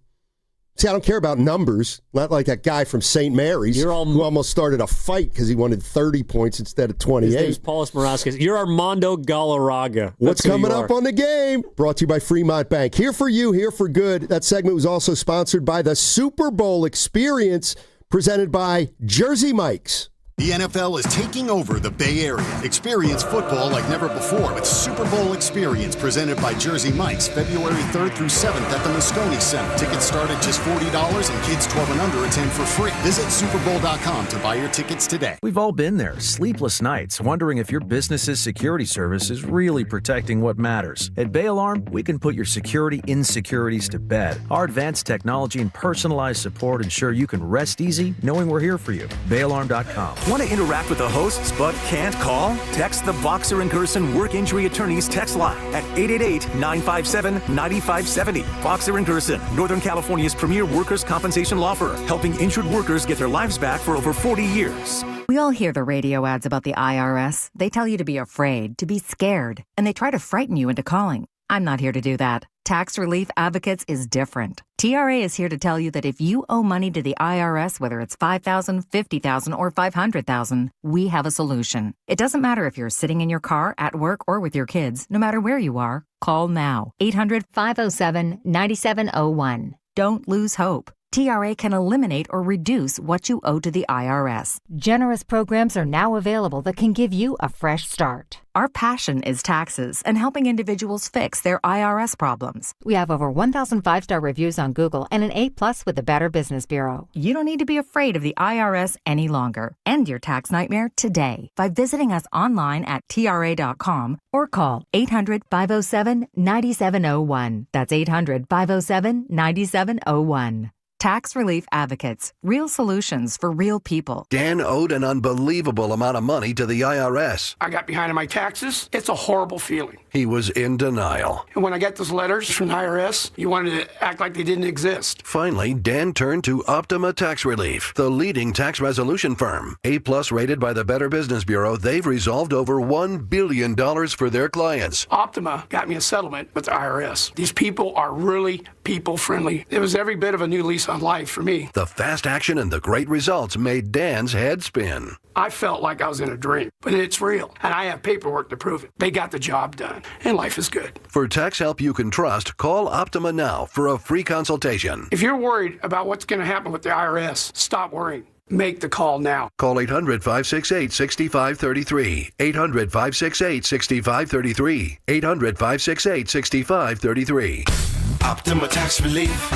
S6: See, I don't care about numbers. Not like that guy from St. Mary's who almost started a fight because he wanted 30 points instead of 28.
S7: His name's Paulus Moraskis. You're Armando Galarraga.
S6: What's coming up on the game? Brought to you by Fremont Bank. Here for you, here for good. That segment was also sponsored by the Super Bowl Experience, presented by Jersey Mike's.
S8: The NFL is taking over the Bay Area. Experience football like never before with Super Bowl Experience presented by Jersey Mike's, February 3rd through 7th at the Moscone Center. Tickets start at just $40 and kids 12 and under attend for free. Visit superbowl.com to buy your tickets today.
S9: We've all been there. Sleepless nights, wondering if your business's security service is really protecting what matters. At Bay Alarm, we can put your security insecurities to bed. Our advanced technology and personalized support ensure you can rest easy knowing we're here for you. BayAlarm.com.
S10: Want to interact with the hosts but can't call? Text the Boxer and Gerson Work Injury Attorneys text line at 888-957-9570. Boxer and Gerson, Northern California's premier workers' compensation law firm, helping injured workers get their lives back for over 40 years.
S23: We all hear the radio ads about the IRS. They tell you to be afraid, to be scared, and they try to frighten you into calling. I'm not here to do that. Tax Relief Advocates is different. TRA is here to tell you that if you owe money to the IRS, whether it's $5,000, $50,000, or $500,000, we have a solution. It doesn't matter if you're sitting in your car, at work, or with your kids. No matter where you are, call now. 800-507-9701. Don't lose hope.
S11: TRA can eliminate or reduce what you owe to the IRS. Generous programs are now available that can give you a fresh start. Our passion is taxes and helping individuals fix their IRS problems. We have over 1,000 5-star reviews on Google and an A+ with the Better Business Bureau. You don't need to be afraid of the IRS any longer. End your tax nightmare today by visiting us online at TRA.com or call 800-507-9701. That's 800-507-9701. Tax Relief Advocates. Real solutions for real people.
S12: Dan owed an unbelievable amount of money to the IRS.
S13: I got behind on my taxes. It's a horrible feeling.
S12: He was in denial.
S13: And when I got those letters from the IRS, you wanted to act like they didn't exist.
S12: Finally, Dan turned to Optima Tax Relief, the leading tax resolution firm. A+ rated by the Better Business Bureau, they've resolved over $1 billion for their clients.
S13: Optima got me a settlement with the IRS. These people are really people-friendly. It was every bit of a new lease on life for me.
S12: The fast action and the great results made Dan's head spin.
S13: I felt like I was in a dream, but it's real, and I have paperwork to prove it. They got the job done, and life is good.
S12: For tax help you can trust, call Optima now for a free consultation.
S13: If you're worried about what's going to happen with the IRS, stop worrying. Make the call now.
S12: Call 800-568-6533. 800-568-6533. 800-568-6533.
S24: Optima Tax Relief.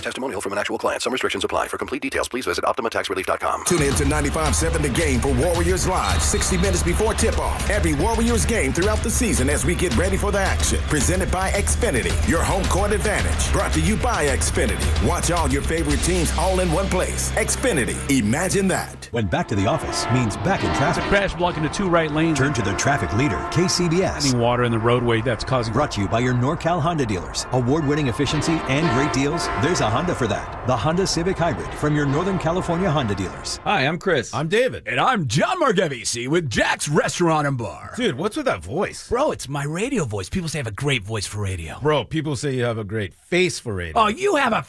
S12: Testimonial from an actual client. Some restrictions apply. For complete details, please visit OptimaTaxRelief.com.
S24: Tune in to 95.7 The Game for Warriors Live, 60 minutes before tip-off. Every Warriors game throughout the season as we get ready for the action. Presented by Xfinity, your home court advantage. Brought to you by Xfinity. Watch all your favorite teams all in one place. Xfinity. Imagine that.
S18: When back to the office means back in traffic.
S20: Crash blocking the 2 right lanes.
S18: Turn to the traffic leader, KCBS.
S20: Adding water in the roadway that's causing...
S18: Brought to you by your NorCal Honda dealers. Award-winning efficiency and great deals. There's a Honda for that. The Honda Civic Hybrid from your Northern California Honda dealers.
S21: Hi, I'm Chris.
S22: I'm David.
S21: And I'm John Margevisi with Jack's Restaurant and Bar.
S22: Dude, what's with that voice?
S21: Bro, it's my radio voice. People say I have a great voice for radio.
S22: Bro, people say you have a great face for radio.
S21: Oh, you have a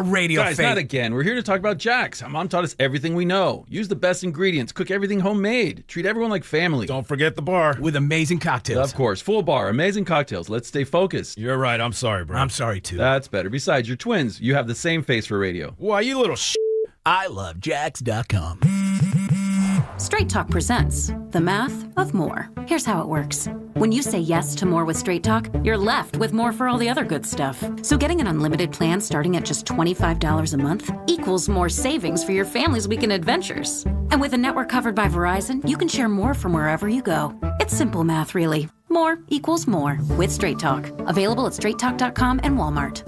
S21: radio face.
S22: Guys, not again. We're here to talk about Jack's. Our mom taught us everything we know. Use the best ingredients. Cook everything homemade. Treat everyone like family. Don't forget the bar.
S21: With amazing cocktails.
S22: Of course. Full bar. Amazing cocktails. Let's stay focused. You're right. I'm sorry, bro.
S21: I'm sorry, too.
S22: That's better. Besides, you're twins. You have the same face for radio. Why, you little
S21: I love Jax.com.
S28: Straight Talk presents The Math of More. Here's how it works. When you say yes to more with Straight Talk, you're left with more for all the other good stuff. So getting an unlimited plan starting at just $25 a month equals more savings for your family's weekend adventures. And with a network covered by Verizon, you can share more from wherever you go. It's simple math, really. More equals more with Straight Talk. Available at straighttalk.com and Walmart.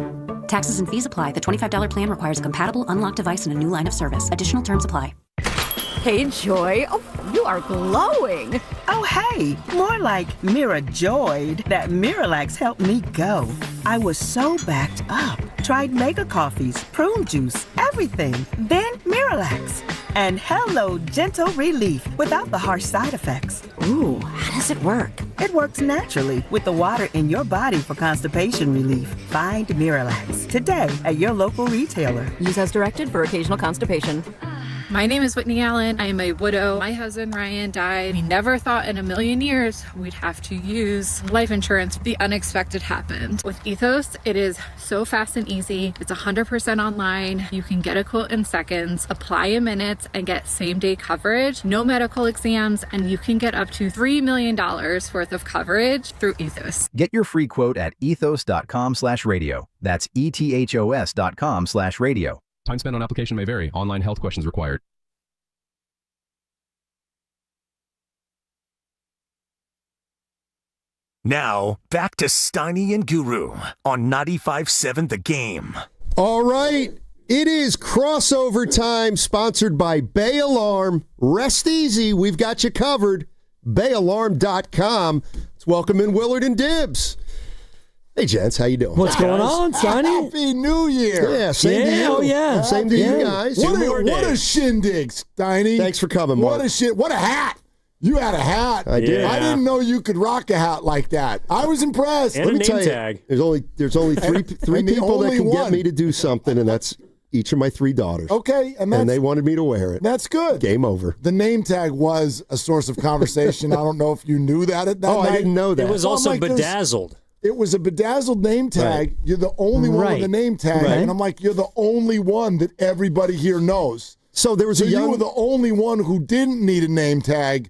S28: Taxes and fees apply. The $25 plan requires a compatible unlocked device and a new line of service. Additional terms apply.
S29: Hey, Joy. Oh, you are glowing.
S30: Oh, hey. More like Mirajoyed. That Miralax helped me go. I was so backed up. Tried mega coffees, prune juice, everything. Then Miralax. And hello, gentle relief without the harsh side effects.
S28: Ooh, how does it work?
S30: It works naturally with the water in your body for constipation relief. Find Miralax today at your local retailer.
S29: Use as directed for occasional constipation.
S31: My name is Whitney Allen. I am a widow. My husband, Ryan, died. We never thought in a million years we'd have to use life insurance. The unexpected happened. With Ethos, it is so fast and easy. It's 100% online. You can get a quote in seconds, apply in minutes, and get same-day coverage, no medical exams, and you can get up to $3 million worth of coverage through Ethos.
S9: Get your free quote at ethos.com/radio. That's ethos.com/radio.
S32: Time spent on application may vary. Online health questions required.
S10: Now, back to Steiny and Guru on 95.7 The Game.
S6: All right. It is crossover time, sponsored by Bay Alarm. Rest easy. We've got you covered. BayAlarm.com. Let's welcome in Willard and Dibbs. Hey, gents, how you doing?
S33: What's going on, Sonny?
S27: Happy New Year.
S6: Yeah, same to you.
S33: Oh, yeah.
S6: Same to you guys.
S27: What a shindig, Steiny.
S6: Thanks for coming, Mark.
S27: What a hat. You had a hat.
S6: I did.
S27: I didn't know you could rock a hat like that. I was impressed.
S7: And
S6: Let me
S7: a
S6: tell
S7: name
S6: you,
S7: tag.
S6: there's only three people that can get me to do something, and that's each of my 3 daughters.
S27: Okay,
S6: and they wanted me to wear it.
S27: That's good.
S6: Game over.
S27: The name tag was a source of conversation. I don't know if you knew that at that night.
S6: I didn't know that.
S7: It was also bedazzled.
S27: It was a bedazzled name tag. Right. You're the only one with a name tag. Right. And I'm like, you're the only one that everybody here knows.
S6: So there was
S27: you were the only one who didn't need a name tag,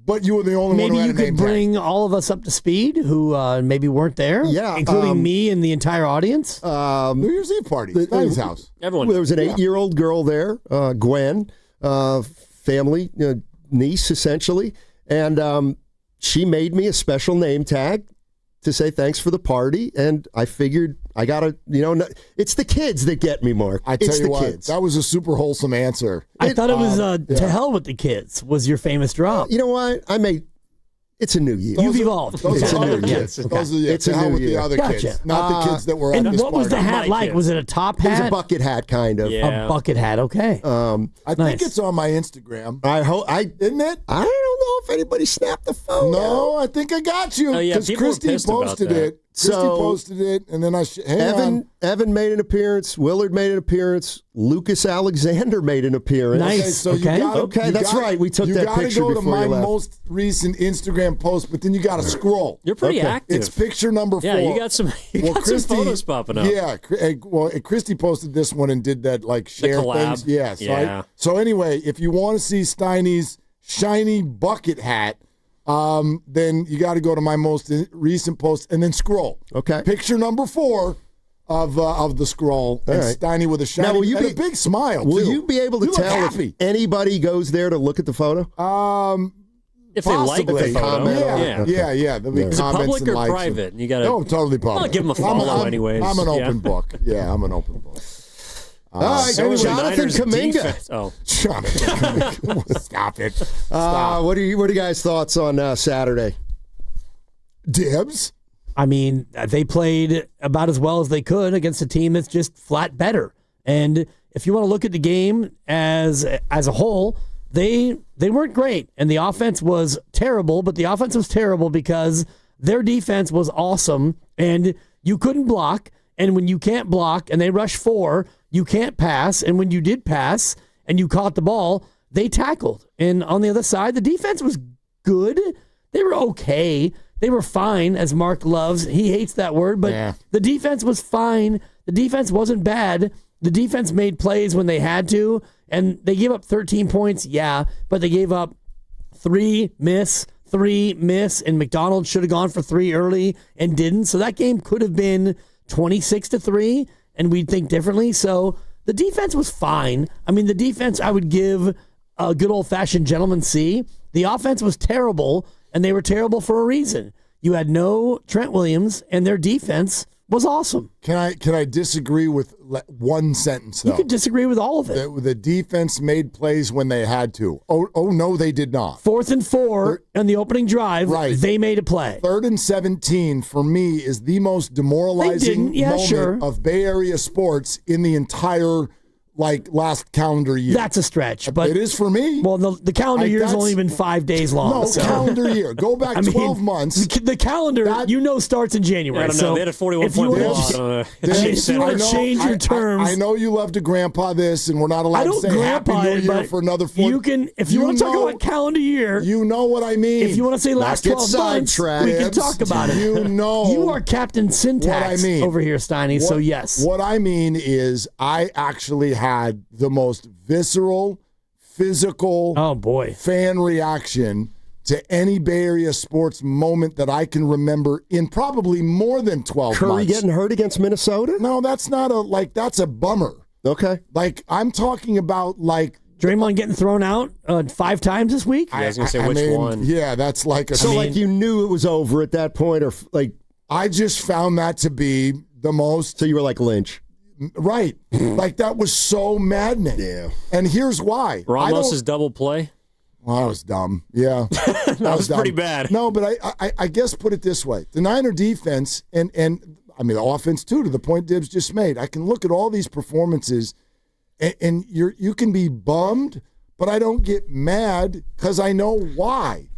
S27: but you were the only one who had a name tag.
S1: Maybe you could bring all of us up to speed who maybe weren't there?
S6: Yeah.
S1: Including me and the entire audience?
S27: New Year's Eve party. Nice house.
S7: Everyone.
S6: There was an 8-year-old girl there, Gwen, family, niece, essentially. And she made me a special name tag to say thanks for the party, and I figured I gotta, it's the kids that get me, Mark.
S27: I tell you what,
S6: kids.
S27: That was a super wholesome answer.
S1: I thought it was to hell with the kids was your famous drop.
S6: You know what? It's a new year.
S1: You've evolved.
S27: Those are other kids. It's a new year. The other kids, not the kids that were at this party.
S1: And what was the hat like? Was it a top hat?
S6: It was a bucket hat, kind of.
S1: Yeah. A bucket hat, okay.
S27: I think it's on my Instagram. Isn't it?
S6: I don't know if anybody snapped the photo.
S27: No, I think I got you. Because Christy posted it. Christy posted it, and then
S6: Evan made an appearance. Willard made an appearance. Lucas Alexander made an appearance.
S1: Nice.
S6: Okay, that's right. We took that picture before you left.
S27: You got to go to my most recent Instagram post, but then you got to scroll.
S7: You're pretty active.
S27: It's picture number 4.
S7: Yeah, you got some photos popping up.
S27: Yeah, well, Christy posted this one and did that share things. Yeah. So anyway, if you want to see Steiny's shiny bucket hat, then you got to go to my most recent post and then scroll.
S6: Okay.
S27: Picture number 4 of the scroll. And Steiny with a shiny and a big smile.
S6: Will
S27: too.
S6: you be able to tell if anybody goes there to look at the photo?
S7: If they like the photo.
S27: Yeah.
S7: Is it public or private? You gotta,
S27: totally public.
S7: I'll give them a follow anyways.
S27: I'm an open book. Yeah, I'm an open book.
S6: All right, Jonathan Kuminga.
S27: Jonathan Kuminga. Stop it.
S6: What are you guys' thoughts on Saturday?
S27: Dibs?
S1: I mean, they played about as well as they could against a team that's just flat better. And if you want to look at the game as a whole, they weren't great. And the offense was terrible, but the offense was terrible because their defense was awesome, and you couldn't block. And when you can't block and they rush 4, you can't pass. And when you did pass and you caught the ball, they tackled. And on the other side, the defense was good. They were okay. They were fine, as Mark loves. He hates that word, but the defense was fine. The defense wasn't bad. The defense made plays when they had to, and they gave up 13 points, but they gave up 3 miss, and McDonald should have gone for 3 early and didn't. So that game could have been 26-3, and we'd think differently. So the defense was fine. I mean, the defense I would give a good old-fashioned gentleman C. The offense was terrible, and they were terrible for a reason. You had no Trent Williams, and their defense was awesome.
S27: Can I disagree with one sentence, though?
S1: You could disagree with all of it.
S27: The defense made plays when they had to. Oh no, they did not.
S1: 4th and 4 on the opening drive, they made a play.
S27: 3rd and 17, for me, is the most demoralizing moment of Bay Area sports in the entire last calendar year.
S1: That's a stretch, but
S27: it is for me.
S1: Well, the calendar year has only been 5 days long.
S27: No, calendar year. Go back 12 months.
S1: The calendar, starts in January.
S7: I don't know. They had a 41-point loss.
S1: If you want to change your terms,
S27: I know you love to grandpa this, and we're not allowed to say Happy New Year for another 4.
S1: You can, if you want to talk about calendar year,
S27: you know what I mean.
S1: If you want to say last 12 months, we can talk about it. You are Captain Syntax over here, Steiny. So yes,
S27: what I mean is, I actually had the most visceral, physical fan reaction to any Bay Area sports moment that I can remember in probably more than 12 months.
S6: Curry getting hurt against Minnesota?
S27: No, that's not that's a bummer.
S6: Okay.
S27: I'm talking about
S1: Draymond getting thrown out 5 times this week?
S7: I was going to say which one.
S27: Yeah, that's
S6: you knew it was over at that point, or
S27: I just found that to be the most.
S6: So you were like Lynch.
S27: Right. That was so maddening.
S6: Yeah.
S27: And here's why.
S7: Ramos's double play?
S27: Well, that was dumb. Yeah.
S7: that was pretty bad.
S27: No, but I guess put it this way. The Niner defense and I mean the offense too, to the point Dibs just made. I can look at all these performances and you can be bummed, but I don't get mad because I know why.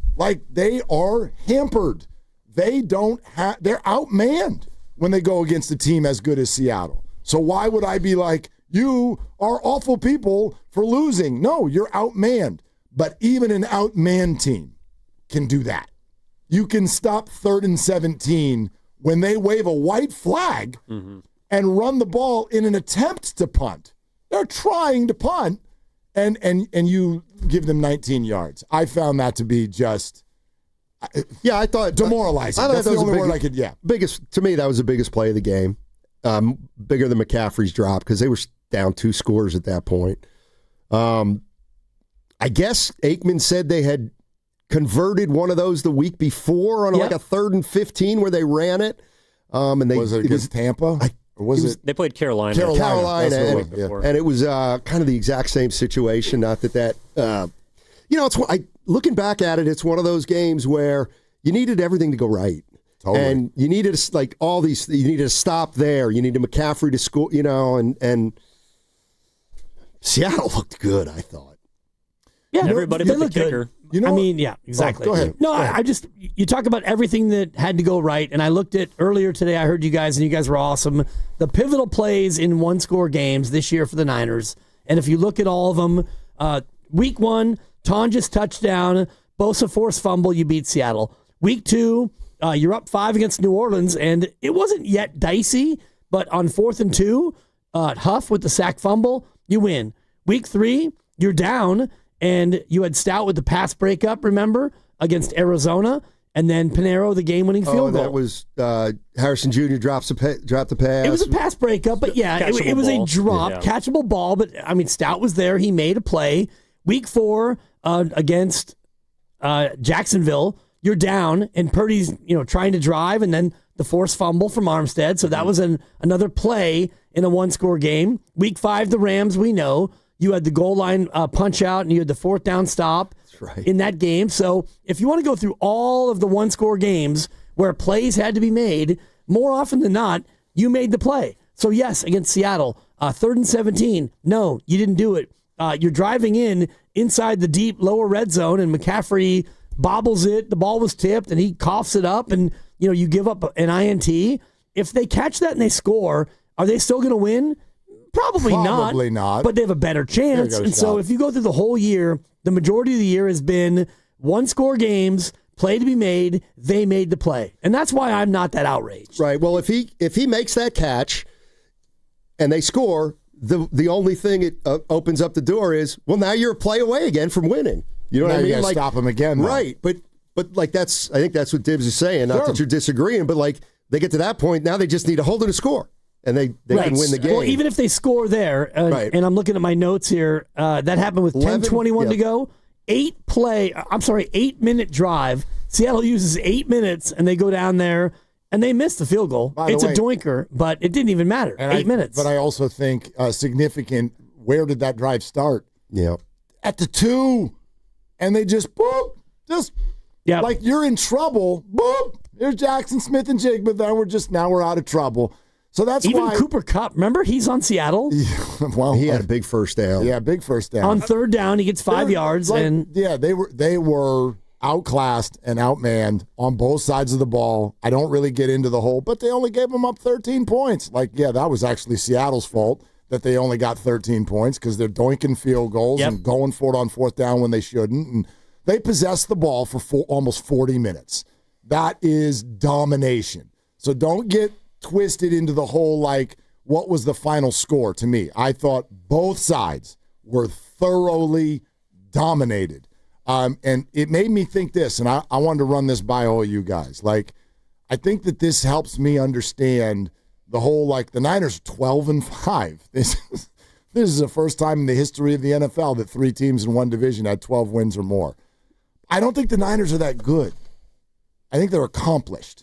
S27: They are hampered. They're outmanned when they go against a team as good as Seattle. So why would I be like, you are awful people for losing? No, you're outmanned. But even an outmanned team can do that. You can stop 3rd and 17 when they wave a white flag and run the ball in an attempt to punt. They're trying to punt, and you give them 19 yards. I found that to be just
S6: I thought
S27: demoralizing.
S6: I thought
S27: That's
S6: that
S27: the
S6: was
S27: only
S6: the
S27: word I could.
S6: Biggest to me, that was the biggest play of the game. Bigger than McCaffrey's drop because they were down 2 scores at that point. I guess Aikman said they had converted one of those the week before on like a 3rd and 15 where they ran it. And they
S27: was it against Tampa? Or was it?
S7: They played Carolina.
S6: Carolina, and it was kind of the exact same situation. Not that it's looking back at it, it's one of those games where you needed everything to go right.
S27: Totally.
S6: And you needed all these. You needed to stop there. You needed McCaffrey to score. And Seattle looked good, I thought.
S1: Yeah,
S7: everybody but the kicker.
S1: Exactly.
S27: Go ahead.
S1: No, I just, you talk about everything that had to go right, and I looked at earlier today, I heard you guys, and you guys were awesome. The pivotal plays in 1-score games this year for the Niners, and if you look at all of them, week 1, Tonja's touchdown, Bosa forced fumble, you beat Seattle. Week 2, you're up 5 against New Orleans, and it wasn't yet dicey, but on 4th and 2, Huff with the sack fumble, you win. Week 3, you're down, and you had Stout with the pass breakup, remember, against Arizona, and then Pinheiro, the game-winning field goal.
S6: That was Harrison Jr. dropped the pass.
S1: It was a pass breakup, but it was a drop, catchable ball. But, Stout was there. He made a play. Week 4 against Jacksonville, you're down, and Purdy's trying to drive, and then the forced fumble from Armstead. So that was another play in a 1-score game. Week 5, the Rams, we know. You had the goal line punch out, and you had the 4th down stop in that game. So if you want to go through all of the 1-score games where plays had to be made, more often than not, you made the play. So yes, against Seattle, 3rd and 17, no, you didn't do it. You're driving inside the deep lower red zone, and McCaffrey bobbles it. The ball was tipped, and he coughs it up, and you give up an INT. If they catch that and they score, are they still going to win? Probably not. But they have a better chance. And so if you go through the whole year, the majority of the year has been 1-score games, play to be made, they made the play. And that's why I'm not that outraged.
S6: Right. Well, if he makes that catch and they score, the only thing it opens up the door is, well, now you're a play away again from winning. You know what I mean?
S27: You gotta stop him again. Though.
S6: Right. But I think that's what Dibbs is saying. Not that you're disagreeing, but they get to that point, now they just need to hold it a score. And they can win the game.
S1: Well, even if they score there, and I'm looking at my notes here, that happened with 10:21 to go. 8-minute drive. Seattle uses 8 minutes, and they go down there, and they miss the field goal. It's a doinker, but it didn't even matter. 8 minutes.
S27: But I also think significant, where did that drive start?
S6: Yeah.
S27: At the 2. And they just, boop, like you're in trouble. Boop. There's Jackson Smith and Jake, but now we're out of trouble. So that's
S1: even
S27: why
S1: Cooper Kupp. Remember, he's on Seattle.
S6: Well, he had a big first down.
S27: Yeah, big first down.
S1: On 3rd down, he gets 5 yards,
S27: they were outclassed and outmanned on both sides of the ball. I don't really get into the whole, but they only gave them up 13 points. That was actually Seattle's fault that they only got 13 points because they're doinking field goals and going for it on 4th down when they shouldn't. And they possessed the ball for almost 40 minutes. That is domination. So don't get twisted into the whole, what was the final score to me. I thought both sides were thoroughly dominated. And it made me think this, and I wanted to run this by all you guys. I think that this helps me understand the whole, the Niners 12-5. This is the first time in the history of the NFL that 3 teams in one division had 12 wins or more. I don't think the Niners are that good. I think they're accomplished.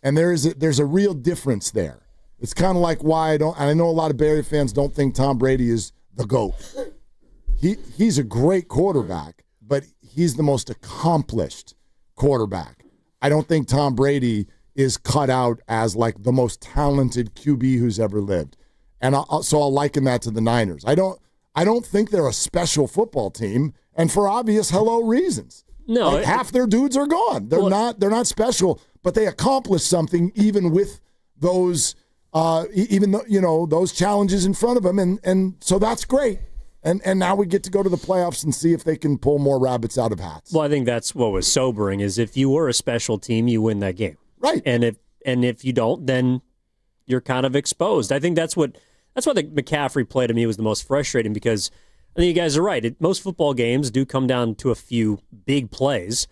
S27: And there's a real difference there. It's kind of like why I know a lot of Barry fans don't think Tom Brady is the GOAT. He's a great quarterback, but he's the most accomplished quarterback. I don't think Tom Brady is cut out as the most talented QB who's ever lived. And so I'll liken that to the Niners. I don't think they're a special football team, and for obvious reasons.
S7: No,
S27: half their dudes are gone. They're not special, but they accomplished something even with those those challenges in front of them, and so that's great. And now we get to go to the playoffs and see if they can pull more rabbits out of hats.
S7: Well, I think that's what was sobering is if you were a special team, you win that game.
S27: Right.
S7: And if And if you don't, then you're kind of exposed. I think that's why the McCaffrey play to me was the most frustrating, because I think you guys are right. Most football games do come down to a few big plays,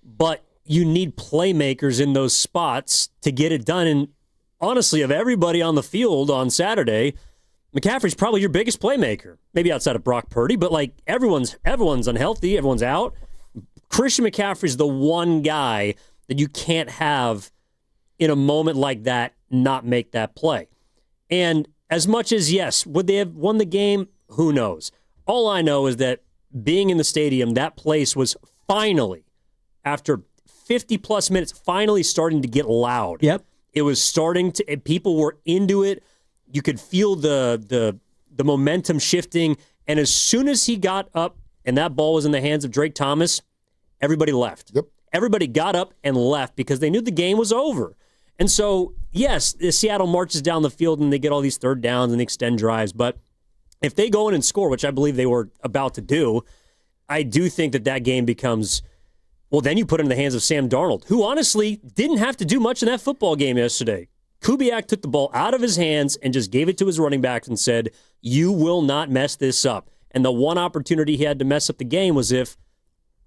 S7: but you need playmakers in those spots to get it done. And honestly, of everybody on the field on Saturday, McCaffrey's probably your biggest playmaker, maybe outside of Brock Purdy, but like everyone's unhealthy, everyone's out. Christian McCaffrey's the one guy that you can't have in a moment like that not make that play. And as much as, yes, would they have won the game? Who knows? All I know is that being in the stadium, that place was finally, after 50-plus minutes, finally starting to get loud.
S1: Yep.
S7: It was starting to, people were into it. You could feel the momentum shifting. And as soon as he got up and that ball was in the hands of Drake Thomas, everybody left.
S27: Yep.
S7: Everybody got up and left because they knew the game was over. And so, yes, the Seattle marches down the field and they get all these third downs and they extend drives. But if they go in and score, which I believe they were about to do, I do think that game becomes, well, then you put it in the hands of Sam Darnold, who honestly didn't have to do much in that football game yesterday. Kubiak took the ball out of his hands and just gave it to his running backs and said, you will not mess this up. And the one opportunity he had to mess up the game was if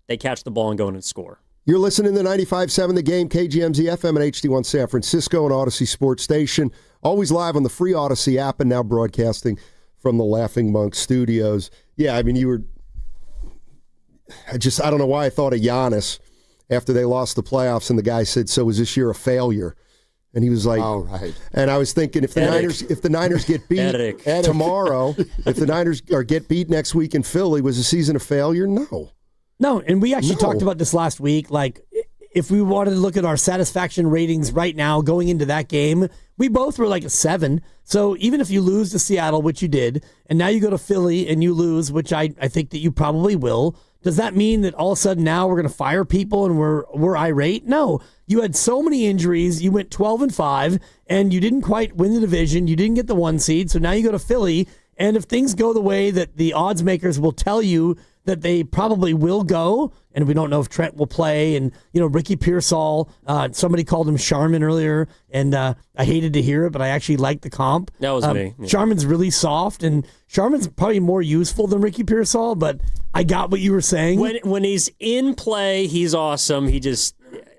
S7: they catch the ball and go in and score.
S6: You're listening to 95.7 The Game, KGMZ FM and HD1 San Francisco and Odyssey Sports Station. Always live on the free Odyssey app and now broadcasting from the Laughing Monk studios. Yeah, I mean, I don't know why I thought of Giannis after they lost the playoffs and the guy said, so is this year a failure? And he was like, oh, right. And I was thinking, if the Niners get beat tomorrow, if the Niners get beat next week in Philly, was the season a failure?
S1: No, and we actually talked about this last week. Like, if we wanted to look at our satisfaction ratings right now going into that game, we both were like a 7. So even if you lose to Seattle, which you did, and now you go to Philly and you lose, which I think that you probably will, does that mean that all of a sudden now we're going to fire people and we're irate? No. You had so many injuries. You went 12-5, and you didn't quite win the division. You didn't get the 1 seed, so now you go to Philly, and if things go the way that the odds makers will tell you that they probably will go, and we don't know if Trent will play, and Ricky Pearsall, somebody called him Charmin earlier, and I hated to hear it, but I actually liked the comp.
S7: That was me. Yeah.
S1: Charmin's really soft, and Charmin's probably more useful than Ricky Pearsall, but I got what you were saying.
S7: When he's in play, he's awesome. He just...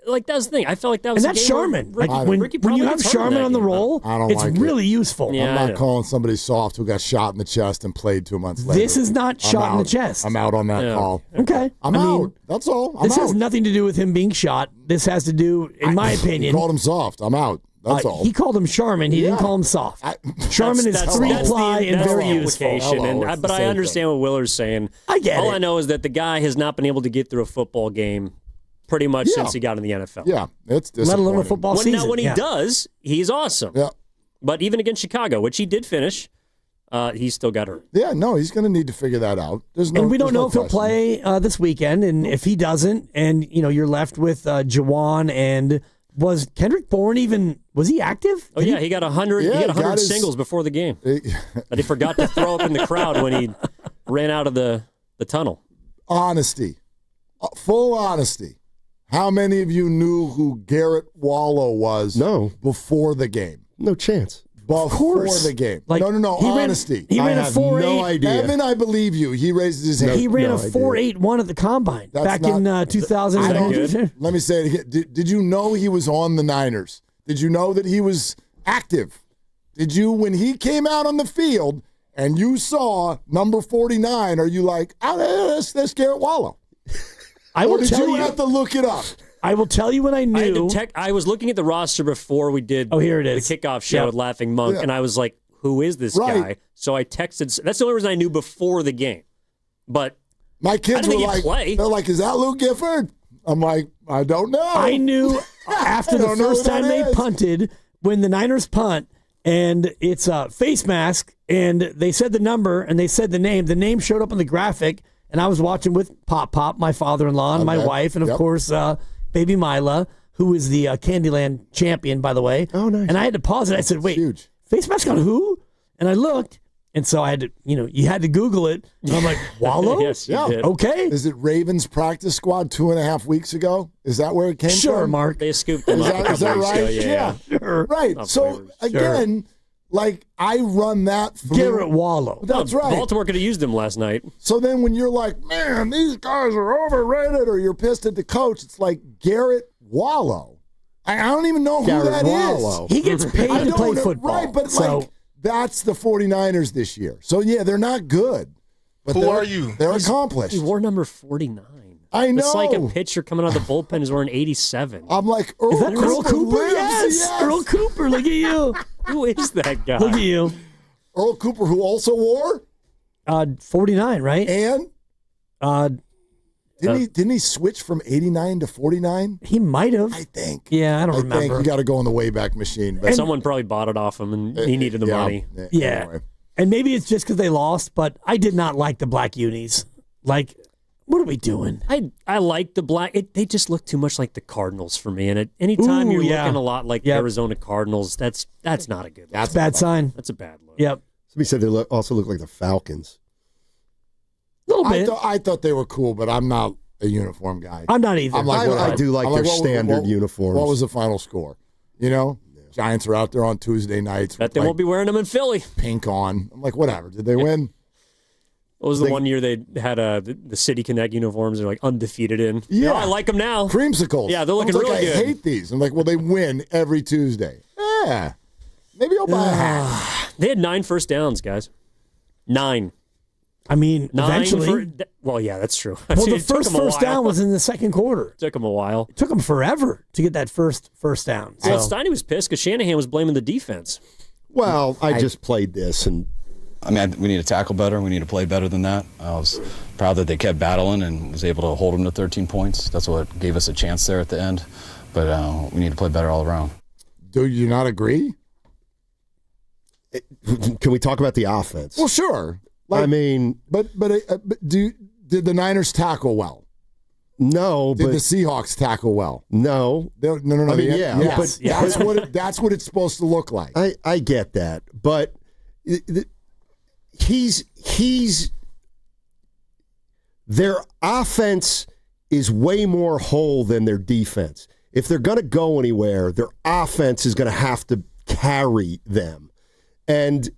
S7: Like, that's the thing. I felt like that was
S1: and that's Charmin. When you have Charmin on the roll, it's really useful.
S27: Yeah, I'm not calling somebody soft who got shot in the chest and played 2 months later.
S1: This is not shot in the chest.
S27: I'm out on that call.
S1: Okay.
S27: I'm out. That's all.
S1: This has nothing to do with him being shot. This has to do, in my opinion.
S27: He called him soft. I'm out. That's all.
S1: He called him Charmin. He didn't call him soft. Charmin is 3-ply and very useful.
S7: But I understand what Willer's saying.
S1: I get it.
S7: All I know is that the guy has not been able to get through a football game pretty much since he got in the NFL.
S27: Yeah, it's
S1: let alone a football season.
S7: Now, when he does, he's awesome.
S27: Yeah.
S7: But even against Chicago, which he did finish, he still got hurt.
S27: Yeah, no, he's going to need to figure that out.
S1: And we don't know if he'll play this weekend. And if he doesn't, and you're left with Jawan and was Kendrick Bourne even? Was he active?
S7: Oh yeah, he got 100. Yeah, he got 100 singles before the game. That he forgot to throw up in the crowd when he ran out of the tunnel.
S27: Honesty, full honesty. How many of you knew who Garrett Wallow was?
S6: No.
S27: Before the game?
S6: No chance.
S27: Before the game.
S1: Like,
S27: no. Honesty.
S1: He ran a 4.8.
S27: No idea. Evan, I believe you. He raised his hand.
S1: He ran a 4.81 at the combine back in 2000.
S27: Let me say it again. Did you know he was on the Niners? Did you know that he was active? Did you, when he came out on the field and you saw number 49, are you like, that's Garrett Wallow? Or did you have to look it up?
S1: I will tell you when I knew.
S7: I was looking at the roster before we did
S1: here it is.
S7: The kickoff show with Laughing Monk, and I was like, who is this guy? So I texted. That's the only reason I knew before the game. But
S27: my kids were like, they're like, is that Luke Gifford? I'm like, I don't know.
S1: I knew after the first time they punted, when the Niners punt, and it's a face mask, and they said the number, and they said the name. The name showed up on the graphic. And I was watching with Pop, my father-in-law, and my wife, and, of course, baby Mila, who is the Candyland champion, by the way.
S6: Oh, nice.
S1: And I had to pause it. I said, wait, face mask on who? And I looked, And so I had to, you had to Google it. And I'm like, Wallow?
S7: Yes, you did.
S1: Okay.
S27: Is it Ravens practice squad 2.5 weeks ago? Is that where it came from?
S1: Sure, Mark.
S7: They scooped him up.
S27: Is that right?
S7: Yeah.
S27: Sure. Right. So, again, I run that through.
S1: Garrett Wallow.
S27: That's right.
S7: Baltimore could have used him last night.
S27: So then when you're like, man, these guys are overrated, or you're pissed at the coach, it's like Garrett Wallow. I don't even know who that is.
S1: He gets paid to play football.
S27: Right, but that's the 49ers this year. So, yeah, they're not good. But
S2: who are you?
S27: They're accomplished.
S7: He wore number 49.
S27: I know.
S7: It's like a pitcher coming out of the bullpen is wearing 87.
S27: I'm like,
S1: is that Earl Cooper? Yes. Earl Cooper, look at you.
S7: Who is that guy?
S1: Look at you.
S27: Earl Cooper, who also wore?
S1: 49, right?
S27: And? Didn't he switch from 89 to 49?
S1: He might have.
S27: I think.
S1: Yeah, I don't remember.
S27: I think you got to go in the Wayback Machine. But
S7: someone probably bought it off him, and he needed the money.
S1: Yeah.
S27: Anyway.
S1: And maybe it's just because they lost, but I did not like the black unis. Like, what are we doing?
S7: I like the black. They just look too much like the Cardinals for me. And anytime you're looking a lot like the Arizona Cardinals, that's not a good look.
S1: That's a bad sign.
S7: That's a bad look.
S1: Yep.
S6: Somebody said they also look like the Falcons.
S1: A little bit.
S27: I thought they were cool, but I'm not a uniform guy.
S1: I'm not either.
S6: I do like their standard uniforms.
S27: What was the final score? Giants are out there on Tuesday nights.
S7: Bet they won't be wearing them in Philly.
S27: Pink on. I'm like, whatever. Did they win?
S7: What was the one year they had the City Connect uniforms? They're like undefeated in.
S27: Yeah,
S7: I like them now.
S27: Creamsicles.
S7: Yeah, they're looking really good.
S27: I hate these. I'm like, well, they win every Tuesday. Yeah, maybe I'll buy a hat.
S7: They had 9 first downs, guys. 9.
S1: I mean,
S7: 9
S1: eventually.
S7: Well, yeah, that's true.
S1: Well, the first down was in the second quarter.
S7: It took them a while.
S1: It took them forever to get that first down.
S7: Well, Steiny was pissed because Shanahan was blaming the defense.
S6: Well, I just played this, and
S3: we need to tackle better. We need to play better than that. I was proud that they kept battling and was able to hold them to 13 points. That's what gave us a chance there at the end. But we need to play better all around.
S27: Do you not agree?
S6: Can we talk about the offense?
S27: Well, sure. But did the Niners tackle well?
S6: No.
S27: Did the Seahawks tackle well?
S6: No.
S27: No.
S6: I mean,
S27: yes. But that's what it's supposed to look like.
S6: I get that, but their offense is way more whole than their defense. If they're going to go anywhere, their offense is going to have to carry them. And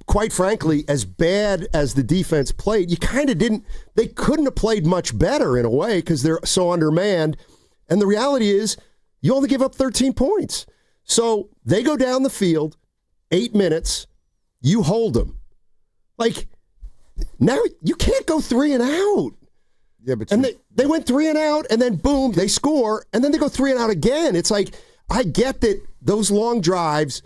S6: quite frankly, as bad as the defense played, they couldn't have played much better in a way because they're so undermanned. And the reality is you only give up 13 points. So they go down the field, 8 minutes, you hold them. Like, now you can't go 3 and out.
S27: Yeah, but
S6: they went 3 and out, and then boom, they score, and then they go 3 and out again. It's like, I get that those long drives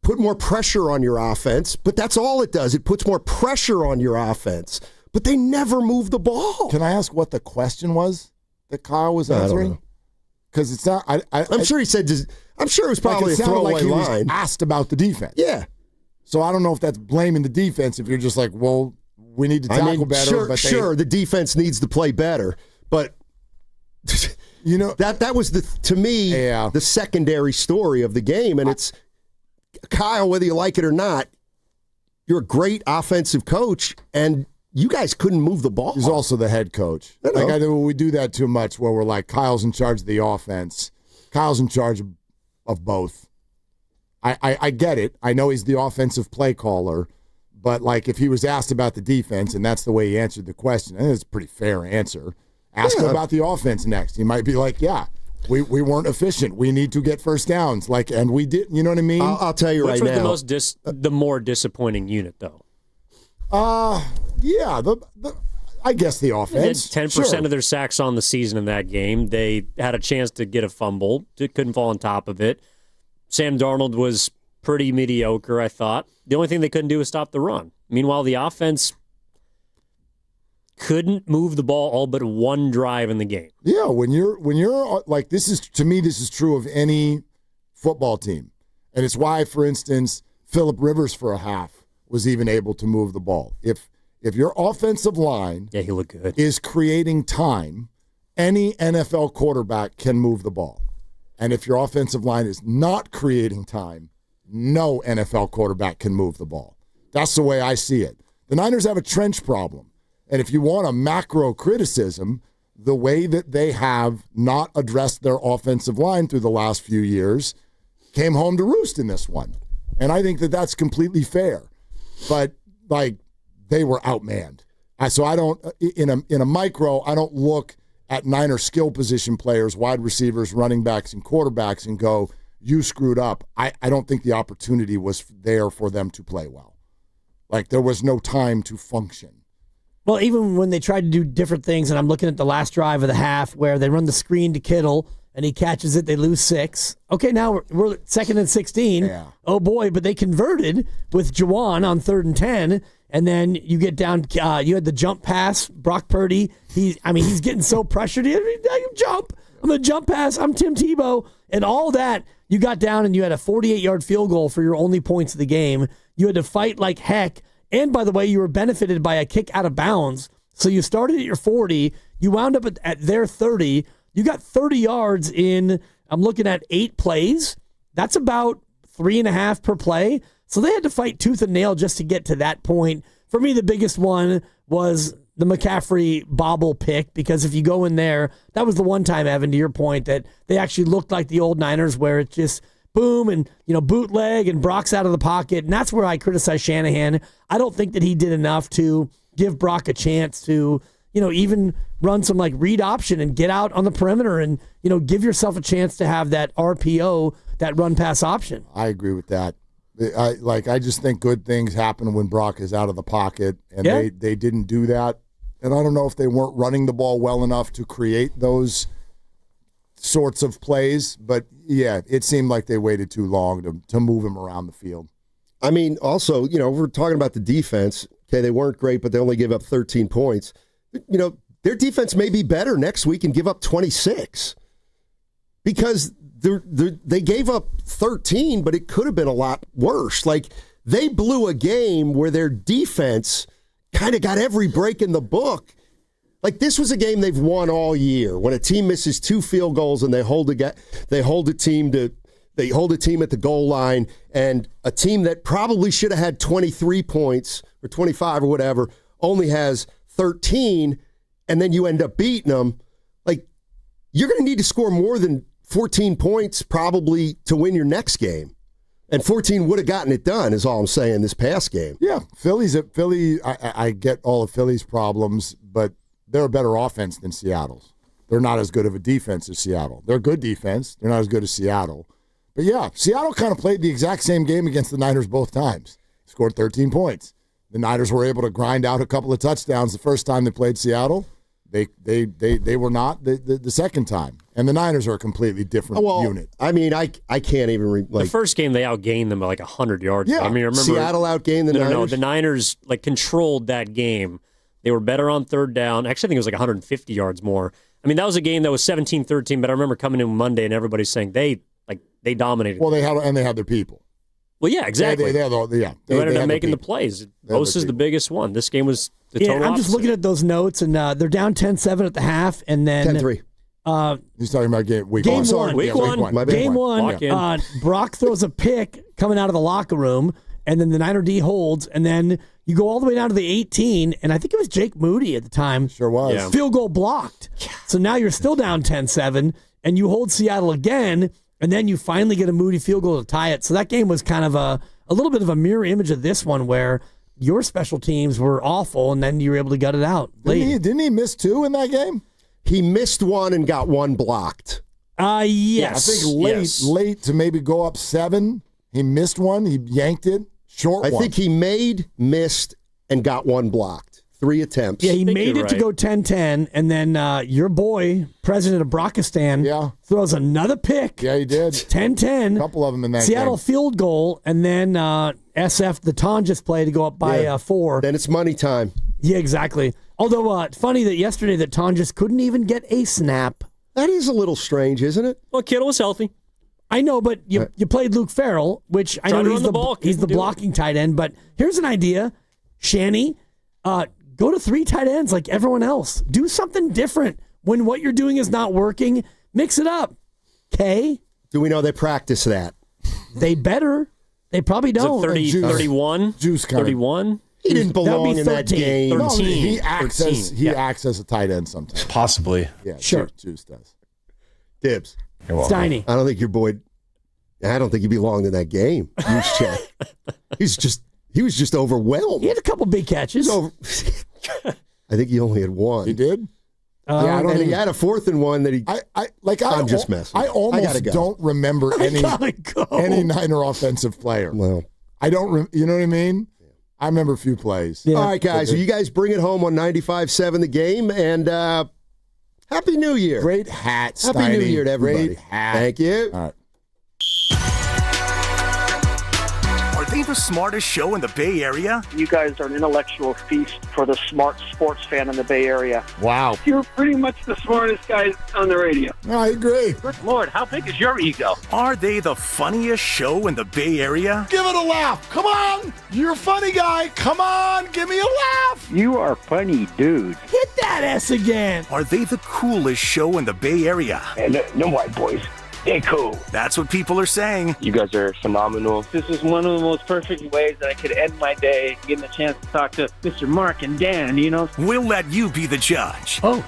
S6: put more pressure on your offense, but that's all it does. It puts more pressure on your offense. But they never move the ball.
S27: Can I ask what the question was that Kyle was answering? Because it's not.
S6: I'm sure he said. I'm sure it was probably a throwaway
S27: like he
S6: line.
S27: Was asked about the defense.
S6: Yeah.
S27: So I don't know if that's blaming the defense. If you're just like, well, we need to tackle better.
S6: Sure, the defense needs to play better, but that was to me the secondary story of the game, and it's. Kyle, whether you like it or not, you're a great offensive coach, and you guys couldn't move the ball.
S27: He's also the head coach. I know we do that too much where we're like, Kyle's in charge of the offense. Kyle's in charge of both. I get it. I know he's the offensive play caller, but like if he was asked about the defense and that's the way he answered the question, I think it's a pretty fair answer. Ask him about the offense next. He might be like, we weren't efficient. We need to get first downs. And we did. You know what I mean?
S6: I'll tell you right now.
S7: Which was the more disappointing unit, though?
S27: I guess the offense.
S7: They had 10% of their sacks on the season in that game. They had a chance to get a fumble. Couldn't fall on top of it. Sam Darnold was pretty mediocre, I thought. The only thing they couldn't do was stop the run. Meanwhile, the offense couldn't move the ball all but one drive in the game.
S27: Yeah, when you're like this is true of any football team. And it's why, for instance, Phillip Rivers for a half was even able to move the ball. If your offensive line
S7: he looked good.
S27: Is creating time, any NFL quarterback can move the ball. And if your offensive line is not creating time, no NFL quarterback can move the ball. That's the way I see it. The Niners have a trench problem. And if you want a macro criticism, the way that they have not addressed their offensive line through the last few years came home to roost in this one. And I think that that's completely fair. But, they were outmanned. So I don't, in a micro, I don't look at Niner skill position players, wide receivers, running backs, and quarterbacks and go, you screwed up. I don't think the opportunity was there for them to play well. There was no time to function.
S1: Well, even when they tried to do different things, and I'm looking at the last drive of the half where they run the screen to Kittle, and he catches it, they lose 6. Okay, now we're 2nd and 16.
S27: Yeah.
S1: Oh, boy, but they converted with Juwan on 3rd and 10, and then you get down, you had the jump pass, Brock Purdy. He's getting so pressured. Jump. I'm going to jump pass. I'm Tim Tebow. And all that, you got down and you had a 48-yard field goal for your only points of the game. You had to fight like heck. And, by the way, you were benefited by a kick out of bounds. So you started at your 40. You wound up at their 30. You got 30 yards in, I'm looking at 8 plays. That's about 3.5 per play. So they had to fight tooth and nail just to get to that point. For me, the biggest one was the McCaffrey bobble pick, because if you go in there, that was the one time, Evan, to your point, that they actually looked like the old Niners where it's just boom and, bootleg and Brock's out of the pocket. And that's where I criticize Shanahan. I don't think that he did enough to give Brock a chance to, even run some read option and get out on the perimeter and, give yourself a chance to have that RPO, that run pass option.
S27: I agree with that. I just think good things happen when Brock is out of the pocket, and they didn't do that. And I don't know if they weren't running the ball well enough to create those sorts of plays, but it seemed like they waited too long to move him around the field.
S6: I mean, also, we're talking about the defense. Okay, they weren't great, but they only gave up 13 points. Their defense may be better next week and give up 26 because they gave up 13, but it could have been a lot worse. They blew a game where their defense kind of got every break in the book. This was a game they've won all year. When a team misses 2 field goals and they hold a team at the goal line, and a team that probably should have had 23 points or 25 or whatever only has 13, and then you end up beating them. You're going to need to score more than 14 points probably to win your next game. And 14 would have gotten it done, is all I'm saying, this past game.
S27: Yeah, Philly, I get all of Philly's problems, but they're a better offense than Seattle's. They're not as good of a defense as Seattle. They're a good defense. They're not as good as Seattle. But yeah, Seattle kind of played the exact same game against the Niners both times. Scored 13 points. The Niners were able to grind out a couple of touchdowns the first time they played Seattle. They were not the second time. And the Niners are a completely different unit.
S6: I mean, I can't even
S7: the first game they outgained them by 100 yards.
S6: Yeah,
S7: I mean, remember
S6: Seattle outgained the Niners.
S7: No, the Niners controlled that game. They were better on third down. Actually, I think it was 150 yards more. I mean, that was a game that was 17-13. But I remember coming in Monday and everybody saying they dominated.
S27: Well, they had their people.
S7: Well, yeah, exactly.
S27: They
S7: ended up making the plays. Bosa is the biggest one. This game was the total
S1: I'm just looking at those notes, and they're down 10-7 at the half, and then
S6: 10-3.
S1: He's
S27: talking about week one.
S7: Week one.
S1: Game one. Brock throws a pick coming out of the locker room, and then the Niner D holds, and then you go all the way down to the 18, and I think it was Jake Moody at the time.
S27: Sure was.
S1: Yeah. Field goal blocked. So now you're still down 10-7, and you hold Seattle again, and then you finally get a Moody field goal to tie it. So that game was kind of a little bit of a mirror image of this one where your special teams were awful, and then you were able to gut it out.
S27: Didn't he miss 2 in that game?
S6: He missed 1 and got 1 blocked.
S1: Yes.
S27: I think late to maybe go up 7. He missed 1. He yanked it. Short one.
S6: I think he missed, and got 1 blocked. 3 attempts.
S1: Yeah, he made it to go 10-10, and then your boy, President of Brockistan, throws another pick.
S27: Yeah, he did.
S1: 10-10.
S27: A couple of them in that
S1: Seattle
S27: game.
S1: Field goal, and then SF, the Tonjes play to go up by 4.
S6: Then it's money time.
S1: Yeah, exactly. Although, it's funny that yesterday that Tonjes couldn't even get a snap.
S6: That is a little strange, isn't it?
S7: Well, Kittle was healthy.
S1: I know, but you played Luke Farrell, which I know he's the blocking tight end, but here's an idea. Shanny, go to 3 tight ends like everyone else. Do something different. When what you're doing is not working, mix it up. Okay?
S6: Do we know they practice that?
S1: They better. They probably don't.
S7: 31?
S27: Juice kind
S7: 31?
S6: He didn't belong in that
S1: 13.
S6: game.
S7: 13.
S27: No, he acts as a tight end sometimes.
S3: Possibly.
S27: Yeah,
S1: Sure.
S27: Juice does.
S6: Dibs.
S1: Steiny.
S6: I don't think your boy. I don't think he belonged in that game. Juice check. He was just overwhelmed.
S1: He had a couple big catches.
S6: I think he only had one.
S27: He did?
S6: He had a 4th and 1 that he. I'm just messing.
S27: I almost don't remember any Niner offensive player.
S6: Well,
S27: I don't. You know what I mean? I remember a few plays.
S6: Yeah. All right, guys. So you guys bring it home on 95.7 The Game, and Happy New Year.
S27: Great hat,
S6: Happy New
S27: Steiny.
S6: Year to everybody.
S27: Great hat.
S6: Thank you.
S27: All right.
S10: Are they the smartest show in the Bay Area?
S2: You guys are an intellectual feast for the smart sports fan in the Bay Area.
S27: Wow.
S2: You're pretty much the smartest guys on the radio.
S27: I agree.
S2: Good Lord, how big is your ego?
S10: Are they the funniest show in the Bay Area?
S27: Give it a laugh. Come on. You're a funny guy. Come on. Give me a laugh.
S2: You are funny, dude.
S1: Hit that S again.
S10: Are they the coolest show in the Bay Area?
S2: And no white boys. They're cool.
S10: That's what people are saying.
S2: You guys are phenomenal. This is one of the most perfect ways that I could end my day, getting a chance to talk to Mr. Mark and Dan, you know?
S10: We'll let you be the judge.
S2: Oh.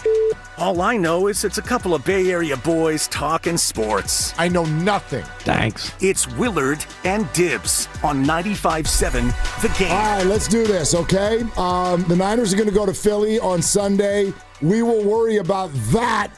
S10: All I know is it's a couple of Bay Area boys talking sports.
S27: I know nothing.
S10: Thanks. It's Willard and Dibs on 95.7 The Game.
S27: All right, let's do this, okay? The Niners are going to go to Philly on Sunday. We will worry about that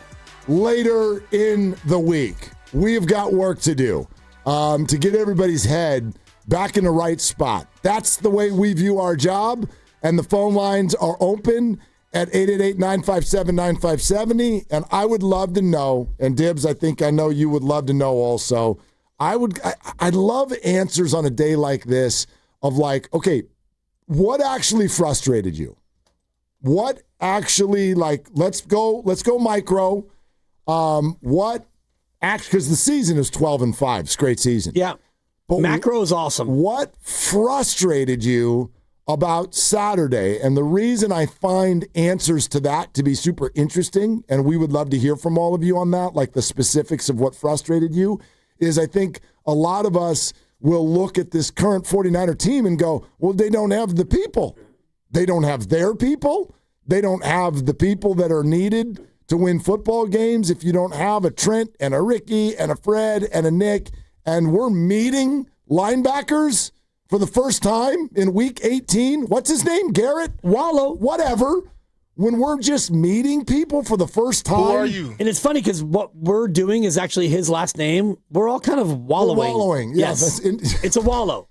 S27: later in the week. We've got work to do to get everybody's head back in the right spot. That's the way we view our job, and the phone lines are open at 888-957-9570, and I would love to know, and Dibs, I know you would love to know also, I'd love answers on a day like this of like, okay, what actually frustrated you? What actually, like, let's go micro. Because the season is 12-5. It's a great season.
S1: Yeah. But macro is awesome.
S27: What frustrated you about Saturday? And the reason I find answers to that to be super interesting, and we would love to hear from all of you on that, like the specifics of what frustrated you, is I think a lot of us will look at this current 49er team and go, well, they don't have the people. They don't have their people. They don't have the people that are needed to win football games. If you don't have a Trent and a Ricky and a Fred and a Nick, and we're meeting linebackers for the first time in week 18. What's his name? Garrett?
S1: Wallow.
S27: Whatever. When we're just meeting people for the first time. Who are you?
S1: And it's funny because what we're doing is actually his last name. We're all kind of wallowing.
S27: We're wallowing. Yeah,
S1: yes. It's a wallow.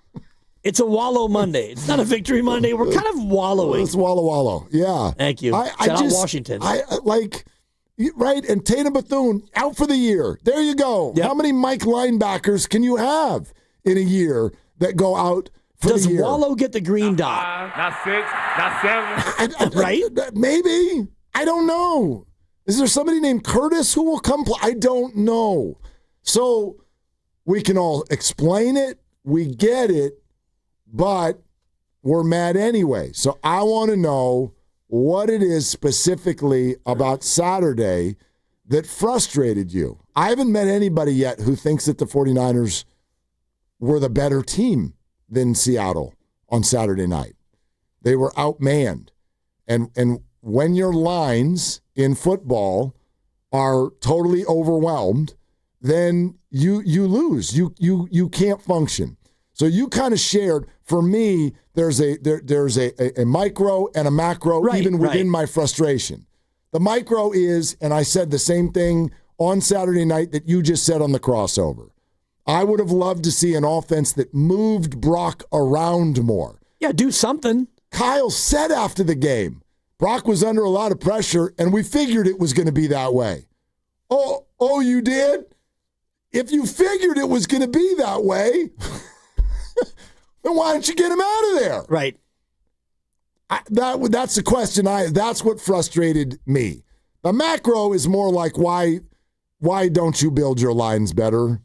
S1: It's a wallow Monday. It's not a victory Monday. We're kind of wallowing.
S27: It's wallow. Yeah.
S1: Thank you. Shout out Washington.
S27: Right, and Tatum Bethune out for the year. There you go. Yep. How many Mike linebackers can you have in a year that go out for the year?
S1: Does Wallow get the green dot?
S21: Not 6, not 7.
S27: Right? Maybe. I don't know. Is there somebody named Curtis who will come play? I don't know. So we can all explain it. We get it. But we're mad anyway. So I want to know what it is specifically about Saturday that frustrated you. I haven't met anybody yet who thinks that the 49ers were the better team than Seattle on Saturday night. They were outmanned. And when your lines in football are totally overwhelmed, then you lose. You can't function. So you kind of shared. For me, there's a micro and a macro, even within my frustration. The micro is, and I said the same thing on Saturday night that you just said on the crossover. I would have loved to see an offense that moved Brock around more.
S1: Yeah, do something.
S27: Kyle said after the game, Brock was under a lot of pressure, and we figured it was going to be that way. Oh, you did? If you figured it was going to be that way, then why don't you get him out of there?
S1: Right.
S27: That's the question. That's what frustrated me. The macro is more like why don't you build your lines better?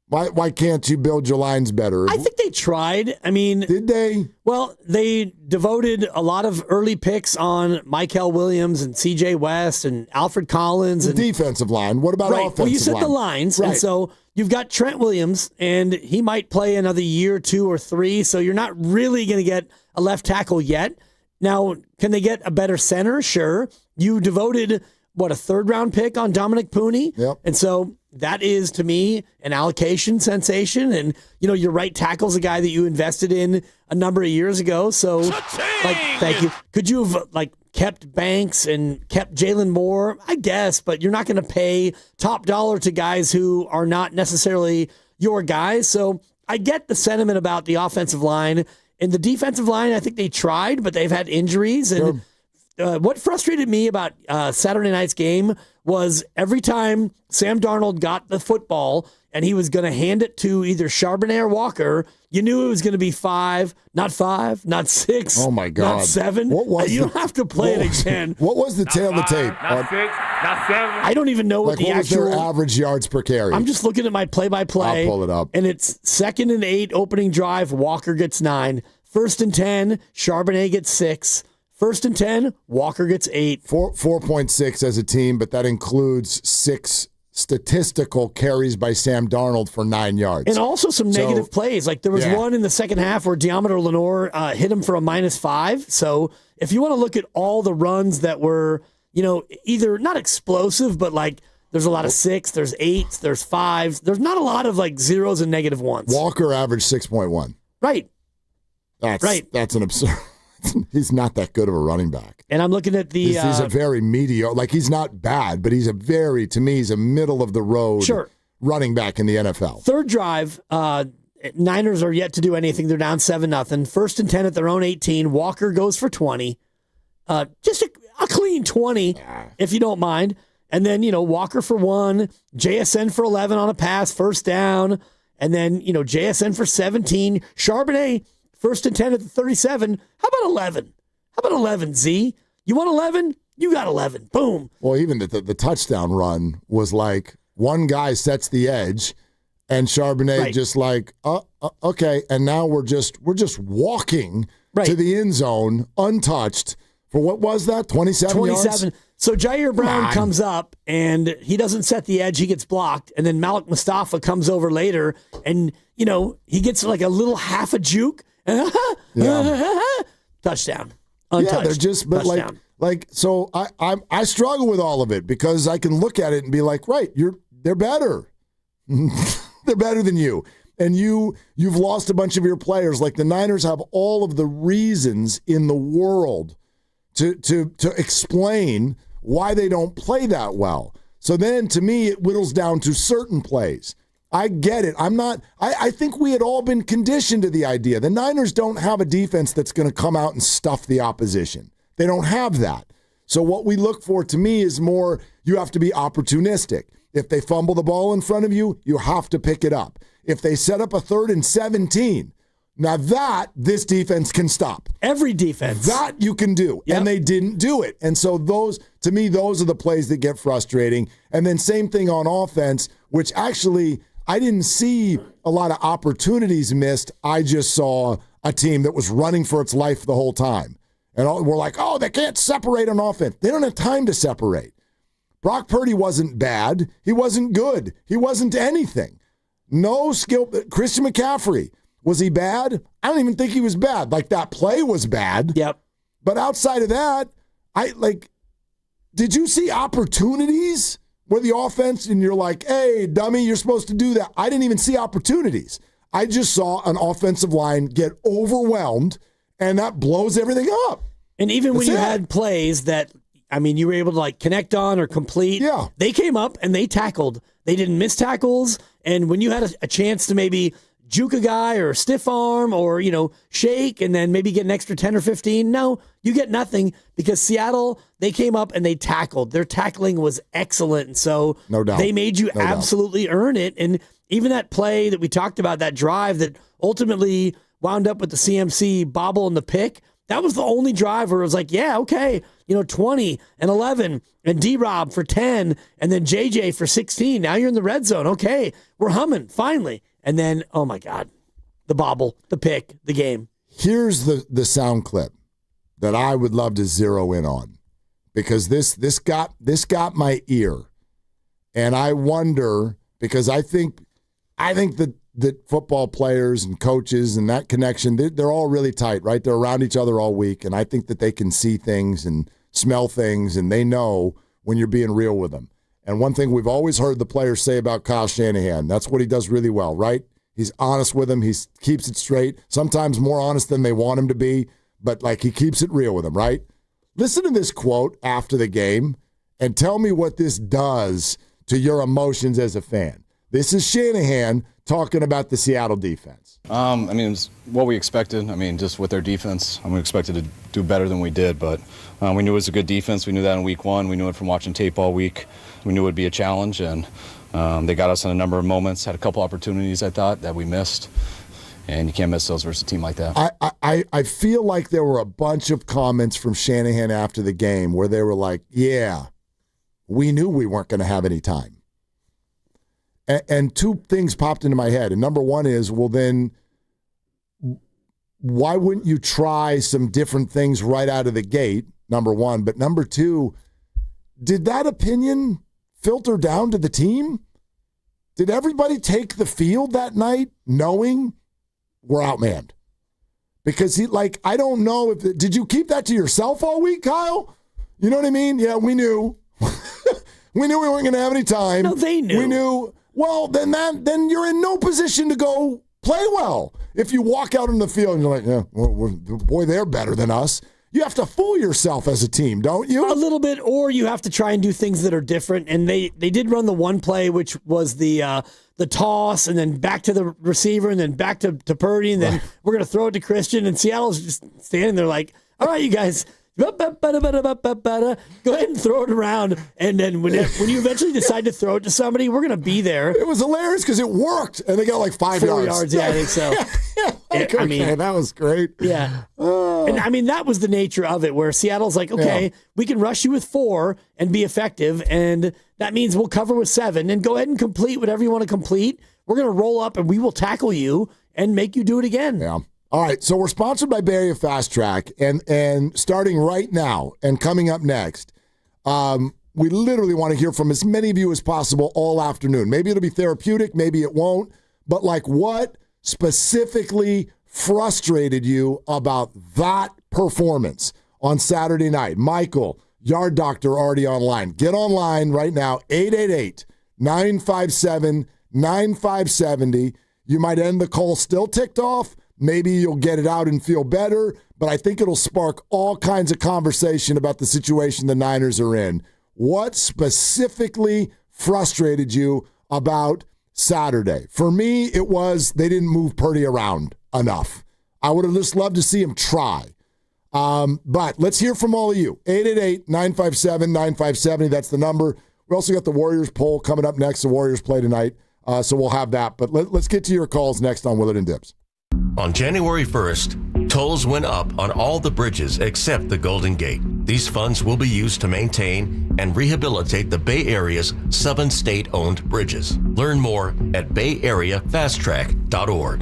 S27: Why can't you build your lines better?
S1: I think they tried. I mean,
S27: did they?
S1: Well, they devoted a lot of early picks on Michael Williams and C.J. West and Alfred Collins.
S27: The defensive line. What about offensive line?
S1: Well, you said the lines, and so you've got Trent Williams, and he might play another year, 2 or 3, so you're not really going to get a left tackle yet. Now, can they get a better center? Sure. You devoted, a third-round pick on Dominic Pooney?
S27: Yep.
S1: And so that is, to me, an allocation sensation. And, your right tackle's a guy that you invested in a number of years ago. So, thank you. Could you have, kept Banks and kept Jalen Moore? I guess, but you're not going to pay top dollar to guys who are not necessarily your guys. So I get the sentiment about the offensive line. And the defensive line, I think they tried, but they've had injuries. And what frustrated me about Saturday night's game was every time Sam Darnold got the football and he was going to hand it to either Charbonnet or Walker, you knew it was going to be 5, not 6.
S27: Oh my God,
S1: not 7.
S27: What was
S1: you don't have to play it again.
S27: What was the tail of the tape?
S4: Not 6, not 7.
S1: I don't even know what the actual.
S27: Was their average yards per carry?
S1: I'm just looking at my play-by-play.
S27: I'll pull it up.
S1: And it's 2nd and 8 opening drive. Walker gets 9. 1st and 10. Charbonnet gets 6. 1st and 10. Walker gets 8.
S27: 4.6 as a team, but that includes 6 statistical carries by Sam Darnold for 9 yards.
S1: And also some negative plays. There was one in the second half where Diameter Lenore hit him for a -5. So if you want to look at all the runs that were, either not explosive, but there's a lot of 6, there's 8s, there's 5s. There's not a lot of 0s and -1s.
S27: Walker averaged 6.1.
S1: Right.
S27: That's an absurd. He's not that good of a running back.
S1: And I'm looking at the...
S27: He's a very mediocre... he's not bad, but he's he's a middle-of-the-road running back in the NFL.
S1: Third drive, Niners are yet to do anything. They're down 7-0. 1st and 10 at their own 18. Walker goes for 20. Just a clean 20, if you don't mind. And then, Walker for 1. JSN for 11 on a pass, first down. And then, JSN for 17. Charbonnet... 1st and 10 at the 37. How about 11? How about 11, Z? You want 11? You got 11. Boom.
S27: Well, even the touchdown run was one guy sets the edge, and Charbonnet just okay, and now we're just walking to the end zone untouched for what was that? 27 yards?
S1: So Jair Brown comes up, and he doesn't set the edge. He gets blocked, and then Malik Mustafa comes over later, and, he gets a little half a juke. Touchdown. Untouched.
S27: Yeah, they're just
S1: touchdown.
S27: So I struggle with all of it because I can look at it and be they're better. They're better than you. And you've lost a bunch of your players. The Niners have all of the reasons in the world to explain why they don't play that well. So then to me it whittles down to certain plays. I get it. I think we had all been conditioned to the idea. The Niners don't have a defense that's going to come out and stuff the opposition. They don't have that. So what we look for, to me, is more, you have to be opportunistic. If they fumble the ball in front of you, you have to pick it up. If they set up a 3rd and 17, now this defense can stop.
S1: Every defense.
S27: That you can do. Yep. And they didn't do it. And so those are the plays that get frustrating. And then same thing on offense, which actually... I didn't see a lot of opportunities missed. I just saw a team that was running for its life the whole time. And we're they can't separate on offense. They don't have time to separate. Brock Purdy wasn't bad. He wasn't good. He wasn't anything. No skill. Christian McCaffrey, was he bad? I don't even think he was bad. That play was bad.
S1: Yep.
S27: But outside of that, did you see opportunities? Where the offense, and you're hey, dummy, you're supposed to do that. I didn't even see opportunities. I just saw an offensive line get overwhelmed, and that blows everything up.
S1: And even when you had plays that, you were able to connect on or complete, they came up and they tackled. They didn't miss tackles. And when you had a chance to maybe juke a guy or stiff arm or, shake and then maybe get an extra 10 or 15. No, you get nothing because Seattle, they came up and they tackled. Their tackling was excellent. And so
S27: no doubt.
S1: They made you absolutely earn it. And even that play that we talked about, that drive that ultimately wound up with the CMC bobble and the pick, that was the only drive where it was okay, 20 and 11 and D-Rob for 10 and then JJ for 16. Now you're in the red zone. Okay, we're humming finally. And then, oh my God, the bobble, the pick, the game.
S27: Here's the sound clip that I would love to zero in on, because this got my ear. And I wonder, because I think that football players and coaches and that connection, they're all really tight, right? They're around each other all week, and I think that they can see things and smell things, and they know when you're being real with them. And one thing we've always heard the players say about Kyle Shanahan, that's what he does really well, right? He's honest with them. He keeps it straight, sometimes more honest than they want him to be, but like he keeps it real with them, right? Listen to this quote after the game and tell me what this does to your emotions as a fan. This is Shanahan talking about the Seattle defense.
S3: It was what we expected. Just with their defense, we expected to do better than we did, but we knew it was a good defense. We knew that in week one. We knew it from watching tape all week. We knew it would be a challenge, and they got us in a number of moments, had a couple opportunities, I thought, that we missed, and you can't miss those versus a team like that.
S27: I feel like there were a bunch of comments from Shanahan after the game where they were like, yeah, we knew we weren't going to have any time. And two things popped into my head. And number one is, well, then why wouldn't you try some different things right out of the gate, number one? But number two, did that opinion filter down to the team? Did everybody take the field that night knowing we're outmanned? Because I don't know if did you keep that to yourself all week, Kyle? You know what I mean? Yeah, we knew. We knew we weren't going to have any time.
S1: No, they knew.
S27: We knew. Well, then you're in no position to go play well. If you walk out on the field and you're like, yeah, boy, they're better than us. You have to fool yourself as a team, don't you?
S1: A little bit, or you have to try and do things that are different. And they did run the one play, which was the toss, and then back to the receiver, and then back to Purdy, and then we're going to throw it to Christian. And Seattle's just standing there like, all right, you guys, go ahead and throw it around. And then when you eventually decide to throw it to somebody, we're going to be there.
S27: It was hilarious because it worked, and they got like 4 yards.
S1: Yeah, I think so.
S27: That was great.
S1: Yeah. And that was the nature of it, where Seattle's like, okay, we can rush you with 4 and be effective, and that means we'll cover with 7 and go ahead and complete whatever you want to complete. We're going to roll up and we will tackle you and make you do it again.
S27: Yeah. All right, so we're sponsored by Bay Area Fast Track, and starting right now and coming up next, we literally want to hear from as many of you as possible all afternoon. Maybe it'll be therapeutic, maybe it won't, but what specifically frustrated you about that performance on Saturday night? Michael, Yard Doctor, already online. Get online right now, 888-957-9570. You might end the call still ticked off. Maybe you'll get it out and feel better, but I think it'll spark all kinds of conversation about the situation the Niners are in. What specifically frustrated you about Saturday? For me, it was they didn't move Purdy around enough. I would have just loved to see him try. But let's hear from all of you. 888-957-9570, that's the number. We also got the Warriors poll coming up next. The Warriors play tonight, so we'll have that. But let's get to your calls next on Willard and Dibs.
S4: On January 1st, tolls went up on all the bridges except the Golden Gate. These funds will be used to maintain and rehabilitate the Bay Area's 7 state-owned bridges. Learn more at bayareafasttrack.org.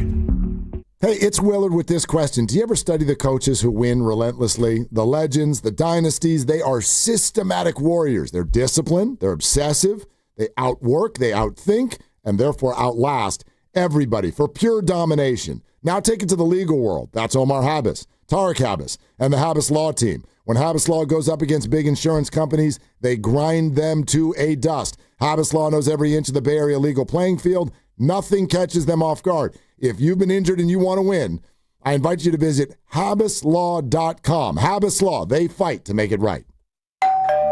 S27: Hey, it's Willard with this question. Do you ever study the coaches who win relentlessly? The legends, the dynasties, they are systematic warriors. They're disciplined, they're obsessive, they outwork, they outthink, and therefore outlast everybody for pure domination. Now take it to the legal world. That's Omar Habas, Tarek Habas, and the Habas Law Team. When Habas Law goes up against big insurance companies, they grind them to a dust. Habas Law knows every inch of the Bay Area legal playing field. Nothing catches them off guard. If you've been injured and you want to win, I invite you to visit habaslaw.com. Habas Law, they fight to make it right.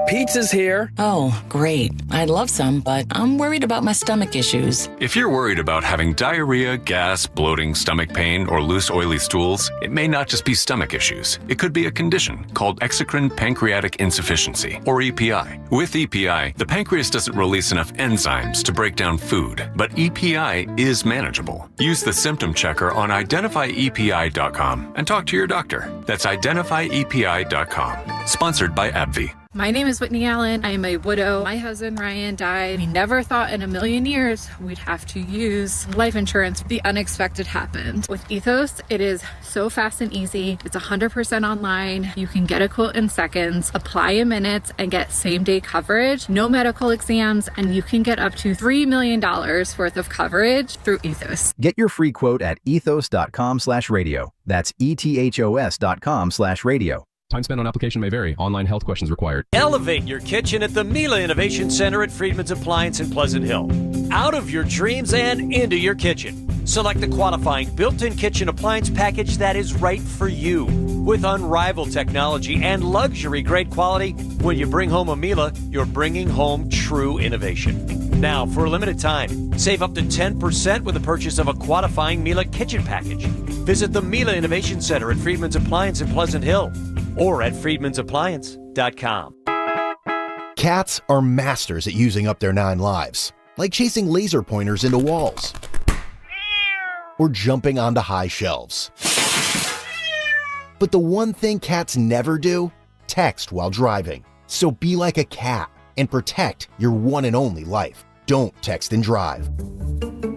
S5: Pizza's here.
S8: Oh, great. I'd love some, but I'm worried about my stomach issues.
S11: If you're worried about having diarrhea, gas, bloating, stomach pain, or loose, oily stools, it may not just be stomach issues. It could be a condition called exocrine pancreatic insufficiency, or EPI. With EPI, the pancreas doesn't release enough enzymes to break down food, but EPI is manageable. Use the symptom checker on identifyepi.com and talk to your doctor. That's identifyepi.com. Sponsored by AbbVie.
S31: My name is Whitney Allen. I am a widow. My husband, Ryan, died. We never thought in a million years we'd have to use life insurance. The unexpected happened. With Ethos, it is so fast and easy. It's 100% online. You can get a quote in seconds, apply in minutes, and get same-day coverage. No medical exams, and you can get up to $3 million worth of coverage through Ethos.
S12: Get your free quote at ethos.com/radio. That's ethos.com/radio.
S32: Time spent on application may vary. Online health questions required.
S13: Elevate your kitchen at the Mila Innovation Center at Freedman's Appliance in Pleasant Hill. Out of your dreams and into your kitchen. Select the qualifying built-in kitchen appliance package that is right for you. With unrivaled technology and luxury-grade quality, when you bring home a Mila, you're bringing home true innovation. Now, for a limited time, save up to 10% with the purchase of a qualifying Mila kitchen package. Visit the Mila Innovation Center at Freedman's Appliance in Pleasant Hill or at freedmansappliance.com.
S14: Cats are masters at using up their 9 lives, like chasing laser pointers into walls or jumping onto high shelves. But the one thing cats never do? Text while driving. So be like a cat and protect your one and only life. Don't text and drive.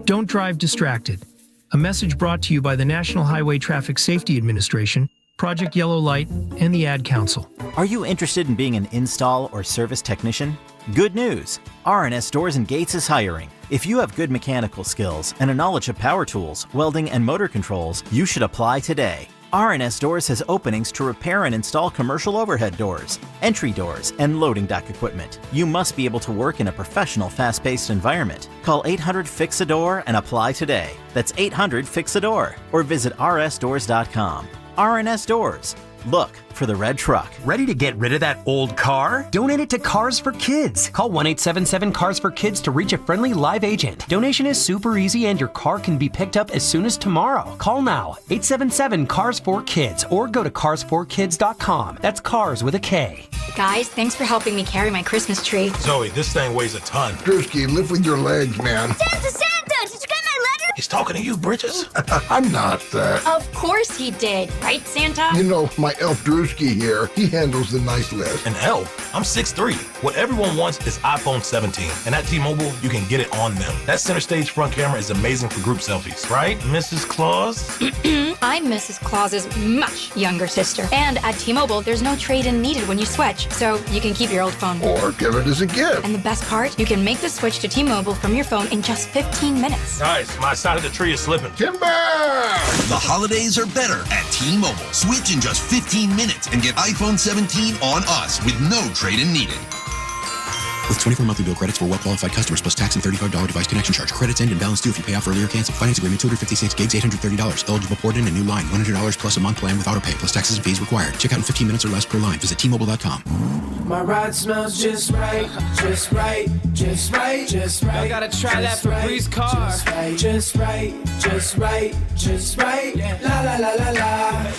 S15: Don't drive distracted. A message brought to you by the National Highway Traffic Safety Administration, Project Yellow Light, and the Ad Council.
S16: Are you interested in being an install or service technician? Good news! R&S Doors and Gates is hiring. If you have good mechanical skills and a knowledge of power tools, welding, and motor controls, you should apply today. R&S Doors has openings to repair and install commercial overhead doors, entry doors, and loading dock equipment. You must be able to work in a professional, fast-paced environment. Call 800-FIX-A-DOOR and apply today. That's 800-FIX-A-DOOR or visit rsdoors.com. R&S Doors. Look for the red truck.
S17: Ready to get rid of that old car? Donate it to Cars for Kids. Call 1-877-CARS-FOR-KIDS to reach a friendly live agent. Donation is super easy and your car can be picked up as soon as tomorrow. Call now, 877-CARS-FOR-KIDS or go to carsforkids.com. That's cars with a K.
S19: Guys, thanks for helping me carry my Christmas tree.
S20: Zoe, this thing weighs a ton.
S23: Drewski, lift with your legs, man.
S19: Santa! Did you get my letter?
S20: He's talking to you, Bridges.
S23: I'm not that.
S19: Of course he did. Right, Santa?
S23: You know, my elf Drewski here, he handles the nice list.
S20: An elf? I'm 6'3". What everyone wants is iPhone 17. And at T-Mobile, you can get it on them. That center stage front camera is amazing for group selfies. Right, Mrs. Claus?
S19: I'm Mrs. Claus's much younger sister. And at T-Mobile, there's no trade-in needed when you switch. So you can keep your old phone.
S23: Or give it as a gift.
S19: And the best part? You can make the switch to T-Mobile from your phone in just 15 minutes.
S20: Nice. My side of the tree is slipping.
S23: Timber!
S24: The holidays are better at T-Mobile. Switch in just 15 minutes and get iPhone 17 on us with no trade-in needed.
S25: With 24 monthly bill credits for well-qualified customers plus tax and $35 device connection charge. Credits end and balance due if you pay off earlier cancel. Finance agreement 256 gigs, $830. Eligible port in a new line. $100 plus a month plan with auto pay plus taxes and fees required. Check out in 15 minutes or less per line. Visit T-Mobile.com.
S26: My ride smells just right, just right, just right, just right. I gotta try that for Bree's car. Just right, just right, just right, just right. La la la la la.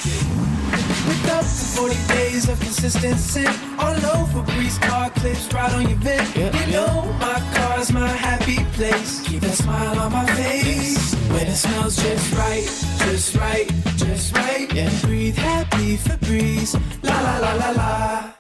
S26: With up to 40 days of consistency. All over Bree's car clips right on your vent. You know my car's my happy place. Keep that smile on my face. When it smells just right, just right, just right. Yeah. Breathe happy for Breeze. La la la la la.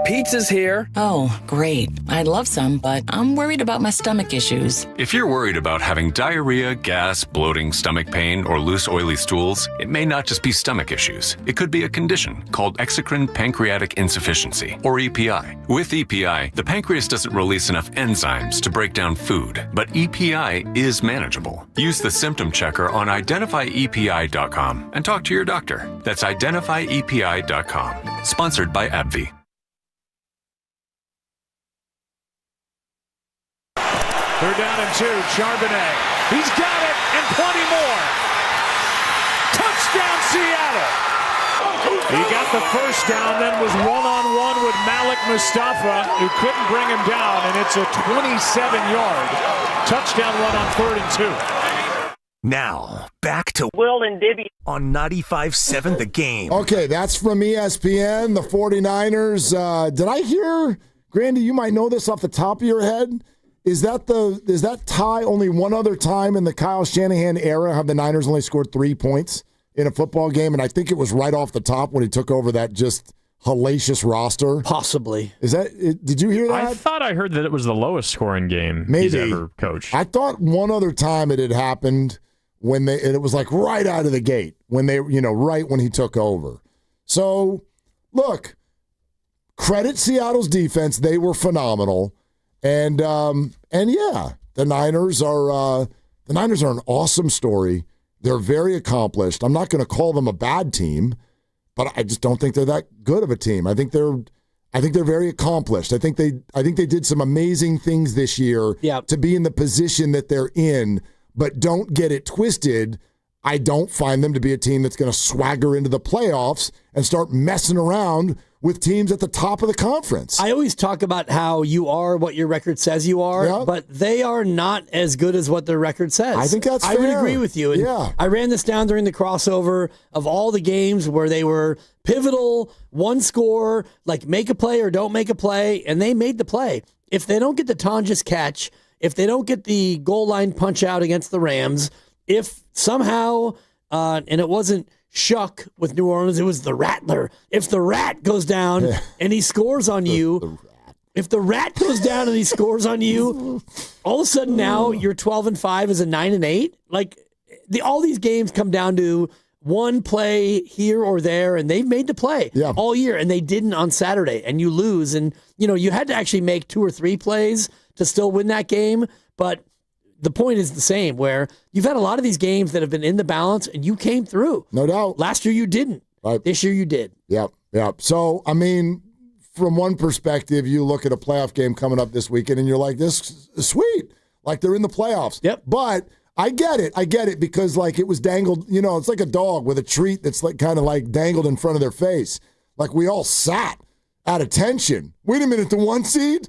S8: Pizza's here. Oh, great. I'd love some, but I'm worried about my stomach issues.
S11: If you're worried about having diarrhea, gas, bloating, stomach pain, or loose, oily stools, it may not just be stomach issues. It could be a condition called exocrine pancreatic insufficiency, or EPI. With EPI, the pancreas doesn't release enough enzymes to break down food, but EPI is manageable. Use the symptom checker on identifyepi.com and talk to your doctor. That's identifyepi.com. Sponsored by AbbVie.
S33: 3rd down and 2, Charbonnet. He's got it, and plenty more. Touchdown, Seattle. He got the first down, then was one-on-one with Malik Mustafa, who couldn't bring him down, and it's a 27-yard touchdown run on 3rd and 2.
S10: Now, back to
S2: Will and Dibby
S10: on 95.7 The Game.
S27: Okay, that's from ESPN, the 49ers. Did I hear, Grandy, you might know this off the top of your head, is that tie only one other time in the Kyle Shanahan era have the Niners only scored 3 points in a football game? And I think it was right off the top when he took over that just hellacious roster.
S1: Possibly.
S27: Is that? Did you hear that?
S33: I thought I heard that it was the lowest scoring game he's ever coached.
S27: I thought one other time it had happened and it was like right out of the gate right when he took over. So, look, credit Seattle's defense; they were phenomenal, and yeah, the Niners are an awesome story. They're very accomplished. I'm not going to call them a bad team, but I just don't think they're that good of a team. I think they're very accomplished. I think they did some amazing things this year to be in the position that they're in, but don't get it twisted. I don't find them to be a team that's going to swagger into the playoffs and start messing around with teams at the top of the conference.
S1: I always talk about how you are what your record says you are, but they are not as good as what their record says.
S27: I think that's fair.
S1: I would agree with you. And I ran this down during the crossover of all the games where they were pivotal, one score, like make a play or don't make a play, and they made the play. If they don't get the Tonjes catch, if they don't get the goal line punch out against the Rams, if somehow, and it wasn't Shuck with New Orleans, it was the Rattler. If the Rat goes down and he scores on you, if the Rat goes down and he scores on you, all of a sudden now you're 12-5 as a 9-8. Like all these games come down to one play here or there, and they've made the play all year, and they didn't on Saturday, and you lose. And you had to actually make 2 or 3 plays to still win that game, but the point is the same, where you've had a lot of these games that have been in the balance, and you came through.
S27: No doubt.
S1: Last year you didn't.
S27: Right.
S1: This year you did.
S27: Yep. So, I mean, from one perspective, you look at a playoff game coming up this weekend, and you're like, this is sweet. Like, they're in the playoffs.
S1: Yep.
S27: But I get it because, like, it was dangled, it's like a dog with a treat that's like kind of like dangled in front of their face. Like, we all sat at attention. Wait a minute, the 1 seed?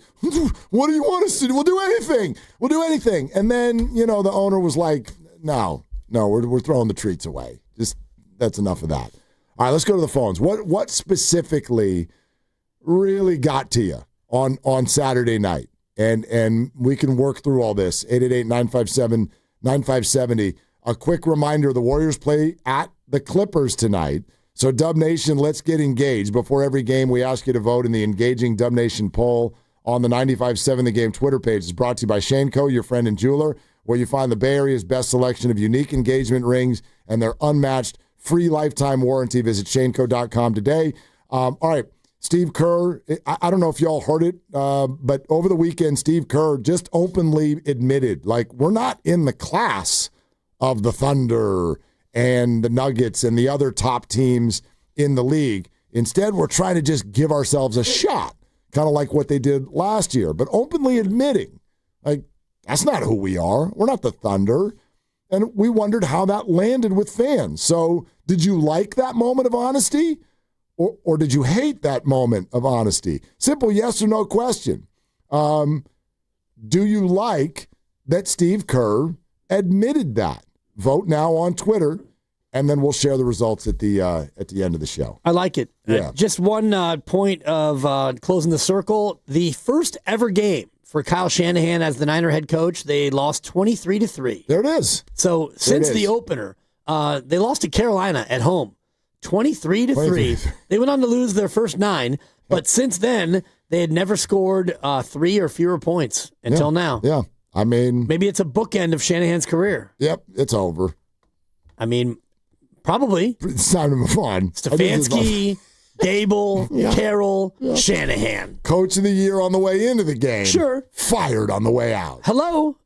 S27: What do you want us to do? We'll do anything. And then, the owner was like, no, we're throwing the treats away. Just, that's enough of that. All right, let's go to the phones. What specifically really got to you on Saturday night? And we can work through all this. 888-957-9570. A quick reminder, the Warriors play at the Clippers tonight. So, Dub Nation, let's get engaged. Before every game, we ask you to vote in the Engaging Dub Nation poll on the 95.7 The Game Twitter page. It's brought to you by Shaneco, your friend and jeweler, where you find the Bay Area's best selection of unique engagement rings and their unmatched free lifetime warranty. Visit Shaneco.com today. All right, Steve Kerr, I don't know if y'all heard it, but over the weekend, Steve Kerr just openly admitted, like, we're not in the class of the Thunder and the Nuggets and the other top teams in the league. Instead, we're trying to just give ourselves a shot, kind of like what they did last year, but openly admitting, like, that's not who we are. We're not the Thunder. And we wondered how that landed with fans. So did you like that moment of honesty, or did you hate that moment of honesty? Simple yes or no question. Do you like that Steve Kerr admitted that? Vote now on Twitter, and then we'll share the results at the end of the show.
S1: I like it.
S27: Yeah.
S1: Just one point of closing the circle. The first ever game for Kyle Shanahan as the Niner head coach, they lost 23-3.
S27: There it is.
S1: So since the opener, they lost to Carolina at home, 23-3. They went on to lose their first 9, but since then they had never scored 3 or fewer points until now.
S27: Yeah. I mean,
S1: maybe it's a bookend of Shanahan's career.
S27: Yep, it's over.
S1: I mean, probably.
S27: It's time to move on.
S1: Stefanski, Dable, Carroll, Shanahan.
S27: Coach of the year on the way into the game.
S1: Sure.
S27: Fired on the way out.
S1: Hello.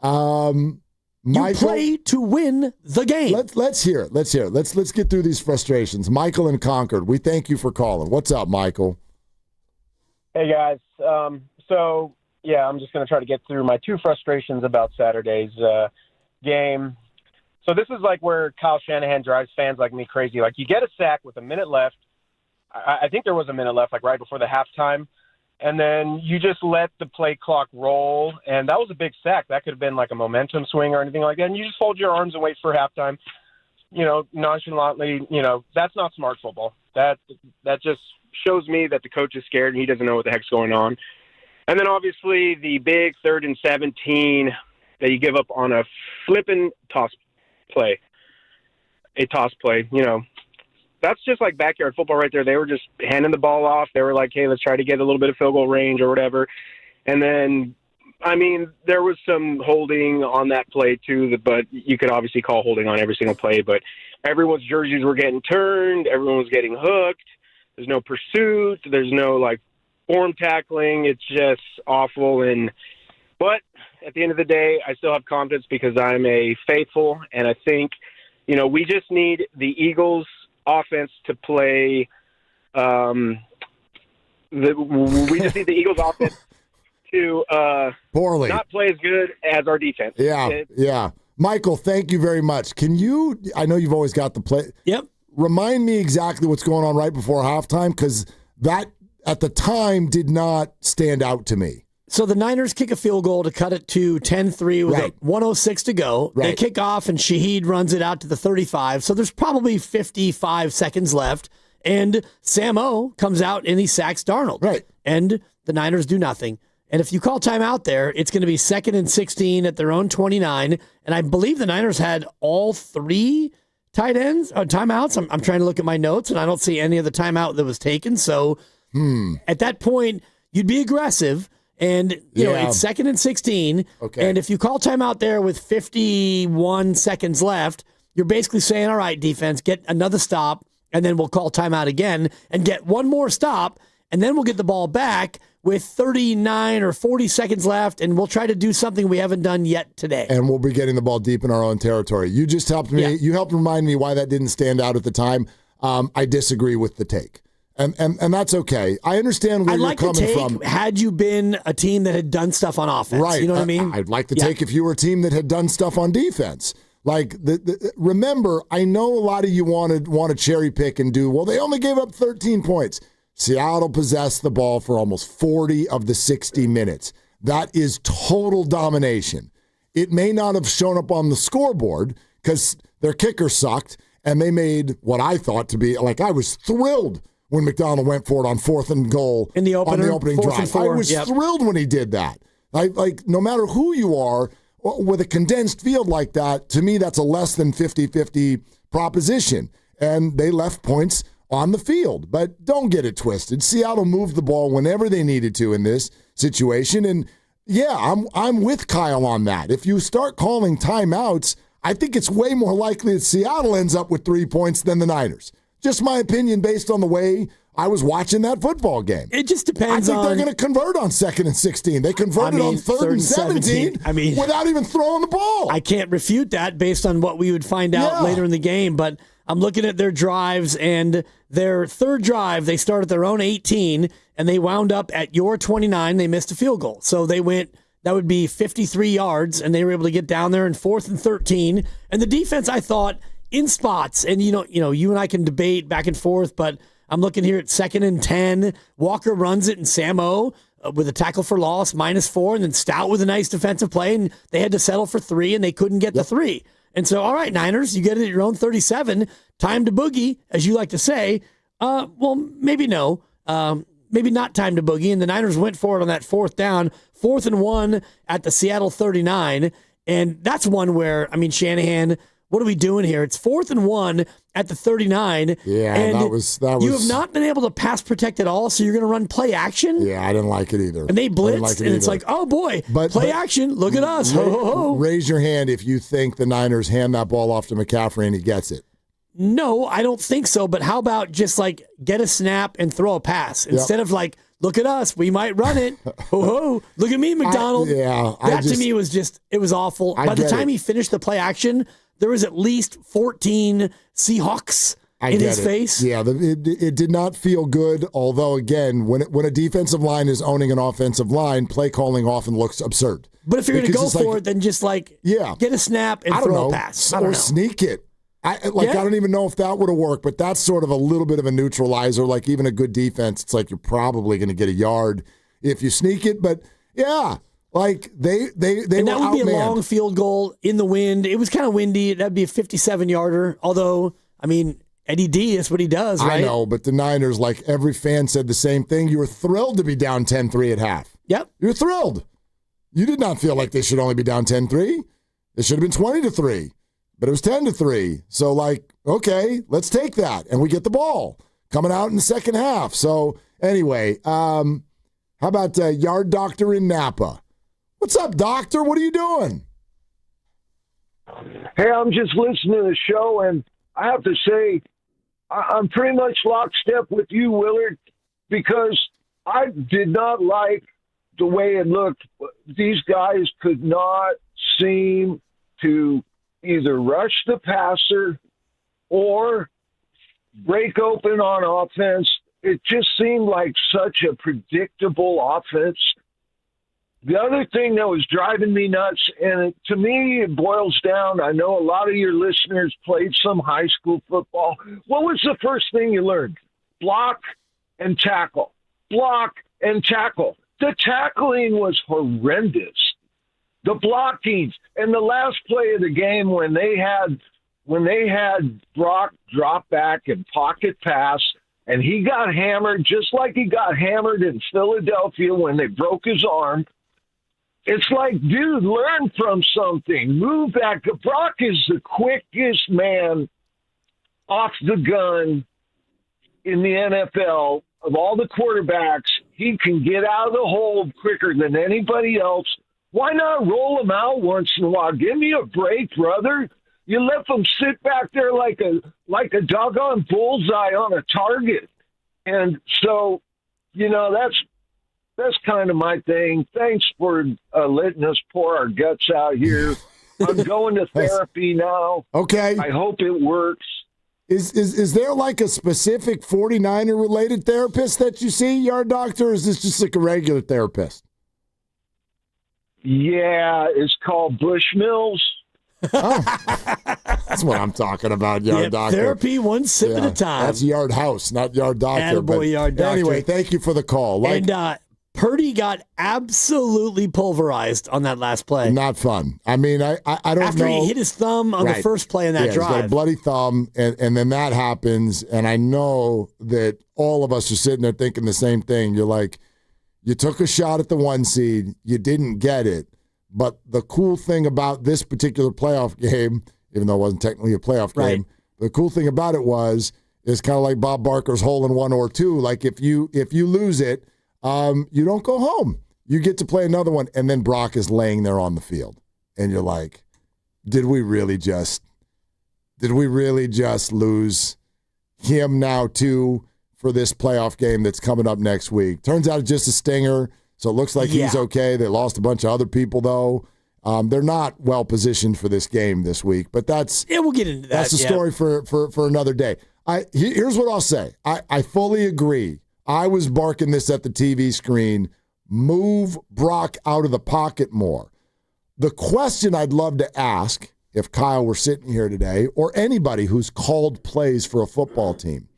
S27: Michael,
S1: you play to win the game.
S27: Let's hear it. Let's get through these frustrations. Michael in Concord, we thank you for calling. What's up, Michael?
S3: Hey, guys. Yeah, I'm just going to try to get through my 2 frustrations about Saturday's game. So this is like where Kyle Shanahan drives fans like me crazy. Like, you get a sack with a minute left. I think there was a minute left, like right before the halftime. And then you just let the play clock roll. And that was a big sack. That could have been like a momentum swing or anything like that. And you just fold your arms and wait for halftime, nonchalantly. That's not smart football. That just shows me that the coach is scared and he doesn't know what the heck's going on. And then, obviously, the big 3rd and 17 that you give up on a flipping toss play. A toss play, that's just like backyard football right there. They were just handing the ball off. They were like, hey, let's try to get a little bit of field goal range or whatever. And then, I mean, there was some holding on that play too, but you could obviously call holding on every single play. But everyone's jerseys were getting turned. Everyone was getting hooked. There's no pursuit. There's no, like, form tackling. It's just awful. But at the end of the day, I still have confidence because I'm a faithful, and I think, you know, we just need the Eagles offense to play. We just need the Eagles offense to
S27: poorly,
S3: not play as good as our defense.
S27: Yeah. Michael, thank you very much. Can you? I know you've always got the play.
S1: Yep.
S27: Remind me exactly what's going on right before halftime, because that at the time did not stand out to me.
S1: So the Niners kick a field goal to cut it to 10-3 with 1:06 to go. They kick off, and Shaheed runs it out to the 35. So there's probably 55 seconds left. And Sam O comes out, and he sacks Darnold.
S27: Right.
S1: And the Niners do nothing. And if you call timeout there, it's going to be 2nd and 16 at their own 29. And I believe the Niners had all 3 timeouts. I'm trying to look at my notes, and I don't see any of the timeout that was taken. So at that point, you'd be aggressive. And, you know, it's 2nd and 16.
S27: Okay.
S1: And if you call timeout there with 51 seconds left, you're basically saying, all right, defense, get another stop, and then we'll call timeout again and get one more stop, and then we'll get the ball back with 39 or 40 seconds left, and we'll try to do something we haven't done yet today.
S27: And we'll be getting the ball deep in our own territory. You just helped me. Yeah. You helped remind me why that didn't stand out at the time. I disagree with the take. And that's okay. I understand where you're coming from.
S1: Had you been a team that had done stuff on offense,
S27: right?
S1: You know what I mean?
S27: I'd like to take if you were a team that had done stuff on defense. Like remember, I know a lot of you want to cherry pick and do well. They only gave up 13 points. Seattle possessed the ball for almost 40 of the 60 minutes. That is total domination. It may not have shown up on the scoreboard because their kicker sucked, and they made what I thought to be like I was thrilled when McDonald went for it on 4th and goal
S1: in the opening
S27: drive. I was thrilled when he did that. Like no matter who you are, with a condensed field like that, to me that's a less than 50-50 proposition. And they left points on the field. But don't get it twisted. Seattle moved the ball whenever they needed to in this situation. And yeah, I'm with Kyle on that. If you start calling timeouts, I think it's way more likely that Seattle ends up with 3 points than the Niners. Just my opinion based on the way I was watching that football game.
S1: It just depends on...
S27: I think they're going to convert on 2nd and 16. They converted on 3rd and 17 without even throwing the ball.
S1: I can't refute that based on what we would find out later in the game, but I'm looking at their drives, and their third drive, they started their own 18, and they wound up at your 29. They missed a field goal. So they went... That would be 53 yards, and they were able to get down there in 4th and 13. And the defense, I thought... in spots, and you know, you and I can debate back and forth, but I'm looking here at 2nd and 10. Walker runs it, and Samo with a tackle for loss, -4, and then Stout with a nice defensive play, and they had to settle for 3, and they couldn't get the 3. And so, all right, Niners, you get it at your own 37. Time to boogie, as you like to say. Well, maybe no. Maybe not time to boogie, and the Niners went for it on that 4th down, 4th and 1 at the Seattle 39, and that's one where, I mean, Shanahan... What are we doing here? It's 4th and 1 at the 39.
S27: Yeah,
S1: and
S27: that was.
S1: You have not been able to pass protect at all, so you're going to run play action?
S27: Yeah, I didn't like it either.
S1: And they blitzed, and it's like, oh boy, play action, look at us. Ho, ho, ho.
S27: Raise your hand if you think the Niners hand that ball off to McCaffrey and he gets it.
S1: No, I don't think so, but how about just like get a snap and throw a pass instead of like, look at us, we might run it. Ho, ho, look at me, McDonald. That to me was just, it was awful. By the time he finished the play action, there was at least 14 Seahawks in his face.
S27: Yeah, it did not feel good, although, again, when a defensive line is owning an offensive line, play calling often looks absurd.
S1: But if you're going to go for it, then just get a snap and throw a pass.
S27: Or sneak it. I don't even know if that would have worked, but that's sort of a little bit of a neutralizer. Like even a good defense, it's like you're probably going to get a yard if you sneak it. But yeah, like they
S1: and that would be a long field goal in the wind. It was kind of windy. That'd be a 57-yarder. Although, I mean, Eddie D is what he does, right?
S27: I know, but the Niners, like every fan said the same thing. You were thrilled to be down 10-3 at half.
S1: Yep,
S27: you were thrilled. You did not feel like they should only be down 10-3. It should have been 20-3. But it was 10-3. So, like, Okay, let's take that. And we get the ball coming out in the second half. So anyway, how about Yard Doctor in Napa? What's up, Doctor? What are you doing?
S4: Hey, I'm just listening to the show, and I have to say I'm pretty much lockstep with you, Willard, because I did not like the way it looked. These guys could not seem to either rush the passer or break open on offense. It just seemed like such a predictable offense. The other thing that was driving me nuts, and to me it boils down, I know a lot of your listeners played some high school football. What was the first thing you learned? Block and tackle. Block and tackle. The tackling was horrendous. The blocking, and the last play of the game when they had Brock drop back and pocket pass, and he got hammered just like he got hammered in Philadelphia when they broke his arm. It's like, dude, learn from something. Move back. Brock is the quickest man off the gun in the NFL. Of all the quarterbacks, he can get out of the hole quicker than anybody else. Why not roll him out once in a while? Give me a break, brother. You let them sit back there like a doggone bullseye on a target. And so, that's kind of my thing. Thanks for letting us pour our guts out here. I'm going to therapy now.
S27: Okay.
S4: I hope it works.
S27: Is there like a specific 49er related therapist that you see, Yard Doctor, or is this just like a regular therapist?
S4: Yeah, it's called Bushmills.
S27: Oh, that's what I'm talking about, Yard Doctor.
S1: Therapy one sip at a time.
S27: That's Yard House, not Yard Doctor.
S1: Attaboy, Yard Doctor.
S27: Anyway, thank you for the call.
S1: And Purdy got absolutely pulverized on that last play.
S27: Not fun. I mean, I don't know.
S1: After he hit his thumb on the first play in that drive.
S27: He's got a bloody thumb, and then that happens, and I know that all of us are sitting there thinking the same thing. You're like, you took a shot at the 1 seed, you didn't get it, but the cool thing about this particular playoff game, even though it wasn't technically a playoff game, the cool thing about it is kind of like Bob Barker's hole in 1 or 2. Like if you lose it, you don't go home. You get to play another one, and then Brock is laying there on the field. And you're like, did we really just lose him now too for this playoff game that's coming up next week? Turns out it's just a stinger, so it looks like he's okay. They lost a bunch of other people, though. They're not well positioned for this game this week, but
S1: we'll get into that.
S27: That's a story for another day. Here's what I'll say. I fully agree. I was barking this at the TV screen. Move Brock out of the pocket more. The question I'd love to ask, if Kyle were sitting here today, or anybody who's called plays for a football team,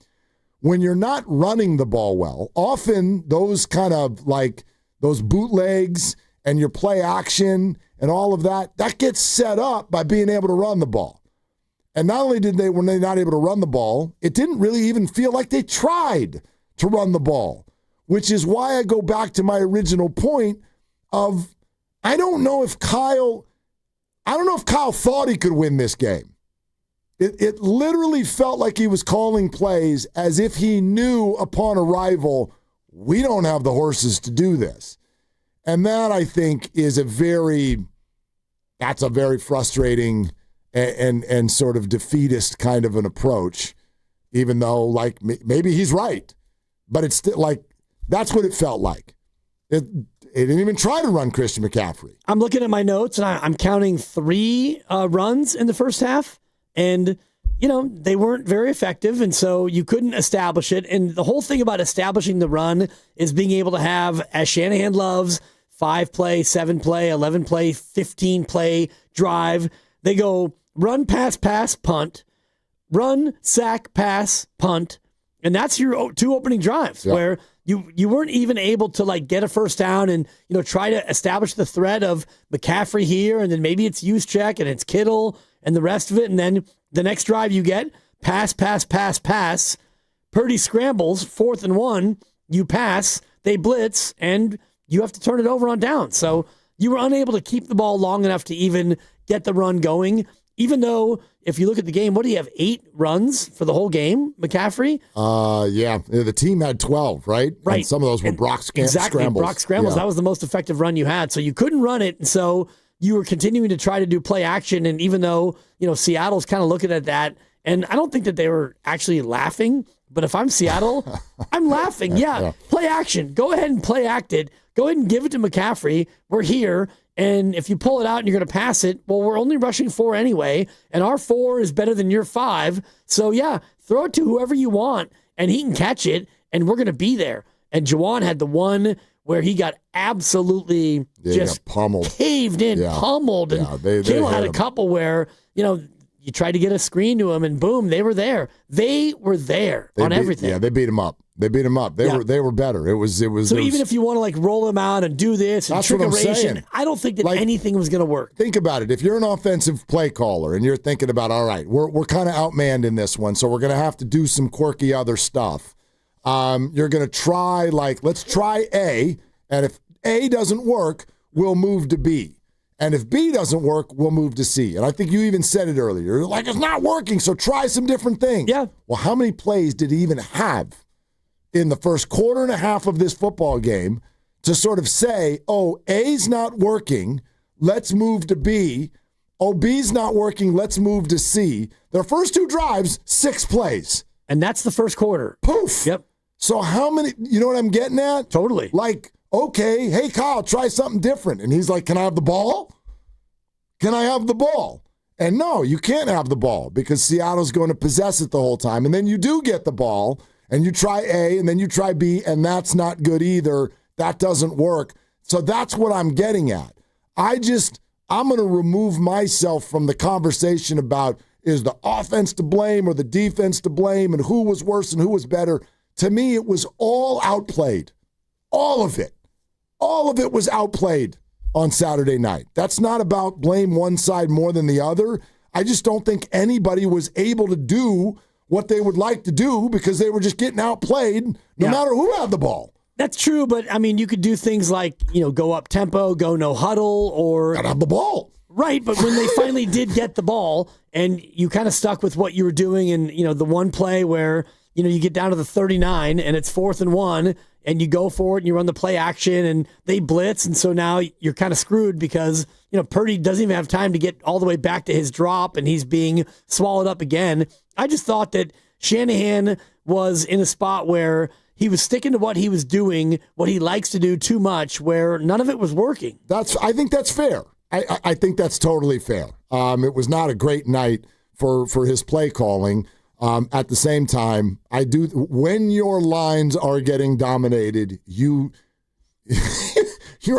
S27: when you're not running the ball well, often those kind of like those bootlegs and your play action and all of that gets set up by being able to run the ball. And not only were they not able to run the ball, it didn't really even feel like they tried to run the ball, which is why I go back to my original point of I don't know if Kyle thought he could win this game. It literally felt like he was calling plays as if he knew upon arrival, we don't have the horses to do this. And that, I think, is a very frustrating and sort of defeatist kind of an approach, even though, like, maybe he's right. But it's still like, that's what it felt like. It didn't even try to run Christian McCaffrey.
S1: I'm looking at my notes, and I'm counting 3 runs in the first half. And, they weren't very effective, and so you couldn't establish it. And the whole thing about establishing the run is being able to have, as Shanahan loves, 5-play, 7-play, 11-play, 15-play drive. They go run, pass, punt, run, sack, pass, punt. And that's your 2 opening drives where you weren't even able to like get a first down and try to establish the threat of McCaffrey here, and then maybe it's Juszczyk and it's Kittle and the rest of it, and then the next drive you get pass. Purdy scrambles, 4th and 1, you pass, they blitz, and you have to turn it over on down. So you were unable to keep the ball long enough to even get the run going. even though if you look at the game, what do you have, 8 runs for the whole game, McCaffrey?
S27: Yeah. The team had 12, right?
S1: Right.
S27: And some of those were Brock scrambles.
S1: Exactly, Brock scrambles.
S27: Yeah.
S1: That was the most effective run you had. So you couldn't run it, and so you were continuing to try to do play action, and even though, Seattle's kind of looking at that, and I don't think that they were actually laughing, but if I'm Seattle, I'm laughing. Yeah, play action. Go ahead and play act it. Go ahead and give it to McCaffrey. We're here. And if you pull it out and you're going to pass it, well, we're only rushing 4 anyway, and our 4 is better than your 5. So, yeah, throw it to whoever you want, and he can catch it, and we're going to be there. And Juwan had the one where he got absolutely just
S27: pummeled,
S1: caved in, pummeled. And Kittle had a couple where, you tried to get a screen to him, and boom, they were there. They were there on everything.
S27: Yeah, they beat him up. They were better. It was. So
S1: even if you want to roll them out and do this and trickeration, I don't think that anything was going to work.
S27: Think about it. If you're an offensive play caller and you're thinking about, all right, we're kind of outmanned in this one, so we're going to have to do some quirky other stuff. You're going to try let's try A, and if A doesn't work, we'll move to B. And if B doesn't work, we'll move to C. And I think you even said it earlier. You're like, it's not working, so try some different things.
S1: Yeah.
S27: Well, how many plays did he even have in the first quarter and a half of this football game to sort of say, oh, A's not working, let's move to B. Oh, B's not working, let's move to C. Their first 2 drives, 6 plays.
S1: And that's the first quarter.
S27: Poof.
S1: Yep.
S27: So how many, you know what I'm getting at?
S1: Totally.
S27: Okay, hey, Kyle, try something different. And he's like, can I have the ball? Can I have the ball? And no, you can't have the ball because Seattle's going to possess it the whole time. And then you do get the ball, and you try A, and then you try B, and that's not good either. That doesn't work. So that's what I'm getting at. I'm going to remove myself from the conversation about is the offense to blame or the defense to blame and who was worse and who was better. To me, it was all outplayed. All of it. All of it was outplayed on Saturday night. That's not about blame one side more than the other. I just don't think anybody was able to do what they would like to do because they were just getting outplayed no matter who had the ball.
S1: That's true, but I mean, you could do things like, go up tempo, go no huddle, or
S27: gotta have the ball.
S1: Right, but when they finally did get the ball and you kind of stuck with what you were doing and, the one play where, you get down to the 39 and it's 4th and 1 and you go for it and you run the play action and they blitz. And so now you're kind of screwed because, Purdy doesn't even have time to get all the way back to his drop and he's being swallowed up again. I just thought that Shanahan was in a spot where he was sticking to what he was doing, what he likes to do too much, where none of it was working.
S27: I think that's fair. I think that's totally fair. It was not a great night for his play calling. At the same time, when your lines are getting dominated, your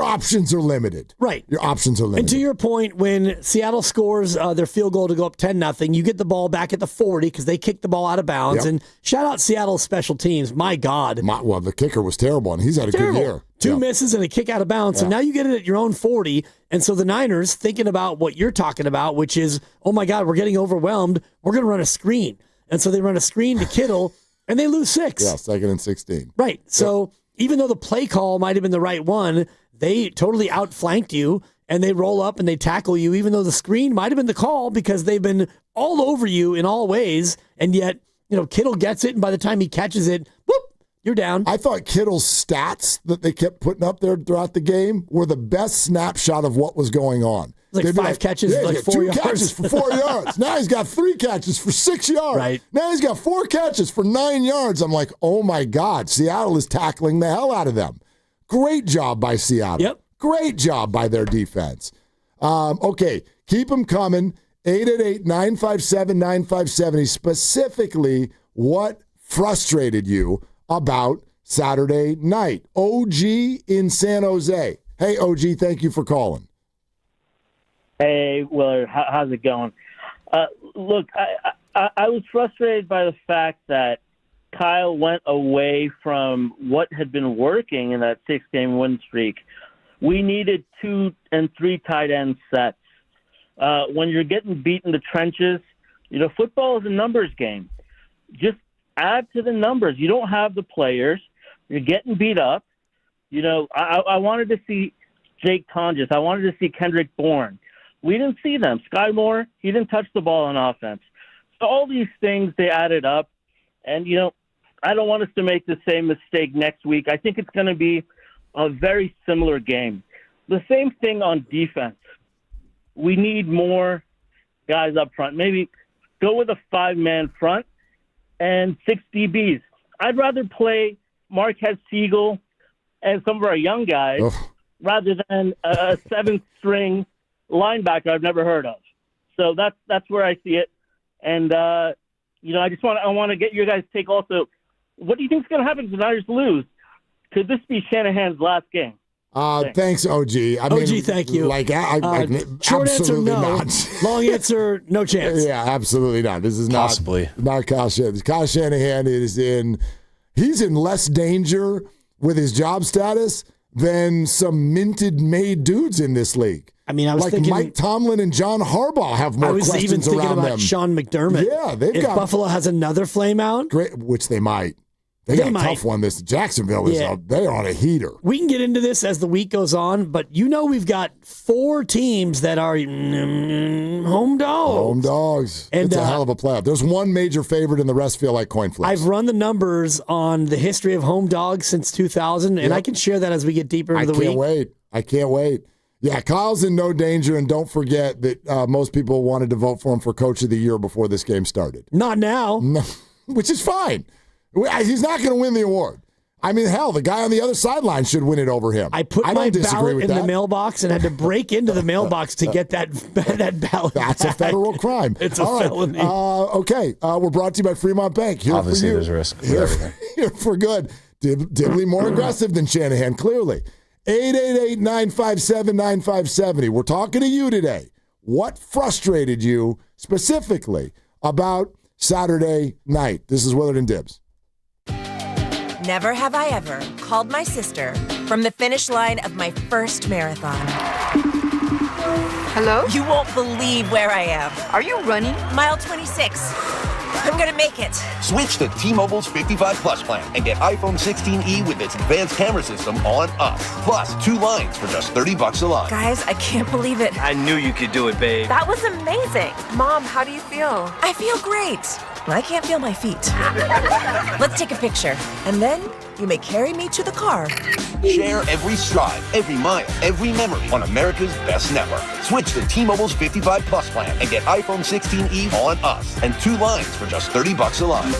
S27: options are limited.
S1: Right.
S27: Your options are limited.
S1: And to your point, when Seattle scores their field goal to go up 10-0, you get the ball back at the 40 because they kicked the ball out of bounds. Yep. And shout out Seattle's special teams. My God.
S27: Well, the kicker was terrible, and he's had a good year.
S1: 2 misses and a kick out of bounds. So now you get it at your own 40. And so the Niners, thinking about what you're talking about, which is, oh my God, we're getting overwhelmed. We're going to run a screen. And so they run a screen to Kittle, and they lose 6.
S27: Yeah, 2nd and 16.
S1: Right. So even though the play call might have been the right one, they totally outflanked you, and they roll up and they tackle you, even though the screen might have been the call because they've been all over you in all ways. And yet, Kittle gets it, and by the time he catches it, whoop, you're down.
S27: I thought Kittle's stats that they kept putting up there throughout the game were the best snapshot of what was going on.
S1: Like 5 catches, like 4 yards.
S27: 2 catches for 4 yards. Now he's got 3 catches for 6 yards.
S1: Right.
S27: Now he's got 4 catches for 9 yards. I'm like, oh my God, Seattle is tackling the hell out of them. Great job by Seattle.
S1: Yep.
S27: Great job by their defense. Okay, keep them coming. 888-957-9570. Specifically, what frustrated you about Saturday night? OG in San Jose. Hey, OG, thank you for calling.
S2: Hey, Willard, how's it going? Look, I was frustrated by the fact that Kyle went away from what had been working in that 6-game win streak. We needed 2 and 3 tight end sets. When you're getting beat in the trenches, football is a numbers game. Just add to the numbers. You don't have the players. You're getting beat up. I wanted to see Jake Tonjes. I wanted to see Kendrick Bourne. we didn't see them. Sky Moore, he didn't touch the ball on offense. So all these things, they added up. And, I don't want us to make the same mistake next week. I think it's going to be a very similar game. The same thing on defense. We need more guys up front. Maybe go with a 5-man front and 6 DBs. I'd rather play Marquez Siegel and some of our young guys rather than a 7th-string linebacker I've never heard of. So that's where I see it. And, I want to get your guys' take also. What do you think is going to happen if the Niners lose? Could this be Shanahan's last game?
S27: Thanks, OG.
S1: Thank you. Short answer, no.
S27: Not.
S1: Long answer, no chance.
S27: Yeah, absolutely not. This is
S5: possibly
S27: not Kyle Shanahan. Kyle Shanahan he's in less danger with his job status than some minted made dudes in this league.
S1: I was thinking
S27: Mike Tomlin and John Harbaugh have more questions around them.
S1: I was even thinking about Sean McDermott.
S27: Yeah,
S1: if Buffalo has another flame out,
S27: great, which they might. They got a tough one. This Jacksonville is they're on a heater.
S1: We can get into this as the week goes on, but we've got 4 teams that are home dogs.
S27: Home dogs. And it's a hell of a playoff. There's one major favorite, and the rest feel like coin flips.
S1: I've run the numbers on the history of home dogs since 2000, and I can share that as we get deeper into the week.
S27: I can't wait. Yeah, Kyle's in no danger, and don't forget that most people wanted to vote for him for Coach of the Year before this game started.
S1: Not now.
S27: No, which is fine. He's not going to win the award. Hell, the guy on the other sideline should win it over him.
S1: I put my ballot in the mailbox and had to break into the mailbox to get that ballot.
S27: That's a federal crime.
S1: It's a felony.
S27: Okay, we're brought to you by Fremont Bank. Here
S5: Obviously,
S27: for you.
S5: there's a risk for everything.
S27: Here for good. Dibley more aggressive than Shanahan, clearly. 888-957-9570. We're talking to you today. What frustrated you specifically about Saturday night? This is Willard and Dibbs.
S6: Never have I ever called my sister from the finish line of my first marathon.
S7: Hello?
S6: You won't believe where I am.
S7: Are you running?
S6: Mile 26. I'm gonna make it.
S24: Switch to T-Mobile's 55 Plus plan and get iPhone 16e with its advanced camera system on us. Plus, 2 lines for just $30 a line.
S6: Guys, I can't believe it.
S9: I knew you could do it, babe.
S7: That was amazing. Mom, how do you feel?
S6: I feel great. I can't feel my feet. Let's take a picture, and then you may carry me to the car.
S24: Share every stride, every mile, every memory on America's best network. Switch to T-Mobile's 55 Plus plan and get iPhone 16e on us and 2 lines for just $30 a line.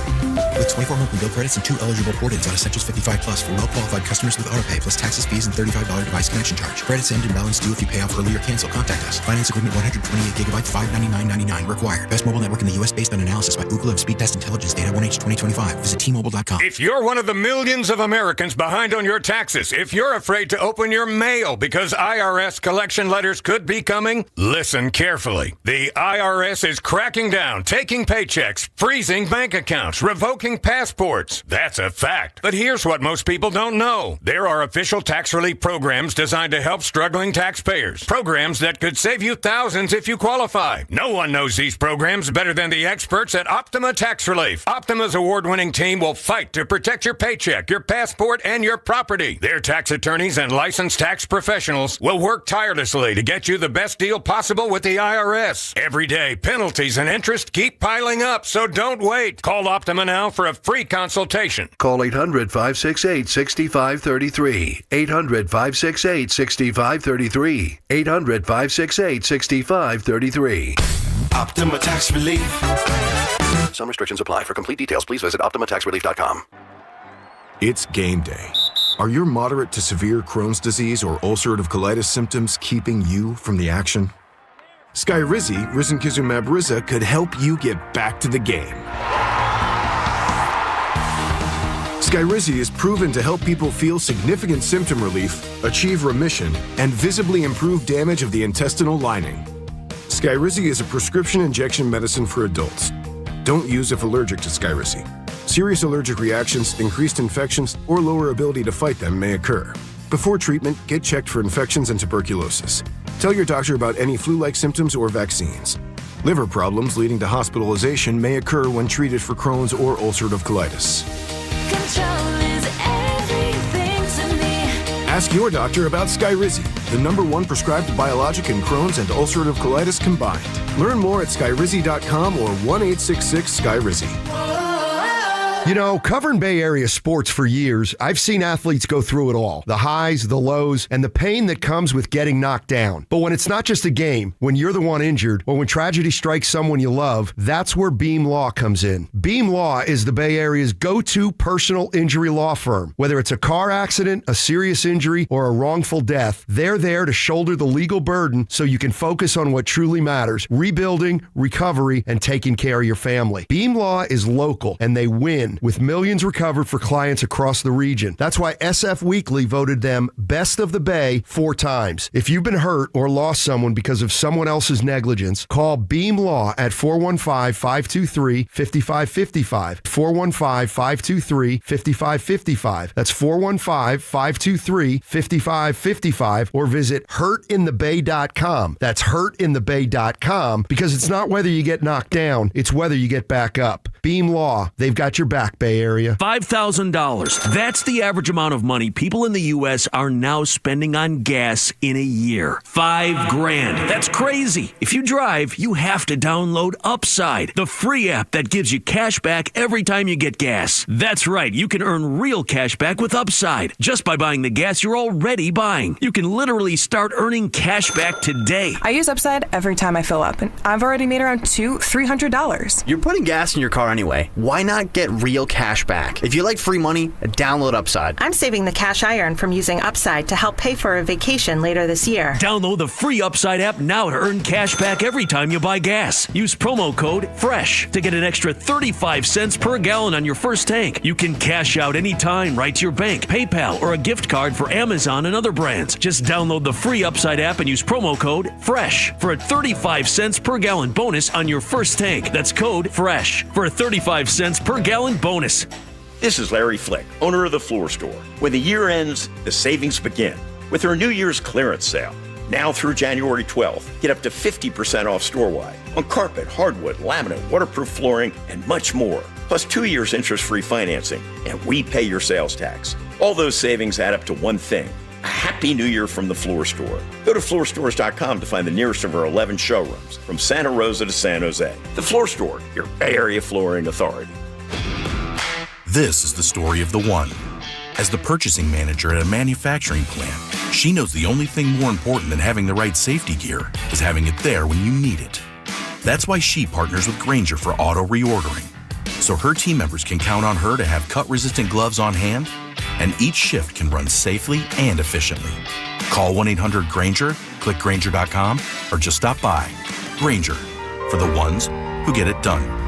S25: With 24 monthly bill credits and 2 eligible port-ins on Essentials 55 Plus for well-qualified customers with autopay plus taxes, fees, and $35 device connection charge. Credits end and balance due if you pay off early or cancel. Contact us. Finance agreement 128 gigabytes, $599.99 required. Best mobile network in the U.S. based on analysis by Ookla of Speed Test Intelligence data 1H 2025. Visit T-Mobile.com.
S12: If you're one of the millions of Americans behind on your taxes, if you're afraid to open your mail because IRS collection letters could be coming, listen carefully. The IRS is cracking down, taking paychecks, freezing bank accounts, revoking passports. That's a fact. But here's what most people don't know. There are official tax relief programs designed to help struggling taxpayers. Programs that could save you thousands if you qualify. No one knows these programs better than the experts at Optima Tax Relief. Optima's award-winning team will fight to protect your paycheck, your passport, and your property. Their tax attorneys and licensed tax professionals will work tirelessly to get you the best deal possible with the IRS. Every day, penalties and interest keep piling up, so don't wait. Call Optima now for a free consultation.
S18: Call 800-568-6533. 800-568-6533. 800-568-6533.
S26: Optima Tax Relief.
S24: Some restrictions apply. For complete details, please visit OptimaTaxRelief.com.
S33: It's game day. Are your moderate to severe Crohn's disease or ulcerative colitis symptoms keeping you from the action? Skyrizi, risankizumab Riza, could help you get back to the game. Skyrizi is proven to help people feel significant symptom relief, achieve remission, and visibly improve damage of the intestinal lining. Skyrizi is a prescription injection medicine for adults. Don't use if allergic to Skyrizi. Serious allergic reactions, increased infections, or lower ability to fight them may occur. Before treatment, get checked for infections and tuberculosis. Tell your doctor about any flu-like symptoms or vaccines. Liver problems leading to hospitalization may occur when treated for Crohn's or ulcerative colitis.
S26: Control is everything to me.
S5: Ask your doctor about Skyrizi, the #1 prescribed biologic in Crohn's and ulcerative colitis combined. Learn more at skyrizi.com or 1-866-SKYRIZI.
S9: You know, covering Bay Area sports for years, I've seen athletes go through it all. The highs, the lows, and the pain that comes with getting knocked down. But when it's not just a game, when you're the one injured, or when tragedy strikes someone you love, that's where Beam Law comes in. Beam Law is the Bay Area's go-to personal injury law firm. Whether it's a car accident, a serious injury, or a wrongful death, they're there to shoulder the legal burden so you can focus on what truly matters: rebuilding, recovery, and taking care of your family. Beam Law is local, and they win, with millions recovered for clients across the region. That's why SF Weekly voted them Best of the Bay 4 times. If you've been hurt or lost someone because of someone else's negligence, call Beam Law at 415-523-5555. 415-523-5555. That's 415-523-5555, or visit hurtinthebay.com. That's hurtinthebay.com, because it's not whether you get knocked down, it's whether you get back up. Beam Law, they've got your back, Bay Area.
S13: $5,000. That's the average amount of money people in the U.S. are now spending on gas in a year. $5,000. That's crazy. If you drive, you have to download Upside, the free app that gives you cash back every time you get gas. That's right. You can earn real cash back with Upside just by buying the gas you're already buying. You can literally start earning cash back today.
S14: I use Upside every time I fill up, and I've already made around $300.
S33: You're putting gas in your car anyway. Why not get real cash back? If you like free money, download Upside.
S15: I'm saving the cash I earn from using Upside to help pay for a vacation later this year.
S13: Download the free Upside app now to earn cash back every time you buy gas. Use promo code FRESH to get an extra 35 cents per gallon on your first tank. You can cash out anytime right to your bank, PayPal, or a gift card for Amazon and other brands. Just download the free Upside app and use promo code FRESH for a 35 cents per gallon bonus on your first tank. That's code FRESH for a 35 cents per gallon bonus.
S16: This is Larry Flick, owner of The Floor Store. When the year ends, the savings begin with our New Year's clearance sale. Now through January 12th, get up to 50% off store-wide on carpet, hardwood, laminate, waterproof flooring, and much more. Plus 2 years interest-free financing, and we pay your sales tax. All those savings add up to one thing: a Happy New Year from The Floor Store. Go to floorstores.com to find the nearest of our 11 showrooms, from Santa Rosa to San Jose. The Floor Store, your Bay Area flooring authority.
S21: This is the story of the one. As the purchasing manager at a manufacturing plant, she knows the only thing more important than having the right safety gear is having it there when you need it. That's why she partners with Granger for auto reordering, so her team members can count on her to have cut-resistant gloves on hand, and each shift can run safely and efficiently. Call 1-800-GRANGER, click Granger.com, or just stop by. Granger, for the ones who get it done.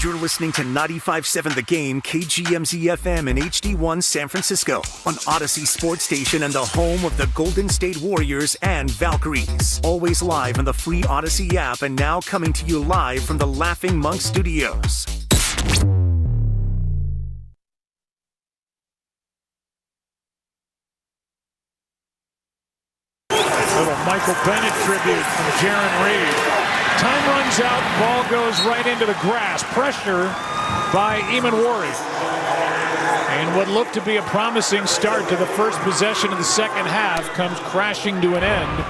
S10: You're listening to 95.7 The Game, KGMZ-FM in HD1 San Francisco, on Odyssey Sports Station and the home of the Golden State Warriors and Valkyries. Always live on the free Odyssey app, and now coming to you live from the Laughing Monk Studios.
S33: Little Michael Bennett tribute from Jaron Reed. Time runs out, ball goes right into the grass. Pressure by Eamon Wari. And what looked to be a promising start to the first possession of the second half comes crashing to an end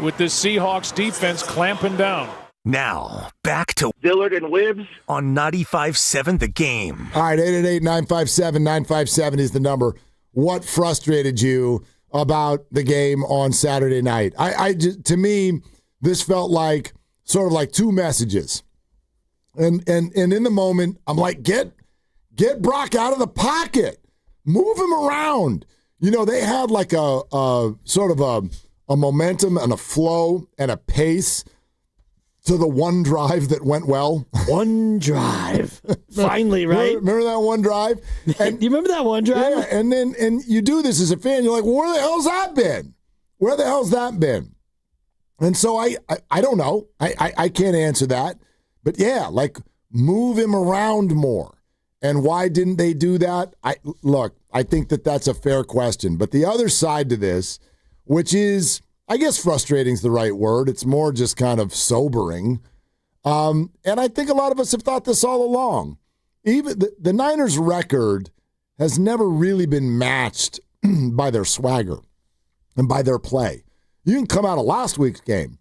S33: with the Seahawks defense clamping down.
S10: Now, back to
S22: Dillard and Wibbs
S10: on 95.7 The Game.
S27: All right, 888-957-957 is the number. What frustrated you about the game on Saturday night? To me, this felt like sort of like two messages. And in the moment, I'm like, get Brock out of the pocket. Move him around. You know, they had like a sort of a momentum and a flow and a pace to the one drive that went well.
S1: One drive. Finally, right?
S27: Remember that one drive? And,
S1: you remember that one drive?
S27: Yeah, and you do this as a fan. You're like, well, where the hell's that been? Where the hell's that been? And so I don't know. I can't answer that. But yeah, like move him around more. And why didn't they do that? I think that's a fair question. But the other side to this, which is, I guess frustrating is the right word. It's more just kind of sobering. And I think a lot of us have thought this all along. Even the Niners' record has never really been matched by their swagger and by their play. You can come out of last week's game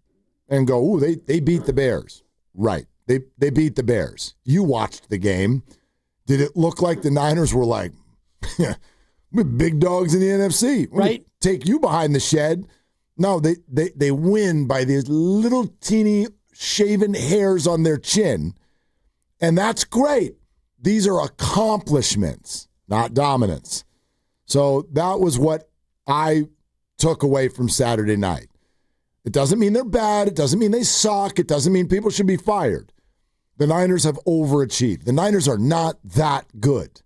S27: and go, ooh, they beat the Bears. Right. They beat the Bears. You watched the game. Did it look like the Niners were like, we're big dogs in the NFC?
S1: Right.
S27: Take you behind the shed. No, they win by these little teeny shaven hairs on their chin. And that's great. These are accomplishments, not dominance. So that was what I took away from Saturday night. It doesn't mean they're bad. It doesn't mean they suck. It doesn't mean people should be fired. The Niners have overachieved. The Niners are not that good.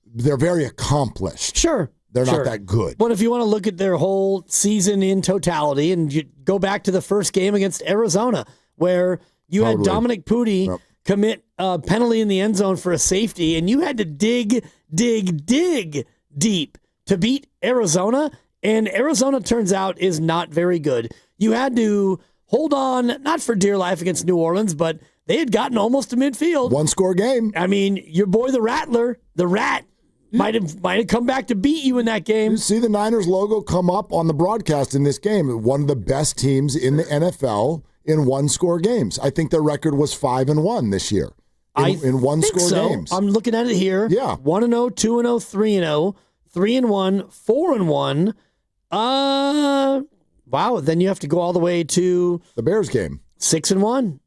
S27: They're very accomplished.
S1: Sure.
S27: They're not that good.
S1: But if you want to look at their whole season in totality, and you go back to the first game against Arizona, where you had Dominic Purdy commit a penalty in the end zone for a safety, and you had to dig deep to beat Arizona, and Arizona, turns out, is not very good. You had to hold on, not for dear life against New Orleans, but they had gotten almost to midfield.
S27: One-score game.
S1: I mean, your boy the Rattler, the Rat, might have come back to beat you in that game.
S27: You see the Niners logo come up on the broadcast in this game. One of the best teams in the NFL in one-score games. I think their record was 5-1 this year in one-score games.
S1: I'm looking at it here.
S27: Yeah.
S1: 1-0, 2-0, 3-0, 3-1, 4-1. Wow. Then you have to go all the way to
S27: the Bears game.
S1: 6-1.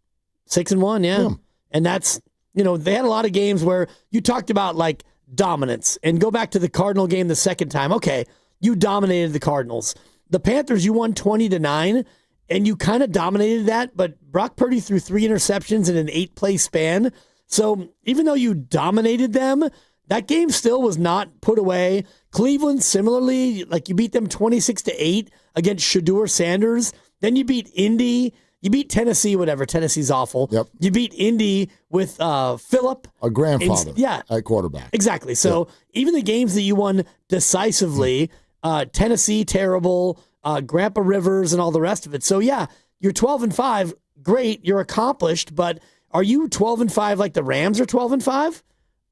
S1: 6-1, yeah. And that's, they had a lot of games where you talked about like dominance, and go back to the Cardinal game the second time. Okay, you dominated the Cardinals. The Panthers, you won 20-9, and you kind of dominated that, but Brock Purdy threw 3 interceptions in an 8-play span. So even though you dominated them, that game still was not put away. Cleveland, similarly, like you beat them 26-8 against Shedeur Sanders. Then you beat Indy. You beat Tennessee, whatever. Tennessee's awful.
S27: Yep.
S1: You beat Indy with Phillip.
S27: A grandfather at quarterback.
S1: Exactly. So even the games that you won decisively, Tennessee, terrible, Grandpa Rivers, and all the rest of it. So, yeah, you're 12-5. Great. You're accomplished. But are you 12-5 like the Rams are 12-5?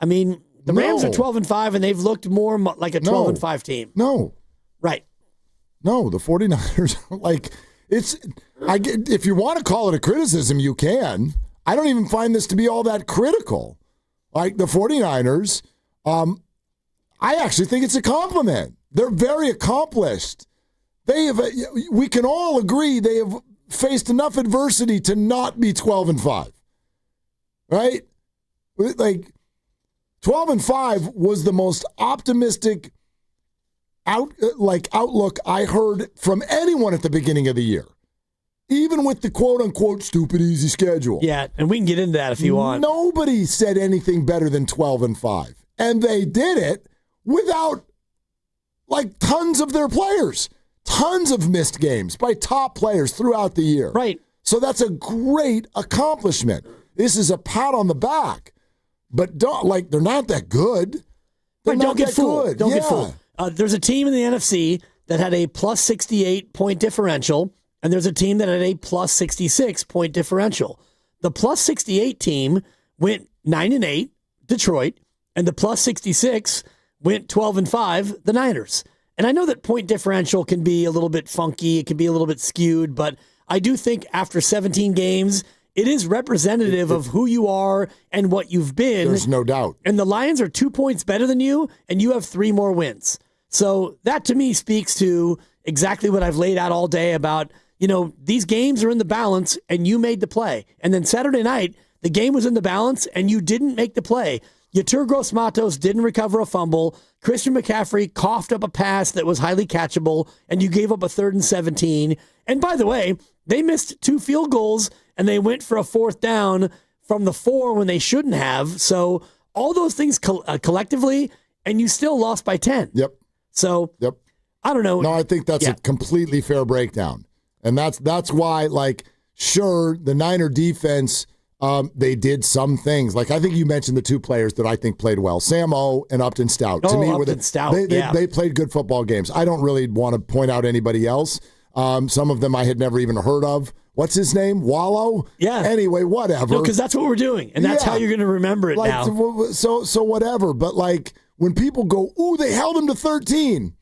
S1: I mean, the Rams are 12-5, and they've looked more like a 12-5 team.
S27: No.
S1: Right.
S27: No, the 49ers, if you want to call it a criticism, you can. I don't even find this to be all that critical. Like the 49ers, I actually think it's a compliment. They're very accomplished. We can all agree they have faced enough adversity to not be 12-5. Right? Like 12-5 was the most optimistic outlook I heard from anyone at the beginning of the year. Even with the quote-unquote stupid easy schedule.
S1: Yeah, and we can get into that if you want.
S27: Nobody said anything better than 12-5. And they did it without, tons of their players. Tons of missed games by top players throughout the year.
S1: Right.
S27: So that's a great accomplishment. This is a pat on the back. But they're not that good. They're not
S1: don't get
S27: that
S1: fooled.
S27: good.
S1: Don't get fooled. There's a team in the NFC that had a plus 68 point differential, and there's a team that had a plus 66 point differential. The plus 68 team went 9-8, Detroit, and the plus 66 went 12-5, the Niners. And I know that point differential can be a little bit funky, it can be a little bit skewed, but I do think after 17 games, it is representative of who you are and what you've been.
S27: There's no doubt.
S1: And the Lions are 2 points better than you, and you have 3 more wins. So that to me speaks to exactly what I've laid out all day about, these games are in the balance and you made the play. And then Saturday night, the game was in the balance and you didn't make the play. Yetur Gross-Matos didn't recover a fumble. Christian McCaffrey coughed up a pass that was highly catchable, and you gave up a 3rd and 17. And by the way, they missed 2 field goals and they went for a 4th down from the 4 when they shouldn't have. So all those things collectively, and you still lost by 10.
S27: Yep.
S1: So I don't know.
S27: No, I think that's a completely fair breakdown. And that's why, sure, the Niner defense, they did some things. I think you mentioned the 2 players that I think played well, Sam O and Upton Stout. To me,
S1: Upton Stout,
S27: they played good football games. I don't really want to point out anybody else. Some of them I had never even heard of. What's his name? Wallow?
S1: Yeah.
S27: Anyway, whatever.
S1: No, because that's what we're doing, and that's how you're going to remember it now.
S27: So whatever. But when people go, ooh, they held him to 13.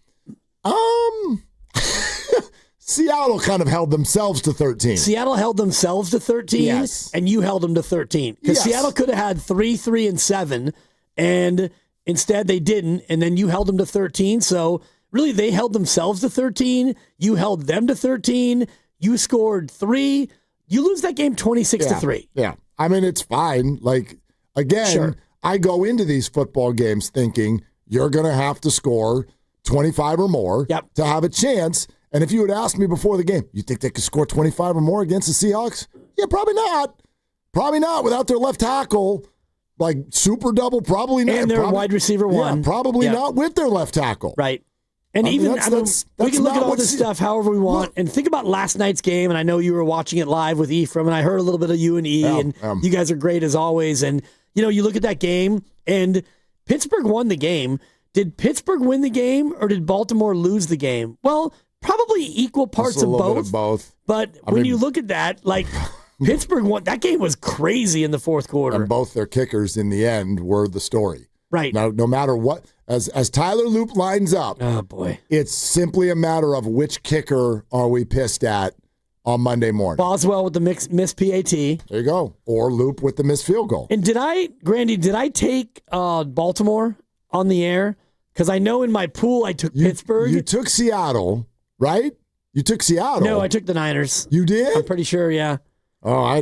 S27: Seattle kind of held themselves to 13.
S1: Seattle held themselves to 13,
S27: yes.
S1: And you held them to 13. Because
S27: Yes.
S1: Seattle could have had 3, 3, and 7, and instead they didn't, and then you held them to 13. So really, they held themselves to 13. You held them to 13. You scored 3. You lose that game 26-3.
S27: Yeah. I mean, it's fine. Like, again,
S1: Sure.
S27: I go into these football games thinking you're going to have to score 25 or more to have a chance. And if you had asked me before the game, you think they could score 25 or more against the Seahawks? Yeah, probably not. Probably not without their left tackle. Like, super double, probably not.
S1: And their wide receiver one.
S27: Yeah, probably not with their left tackle.
S1: Right. And we can look at all this stuff however we want. And think about last night's game, and I know you were watching it live with Ephraim, and I heard a little bit of you and E, and you guys are great as always. And, you look at that game, and Pittsburgh won the game. Did Pittsburgh win the game, or did Baltimore lose the game? Well, probably equal parts of both.
S27: Bit of both.
S1: But when you look at that, like, Pittsburgh won. That game was crazy in the fourth quarter.
S27: And both their kickers in the end were the story.
S1: Right.
S27: Now, no matter what, as Tyler Loop lines up,
S1: oh boy,
S27: it's simply a matter of which kicker are we pissed at on Monday morning.
S1: Boswell with the missed PAT.
S27: There you go. Or Loop with the missed field goal.
S1: And did I take Baltimore on the air? Because I know in my pool I took Pittsburgh.
S27: You took Seattle, right? You took Seattle.
S1: No, I took the Niners.
S27: You did?
S1: I'm pretty sure, yeah.
S27: Oh,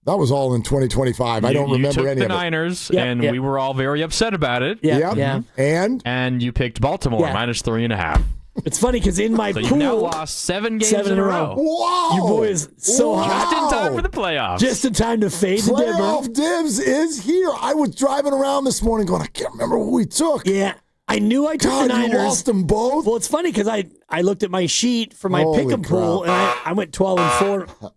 S27: that was all in 2025. I don't remember any of it.
S3: You took the Niners, and we were all very upset about it.
S1: Yeah.
S27: And
S3: you picked Baltimore, -3.5.
S1: It's funny because in my
S3: so
S1: pool,
S3: you've now lost 7 games in a row.
S27: Wow!
S1: You boys so hot.
S3: Just in time for the playoffs.
S1: Just in time to fade the dibber.
S27: Playoff dibs is here. I was driving around this morning going, I can't remember what we took.
S1: Yeah. I knew I took the Niners.
S27: You lost them both?
S1: Well, it's funny because I looked at my sheet for my pick'em pool, and I went 12-4.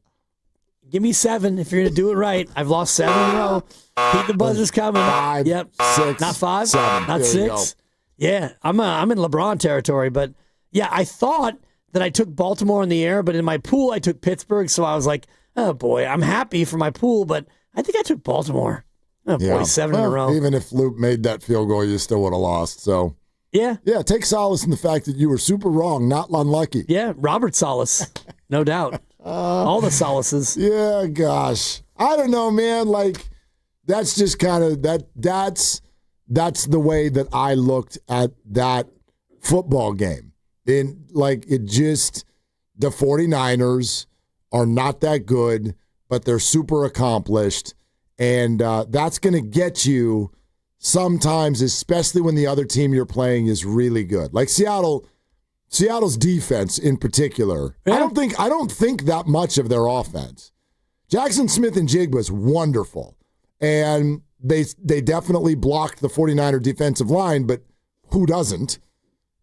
S1: Give me 7 if you're going to do it right. I've lost 7 in a row. Keep the buzzers coming.
S27: 5,
S1: yep.
S27: 6,
S1: not 5,
S27: 7.
S1: not
S27: there
S1: 6. Yeah, I'm in LeBron territory, but yeah, I thought that I took Baltimore in the air, but in my pool I took Pittsburgh, so I was like, oh boy, I'm happy for my pool, but I think I took Baltimore. Oh boy, 7 in a row.
S27: Even if Loop made that field goal, you still would have lost. So
S1: yeah,
S27: take solace in the fact that you were super wrong, not unlucky.
S1: Yeah, Robert Solace, no doubt. All the solaces.
S27: Yeah, gosh, I don't know, man. Like that's just kind of that's the way that I looked at that football game. The 49ers are not that good, but they're super accomplished. And that's going to get you sometimes, especially when the other team you're playing is really good. Like Seattle's defense in particular. Yeah. I don't think that much of their offense. Jackson Smith and Jig was wonderful. And they definitely blocked the 49er defensive line, but who doesn't?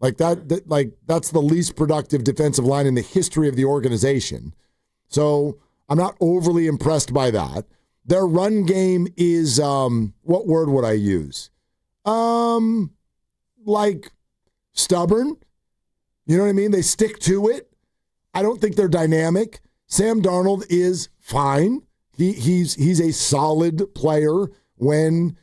S27: Like that's the least productive defensive line in the history of the organization. So I'm not overly impressed by that. Their run game is what word would I use? Like stubborn. You know what I mean? They stick to it. I don't think they're dynamic. Sam Darnold is fine. He's a solid player when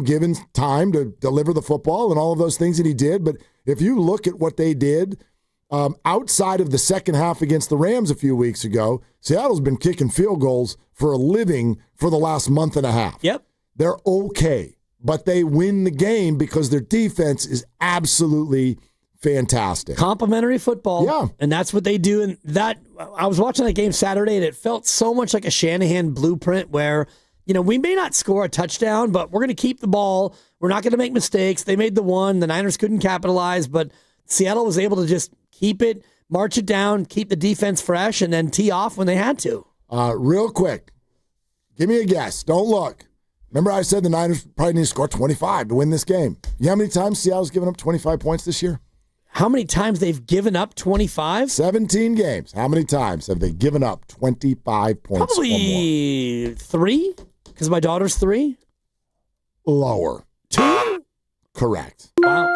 S27: given time to deliver the football and all of those things that he did. But if you look at what they did outside of the second half against the Rams a few weeks ago, Seattle's been kicking field goals for a living for the last month and a half.
S1: Yep.
S27: They're okay, but they win the game because their defense is absolutely fantastic.
S1: Complimentary football.
S27: Yeah.
S1: And that's what they do. And that I was watching that game Saturday, and it felt so much like a Shanahan blueprint where, we may not score a touchdown, but we're going to keep the ball. We're not going to make mistakes. They made the one. The Niners couldn't capitalize, but Seattle was able to just keep it, march it down, keep the defense fresh, and then tee off when they had to.
S27: Real quick, give me a guess. Don't look. Remember I said the Niners probably need to score 25 to win this game. You know how many times Seattle's given up 25 points this year?
S1: How many times they've given up 25?
S27: 17 games. How many times have they given up 25 points
S1: Probably
S27: or more?
S1: 3, because my daughter's 3.
S27: Lower.
S1: 2?
S27: Correct.
S1: Wow.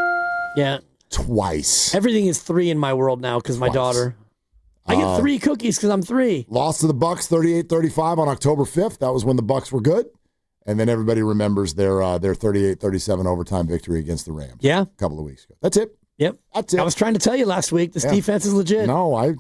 S1: Yeah.
S27: Twice.
S1: Everything is 3 in my world now because my daughter. I get 3 cookies because I'm 3.
S27: Lost to the Bucs 38-35 on October 5th. That was when the Bucs were good. And then everybody remembers their 38-37 overtime victory against the Rams.
S1: Yeah.
S27: A couple of weeks ago. That's it.
S1: Yep.
S27: That's it.
S1: I was trying to tell you last week, this defense is legit.
S27: No, I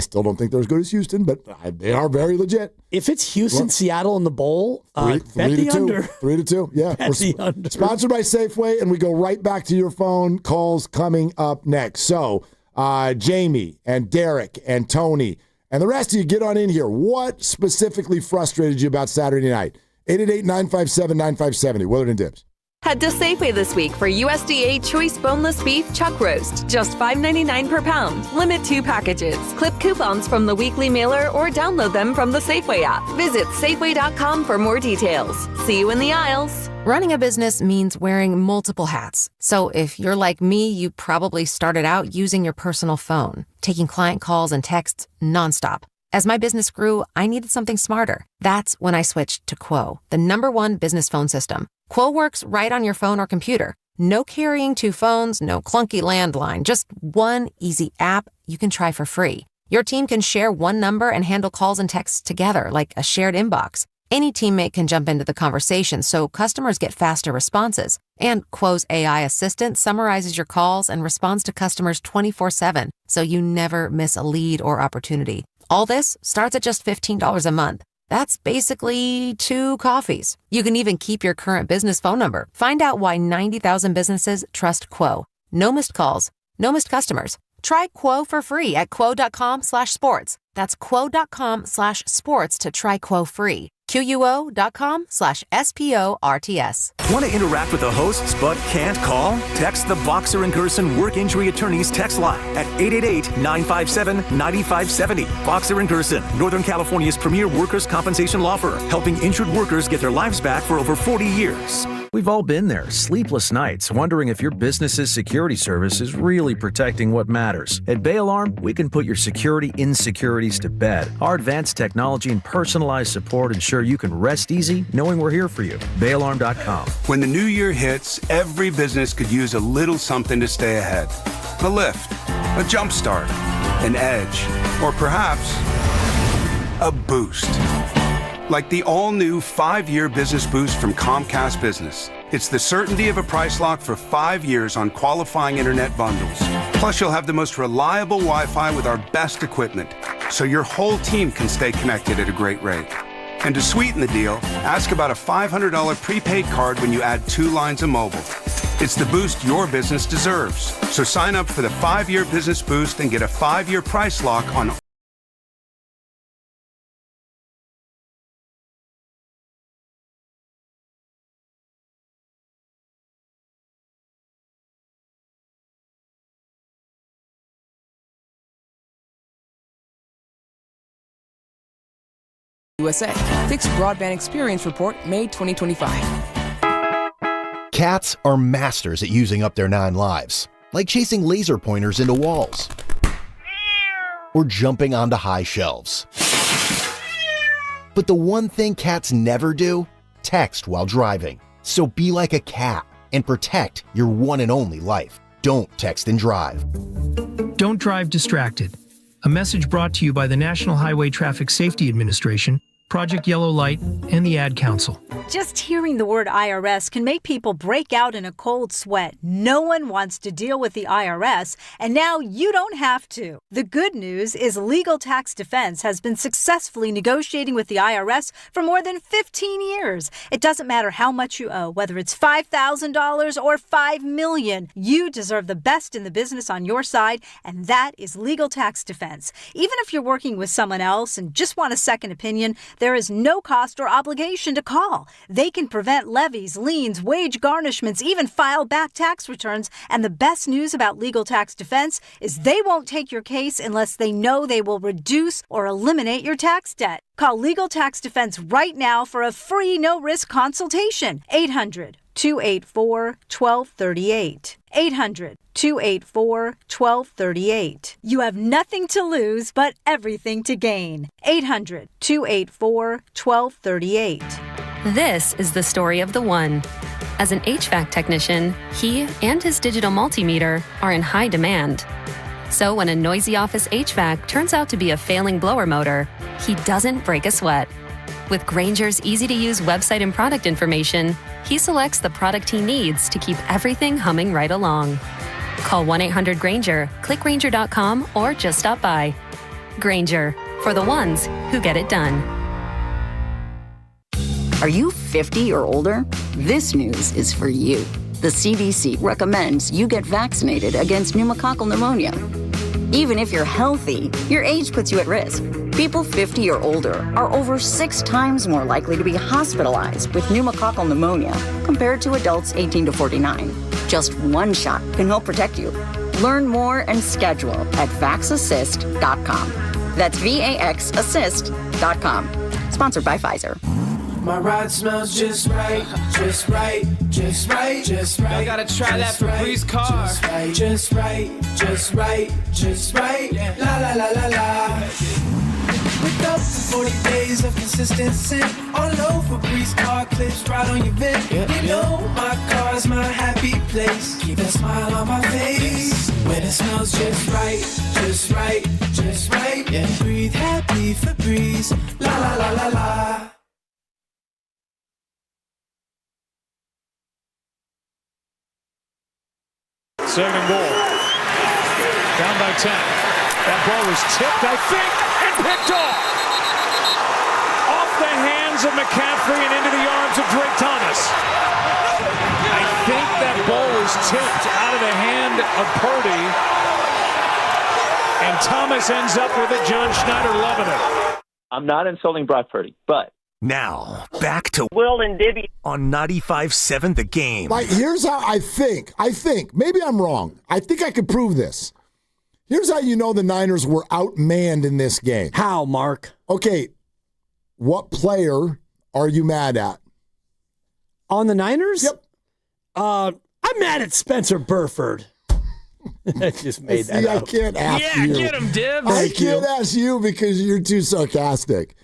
S27: still don't think they're as good as Houston, but they are very legit.
S1: If it's Houston, Seattle in the bowl, bet the under.
S27: 3-2. Yeah.
S1: Bet the under.
S27: Sponsored by Safeway, and we go right back to your phone calls coming up next. So, Jamie and Derek and Tony and the rest of you, get on in here. What specifically frustrated you about Saturday night? 888-957-9570. Willard and Dibs.
S7: Head to Safeway this week for USDA Choice Boneless Beef Chuck Roast. Just $5.99 per pound. Limit 2 packages. Clip coupons from the weekly mailer or download them from the Safeway app. Visit Safeway.com for more details. See you in the aisles.
S4: Running a business means wearing multiple hats. So if you're like me, you probably started out using your personal phone, taking client calls and texts nonstop. As my business grew, I needed something smarter. That's when I switched to Quo, the #1 business phone system. Quo works right on your phone or computer. No carrying 2 phones, no clunky landline, just one easy app you can try for free. Your team can share one number and handle calls and texts together like a shared inbox. Any teammate can jump into the conversation, so customers get faster responses. And Quo's AI assistant summarizes your calls and responds to customers 24/7, so you never miss a lead or opportunity. All this starts at just $15 a month. That's basically 2 coffees. You can even keep your current business phone number. Find out why 90,000 businesses trust Quo. No missed calls, no missed customers. Try Quo for free at quo.com/sports. That's quo.com/sports to try Quo free. QUO.com/SPORTS.
S10: Want to interact with the hosts but can't call? Text the Boxer and Gerson Work Injury Attorneys text line at 888-957-9570. Boxer and Gerson, Northern California's premier workers' compensation law firm, helping injured workers get their lives back for over 40 years.
S8: We've all been there, sleepless nights, wondering if your business's security service is really protecting what matters. At Bay Alarm, we can put your security insecurities to bed. Our advanced technology and personalized support ensure you can rest easy knowing we're here for you. BayAlarm.com.
S11: When the new year hits, every business could use a little something to stay ahead. A lift, a jump start, an edge, or perhaps a boost. Like the all-new 5-year business boost from Comcast Business. It's the certainty of a price lock for 5 years on qualifying internet bundles. Plus, you'll have the most reliable Wi-Fi with our best equipment, so your whole team can stay connected at a great rate. And to sweeten the deal, ask about a $500 prepaid card when you add 2 lines of mobile. It's the boost your business deserves. So sign up for the 5-year business boost and get a 5-year price lock on
S17: USA. Fixed Broadband Experience Report, May 2025.
S19: Cats are masters at using up their 9 lives, like chasing laser pointers into walls or jumping onto high shelves. But the one thing cats never do, text while driving. So be like a cat and protect your one and only life. Don't text and drive.
S20: Don't drive distracted. A message brought to you by the National Highway Traffic Safety Administration, Project Yellow Light, and the Ad Council.
S22: Just hearing the word IRS can make people break out in a cold sweat. No one wants to deal with the IRS, and now you don't have to. The good news is Legal Tax Defense has been successfully negotiating with the IRS for more than 15 years. It doesn't matter how much you owe, whether it's $5,000 or $5 million. You deserve the best in the business on your side, and that is Legal Tax Defense. Even if you're working with someone else and just want a second opinion, there is no cost or obligation to call. They can prevent levies, liens, wage garnishments, even file back tax returns. And the best news about Legal Tax Defense is they won't take your case unless they know they will reduce or eliminate your tax debt. Call Legal Tax Defense right now for a free no-risk consultation. 800-284-1238. 800-284-1238. You have nothing to lose but everything to gain. 800-284-1238.
S23: This is the story of the one. As an HVAC technician, he and his digital multimeter are in high demand. So when a noisy office HVAC turns out to be a failing blower motor, he doesn't break a sweat. With Granger's easy-to-use website and product information, he selects the product he needs to keep everything humming right along. Call 1-800-GRANGER, click Granger.com, or just stop by. Granger, for the ones who get it done.
S2: Are you 50 or older? This news is for you. The CDC recommends you get vaccinated against pneumococcal pneumonia. Even if you're healthy, your age puts you at risk. People 50 or older are over 6 times more likely to be hospitalized with pneumococcal pneumonia compared to adults 18 to 49. Just one shot can help protect you. Learn more and schedule at vaxassist.com. That's VAXassist.com. Sponsored by Pfizer.
S5: My ride smells just right, just right, just right, just right. I gotta try that Febreze car. Just right, just right, just right, just right. La la la la la. With up to 40 days of consistency. All over Febreze car clips right on your vent. You know my car's my happy place. Keep that smile on my face. When it smells just right, just right, just right. Yeah. Breathe happy Febreze. La la la la la.
S33: Second and goal. Down by 10. That ball was tipped, I think, and picked off. Off the hands of McCaffrey and into the arms of Drake Thomas. I think that ball was tipped out of the hand of Purdy. And Thomas ends up with it. John Schneider loving it.
S6: I'm not insulting Brock Purdy, but
S10: now, back to
S6: Will and Dibby
S10: on 95.7 The Game.
S27: Like, here's how I think, maybe I'm wrong. I think I could prove this. Here's how you know the Niners were outmanned in this game.
S1: How, Mark?
S27: Okay, what player are you mad at?
S1: On the Niners?
S27: Yep.
S1: I'm mad at Spencer Burford. I just made that up.
S27: I can't ask you.
S3: Yeah, get him, Dibs.
S27: I can't ask you because you're too sarcastic.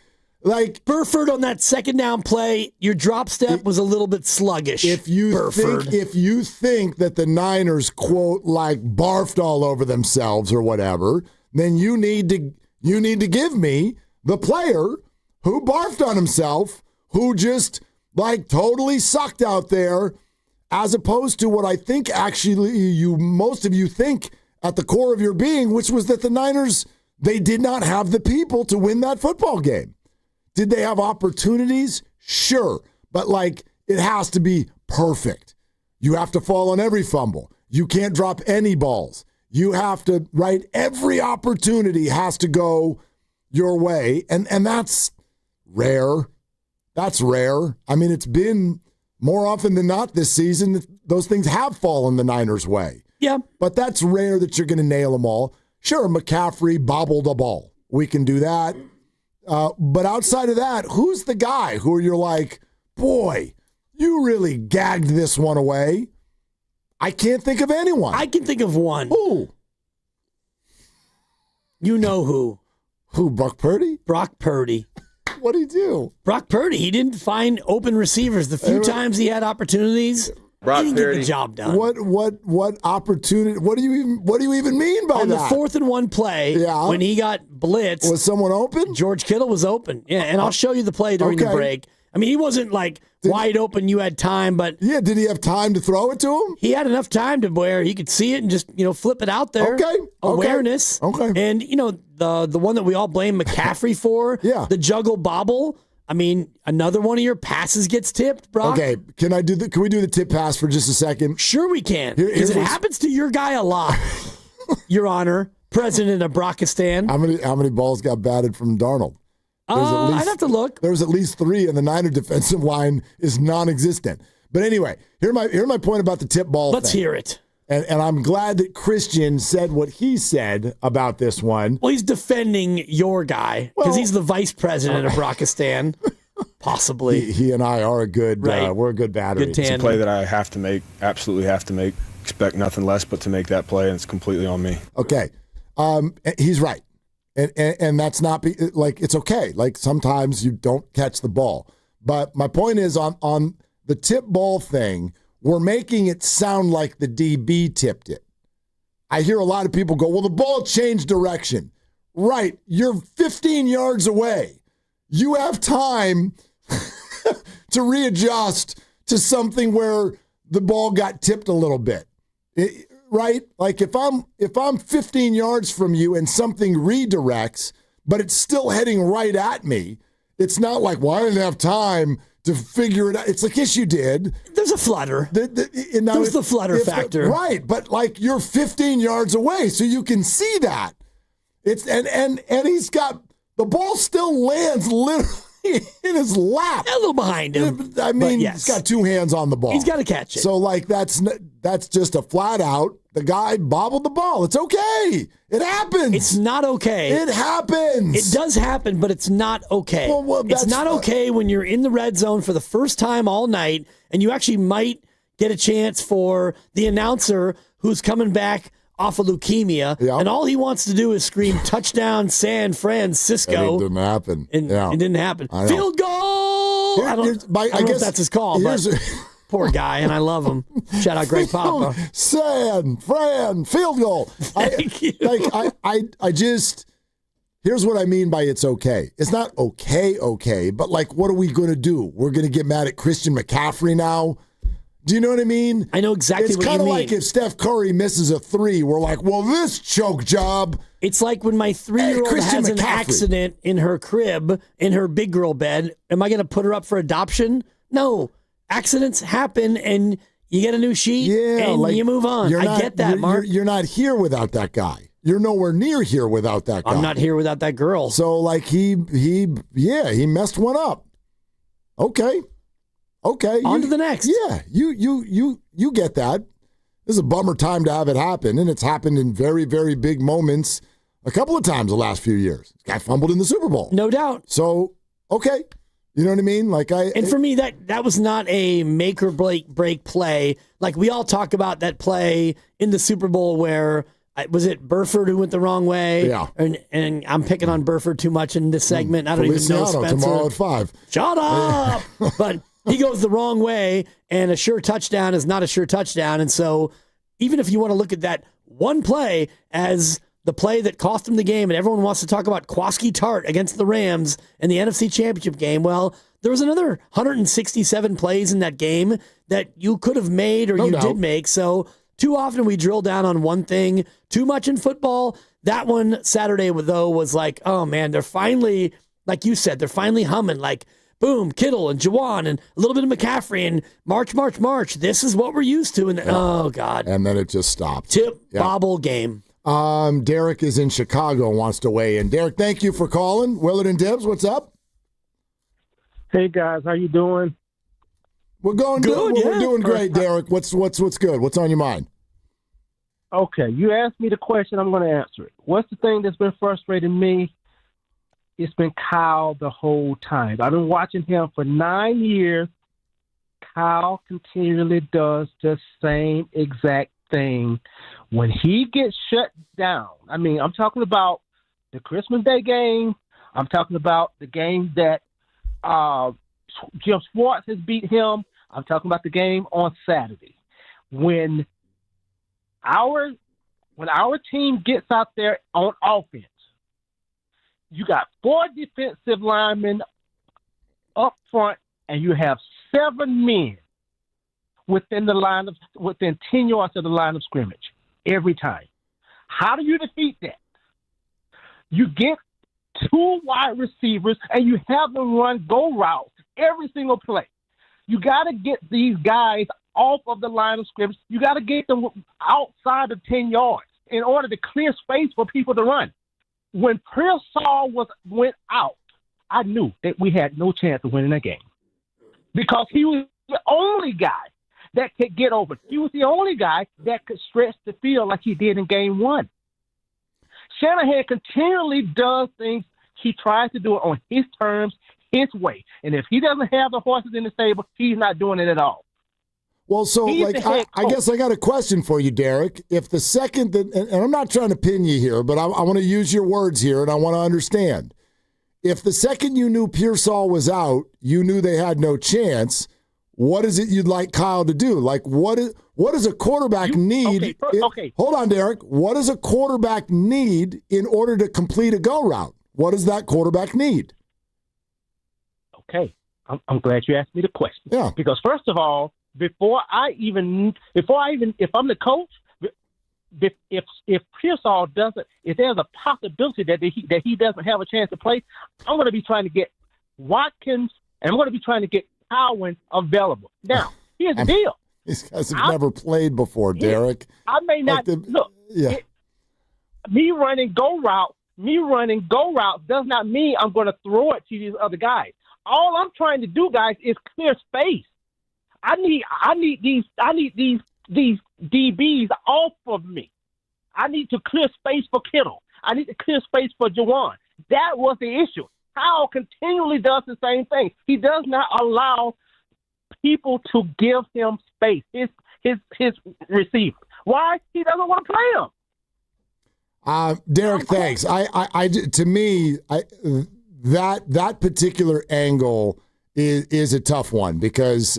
S27: Like
S1: Burford on that second down play, your drop step was a little bit sluggish.
S27: If you think that the Niners, quote, like barfed all over themselves or whatever, then you need to give me the player who barfed on himself, who just like totally sucked out there, as opposed to what I think actually most of you think at the core of your being, which was that the Niners, they did not have the people to win that football game. Did they have opportunities? Sure. But, like, it has to be perfect. You have to fall on every fumble. You can't drop any balls. You have to, right? Every opportunity has to go your way. And that's rare. That's rare. I mean, it's been more often than not this season that those things have fallen the Niners' way.
S1: Yeah.
S27: But that's rare that you're going to nail them all. Sure, McCaffrey bobbled a ball. We can do that. But outside of that, who's the guy who you're like, boy, you really gagged this one away? I can't think of anyone.
S1: I can think of one.
S27: Who?
S1: You know who.
S27: Who, Brock Purdy?
S1: Brock Purdy.
S27: What did he do?
S1: Brock Purdy. He didn't find open receivers. The few times he had opportunities, he didn't get the job done.
S27: What opportunity? What do you even mean by
S1: that? On the 4th and 1 play, when he got blitzed,
S27: was someone open?
S1: George Kittle was open. Yeah, and I'll show you the play during the break. I mean, he wasn't like wide open. You had time, but
S27: did he have time to throw it to him?
S1: He had enough time to where he could see it and just flip it out there.
S27: Okay,
S1: awareness.
S27: Okay,
S1: and the one that we all blame McCaffrey for, the juggle bobble. I mean, another one of your passes gets tipped, Brock.
S27: Okay, can we do the tip pass for just a second?
S1: Sure we can. Because it happens to your guy a lot, Your Honor, President of Brockistan.
S27: How many balls got batted from Darnold?
S1: I'd have to look.
S27: There was at least 3, and the Niner defensive line is non-existent. But anyway, here's my point about the tip ball
S1: Let's
S27: thing.
S1: hear it.
S27: And I'm glad that Christian said what he said about this one.
S1: Well, he's defending your guy because he's the vice president of Brockistan, possibly.
S27: He and I are a good, we're a good battery.
S12: It's a play that I have to make, absolutely have to make. Expect nothing less but to make that play, and it's completely on me.
S27: Okay. He's right. And that's not, like, it's okay. Like, sometimes you don't catch the ball. But my point is on the tip ball thing, we're making it sound like the DB tipped it. I hear a lot of people go, well, the ball changed direction. Right. You're 15 yards away. You have time to readjust to something where the ball got tipped a little bit. right? Like if I'm 15 yards from you and something redirects, but it's still heading right at me, it's not like, well, I didn't have time to figure it out. It's like, yes, you did.
S1: There's a flutter. There's the flutter factor.
S27: Right, but like you're 15 yards away, so you can see that. It's and he's got, the ball still lands literally in his lap.
S1: A little behind him.
S27: I mean, he's got two hands on the ball.
S1: He's got to catch it.
S27: So, like, that's just a flat out, the guy bobbled the ball. It's okay. It happens.
S1: It's not okay.
S27: It happens.
S1: It does happen, but it's not okay.
S27: Well,
S1: it's not okay when you're in the red zone for the first time all night, and you actually might get a chance for the announcer who's coming back off of leukemia, and all he wants to do is scream touchdown San Francisco.
S27: And it didn't happen.
S1: And it didn't happen. Field goal! I don't know if that's his call, but poor guy, and I love him. Shout out Greg Papa.
S27: San Fran, field goal.
S1: Thank you.
S27: I just, here's what I mean by it's okay. It's not okay, but like, what are we going to do? We're going to get mad at Christian McCaffrey now? Do you know what I mean?
S1: I know exactly what you mean.
S27: It's kind of like if Steph Curry misses a 3, we're like, well, this choke job.
S1: It's like when my 3-year-old has an accident in her crib, in her big girl bed. Am I going to put her up for adoption? No. Accidents happen, and you get a new sheet, and you move on. I get that, Mark.
S27: You're not here without that guy. You're nowhere near here without that guy.
S1: I'm not here without that girl.
S27: So, like, he messed one up. Okay.
S1: On to the next.
S27: Yeah, you get that. This is a bummer time to have it happen, and it's happened in very, very big moments a couple of times the last few years. This guy fumbled in the Super Bowl.
S1: No doubt.
S27: So, okay. You know what I mean?
S1: And for me, that was not a make or break play. Like we all talk about that play in the Super Bowl where was it Burford who went the wrong way?
S27: Yeah.
S1: And I'm picking on Burford too much in this segment. I don't even know Spencer.
S27: Tomorrow at 5.
S1: Shut up! But he goes the wrong way, and a sure touchdown is not a sure touchdown. And so even if you want to look at that one play as the play that cost him the game, and everyone wants to talk about Kwaski Tart against the Rams in the NFC Championship game, well, there was another 167 plays in that game that you could have made or did make. So too often we drill down on one thing too much in football. That one Saturday, though, was like, oh, man, they're finally, like you said, they're finally humming. Like, boom, Kittle and Juwan and a little bit of McCaffrey and March. This is what we're used to. And oh, God.
S27: And then it just stopped.
S1: Bobble game.
S27: Derek is in Chicago and wants to weigh in. Derek, thank you for calling. Willard and Dibs, what's up?
S9: Hey, guys. How you doing?
S27: We're going good. We're doing great, Derek. What's good? What's on your mind?
S9: Okay. You asked me the question. I'm going to answer it. What's the thing that's been frustrating me? It's been Kyle the whole time. I've been watching him for 9 years. Kyle continually does the same exact thing. When he gets shut down, I mean, I'm talking about the Christmas Day game. I'm talking about the game that Jim Schwartz has beat him. I'm talking about the game on Saturday. When our team gets out there on offense, you got 4 defensive linemen up front, and you have 7 men within 10 yards of the line of scrimmage every time. How do you defeat that? You get 2 wide receivers, and you have them run go routes every single play. You got to get these guys off of the line of scrimmage. You got to get them outside of 10 yards in order to clear space for people to run. When Pearsall went out, I knew that we had no chance of winning that game because he was the only guy that could get over. He was the only guy that could stretch the field like he did in game 1. Shanahan continually does things. He tries to do it on his terms, his way. And if he doesn't have the horses in the stable, he's not doing it at all.
S27: Well, so I guess I got a question for you, Derek. If the second that, and I'm not trying to pin you here, but I want to use your words here, and I want to understand. If the second you knew Pearsall was out, you knew they had no chance. What is it you'd like Kyle to do? Like, what does a quarterback need?
S9: Okay.
S27: Hold on, Derek. What does a quarterback need in order to complete a go route? What does that quarterback need?
S9: Okay, I'm glad you asked me the question.
S27: Yeah.
S9: Because first of all, if I'm the coach, if Pearsall doesn't, if there's a possibility that he doesn't have a chance to play, I'm going to be trying to get Watkins and I'm going to be trying to get Cowan available. Now, here's the deal.
S27: These guys have never played before, Derek.
S9: I may not look.
S27: Yeah.
S9: Me running go routes does not mean I'm going to throw it to these other guys. All I'm trying to do, guys, is clear space. I need these DBs off of me. I need to clear space for Kittle. I need to clear space for Jawan. That was the issue. Howell continually does the same thing. He does not allow people to give him space, his receiver. Why? He doesn't want to play him.
S27: Derek, thanks. To me, that particular angle is a tough one because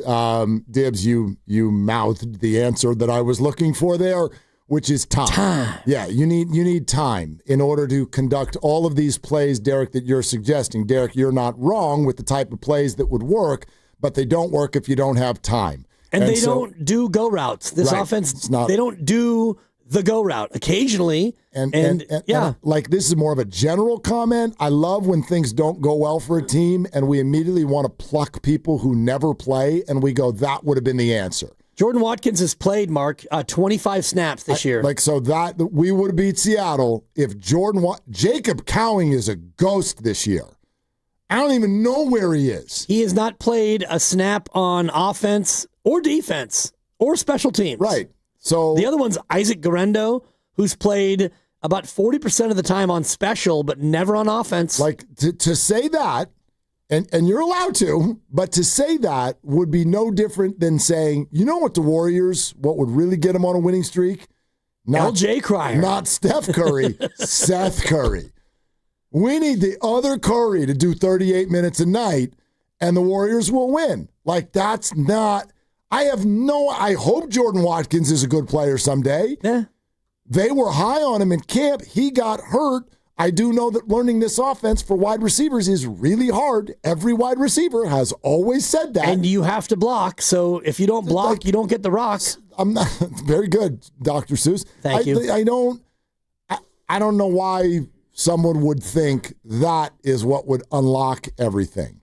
S27: Dibs, you mouthed the answer that I was looking for there, which is time. Yeah, you need time in order to conduct all of these plays, Derek, that you're suggesting. Derek, you're not wrong with the type of plays that would work, but they don't work if you don't have time.
S1: And they don't do go routes. This offense, they don't do the go route occasionally. And like this is more of a general comment. I love when things don't go well for a team and we immediately want to pluck people who never play and we go, that would have been the answer. Jordan Watkins has played, Mark, 25 snaps this year.
S27: So that we would have beat Seattle if Jacob Cowing is a ghost this year. I don't even know where he is.
S1: He has not played a snap on offense or defense or special teams.
S27: Right. So
S1: the other one's Isaac Garendo, who's played about 40% of the time on special, but never on offense.
S27: Like to say that, and you're allowed to, but to say that would be no different than saying, you know what the Warriors, what would really get them on a winning streak? Not
S1: LJ Cryer.
S27: Not Steph Curry, Seth Curry. We need the other Curry to do 38 minutes a night, and the Warriors will win. Like, that's not... I hope Jordan Watkins is a good player someday.
S1: Yeah.
S27: They were high on him in camp. He got hurt. I do know that learning this offense for wide receivers is really hard. Every wide receiver has always said that.
S1: And you have to block, so if you don't block, you don't get the rocks.
S27: I'm not... Very good, Dr. Seuss.
S1: Thank you.
S27: I don't know why someone would think that is what would unlock everything.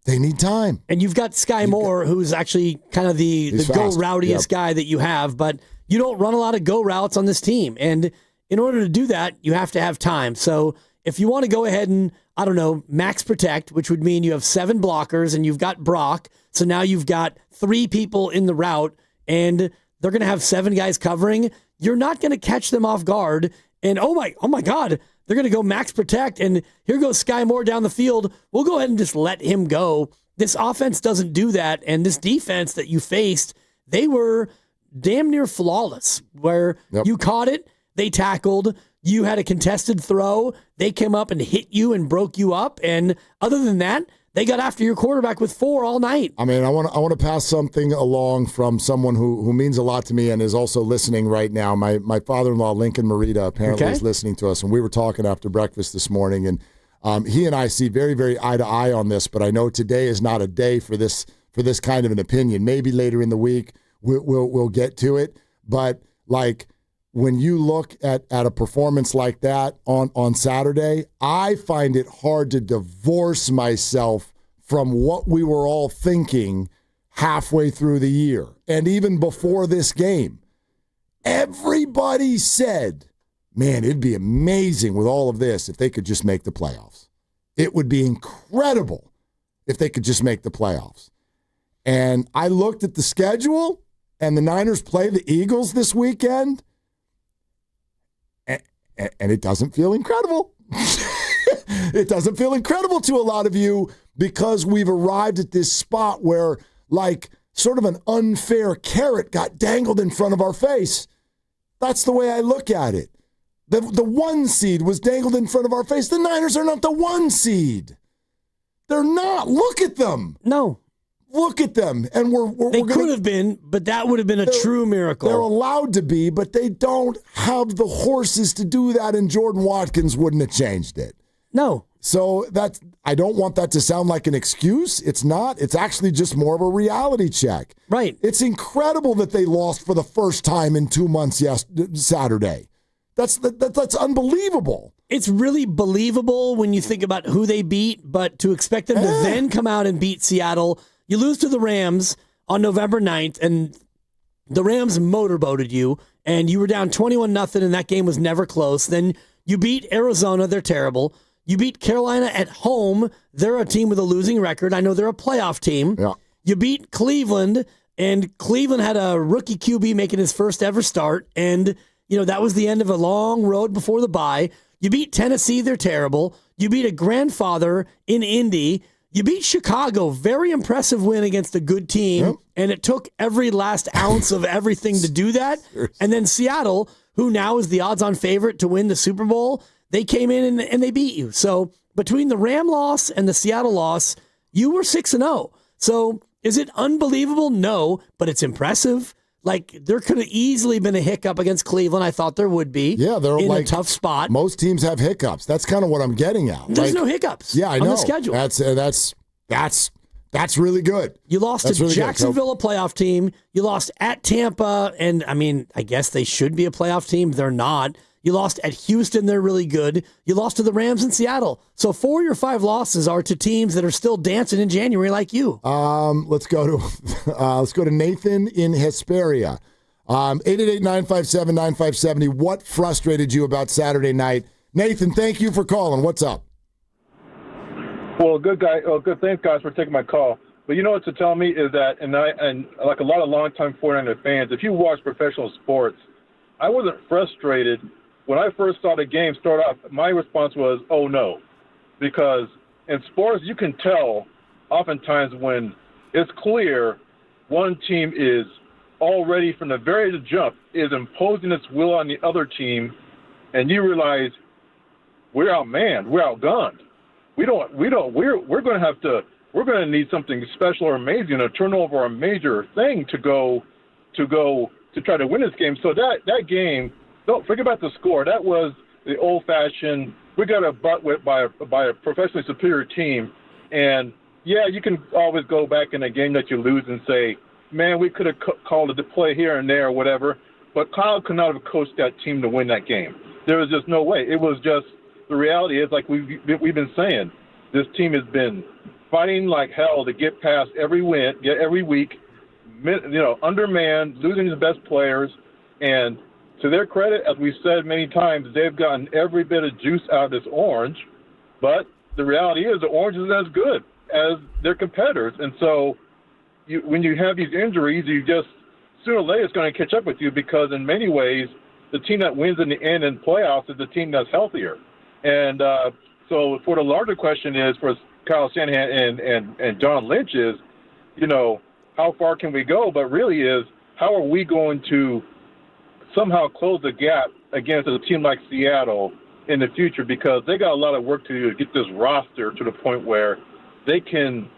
S27: They need time.
S1: And you've got Sky Moore, who's actually kind of the go-routiest guy that you have, but you don't run a lot of go routes on this team. And in order to do that, you have to have time. So if you want to go ahead and, I don't know, max protect, which would mean you have 7 blockers and you've got Brock, so now you've got 3 people in the route and they're going to have 7 guys covering, you're not going to catch them off guard. And oh my God, they're going to go max protect, and here goes Sky Moore down the field. We'll go ahead and just let him go. This offense doesn't do that, and this defense that you faced, they were damn near flawless, where you caught it, they tackled, you had a contested throw, they came up and hit you and broke you up, and other than that, they got after your quarterback with 4 all night.
S27: I mean, I want to pass something along from someone who means a lot to me and is also listening right now. My father-in-law, Lincoln Marita, apparently is listening to us, and we were talking after breakfast this morning, and he and I see very, very eye to eye on this, but I know today is not a day for this kind of an opinion. Maybe later in the week we'll get to it, but like when you look at a performance like that on Saturday, I find it hard to divorce myself from what we were all thinking halfway through the year and even before this game. Everybody said, man, it'd be amazing with all of this if they could just make the playoffs. It would be incredible if they could just make the playoffs. And I looked at the schedule, and the Niners play the Eagles this weekend, and it doesn't feel incredible. It doesn't feel incredible to a lot of you because we've arrived at this spot where, like, sort of an unfair carrot got dangled in front of our face. That's the way I look at it. The 1 seed was dangled in front of our face. The Niners are not the 1 seed. They're not. Look at them.
S1: No.
S27: Look at them. And
S1: they could have been, but that would have been a true miracle.
S27: They're allowed to be, but they don't have the horses to do that, and Jordan Watkins wouldn't have changed it.
S1: No.
S27: So I don't want that to sound like an excuse. It's not. It's actually just more of a reality check.
S1: Right.
S27: It's incredible that they lost for the first time in 2 months Saturday. That's unbelievable.
S1: It's really believable when you think about who they beat, but to expect them to then come out and beat Seattle, you lose to the Rams on November 9th, and the Rams motorboated you, and you were down 21-0, and that game was never close. Then you beat Arizona. They're terrible. You beat Carolina at home. They're a team with a losing record. I know they're a playoff team.
S27: Yeah.
S1: You beat Cleveland, and Cleveland had a rookie QB making his first ever start, and that was the end of a long road before the bye. You beat Tennessee. They're terrible. You beat a grandfather in Indy. You beat Chicago. Very impressive win against a good team,
S27: Yep.
S1: and it took every last ounce of everything to do that. And then Seattle, who now is the odds-on favorite to win the Super Bowl, they came in and they beat you. So between the Ram loss and the Seattle loss, you were 6-0. So is it unbelievable? No, but it's impressive. Like, there could have easily been a hiccup against Cleveland. I thought there would be.
S27: Yeah, they're
S1: in
S27: like
S1: a tough spot.
S27: Most teams have hiccups. That's kind of what I'm getting at.
S1: There's no hiccups.
S27: Yeah, I know.
S1: On the schedule.
S27: That's really good.
S1: You lost to Jacksonville, a playoff team. You lost at Tampa, and I guess they should be a playoff team. They're not. You lost at Houston. They're really good. You lost to the Rams in Seattle. So 4 of your 5 losses are to teams that are still dancing in January like you.
S27: Let's go to Nathan in Hesperia. 888-957-9570. What frustrated you about Saturday night? Nathan, thank you for calling. What's up?
S13: Well, good guy. Oh, good. Thanks, guys, for taking my call. But you know what to tell me is that, and like a lot of longtime 49er fans, if you watch professional sports, I wasn't frustrated. When I first saw the game start off, my response was, oh, no. Because in sports, you can tell oftentimes when it's clear one team is already from the very jump is imposing its will on the other team, and you realize we're outmanned, we're outgunned. We're going to need something special or amazing, a turnover or a major thing to try to win this game. So that game, don't forget about the score. That was the old-fashioned, we got a butt whipped by a professionally superior team. And, yeah, you can always go back in a game that you lose and say, man, we could have called it the play here and there or whatever. But Kyle could not have coached that team to win that game. There was just no way. It was just, the reality is, like we've been saying, this team has been fighting like hell to get past every week, undermanned, losing the best players. And to their credit, as we've said many times, they've gotten every bit of juice out of this orange. But the reality is the orange isn't as good as their competitors. And so when you have these injuries, you just sooner or later it's going to catch up with you, because in many ways the team that wins in the end in playoffs is the team that's healthier. And so for the larger question is for Kyle Shanahan and John Lynch is, how far can we go? But really is, how are we going to somehow close the gap against a team like Seattle in the future? Because they got a lot of work to do to get this roster to the point where they can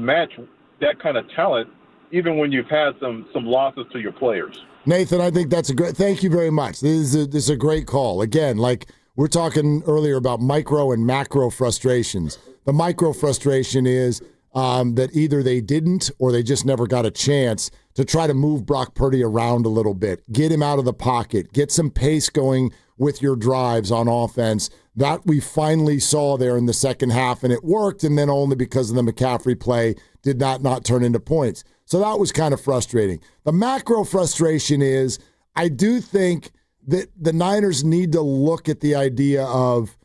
S13: match that kind of talent, even when you've had some losses to your players.
S27: Nathan, I think that's thank you very much. This is a great call. Again, like we're talking earlier about micro and macro frustrations. The micro frustration is that either they didn't or they just never got a chance to try to move Brock Purdy around a little bit, get him out of the pocket, get some pace going with your drives on offense. That we finally saw there in the second half, and it worked, and then only because of the McCaffrey play did not turn into points. So that was kind of frustrating. The macro frustration is I do think that the Niners need to look at the idea of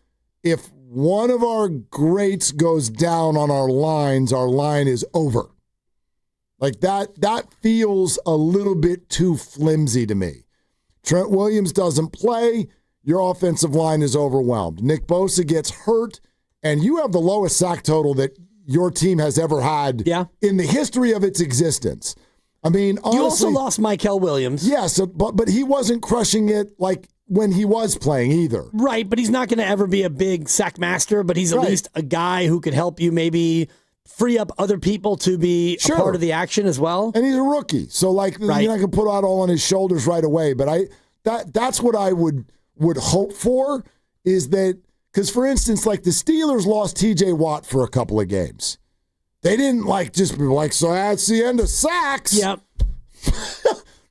S27: if one of our greats goes down on our line is over. Like that feels a little bit too flimsy to me. Trent Williams doesn't play, your offensive line is overwhelmed. Nick Bosa gets hurt, and you have the lowest sack total that your team has ever had in the history of its existence. I mean, honestly,
S1: you also lost Mykel Williams.
S27: Yes, but he wasn't crushing it like when he was playing either.
S1: Right, but he's not going to ever be a big sack master, but he's at least a guy who could help you maybe free up other people to be a part of the action as well.
S27: And he's a rookie, so like you're not going to put out all on his shoulders right away. But that's what I would hope for, is that Because, for instance, like the Steelers lost T.J. Watt for a couple of games. They didn't just be like, so that's the end of sacks.
S1: Yep.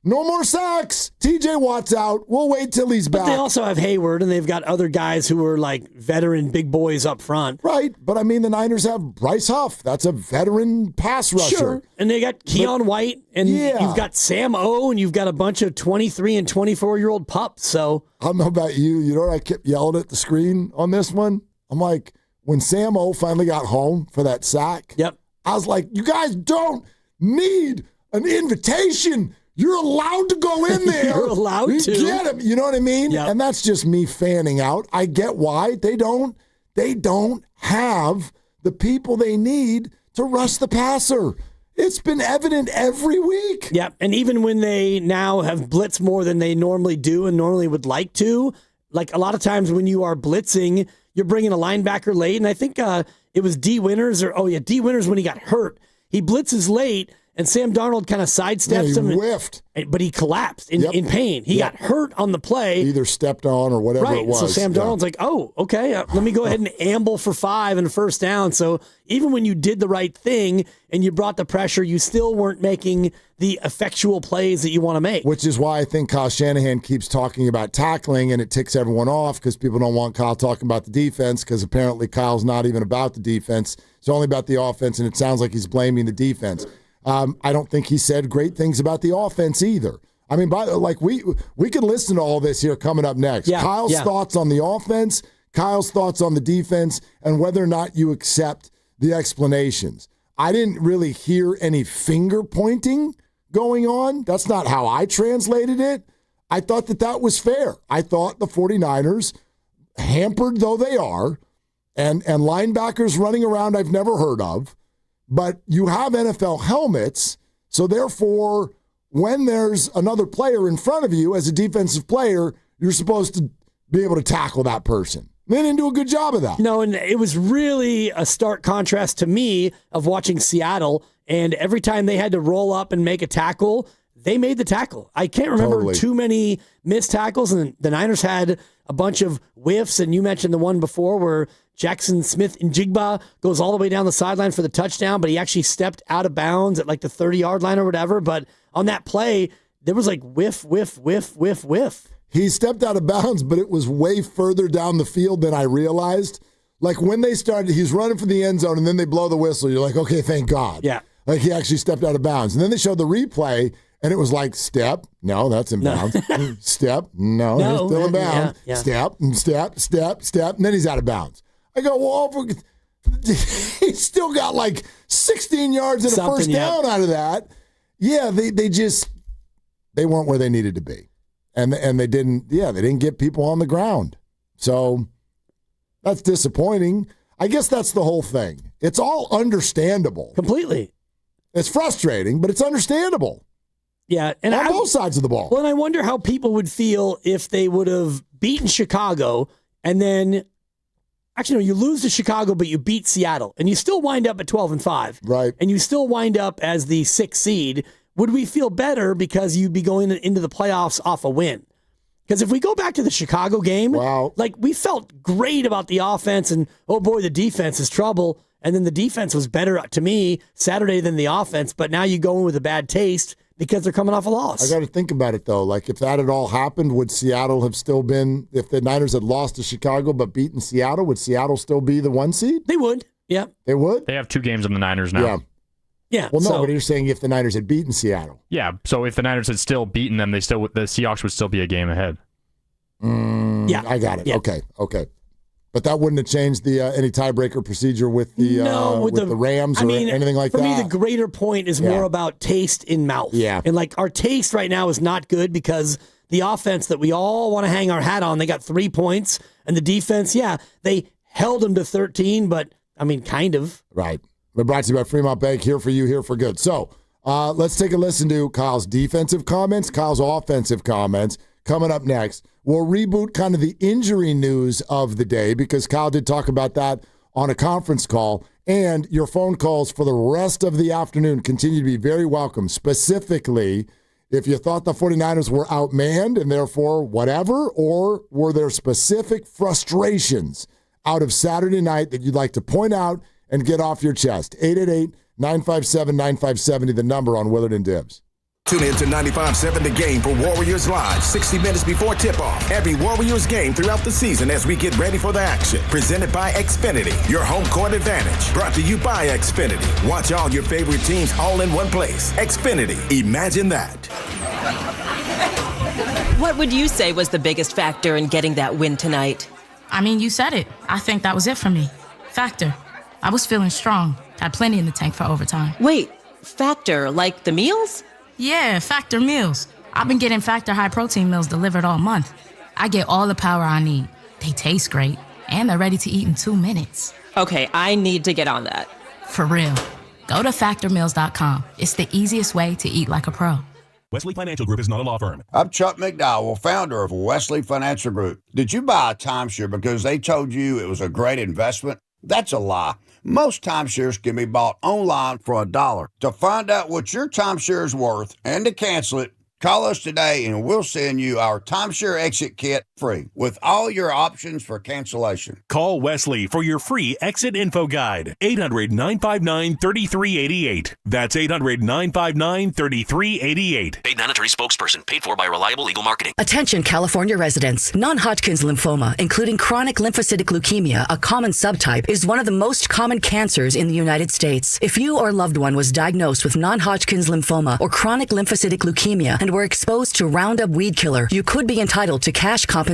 S27: No more sacks. T.J. Watt's out. We'll wait till he's back.
S1: But they also have Hayward, and they've got other guys who are like veteran big boys up front.
S27: Right. But, I mean, the Niners have Bryce Huff. That's a veteran pass rusher.
S1: Sure. And they got Keon White, and you've got Sam O, and you've got a bunch of 23 and 24-year-old pups. So
S27: I don't know about you. You know what I kept yelling at the screen on this one? I'm like, when Sam O finally got home for that sack, I was like, you guys don't need an invitation. You're allowed to go in there.
S1: You're allowed to.
S27: Get him. You know what I mean?
S1: Yep.
S27: And that's just me fanning out. I get why. They don't have the people they need to rush the passer. It's been evident every week.
S1: Yeah, and even when they now have blitzed more than they normally do and normally would like to, like a lot of times when you are blitzing, you're bringing a linebacker late. And I think it was D. Winters D. Winters when he got hurt. He blitzes late. And Sam Darnold kind of sidesteps him.
S27: He whiffed.
S1: But he collapsed in pain. He got hurt on the play.
S27: Either stepped on or whatever it was.
S1: So Sam Darnold's like, oh, okay, let me go ahead and amble for 5 and a first down. So even when you did the right thing and you brought the pressure, you still weren't making the effectual plays that you want to make.
S27: Which is why I think Kyle Shanahan keeps talking about tackling, and it ticks everyone off because people don't want Kyle talking about the defense because apparently Kyle's not even about the defense. It's only about the offense, and it sounds like he's blaming the defense. I don't think he said great things about the offense either. I mean, we could listen to all this here coming up next. Kyle's thoughts on the offense, Kyle's thoughts on the defense, and whether or not you accept the explanations. I didn't really hear any finger pointing going on. That's not how I translated it. I thought that was fair. I thought the 49ers, hampered though they are, and linebackers running around I've never heard of, but you have NFL helmets, so therefore, when there's another player in front of you as a defensive player, you're supposed to be able to tackle that person. They didn't do a good job of that.
S1: No, and it was really a stark contrast to me of watching Seattle, and every time they had to roll up and make a tackle, they made the tackle. I can't remember too many missed tackles, and the Niners had a bunch of whiffs, and you mentioned the one before where Jackson Smith-Njigba goes all the way down the sideline for the touchdown, but he actually stepped out of bounds at like the 30-yard line or whatever. But on that play, there was like whiff.
S27: He stepped out of bounds, but it was way further down the field than I realized. Like when they started, he's running for the end zone, and then they blow the whistle. You're like, okay, thank God.
S1: Yeah.
S27: Like he actually stepped out of bounds. And then they showed the replay, and it was like, step, no, that's in bounds. Step, no, he's still in bounds.
S1: Yeah.
S27: Step, and then he's out of bounds. I go, well, he's still got like 16 yards and a first down out of that. Yeah, they weren't where they needed to be. And they didn't get people on the ground. So that's disappointing. I guess that's the whole thing. It's all understandable.
S1: Completely.
S27: It's frustrating, but it's understandable.
S1: Yeah. And
S27: on both sides of the ball.
S1: Well, and I wonder how people would feel if they would have beaten Chicago and then actually, no, you lose to Chicago, but you beat Seattle, and you still wind up at 12-5.
S27: Right.
S1: And you still wind up as the 6th seed. Would we feel better because you'd be going into the playoffs off a win? Because if we go back to the Chicago game, we felt great about the offense, and oh boy, the defense is trouble. And then the defense was better to me Saturday than the offense, but now you go in with a bad taste because they're coming off a loss.
S27: I got to think about it, though. Like, if that had all happened, would Seattle have still been, if the Niners had lost to Chicago but beaten Seattle, would Seattle still be the 1 seed?
S1: They would, yeah.
S27: They would?
S3: They have 2 games on the Niners now.
S1: Yeah.
S27: Well, no, but you're saying if the Niners had beaten Seattle.
S3: Yeah, so if the Niners had still beaten them, the Seahawks would still be a game ahead.
S27: Yeah. I got it. Yeah. Okay. But that wouldn't have changed the any tiebreaker procedure with the the Rams or anything like that.
S1: For me, the greater point is more about taste in mouth.
S27: Yeah.
S1: And like our taste right now is not good because the offense that we all want to hang our hat on, they got 3 points, and the defense, they held them to 13, but I mean, kind of.
S27: Right. We're brought to you by Fremont Bank, here for you, here for good. So let's take a listen to Kyle's defensive comments, Kyle's offensive comments. Coming up next, we'll reboot kind of the injury news of the day because Kyle did talk about that on a conference call. And your phone calls for the rest of the afternoon continue to be very welcome. Specifically, if you thought the 49ers were outmanned and therefore whatever, or were there specific frustrations out of Saturday night that you'd like to point out and get off your chest. 888-957-9570, the number on Willard and Dibs.
S14: Tune in to 95.7 The Game for Warriors Live, 60 minutes before tip-off. Every Warriors game throughout the season as we get ready for the action. Presented by Xfinity, your home court advantage. Brought to you by Xfinity. Watch all your favorite teams all in one place. Xfinity, imagine that.
S15: What would you say was the biggest factor in getting that win tonight?
S16: I mean, you said it. I think that was it for me. Factor. I was feeling strong. Had plenty in the tank for overtime.
S15: Wait, Factor, like the meals?
S16: Yeah, Factor meals. I've been getting Factor high-protein meals delivered all month. I get all the power I need. They taste great, and they're ready to eat in 2 minutes.
S15: Okay, I need to get on that.
S16: For real. Go to factormeals.com. It's the easiest way to eat like a pro.
S18: Wesley Financial Group is not a law firm.
S21: I'm Chuck McDowell, founder of Wesley Financial Group. Did you buy a timeshare because they told you it was a great investment? That's a lie. Most timeshares can be bought online for $1. To find out what your timeshare is worth and to cancel it, call us today and we'll send you our timeshare exit kit free with all your options for cancellation.
S18: Call Wesley for your free exit info guide. 800-959-3388. That's 800-959-3388.
S24: Paid non-attorney spokesperson. Paid for by Reliable Legal Marketing.
S25: Attention California residents. Non-Hodgkin's lymphoma, including chronic lymphocytic leukemia, a common subtype, is one of the most common cancers in the United States. If you or loved one was diagnosed with non-Hodgkin's lymphoma or chronic lymphocytic leukemia and were exposed to Roundup weed killer, you could be entitled to cash compensation.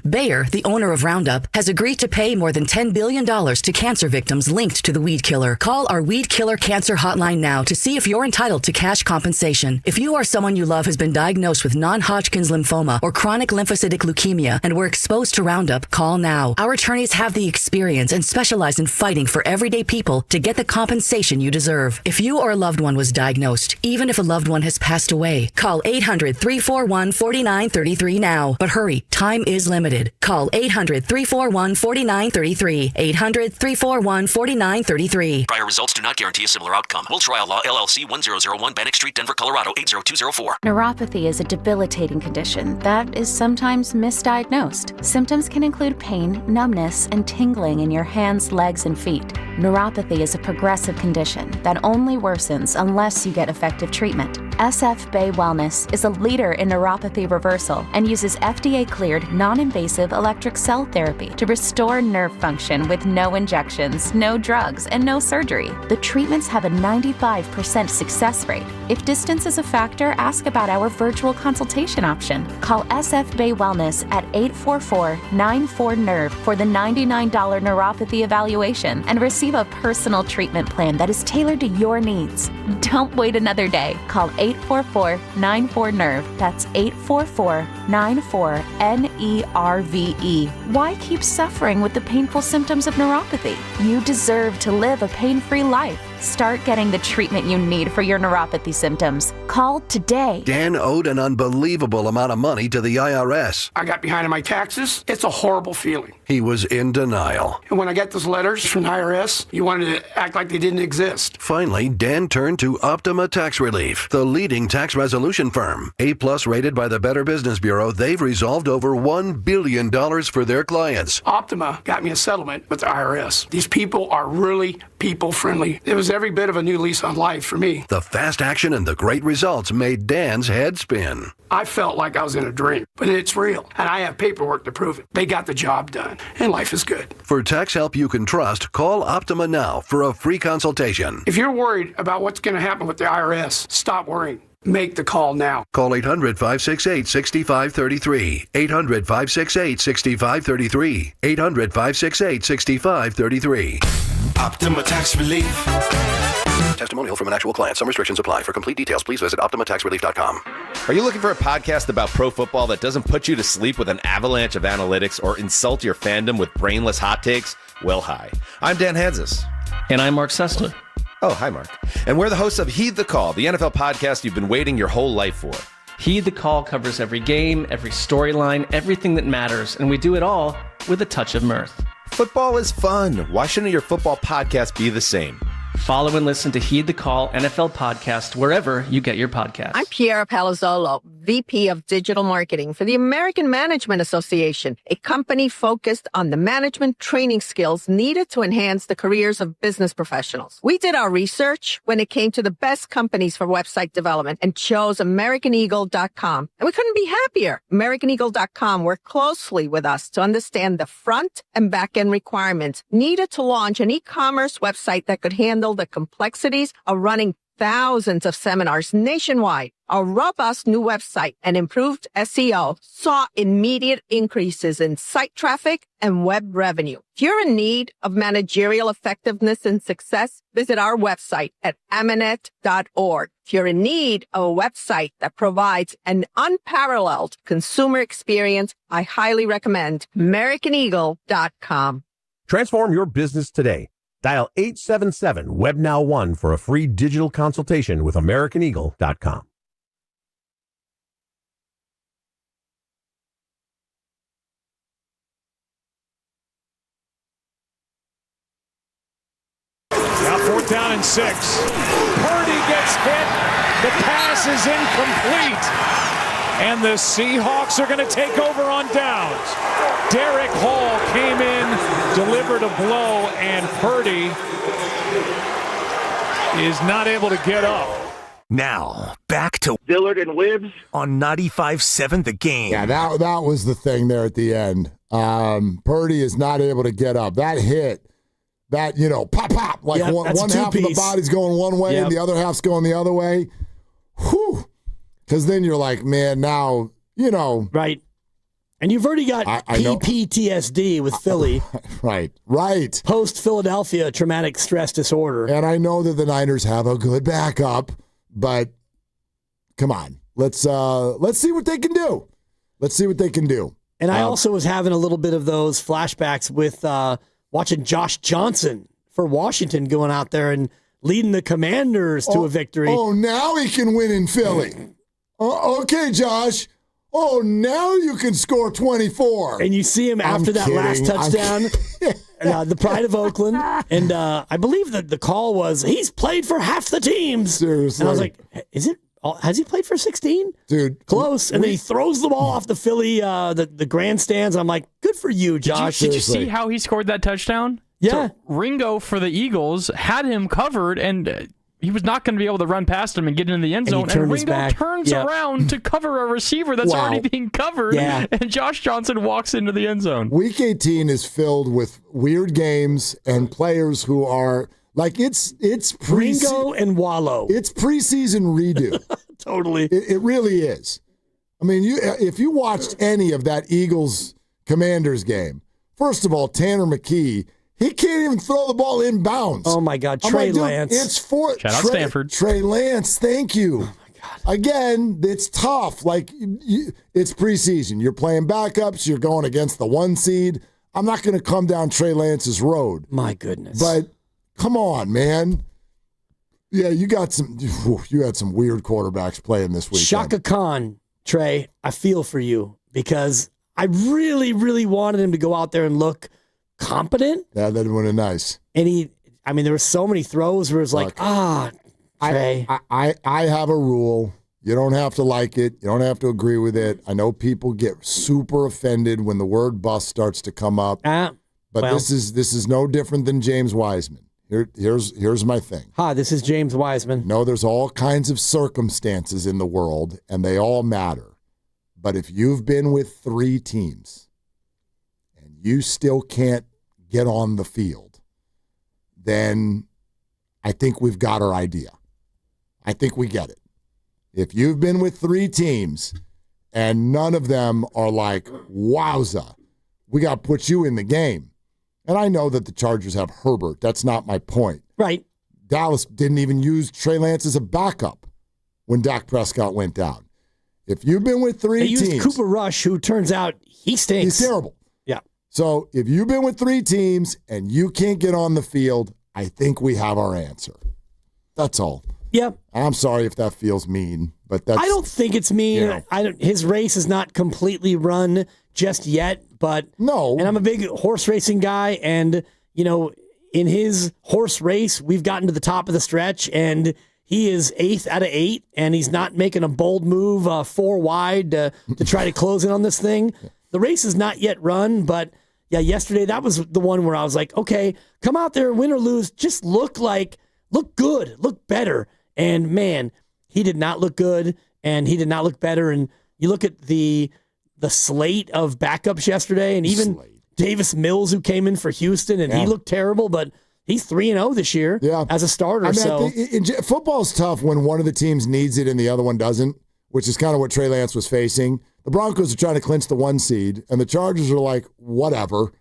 S25: Bayer, the owner of Roundup, has agreed to pay more than $10 billion to cancer victims linked to the weed killer. Call our Weed Killer Cancer Hotline now to see if you're entitled to cash compensation. If you or someone you love has been diagnosed with non-Hodgkin's lymphoma or chronic lymphocytic leukemia and were exposed to Roundup, call now. Our attorneys have the experience and specialize in fighting for everyday people to get the compensation you deserve. If you or a loved one was diagnosed, even if a loved one has passed away, call 800-341-4933 now. But hurry, time is limited. Call 800-341-4933. 800-341-4933.
S24: Prior results do not guarantee a similar outcome. Will Trial Law, LLC, 1001 Bannock Street, Denver, Colorado, 80204.
S26: Neuropathy is a debilitating condition that is sometimes misdiagnosed. Symptoms can include pain, numbness, and tingling in your hands, legs, and feet. Neuropathy is a progressive condition that only worsens unless you get effective treatment. SF Bay Wellness is a leader in neuropathy reversal and uses FDA-cleared, non-invasive electric cell therapy to restore nerve function with no injections, no drugs, and no surgery. The treatments have a 95% success rate. If distance is a factor, ask about our virtual consultation option. Call SF Bay Wellness at 844-94-NERVE for the $99 neuropathy evaluation and receive a personal treatment plan that is tailored to your needs. Don't wait another day. Call 844-94-NERVE. That's 844-94-NERVE. Why keep suffering with the painful symptoms of neuropathy? You deserve to live a pain-free life. Start getting the treatment you need for your neuropathy symptoms. Call today.
S28: Dan owed an unbelievable amount of money to the IRS.
S29: I got behind on my taxes. It's a horrible feeling.
S28: He was in denial.
S29: And when I got those letters from the IRS, you wanted to act like they didn't exist.
S28: Finally, Dan turned to Optima Tax Relief, the leading tax resolution firm. A+ rated by the Better Business Bureau, they've resolved over $1 billion for their clients.
S29: Optima got me a settlement with the IRS. These people are really people-friendly. It was every bit of a new lease on life for me.
S28: The fast action and the great results made Dan's head spin.
S29: I felt like I was in a dream, but it's real, and I have paperwork to prove it. They got the job done, and life is good.
S28: For tax help you can trust, call Optima now for a free consultation.
S29: If you're worried about what's going to happen with the IRS, stop worrying. Make the call now.
S28: Call 800-568-6533. 800-568-6533. 800-568-6533.
S14: Optima Tax Relief.
S28: Testimonial from an actual client. Some restrictions apply. For complete details, please visit OptimaTaxRelief.com.
S30: Are you looking for a podcast about pro football that doesn't put you to sleep with an avalanche of analytics or insult your fandom with brainless hot takes? Well, hi. I'm Dan Hansis.
S31: And I'm Mark Sessler.
S30: Oh, hi, Mark. And we're the hosts of Heed the Call, the NFL podcast you've been waiting your whole life for.
S31: Heed the Call covers every game, every storyline, everything that matters, and we do it all with a touch of mirth.
S30: Football is fun. Why shouldn't your football podcast be the same?
S31: Follow and listen to Heed the Call NFL podcast wherever you get your podcasts.
S32: I'm Kiara Palazzolo,
S2: VP of Digital Marketing for the American Management Association, a company focused on the management training skills needed to enhance the careers of business professionals. We did our research when it came to the best companies for website development and chose AmericanEagle.com. And we couldn't be happier. AmericanEagle.com worked closely with us to understand the front and back end requirements needed to launch an e-commerce website that could handle the complexities of running thousands of seminars nationwide. Our robust new website and improved SEO saw immediate increases in site traffic and web revenue. If you're in need of managerial effectiveness and success, visit our website at amanet.org. If you're in need of a website that provides an unparalleled consumer experience, I highly recommend AmericanEagle.com.
S4: Transform your business today. Dial 877-WebNow1 for a free digital consultation with AmericanEagle.com.
S5: Now 4th down and 6. Purdy gets hit. The pass is incomplete. And the Seahawks are going to take over on downs. Derek Hall came in, delivered a blow, and Purdy is not able to get up.
S10: Now, back to
S6: Dillard and Wibbs
S10: on 95.7 The Game.
S27: Yeah, that was the thing there at the end. Purdy is not able to get up. That hit, that, pop, like one half of the body's going one way and the other half's going the other way. Whew. Because then you're like, man, now,
S1: Right. And you've already got PTSD with Philly.
S27: Right.
S1: Post-Philadelphia traumatic stress disorder.
S27: And I know that the Niners have a good backup, but come on. Let's see what they can do.
S1: And I also was having a little bit of those flashbacks with watching Josh Johnson for Washington going out there and leading the Commanders to a victory.
S27: Oh, now he can win in Philly. Okay, Josh. Oh, now you can score 24.
S1: And you see him after that last touchdown, the pride of Oakland. And I believe that the call was, he's played for half the teams.
S27: Seriously.
S1: And I was like, has he played for 16?
S27: Dude.
S1: Close. And then he throws the ball off the Philly, the grandstands. I'm like, good for you, Josh.
S3: Did you see how he scored that touchdown?
S1: Yeah.
S3: So Ringo for the Eagles had him covered, and he was not going to be able to run past him and get into the end zone. And Ringo turns around to cover a receiver that's already being covered, and Josh Johnson walks into the end zone.
S27: Week 18 is filled with weird games and players who are like it's
S1: Ringo and Wallow.
S27: It's preseason redo.
S1: Totally,
S27: it really is. I mean, if you watched any of that Eagles Commanders game, first of all, Tanner McKee. He can't even throw the ball in bounds.
S1: Oh, my God. Trey Lance.
S27: Shout
S3: out Stanford.
S27: Trey Lance, thank you.
S1: Oh, my God.
S27: Again, it's tough. Like, it's preseason. You're playing backups. You're going against the 1 seed. I'm not going to come down Trey Lance's road.
S1: My goodness.
S27: But come on, man. Yeah, you had some weird quarterbacks playing this weekend.
S1: Shaka Khan, Trey, I feel for you because I really, really wanted him to go out there and look competent.
S27: Yeah, that would have been nice.
S1: And there were so many throws where it's like, Trey.
S27: I have a rule. You don't have to like it. You don't have to agree with it. I know people get super offended when the word bust starts to come up. This is no different than James Wiseman. Here's my thing.
S1: Hi, this is James Wiseman.
S27: No, there's all kinds of circumstances in the world, and they all matter. But if you've been with 3 teams, you still can't get on the field, then I think we've got our idea. I think we get it. If you've been with 3 teams and none of them are like, wowza, we got to put you in the game. And I know that the Chargers have Herbert. That's not my point.
S1: Right.
S27: Dallas didn't even use Trey Lance as a backup when Dak Prescott went down. If you've been with 3 teams.
S1: They used Cooper Rush, who turns out he stinks.
S27: He's terrible.
S1: Yeah.
S27: So if you've been with 3 teams and you can't get on the field, I think we have our answer. That's all.
S1: Yep.
S27: I'm sorry if that feels mean, but that's.
S1: I don't think it's mean. His race is not completely run just yet, but
S27: no.
S1: And I'm a big horse racing guy, and in his horse race, we've gotten to the top of the stretch, and He is 8th out of 8, and he's not making a bold move 4 wide to try to close in on this thing. The race is not yet run, but yeah, yesterday that was the one where I was like, okay, come out there, win or lose, just look good, look better. And man, he did not look good, and he did not look better. And you look at the slate of backups yesterday, and even Davis Mills, who came in for Houston, and he looked terrible, but he's 3-0 this year as a starter.
S27: I think football's tough when one of the teams needs it and the other one doesn't, which is kind of what Trey Lance was facing. The Broncos are trying to clinch the 1 seed, and the Chargers are like, whatever.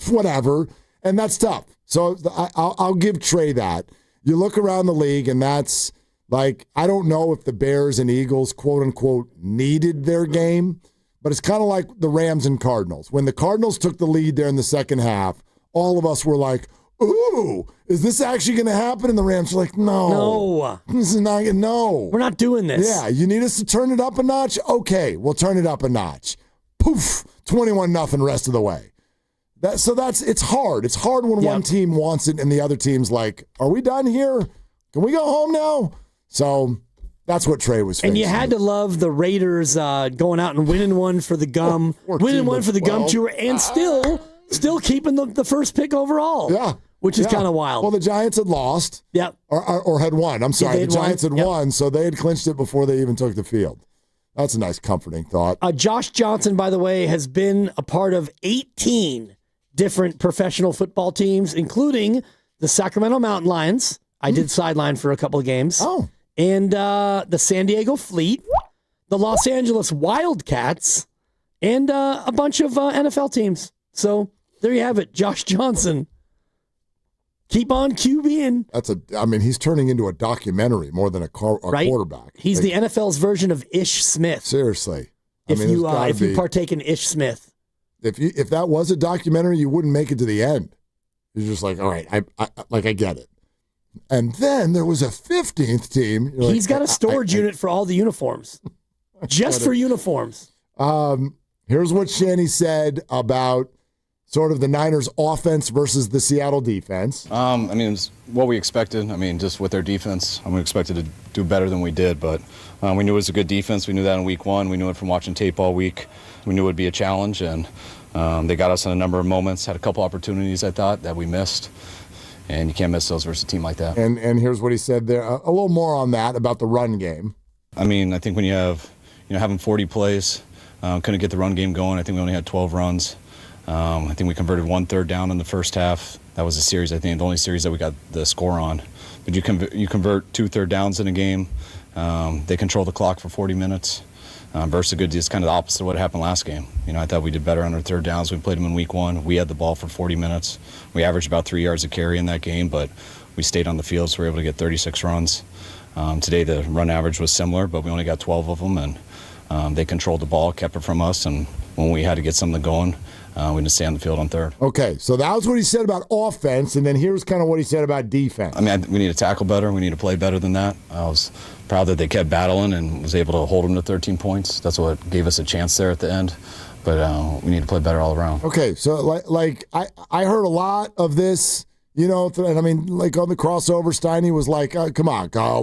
S27: Whatever. And that's tough. So I'll give Trey that. You look around the league, and that's like, I don't know if the Bears and Eagles, quote unquote, needed their game, but it's kind of like the Rams and Cardinals. When the Cardinals took the lead there in the second half, all of us were like, ooh, is this actually going to happen? And the Rams are like, no. This is not, no.
S1: We're not doing this.
S27: Yeah, you need us to turn it up a notch? Okay, we'll turn it up a notch. Poof, 21-0 rest of the way. It's hard. It's hard when one team wants it and the other team's like, are we done here? Can we go home now? So that's what Trey was facing.
S1: And you had to love the Raiders going out and winning one for the gum, chewer, and still keeping the first pick overall.
S27: Yeah.
S1: Which is kind of wild.
S27: Well, the Giants had lost.
S1: Yep.
S27: Or had won. I'm sorry. The Giants had won, so they had clinched it before they even took the field. That's a nice, comforting thought.
S1: Josh Johnson, by the way, has been a part of 18 different professional football teams, including the Sacramento Mountain Lions. I did sideline for a couple of games.
S27: Oh.
S1: And the San Diego Fleet, the Los Angeles Wildcats, and a bunch of NFL teams. So there you have it, Josh Johnson. Keep on QBing.
S27: He's turning into a documentary more than a quarterback.
S1: He's the NFL's version of Ish Smith.
S27: Seriously.
S1: If you partake in Ish Smith.
S27: If that was a documentary, you wouldn't make it to the end. You're just like, all right, I get it. And then there was a 15th team.
S1: He's got a storage unit for all the uniforms. Just for uniforms.
S27: Here's what Shanny said about sort of the Niners offense versus the Seattle defense.
S7: It's what we expected. Just with their defense, we expected to do better than we did, but we knew it was a good defense. We knew that in week 1. We knew it from watching tape all week. We knew it would be a challenge, and they got us in a number of moments, had a couple opportunities, I thought, that we missed. And you can't miss those versus a team like that.
S27: And here's what he said there. A little more on that about the run game.
S7: I think when you have, having 40 plays, couldn't get the run game going. I think we only had 12 runs. I think we converted 1 third down in the first half. That was a series, I think, the only series that we got the score on. But you convert 2 third downs in a game. They control the clock for 40 minutes. Versus good, it's kind of the opposite of what happened last game. I thought we did better on our third downs. We played them in week 1. We had the ball for 40 minutes. We averaged about 3 yards a carry in that game, but we stayed on the field, so we were able to get 36 runs. Today the run average was similar, but we only got 12 of them, and they controlled the ball, kept it from us, and when we had to get something going, we didn't stay on the field on third.
S27: Okay, so that was what he said about offense, and then here's kind of what he said about defense.
S7: We need to tackle better. We need to play better than that. I was proud that they kept battling and was able to hold them to 13 points. That's what gave us a chance there at the end. But we need to play better all around.
S27: Okay, so I heard a lot of this, and on the crossover, Steiny was like, come on, Kyle.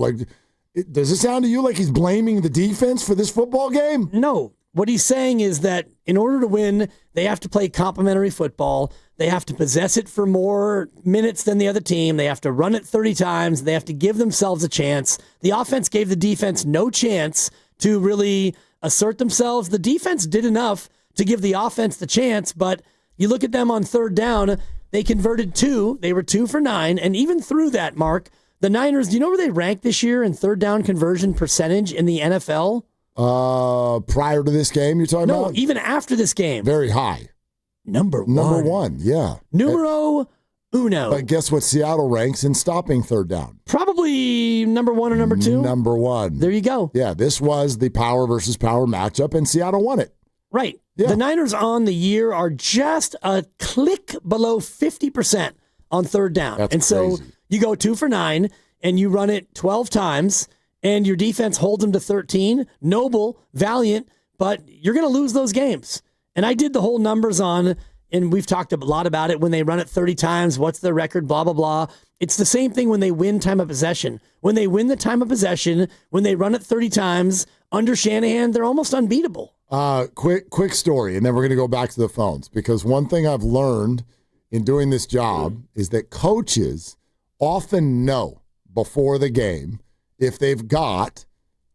S27: Does it sound to you like he's blaming the defense for this football game?
S1: No. What he's saying is that in order to win, they have to play complementary football. They have to possess it for more minutes than the other team. They have to run it 30 times. They have to give themselves a chance. The offense gave the defense no chance to really assert themselves. The defense did enough to give the offense the chance, but you look at them on third down, they converted 2. They were 2 for 9. And even through that, Mark, the Niners, do you know where they ranked this year in third down conversion percentage in the NFL?
S27: Prior to this game, you're talking about?
S1: No, even after this game.
S27: Very high.
S1: Number 1.
S27: Number 1, yeah.
S1: Numero uno.
S27: But guess what Seattle ranks in stopping third down?
S1: Probably number 1 or number 2.
S27: Number 1.
S1: There you go.
S27: Yeah, this was the power versus power matchup, and Seattle won it.
S1: Right.
S27: Yeah.
S1: The Niners on the year are just a click below 50% on third down.
S27: That's
S1: crazy.
S27: So
S1: you go 2 for 9, and you run it 12 times, and your defense holds them to 13. Noble, valiant, but you're going to lose those games. And I did the whole numbers on and we've talked a lot about it, when they run it 30 times, what's their record, blah, blah, blah. It's the same thing when they win time of possession. When they win the time of possession, when they run it 30 times, under Shanahan, they're almost unbeatable.
S27: Quick story, and then we're going to go back to the phones, because one thing I've learned in doing this job is that coaches often know before the game if they've got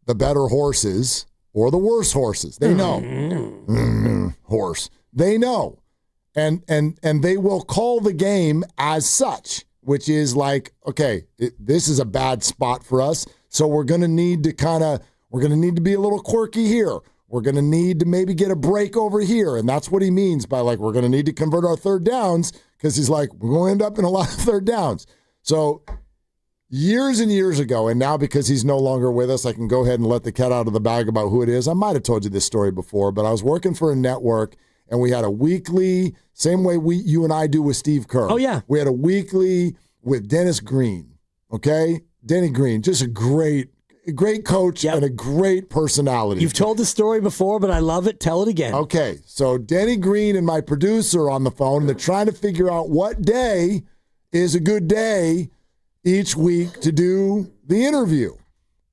S27: the better horses or the worse horses. They know. Horse. They know. And they will call the game as such, which is like, okay, this is a bad spot for us, so we're going to need to be a little quirky here. We're going to need to maybe get a break over here. And that's what he means by, like, we're going to need to convert our third downs, because he's like, we're going to end up in a lot of third downs. So years and years ago, and now because he's no longer with us, I can go ahead and let the cat out of the bag about who it is. I might have told you this story before, but I was working for a network, and we had a weekly, same way you and I do with Steve Kerr.
S1: Oh, yeah.
S27: We had a weekly with Dennis Green, okay? Denny Green, just a great coach and a great personality.
S1: You've told the story before, but I love it. Tell it again.
S27: Okay, so Denny Green and my producer are on the phone, and they're trying to figure out what day is a good day each week to do the interview.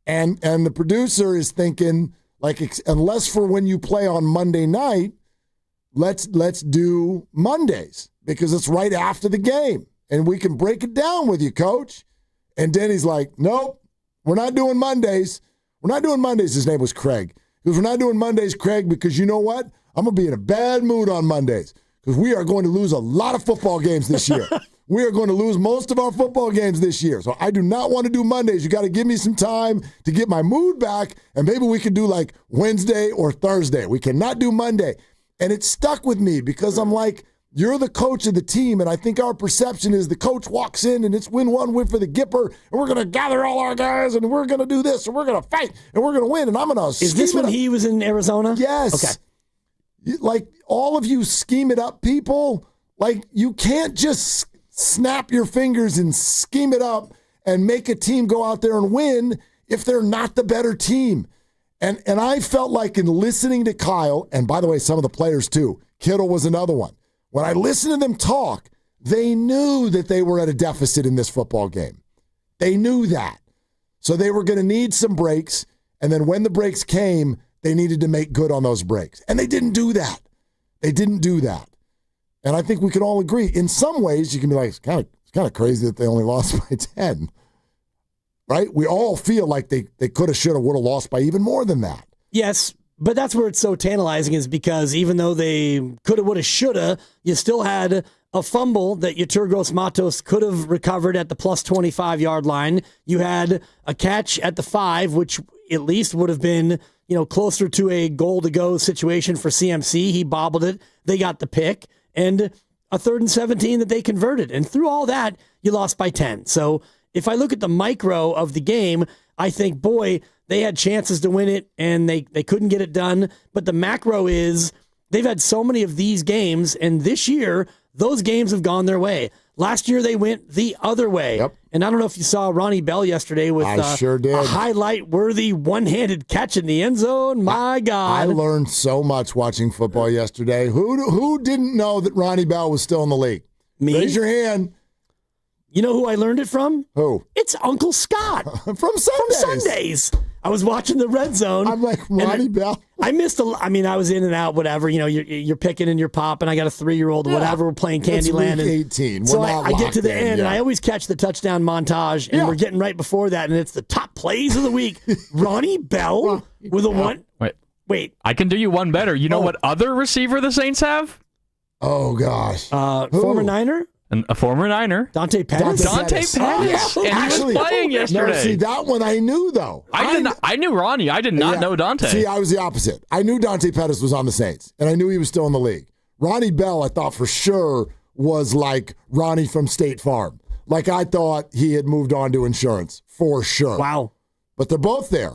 S27: And the producer is thinking, like, unless for when you play on Monday night, let's do Mondays, because it's right after the game, and we can break it down with you, Coach. And Denny's like, nope. We're not doing Mondays. We're not doing Mondays. His name was Craig. He goes, we're not doing Mondays, Craig, because you know what? I'm going to be in a bad mood on Mondays, because we are going to lose a lot of football games this year. We are going to lose most of our football games this year. So I do not want to do Mondays. You got to give me some time to get my mood back, and maybe we can do like Wednesday or Thursday. We cannot do Monday. And it stuck with me, because I'm like, you're the coach of the team, and I think our perception is the coach walks in and it's win one, win for the Gipper, and we're going to gather all our guys, and we're going to do this, and we're going to fight, and we're going to win, and I'm going to
S1: Is this when he was in Arizona?
S27: Yes.
S1: Okay.
S27: Like, all of you scheme it up people, like, you can't just snap your fingers and scheme it up and make a team go out there and win if they're not the better team. And I felt like, in listening to Kyle, and by the way, some of the players too, Kittle was another one. When I listened to them talk, they knew that they were at a deficit in this football game. They knew that. So they were going to need some breaks, and then when the breaks came, they needed to make good on those breaks. And they didn't do that. They didn't do that. And I think we can all agree. In some ways, you can be like, it's kind of crazy that they only lost by 10. Right? We all feel like they could have, should have, would have lost by even more than that.
S1: Yes. But that's where it's so tantalizing, is because even though they coulda, woulda, shoulda, you still had a fumble that Yeturgos Matos could have recovered at the plus 25-yard line. You had a catch at the 5, which at least would have been, closer to a goal-to-go situation for CMC. He bobbled it. They got the pick. And a 3rd and 17 that they converted. And through all that, you lost by 10. So if I look at the micro of the game, I think, boy, they had chances to win it, and they couldn't get it done. But the macro is they've had so many of these games, and this year, those games have gone their way. Last year, they went the other way.
S27: Yep.
S1: And I don't know if you saw Ronnie Bell yesterday with
S27: sure did.
S1: A highlight-worthy one-handed catch in the end zone. My God.
S27: I learned so much watching football yesterday. Who didn't know that Ronnie Bell was still in the league?
S1: Me?
S27: Raise your hand.
S1: You know who I learned it from?
S27: Who?
S1: It's Uncle Scott.
S27: From Sundays.
S1: I was watching the Red Zone.
S27: I'm like, Ronnie Bell.
S1: I missed I was in and out, whatever. You're picking and you're popping. I got a 3-year-old, whatever. We're playing Candyland.
S27: It's week 18.
S1: So I get to the end, and I always catch the touchdown montage, and we're getting right before that, and it's the top plays of the week. Ronnie Bell with a one. Wait.
S3: I can do you one better. You know what other receiver the Saints have?
S27: Oh, gosh.
S1: Former Niner?
S3: A former Niner.
S1: Dante Pettis.
S3: Dante Pettis. And
S27: Actually,
S3: he was playing yesterday.
S27: No, see, that one I knew, though.
S3: I knew Ronnie. I did not know Dante.
S27: See, I was the opposite. I knew Dante Pettis was on the Saints, and I knew he was still in the league. Ronnie Bell, I thought for sure was like Ronnie from State Farm. Like, I thought he had moved on to insurance, for sure.
S1: Wow.
S27: But they're both there.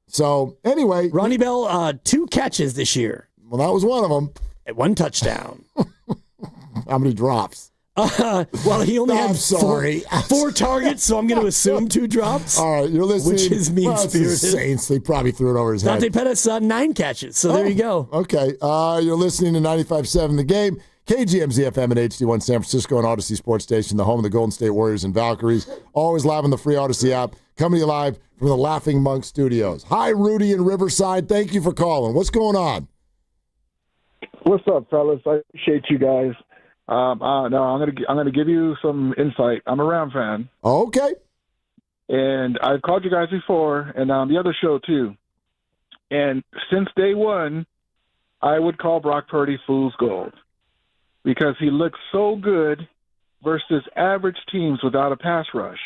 S27: So, anyway.
S1: Ronnie Bell, 2 catches this year.
S27: Well, that was one of them.
S1: 1 touchdown.
S27: How many drops?
S1: Well, he only had 4 targets, so I'm going to assume 2 drops.
S27: All right, you're listening.
S1: Which is mean-spirited.
S27: Saints, they probably threw it over his head.
S1: Dante Pettis, 9 catches, so there you go.
S27: Okay, you're listening to 95.7 The Game. KGMZ FM and HD1 San Francisco and Odyssey Sports Station, the home of the Golden State Warriors and Valkyries. Always live on the free Odyssey app. Coming to you live from the Laughing Monk Studios. Hi, Rudy in Riverside. Thank you for calling. What's going on?
S8: What's up, fellas? I appreciate you guys. I'm gonna give you some insight. I'm a Ram fan.
S27: Okay.
S8: And I've called you guys before, and on the other show too. And since day one, I would call Brock Purdy fool's gold because he looks so good versus average teams without a pass rush.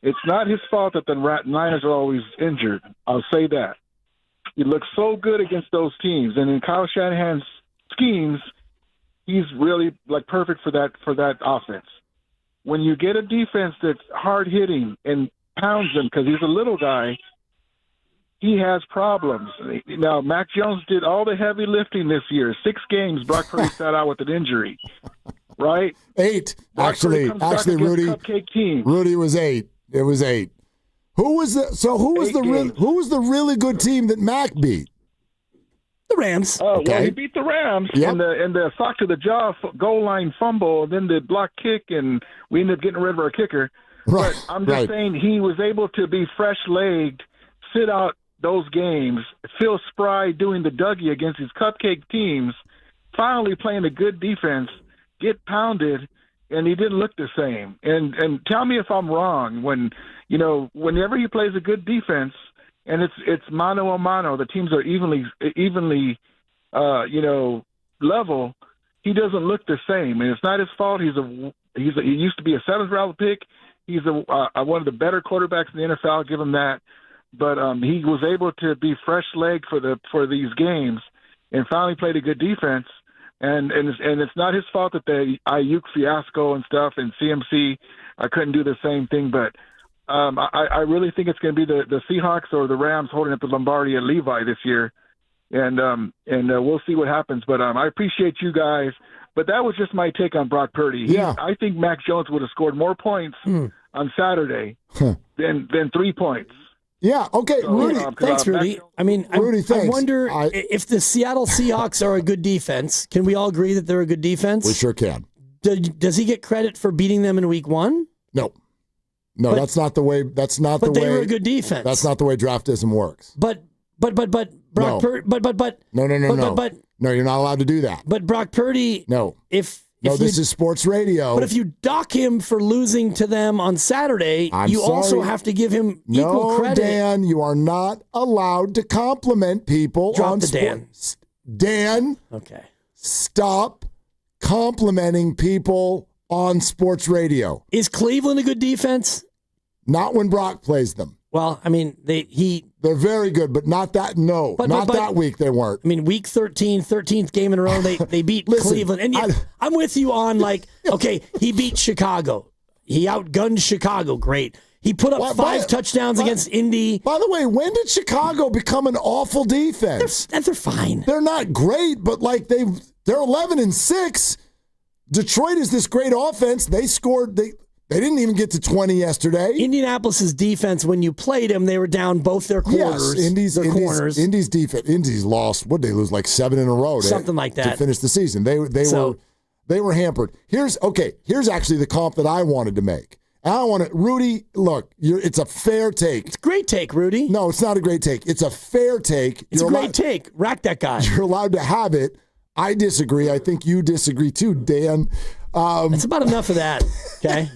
S8: It's not his fault that the Niners are always injured. I'll say that. He looks so good against those teams, and in Kyle Shanahan's schemes, he's really like perfect for that offense. When you get a defense that's hard hitting and pounds him because he's a little guy, he has problems. Now, Mac Jones did all the heavy lifting this year. 6 games, Brock Purdy sat out with an injury, right?
S27: 8, actually, Rudy.
S8: Cupcake team.
S27: Rudy was 8. It was 8. Who was the really good team that Mac beat?
S1: The Rams.
S8: Oh,
S27: okay.
S8: Well, he beat the Rams in the sock to the jaw goal line fumble, then the block kick, and we ended up getting rid of our kicker.
S27: Right.
S8: But I'm just saying he was able to be fresh-legged, sit out those games, Phil Spry doing the Dougie against his cupcake teams, finally playing a good defense, get pounded, and he didn't look the same. And tell me if I'm wrong. Whenever he plays a good defense, and it's mano a mano, the teams are evenly level. He doesn't look the same, and it's not his fault. He used to be a 7th round pick. He's one of the better quarterbacks in the NFL. I'll give him that. But he was able to be fresh-legged for these games, and finally played a good defense. And it's not his fault that the Ayuk fiasco and stuff and CMC couldn't do the same thing. But I really think it's going to be the Seahawks or the Rams holding up the Lombardi at Levi this year, and we'll see what happens. But I appreciate you guys. But that was just my take on Brock Purdy. I think Mac Jones would have scored more points on Saturday than 3 points.
S27: Yeah, okay, Rudy.
S1: Thanks, Rudy.
S27: Rudy,
S1: I wonder if the Seattle Seahawks are a good defense. Can we all agree that they're a good defense?
S27: We sure can.
S1: Does he get credit for beating them in week 1?
S27: No, that's not the way. That's not the way.
S1: But they were a good defense.
S27: That's not the way draftism works.
S1: But Brock Purdy.
S27: No, you're not allowed to do that.
S1: But Brock Purdy.
S27: No. This is sports radio.
S1: But if you dock him for losing to them on Saturday, also have to give him equal credit.
S27: No, Dan, you are not allowed to compliment people on sports. Dan.
S1: Okay.
S27: Stop complimenting people on sports radio.
S1: Is Cleveland a good defense?
S27: Not when Brock plays them.
S1: Well,
S27: they're very good, but not that. No, not that week they weren't.
S1: Week 13th game in a row, they beat Cleveland. And I'm with you on okay, he beat Chicago. He outgunned Chicago. Great. He put up 5 touchdowns against Indy.
S27: By the way, when did Chicago become an awful defense?
S1: They're fine.
S27: They're not great, but they're 11-6. Detroit is this great offense. They scored. They didn't even get to 20 yesterday.
S1: Indianapolis's defense, when you played them, they were down both their corners.
S27: Yes, Indy's defense. Indy's lost. What did they lose? 7 in a row.
S1: Something like that
S27: to finish the season. They were hampered. Here's actually the comp that I wanted to make. Rudy. Look, it's a fair take.
S1: It's a great take, Rudy.
S27: No, it's not a great take. It's a fair take.
S1: It's a great take. Rack that guy.
S27: You're allowed to have it. I disagree. I think you disagree too, Dan.
S1: That's about enough of that. Okay.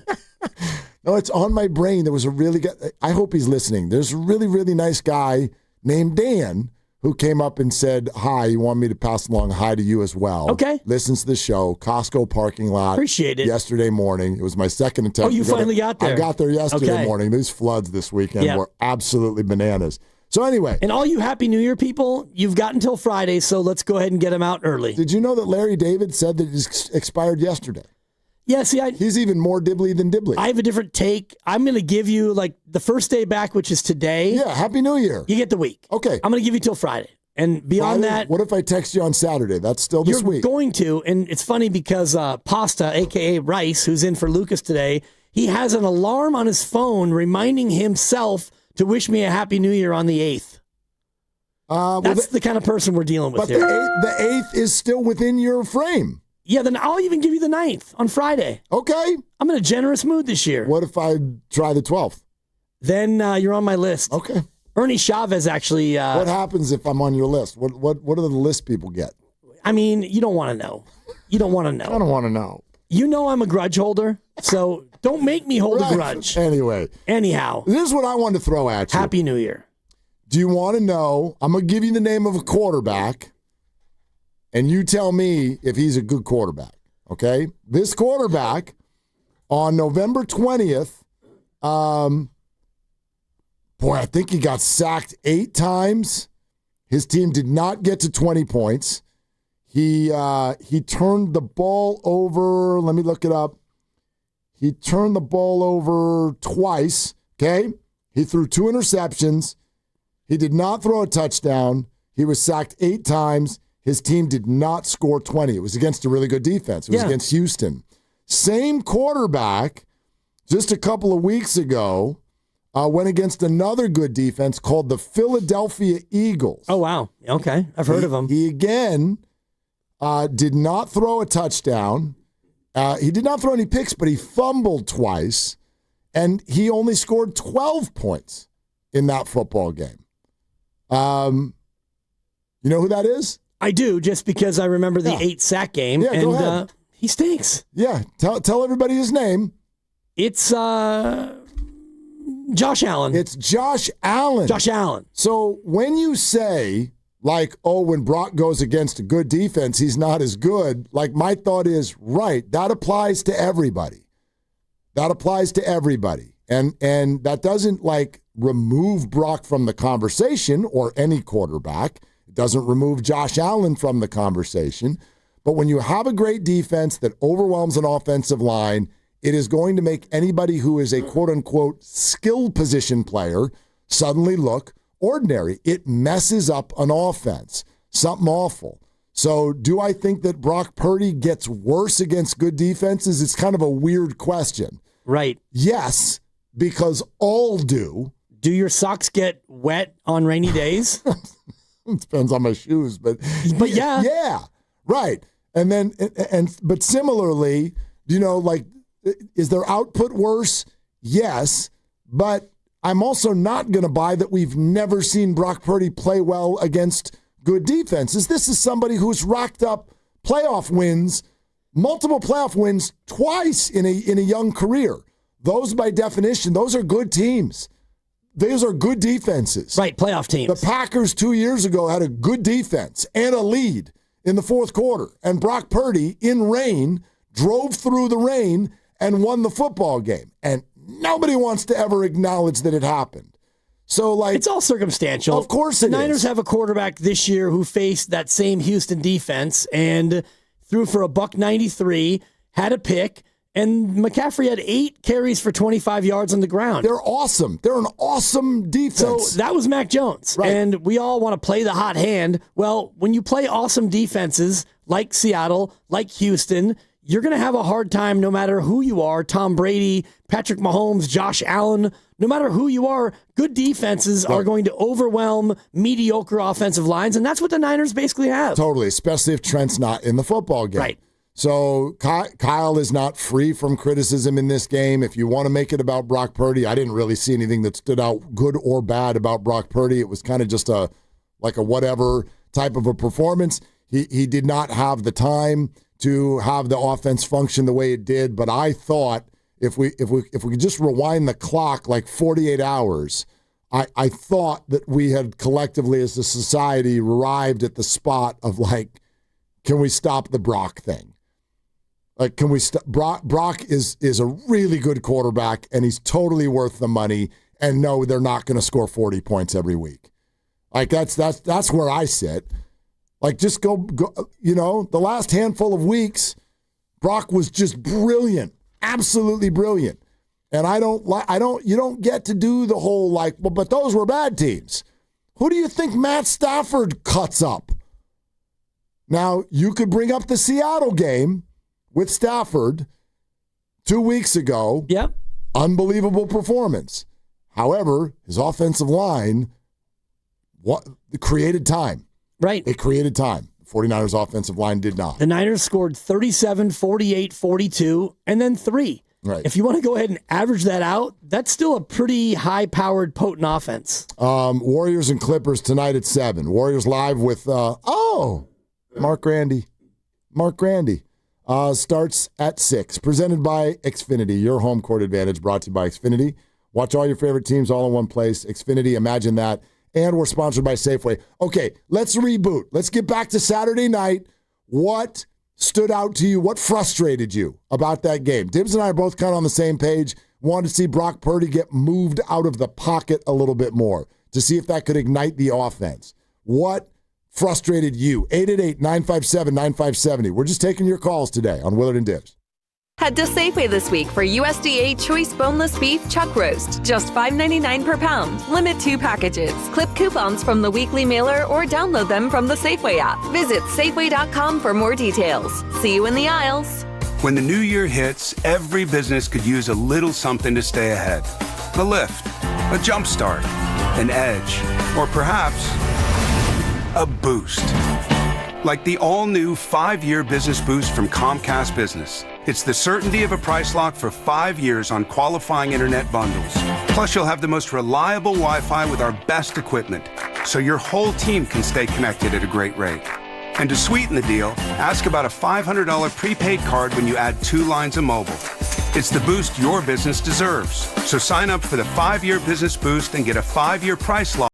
S27: No, it's on my brain. There was a really good, I hope he's listening. There's a really, really nice guy named Dan who came up and said, hi, you want me to pass along hi to you as well.
S1: Okay.
S27: Listens to the show, Costco parking lot.
S1: Appreciate it.
S27: Yesterday morning. It was my second attempt.
S1: Oh, you finally got there.
S27: I got there yesterday morning. These floods this weekend were absolutely bananas. So anyway.
S1: And all you Happy New Year people, you've got until Friday, so let's go ahead and get them out early.
S27: Did you know that Larry David said that it expired yesterday?
S1: Yeah, see,
S27: he's even more dibbly than dibbly.
S1: I have a different take. I'm going to give you the first day back, which is today.
S27: Yeah, Happy New Year.
S1: You get the week.
S27: Okay.
S1: I'm going to give you till Friday. And beyond that.
S27: What if I text you on Saturday? That's still this week.
S1: You're going to. And it's funny because Pasta, a.k.a. Rice, who's in for Lucas today, he has an alarm on his phone reminding himself to wish me a Happy New Year on the 8th. That's the kind of person we're dealing with here.
S27: But the 8th is still within your frame.
S1: Yeah, then I'll even give you the 9th on Friday.
S27: Okay.
S1: I'm in a generous mood this year.
S27: What if I try the 12th?
S1: Then you're on my list.
S27: Okay.
S1: Ernie Chavez actually.
S27: What happens if I'm on your list? What do the list people get?
S1: I mean, you don't want to know. You don't want to know.
S27: I don't want to know.
S1: You know I'm a grudge holder, so don't make me hold a grudge.
S27: Anyway.
S1: Anyhow.
S27: This is what I wanted to throw at you.
S1: Happy New Year.
S27: Do you want to know? I'm going to give you the name of a quarterback, and you tell me if he's a good quarterback, okay? This quarterback, on November 20th, I think he got sacked 8 times. His team did not get to 20 points. He turned the ball over. Let me look it up. He turned the ball over twice, okay? He threw 2 interceptions. He did not throw a touchdown. He was sacked 8 times. His team did not score 20. It was against a really good defense. It was against Houston. Same quarterback just a couple of weeks ago went against another good defense called the Philadelphia Eagles.
S1: Oh, wow. Okay. I've heard of him.
S27: He again did not throw a touchdown. He did not throw any picks, but he fumbled twice, and he only scored 12 points in that football game. You know who that is?
S1: I do, just because I remember the 8-sack game.
S27: Yeah, go ahead.
S1: He stinks.
S27: Yeah, tell everybody his name.
S1: It's Josh Allen.
S27: It's Josh Allen.
S1: Josh Allen.
S27: So when you say, like, oh, when Brock goes against a good defense, he's not as good, like, my thought is, right, that applies to everybody. That applies to everybody. And that doesn't, like, remove Brock from the conversation or any quarterback. It doesn't remove Josh Allen from the conversation. But when you have a great defense that overwhelms an offensive line, it is going to make anybody who is a quote-unquote skill position player suddenly look ordinary. It messes up an offense. Something awful. So do I think that Brock Purdy gets worse against good defenses? It's kind of a weird question.
S1: Right.
S27: Yes, because all do.
S1: Do your socks get wet on rainy days?
S27: It depends on my shoes, but
S1: yeah.
S27: Yeah, right. And then, but similarly, you know, like, is their output worse? Yes, but I'm also not going to buy that we've never seen Brock Purdy play well against good defenses. This is somebody who's racked up playoff wins, multiple playoff wins twice in a young career. Those, by definition, those are good teams. Those are good defenses.
S1: Right, playoff teams.
S27: The Packers 2 years ago had a good defense and a lead in the fourth quarter. And Brock Purdy, in rain, drove through the rain and won the football game. And nobody wants to ever acknowledge that it happened. So, like,
S1: it's all circumstantial.
S27: Of course
S1: the Niners have a quarterback this year who faced that same Houston defense and threw for $193, had a pick, and McCaffrey had 8 carries for 25 yards on the ground.
S27: They're awesome. They're an awesome defense.
S1: So that was Mac Jones.
S27: Right.
S1: And we all want to play the hot hand. Well, when you play awesome defenses like Seattle, like Houston, you're going to have a hard time no matter who you are. Tom Brady, Patrick Mahomes, Josh Allen, no matter who you are, good defenses are going to overwhelm mediocre offensive lines, and that's what the Niners basically have.
S27: Totally, especially if Trent's not in the football game.
S1: Right.
S27: So Kyle is not free from criticism in this game. If you want to make it about Brock Purdy, I didn't really see anything that stood out good or bad about Brock Purdy. It was kind of just a whatever type of a performance. He did not have the time to have the offense function the way it did, but I thought if we could just rewind the clock like 48 hours, I thought that we had collectively as a society arrived at the spot of, like, can we stop the Brock thing? Like, can we stop? Brock is a really good quarterback, and he's totally worth the money. And no, they're not going to score 40 points every week. Like, that's where I sit. Like, just go. You know, the last handful of weeks, Brock was just brilliant, absolutely brilliant. And you don't get to do the whole like, well, but those were bad teams. Who do you think Matt Stafford cuts up? Now, you could bring up the Seattle game with Stafford 2 weeks ago.
S1: Yep.
S27: Unbelievable performance. However, his offensive line created time.
S1: Right.
S27: It created time. 49ers offensive line did not.
S1: The Niners scored 37, 48, 42, and then 3.
S27: Right.
S1: If you want to go ahead and average that out, that's still a pretty high-powered, potent offense.
S27: Warriors and Clippers tonight at 7. Warriors live with, Mark Grandy. Starts at 6. Presented by Xfinity, your home court advantage, brought to you by Xfinity. Watch all your favorite teams all in one place. Xfinity, imagine that. And we're sponsored by Safeway. Okay, let's reboot. Let's get back to Saturday night. What stood out to you? What frustrated you about that game? Dibs and I are both kind of on the same page. Wanted to see Brock Purdy get moved out of the pocket a little bit more to see if that could ignite the offense. What frustrated you? 888-957-9570. We're just taking your calls today on Willard and Dibs.
S9: Head to Safeway this week for USDA Choice Boneless Beef Chuck Roast, just $5.99 per pound. Limit 2 packages. Clip coupons from the weekly mailer or download them from the Safeway app. Visit Safeway.com for more details. See you in the aisles.
S11: When the new year hits, every business could use a little something to stay ahead. A lift, a jump start, an edge, or perhaps a boost. Like the all-new 5-year business boost from Comcast Business. It's the certainty of a price lock for 5 years on qualifying internet bundles. Plus, you'll have the most reliable Wi-Fi with our best equipment, so your whole team can stay connected at a great rate. And to sweeten the deal, ask about a $500 prepaid card when you add 2 lines of mobile. It's the boost your business deserves. So sign up for the 5-year business boost and get a 5-year price lock.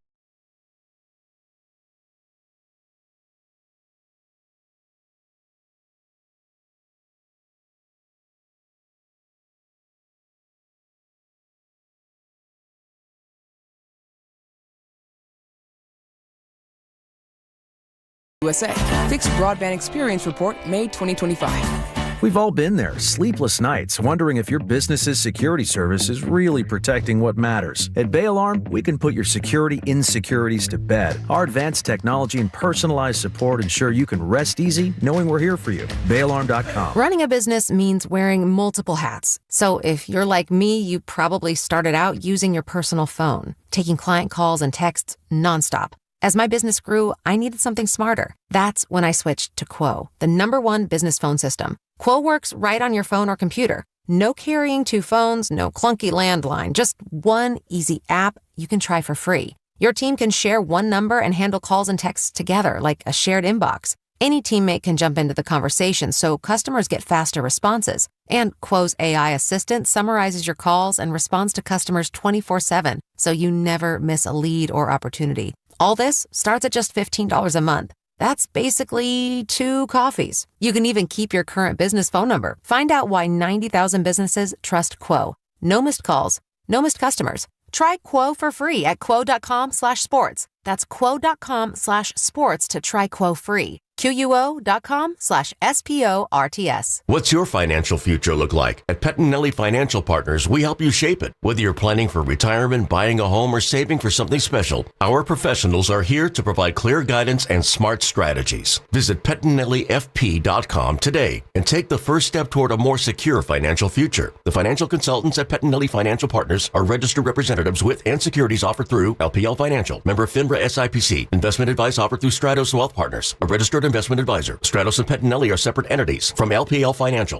S12: USA. Fixed Broadband Experience Report, May 2025.
S13: We've all been there, sleepless nights, wondering if your business's security service is really protecting what matters. At Bay Alarm, we can put your security insecurities to bed. Our advanced technology and personalized support ensure you can rest easy knowing we're here for you. BayAlarm.com.
S15: Running a business means wearing multiple hats. So if you're like me, you probably started out using your personal phone, taking client calls and texts nonstop. As my business grew, I needed something smarter. That's when I switched to Quo, the #1 business phone system. Quo works right on your phone or computer. No carrying 2 phones, no clunky landline, just one easy app you can try for free. Your team can share one number and handle calls and texts together like a shared inbox. Any teammate can jump into the conversation so customers get faster responses. And Quo's AI assistant summarizes your calls and responds to customers 24/7, so you never miss a lead or opportunity. All this starts at just $15 a month. That's basically 2 coffees. You can even keep your current business phone number. Find out why 90,000 businesses trust Quo. No missed calls, no missed customers. Try Quo for free at quo.com/sports. That's quo.com/sports to try Quo free. QUO.com/SPORTS.
S28: What's your financial future look like? At Pettinelli Financial Partners, we help you shape it. Whether you're planning for retirement, buying a home, or saving for something special, our professionals are here to provide clear guidance and smart strategies. Visit PettinelliFP.com today and take the first step toward a more secure financial future. The financial consultants at Pettinelli Financial Partners are registered representatives with and securities offered through LPL Financial, member FINRA SIPC. Investment advice offered through Stratos Wealth Partners, a registered investment advisor. Stratos and Pettinelli are separate entities from LPL Financial.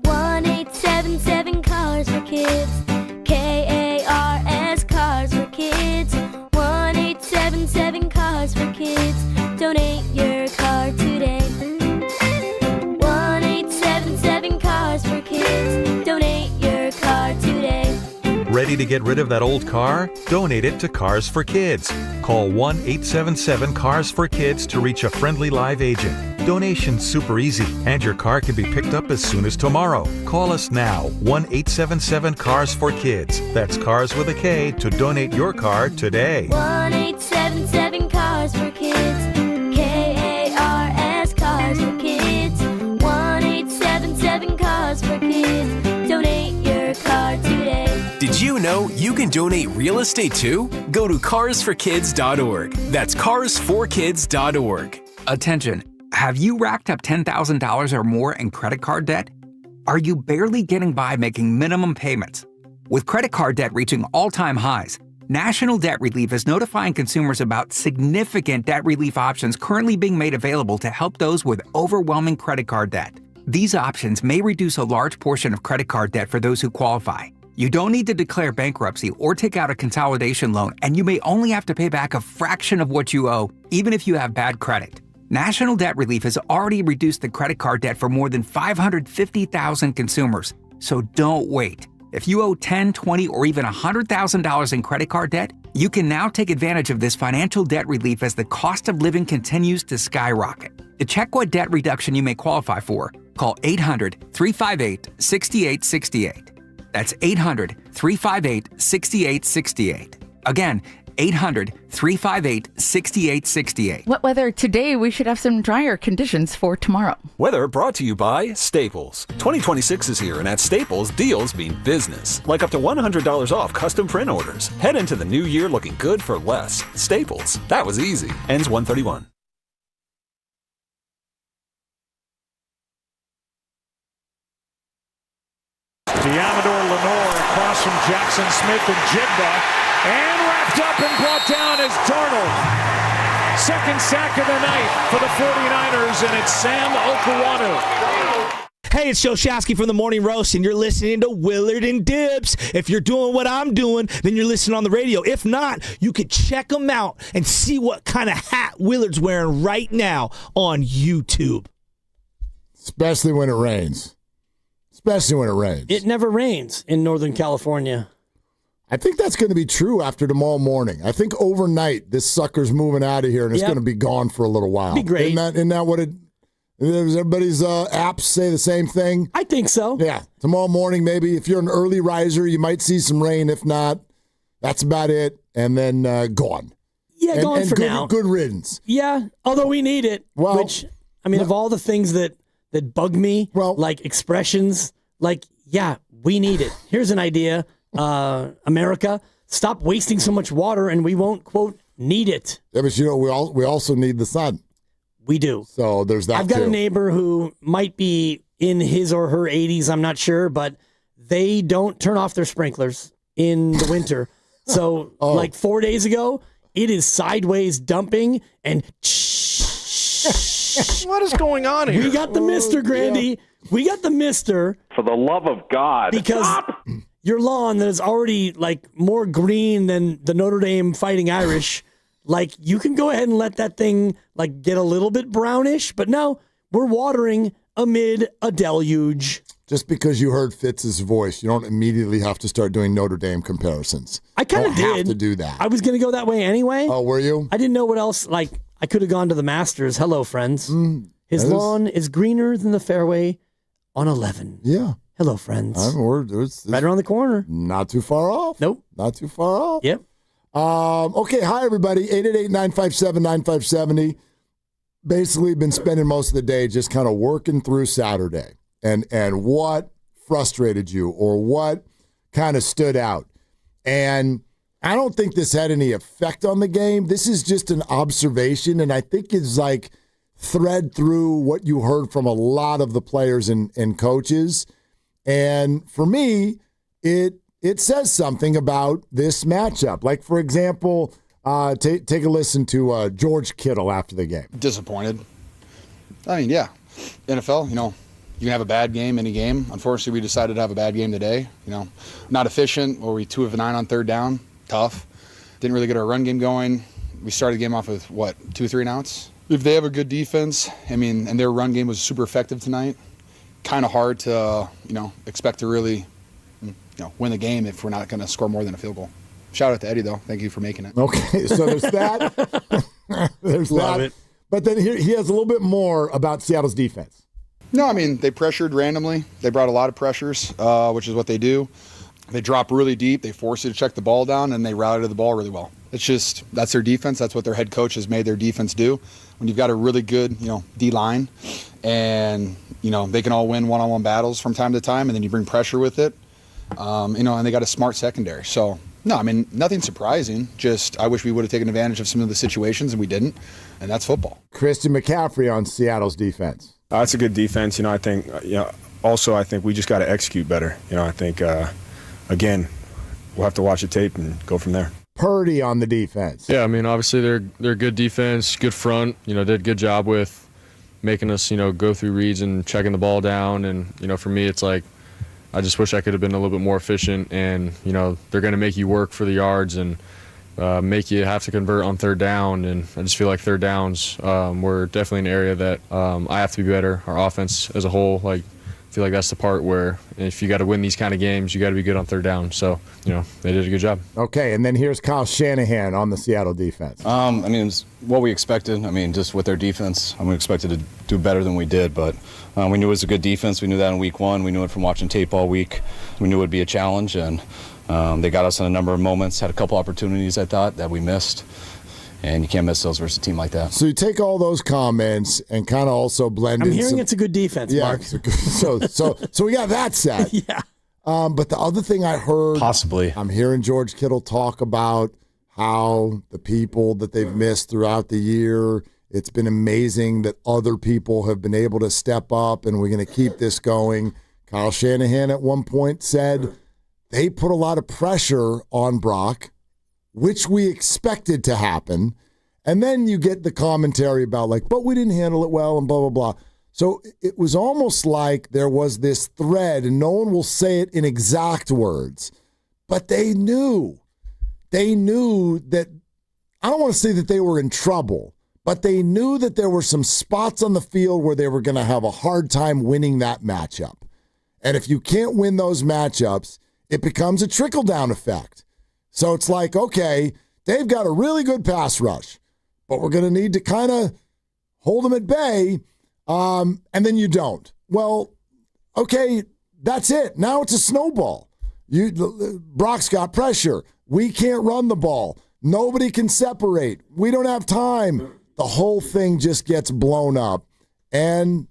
S16: 1-877 Cars for Kids. KARS Cars for Kids. 1-877 Cars for Kids. Donate your car today. 1-877 Cars for Kids. Donate your car today.
S17: Ready to get rid of that old car? Donate it to Cars for Kids. Call 1-877-CARS-FOR-KIDS to reach a friendly live agent. Donation's super easy, and your car can be picked up as soon as tomorrow. Call us now, 1-877-CARS-FOR-KIDS. That's Cars with a K to donate your car today.
S16: 1-877 Cars for Kids. KARS Cars for Kids. 1-877 Cars for Kids. Donate your car today.
S19: Did you know you can donate real estate too? Go to carsforkids.org. That's carsforkids.org.
S20: Attention. Have you racked up $10,000 or more in credit card debt? Are you barely getting by making minimum payments? With credit card debt reaching all-time highs, National Debt Relief is notifying consumers about significant debt relief options currently being made available to help those with overwhelming credit card debt. These options may reduce a large portion of credit card debt for those who qualify. You don't need to declare bankruptcy or take out a consolidation loan, and you may only have to pay back a fraction of what you owe, even if you have bad credit. National Debt Relief has already reduced the credit card debt for more than 550,000 consumers, so don't wait. If you owe $10, $20, or even $100,000 in credit card debt, you can now take advantage of this financial debt relief as the cost of living continues to skyrocket. To check what debt reduction you may qualify for, call 800-358-6868. That's 800-358-6868. Again, 800-358-6868.
S14: Wet weather today, we should have some drier conditions for tomorrow.
S18: Weather brought to you by Staples. 2026 is here, and at Staples, deals mean business. Like up to $100 off custom print orders. Head into the new year looking good for less. Staples. That was easy. Ends 1/31.
S5: Diamador Lenore across from Jackson Smith and Jigba. And wrapped up and brought down as Darnold. Second sack of the night for the 49ers, and it's Sam Okuwanu.
S21: Hey, it's Joe Shasky from the Morning Roast, and you're listening to Willard and Dibbs. If you're doing what I'm doing, then you're listening on the radio. If not, you could check them out and see what kind of hat Willard's wearing right now on YouTube.
S27: Especially when it rains. Especially when it rains.
S1: It never rains in Northern California.
S27: I think that's going to be true after tomorrow morning. I think overnight this sucker's moving out of here and it's going to be gone for a little while.
S1: Be great.
S27: Isn't that what it? Does everybody's apps say the same thing?
S1: I think so.
S27: Yeah. Tomorrow morning, maybe if you're an early riser, you might see some rain. If not, that's about it. And then gone.
S1: Yeah, gone for now.
S27: Good riddance.
S1: Yeah, although we need it. Well, which, I mean, of all the things that bug me, like expressions, yeah, we need it. Here's an idea. America, stop wasting so much water and we won't, quote, need it.
S27: Yeah, but we also need the sun.
S1: We do.
S27: So there's that.
S1: I've got a neighbor who might be in his or her 80s, I'm not sure, but they don't turn off their sprinklers in the winter. So like 4 days ago, it is sideways dumping and
S22: what is going on here?
S1: We got the mister, Grandy. Yeah. We got the mister.
S22: For the love of God.
S1: Because your lawn that is already more green than the Notre Dame Fighting Irish, you can go ahead and let that thing get a little bit brownish, but no, we're watering amid a deluge.
S27: Just because you heard Fitz's voice, you don't immediately have to start doing Notre Dame comparisons.
S1: I kind of did.
S27: Have to do that.
S1: I was going to go that way anyway.
S27: Oh, were you?
S1: I didn't know what else. I could have gone to the Masters. Hello, friends. His lawn is greener than the fairway on 11.
S27: Yeah.
S1: Hello, friends.
S27: It's
S1: right around the corner.
S27: Not too far off.
S1: Nope.
S27: Not too far off.
S1: Yep.
S27: Okay, hi, everybody. 888-957-9570. Basically, been spending most of the day just kind of working through Saturday. And what frustrated you or what kind of stood out. And I don't think this had any effect on the game. This is just an observation, and I think it's thread through what you heard from a lot of the players and coaches. And for me, it says something about this matchup. For example, take a listen to George Kittle after the game.
S23: Disappointed. I mean, yeah. NFL, you can have a bad game any game. Unfortunately, we decided to have a bad game today. Not efficient. Were we 2 of 9 on third down? Tough. Didn't really get our run game going. We started the game off with, 2 3 and outs? If they have a good defense, and their run game was super effective tonight, kind of hard to, expect to really, win the game if we're not going to score more than a field goal. Shout out to Eddie, though. Thank you for making it.
S27: Okay, so there's that. There's
S23: Love
S27: that.
S23: it.
S27: But then he has a little bit more about Seattle's defense.
S23: No, they pressured randomly. They brought a lot of pressures, which is what they do. They drop really deep. They force you to check the ball down, and they routed the ball really well. It's just, that's their defense. That's what their head coach has made their defense do. When you've got a really good, D-line, and, they can all win one-on-one battles from time to time, and then you bring pressure with it, and they got a smart secondary. So, no, nothing surprising. Just, I wish we would have taken advantage of some of the situations, and we didn't, and that's football.
S27: Christian McCaffrey on Seattle's defense.
S24: It's a good defense. I think, also I think we just got to execute better. I think, again, we'll have to watch the tape and go from there.
S27: Purdy on the defense?
S2: Yeah, I mean, obviously they're good defense, good front. Did a good job with making us, go through reads and checking the ball down. And, for me, it's like I just wish I could have been a little bit more efficient. And, they're going to make you work for the yards and make you have to convert on third down. And I just feel like third downs were definitely an area that I have to be better. Our offense as a whole, I feel like that's the part where if you got to win these kind of games, you got to be good on third down. So, they did a good job.
S27: Okay, and then here's Kyle Shanahan on the Seattle defense.
S3: I mean, it's what we expected. I mean, just with their defense, we expected to do better than we did. But we knew it was a good defense. We knew that in week one. We knew it from watching tape all week. We knew it would be a challenge, and they got us in a number of moments, had a couple opportunities, I thought, that we missed. And you can't miss those versus a team like that.
S27: So you take all those comments and kind of also blend in.
S1: I'm hearing it's a good defense, Mark.
S27: So we got that set.
S1: Yeah.
S27: But the other thing I heard,
S3: possibly,
S27: I'm hearing George Kittle talk about how the people that they've missed throughout the year, it's been amazing that other people have been able to step up, and we're going to keep this going. Kyle Shanahan at one point said they put a lot of pressure on Brock, which we expected to happen. And then you get the commentary about but we didn't handle it well and blah, blah, blah. So it was almost like there was this thread, and no one will say it in exact words, but they knew that, I don't want to say that they were in trouble, but they knew that there were some spots on the field where they were going to have a hard time winning that matchup. And if you can't win those matchups, it becomes a trickle-down effect. So it's like, okay, they've got a really good pass rush, but we're going to need to kind of hold them at bay, and then you don't. Well, okay, that's it. Now it's a snowball. Brock's got pressure. We can't run the ball. Nobody can separate. We don't have time. The whole thing just gets blown up, and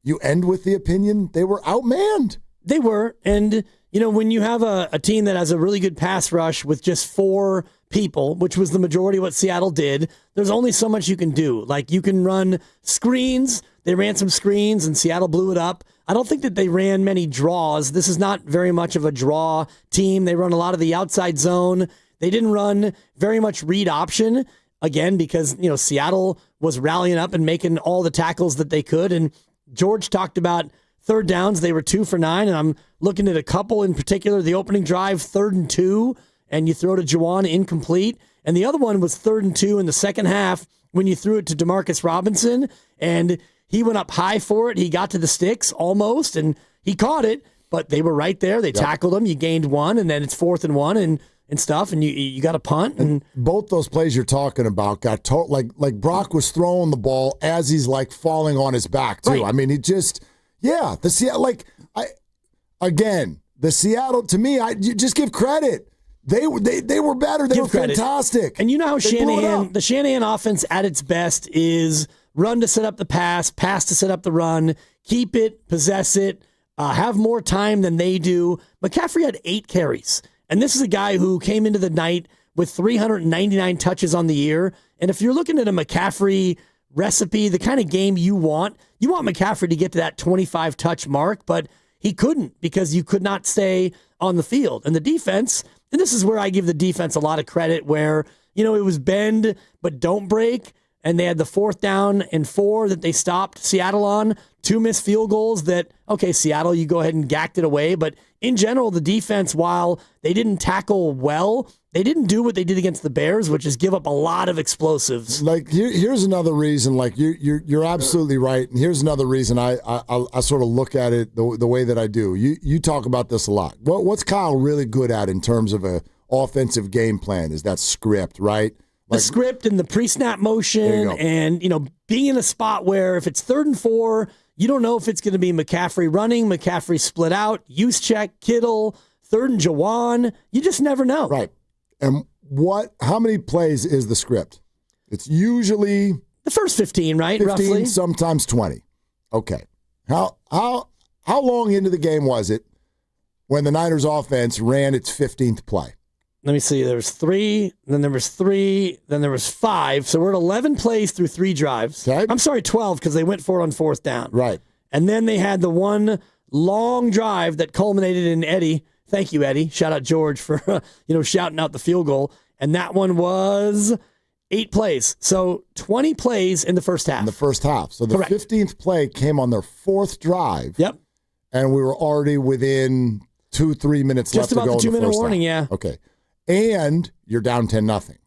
S27: you end with the opinion they were outmanned.
S1: They were, and when you have a team that has a really good pass rush with just 4 people, which was the majority of what Seattle did, there's only so much you can do. You can run screens. They ran some screens, and Seattle blew it up. I don't think that they ran many draws. This is not very much of a draw team. They run a lot of the outside zone. They didn't run very much read option, again, because Seattle was rallying up and making all the tackles that they could. And George talked about third downs. They were 2 for 9, and I'm looking at a couple in particular. The opening drive, 3rd and 2, and you throw to Juwan incomplete. And the other one was 3rd and 2 in the second half when you threw it to Demarcus Robinson, and he went up high for it. He got to the sticks almost, and he caught it, but they were right there. They tackled him. You gained 1, and then it's 4th and 1 and stuff, and you got a punt. And
S27: both those plays you're talking about got like Brock was throwing the ball as he's falling on his back too. Right. I mean, he just. Yeah, the Seattle, the Seattle, to me, you just give credit. They were better. They were fantastic.
S1: And you know how the Shanahan offense at its best is run to set up the pass to set up the run, keep it, possess it, have more time than they do. McCaffrey had 8 carries. And this is a guy who came into the night with 399 touches on the year. And if you're looking at a McCaffrey recipe, the kind of game you want McCaffrey to get to that 25 touch mark, but he couldn't because you could not stay on the field. And the defense, and this is where I give the defense a lot of credit, where it was bend but don't break, and they had the 4th down and 4 that they stopped Seattle on, 2 missed field goals that, okay, Seattle, you go ahead and gacked it away, but in general, the defense, while they didn't tackle well, they didn't do what they did against the Bears, which is give up a lot of explosives.
S27: Here's another reason. You're absolutely right, and here's another reason I sort of look at it the way that I do. You talk about this a lot. What's Kyle really good at in terms of a offensive game plan? Is that script, right?
S1: The script and the pre-snap motion, and being in a spot where if it's 3rd and 4, you don't know if it's going to be McCaffrey running, McCaffrey split out, use check, Kittle, 3rd and Juwan. You just never know.
S27: Right. And how many plays is the script? It's usually
S1: the first 15, right?
S27: 15,
S1: roughly.
S27: Sometimes 20. Okay. How long into the game was it when the Niners offense ran its 15th play?
S1: Let me see. There was 3, then there was 3, then there was 5. So we're at 11 plays through 3 drives. Okay. I'm sorry, 12, because they went for it on 4th down.
S27: Right.
S1: And then they had the one long drive that culminated in Eddie Thank you, Eddie. Shout out George for shouting out the field goal. And that one was 8 plays. So 20 plays in the first half.
S27: In the first half. So the
S1: Correct.
S27: 15th play came on their 4th drive.
S1: Yep.
S27: And we were already within 2-3 minutes left to go.
S1: Just about the 2-minute warning,
S27: half.
S1: yeah.
S27: Okay. And you're down 10-0.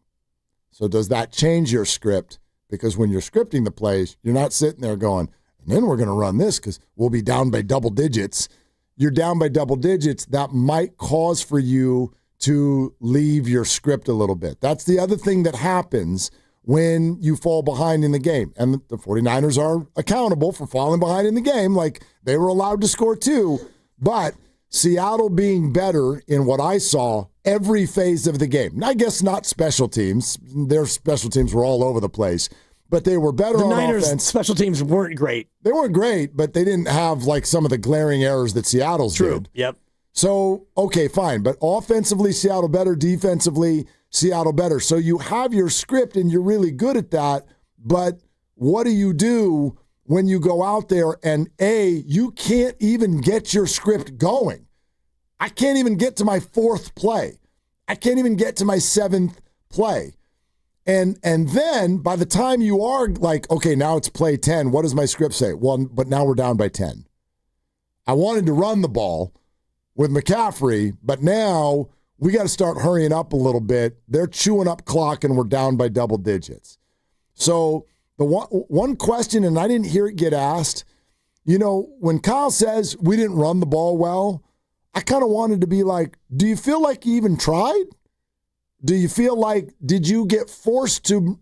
S27: So does that change your script? Because when you're scripting the plays, you're not sitting there going, and then we're going to run this because we'll be down by double digits. You're down by double digits. That might cause for you to leave your script a little bit. That's the other thing that happens when you fall behind in the game. And the 49ers are accountable for falling behind in the game. Like, they were allowed to score too. But Seattle being better in what I saw every phase of the game. I guess not special teams. Their special teams were all over the place. But they were better on offense.
S1: The Niners' special teams weren't great.
S27: They weren't great, but they didn't have like some of the glaring errors that Seattle's did.
S1: Yep.
S27: So, okay, fine. But offensively, Seattle better. Defensively, Seattle better. So you have your script, and you're really good at that. But what do you do when you go out there and, you can't even get your script going? I can't even get to my 4th play. I can't even get to my 7th play. And then by the time you are like, okay, now it's play 10, what does my script say? Well, but now we're down by 10. I wanted to run the ball with McCaffrey, but now we got to start hurrying up a little bit. They're chewing up clock, and we're down by double digits. So the one question, and I didn't hear it get asked, when Kyle says we didn't run the ball well, I kind of wanted to be like, do you feel like you even tried? Do you feel like, did you get forced to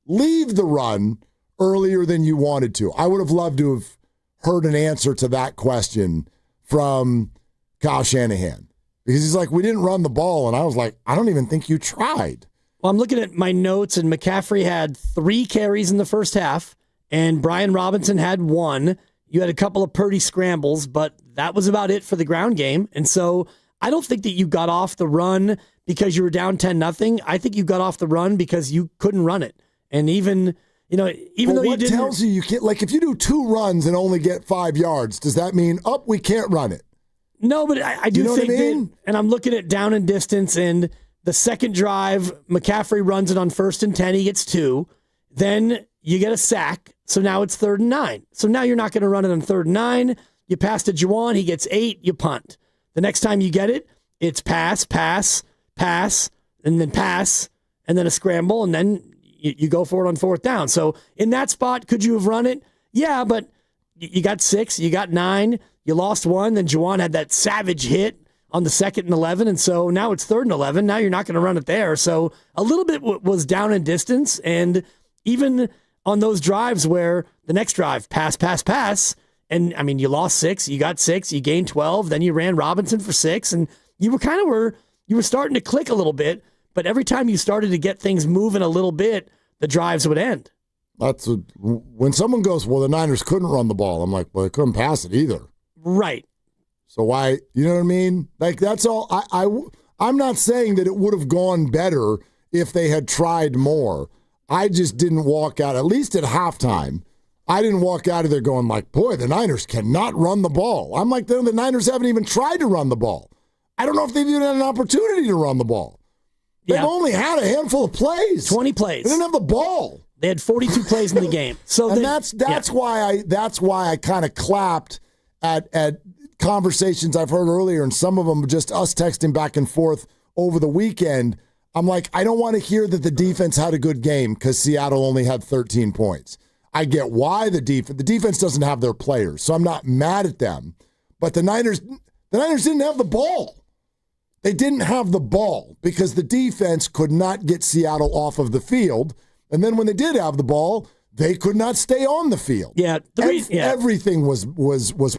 S27: leave the run earlier than you wanted to? I would have loved to have heard an answer to that question from Kyle Shanahan. Because he's like, we didn't run the ball. And I was like, I don't even think you tried.
S1: Well, I'm looking at my notes, and McCaffrey had 3 carries in the first half, and Brian Robinson had 1. You had a couple of Purdy scrambles, but that was about it for the ground game. And so I don't think that you got off the run because you were down 10-0. I think you got off the run because you couldn't run it. And even though you didn't.
S27: What tells you can't, like if you do 2 runs and only get 5 yards, does that mean, we can't run it?
S1: No, but I do think that, and I'm looking at down and distance, and the second drive, McCaffrey runs it on 1st and 10, he gets 2. Then you get a sack, so now it's 3rd and 9. So now you're not going to run it on 3rd and 9. You pass to Juwan, he gets 8, you punt. The next time you get it, it's pass, and then pass, and then a scramble, and then you go for it on 4th down. So in that spot, could you have run it? Yeah, but you got 6, you got 9, you lost 1, then Juwan had that savage hit on the 2nd and 11, and so now it's 3rd and 11. Now you're not going to run it there. So a little bit was down in distance, and even on those drives where the next drive, pass, and I mean, you lost 6, you got 6, you gained 12, then you ran Robinson for 6, and you were starting to click a little bit, but every time you started to get things moving a little bit, the drives would end.
S27: When someone goes, well, the Niners couldn't run the ball, I'm like, well, they couldn't pass it either.
S1: Right.
S27: So why, you know what I mean? Like, that's all. I'm not saying that it would have gone better if they had tried more. I just didn't walk out, at least at halftime. I didn't walk out of there going like, boy, the Niners cannot run the ball. I'm like, the Niners haven't even tried to run the ball. I don't know if they've even had an opportunity to run the ball. They've only had a handful of plays.
S1: 20 plays.
S27: They didn't have the ball.
S1: They had 42 plays in the game. So
S27: that's why I kind of clapped at conversations I've heard earlier, and some of them just us texting back and forth over the weekend. I'm like, I don't want to hear that the defense had a good game because Seattle only had 13 points. I get why the defense doesn't have their players, so I'm not mad at them. But the Niners didn't have the ball. They didn't have the ball because the defense could not get Seattle off of the field. And then when they did have the ball, they could not stay on the field.
S1: Yeah,
S27: everything was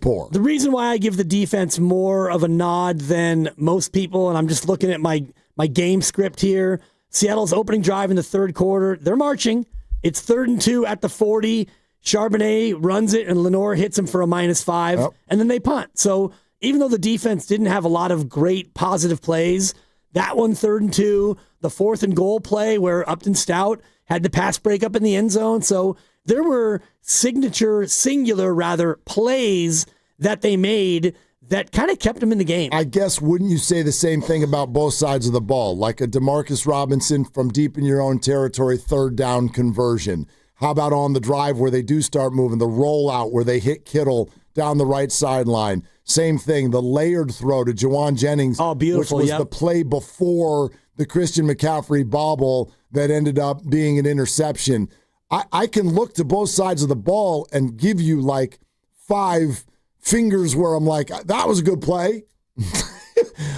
S27: poor.
S1: The reason why I give the defense more of a nod than most people, and I'm just looking at my game script here, Seattle's opening drive in the 3rd quarter, they're marching. It's 3rd and 2 at the 40. Charbonnet runs it, and Lenore hits him for a -5, and then they punt. So even though the defense didn't have a lot of great positive plays, that one 3rd and 2, the 4th and goal play where Upton Stout had the pass break up in the end zone. So there were singular plays that they made that kind of kept them in the game.
S27: I guess, wouldn't you say the same thing about both sides of the ball? Like a DeMarcus Robinson from deep in your own territory, third down conversion. How about on the drive where they do start moving, the rollout where they hit Kittle down the right sideline? Same thing, the layered throw to Juwan Jennings, which was the play before the Christian McCaffrey bobble that ended up being an interception. I can look to both sides of the ball and give you like 5 fingers where I'm like, that was a good play.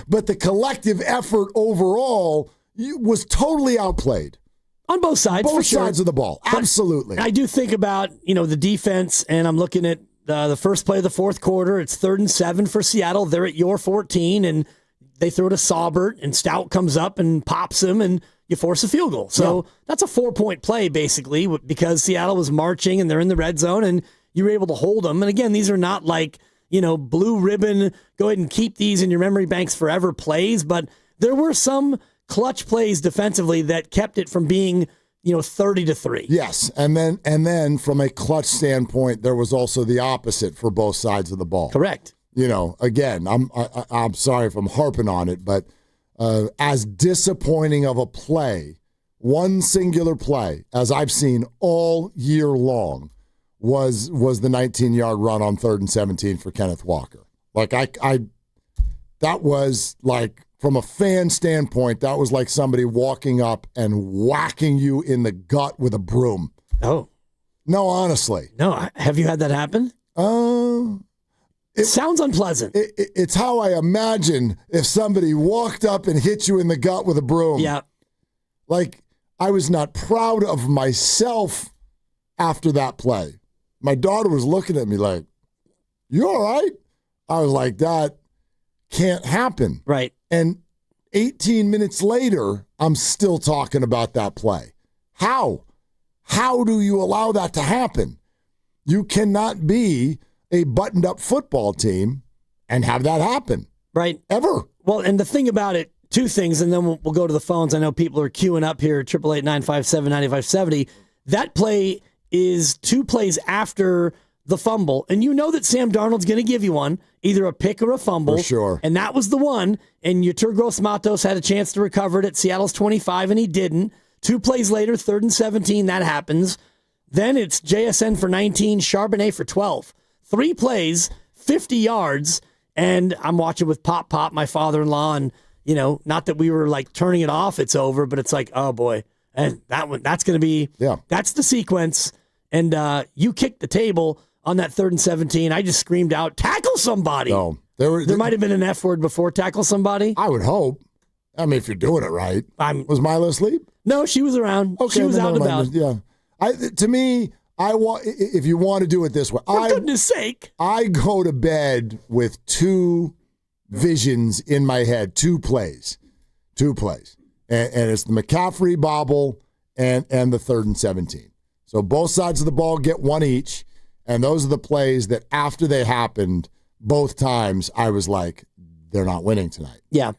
S27: But the collective effort overall was totally outplayed.
S1: On both sides,
S27: both
S1: for sure.
S27: sides of the ball, absolutely.
S1: I do think about, the defense, and I'm looking at the first play of the fourth quarter. It's 3rd and 7 for Seattle. They're at your 14, and they throw to Saubert, and Stout comes up and pops him, and you force a field goal. So that's a 4-point play, basically, because Seattle was marching, and they're in the red zone, and you were able to hold them. And again, these are not like, blue ribbon, go ahead and keep these in your memory banks forever plays, but there were some clutch plays defensively that kept it from being 30-3.
S27: Yes, and then from a clutch standpoint, there was also the opposite for both sides of the ball.
S1: Correct.
S27: Again, I'm sorry if I'm harping on it, but as disappointing of a play, one singular play, as I've seen all year long, was the 19-yard run on 3rd and 17 for Kenneth Walker. Like that was like, from a fan standpoint, that was like somebody walking up and whacking you in the gut with a broom.
S1: Oh.
S27: No, honestly.
S1: No, have you had that happen? It sounds unpleasant.
S27: It's how I imagine if somebody walked up and hit you in the gut with a broom.
S1: Yeah.
S27: Like, I was not proud of myself after that play. My daughter was looking at me like, you all right? I was like, that can't happen.
S1: Right.
S27: And 18 minutes later, I'm still talking about that play. How? How do you allow that to happen? You cannot be a buttoned-up football team and have that happen.
S1: Right.
S27: Ever.
S1: Well, and the thing about it, 2 things, and then we'll go to the phones. I know people are queuing up here, 888-957-9570. That play is 2 plays after the fumble, and you know that Sam Darnold's going to give you one, either a pick or a fumble.
S27: For sure.
S1: And that was the one, and Yeturgos Matos had a chance to recover it at Seattle's 25, and he didn't. 2 plays later, 3rd and 17, that happens. Then it's JSN for 19, Charbonnet for 12. 3 plays, 50 yards, and I'm watching with Pop, my father-in-law, and, not that we were like turning it off, it's over, but it's like, oh boy, and that's going to be, that's the sequence. And you kicked the table on that 3rd and 17. I just screamed out, tackle somebody.
S27: No,
S1: there might have been an F word before tackle somebody.
S27: I would hope. I mean, if you're doing it right. Was Milo asleep?
S1: No, she was around. Okay, she was out and about.
S27: Yeah. To me, if you want to do it this way.
S1: For goodness sake.
S27: I go to bed with 2 visions in my head, 2 plays. 2 plays. And it's the McCaffrey bobble and the 3rd and 17. So both sides of the ball get 1 each. And those are the plays that after they happened, both times, I was like, they're not winning tonight.
S1: Yeah.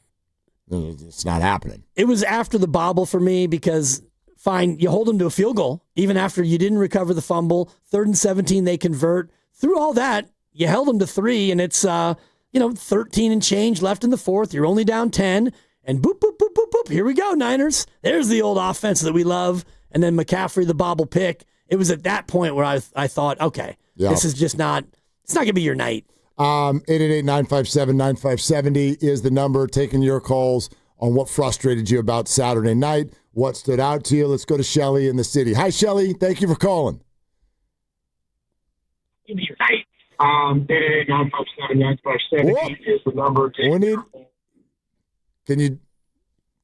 S27: It's not happening.
S1: It was after the bobble for me because, fine, you hold them to a field goal, even after you didn't recover the fumble. 3rd and 17, they convert. Through all that, you held them to 3, and it's 13 and change left in the 4th. You're only down 10, and boop, boop, boop, boop, boop. Here we go, Niners. There's the old offense that we love. And then McCaffrey, the bobble pick. It was at that point where I thought, okay, this is just not, it's not going to be your night.
S27: 888-957-9570 is the number. Taking your calls on what frustrated you about Saturday night, what stood out to you. Let's go to Shelly in the city. Hi, Shelly. Thank you for calling.
S4: 888-957-9570 is the number.
S27: Can you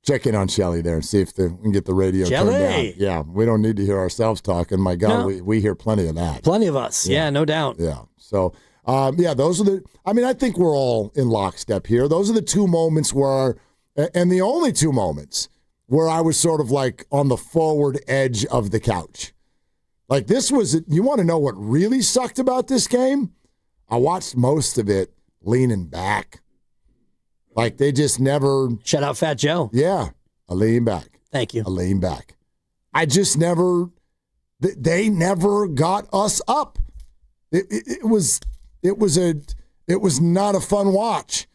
S27: check in on Shelly there and see if we can get the radio turned down? Yeah, we don't need to hear ourselves talking. My God, we hear plenty of that.
S1: Plenty of us. Yeah, no doubt.
S27: Yeah. So, those are I think we're all in lockstep here. Those are the 2 moments and the only 2 moments where I was sort of like on the forward edge of the couch. Like you want to know what really sucked about this game? I watched most of it leaning back. Like they just never.
S1: Shut out Fat Joe.
S27: Yeah. I lean back.
S1: Thank you.
S27: I lean back. I just never. They never got us up. It was It was not a fun watch.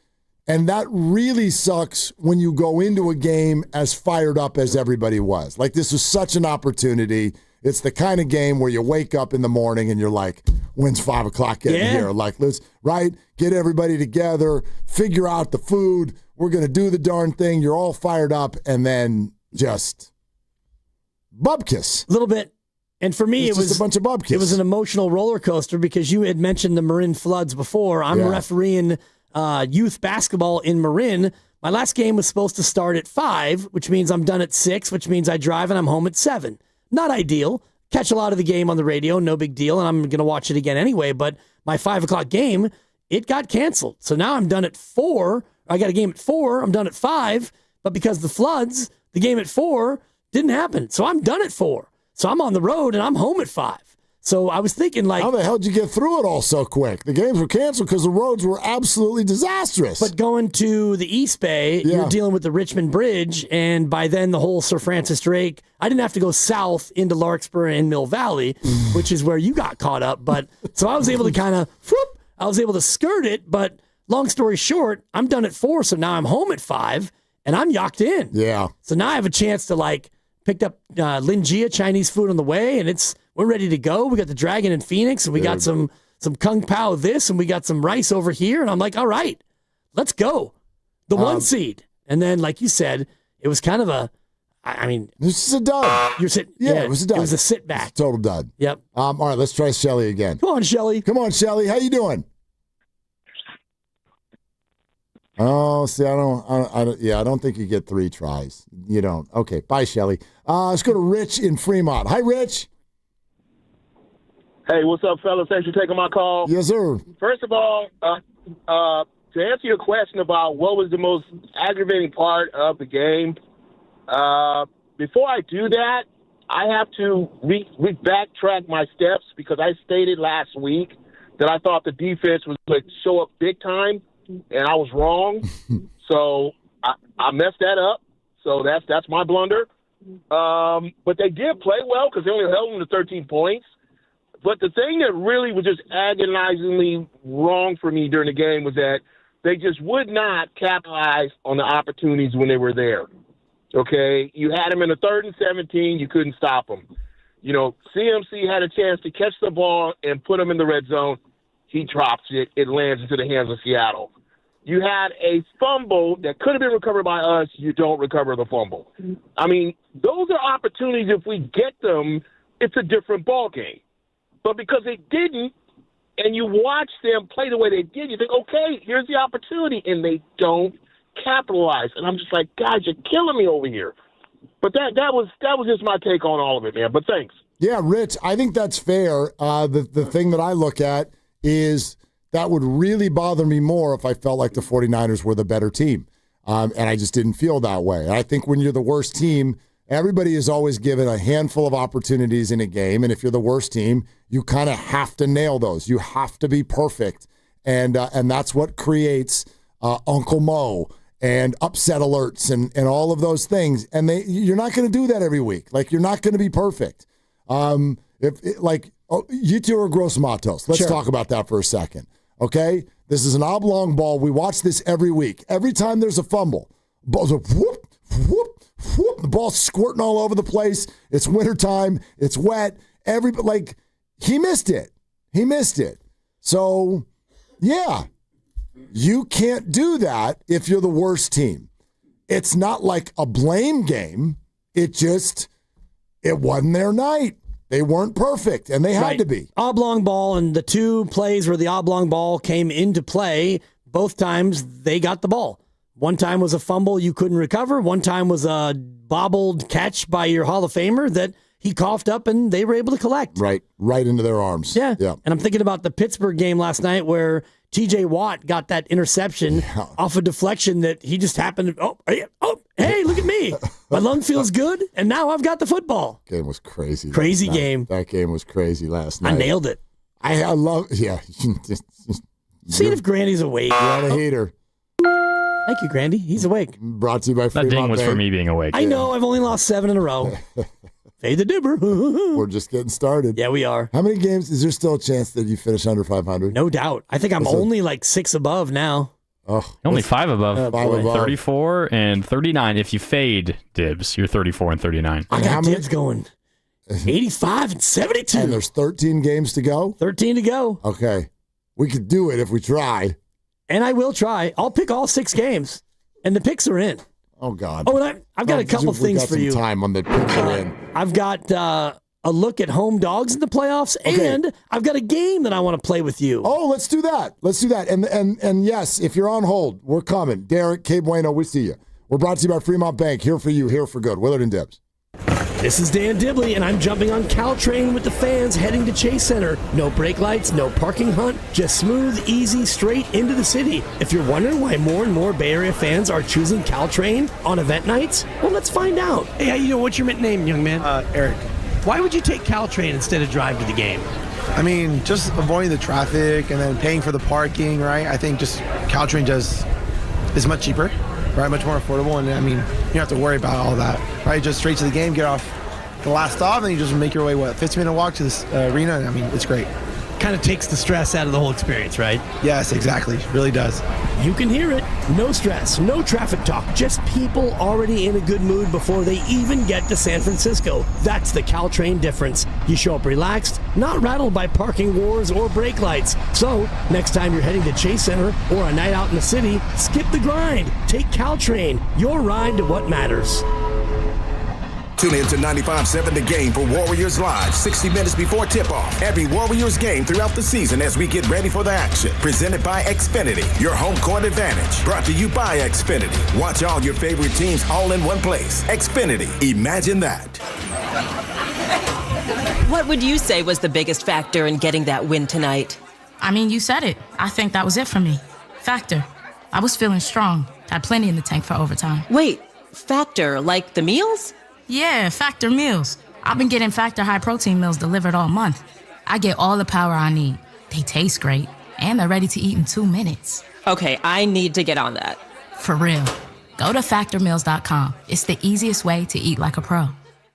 S27: And that really sucks when you go into a game as fired up as everybody was. Like, this was such an opportunity. It's the kind of game where you wake up in the morning and you're like, when's 5 o'clock getting here? Like, let's, get everybody together, figure out the food. We're going to do the darn thing. You're all fired up, and then just bubkiss.
S1: A little bit. And for me, it was
S27: just a bunch of bubkiss.
S1: It was an emotional roller coaster because you had mentioned the Marin floods before. I'm refereeing youth basketball in Marin. My last game was supposed to start at 5, which means I'm done at 6, which means I drive and I'm home at 7. Not ideal. Catch a lot of the game on the radio, no big deal, and I'm going to watch it again anyway. But my 5 o'clock game, it got canceled. So now I'm done at 4. I got a game at 4. I'm done at 5. But because of the floods, the game at 4 didn't happen. So I'm done at 4. So I'm on the road and I'm home at 5. So I was thinking, like,
S27: how the hell did you get through it all so quick? The games were canceled because the roads were absolutely disastrous.
S1: But going to the East Bay, you're dealing with the Richmond Bridge, and by then the whole Sir Francis Drake, I didn't have to go south into Larkspur and Mill Valley, which is where you got caught up. But so I was able to I was able to skirt it. But long story short, I'm done at 4, so now I'm home at 5, and I'm yacked in.
S27: Yeah.
S1: So now I have a chance to, picked up Linjia Chinese food on the way, and we're ready to go. We got the Dragon in Phoenix, and we got some Kung Pao this, and we got some rice over here. And I'm like, all right, let's go. The 1 seed. And then, like you said, it was kind of
S27: this is a dud.
S1: You're sitting.
S27: Yeah, it was a dud.
S1: It was a sit back.
S27: Total dud.
S1: Yep.
S27: All right, let's try Shelly again.
S1: Come on, Shelly.
S27: Come on, Shelly. How you doing? Oh, see, I don't think you get 3 tries. You don't. Okay, bye, Shelly. Let's go to Rich in Fremont. Hi, Rich.
S22: Hey, what's up, fellas? Thanks for taking my call.
S27: Yes, sir.
S22: First of all, to answer your question about what was the most aggravating part of the game, before I do that, I have to backtrack my steps because I stated last week that I thought the defense was going to show up big time, and I was wrong. So I messed that up. So that's my blunder. But they did play well because they only held them to 13 points. But the thing that really was just agonizingly wrong for me during the game was that they just would not capitalize on the opportunities when they were there. Okay? You had them in the 3rd and 17. You couldn't stop them. You know, CMC had a chance to catch the ball and put them in the red zone. He drops it. It lands into the hands of Seattle. You had a fumble that could have been recovered by us. You don't recover the fumble. I mean, those are opportunities. If we get them, it's a different ball game. But because they didn't, and you watch them play the way they did, you think, okay, here's the opportunity, and they don't capitalize. And I'm just like, guys, you're killing me over here. But that was just my take on all of it, man. But thanks.
S27: Yeah, Rich, I think that's fair. The thing that I look at is that would really bother me more if I felt like the 49ers were the better team. And I just didn't feel that way. I think when you're the worst team, everybody is always given a handful of opportunities in a game, and if you're the worst team, you kind of have to nail those. You have to be perfect, and that's what creates Uncle Mo and upset alerts and all of those things. And you're not going to do that every week. Like, you're not going to be perfect. You two are gross matos. Let's talk about that for a second, okay? This is an oblong ball. We watch this every week. Every time there's a fumble, balls are whoop, whoop, whoop, the ball's squirting all over the place. It's wintertime. It's wet. He missed it. He missed it. So, yeah, you can't do that if you're the worst team. It's not like a blame game. It wasn't their night. They weren't perfect, and they had to be.
S1: Oblong ball, and the 2 plays where the oblong ball came into play, both times they got the ball. One time was a fumble you couldn't recover. One time was a bobbled catch by your Hall of Famer that he coughed up and they were able to collect.
S27: Right into their arms.
S1: Yeah. And I'm thinking about the Pittsburgh game last night where TJ Watt got that interception off a deflection that he just happened to, hey, look at me. My lung feels good, and now I've got the football.
S27: Game was crazy.
S1: Crazy game.
S27: That game was crazy last night.
S1: I nailed it.
S27: I love, yeah.
S1: See if Grandy's awake.
S27: You're on a heater.
S1: Thank you, Grandy. He's awake.
S27: Brought to you by Freedman.
S6: That ding was for me being awake.
S1: I know. I've only lost 7 in a row. Fade the dibber.
S27: We're just getting started.
S1: Yeah, we are.
S27: How many games? Is there still a chance that you finish under 500?
S1: No doubt. I think I'm only like 6 above now.
S27: Oh,
S6: only 5 above.
S27: 5 above.
S6: 34 and 39. If you fade dibs, you're 34 and 39.
S1: I got dibs going 85 and 72.
S27: And there's 13 games to go?
S1: 13 to go.
S27: Okay. We could do it if we try.
S1: And I will try. I'll pick all 6 games. And the picks are in.
S27: Oh, God.
S1: Oh, and I've got a couple things for you.
S27: Time on the picks are in.
S1: I've got a look at home dogs in the playoffs, and I've got a game that I want to play with you.
S27: Oh, let's do that. And yes, if you're on hold, we're coming. Derek, K. Bueno, we see you. We're brought to you by Fremont Bank. Here for you, here for good. Willard and Dibs.
S1: This is Dan Dibley, and I'm jumping on Caltrain with the fans heading to Chase Center. No brake lights, no parking hunt, just smooth, easy, straight into the city. If you're wondering why more and more Bay Area fans are choosing Caltrain on event nights, well, let's find out.
S7: Hey, how you doing? What's your name, young man? Eric.
S1: Why would you take Caltrain instead of drive to the game?
S7: I mean, just avoiding the traffic and then paying for the parking, right? I think just Caltrain is much cheaper, right? Much more affordable, and I mean, you don't have to worry about all that, right? Just straight to the game, get off the last stop, and you just make your way, 15-minute walk to this arena, and I mean, it's great.
S1: Kind of takes the stress out of the whole experience, right?
S7: Yes, exactly. Really does.
S1: You can hear it. No stress, no traffic talk, just people already in a good mood before they even get to San Francisco. That's the Caltrain difference. You show up relaxed, not rattled by parking wars or brake lights. So, next time you're heading to Chase Center or a night out in the city, skip the grind. Take Caltrain, your ride to what matters.
S8: Tune in to 95.7 The Game for Warriors Live, 60 minutes before tip-off. Every Warriors game throughout the season as we get ready for the action. Presented by Xfinity, your home court advantage. Brought to you by Xfinity. Watch all your favorite teams all in one place. Xfinity, imagine that.
S9: What would you say was the biggest factor in getting that win tonight?
S10: I mean, you said it. I think that was it for me. Factor. I was feeling strong. Had plenty in the tank for overtime.
S9: Wait, Factor, like the meals?
S10: Yeah, Factor meals. I've been getting Factor high protein meals delivered all month. I get all the power I need. They taste great, and they're ready to eat in 2 minutes.
S9: Okay, I need to get on that.
S10: For real. Go to factormeals.com. It's the easiest way to eat like a pro.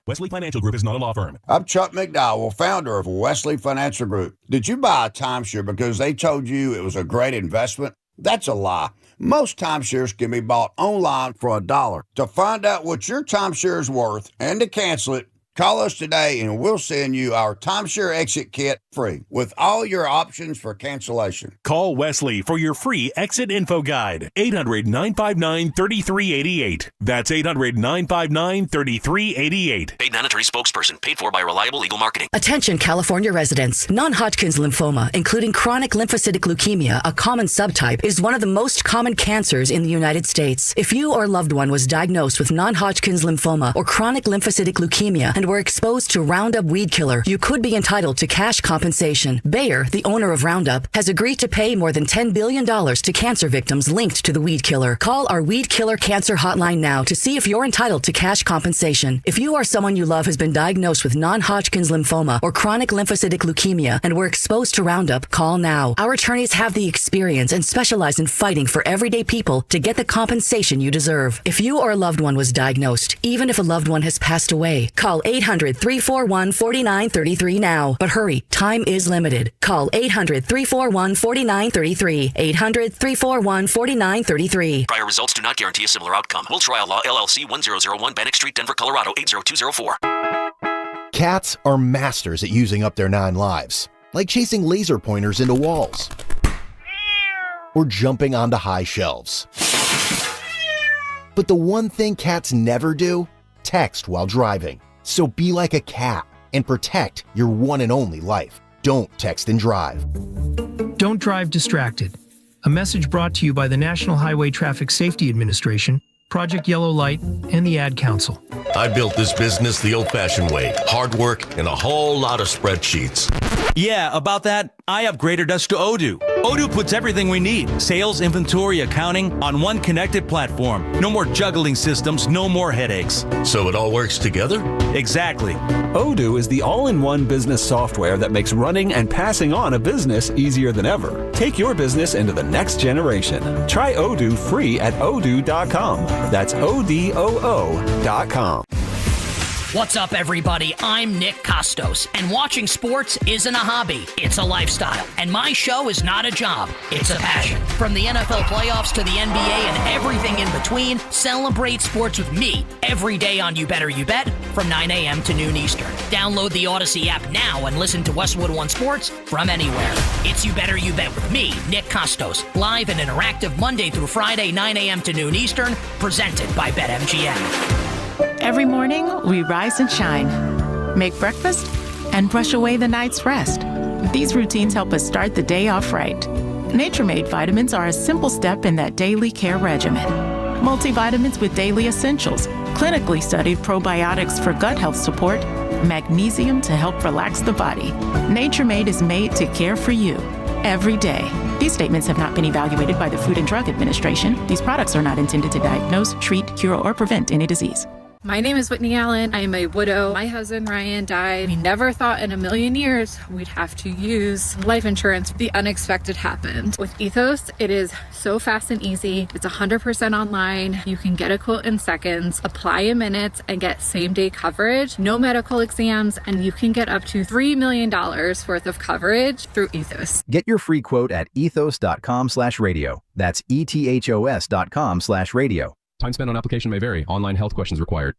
S11: Wesley Financial Group is not a law firm.
S25: I'm Chuck McDowell, founder of Wesley Financial Group. Did you buy a timeshare because they told you it was a great investment? That's a lie. Most timeshares can be bought online for $1. To find out what your timeshare is worth and to cancel it, call us today and we'll send you our timeshare exit kit free with all your options for cancellation.
S11: Call Wesley for your free exit info guide. 800-959-3388. That's 800-959-3388.
S26: Paid non-attorney spokesperson. Paid for by Reliable Legal Marketing.
S29: Attention California residents. Non-Hodgkin's lymphoma, including chronic lymphocytic leukemia, a common subtype, is one of the most common cancers in the United States. If you or loved one was diagnosed with non-Hodgkin's lymphoma or chronic lymphocytic leukemia and were exposed to Roundup weed killer, you could be entitled to cash compensation. Bayer, the owner of Roundup, has agreed to pay more than $10 billion to cancer victims linked to the weed killer. Call our Weed Killer Cancer Hotline now to see if you're entitled to cash compensation. If you or someone you love has been diagnosed with non-Hodgkin's lymphoma or chronic lymphocytic leukemia and were exposed to Roundup, call now. Our attorneys have the experience and specialize in fighting for everyday people to get the compensation you deserve. If you or a loved one was diagnosed, even if a loved one has passed away, call 800-341-4933 now. But hurry, time is limited. Call 800-341-4933. 800-341-4933.
S26: Prior results do not guarantee a similar outcome. Will Trial Law, LLC, 1001 Bannock Street, Denver, Colorado, 80204.
S30: Cats are masters at using up their 9 lives, like chasing laser pointers into walls or jumping onto high shelves. But the one thing cats never do? Text while driving. So be like a cat and protect your one and only life. Don't text and drive.
S31: Don't drive distracted. A message brought to you by the National Highway Traffic Safety Administration, Project Yellow Light, and the Ad Council.
S28: I built this business the old-fashioned way. Hard work and a whole lot of spreadsheets.
S32: Yeah, about that, I upgraded us to Odoo. Odoo puts everything we need, sales, inventory, accounting, on one connected platform. No more juggling systems, no more headaches.
S28: So it all works together?
S32: Exactly.
S18: Odoo is the all-in-one business software that makes running and passing on a business easier than ever. Take your business into the next generation. Try Odoo free at odoo.com. That's ODOO.com.
S5: What's up, everybody? I'm Nick Costos, and watching sports isn't a hobby, it's a lifestyle. And my show is not a job, it's a passion. From the NFL playoffs to the NBA and everything in between, celebrate sports with me every day on You Better You Bet from 9 a.m. to noon Eastern. Download the Odyssey app now and listen to Westwood One Sports from anywhere. It's You Better You Bet with me, Nick Costos, live and interactive Monday through Friday, 9 a.m. to noon Eastern, presented by BetMGM.
S12: Every morning, we rise and shine, make breakfast, and brush away the night's rest. These routines help us start the day off right. Nature-Made vitamins are a simple step in that daily care regimen. Multivitamins with daily essentials, clinically studied probiotics for gut health support, magnesium to help relax the body. Nature-Made is made to care for you every day. These statements have not been evaluated by the Food and Drug Administration. These products are not intended to diagnose, treat, cure, or prevent any disease.
S13: My name is Whitney Allen. I am a widow. My husband, Ryan, died. We never thought in a million years we'd have to use life insurance. The unexpected happened. With Ethos, it is so fast and easy. It's 100% online. You can get a quote in seconds, apply in minutes, and get same-day coverage, no medical exams, and you can get up to $3 million worth of coverage through Ethos.
S14: Get your free quote at ethos.com/radio. That's ethos.com/radio.
S15: Time spent on application may vary. Online health questions required.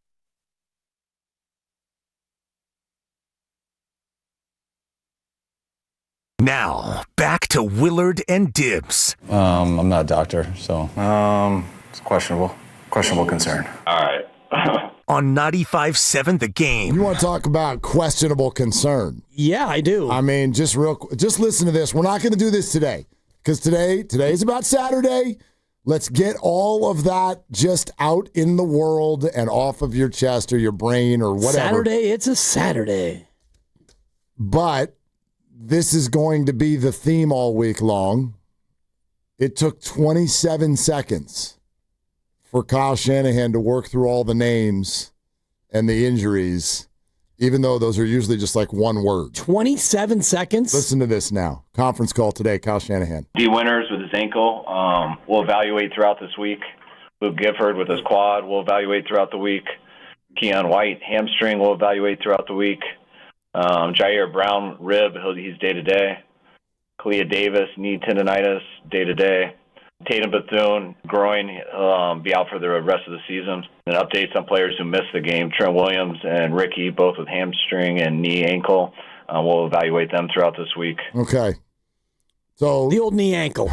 S16: Now, back to Willard and Dibbs.
S3: I'm not a doctor, so it's questionable. Questionable concern.
S16: All right. On 95.7 The Game.
S27: You want to talk about questionable concern?
S1: Yeah, I do.
S27: I mean, just listen to this. We're not going to do this today because today's about Saturday. Let's get all of that just out in the world and off of your chest or your brain or whatever.
S1: Saturday, it's a Saturday.
S27: But this is going to be the theme all week long. It took 27 seconds for Kyle Shanahan to work through all the names and the injuries, even though those are usually just like one word.
S1: 27 seconds?
S27: Listen to this now. Conference call today, Kyle Shanahan.
S17: D. Winters with his ankle. We'll evaluate throughout this week. Luke Gifford with his quad. We'll evaluate throughout the week. Keon White, hamstring. We'll evaluate throughout the week. Jair Brown, rib. He's day-to-day. Kalia Davis, knee tendonitis, day-to-day. Tatum Bethune, groin, be out for the rest of the season. And updates on players who missed the game. Trent Williams and Ricky, both with hamstring and knee ankle. We'll evaluate them throughout this week.
S27: Okay. So
S1: the old knee ankle.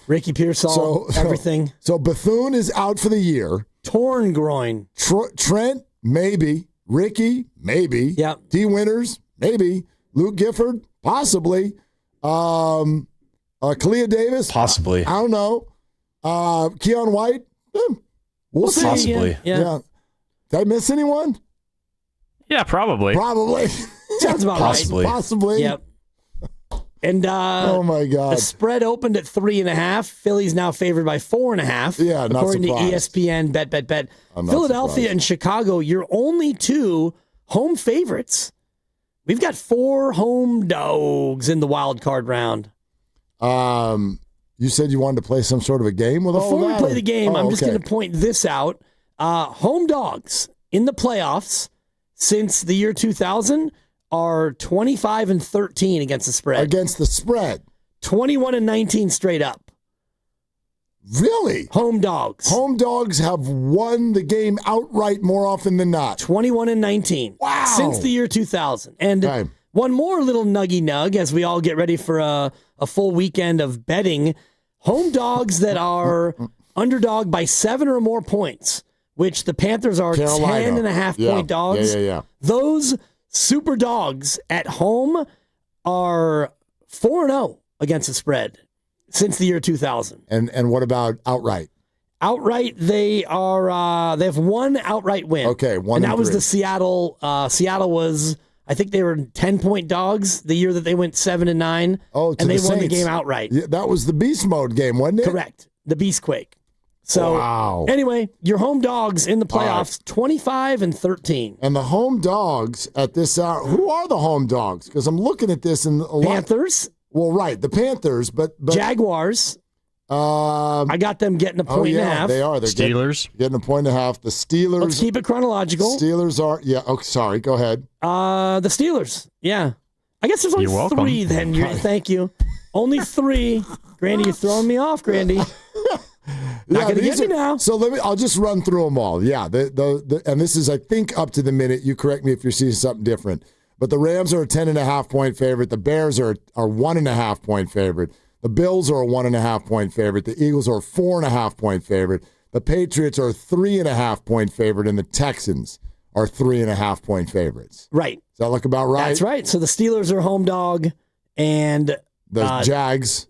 S1: Ricky Pearsall, everything.
S27: So Bethune is out for the year.
S1: Torn groin.
S27: Trent, maybe. Ricky, maybe.
S1: Yep.
S27: D. Winters, maybe. Luke Gifford, possibly. Kalia Davis,
S3: possibly.
S27: I don't know. Keon White, we'll see.
S3: Possibly.
S27: Yeah. Did I miss anyone?
S6: Yeah, probably.
S27: Probably.
S1: Sounds about
S3: possibly.
S1: right.
S27: Possibly.
S1: Yep. And
S27: oh my God,
S1: the spread opened at 3.5. Philly's now favored by 4.5.
S27: Yeah, not
S1: according
S27: surprised.
S1: to ESPN. Bet.
S27: I'm not
S1: Philadelphia
S27: surprised.
S1: and Chicago, you're only two home favorites. We've got 4 home dogs in the wild card round.
S27: You said you wanted to play some sort of a game with all
S1: Before
S27: that?
S1: we play the game, I'm just
S27: okay.
S1: going to point this out. Home dogs in the playoffs since the year 2000 are 25-13 against the spread.
S27: Against the spread.
S1: 21-19 straight up.
S27: Really?
S1: Home dogs.
S27: Home dogs have won the game outright more often than not.
S1: 21-19.
S27: Wow.
S1: Since the year 2000. And one more little nuggy-nug as we all get ready for a full weekend of betting. Home dogs that are underdog by 7 or more points, which the Panthers are
S27: Carolina.
S1: 10.5-point dogs.
S27: Yeah.
S1: Those super dogs at home are 4-0 against the spread since the year 2000.
S27: And what about outright?
S1: Outright, they have one outright win.
S27: Okay, 1
S1: and that
S27: and
S1: was
S27: 3.
S1: the Seattle. Seattle was, I think they were 10-point dogs the year that they went 7-9.
S27: Oh,
S1: and they won the
S27: Saints.
S1: game outright.
S27: Yeah, that was the beast mode game, wasn't it?
S1: Correct. The Beastquake. So
S27: wow.
S1: Anyway, your home dogs in the playoffs, 25-13.
S27: And the home dogs at this hour, who are the home dogs? Because I'm looking at this and
S1: Panthers.
S27: Well, right, the Panthers, but
S1: Jaguars. I got them getting a point and a half.
S27: They are. They're
S6: Steelers
S27: getting a point and a half. The Steelers.
S1: Let's keep it chronological.
S27: Steelers are. Yeah. Oh, sorry. Go ahead.
S1: The Steelers. Yeah. I guess there's only
S6: You're welcome.
S1: 3 then. Thank you. Only 3. Grandy, you're throwing me off, Grandy. Not going to get me now.
S27: So I'll just run through them all. Yeah. And this is, I think, up to the minute. You correct me if you're seeing something different. But the Rams are a 10.5 point favorite. The Bears are 1.5 point favorite. The Bills are a 1.5 point favorite. The Eagles are a 4.5 point favorite. The Patriots are a 3.5 point favorite, and the Texans are 3.5 point favorites.
S1: Right.
S27: Does that look about right?
S1: That's right. So the Steelers are home dog, and
S27: the Jags,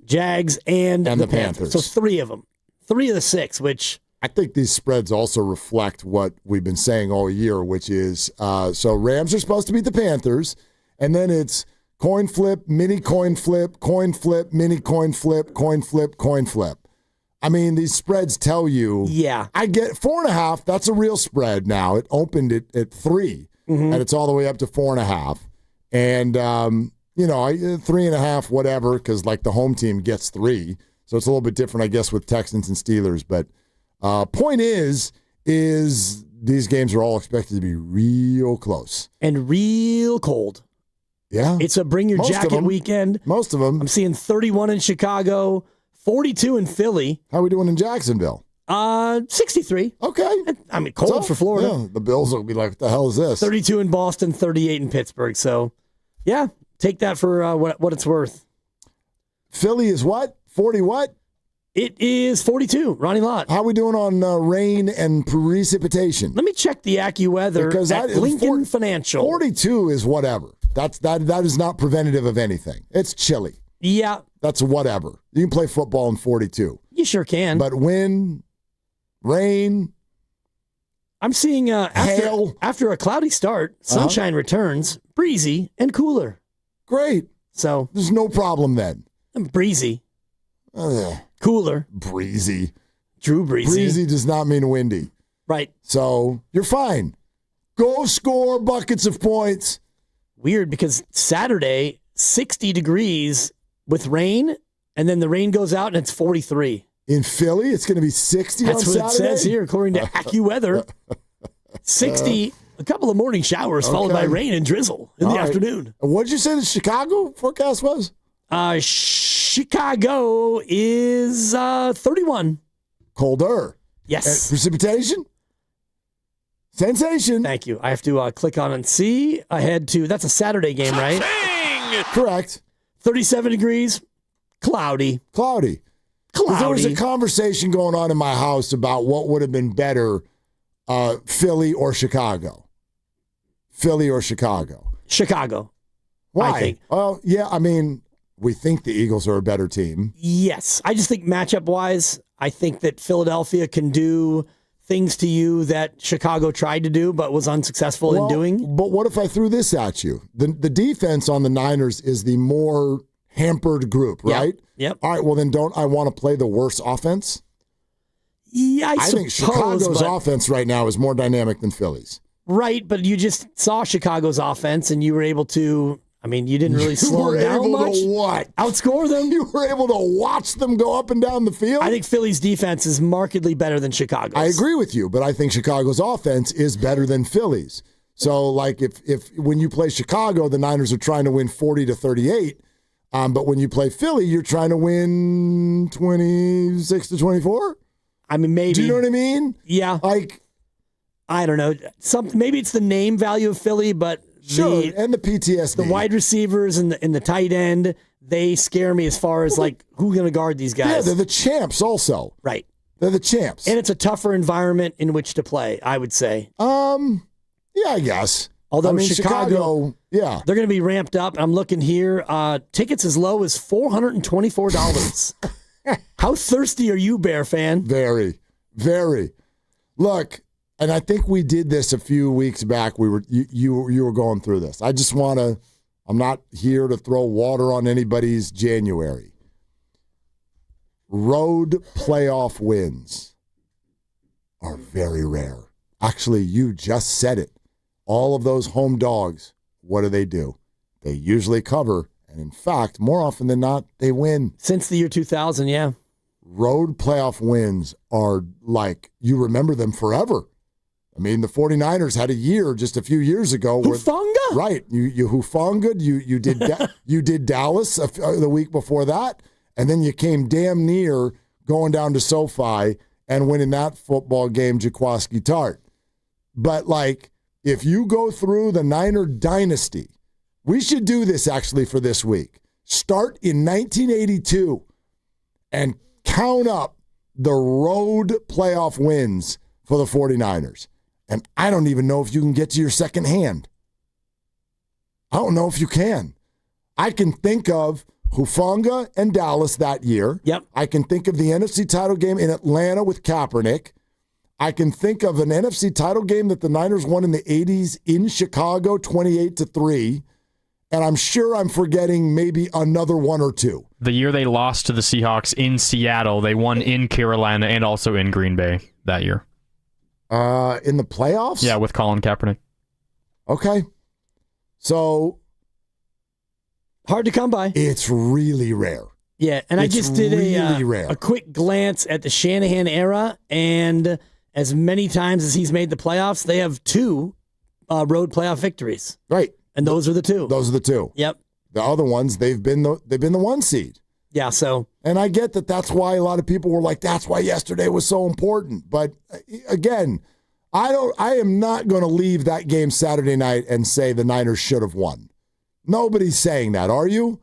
S1: and the
S27: Panthers.
S1: So 3 of them. 3 of the 6, which
S27: I think these spreads also reflect what we've been saying all year, which is so Rams are supposed to beat the Panthers, and then it's coin flip, mini coin flip, mini coin flip, coin flip, coin flip. I mean, these spreads tell you.
S1: Yeah.
S27: I get 4.5. That's a real spread now. It opened at 3, and it's all the way up to 4.5. And, 3.5, whatever, because like the home team gets 3. So it's a little bit different, I guess, with Texans and Steelers. But point is these games are all expected to be real close.
S1: And real cold.
S27: Yeah.
S1: It's a bring your jacket weekend.
S27: Most of them.
S1: I'm seeing 31 in Chicago, 42 in Philly.
S27: How are we doing in Jacksonville?
S1: 63.
S27: Okay.
S1: I mean, cold for Florida.
S27: Yeah, the Bills will be like, what the hell is this?
S1: 32 in Boston, 38 in Pittsburgh. So, yeah, take that for what it's worth.
S27: Philly is what? 40 what?
S1: It is 42. Ronnie Lott.
S27: How are we doing on rain and precipitation?
S1: Let me check the AccuWeather
S27: because
S1: at Lincoln Financial.
S27: 42 is whatever. That is not preventative of anything. It's chilly.
S1: Yeah.
S27: That's whatever. You can play football in 42.
S1: You sure can.
S27: But wind, rain,
S1: I'm seeing
S27: hail.
S1: After a cloudy start, sunshine returns, breezy and cooler.
S27: Great.
S1: So
S27: there's no problem then.
S1: Breezy. Cooler.
S27: Breezy.
S1: Drew Breezy.
S27: Breezy does not mean windy.
S1: Right.
S27: So you're fine. Go score buckets of points.
S1: Weird because Saturday, 60 degrees with rain, and then the rain goes out and it's 43.
S27: In Philly, it's going to be 60
S1: That's
S27: on
S1: what
S27: Saturday?
S1: it says here, according to AccuWeather. 60, a couple of morning showers followed by rain and drizzle in the afternoon.
S27: What did you say the Chicago forecast was?
S1: Chicago is 31.
S27: Colder.
S1: Yes.
S27: Precipitation? Sensation.
S1: Thank you. I have to click on and see. Ahead to, that's a Saturday game, right?
S27: Correct.
S1: 37 degrees, cloudy.
S27: Cloudy. There was a conversation going on in my house about what would have been better, Philly or Chicago. Philly or Chicago.
S1: Chicago.
S27: Why?
S1: I think.
S27: Well, yeah, I mean, we think the Eagles are a better team.
S1: Yes. I just think matchup-wise, I think that Philadelphia can do things to you that Chicago tried to do but was unsuccessful in doing.
S27: But what if I threw this at you? The defense on the Niners is the more hampered group, right?
S1: Yep.
S27: All right, well then don't I want to play the worse offense?
S1: Yeah,
S27: I think Chicago's offense right now is more dynamic than Philly's.
S1: Right, but you just saw Chicago's offense and you were able to, I mean, you didn't really slow down much.
S27: To what?
S1: Outscore them?
S27: You were able to watch them go up and down the field?
S1: I think Philly's defense is markedly better than Chicago's.
S27: I agree with you, but I think Chicago's offense is better than Philly's. So, like, if when you play Chicago, the Niners are trying to win 40-38, but when you play Philly, you're trying to win 26-24?
S1: I mean, maybe.
S27: Do you know what I mean?
S1: Yeah.
S27: Like,
S1: I don't know. Maybe it's the name value of Philly, but
S27: sure, and the PTSD.
S1: The wide receivers and the tight end, they scare me as far as like who's going to guard these guys.
S27: Yeah, they're the champs also.
S1: Right.
S27: They're the champs.
S1: And it's a tougher environment in which to play, I would say.
S27: Yeah, I guess.
S1: Although
S27: I mean,
S1: Chicago,
S27: yeah.
S1: They're going to be ramped up. I'm looking here. Tickets as low as $424. How thirsty are you, Bear fan?
S27: Very, very. Look, and I think we did this a few weeks back. You were going through this. I just want to. I'm not here to throw water on anybody's January. Road playoff wins are very rare. Actually, you just said it. All of those home dogs, what do? They usually cover, and in fact, more often than not, they win.
S1: Since the year 2000, yeah.
S27: road playoff wins are like, you remember them forever. I mean, the 49ers had a year just a few years ago.
S1: Hufanga?
S27: Right. You Hufanga'd. You did Dallas the week before that, and then you came damn near going down to SoFi and winning that football game, Jaquaski Tart. But, like, if you go through the Niner dynasty, we should do this actually for this week. Start in 1982 and count up the road playoff wins for the 49ers. And I don't even know if you can get to your second hand. I don't know if you can. I can think of Hufanga and Dallas that year.
S1: Yep.
S27: I can think of the NFC title game in Atlanta with Kaepernick. I can think of an NFC title game that the Niners won in the 80s in Chicago, 28-3. And I'm sure I'm forgetting maybe another one or two.
S6: The year they lost to the Seahawks in Seattle, they won in Carolina and also in Green Bay that year.
S27: In the playoffs?
S6: Yeah, with Colin Kaepernick.
S27: Okay. So
S1: hard to come by.
S27: It's really rare.
S1: Yeah, and I just did
S27: really
S1: a quick glance at the Shanahan era, and as many times as he's made the playoffs, they have 2 road playoff victories.
S27: Right.
S1: And those are the 2.
S27: Those are the 2.
S1: Yep.
S27: The other ones, they've been the 1 seed.
S1: Yeah, so.
S27: And I get that that's why a lot of people were like, that's why yesterday was so important. But again, I am not going to leave that game Saturday night and say the Niners should have won. Nobody's saying that, are you?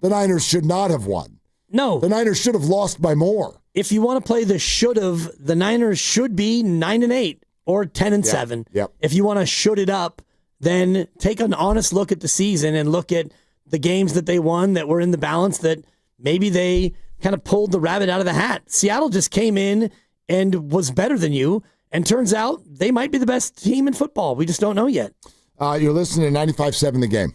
S27: The Niners should not have won.
S1: No.
S27: The Niners should have lost by more.
S1: If you want to play the should have, the Niners should be 9-8 or 10-7.
S27: Yep.
S1: If you want to should it up, then take an honest look at the season and look at the games that they won that were in the balance that maybe they kind of pulled the rabbit out of the hat. Seattle just came in and was better than you, and turns out they might be the best team in football. We just don't know yet.
S27: You're listening to 95.7 The Game,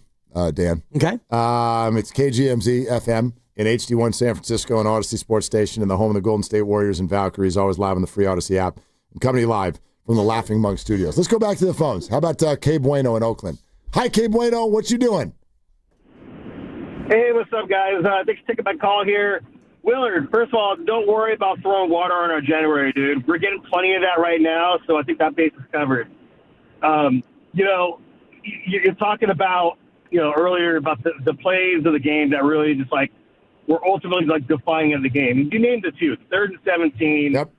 S27: Dan.
S1: Okay.
S27: It's KGMZ FM in HD1 San Francisco and Odyssey Sports Station and the home of the Golden State Warriors and Valkyries, always live on the free Odyssey app. And coming to you live from the Laughing Monk Studios. Let's go back to the phones. How about Kay Bueno in Oakland? Hi, Kay Bueno. What you doing?
S2: Hey, what's up, guys? Thanks for taking my call here. Willard, first of all, don't worry about throwing water on our January, dude. We're getting plenty of that right now, so I think that base is covered. You're talking about, earlier about the plays of the game that really just, were ultimately, defining of the game. You named the 2, 3rd and 17,
S27: yep.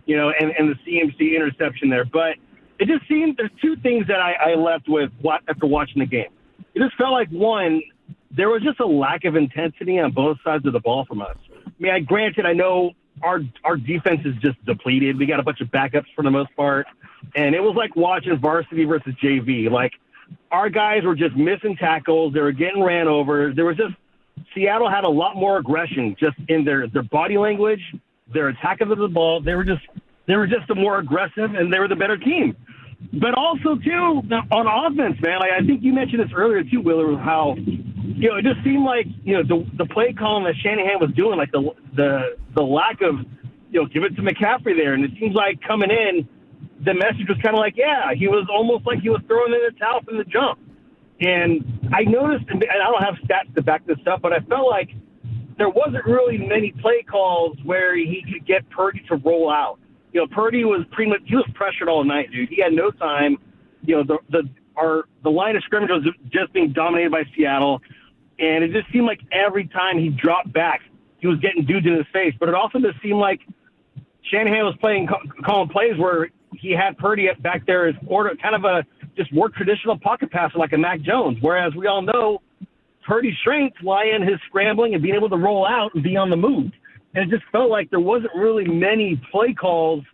S2: And the CMC interception there. But it just seemed there's 2 things that I left with after watching the game. It just felt like, one, there was just a lack of intensity on both sides of the ball from us. I mean, I know our defense is just depleted. We got a bunch of backups for the most part. And it was like watching varsity versus JV. Our guys were just missing tackles. They were getting ran over. Seattle had a lot more aggression just in their body language, their attack of the ball. They were just the more aggressive, and they were the better team. But also, too, on offense, man, I think you mentioned this earlier, too, Willer, how, it just seemed like, the play calling that Shanahan was doing, the lack of, give it to McCaffrey there. And it seems like coming in, the message was kind of like, he was almost like he was throwing in the towel from the jump. And I noticed, and I don't have stats to back this up, but I felt like there wasn't really many play calls where he could get Purdy to roll out. Purdy was he was pressured all night, dude. He had no time. The line of scrimmage was just being dominated by Seattle, and it just seemed like every time he dropped back, he was getting dudes in his face. But it also just seemed like Shanahan was calling plays where he had Purdy back there as kind of a just more traditional pocket passer like a Mac Jones, whereas we all know Purdy's strengths lie in his scrambling and being able to roll out and be on the move. And it just felt like there wasn't really many play calls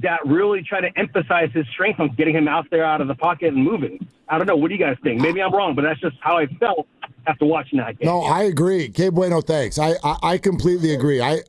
S2: that really try to emphasize his strength on getting him out there out of the pocket and moving. I don't know. What do you guys think? Maybe I'm wrong, but that's just how I felt after watching that game.
S27: No, I agree. Kay Bueno, thanks. I completely agree. I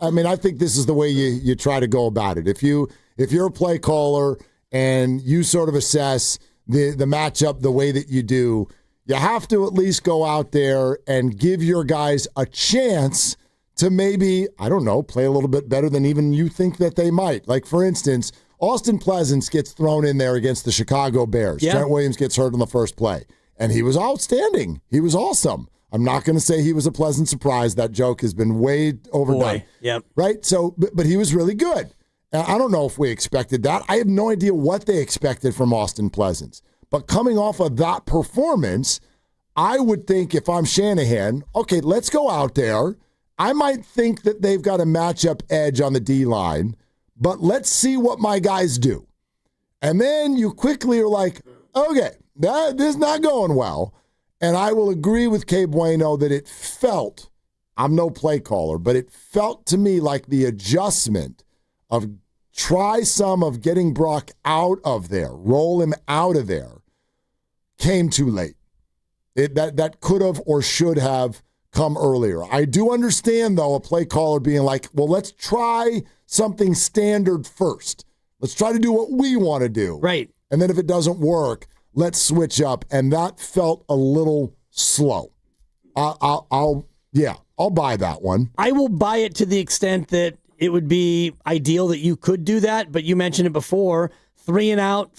S27: mean, I think this is the way you try to go about it. If you're a play caller and you sort of assess the matchup the way that you do, you have to at least go out there and give your guys a chance to maybe, I don't know, play a little bit better than even you think that they might. Like, for instance, Austin Pleasance gets thrown in there against the Chicago Bears.
S1: Yeah.
S27: Trent Williams gets hurt on the first play. And he was outstanding. He was awesome. I'm not going to say he was a pleasant surprise. That joke has been way overdone.
S1: Yep.
S27: Right? So, but he was really good. I don't know if we expected that. I have no idea what they expected from Austin Pleasance. But coming off of that performance, I would think if I'm Shanahan, okay, let's go out there. I might think that they've got a matchup edge on the D-line, but let's see what my guys do. And then you quickly are like, okay, this is not going well. And I will agree with Kay Bueno that it felt, I'm no play caller, but it felt to me like the adjustment of try some of getting Brock out of there, roll him out of there, came too late. That could have or should have come earlier. I do understand, though, a play caller being like, well, let's try something standard first. Let's try to do what we want to do.
S1: Right.
S27: And then if it doesn't work, let's switch up. And that felt a little slow. I'll buy that one.
S1: I will buy it to the extent that it would be ideal that you could do that, but you mentioned it before. 3 and out.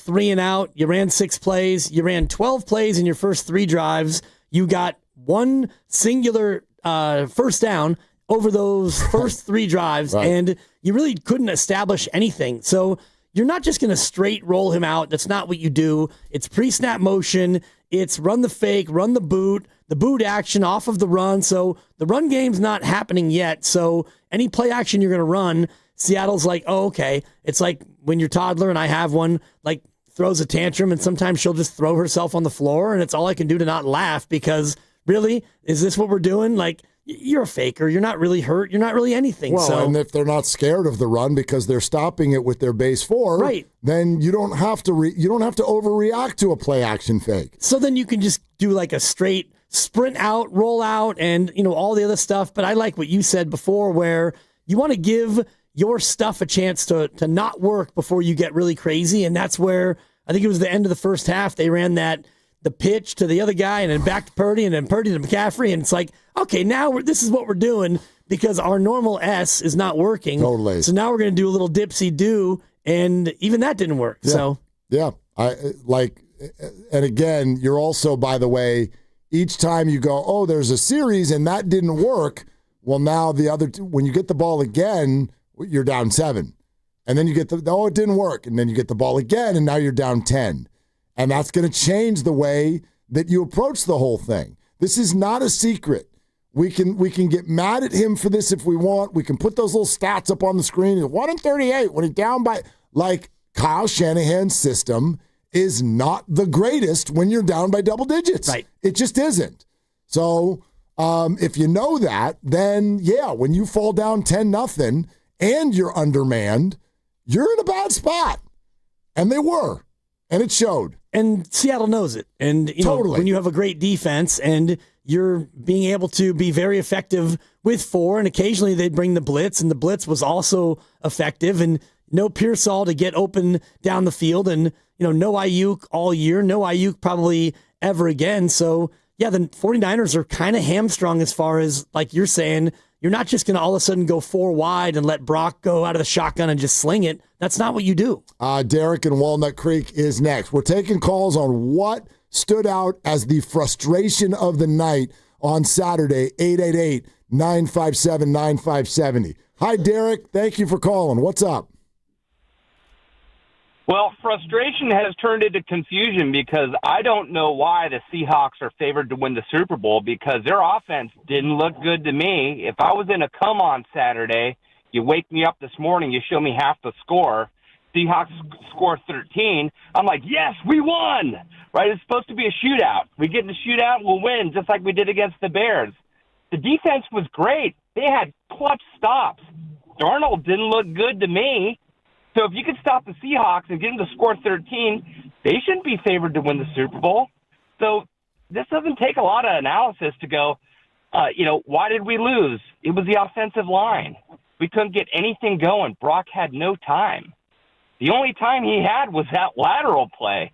S1: You ran 6 plays. You ran 12 plays in your first 3 drives. You got one singular first down over those first 3 drives, right. And you really couldn't establish anything. So you're not just going to straight roll him out. That's not what you do. It's pre-snap motion. It's run the fake, run the boot action off of the run. So the run game's not happening yet. So any play action you're going to run, Seattle's like, oh, okay. It's like when your toddler, and I have one, like throws a tantrum, and sometimes she'll just throw herself on the floor, and it's all I can do to not laugh because, really? Is this what we're doing? Like, you're a faker. You're not really hurt. You're not really anything.
S27: Well, and if they're not scared of the run because they're stopping it with their base 4,
S1: right,
S27: then you don't have to overreact to a play action fake.
S1: So then you can just do like a straight sprint out, roll out, and all the other stuff. But I like what you said before, where you want to give your stuff a chance to not work before you get really crazy. And that's where I think it was the end of the first half. They ran the pitch to the other guy and then back to Purdy and then Purdy to McCaffrey. And it's like, okay, now this is what we're doing because our normal S is not working.
S27: Totally.
S1: So now we're going to do a little dipsy-do, and even that didn't work.
S27: Yeah.
S1: So
S27: yeah, and again, you're also, by the way, each time you go, oh, there's a series and that didn't work. Well, now when you get the ball again, you're down 7. And then you get it didn't work. And then you get the ball again, and now you're down 10. And that's going to change the way that you approach the whole thing. This is not a secret. We can get mad at him for this if we want. We can put those little stats up on the screen. 1-38 when he's down by, like, Kyle Shanahan's system is not the greatest when you're down by double digits.
S1: Right.
S27: It just isn't. So if you know that, then, yeah, when you fall down 10-0 and you're undermanned, you're in a bad spot. And they were. And it showed.
S1: And Seattle knows it. And
S27: Totally.
S1: When you have a great defense and you're being able to be very effective with 4, and occasionally they'd bring the blitz, and the blitz was also effective, and no Pearsall to get open down the field, and no Ayuk all year, no Ayuk probably ever again. So yeah, the 49ers are kind of hamstrung as far as, like you're saying, you're not just going to all of a sudden go 4 wide and let Brock go out of the shotgun and just sling it. That's not what you do. Derek in Walnut Creek is next. We're taking calls on what stood out as the frustration of the night on Saturday, 888-957-9570. Hi, Derek. Thank you for calling. What's up?
S4: Well, frustration has turned into confusion because I don't know why the Seahawks are favored to win the Super Bowl because their offense didn't look good to me. If I was in a come-on Saturday, you wake me up this morning, you show me half the score, Seahawks score 13, I'm like, yes, we won, right? It's supposed to be a shootout. We get in the shootout, we'll win, just like we did against the Bears. The defense was great. They had clutch stops. Darnold didn't look good to me. So if you could stop the Seahawks and get them to score 13, they shouldn't be favored to win the Super Bowl. So this doesn't take a lot of analysis to go, why did we lose? It was the offensive line. We couldn't get anything going. Brock had no time. The only time he had was that lateral play.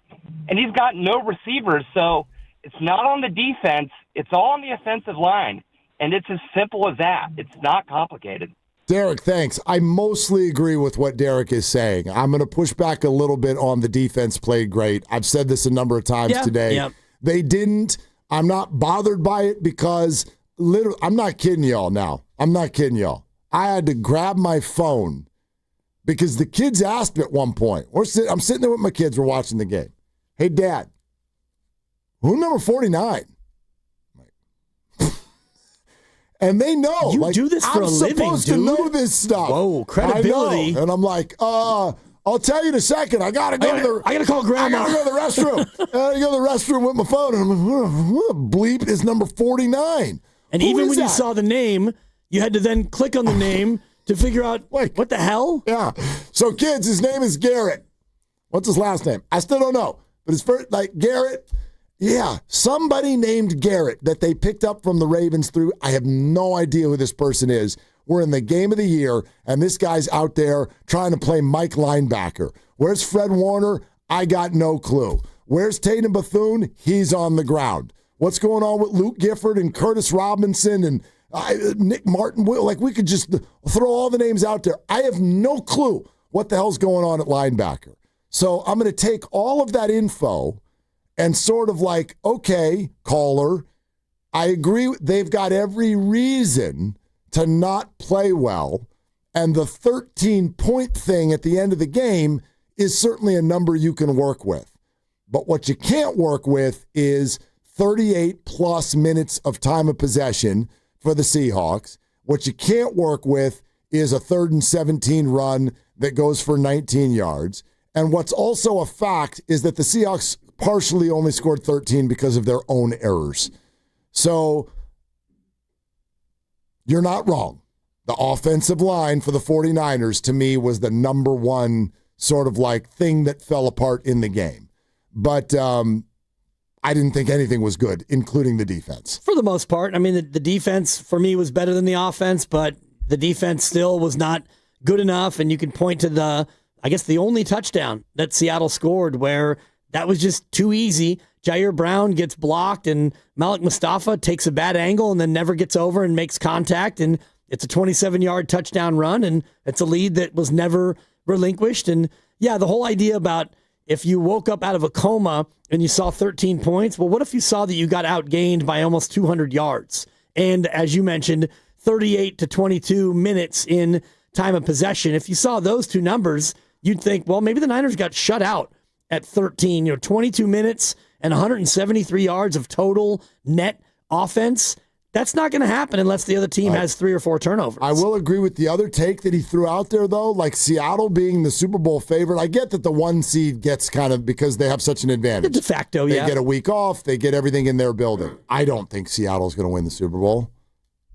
S4: And he's got no receivers, so it's not on the defense. It's all on the offensive line. And it's as simple as that. It's not complicated.
S27: Derek, thanks. I mostly agree with what Derek is saying. I'm going to push back a little bit on the defense played great. I've said this a number of times today.
S1: Yeah.
S27: They didn't I'm not bothered by it because literally, I'm not kidding y'all now. I'm not kidding y'all. I had to grab my phone because the kids asked me at one point. I'm sitting there with my kids. We're watching the game. Hey, Dad, who's number 49? And they know.
S1: You do this for a living, dude.
S27: I'm supposed to know this stuff.
S1: Whoa, credibility.
S27: I know. And I'm like, I'll tell you in a second. I gotta
S1: call Grandma.
S27: I gotta go to the restroom. I gotta go to the restroom with my phone. And I'm like, what bleep is number 49?
S1: And
S27: Who
S1: even
S27: is
S1: when
S27: that?
S1: you saw the name, you had to then click on the name to figure out, what the hell?
S27: Yeah. So, kids, his name is Garrett. What's his last name? I still don't know. But his first, Garrett. Yeah, somebody named Garrett that they picked up from the Ravens through. I have no idea who this person is. We're in the game of the year, and this guy's out there trying to play Mike linebacker. Where's Fred Warner? I got no clue. Where's Tatum Bethune? He's on the ground. What's going on with Luke Gifford and Curtis Robinson and Nick Martin? We could just throw all the names out there. I have no clue what the hell's going on at linebacker. So I'm going to take all of that info and sort of okay, caller, I agree. They've got every reason to not play well. And the 13-point thing at the end of the game is certainly a number you can work with. But what you can't work with is 38-plus minutes of time of possession for the Seahawks. What you can't work with is a 3rd and 17 run that goes for 19 yards. And what's also a fact is that the Seahawks partially only scored 13 because of their own errors. So you're not wrong. The offensive line for the 49ers, to me, was the number one sort of thing that fell apart in the game. But I didn't think anything was good, including the defense.
S1: For the most part. I mean, the defense, for me, was better than the offense, but the defense still was not good enough. And you can point to the only touchdown that Seattle scored where that was just too easy. Jair Brown gets blocked and Malik Mustafa takes a bad angle and then never gets over and makes contact. And it's a 27-yard touchdown run. And it's a lead that was never relinquished. And yeah, the whole idea about if you woke up out of a coma and you saw 13 points, well, what if you saw that you got outgained by almost 200 yards? And as you mentioned, 38 to 22 minutes in time of possession. If you saw those two numbers, you'd think, well, maybe the Niners got shut out at 13, 22 minutes and 173 yards of total net offense. That's not going to happen unless the other team has 3 or 4 turnovers.
S27: I will agree with the other take that he threw out there, though, Seattle being the Super Bowl favorite. I get that the 1 seed gets kind of because they have such an advantage.
S1: De facto,
S27: They get a week off. They get everything in their building. I don't think Seattle's going to win the Super Bowl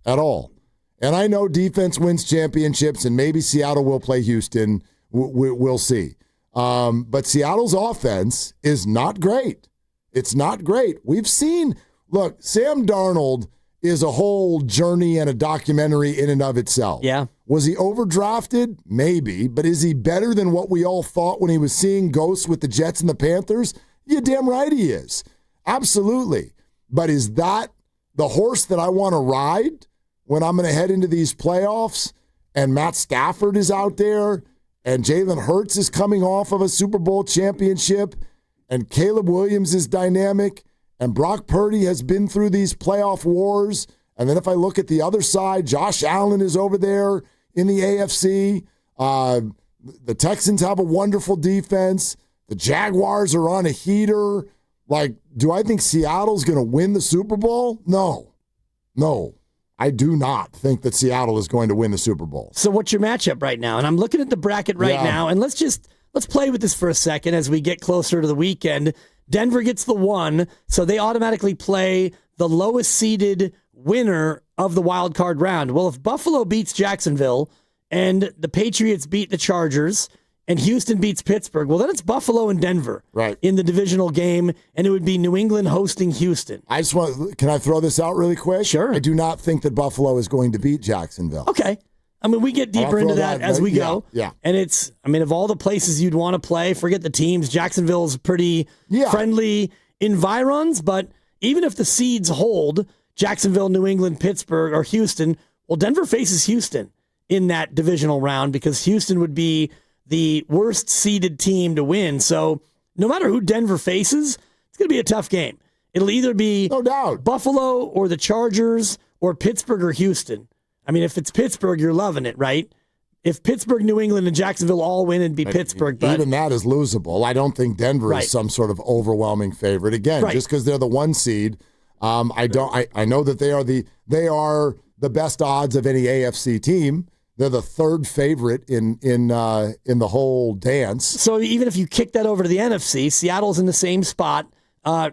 S27: at all. And I know defense wins championships, and maybe Seattle will play Houston. We'll see. But Seattle's offense is not great. It's not great. We've seen, look, Sam Darnold is a whole journey and a documentary in and of itself.
S1: Yeah.
S27: Was he overdrafted? Maybe. But is he better than what we all thought when he was seeing ghosts with the Jets and the Panthers? Yeah, damn right he is. Absolutely. But is that the horse that I want to ride when I'm going to head into these playoffs and Matt Stafford is out there and Jalen Hurts is coming off of a Super Bowl championship and Caleb Williams is dynamic and Brock Purdy has been through these playoff wars? And then if I look at the other side, Josh Allen is over there in the AFC. The Texans have a wonderful defense. The Jaguars are on a heater. Do I think Seattle's going to win the Super Bowl? No. I do not think that Seattle is going to win the Super Bowl.
S1: So what's your matchup right now? And I'm looking at the bracket now, and let's play with this for a second as we get closer to the weekend. Denver gets the 1, so they automatically play the lowest seeded winner of the wild card round. Well, if Buffalo beats Jacksonville and the Patriots beat the Chargers and Houston beats Pittsburgh, well, then it's Buffalo and Denver in the divisional game, and it would be New England hosting Houston.
S27: Can I throw this out really quick?
S1: Sure.
S27: I do not think that Buffalo is going to beat Jacksonville.
S1: Okay. I mean, we get deeper into that as we go.
S27: Yeah.
S1: And of all the places you'd want to play, forget the teams. Jacksonville's pretty friendly environs, but even if the seeds hold, Jacksonville, New England, Pittsburgh, or Houston, well, Denver faces Houston in that divisional round because Houston would be the worst seeded team to win. So no matter who Denver faces, it's going to be a tough game. It'll either be
S27: no doubt
S1: Buffalo or the Chargers or Pittsburgh or Houston. I mean, if it's Pittsburgh, you're loving it, right? If Pittsburgh, New England, and Jacksonville all win, it'd be Pittsburgh. But
S27: even that is losable. I don't think Denver
S1: Right.
S27: is some sort of overwhelming favorite. Again,
S1: Right.
S27: just because they're the 1 seed, I know that they are the best odds of any AFC team. They're the 3rd favorite in the whole dance.
S1: So even if you kick that over to the NFC, Seattle's in the same spot.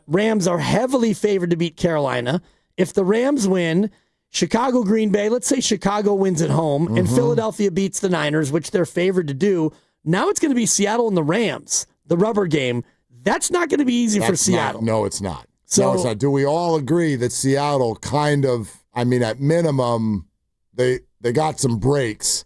S1: Rams are heavily favored to beat Carolina. If the Rams win, Chicago, Green Bay, let's say Chicago wins at home, and Philadelphia beats the Niners, which they're favored to do. Now it's going to be Seattle and the Rams, the rubber game. That's not going to be easy for Seattle.
S27: No, it's not.
S1: So,
S27: no, it's not. Do we all agree that Seattle kind of, I mean, at minimum, they got some breaks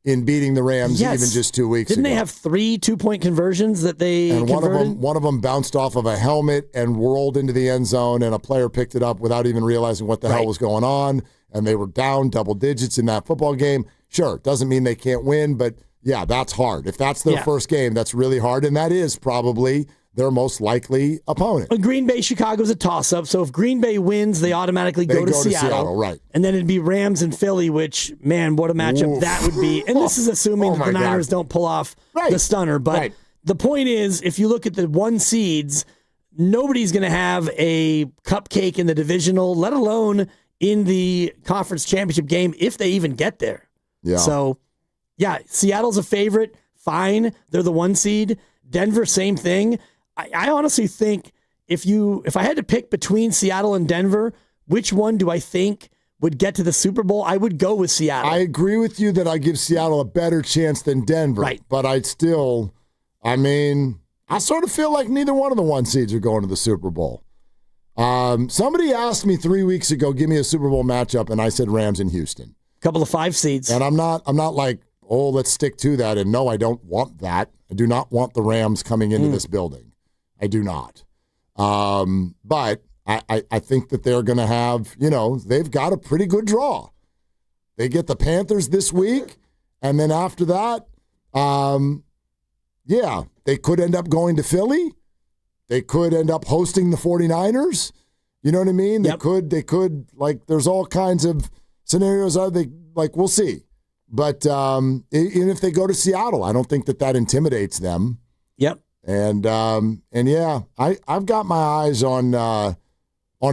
S27: in beating the Rams
S1: yes.
S27: even just 2 weeks
S1: Didn't
S27: ago?
S1: they have 3 2-point conversions that they
S27: and
S1: converted?
S27: one of them bounced off of a helmet and rolled into the end zone, and a player picked it up without even realizing what the hell was going on, and they were down double digits in that football game. Sure, doesn't mean they can't win, but yeah, that's hard. If that's their first game, that's really hard, and that is probably their most likely opponent.
S1: Green Bay, Chicago's a toss-up, so if Green Bay wins, they automatically go to Seattle.
S27: Right.
S1: And then it'd be Rams and Philly, which, man, what a matchup that would be. And this is assuming that the Niners don't pull off the stunner. But the point is, if you look at the 1 seeds, nobody's going to have a cupcake in the divisional, let alone in the conference championship game, if they even get there.
S27: Yeah.
S1: So, yeah, Seattle's a favorite. Fine. They're the 1 seed. Denver, same thing. I honestly think if I had to pick between Seattle and Denver, which one do I think would get to the Super Bowl? I would go with Seattle.
S27: I agree with you that I give Seattle a better chance than Denver.
S1: Right.
S27: But I sort of feel like neither one of the 1 seeds are going to the Super Bowl. Somebody asked me 3 weeks ago, give me a Super Bowl matchup, and I said Rams and Houston.
S1: Couple of 5 seeds.
S27: And I'm not like, oh, let's stick to that. And no, I don't want that. I do not want the Rams coming into this building. I do not. But I think that they're going to have, they've got a pretty good draw. They get the Panthers this week, and then after that, they could end up going to Philly. They could end up hosting the 49ers. You know what I mean? They could, like, there's all kinds of scenarios. We'll see. But even if they go to Seattle, I don't think that intimidates them.
S1: Yep.
S27: And yeah, I've got my eyes on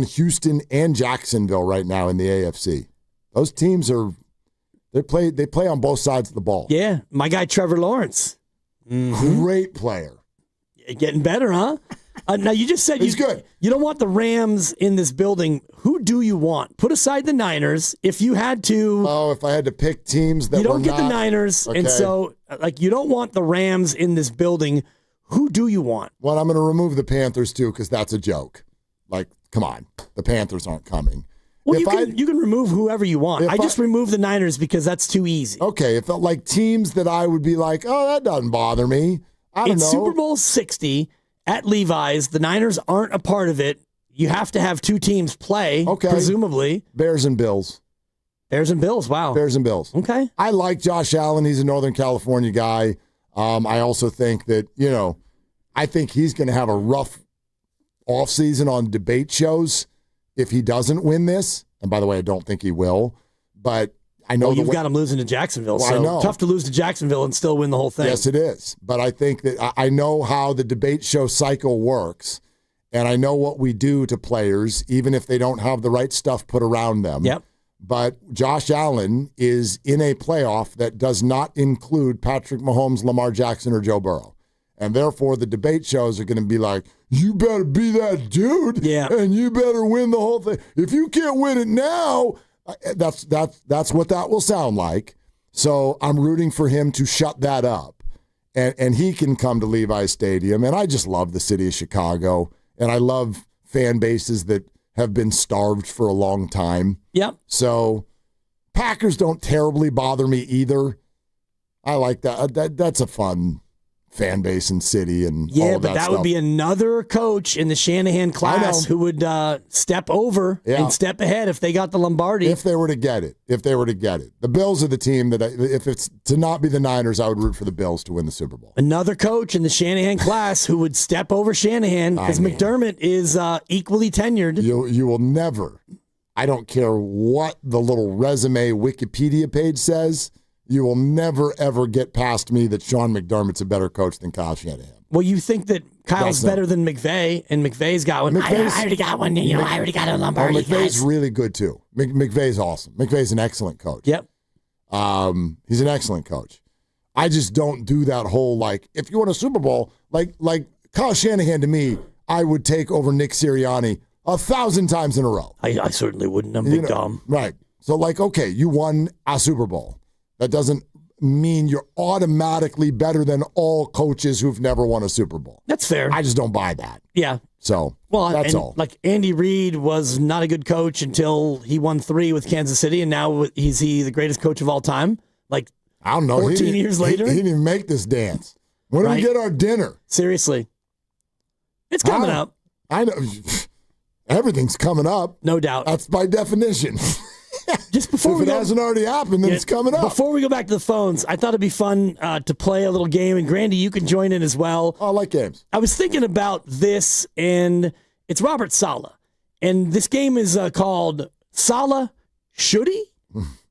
S27: Houston and Jacksonville right now in the AFC. Those teams they play on both sides of the ball.
S1: Yeah, my guy Trevor Lawrence,
S27: great player,
S1: getting better, huh? Now you just said
S27: he's good.
S1: You don't want the Rams in this building. Who do you want? Put aside the Niners. If you had to,
S27: if I had to pick teams that
S1: you don't
S27: were
S1: get
S27: not,
S1: the Niners,
S27: okay.
S1: and so you don't want the Rams in this building. Who do you want?
S27: Well, I'm going to remove the Panthers, too, because that's a joke. Like, come on. The Panthers aren't coming.
S1: Well, you can remove whoever you want. I just remove the Niners because that's too easy.
S27: Okay, it felt like teams that I would be like, oh, that doesn't bother me. I don't know.
S1: It's Super Bowl 60 at Levi's. The Niners aren't a part of it. You have to have 2 teams play, presumably.
S27: Bears and Bills.
S1: Bears and Bills, wow.
S27: Bears and Bills.
S1: Okay.
S27: I like Josh Allen. He's a Northern California guy. I also think that, I think he's going to have a rough offseason on debate shows if he doesn't win this. And by the way, I don't think he will. But I know
S1: you've got him losing to Jacksonville.
S27: Well,
S1: so
S27: I know.
S1: Tough to lose to Jacksonville and still win the whole thing.
S27: Yes, it is. But I think that I know how the debate show cycle works. And I know what we do to players, even if they don't have the right stuff put around them.
S1: Yep.
S27: But Josh Allen is in a playoff that does not include Patrick Mahomes, Lamar Jackson, or Joe Burrow. And therefore, the debate shows are going to be like, you better be that dude, and you better win the whole thing. If you can't win it now, that's what that will sound like. So I'm rooting for him to shut that up. And he can come to Levi's Stadium. And I just love the city of Chicago. And I love fan bases that have been starved for a long time.
S1: Yep.
S27: So Packers don't terribly bother me either. I like that. That's a fun fan base and city and
S1: Yeah,
S27: all of
S1: but that
S27: stuff.
S1: would be another coach in the Shanahan class who would step over and step ahead if they got the Lombardi.
S27: If they were to get it. The Bills are the team that, if it's to not be the Niners, I would root for the Bills to win the Super Bowl.
S1: Another coach in the Shanahan class who would step over Shanahan because McDermott is equally tenured.
S27: You will never, I don't care what the little resume Wikipedia page says, you will never, ever get past me that Sean McDermott's a better coach than Kyle Shanahan.
S1: Well, you think that Kyle's better than McVay, and McVay's got one. I already got one. I already got a Lombardi.
S27: Well, McVay's really good, too. McVay's awesome. McVay's an excellent coach.
S1: Yep.
S27: He's an excellent coach. I just don't do that whole, if you want a Super Bowl, like Kyle Shanahan to me, I would take over Nick Sirianni 1,000 times in a row.
S1: I certainly wouldn't. I'm big dumb.
S27: Right. So, okay, you won a Super Bowl. That doesn't mean you're automatically better than all coaches who've never won a Super Bowl.
S1: That's fair.
S27: I just don't buy that.
S1: Yeah.
S27: So, that's all.
S1: Like Andy Reid was not a good coach until he won 3 with Kansas City, and now is he the greatest coach of all time? I
S27: don't know.
S1: 14 years later?
S27: He didn't even make this dance. When do we get our dinner?
S1: Seriously. It's coming up.
S27: I know. Everything's coming up.
S1: No doubt.
S27: That's by definition.
S1: Just before
S27: if it hasn't already happened, then it's coming up.
S1: Before we go back to the phones, I thought it'd be fun to play a little game, and Grandy, you can join in as well.
S27: I like games.
S1: I was thinking about this, and it's Robert Saleh, and this game is called Saleh Should He?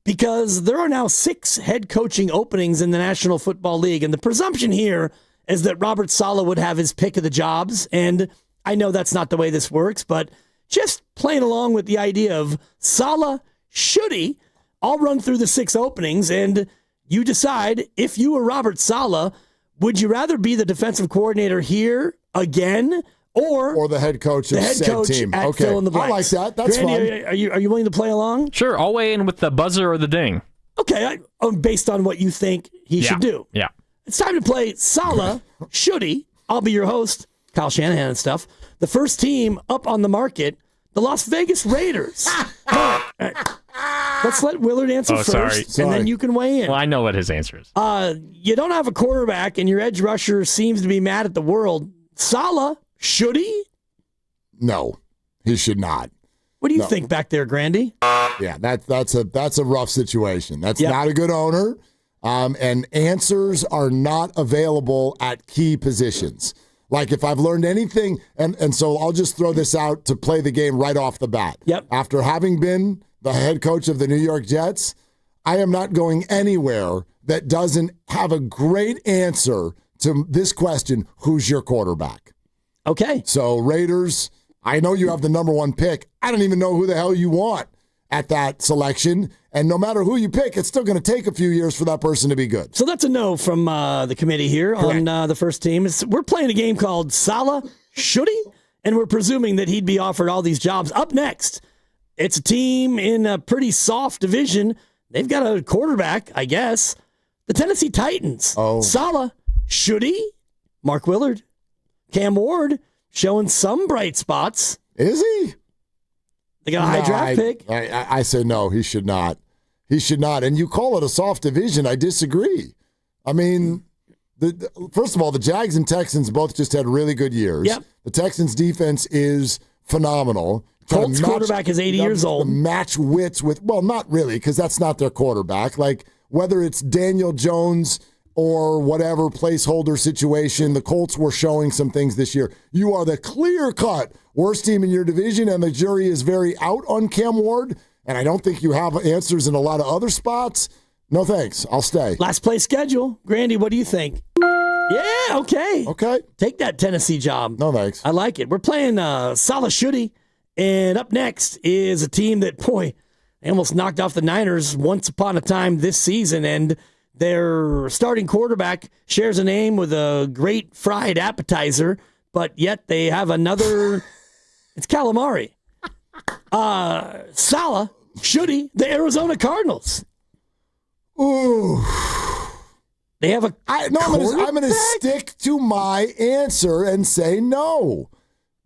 S1: Because there are now 6 head coaching openings in the National Football League, and the presumption here is that Robert Saleh would have his pick of the jobs, and I know that's not the way this works, but just playing along with the idea of Saleh should he? I'll run through the 6 openings, and you decide if you were Robert Saleh, would you rather be the defensive coordinator here again, or
S27: the head coach of said team?
S1: At fill in the blanks?
S27: I like that. That's
S1: Grandy,
S27: fun.
S1: Are you willing to play along?
S6: Sure, I'll weigh in with the buzzer or the ding.
S1: Okay, based on what you think he should do.
S6: Yeah.
S1: It's time to play Saleh Should He? I'll be your host, Kyle Shanahan and stuff. The first team up on the market, the Las Vegas Raiders. Let's let Willard answer first, and then you can weigh in.
S6: Well, I know what his answer is.
S1: You don't have a quarterback, and your edge rusher seems to be mad at the world. Saleh, should he?
S27: No, he should not.
S1: What do you think back there, Grandy?
S27: Yeah, that's a rough situation. That's not a good owner, and answers are not available at key positions. Like, if I've learned anything, and so I'll just throw this out to play the game right off the bat.
S1: Yep.
S27: After having been the head coach of the New York Jets, I am not going anywhere that doesn't have a great answer to this question: who's your quarterback?
S1: Okay.
S27: So, Raiders, I know you have the number 1 pick. I don't even know who the hell you want at that selection. And no matter who you pick, it's still going to take a few years for that person to be good.
S1: So that's a no from the committee here. Correct. On the first team. We're playing a game called Saleh Should He? And we're presuming that he'd be offered all these jobs. Up next, it's a team in a pretty soft division. They've got a quarterback, I guess. The Tennessee Titans.
S27: Oh.
S1: Saleh Should He? Mark Willard. Cam Ward showing some bright spots.
S27: Is he?
S1: They got a high draft pick.
S27: I say no, he should not. He should not. And you call it a soft division. I disagree. I mean, first of all, the Jags and Texans both just had really good years.
S1: Yep.
S27: The Texans' defense is phenomenal.
S1: Colts quarterback is 80 years old.
S27: Match wits with, well, not really, because that's not their quarterback. Like, whether it's Daniel Jones or whatever placeholder situation, the Colts were showing some things this year. You are the clear-cut worst team in your division, and the jury is very out on Cam Ward, and I don't think you have answers in a lot of other spots. No thanks. I'll stay.
S1: Last place schedule. Grandy, what do you think? Yeah, okay.
S27: Okay.
S1: Take that Tennessee job.
S27: No thanks.
S1: I like it. We're playing Saleh Should He? And up next is a team that, boy, they almost knocked off the Niners once upon a time this season, and their starting quarterback shares a name with a great fried appetizer, but yet they have another. It's calamari. Saleh Should He? The Arizona Cardinals.
S27: Ooh.
S1: They have
S27: I'm going to stick to my answer and say no,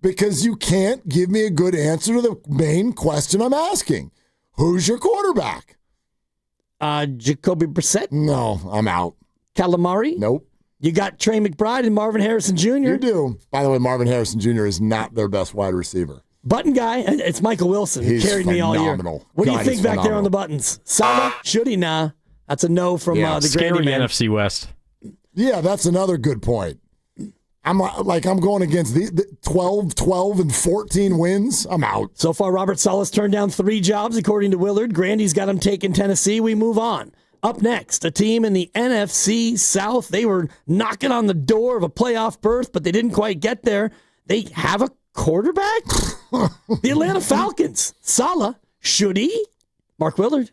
S27: because you can't give me a good answer to the main question I'm asking. Who's your quarterback?
S1: Jacoby Brissett?
S27: No, I'm out.
S1: Calamari?
S27: Nope.
S1: You got Trey McBride and Marvin Harrison Jr.
S27: You do. By the way, Marvin Harrison Jr. is not their best wide receiver.
S1: Button guy, it's Michael Wilson. He carried me all year. What do you think back there on the buttons? Salah? Should he? Nah. That's a no from the
S6: scary
S1: Grandy man.
S6: NFC West.
S27: Yeah, that's another good point. I'm going against the 12 and 14 wins. I'm out.
S1: So far, Robert Saleh's turned down 3 jobs, according to Willard. Grandy's got him taking Tennessee. We move on. Up next, a team in the NFC South. They were knocking on the door of a playoff berth, but they didn't quite get there. They have a quarterback? The Atlanta Falcons. Saleh. Should he? Mark Willard.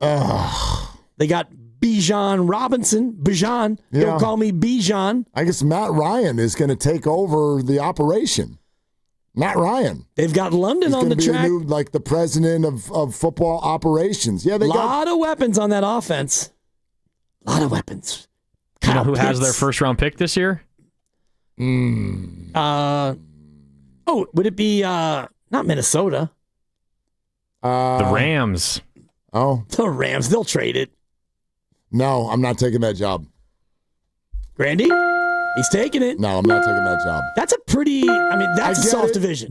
S1: They got Bijan Robinson. Bijan.
S27: Yeah.
S1: Don't call me Bijan.
S27: I guess Matt Ryan is going to take over the operation. Matt Ryan.
S1: They've got London on the track.
S27: New, like the president of football operations. Yeah, they got a
S1: lot of weapons on that offense. A lot of weapons.
S6: You know who has their first-round pick this year?
S1: Would it be not Minnesota?
S6: The Rams.
S27: Oh.
S1: The Rams. They'll trade it.
S27: No, I'm not taking that job.
S1: Grandy? He's taking it.
S27: No, I'm not taking that job.
S1: That's a pretty, that's a soft division.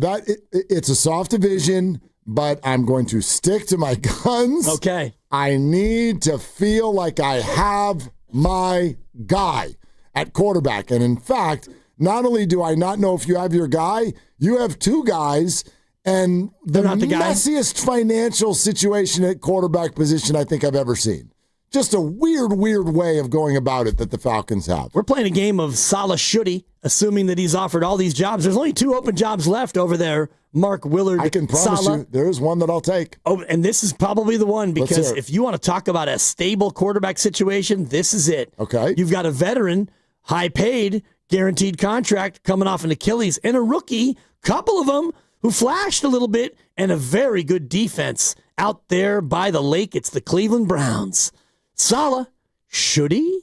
S27: It's a soft division, but I'm going to stick to my guns.
S1: Okay.
S27: I need to feel like I have my guy at quarterback. And in fact, not only do I not know if you have your guy, you have 2 guys, and the messiest financial situation at quarterback position I think I've ever seen. Just a weird way of going about it that the Falcons have.
S1: We're playing a game of Saleh should-he, assuming that he's offered all these jobs. There's only 2 open jobs left over there, Mark Willard.
S27: I can promise you there is one that I'll take.
S1: Oh, and this is probably the one, because if you want to talk about a stable quarterback situation, this is it.
S27: Okay.
S1: You've got a veteran, high-paid, guaranteed contract coming off an Achilles, and a rookie, couple of them, who flashed a little bit, and a very good defense out there by the lake. It's the Cleveland Browns. Saleh, should he?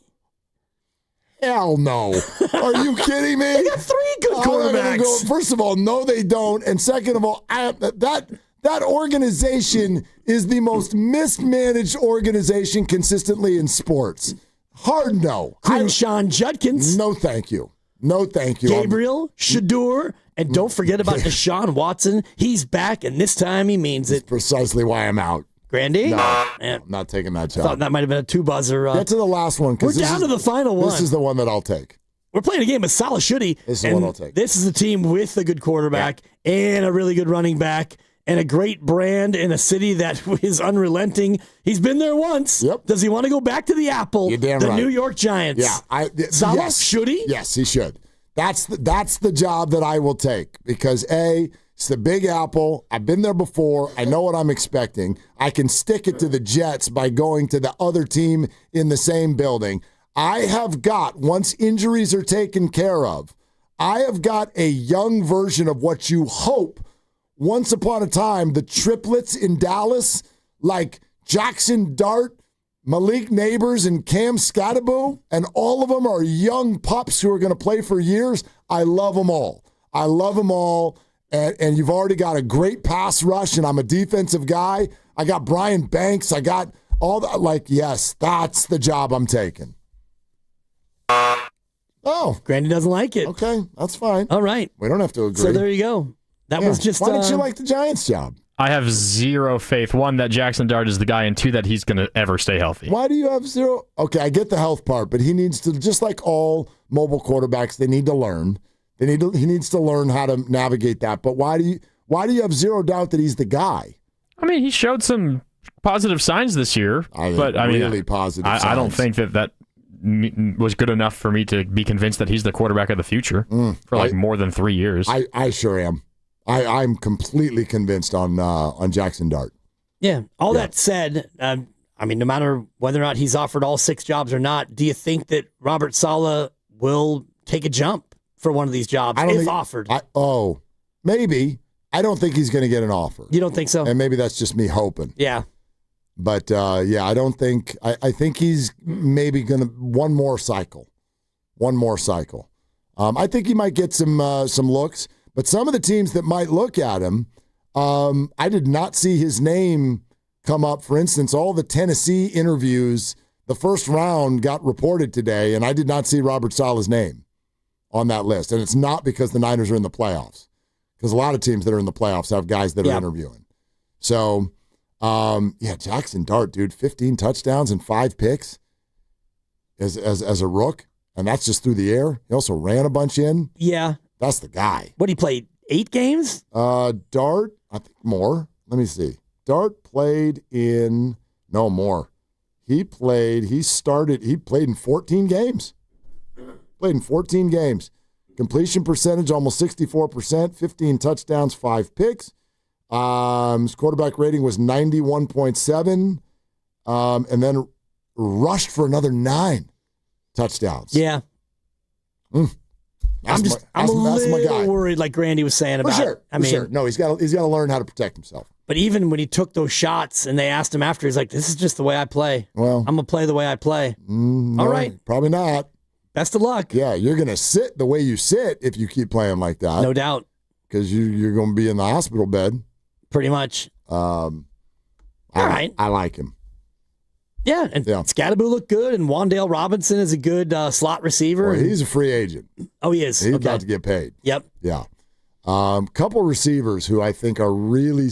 S27: Hell no. Are you kidding me?
S1: They got 3 good quarterbacks.
S27: First of all, no, they don't. And second of all, that organization is the most mismanaged organization consistently in sports. Hard no.
S1: Sean Judkins.
S27: No, thank you. No, thank you.
S1: Gabriel, Shadur, and don't forget about Deshaun Watson. He's back, and this time he means it.
S27: That's precisely why I'm out.
S1: Grandy?
S27: No, I'm not taking that job.
S1: I thought that might have been a 2-buzzer.
S27: Get to the last one.
S1: We're down to the final one.
S27: This is the one that I'll take.
S1: We're playing a game with Saleh should-he.
S27: This is the one I'll take.
S1: This is a team with a good quarterback and a really good running back and a great brand in a city that is unrelenting. He's been there once.
S27: Yep.
S1: Does he want to go back to the Apple?
S27: You're damn
S1: the
S27: right.
S1: New York Giants.
S27: Yeah.
S1: Saleh, should he?
S27: Yes, he should. That's the job that I will take because, A, it's the Big Apple. I've been there before. I know what I'm expecting. I can stick it to the Jets by going to the other team in the same building. I have got, once injuries are taken care of, I have got a young version of what you hope once upon a time, the triplets in Dallas, like Jackson Dart, Malik Neighbors, and Cam Scatterbo, and all of them are young pups who are going to play for years. I love them all. I love them all. And you've already got a great pass rush, and I'm a defensive guy. I got Brian Banks. I got all that. Yes, that's the job I'm taking. Oh.
S1: Grandy doesn't like it.
S27: Okay, that's fine.
S1: All right.
S27: We don't have to agree.
S1: So there you go. That was just...
S27: Why didn't you like the Giants job?
S6: I have 0 faith. 1, that Jackson Dart is the guy, and 2, that he's going to ever stay healthy.
S27: Why do you have 0? Okay, I get the health part, but he needs to, just like all mobile quarterbacks, they need to learn. He needs to learn how to navigate that. But why do you have 0 doubt that he's the guy?
S6: I mean, he showed some positive signs this year, but I mean,
S27: really positive.
S6: I don't think that was good enough for me to be convinced that he's the quarterback of the future for more than 3 years.
S27: I sure am. I'm completely convinced on Jackson Dart.
S1: Yeah. All that said, no matter whether or not he's offered all 6 jobs or not, do you think that Robert Saleh will take a jump for one of these jobs if offered?
S27: Maybe. I don't think he's going to get an offer.
S1: You don't think so?
S27: And maybe that's just me hoping.
S1: Yeah.
S27: But, I don't think – I think he's maybe going to – one more cycle. I think he might get some looks. But some of the teams that might look at him, I did not see his name come up. For instance, all the Tennessee interviews The first round got reported today, and I did not see Robert Saleh's name on that list. And it's not because the Niners are in the playoffs, because a lot of teams that are in the playoffs have guys that are interviewing. So, Jackson Dart, dude, 15 touchdowns and 5 picks as a rook, and that's just through the air. He also ran a bunch in.
S1: Yeah.
S27: That's the guy.
S1: What, he played 8 games?
S27: Dart, I think more. Let me see. Dart played in, no more. He played in 14 games. Played in 14 games. Completion percentage, almost 64%, 15 touchdowns, 5 picks. His quarterback rating was 91.7, and then rushed for another 9 touchdowns.
S1: Yeah. I'm a little worried, like Grandy was saying about.
S27: Sure. No, he's got to learn how to protect himself.
S1: But even when he took those shots and they asked him after, he's like, "This is just the way I play.
S27: Well,
S1: I'm gonna play the way I play."
S27: No,
S1: all right,
S27: probably not.
S1: Best of luck.
S27: Yeah, you're gonna sit the way you sit if you keep playing like that.
S1: No doubt.
S27: Because you're gonna be in the hospital bed.
S1: Pretty much.
S27: All right. I like him.
S1: Yeah, and Scattaboo looked good, and Wan'Dale Robinson is a good slot receiver.
S27: Well, he's a free agent.
S1: Oh, he is.
S27: He's about to get paid.
S1: Yep.
S27: Yeah. Couple receivers who I think are really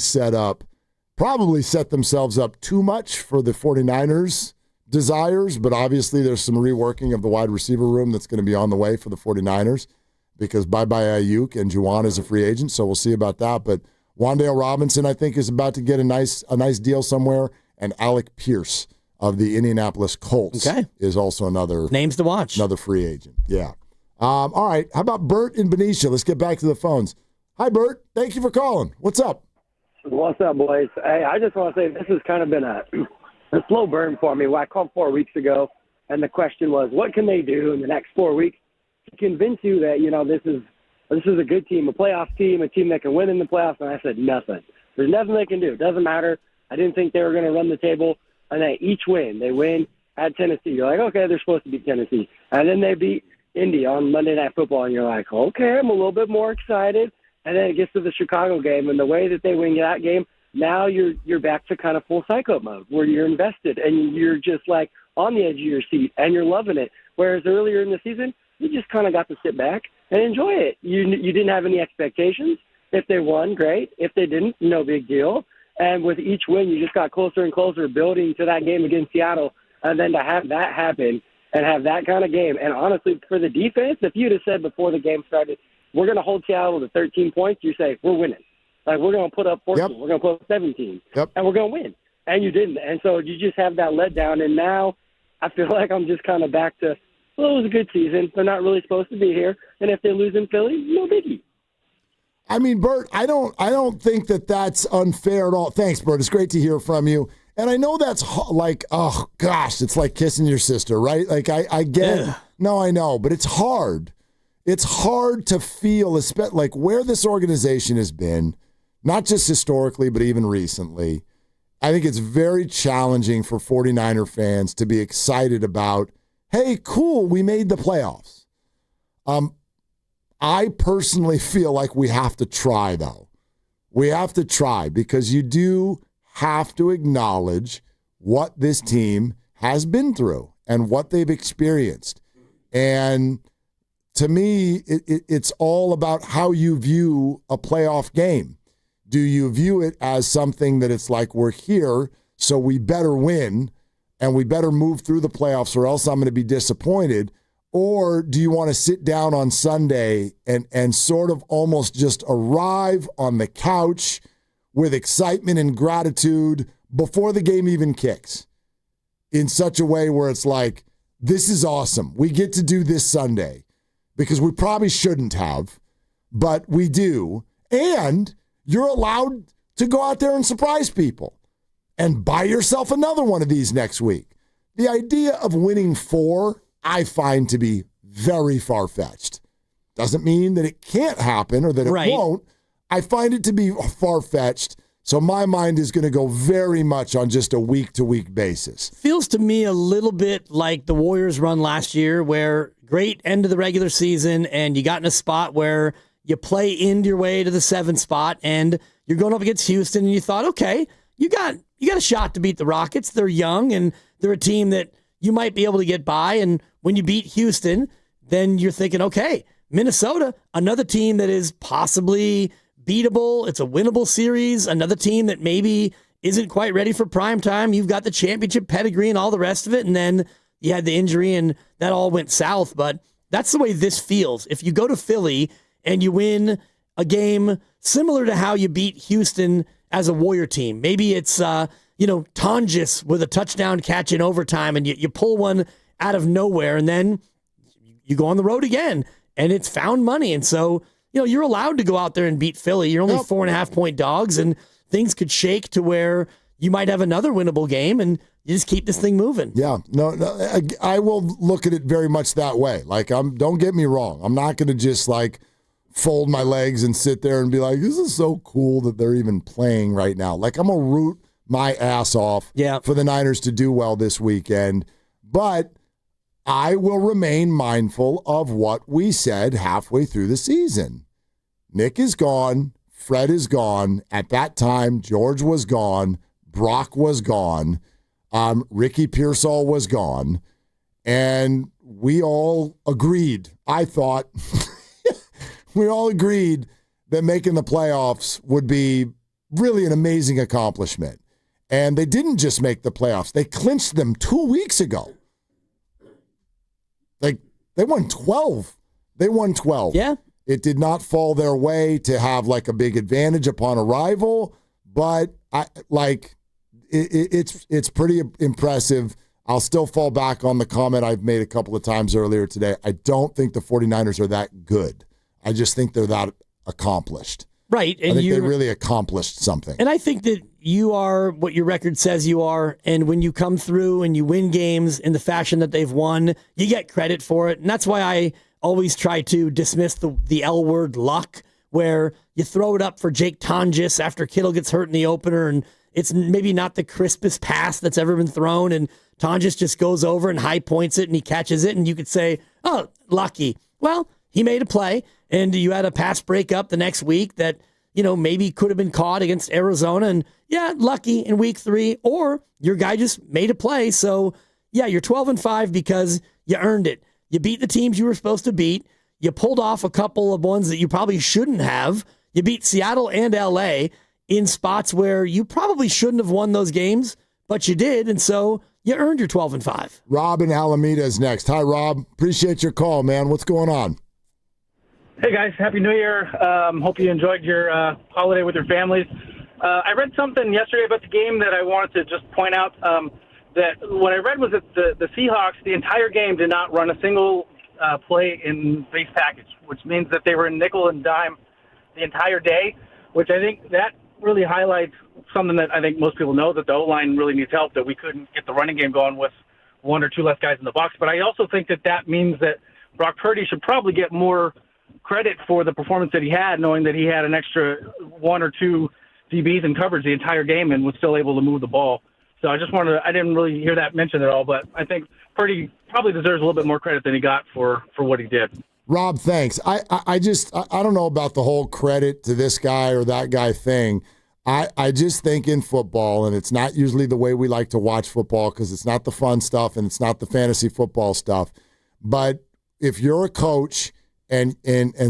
S27: probably set themselves up too much for the 49ers' desires, but obviously there's some reworking of the wide receiver room that's going to be on the way for the 49ers because bye-bye Ayuk and Juwan is a free agent, so we'll see about that. But Wan'Dale Robinson, I think, is about to get a nice deal somewhere, and Alec Pierce of the Indianapolis Colts is also another
S1: names to watch.
S27: Another free agent. Yeah. All right. How about Bert in Benicia? Let's get back to the phones. Hi, Bert. Thank you for calling. What's up?
S7: What's up, boys? Hey, I just want to say this has kind of been a slow burn for me. I called 4 weeks ago, and the question was, what can they do in the next 4 weeks to convince you that, this is a good team, a playoff team, a team that can win in the playoffs? And I said, nothing. There's nothing they can do. It doesn't matter. I didn't think they were going to run the table. And they each win. They win at Tennessee. You're like, okay, they're supposed to beat Tennessee. And then they beat Indy on Monday Night Football, and you're like, okay, I'm a little bit more excited. And then it gets to the Chicago game, and the way that they win that game, now you're back to kind of full psycho mode where you're invested, and you're just like on the edge of your seat, and you're loving it. Whereas earlier in the season, you just kind of got to sit back and enjoy it. You didn't have any expectations. If they won, great. If they didn't, no big deal. And with each win, you just got closer and closer building to that game against Seattle. And then to have that happen and have that kind of game. And honestly, for the defense, if you'd have said before the game started, we're going to hold Seattle to 13 points, you say, we're winning. Like, we're going to put up 14. Yep. We're going to put up 17.
S27: Yep.
S7: And we're going to win. And you didn't. And so you just have that letdown. And now I feel like I'm just kind of back to, well, it was a good season. They're not really supposed to be here. And if they lose in Philly, no biggie.
S27: I mean, Bert, I don't think that that's unfair at all. Thanks, Bert. It's great to hear from you. And I know that's like, oh, gosh, it's like kissing your sister, right? Like, I get it. No, I know, but it's hard. It's hard to feel, like where this organization has been, not just historically, but even recently. I think it's very challenging for 49er fans to be excited about, hey, cool, we made the playoffs. I personally feel like we have to try, though. We have to try because you do have to acknowledge what this team has been through and what they've experienced. And to me, it's all about how you view a playoff game. Do you view it as something that it's like we're here, so we better win and we better move through the playoffs or else I'm going to be disappointed? Or do you want to sit down on Sunday and sort of almost just arrive on the couch with excitement and gratitude before the game even kicks in such a way where it's like, this is awesome. We get to do this Sunday because we probably shouldn't have, but we do. And you're allowed to go out there and surprise people and buy yourself another one of these next week. The idea of winning 4, I find to be very far-fetched. Doesn't mean that it can't happen or that it won't. I find it to be far-fetched, so my mind is going to go very much on just a week-to-week basis.
S1: Feels to me a little bit like the Warriors run last year where great end of the regular season and you got in a spot where you play into your way to the 7th spot and you're going up against Houston and you thought, okay, you got a shot to beat the Rockets. They're young and they're a team that you might be able to get by. And when you beat Houston, then you're thinking, okay, Minnesota, another team that is possibly beatable. It's a winnable series. Another team that maybe isn't quite ready for prime time. You've got the championship pedigree and all the rest of it. And then you had the injury and that all went south. But that's the way this feels. If you go to Philly and you win a game similar to how you beat Houston as a Warrior team, maybe it's, Tonjes with a touchdown catch in overtime and you pull one out of nowhere and then you go on the road again and it's found money. And so, you're allowed to go out there and beat Philly. You're only 4.5-point dogs, and things could shake to where you might have another winnable game, and you just keep this thing moving.
S27: Yeah, no, I will look at it very much that way. Like, don't get me wrong. I'm not going to just fold my legs and sit there and be like, this is so cool that they're even playing right now. Like, I'm going to root my ass off for the Niners to do well this weekend, but I will remain mindful of what we said halfway through the season. Nick is gone. Fred is gone. At that time, George was gone. Brock was gone. Ricky Pearsall was gone. And we all agreed, I thought, we all agreed that making the playoffs would be really an amazing accomplishment. And they didn't just make the playoffs. They clinched them 2 weeks ago. They won 12. They won 12.
S1: Yeah.
S27: It did not fall their way to have a big advantage upon arrival, but it's pretty impressive. I'll still fall back on the comment I've made a couple of times earlier today. I don't think the 49ers are that good. I just think they're that accomplished.
S1: Right. And
S27: I think they really accomplished something.
S1: And I think that you are what your record says you are. And when you come through and you win games in the fashion that they've won, you get credit for it. And that's why I always try to dismiss the L word luck, where you throw it up for Jake Tonjes after Kittle gets hurt in the opener. And it's maybe not the crispest pass that's ever been thrown. And Tonjes just goes over and high points it and he catches it. And you could say, oh, lucky. Well, he made a play. And you had a pass breakup the next week that, maybe could have been caught against Arizona. And yeah, lucky in week 3. Or your guy just made a play. So yeah, you're 12-5 because you earned it. You beat the teams you were supposed to beat. You pulled off a couple of ones that you probably shouldn't have. You beat Seattle and LA in spots where you probably shouldn't have won those games, but you did. And so you earned your 12-5.
S27: Rob in Alameda is next. Hi, Rob. Appreciate your call, man. What's going on?
S8: Hey, guys. Happy New Year. Hope you enjoyed your holiday with your families. I read something yesterday about the game that I wanted to just point out. That what I read was that the Seahawks, the entire game, did not run a single play in base package, which means that they were in nickel and dime the entire day, which I think that really highlights something that I think most people know, that the O-line really needs help, that we couldn't get the running game going with one or two less guys in the box. But I also think that means that Brock Purdy should probably get more credit for the performance that he had, knowing that he had an extra one or two DBs in coverage the entire game and was still able to move the ball. So I didn't really hear that mentioned at all, but I think Purdy probably deserves a little bit more credit than he got for what he did.
S27: Rob, thanks. I don't know about the whole credit to this guy or that guy thing. I just think in football, and it's not usually the way we like to watch football because it's not the fun stuff and it's not the fantasy football stuff. But if you're a coach, and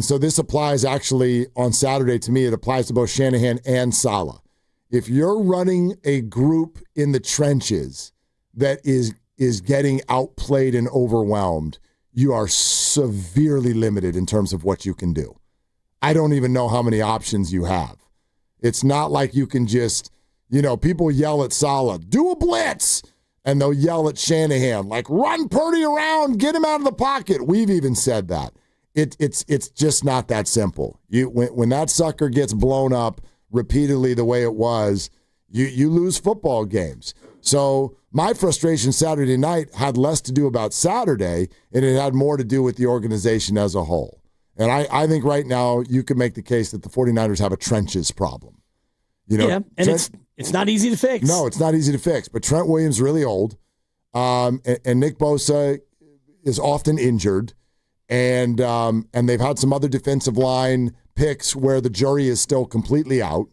S27: so this applies actually on Saturday to me, it applies to both Shanahan and Saleh. If you're running a group in the trenches that is getting outplayed and overwhelmed, you are severely limited in terms of what you can do. I don't even know how many options you have. It's not like you can just, people yell at Saleh, do a blitz, and they'll yell at Shanahan, like, run Purdy around, get him out of the pocket. We've even said that. It's just not that simple. When that sucker gets blown up repeatedly the way it was, you lose football games. So my frustration Saturday night had less to do about Saturday, and it had more to do with the organization as a whole. And I think right now you can make the case that the 49ers have a trenches problem.
S1: And it's not easy to fix.
S27: No, it's not easy to fix. But Trent Williams is really old, and Nick Bosa is often injured, and they've had some other defensive line picks where the jury is still completely out,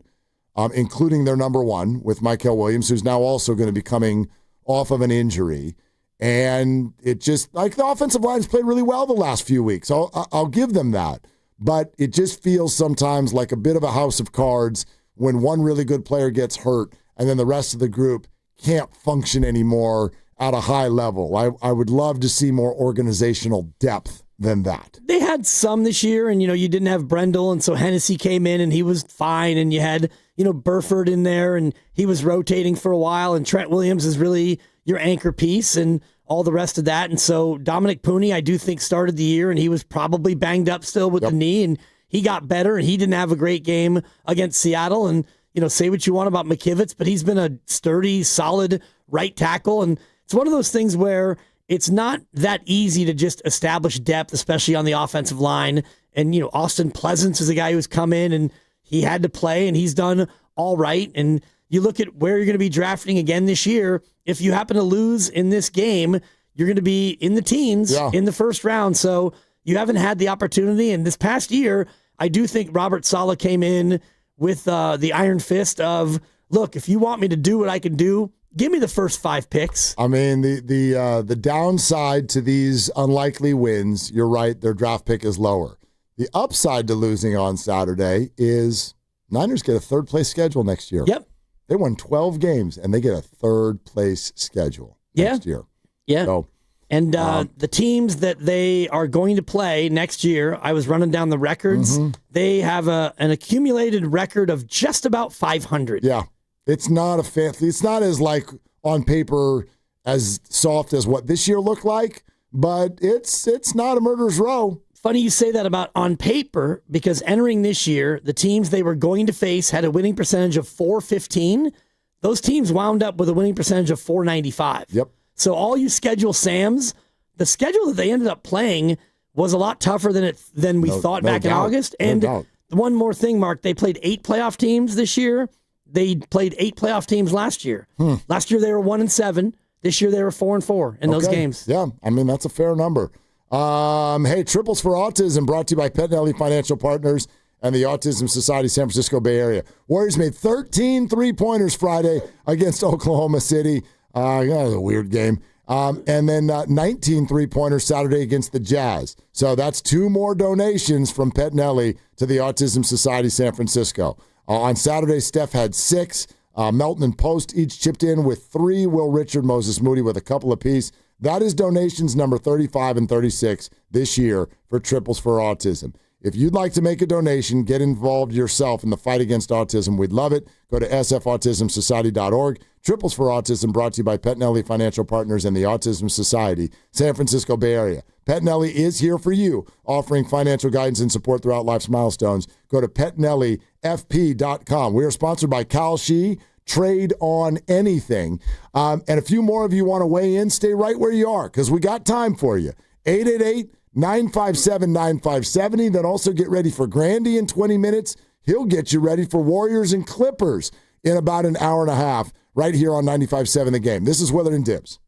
S27: including their number one with Mykel Williams, who's now also going to be coming off of an injury. And it just, like, the offensive line's played really well the last few weeks. I'll give them that. But it just feels sometimes like a bit of a house of cards when one really good player gets hurt and then the rest of the group can't function anymore at a high level. I would love to see more organizational depth than that.
S1: They had some this year, and, you didn't have Brendel, and so Hennessy came in, and he was fine, and you had, Burford in there, and he was rotating for a while, and Trent Williams is really your anchor piece, and all the rest of that. And so Dominic Pooney, I do think, started the year, and he was probably banged up still with the knee, and he got better, and he didn't have a great game against Seattle. And, say what you want about McKivitz, but he's been a sturdy, solid right tackle. And it's one of those things where it's not that easy to just establish depth, especially on the offensive line. And, Austin Pleasance is a guy who's come in and he had to play, and he's done all right. And you look at where you're going to be drafting again this year. If you happen to lose in this game, you're going to be in the teens in the first round. So you haven't had the opportunity. And this past year, I do think Robert Saleh came in with the iron fist of, look, if you want me to do what I can do, give me the first 5 picks.
S27: I mean, the downside to these unlikely wins, you're right, their draft pick is lower. The upside to losing on Saturday is Niners get a third-place schedule next year.
S1: Yep.
S27: They won 12 games, and they get a third-place schedule next year.
S1: Yeah.
S27: So,
S1: and the teams that they are going to play next year, I was running down the records.
S27: Mm-hmm.
S1: They have an accumulated record of just about 500.
S27: Yeah. It's not it's not as, like, on paper as soft as what this year looked like, but it's not a murderer's row.
S1: Funny you say that about on paper, because entering this year, the teams they were going to face had a winning percentage of .415. Those teams wound up with a winning percentage of .495.
S27: Yep.
S1: So all you schedule Sams, the schedule that they ended up playing was a lot tougher than we thought back in August. And one more thing, Mark, they played 8 playoff teams this year. They played 8 playoff teams last year. Last year they were 1-7. This year they were 4-4 in those games.
S27: Yeah, I mean, that's a fair number. Hey, Triples for Autism brought to you by Pettinelli Financial Partners and the Autism Society San Francisco Bay Area. Warriors made 13 3-pointers Friday against Oklahoma City. That was a weird game. And then 19 3-pointers Saturday against the Jazz. So that's 2 more donations from Pettinelli to the Autism Society San Francisco. On Saturday, Steph had 6. Melton and Post each chipped in with 3. Will Richard, Moses Moody with a couple apiece. That is donations number 35 and 36 this year for Triples for Autism. If you'd like to make a donation, get involved yourself in the fight against autism. We'd love it. Go to sfautismsociety.org. Triples for Autism brought to you by Pettinelli Financial Partners and the Autism Society, San Francisco Bay Area. Pettinelli is here for you, offering financial guidance and support throughout life's milestones. Go to PettinelliFP.com. We are sponsored by Kalshi. Trade on anything. And a few more of you want to weigh in, stay right where you are, because we got time for you. 888-957-9570. Then also get ready for Grandy in 20 minutes. He'll get you ready for Warriors and Clippers in about an hour and a half right here on 95.7 The Game. This is Willard and Dibs.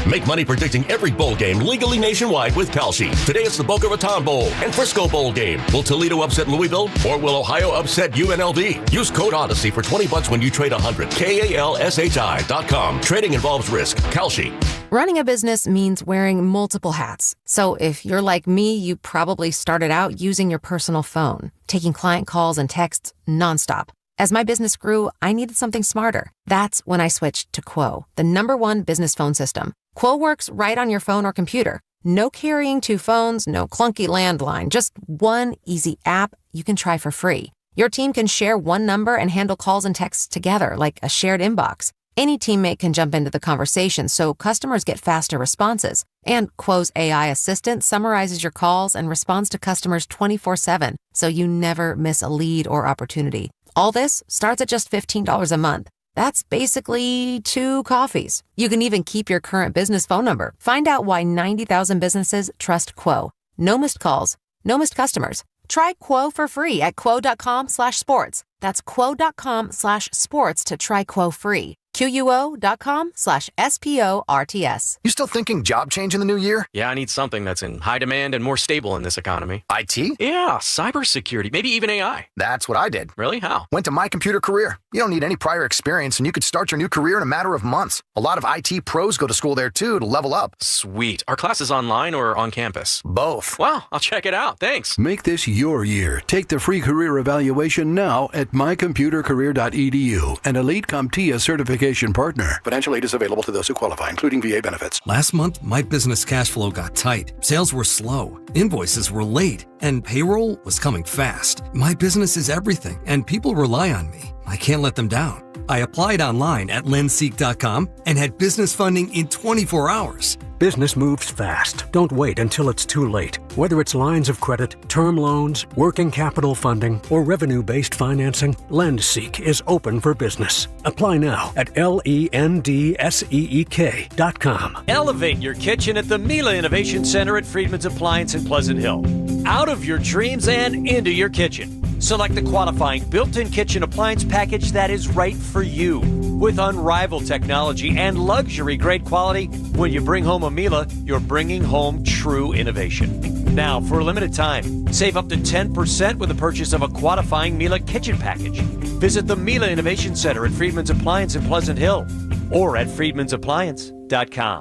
S28: Make money predicting every bowl game legally nationwide with Kalshi. Today it's the Boca Raton Bowl and Frisco Bowl game. Will Toledo upset Louisville or will Ohio upset UNLV? Use code Odyssey for $20 when you trade 100. KALSHI.com. Trading involves risk. Kalshi.
S9: Running a business means wearing multiple hats. So if you're like me, you probably started out using your personal phone, taking client calls and texts nonstop. As my business grew, I needed something smarter. That's when I switched to Quo, the #1 business phone system. Quo works right on your phone or computer. No carrying 2 phones, no clunky landline, just one easy app you can try for free. Your team can share one number and handle calls and texts together like a shared inbox. Any teammate can jump into the conversation so customers get faster responses. And Quo's AI assistant summarizes your calls and responds to customers 24/7, so you never miss a lead or opportunity. All this starts at just $15 a month. That's basically 2 coffees. You can even keep your current business phone number. Find out why 90,000 businesses trust Quo. No missed calls, no missed customers. Try Quo for free at quo.com/sports. That's quo.com/sports to try Quo free. QUO.com/SPORTS.
S14: You still thinking job change in the new year?
S10: Yeah, I need something that's in high demand and more stable in this economy.
S14: IT?
S10: Yeah, cybersecurity, maybe even AI.
S14: That's what I did.
S10: Really? How?
S14: Went to My Computer Career. You don't need any prior experience, and you could start your new career in a matter of months. A lot of IT pros go to school there, too, to level up.
S10: Sweet. Are classes online or on campus?
S14: Both.
S10: Wow, I'll check it out. Thanks.
S11: Make this your year. Take the free career evaluation now at mycomputercareer.edu, an Elite CompTIA certification partner. Financial aid is available to those who qualify, including VA benefits.
S19: Last month, my business cash flow got tight. Sales were slow. Invoices were late. And payroll was coming fast. My business is everything, and people rely on me. I can't let them down. I applied online at lendseek.com and had business funding in 24 hours.
S20: Business moves fast. Don't wait until it's too late. Whether it's lines of credit, term loans, working capital funding, or revenue-based financing, LendSeek is open for business. Apply now at LENDSEEK.com.
S21: Elevate your kitchen at the Miele Innovation Center at Freedman's Appliance in Pleasant Hill. Out of your dreams and into your kitchen. Select the qualifying built-in kitchen appliance package that is right for you. With unrivaled technology and luxury-grade quality, when you bring home a Miele, you're bringing home true innovation. Now, for a limited time, save up to 10% with the purchase of a qualifying Miele kitchen package. Visit the Miele Innovation Center at Freedman's Appliance in Pleasant Hill or at freedmansappliance.com.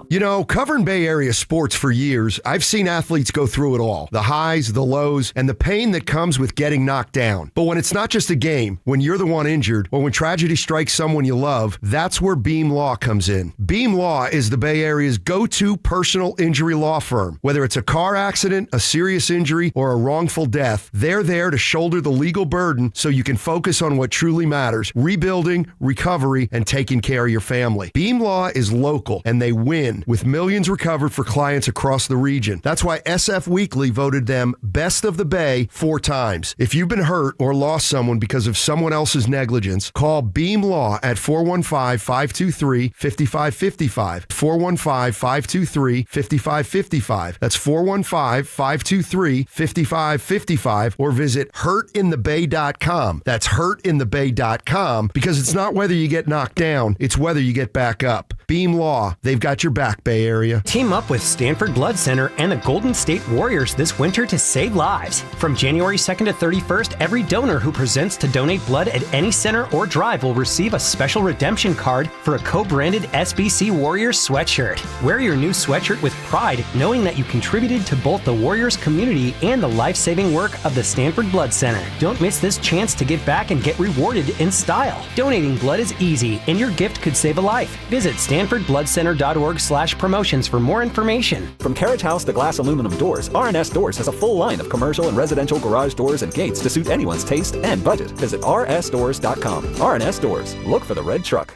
S22: You know, covering Bay Area sports for years, I've seen athletes go through it all. The highs, the lows, and the pain that comes with getting knocked down. But when it's not just a game, when you're the one injured, or when tragedy strikes someone you love, that's where Beam Law comes in. Beam Law is the Bay Area's go-to personal injury law firm. Whether it's a car accident, a serious injury, or a wrongful death, they're there to shoulder the legal burden so you can focus on what truly matters: rebuilding, recovery, and taking care of your family. Beam Law is local, and they win, with millions recovered for clients across the region. That's why SF Weekly voted them Best of the Bay 4 times. If you've been hurt or lost someone because of someone else's negligence, call Beam Law at 415-523-5555. 415-523-5555. That's 415-523-5555, or visit hurtinthebay.com. That's hurtinthebay.com, because it's not whether you get knocked down, it's whether you get back up. Beam Law, they've got your back, Bay Area.
S21: Team up with Stanford Blood Center and the Golden State Warriors this winter to save lives. From January 2nd to 31st, every donor who presents to donate blood at any center or drive will receive a special redemption card for a co-branded SBC Warriors sweatshirt. Wear your new sweatshirt with pride, knowing that you contributed to both the Warriors community and the life-saving work of the Stanford Blood Center. Don't miss this chance to give back and get rewarded in style. Donating blood is easy, and your gift could save a life. Visit StanfordBloodCenter.org/promotions for more information.
S18: From carriage house to glass aluminum doors, R&S Doors has a full line of commercial and residential garage doors and gates to suit anyone's taste and budget. Visit rsdoors.com. R&S Doors. Look for the red truck.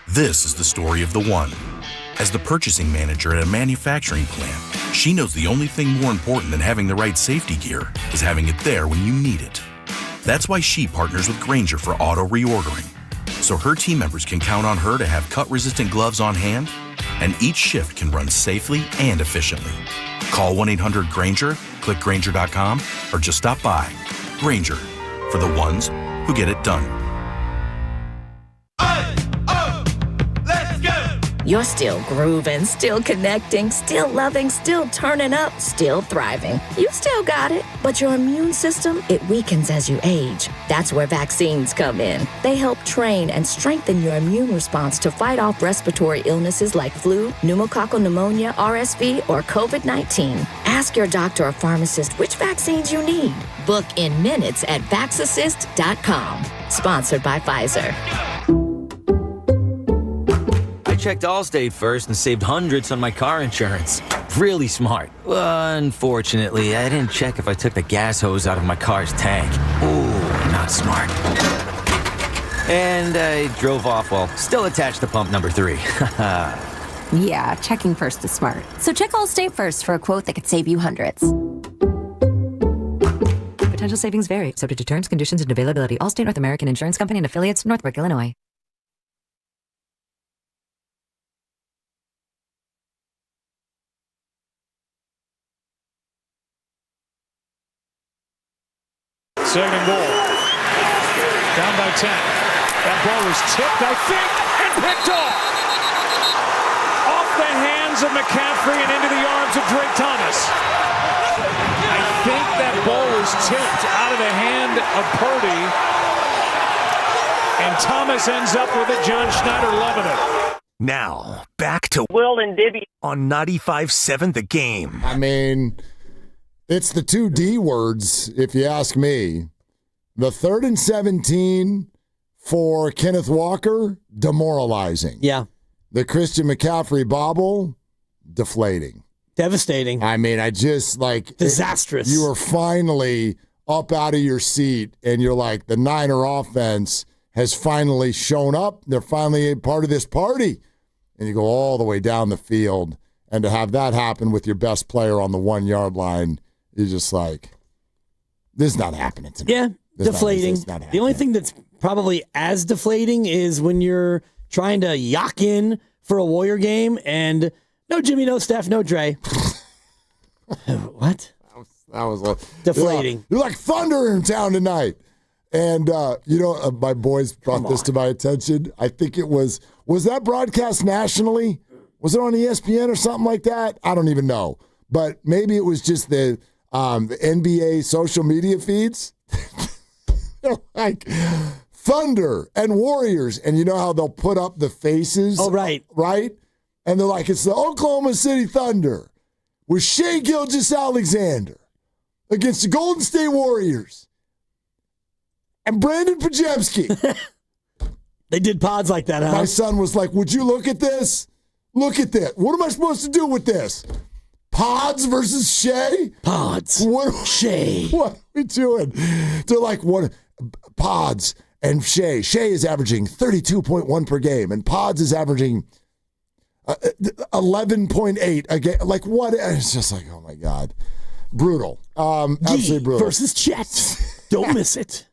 S23: This is the story of the one. As the purchasing manager at a manufacturing plant, she knows the only thing more important than having the right safety gear is having it there when you need it. That's why she partners with Granger for auto reordering, so her team members can count on her to have cut-resistant gloves on hand, and each shift can run safely and efficiently. Call 1-800-GRANGER, click Granger.com, or just stop by. Granger, for the ones who get it done.
S24: You're still grooving, still connecting, still loving, still turning up, still thriving. You still got it, but your immune system, it weakens as you age. That's where vaccines come in. They help train and strengthen your immune response to fight off respiratory illnesses like flu, pneumococcal pneumonia, RSV, or COVID-19. Ask your doctor or pharmacist which vaccines you need. Book in minutes at vaxassist.com. Sponsored by Pfizer.
S25: I checked Allstate first and saved hundreds on my car insurance. Really smart. Unfortunately, I didn't check if I took the gas hose out of my car's tank. Ooh, not smart. And I drove off while still attached to pump number 3.
S27: Yeah, checking first is smart. So check Allstate first for a quote that could save you hundreds. Potential savings vary, subject to terms, conditions, and availability. Allstate North American Insurance Company and affiliates, Northbrook, Illinois.
S28: Second and goal. Down by 10. That ball was tipped, I think,
S21: picked off. Off the hands of McCaffrey and into the arms of Drake Thomas. I think that ball was tipped out of the hand of Purdy. And Thomas ends up with it. John Schneider loving it.
S3: Now, back to
S5: Will and Dibby
S3: on 95.7 The Game.
S27: I mean, it's the two D words, if you ask me. The 3rd and 17 for Kenneth Walker, demoralizing.
S1: Yeah.
S27: The Christian McCaffrey bobble, deflating.
S1: Devastating.
S27: I mean, I just like...
S1: Disastrous.
S27: You are finally up out of your seat, and you're like, the Niner offense has finally shown up. They're finally a part of this party. And you go all the way down the field, and to have that happen with your best player on the 1 yard line, you're just like, this is not happening to me.
S1: Yeah, deflating. The only thing that's probably as deflating is when you're trying to yak in for a Warrior game and no Jimmy, no Steph, no Dre. What?
S27: That was like,
S1: deflating.
S27: You're like thunder in town tonight. And, my boys brought this to my attention. I think it was that broadcast nationally? Was it on ESPN or something like that? I don't even know. But maybe it was just the NBA social media feeds. Like Thunder and Warriors. And you know how they'll put up the faces?
S1: Oh, right.
S27: Right? And they're like, it's the Oklahoma City Thunder with Shai Gilgeous-Alexander against the Golden State Warriors. And Brandon Pajemski.
S1: They did pods like that, huh?
S27: My son was like, would you look at this? Look at this. What am I supposed to do with this? Pods versus Shai?
S1: Pods. Shai.
S27: What are we doing? They're like, what? Pods and Shai. Shai is averaging 32.1 per game, and Pods is averaging 11.8 a game. Like, what? It's just like, oh, my God. Brutal. Absolutely brutal.
S1: Versus Chet. Don't miss it.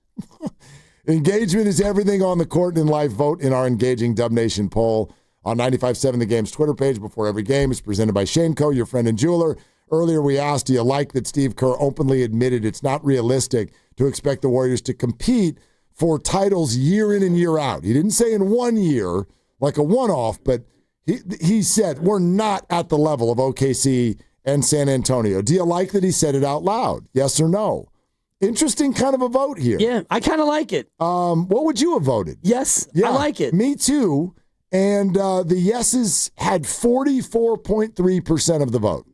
S27: Engagement is everything on the court and in life. Vote in our Engaging Dub Nation poll on 95.7 The Game's Twitter page before every game. It's presented by Shaneco, your friend and jeweler. Earlier we asked, do you like that Steve Kerr openly admitted it's not realistic to expect the Warriors to compete for titles year in and year out? He didn't say in 1 year, like a one-off, but he said we're not at the level of OKC and San Antonio. Do you like that he said it out loud? Yes or no? Interesting kind of a vote here.
S1: Yeah, I kind of like it.
S27: What would you have voted?
S1: Yes,
S27: yeah,
S1: I like it.
S27: Me too. And the yeses had 44.3% of the vote.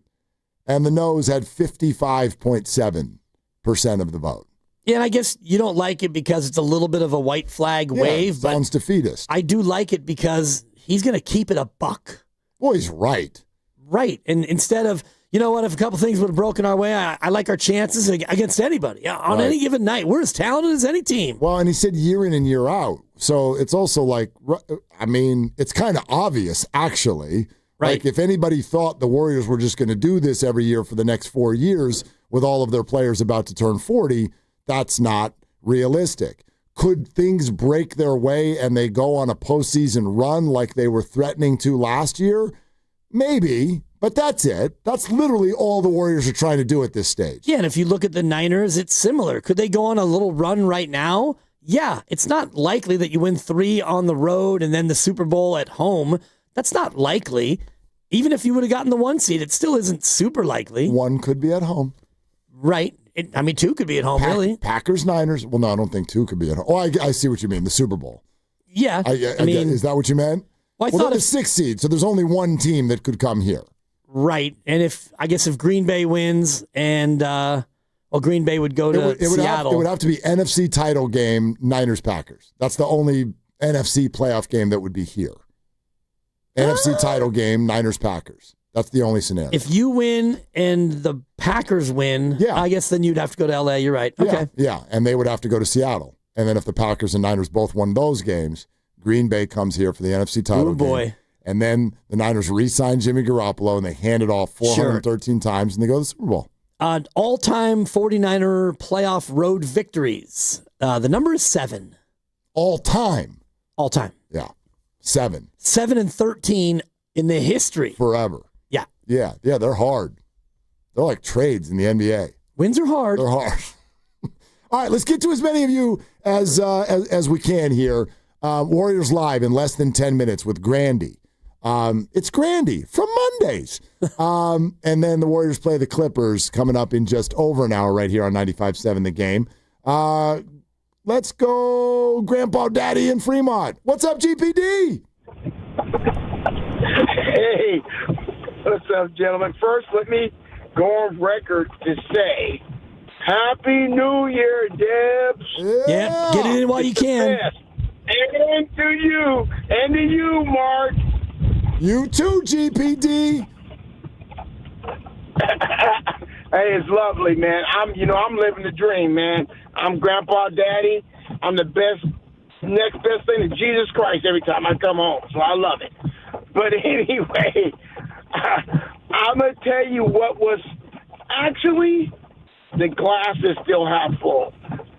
S27: And the noes had 55.7% of the vote.
S1: Yeah, and I guess you don't like it because it's a little bit of a white flag wave.
S27: Sounds defeatist.
S1: I do like it because he's going to keep it a buck.
S27: Well, he's right.
S1: Right. And instead of, you know what, if a couple things would have broken our way, I like our chances against anybody. On any given night, we're as talented as any team.
S27: Well, and he said year in and year out. So it's also like, I mean, it's kind of obvious, actually.
S1: Right.
S27: Like if anybody thought the Warriors were just going to do this every year for the next 4 years with all of their players about to turn 40, that's not realistic. Could things break their way and they go on a postseason run like they were threatening to last year? Maybe, but that's it. That's literally all the Warriors are trying to do at this stage.
S1: Yeah, and if you look at the Niners, it's similar. Could they go on a little run right now? Yeah, it's not likely that you win 3 on the road and then the Super Bowl at home. That's not likely. Even if you would have gotten the 1 seed, it still isn't super likely.
S27: 1 could be at home.
S1: Right. 2 could be at home, really.
S27: Packers, Niners. Well, no, I don't think 2 could be at home. Oh, I see what you mean. The Super Bowl.
S1: Yeah.
S27: I mean, is that what you meant?
S1: Well,
S27: they're the 6th seed, so there's only 1 team that could come here.
S1: Right. And if Green Bay wins and Green Bay would go to Seattle.
S27: It would have to be NFC title game, Niners-Packers. That's the only NFC playoff game that would be here. NFC title game, Niners-Packers. That's the only scenario.
S1: If you win and the Packers win, I guess then you'd have to go to L.A. You're right. Okay.
S27: Yeah, and they would have to go to Seattle. And then if the Packers and Niners both won those games, Green Bay comes here for the NFC title game. And then the Niners re-sign Jimmy Garoppolo, and they hand it off 413 times, and they go to the Super Bowl.
S1: All-time 49er playoff road victories. The number is 7.
S27: All-time?
S1: All-time.
S27: Yeah. 7.
S1: 7-13 in the history.
S27: Forever.
S1: Yeah.
S27: Yeah, they're hard. They're like trades in the NBA.
S1: Wins are hard.
S27: They're hard. All right, let's get to as many of you as we can here. Warriors Live in less than 10 minutes with Grandy. It's Grandy from Mondays. And then the Warriors play the Clippers coming up in just over an hour right here on 95.7 The Game. Let's go Grandpa Daddy in Fremont. What's up, GPD?
S2: Hey, what's up, gentlemen? First, let me go on record to say Happy New Year, Debs.
S1: Yeah, get it in while you can.
S2: And to you, Mark.
S27: You too, GPD.
S2: Hey, it's lovely, man. I'm living the dream, man. I'm Grandpa Daddy. I'm the next best thing to Jesus Christ every time I come home, so I love it. But anyway, I'm going to tell you what was actually the glass is still half full.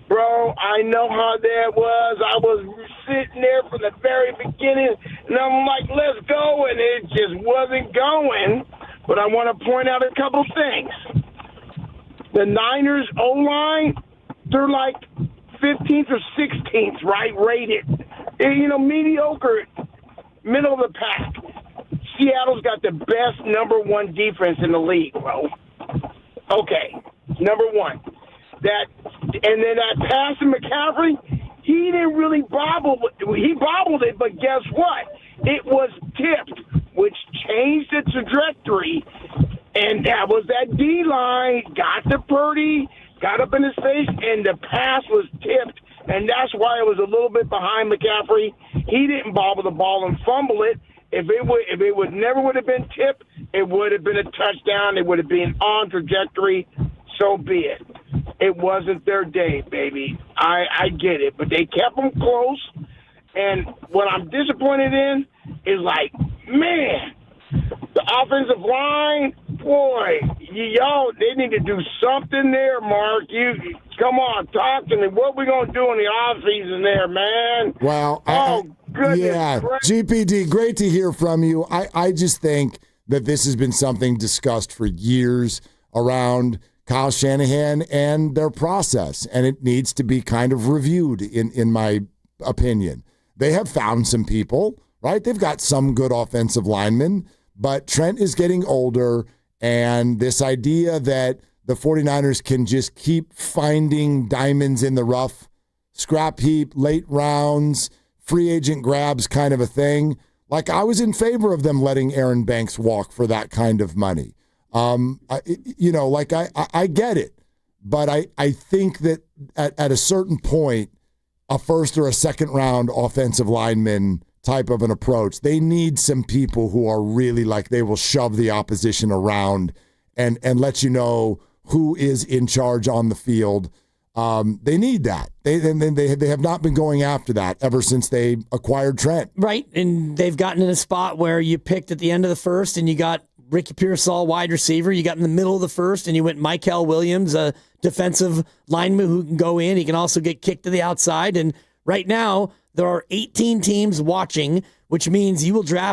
S2: Bro, I know how that was. I was sitting there from the very beginning, and I'm like, let's go, and it just wasn't going. But I want to point out a couple things. The Niners O-line, they're like 15th or 16th, right, rated. Mediocre, middle of the pack. Seattle's got the best number one defense in the league, bro. Okay, number one. And then that pass to McCaffrey, he didn't really bobble. He bobbled it, but guess what? It was tipped, which changed the trajectory. And that was that D-line. Got to Purdy, got up in his face, and the pass was tipped. And that's why it was a little bit behind McCaffrey. He didn't bobble the ball and fumble it. If it never would have been tipped, it would have been a touchdown. It would have been on trajectory. So be it. It wasn't their day, baby. I get it, but they kept them close. And what I'm disappointed in is like, man, the offensive line, boy, y'all, they need to do something there, Mark. You come on, talk to me. What we gonna do in the offseason there, man?
S27: Well,
S2: goodness,
S27: yeah, GPD, great to hear from you. I just think that this has been something discussed for years around Kyle Shanahan and their process, and it needs to be kind of reviewed, in my opinion. They have found some people, right? They've got some good offensive linemen, but Trent is getting older, and this idea that the 49ers can just keep finding diamonds in the rough, scrap heap, late rounds, free agent grabs kind of a thing. Like, I was in favor of them letting Aaron Banks walk for that kind of money. I get it, but I think that at a certain point, a first or a second round offensive lineman type of an approach, they need some people who are really like, they will shove the opposition around and let you know who is in charge on the field. They need that. They have not been going after that ever since they acquired Trent.
S1: Right, and they've gotten in a spot where you picked at the end of the first and you got Ricky Pearsall, wide receiver. You got in the middle of the first, and you went Michael Williams, a defensive lineman who can go in. He can also get kicked to the outside. And right now, there are 18 teams watching, which means you will draft